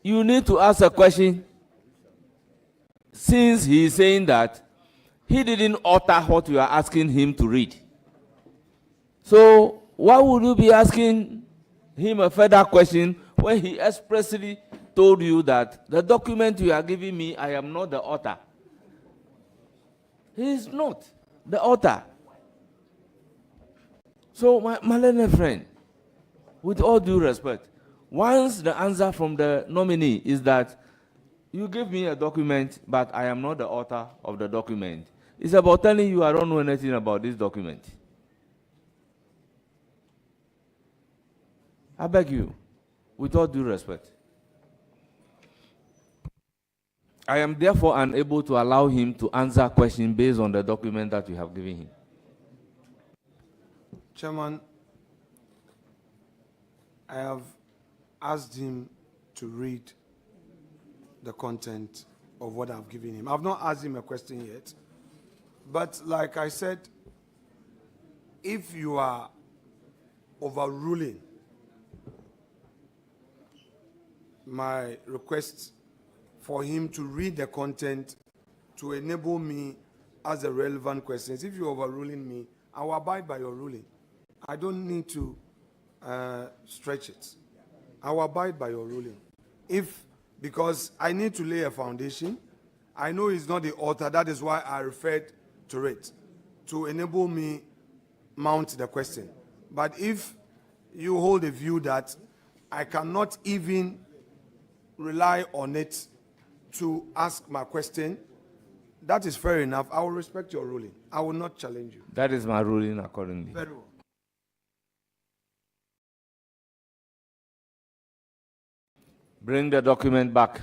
you need to ask a question. Since he is saying that he didn't utter what you are asking him to read, so why would you be asking him a further question when he expressly told you that the document you are giving me, I am not the author? He is not the author. So, my learned friend, with all due respect, once the answer from the nominee is that you give me a document, but I am not the author of the document, it's about telling you I don't know anything about this document. I beg you, with all due respect. I am therefore unable to allow him to answer questions based on the document that you have given him. Chairman, I have asked him to read the content of what I've given him. I've not asked him a question yet, but like I said, if you are overruling my request for him to read the content to enable me as the relevant questions, if you're overruling me, I will abide by your ruling. I don't need to stretch it. I will abide by your ruling. Because I need to lay a foundation. I know he's not the author. That is why I referred to it, to enable me mount the question. But if you hold a view that I cannot even rely on it to ask my question, that is fair enough. I will respect your ruling. I will not challenge you. That is my ruling accordingly. Very well. Bring the document back.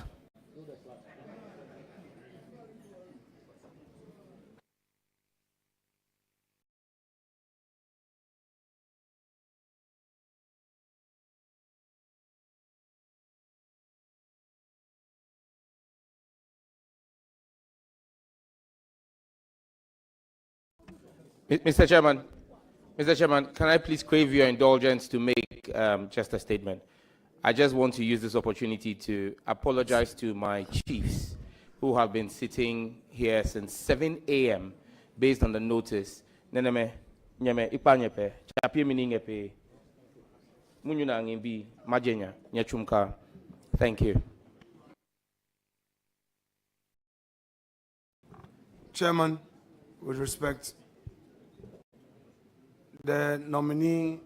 Mr. Chairman, can I please crave your indulgence to make just a statement? I just want to use this opportunity to apologize to my chiefs who have been sitting here since 7 a.m. based on the notice. Thank you. Chairman, with respect, the nominee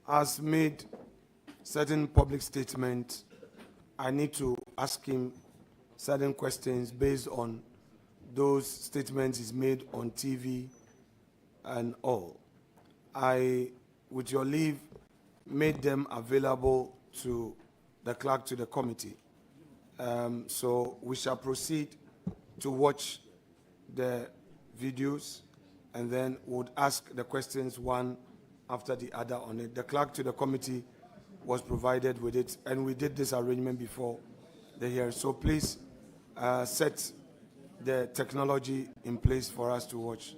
has made certain public statements. I need to ask him certain questions based on those statements he's made on TV and all. I, with your leave, made them available to the clerk, to the committee. So we shall proceed to watch the videos, and then would ask the questions one after the other on it. The clerk to the committee was provided with it, and we did this arrangement before the hearing. So please, set the technology in place for us to watch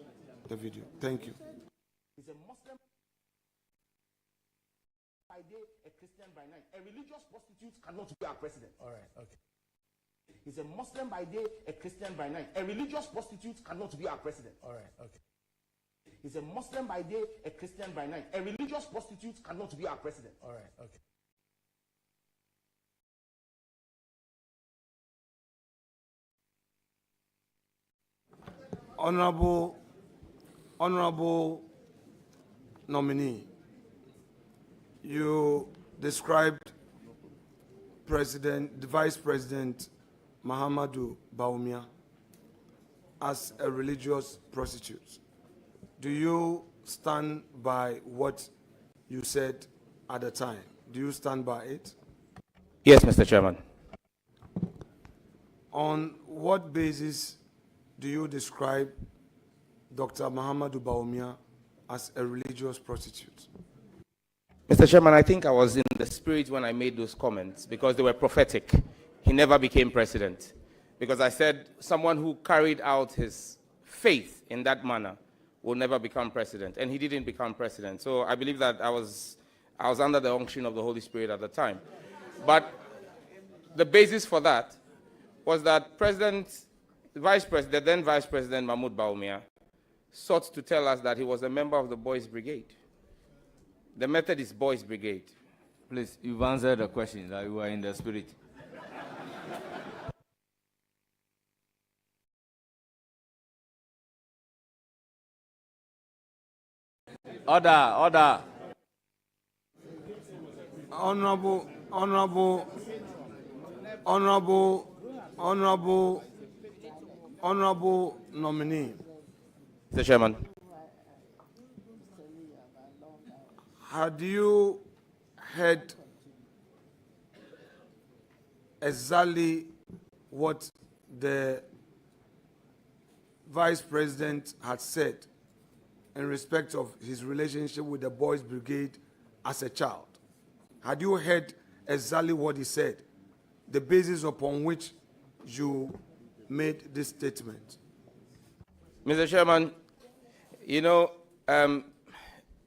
the video. Thank you. He's a Muslim by day, a Christian by night. A religious prostitute cannot be our president. All right, okay. He's a Muslim by day, a Christian by night. A religious prostitute cannot be our president. All right, okay. He's a Muslim by day, a Christian by night. A religious prostitute cannot be our president. All right, okay. Honorable nominee, you described the Vice President Mahamudu Bawumia as a religious prostitute. Do you stand by what you said at the time? Do you stand by it? Yes, Mr. Chairman. On what basis do you describe Dr. Mahamudu Bawumia as a religious prostitute? Mr. Chairman, I think I was in the spirit when I made those comments because they were prophetic. He never became president because I said someone who carried out his faith in that manner will never become president, and he didn't become president. So I believe that I was under the unction of the Holy Spirit at the time. But the basis for that was that then Vice President Mahmoud Bawumia sought to tell us that he was a member of the Boys Brigade. The method is Boys Brigade. Please, you've answered the question that you were in the spirit. Order. Honorable nominee. Mr. Chairman. Had you heard exactly what the Vice President had said in respect of his relationship with the Boys Brigade as a child? Had you heard exactly what he said, the basis upon which you made this statement? Mr. Chairman, you know,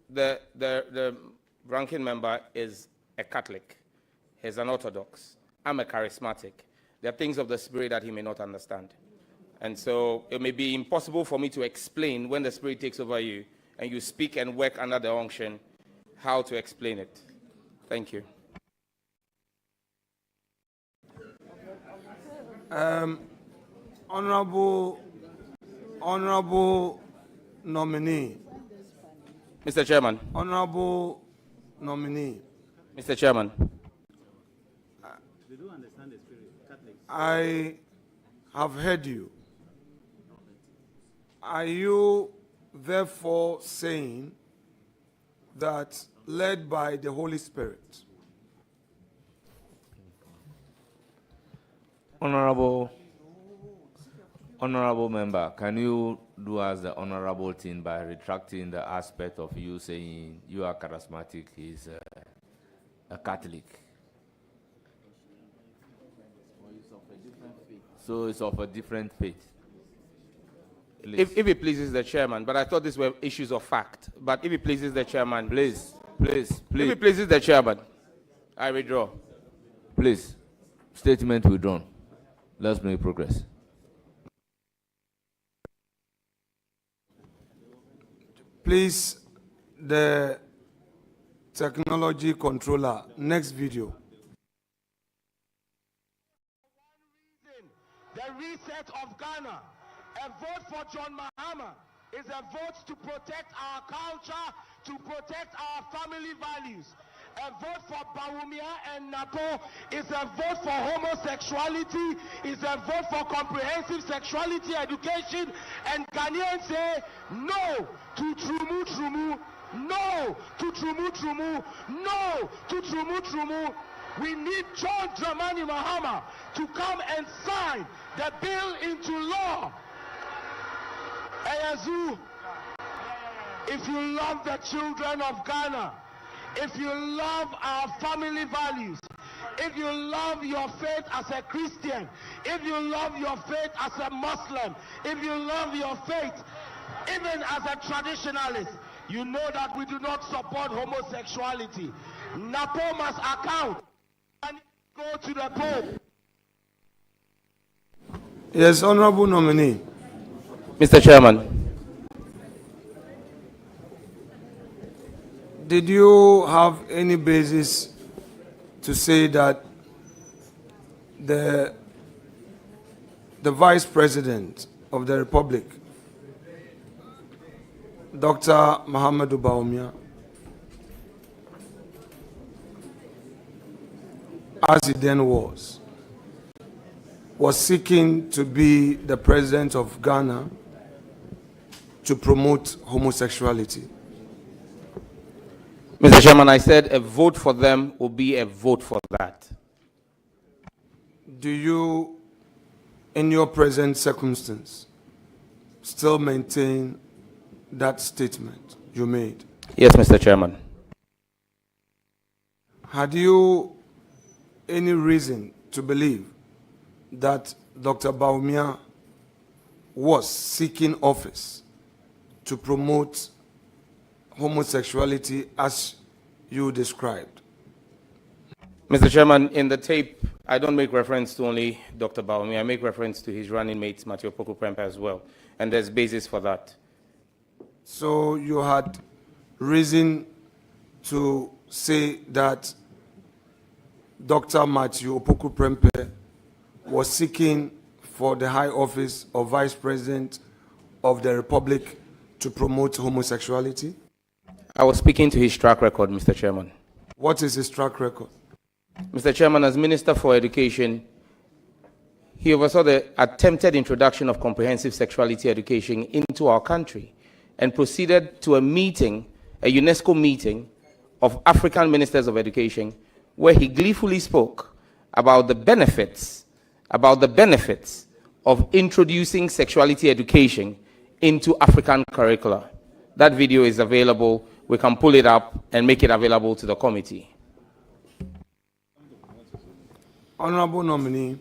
the ranking member is a Catholic. He's an Orthodox. I'm a charismatic. There are things of the Spirit that he may not understand. And so it may be impossible for me to explain when the Spirit takes over you and you speak and work under the unction, how to explain it. Thank you. Honorable nominee. Mr. Chairman. Honorable nominee. Mr. Chairman. They don't understand the spirit. Catholics. I have heard you. Are you therefore saying that led by the Holy Spirit? Honorable member, can you do us the honorable thing by retracting the aspect of you saying you are charismatic, he's a Catholic? So it's of a different faith. If it pleases the chairman, but I thought these were issues of fact. But if it pleases the chairman, please. If it pleases the chairman, I withdraw. Please, statement withdrawn. Let's make progress. Please, the technology controller, next video. The reset of Ghana. A vote for John Mahama is a vote to protect our culture, to protect our family values. A vote for Bawumia and NATO is a vote for homosexuality, is a vote for comprehensive sexuality education, and Ghanaians say no to Trumu Trumu, no to Trumu Trumu, no to Trumu Trumu. We need John Dramani Mahama to come and sign the bill into law. Ayazu, if you love the children of Ghana, if you love our family values, if you love your faith as a Christian, if you love your faith as a Muslim, if you love your faith even as a traditionalist, you know that we do not support homosexuality. Napo must account and go to the Pope. Yes, Honorable Nominee. Mr. Chairman. Did you have any basis to say that the Vice President of the Republic, Dr. Mahamudu Bawumia, as he then was seeking to be the President of Ghana to promote homosexuality? Mr. Chairman, I said a vote for them will be a vote for that. Do you, in your present circumstance, still maintain that statement you made? Yes, Mr. Chairman. Had you any reason to believe that Dr. Bawumia was seeking office to promote homosexuality as you described? Mr. Chairman, in the tape, I don't make reference to only Dr. Bawumia. I make reference to his running mate, Matthew Opoku Prempeh, as well. And there's basis for that. So you had reason to say that Dr. Matthew Opoku Prempeh was seeking for the high office of Vice President of the Republic to promote homosexuality? I was speaking to his track record, Mr. Chairman. What is his track record? Mr. Chairman, as Minister for Education, he oversaw the attempted introduction of comprehensive sexuality education into our country and proceeded to a meeting, a UNESCO meeting of African Ministers of Education, where he gleefully spoke about the benefits of introducing sexuality education into African curricula. That video is available. We can pull it up and make it available to the committee. Honorable Nominee,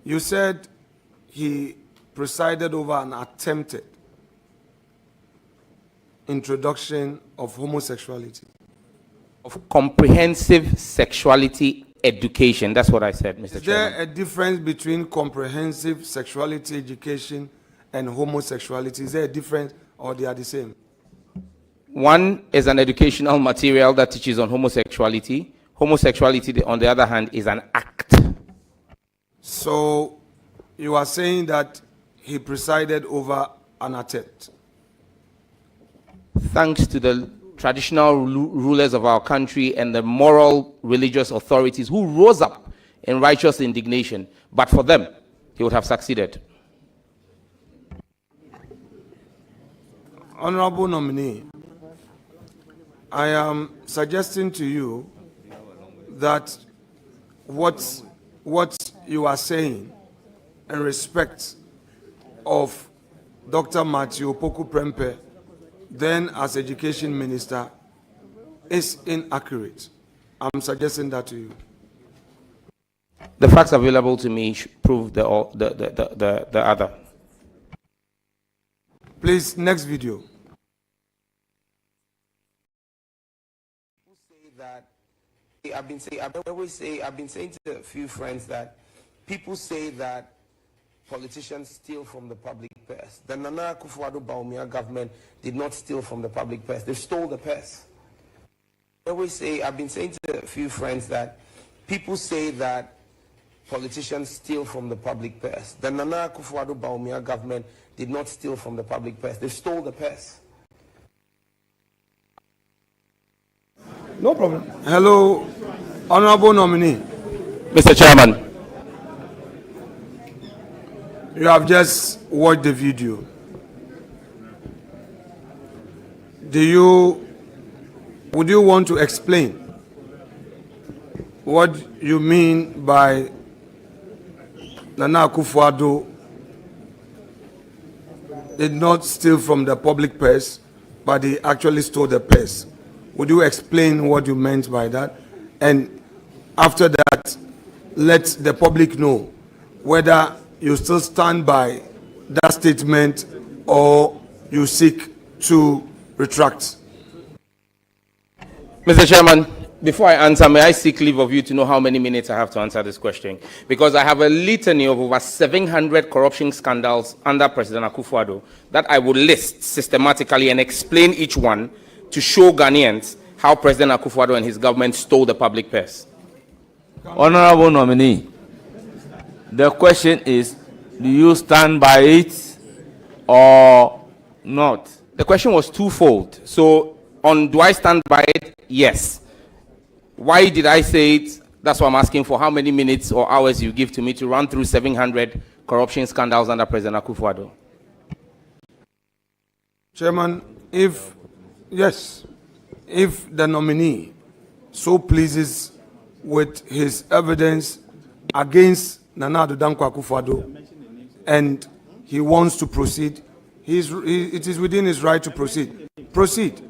you said he presided over an attempted introduction of homosexuality. Of comprehensive sexuality education. That's what I said, Mr. Chairman. Is there a difference between comprehensive sexuality education and homosexuality? Is there a difference or they are the same? One is an educational material that teaches on homosexuality. Homosexuality, on the other hand, is an act. So you are saying that he presided over an attempt? Thanks to the traditional rulers of our country and the moral religious authorities who rose up in righteous indignation. But for them, he would have succeeded. Honorable Nominee, I am suggesting to you that what you are saying in respect of Dr. Matthew Opoku Prempeh, then as Education Minister, is inaccurate. I'm suggesting that to you. The facts available to me prove the other. Please, next video. I've been saying to a few friends that people say that politicians steal from the public purse. The Nana Akufo-Addo Bawumia government did not steal from the public purse. They stole the purse. I've been saying to a few friends that people say that politicians steal from the public purse. The Nana Akufo-Addo Bawumia government did not steal from the public purse. They stole the purse. No problem. Hello, Honorable Nominee. Mr. Chairman. You have just watched the video. Would you want to explain what you mean by Nana Akufo-Addo did not steal from the public purse, but he actually stole the purse? Would you explain what you meant by that? And After that, let the public know whether you still stand by that statement or you seek to retract. Mr. Chairman, before I answer, may I seek leave of you to know how many minutes I have to answer this question? Because I have a litany of over 700 corruption scandals under President Akufo-Addo that I will list systematically and explain each one to show Ghanaians how President Akufo-Addo and his government stole the public purse. Honorable nominee, the question is, do you stand by it or not? The question was twofold. So, do I stand by it? Yes. Why did I say it? That's what I'm asking for. How many minutes or hours you give to me to run through 700 corruption scandals under President Akufo-Addo? Chairman, if the nominee so pleases with his evidence against Nana Addo Dankwa Akufo-Addo and he wants to proceed, it is within his right to proceed. Proceed.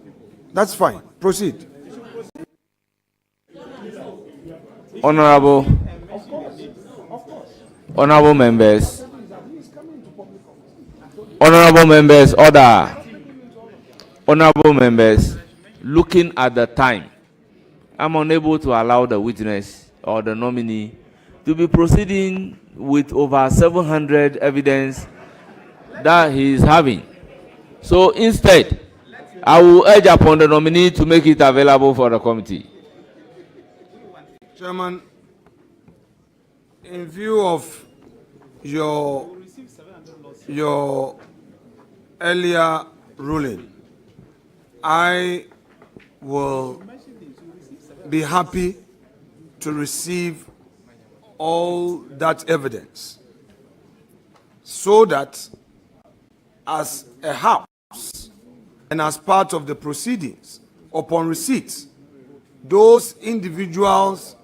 That's fine. Proceed. Honorable members, order. Honorable members, looking at the time, I'm unable to allow the witness or the nominee to be proceeding with over 700 evidence that he is having. So instead, I will urge upon the nominee to make it available for the committee. Chairman, in view of your earlier ruling, I will be happy to receive all that evidence so that as a house and as part of the proceedings, upon receipt, those individuals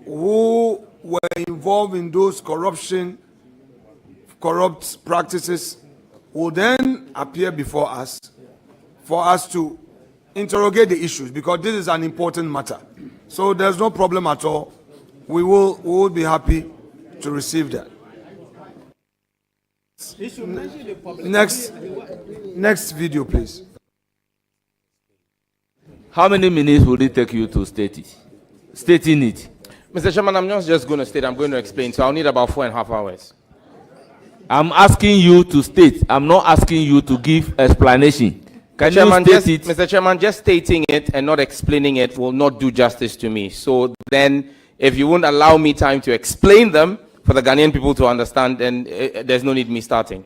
who were involved in those corrupt practices will then appear before us for us to interrogate the issues, because this is an important matter. So there's no problem at all. We will be happy to receive that. Next video, please. How many minutes will it take you to state it? Stating it. Mr. Chairman, I'm not just going to state, I'm going to explain. So I'll need about 4.5 hours. I'm asking you to state. I'm not asking you to give explanation. Can Chairman, you state it? Mr. Chairman, just stating it and not explaining it will not do justice to me. So then, if you won't allow me time to explain them for the Ghanaian people to understand, then there's no need me starting.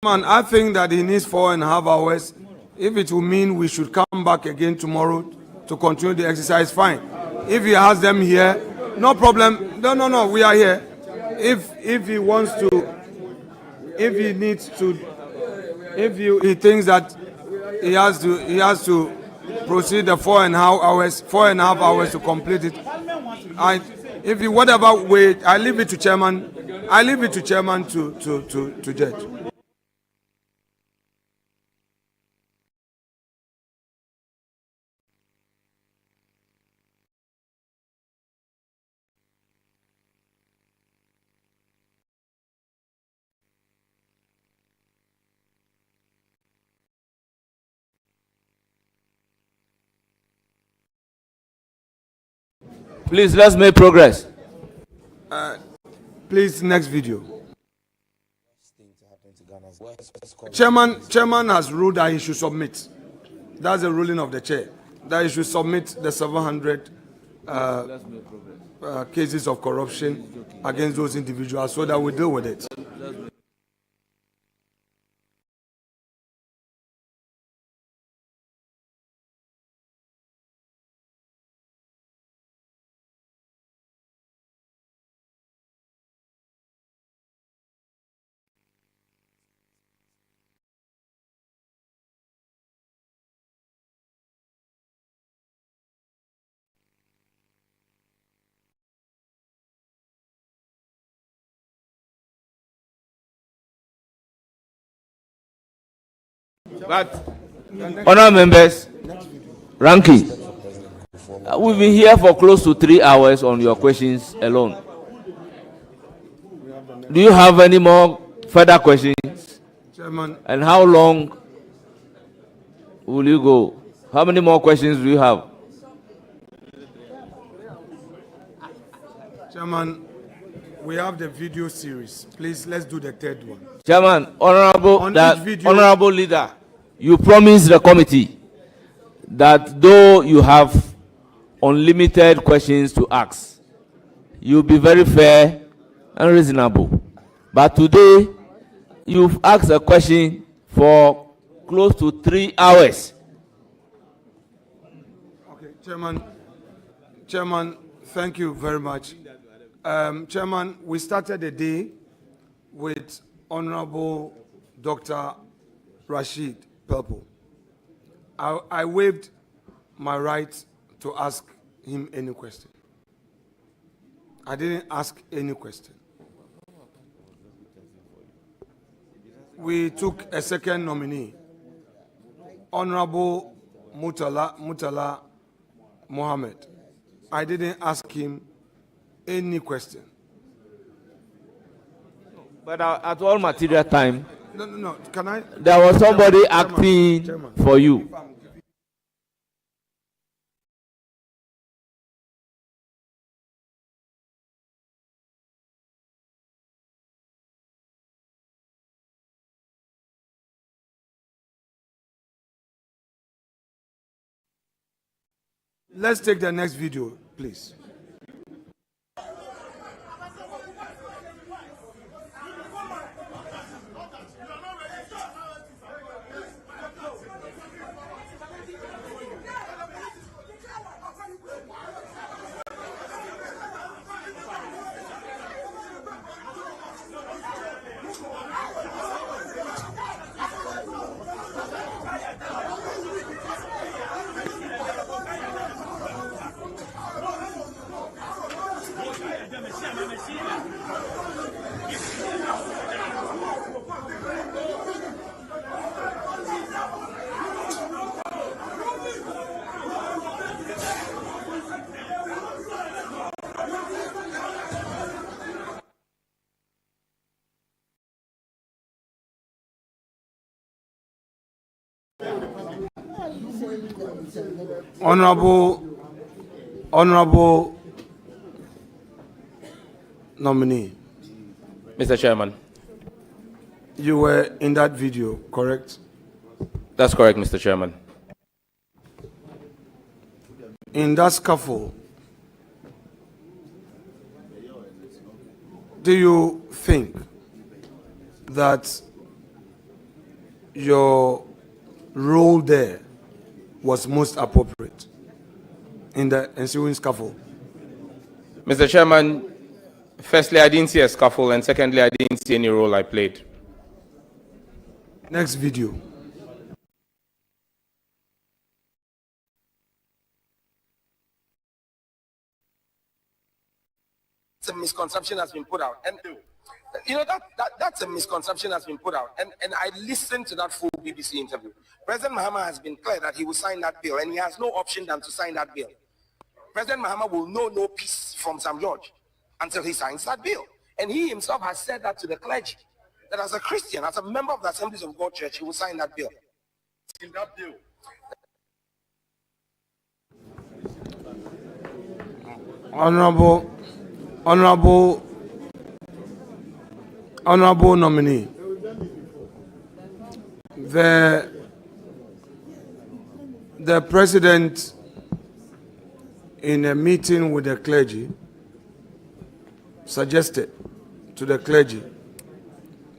Man, I think that he needs 4.5 hours. If it will mean we should come back again tomorrow to continue the exercise, fine. If he has them here, no problem. No, we are here. If he wants to, if he needs to, if he thinks that he has to proceed the 4.5 hours to complete it. If you whatever way, I leave it to chairman. I leave it to chairman to judge. Please, let's make progress. Please, next video. Chairman has ruled that he should submit. That's the ruling of the chair. That he should submit the 700 cases of corruption against those individuals so that we deal with it. But, honourable members, ranking. We've been here for close to 3 hours on your questions alone. Do you have any more further questions? Chairman. And how long will you go? How many more questions do you have? Chairman, we have the video series. Please, let's do the third one. Chairman, honorable leader, you promised the committee that though you have unlimited questions to ask, you'll be very fair and reasonable. But today, you've asked a question for close to 3 hours. Okay, Chairman, thank you very much. Chairman, we started the day with Honorable Dr. Rashid Pelpo. I waived my right to ask him any question. I didn't ask any question. We took a second nominee, Honorable Mutala Mohammed. I didn't ask him any question. But at all material time, No. Can I? there was somebody acting for you. Let's take the next video, please. Honorable nominee. Mr. Chairman. You were in that video, correct? That's correct, Mr. Chairman. In that scuffle, do you think that your role there was most appropriate in the ensuing scuffle? Mr. Chairman, firstly, I didn't see a scuffle, and secondly, I didn't see any role I played. Next video. A misconception has been put out, and you know that's a misconception has been put out, and I listened to that full BBC interview. President Mahama has been clear that he will sign that bill, and he has no option than to sign that bill. President Mahama will know no peace from Sam George until he signs that bill, and he himself has said that to the clergy, that as a Christian, as a member of the Assemblies of God Church, he will sign that bill. In that bill. Honorable nominee, the president, in a meeting with the clergy, suggested to the clergy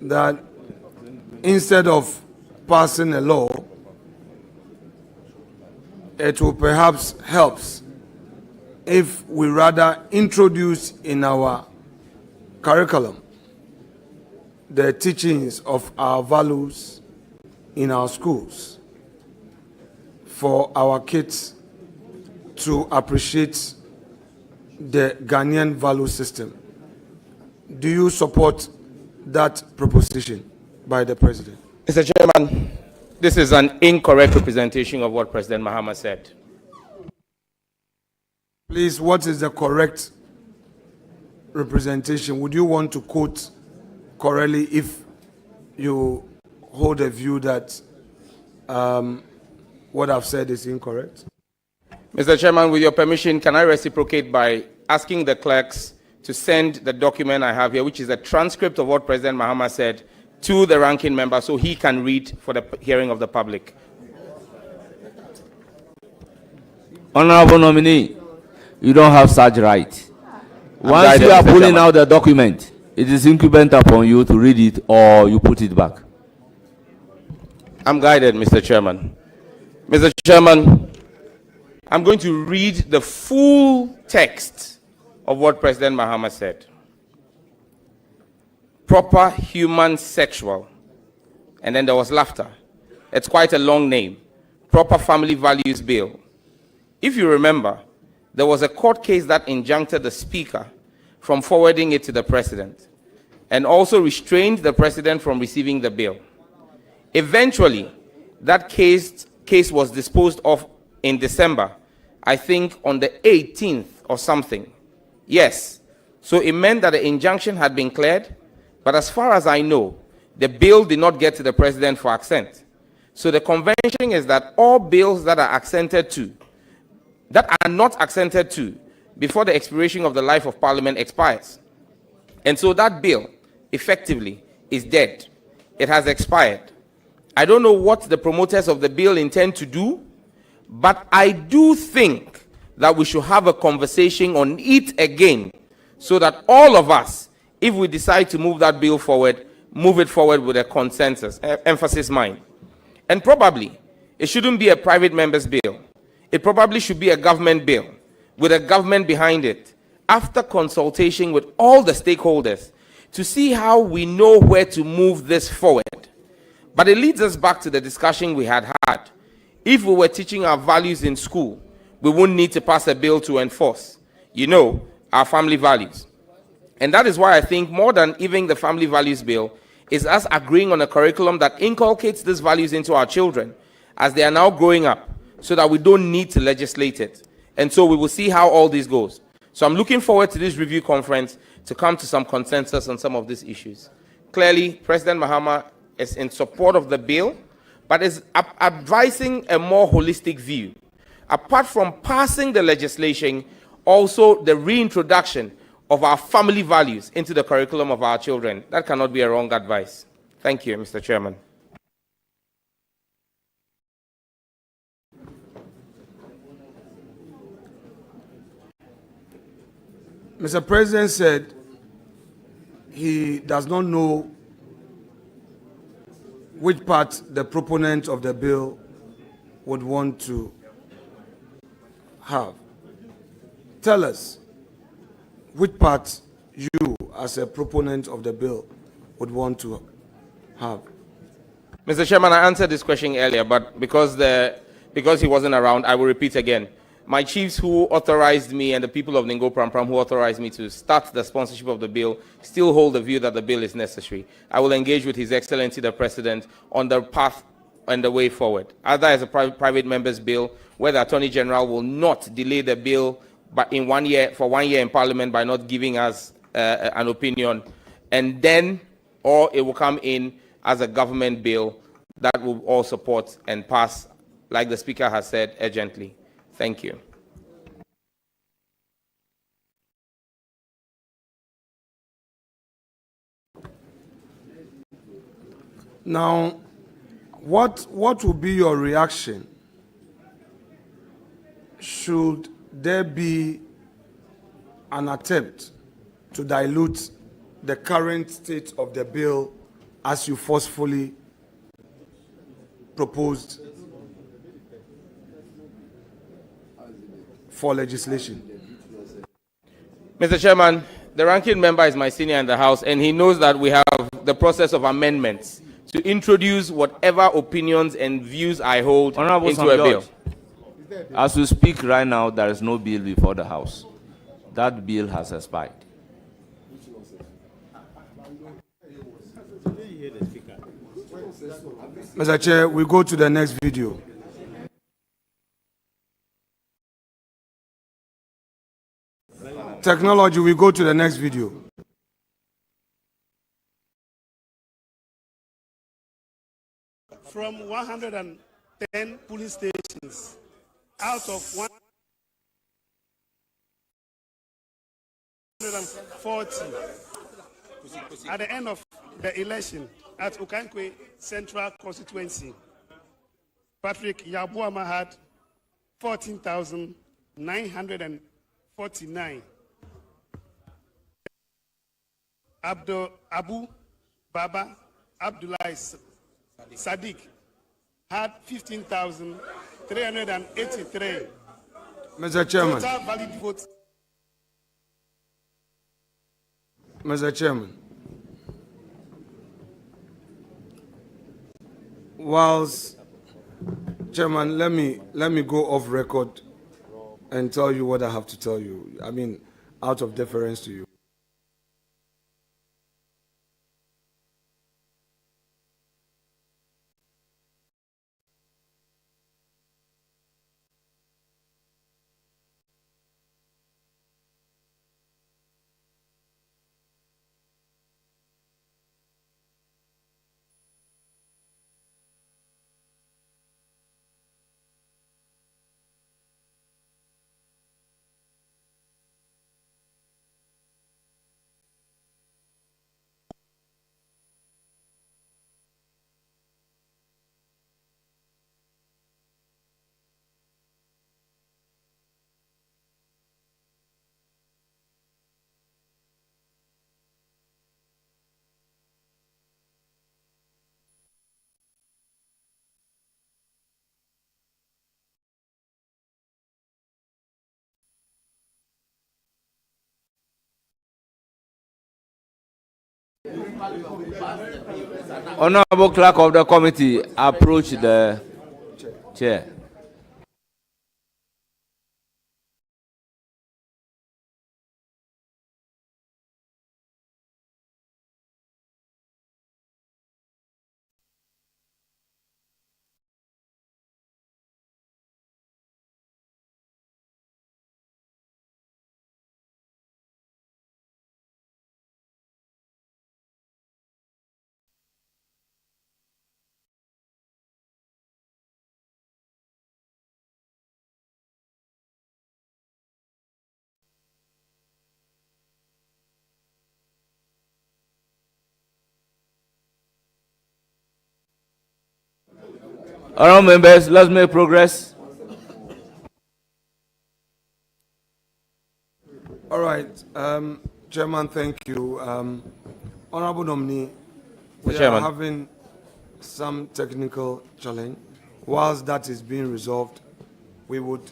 that instead of passing a law, it will perhaps help if we rather introduce in our curriculum the teachings of our values in our schools for our kids to appreciate the Ghanaian value system. Do you support that proposition by the president? Mr. Chairman, this is an incorrect representation of what President Mahama said. Please, what is the correct representation? Would you want to quote correctly if you hold a view that what I've said is incorrect? Mr. Chairman, with your permission, can I reciprocate by asking the clerks to send the document I have here, which is a transcript of what President Mahama said, to the ranking member so he can read for the hearing of the public. Honorable nominee, you don't have such right. Once you are pulling out the document, it is incumbent upon you to read it or you put it back. I'm guided, Mr. Chairman. Mr. Chairman, I'm going to read the full text of what President Mahama said. Proper human sexual. And then there was laughter. It's quite a long name. Proper Family Values Bill. If you remember, there was a court case that injuncted the Speaker from forwarding it to the President and also restrained the President from receiving the bill. Eventually, that case was disposed of in December, I think on the 18th or something. Yes. So it meant that the injunction had been cleared, but as far as I know, the bill did not get to the President for assent. So the convention is that all bills that are not accented to before the expiration of the life of Parliament expires. And so that bill effectively is dead. It has expired. I don't know what the promoters of the bill intend to do, but I do think that we should have a conversation on it again so that all of us, if we decide to move that bill forward, move it forward with a consensus, emphasis mine. And probably, it shouldn't be a private member's bill. It probably should be a government bill with a government behind it, after consultation with all the stakeholders, to see how we know where to move this forward. But it leads us back to the discussion we had. If we were teaching our values in school, we wouldn't need to pass a bill to enforce, our family values. And that is why I think more than even the family values bill is us agreeing on a curriculum that inculcates these values into our children as they are now growing up, so that we don't need to legislate it. And so we will see how all this goes. So I'm looking forward to this review conference to come to some consensus on some of these issues. Clearly, President Mahama is in support of the bill, but is advising a more holistic view. Apart from passing the legislation, also the reintroduction of our family values into the curriculum of our children. That cannot be a wrong advice. Thank you, Mr. Chairman. Mr. President said he does not know which part the proponent of the bill would want to have. Tell us which part you, as a proponent of the bill, would want to have. Mr. Chairman, I answered this question earlier, but because he wasn't around, I will repeat again. My chiefs who authorized me and the people of Ningo Prampram who authorized me to start the sponsorship of the bill still hold the view that the bill is necessary. I will engage with His Excellency the President on the path and the way forward. Either as a private member's bill, where the Attorney General will not delay the bill but for 1 year in Parliament by not giving us an opinion, and then, or it will come in as a government bill that will all support and pass, like the Speaker has said, urgently. Thank you. Now, what will be your reaction should there be an attempt to dilute the current state of the bill as you forcefully proposed for legislation? Mr. Chairman, the ranking member is my senior in the House, and he knows that we have the process of amendments to introduce whatever opinions and views I hold Honorable into a bill. As we speak right now, there is no bill before the House. That bill has expired. Mr. Chair, we go to the next video. Technology, we go to the next video. From 110 polling stations out of 140 at the end of the election at Okankwe Central Constituency, Patrick Yabuama had 14,949. Abu Baba Abdullah Sadiq had 15,383. Mr. Chairman. Total valid votes. Mr. Chairman. Whilst, Chairman, let me go off record and tell you what I have to tell you. I mean, out of deference to you. Honorable Clerk of the Committee, approach the chair. Honourable members, let's make progress. All right, Chairman, thank you. Honourable Nominee, we are having some technical challenge. Whilst that is being resolved, we would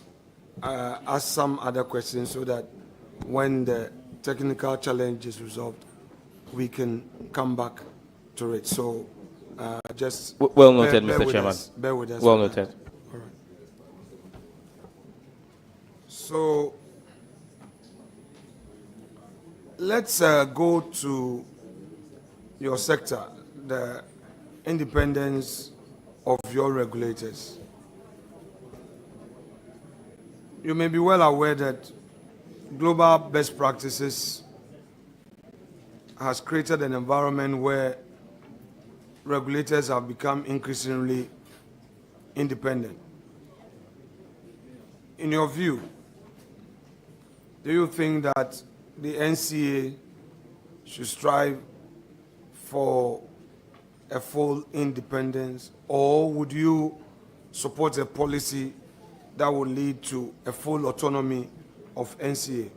ask some other questions so that when the technical challenge is resolved, we can come back to it. So just well noted, Mr. Chairman. Bear with us. Well noted. All right. So let's go to your sector, the independence of your regulators. You may be well aware that global best practices has created an environment where regulators have become increasingly independent. In your view, do you think that the NCA should strive for a full independence, or would you support a policy that would lead to a full autonomy of NCA?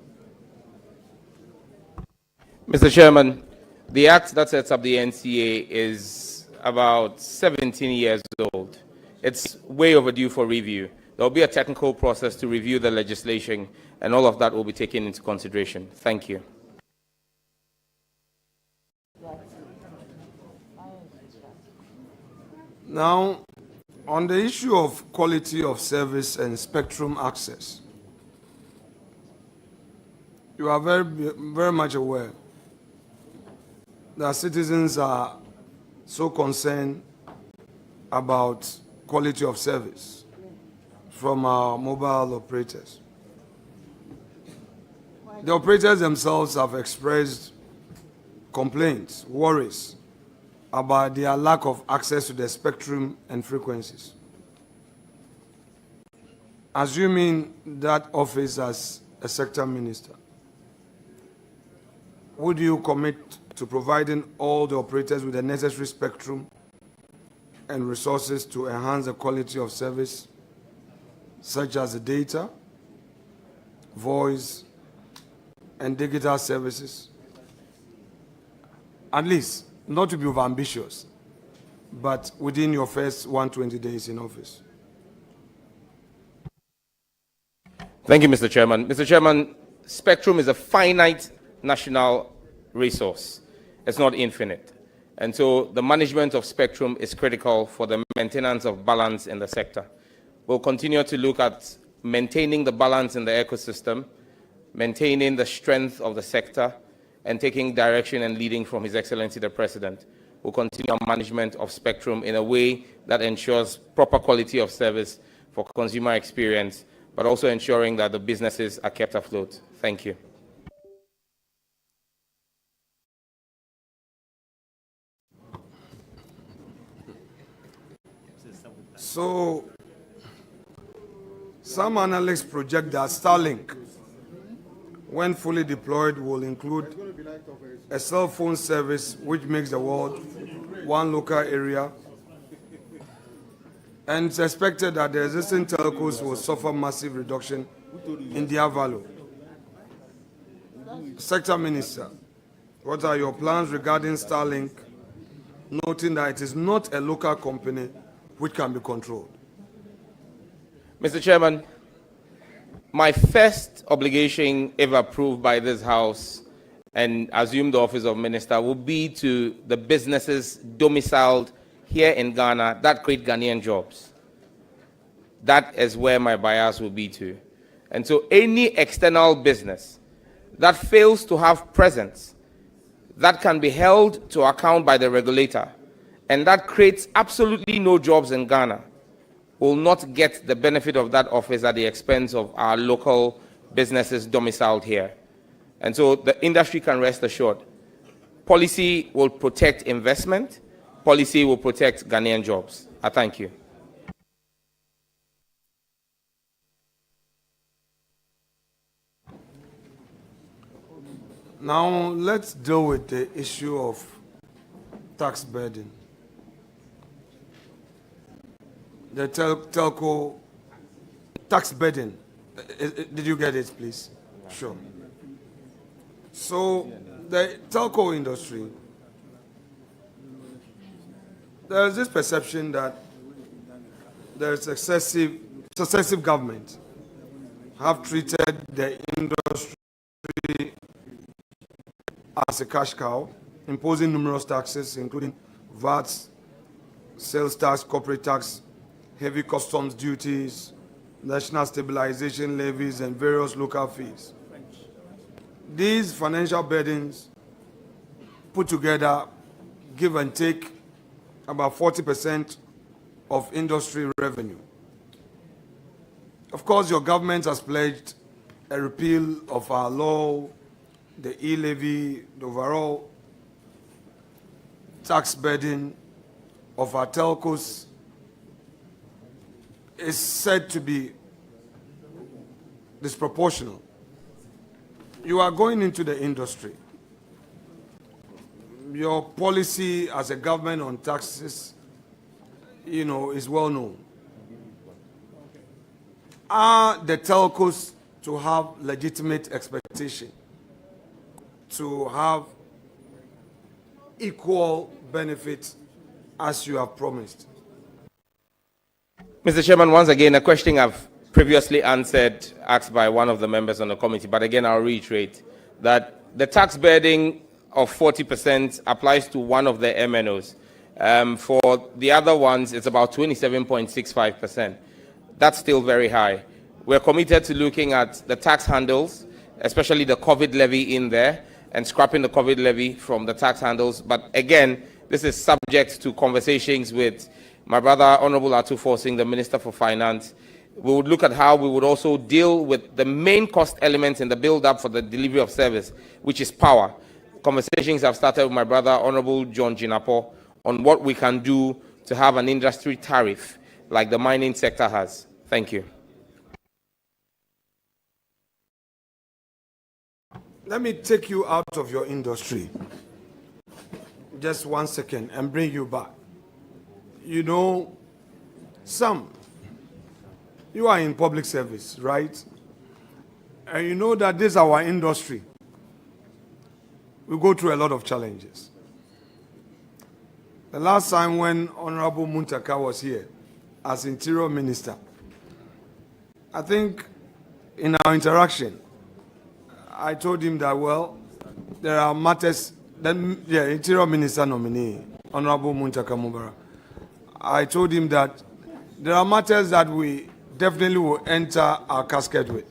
Mr. Chairman, the act that sets up the NCA is about 17 years old. It's way overdue for review. There will be a technical process to review the legislation, and all of that will be taken into consideration. Thank you. Now, on the issue of quality of service and spectrum access, you are very much aware that citizens are so concerned about quality of service from our mobile operators. The operators themselves have expressed complaints, worries about their lack of access to the spectrum and frequencies. Assuming that office as a sector minister, would you commit to providing all the operators with the necessary spectrum and resources to enhance the quality of service, such as the data, voice, and digital services? At least, not to be overambitious, but within your first 120 days in office. Thank you, Mr. Chairman. Mr. Chairman, spectrum is a finite national resource. It's not infinite. And so the management of spectrum is critical for the maintenance of balance in the sector. We'll continue to look at maintaining the balance in the ecosystem, maintaining the strength of the sector, and taking direction and leading from His Excellency the President. We'll continue our management of spectrum in a way that ensures proper quality of service for consumer experience, but also ensuring that the businesses are kept afloat. Thank you. So, some analysts project that Starlink, when fully deployed, will include a cell phone service which makes the world one local area, and it's expected that the existing telcos will suffer massive reduction in their value. Sector Minister, what are your plans regarding Starlink, noting that it is not a local company which can be controlled? Mr. Chairman, my first obligation, if approved by this House and assume the office of Minister, will be to the businesses domiciled here in Ghana that create Ghanaian jobs. That is where my bias will be to. And so any external business that fails to have presence, that can be held to account by the regulator, and that creates absolutely no jobs in Ghana, will not get the benefit of that office at the expense of our local businesses domiciled here. And so the industry can rest assured. Policy will protect investment. Policy will protect Ghanaian jobs. I thank you. Now, let's deal with the issue of tax burden. The telco tax burden. Did you get it, please? Sure. So, the telco industry, there is this perception that there is successive government have treated the industry as a cash cow, imposing numerous taxes, including VAT, sales tax, corporate tax, heavy customs duties, national stabilization levies, and various local fees. These financial burdens put together, give and take, about 40% of industry revenue. Of course, your government has pledged a repeal of our law, the e-levy, the overall tax burden of our telcos is said to be disproportional. You are going into the industry. Your policy as a government on taxes, is well known. Are the telcos to have legitimate expectation to have equal benefits as you have promised? Mr. Chairman, once again, a question I've previously answered, asked by one of the members on the committee, but again, I'll reiterate that the tax burden of 40% applies to one of the MNOs. For the other ones, it's about 27.65%. That's still very high. We're committed to looking at the tax handles, especially the COVID levy in there, and scrapping the COVID levy from the tax handles. But again, this is subject to conversations with my brother, Honorable Atu Forsing, the Minister for Finance, We would look at how we would also deal with the main cost elements in the build-up for the delivery of service, which is power. Conversations have started with my brother, Honorable John Jinapo, on what we can do to have an industry tariff like the mining sector has. Thank you. Let me take you out of your industry. Just 1 second and bring you back. You know, you are in public service, right? And you know that this is our industry. We go through a lot of challenges. The last time when Honorable Muntaka was here as Interior Minister, I think in our interaction, I told him that, well, there are matters, Interior Minister nominee, Honorable Muntaka Mubara, I told him that there are matters that we definitely will enter our casket with.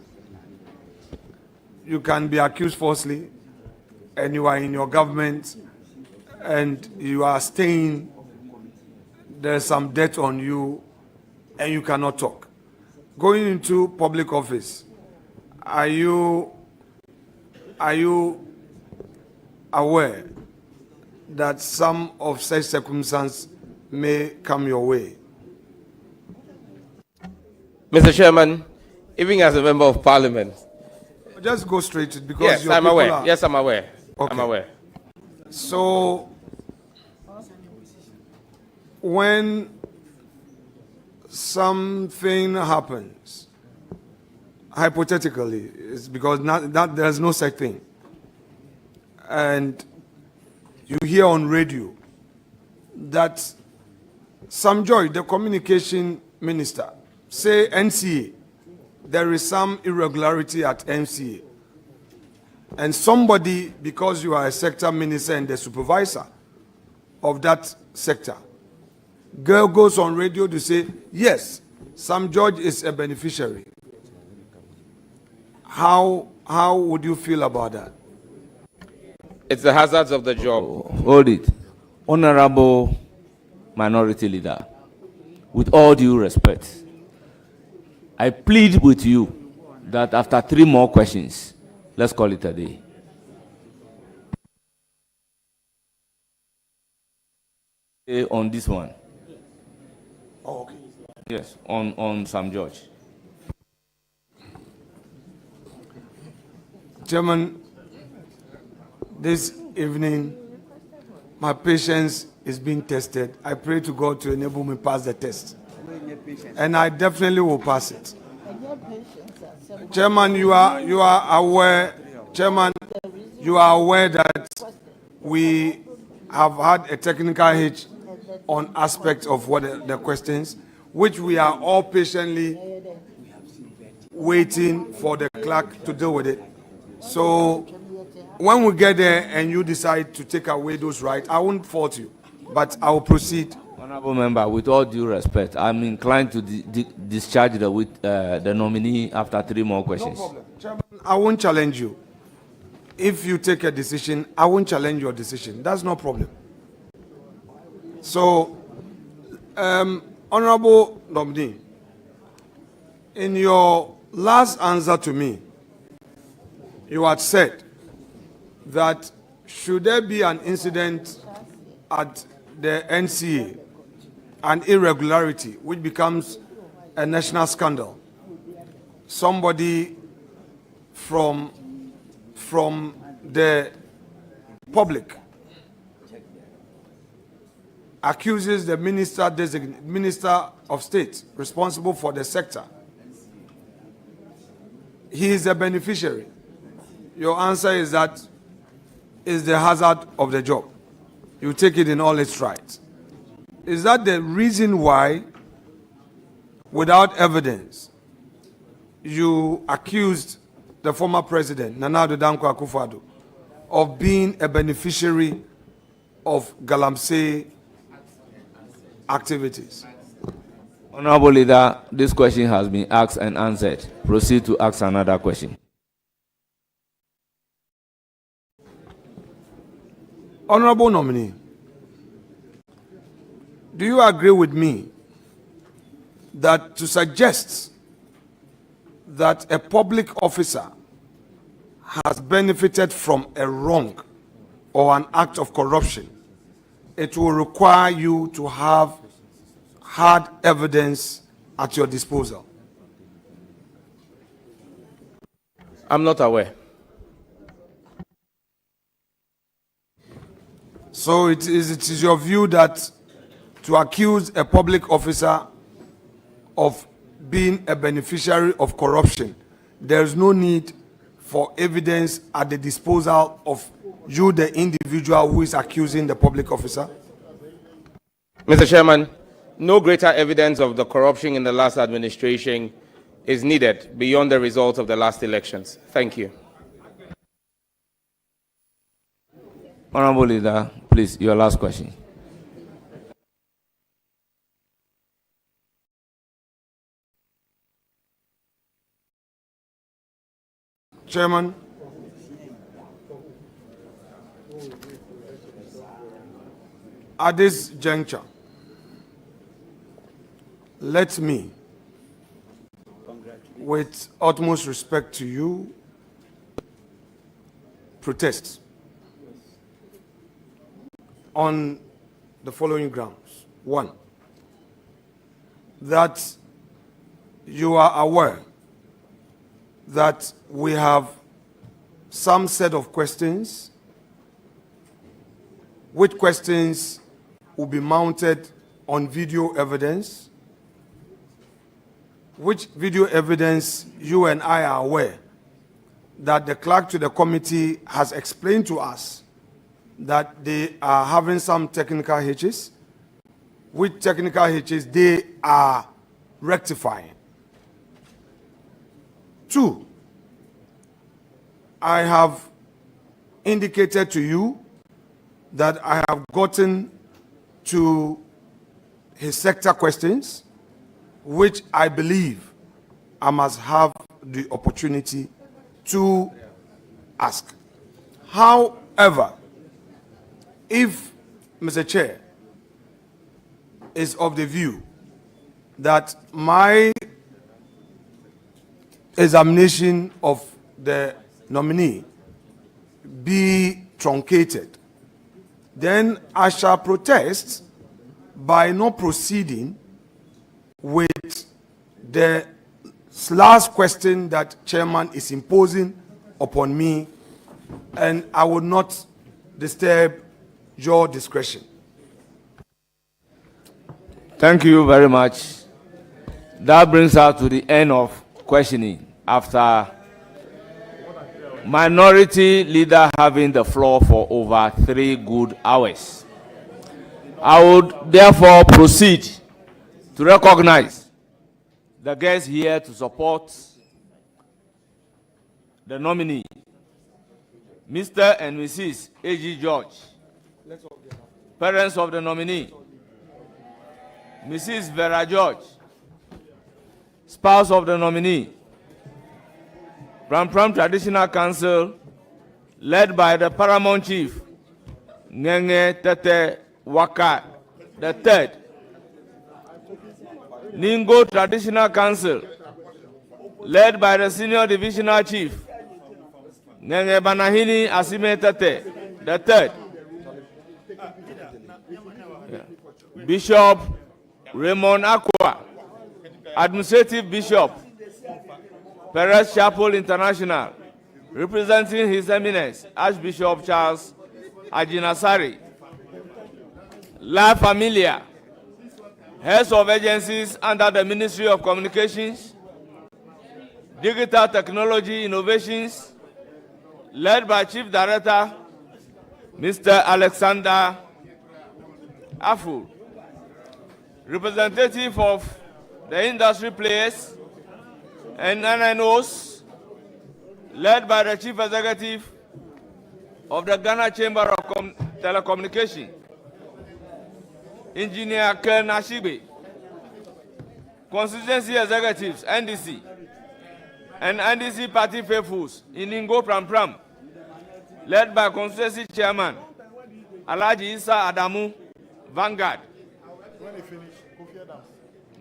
You can be accused falsely, and you are in your government, and you are staying, there's some debt on you, and you cannot talk. Going into public office, are you aware that some of such circumstances may come your way? Mr. Chairman, even as a member of parliament. Just go straight to it because yes, I'm aware. Yes, I'm aware. Okay. I'm aware. So, when something happens, hypothetically, it's because there's no such thing, and you hear on radio that Sam Joy, the communication minister, say NCA, there is some irregularity at NCA. And somebody, because you are a sector minister and the supervisor of that sector, girl goes on radio to say, yes, Sam George is a beneficiary. How would you feel about that? It's the hazards of the job. Hold it. Honorable Minority Leader, with all due respect, I plead with you that after 3 more questions, let's call it a day. On this one. Oh, okay. Yes, on Sam George. Chairman, this evening, my patience is being tested. I pray to God to enable me pass the test. And I definitely will pass it. Chairman, you are aware, Chairman, you are aware that we have had a technical hitch on aspects of what the questions, which we are all patiently waiting for the clerk to deal with it. So when we get there and you decide to take away those rights, I won't fault you, but I will proceed. Honorable Member, with all due respect, I'm inclined to discharge the nominee after 3 more questions. No problem. Chairman, I won't challenge you. If you take a decision, I won't challenge your decision. That's no problem. So, Honorable Nominee, in your last answer to me, you had said that should there be an incident at the NCA, an irregularity which becomes a national scandal, somebody from the public accuses the minister of state responsible for the sector. He is a beneficiary. Your answer is that is the hazard of the job. You take it in all its rights. Is that the reason why, without evidence, you accused the former president, Nana Addo Dankwa Akufo-Addo, of being a beneficiary of Galamsey activities? Honorable Leader, this question has been asked and answered. Proceed to ask another question. Honorable Nominee, do you agree with me that to suggest that a public officer has benefited from a wrong or an act of corruption, it will require you to have hard evidence at your disposal. I'm not aware. So it is your view that to accuse a public officer of being a beneficiary of corruption, there is no need for evidence at the disposal of you, the individual who is accusing the public officer? Mr. Chairman, no greater evidence of the corruption in the last administration is needed beyond the results of the last elections. Thank you. Honorable Leader, please, your last question. Chairman, at this juncture, let me, with utmost respect to you, protest on the following grounds. One, that you are aware that we have some set of questions, which questions will be mounted on video evidence, which video evidence you and I are aware that the clerk to the committee has explained to us that they are having some technical hitches, which technical hitches they are rectifying. Two, I have indicated to you that I have gotten to his sector questions, which I believe I must have the opportunity to ask. However, if Mr. Chair is of the view that my examination of the nominee be truncated, then I shall protest by not proceeding with the last question that Chairman is imposing upon me, and I will not disturb your discretion. Thank you very much. That brings us to the end of questioning after Minority Leader having the floor for over 3 good hours. I would therefore proceed to recognize the guests here to support the nominee, Mr. and Mrs. A.G. George, parents of the nominee, Mrs. Vera George, spouse of the nominee, Pram Traditional Council, led by the Paramount Chief, Ngenge Tete Waka III, Ningo Traditional Council, led by the Senior Divisional Chief, Ngenge Banahini Asime Tete III, Bishop Raymond Akwa, Administrative Bishop, Perez Chapel International, representing His Eminence Archbishop Charles Ajinasari, La Familia, heads of agencies under the Ministry of Communications, Digital Technology Innovations, led by Chief Director, Mr. Alexander Afu, representative of the industry players and NNOs, led by the Chief Executive of the Ghana Chamber of Telecommunication, Engineer Ken Ashibe, Constituency Executives, NDC, and NDC Party Faithfuls in Ingo Pram, led by Constituency Chairman Alhaji Isa Adamu, Vanguard,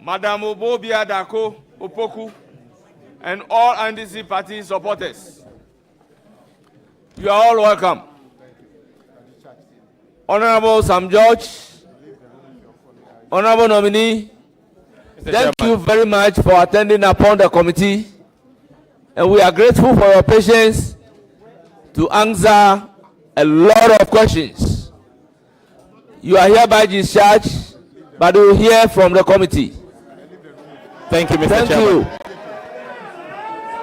Madam Obobia Dako Opoku, and all NDC party supporters. You are all welcome. Honorable Sam George, Honorable Nominee, thank you very much for attending upon the committee, and we are grateful for your patience to answer a lot of questions. You are hereby discharged, but we will hear from the committee. Thank you, Mr. Thank Chairman. you.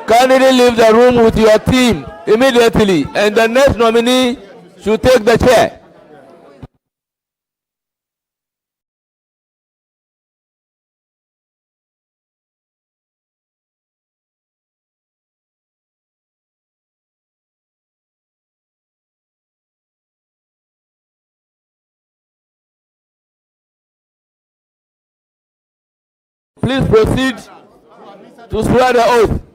Kindly leave the room with your team immediately, and the next nominee should take the chair. Please proceed to swear the oath.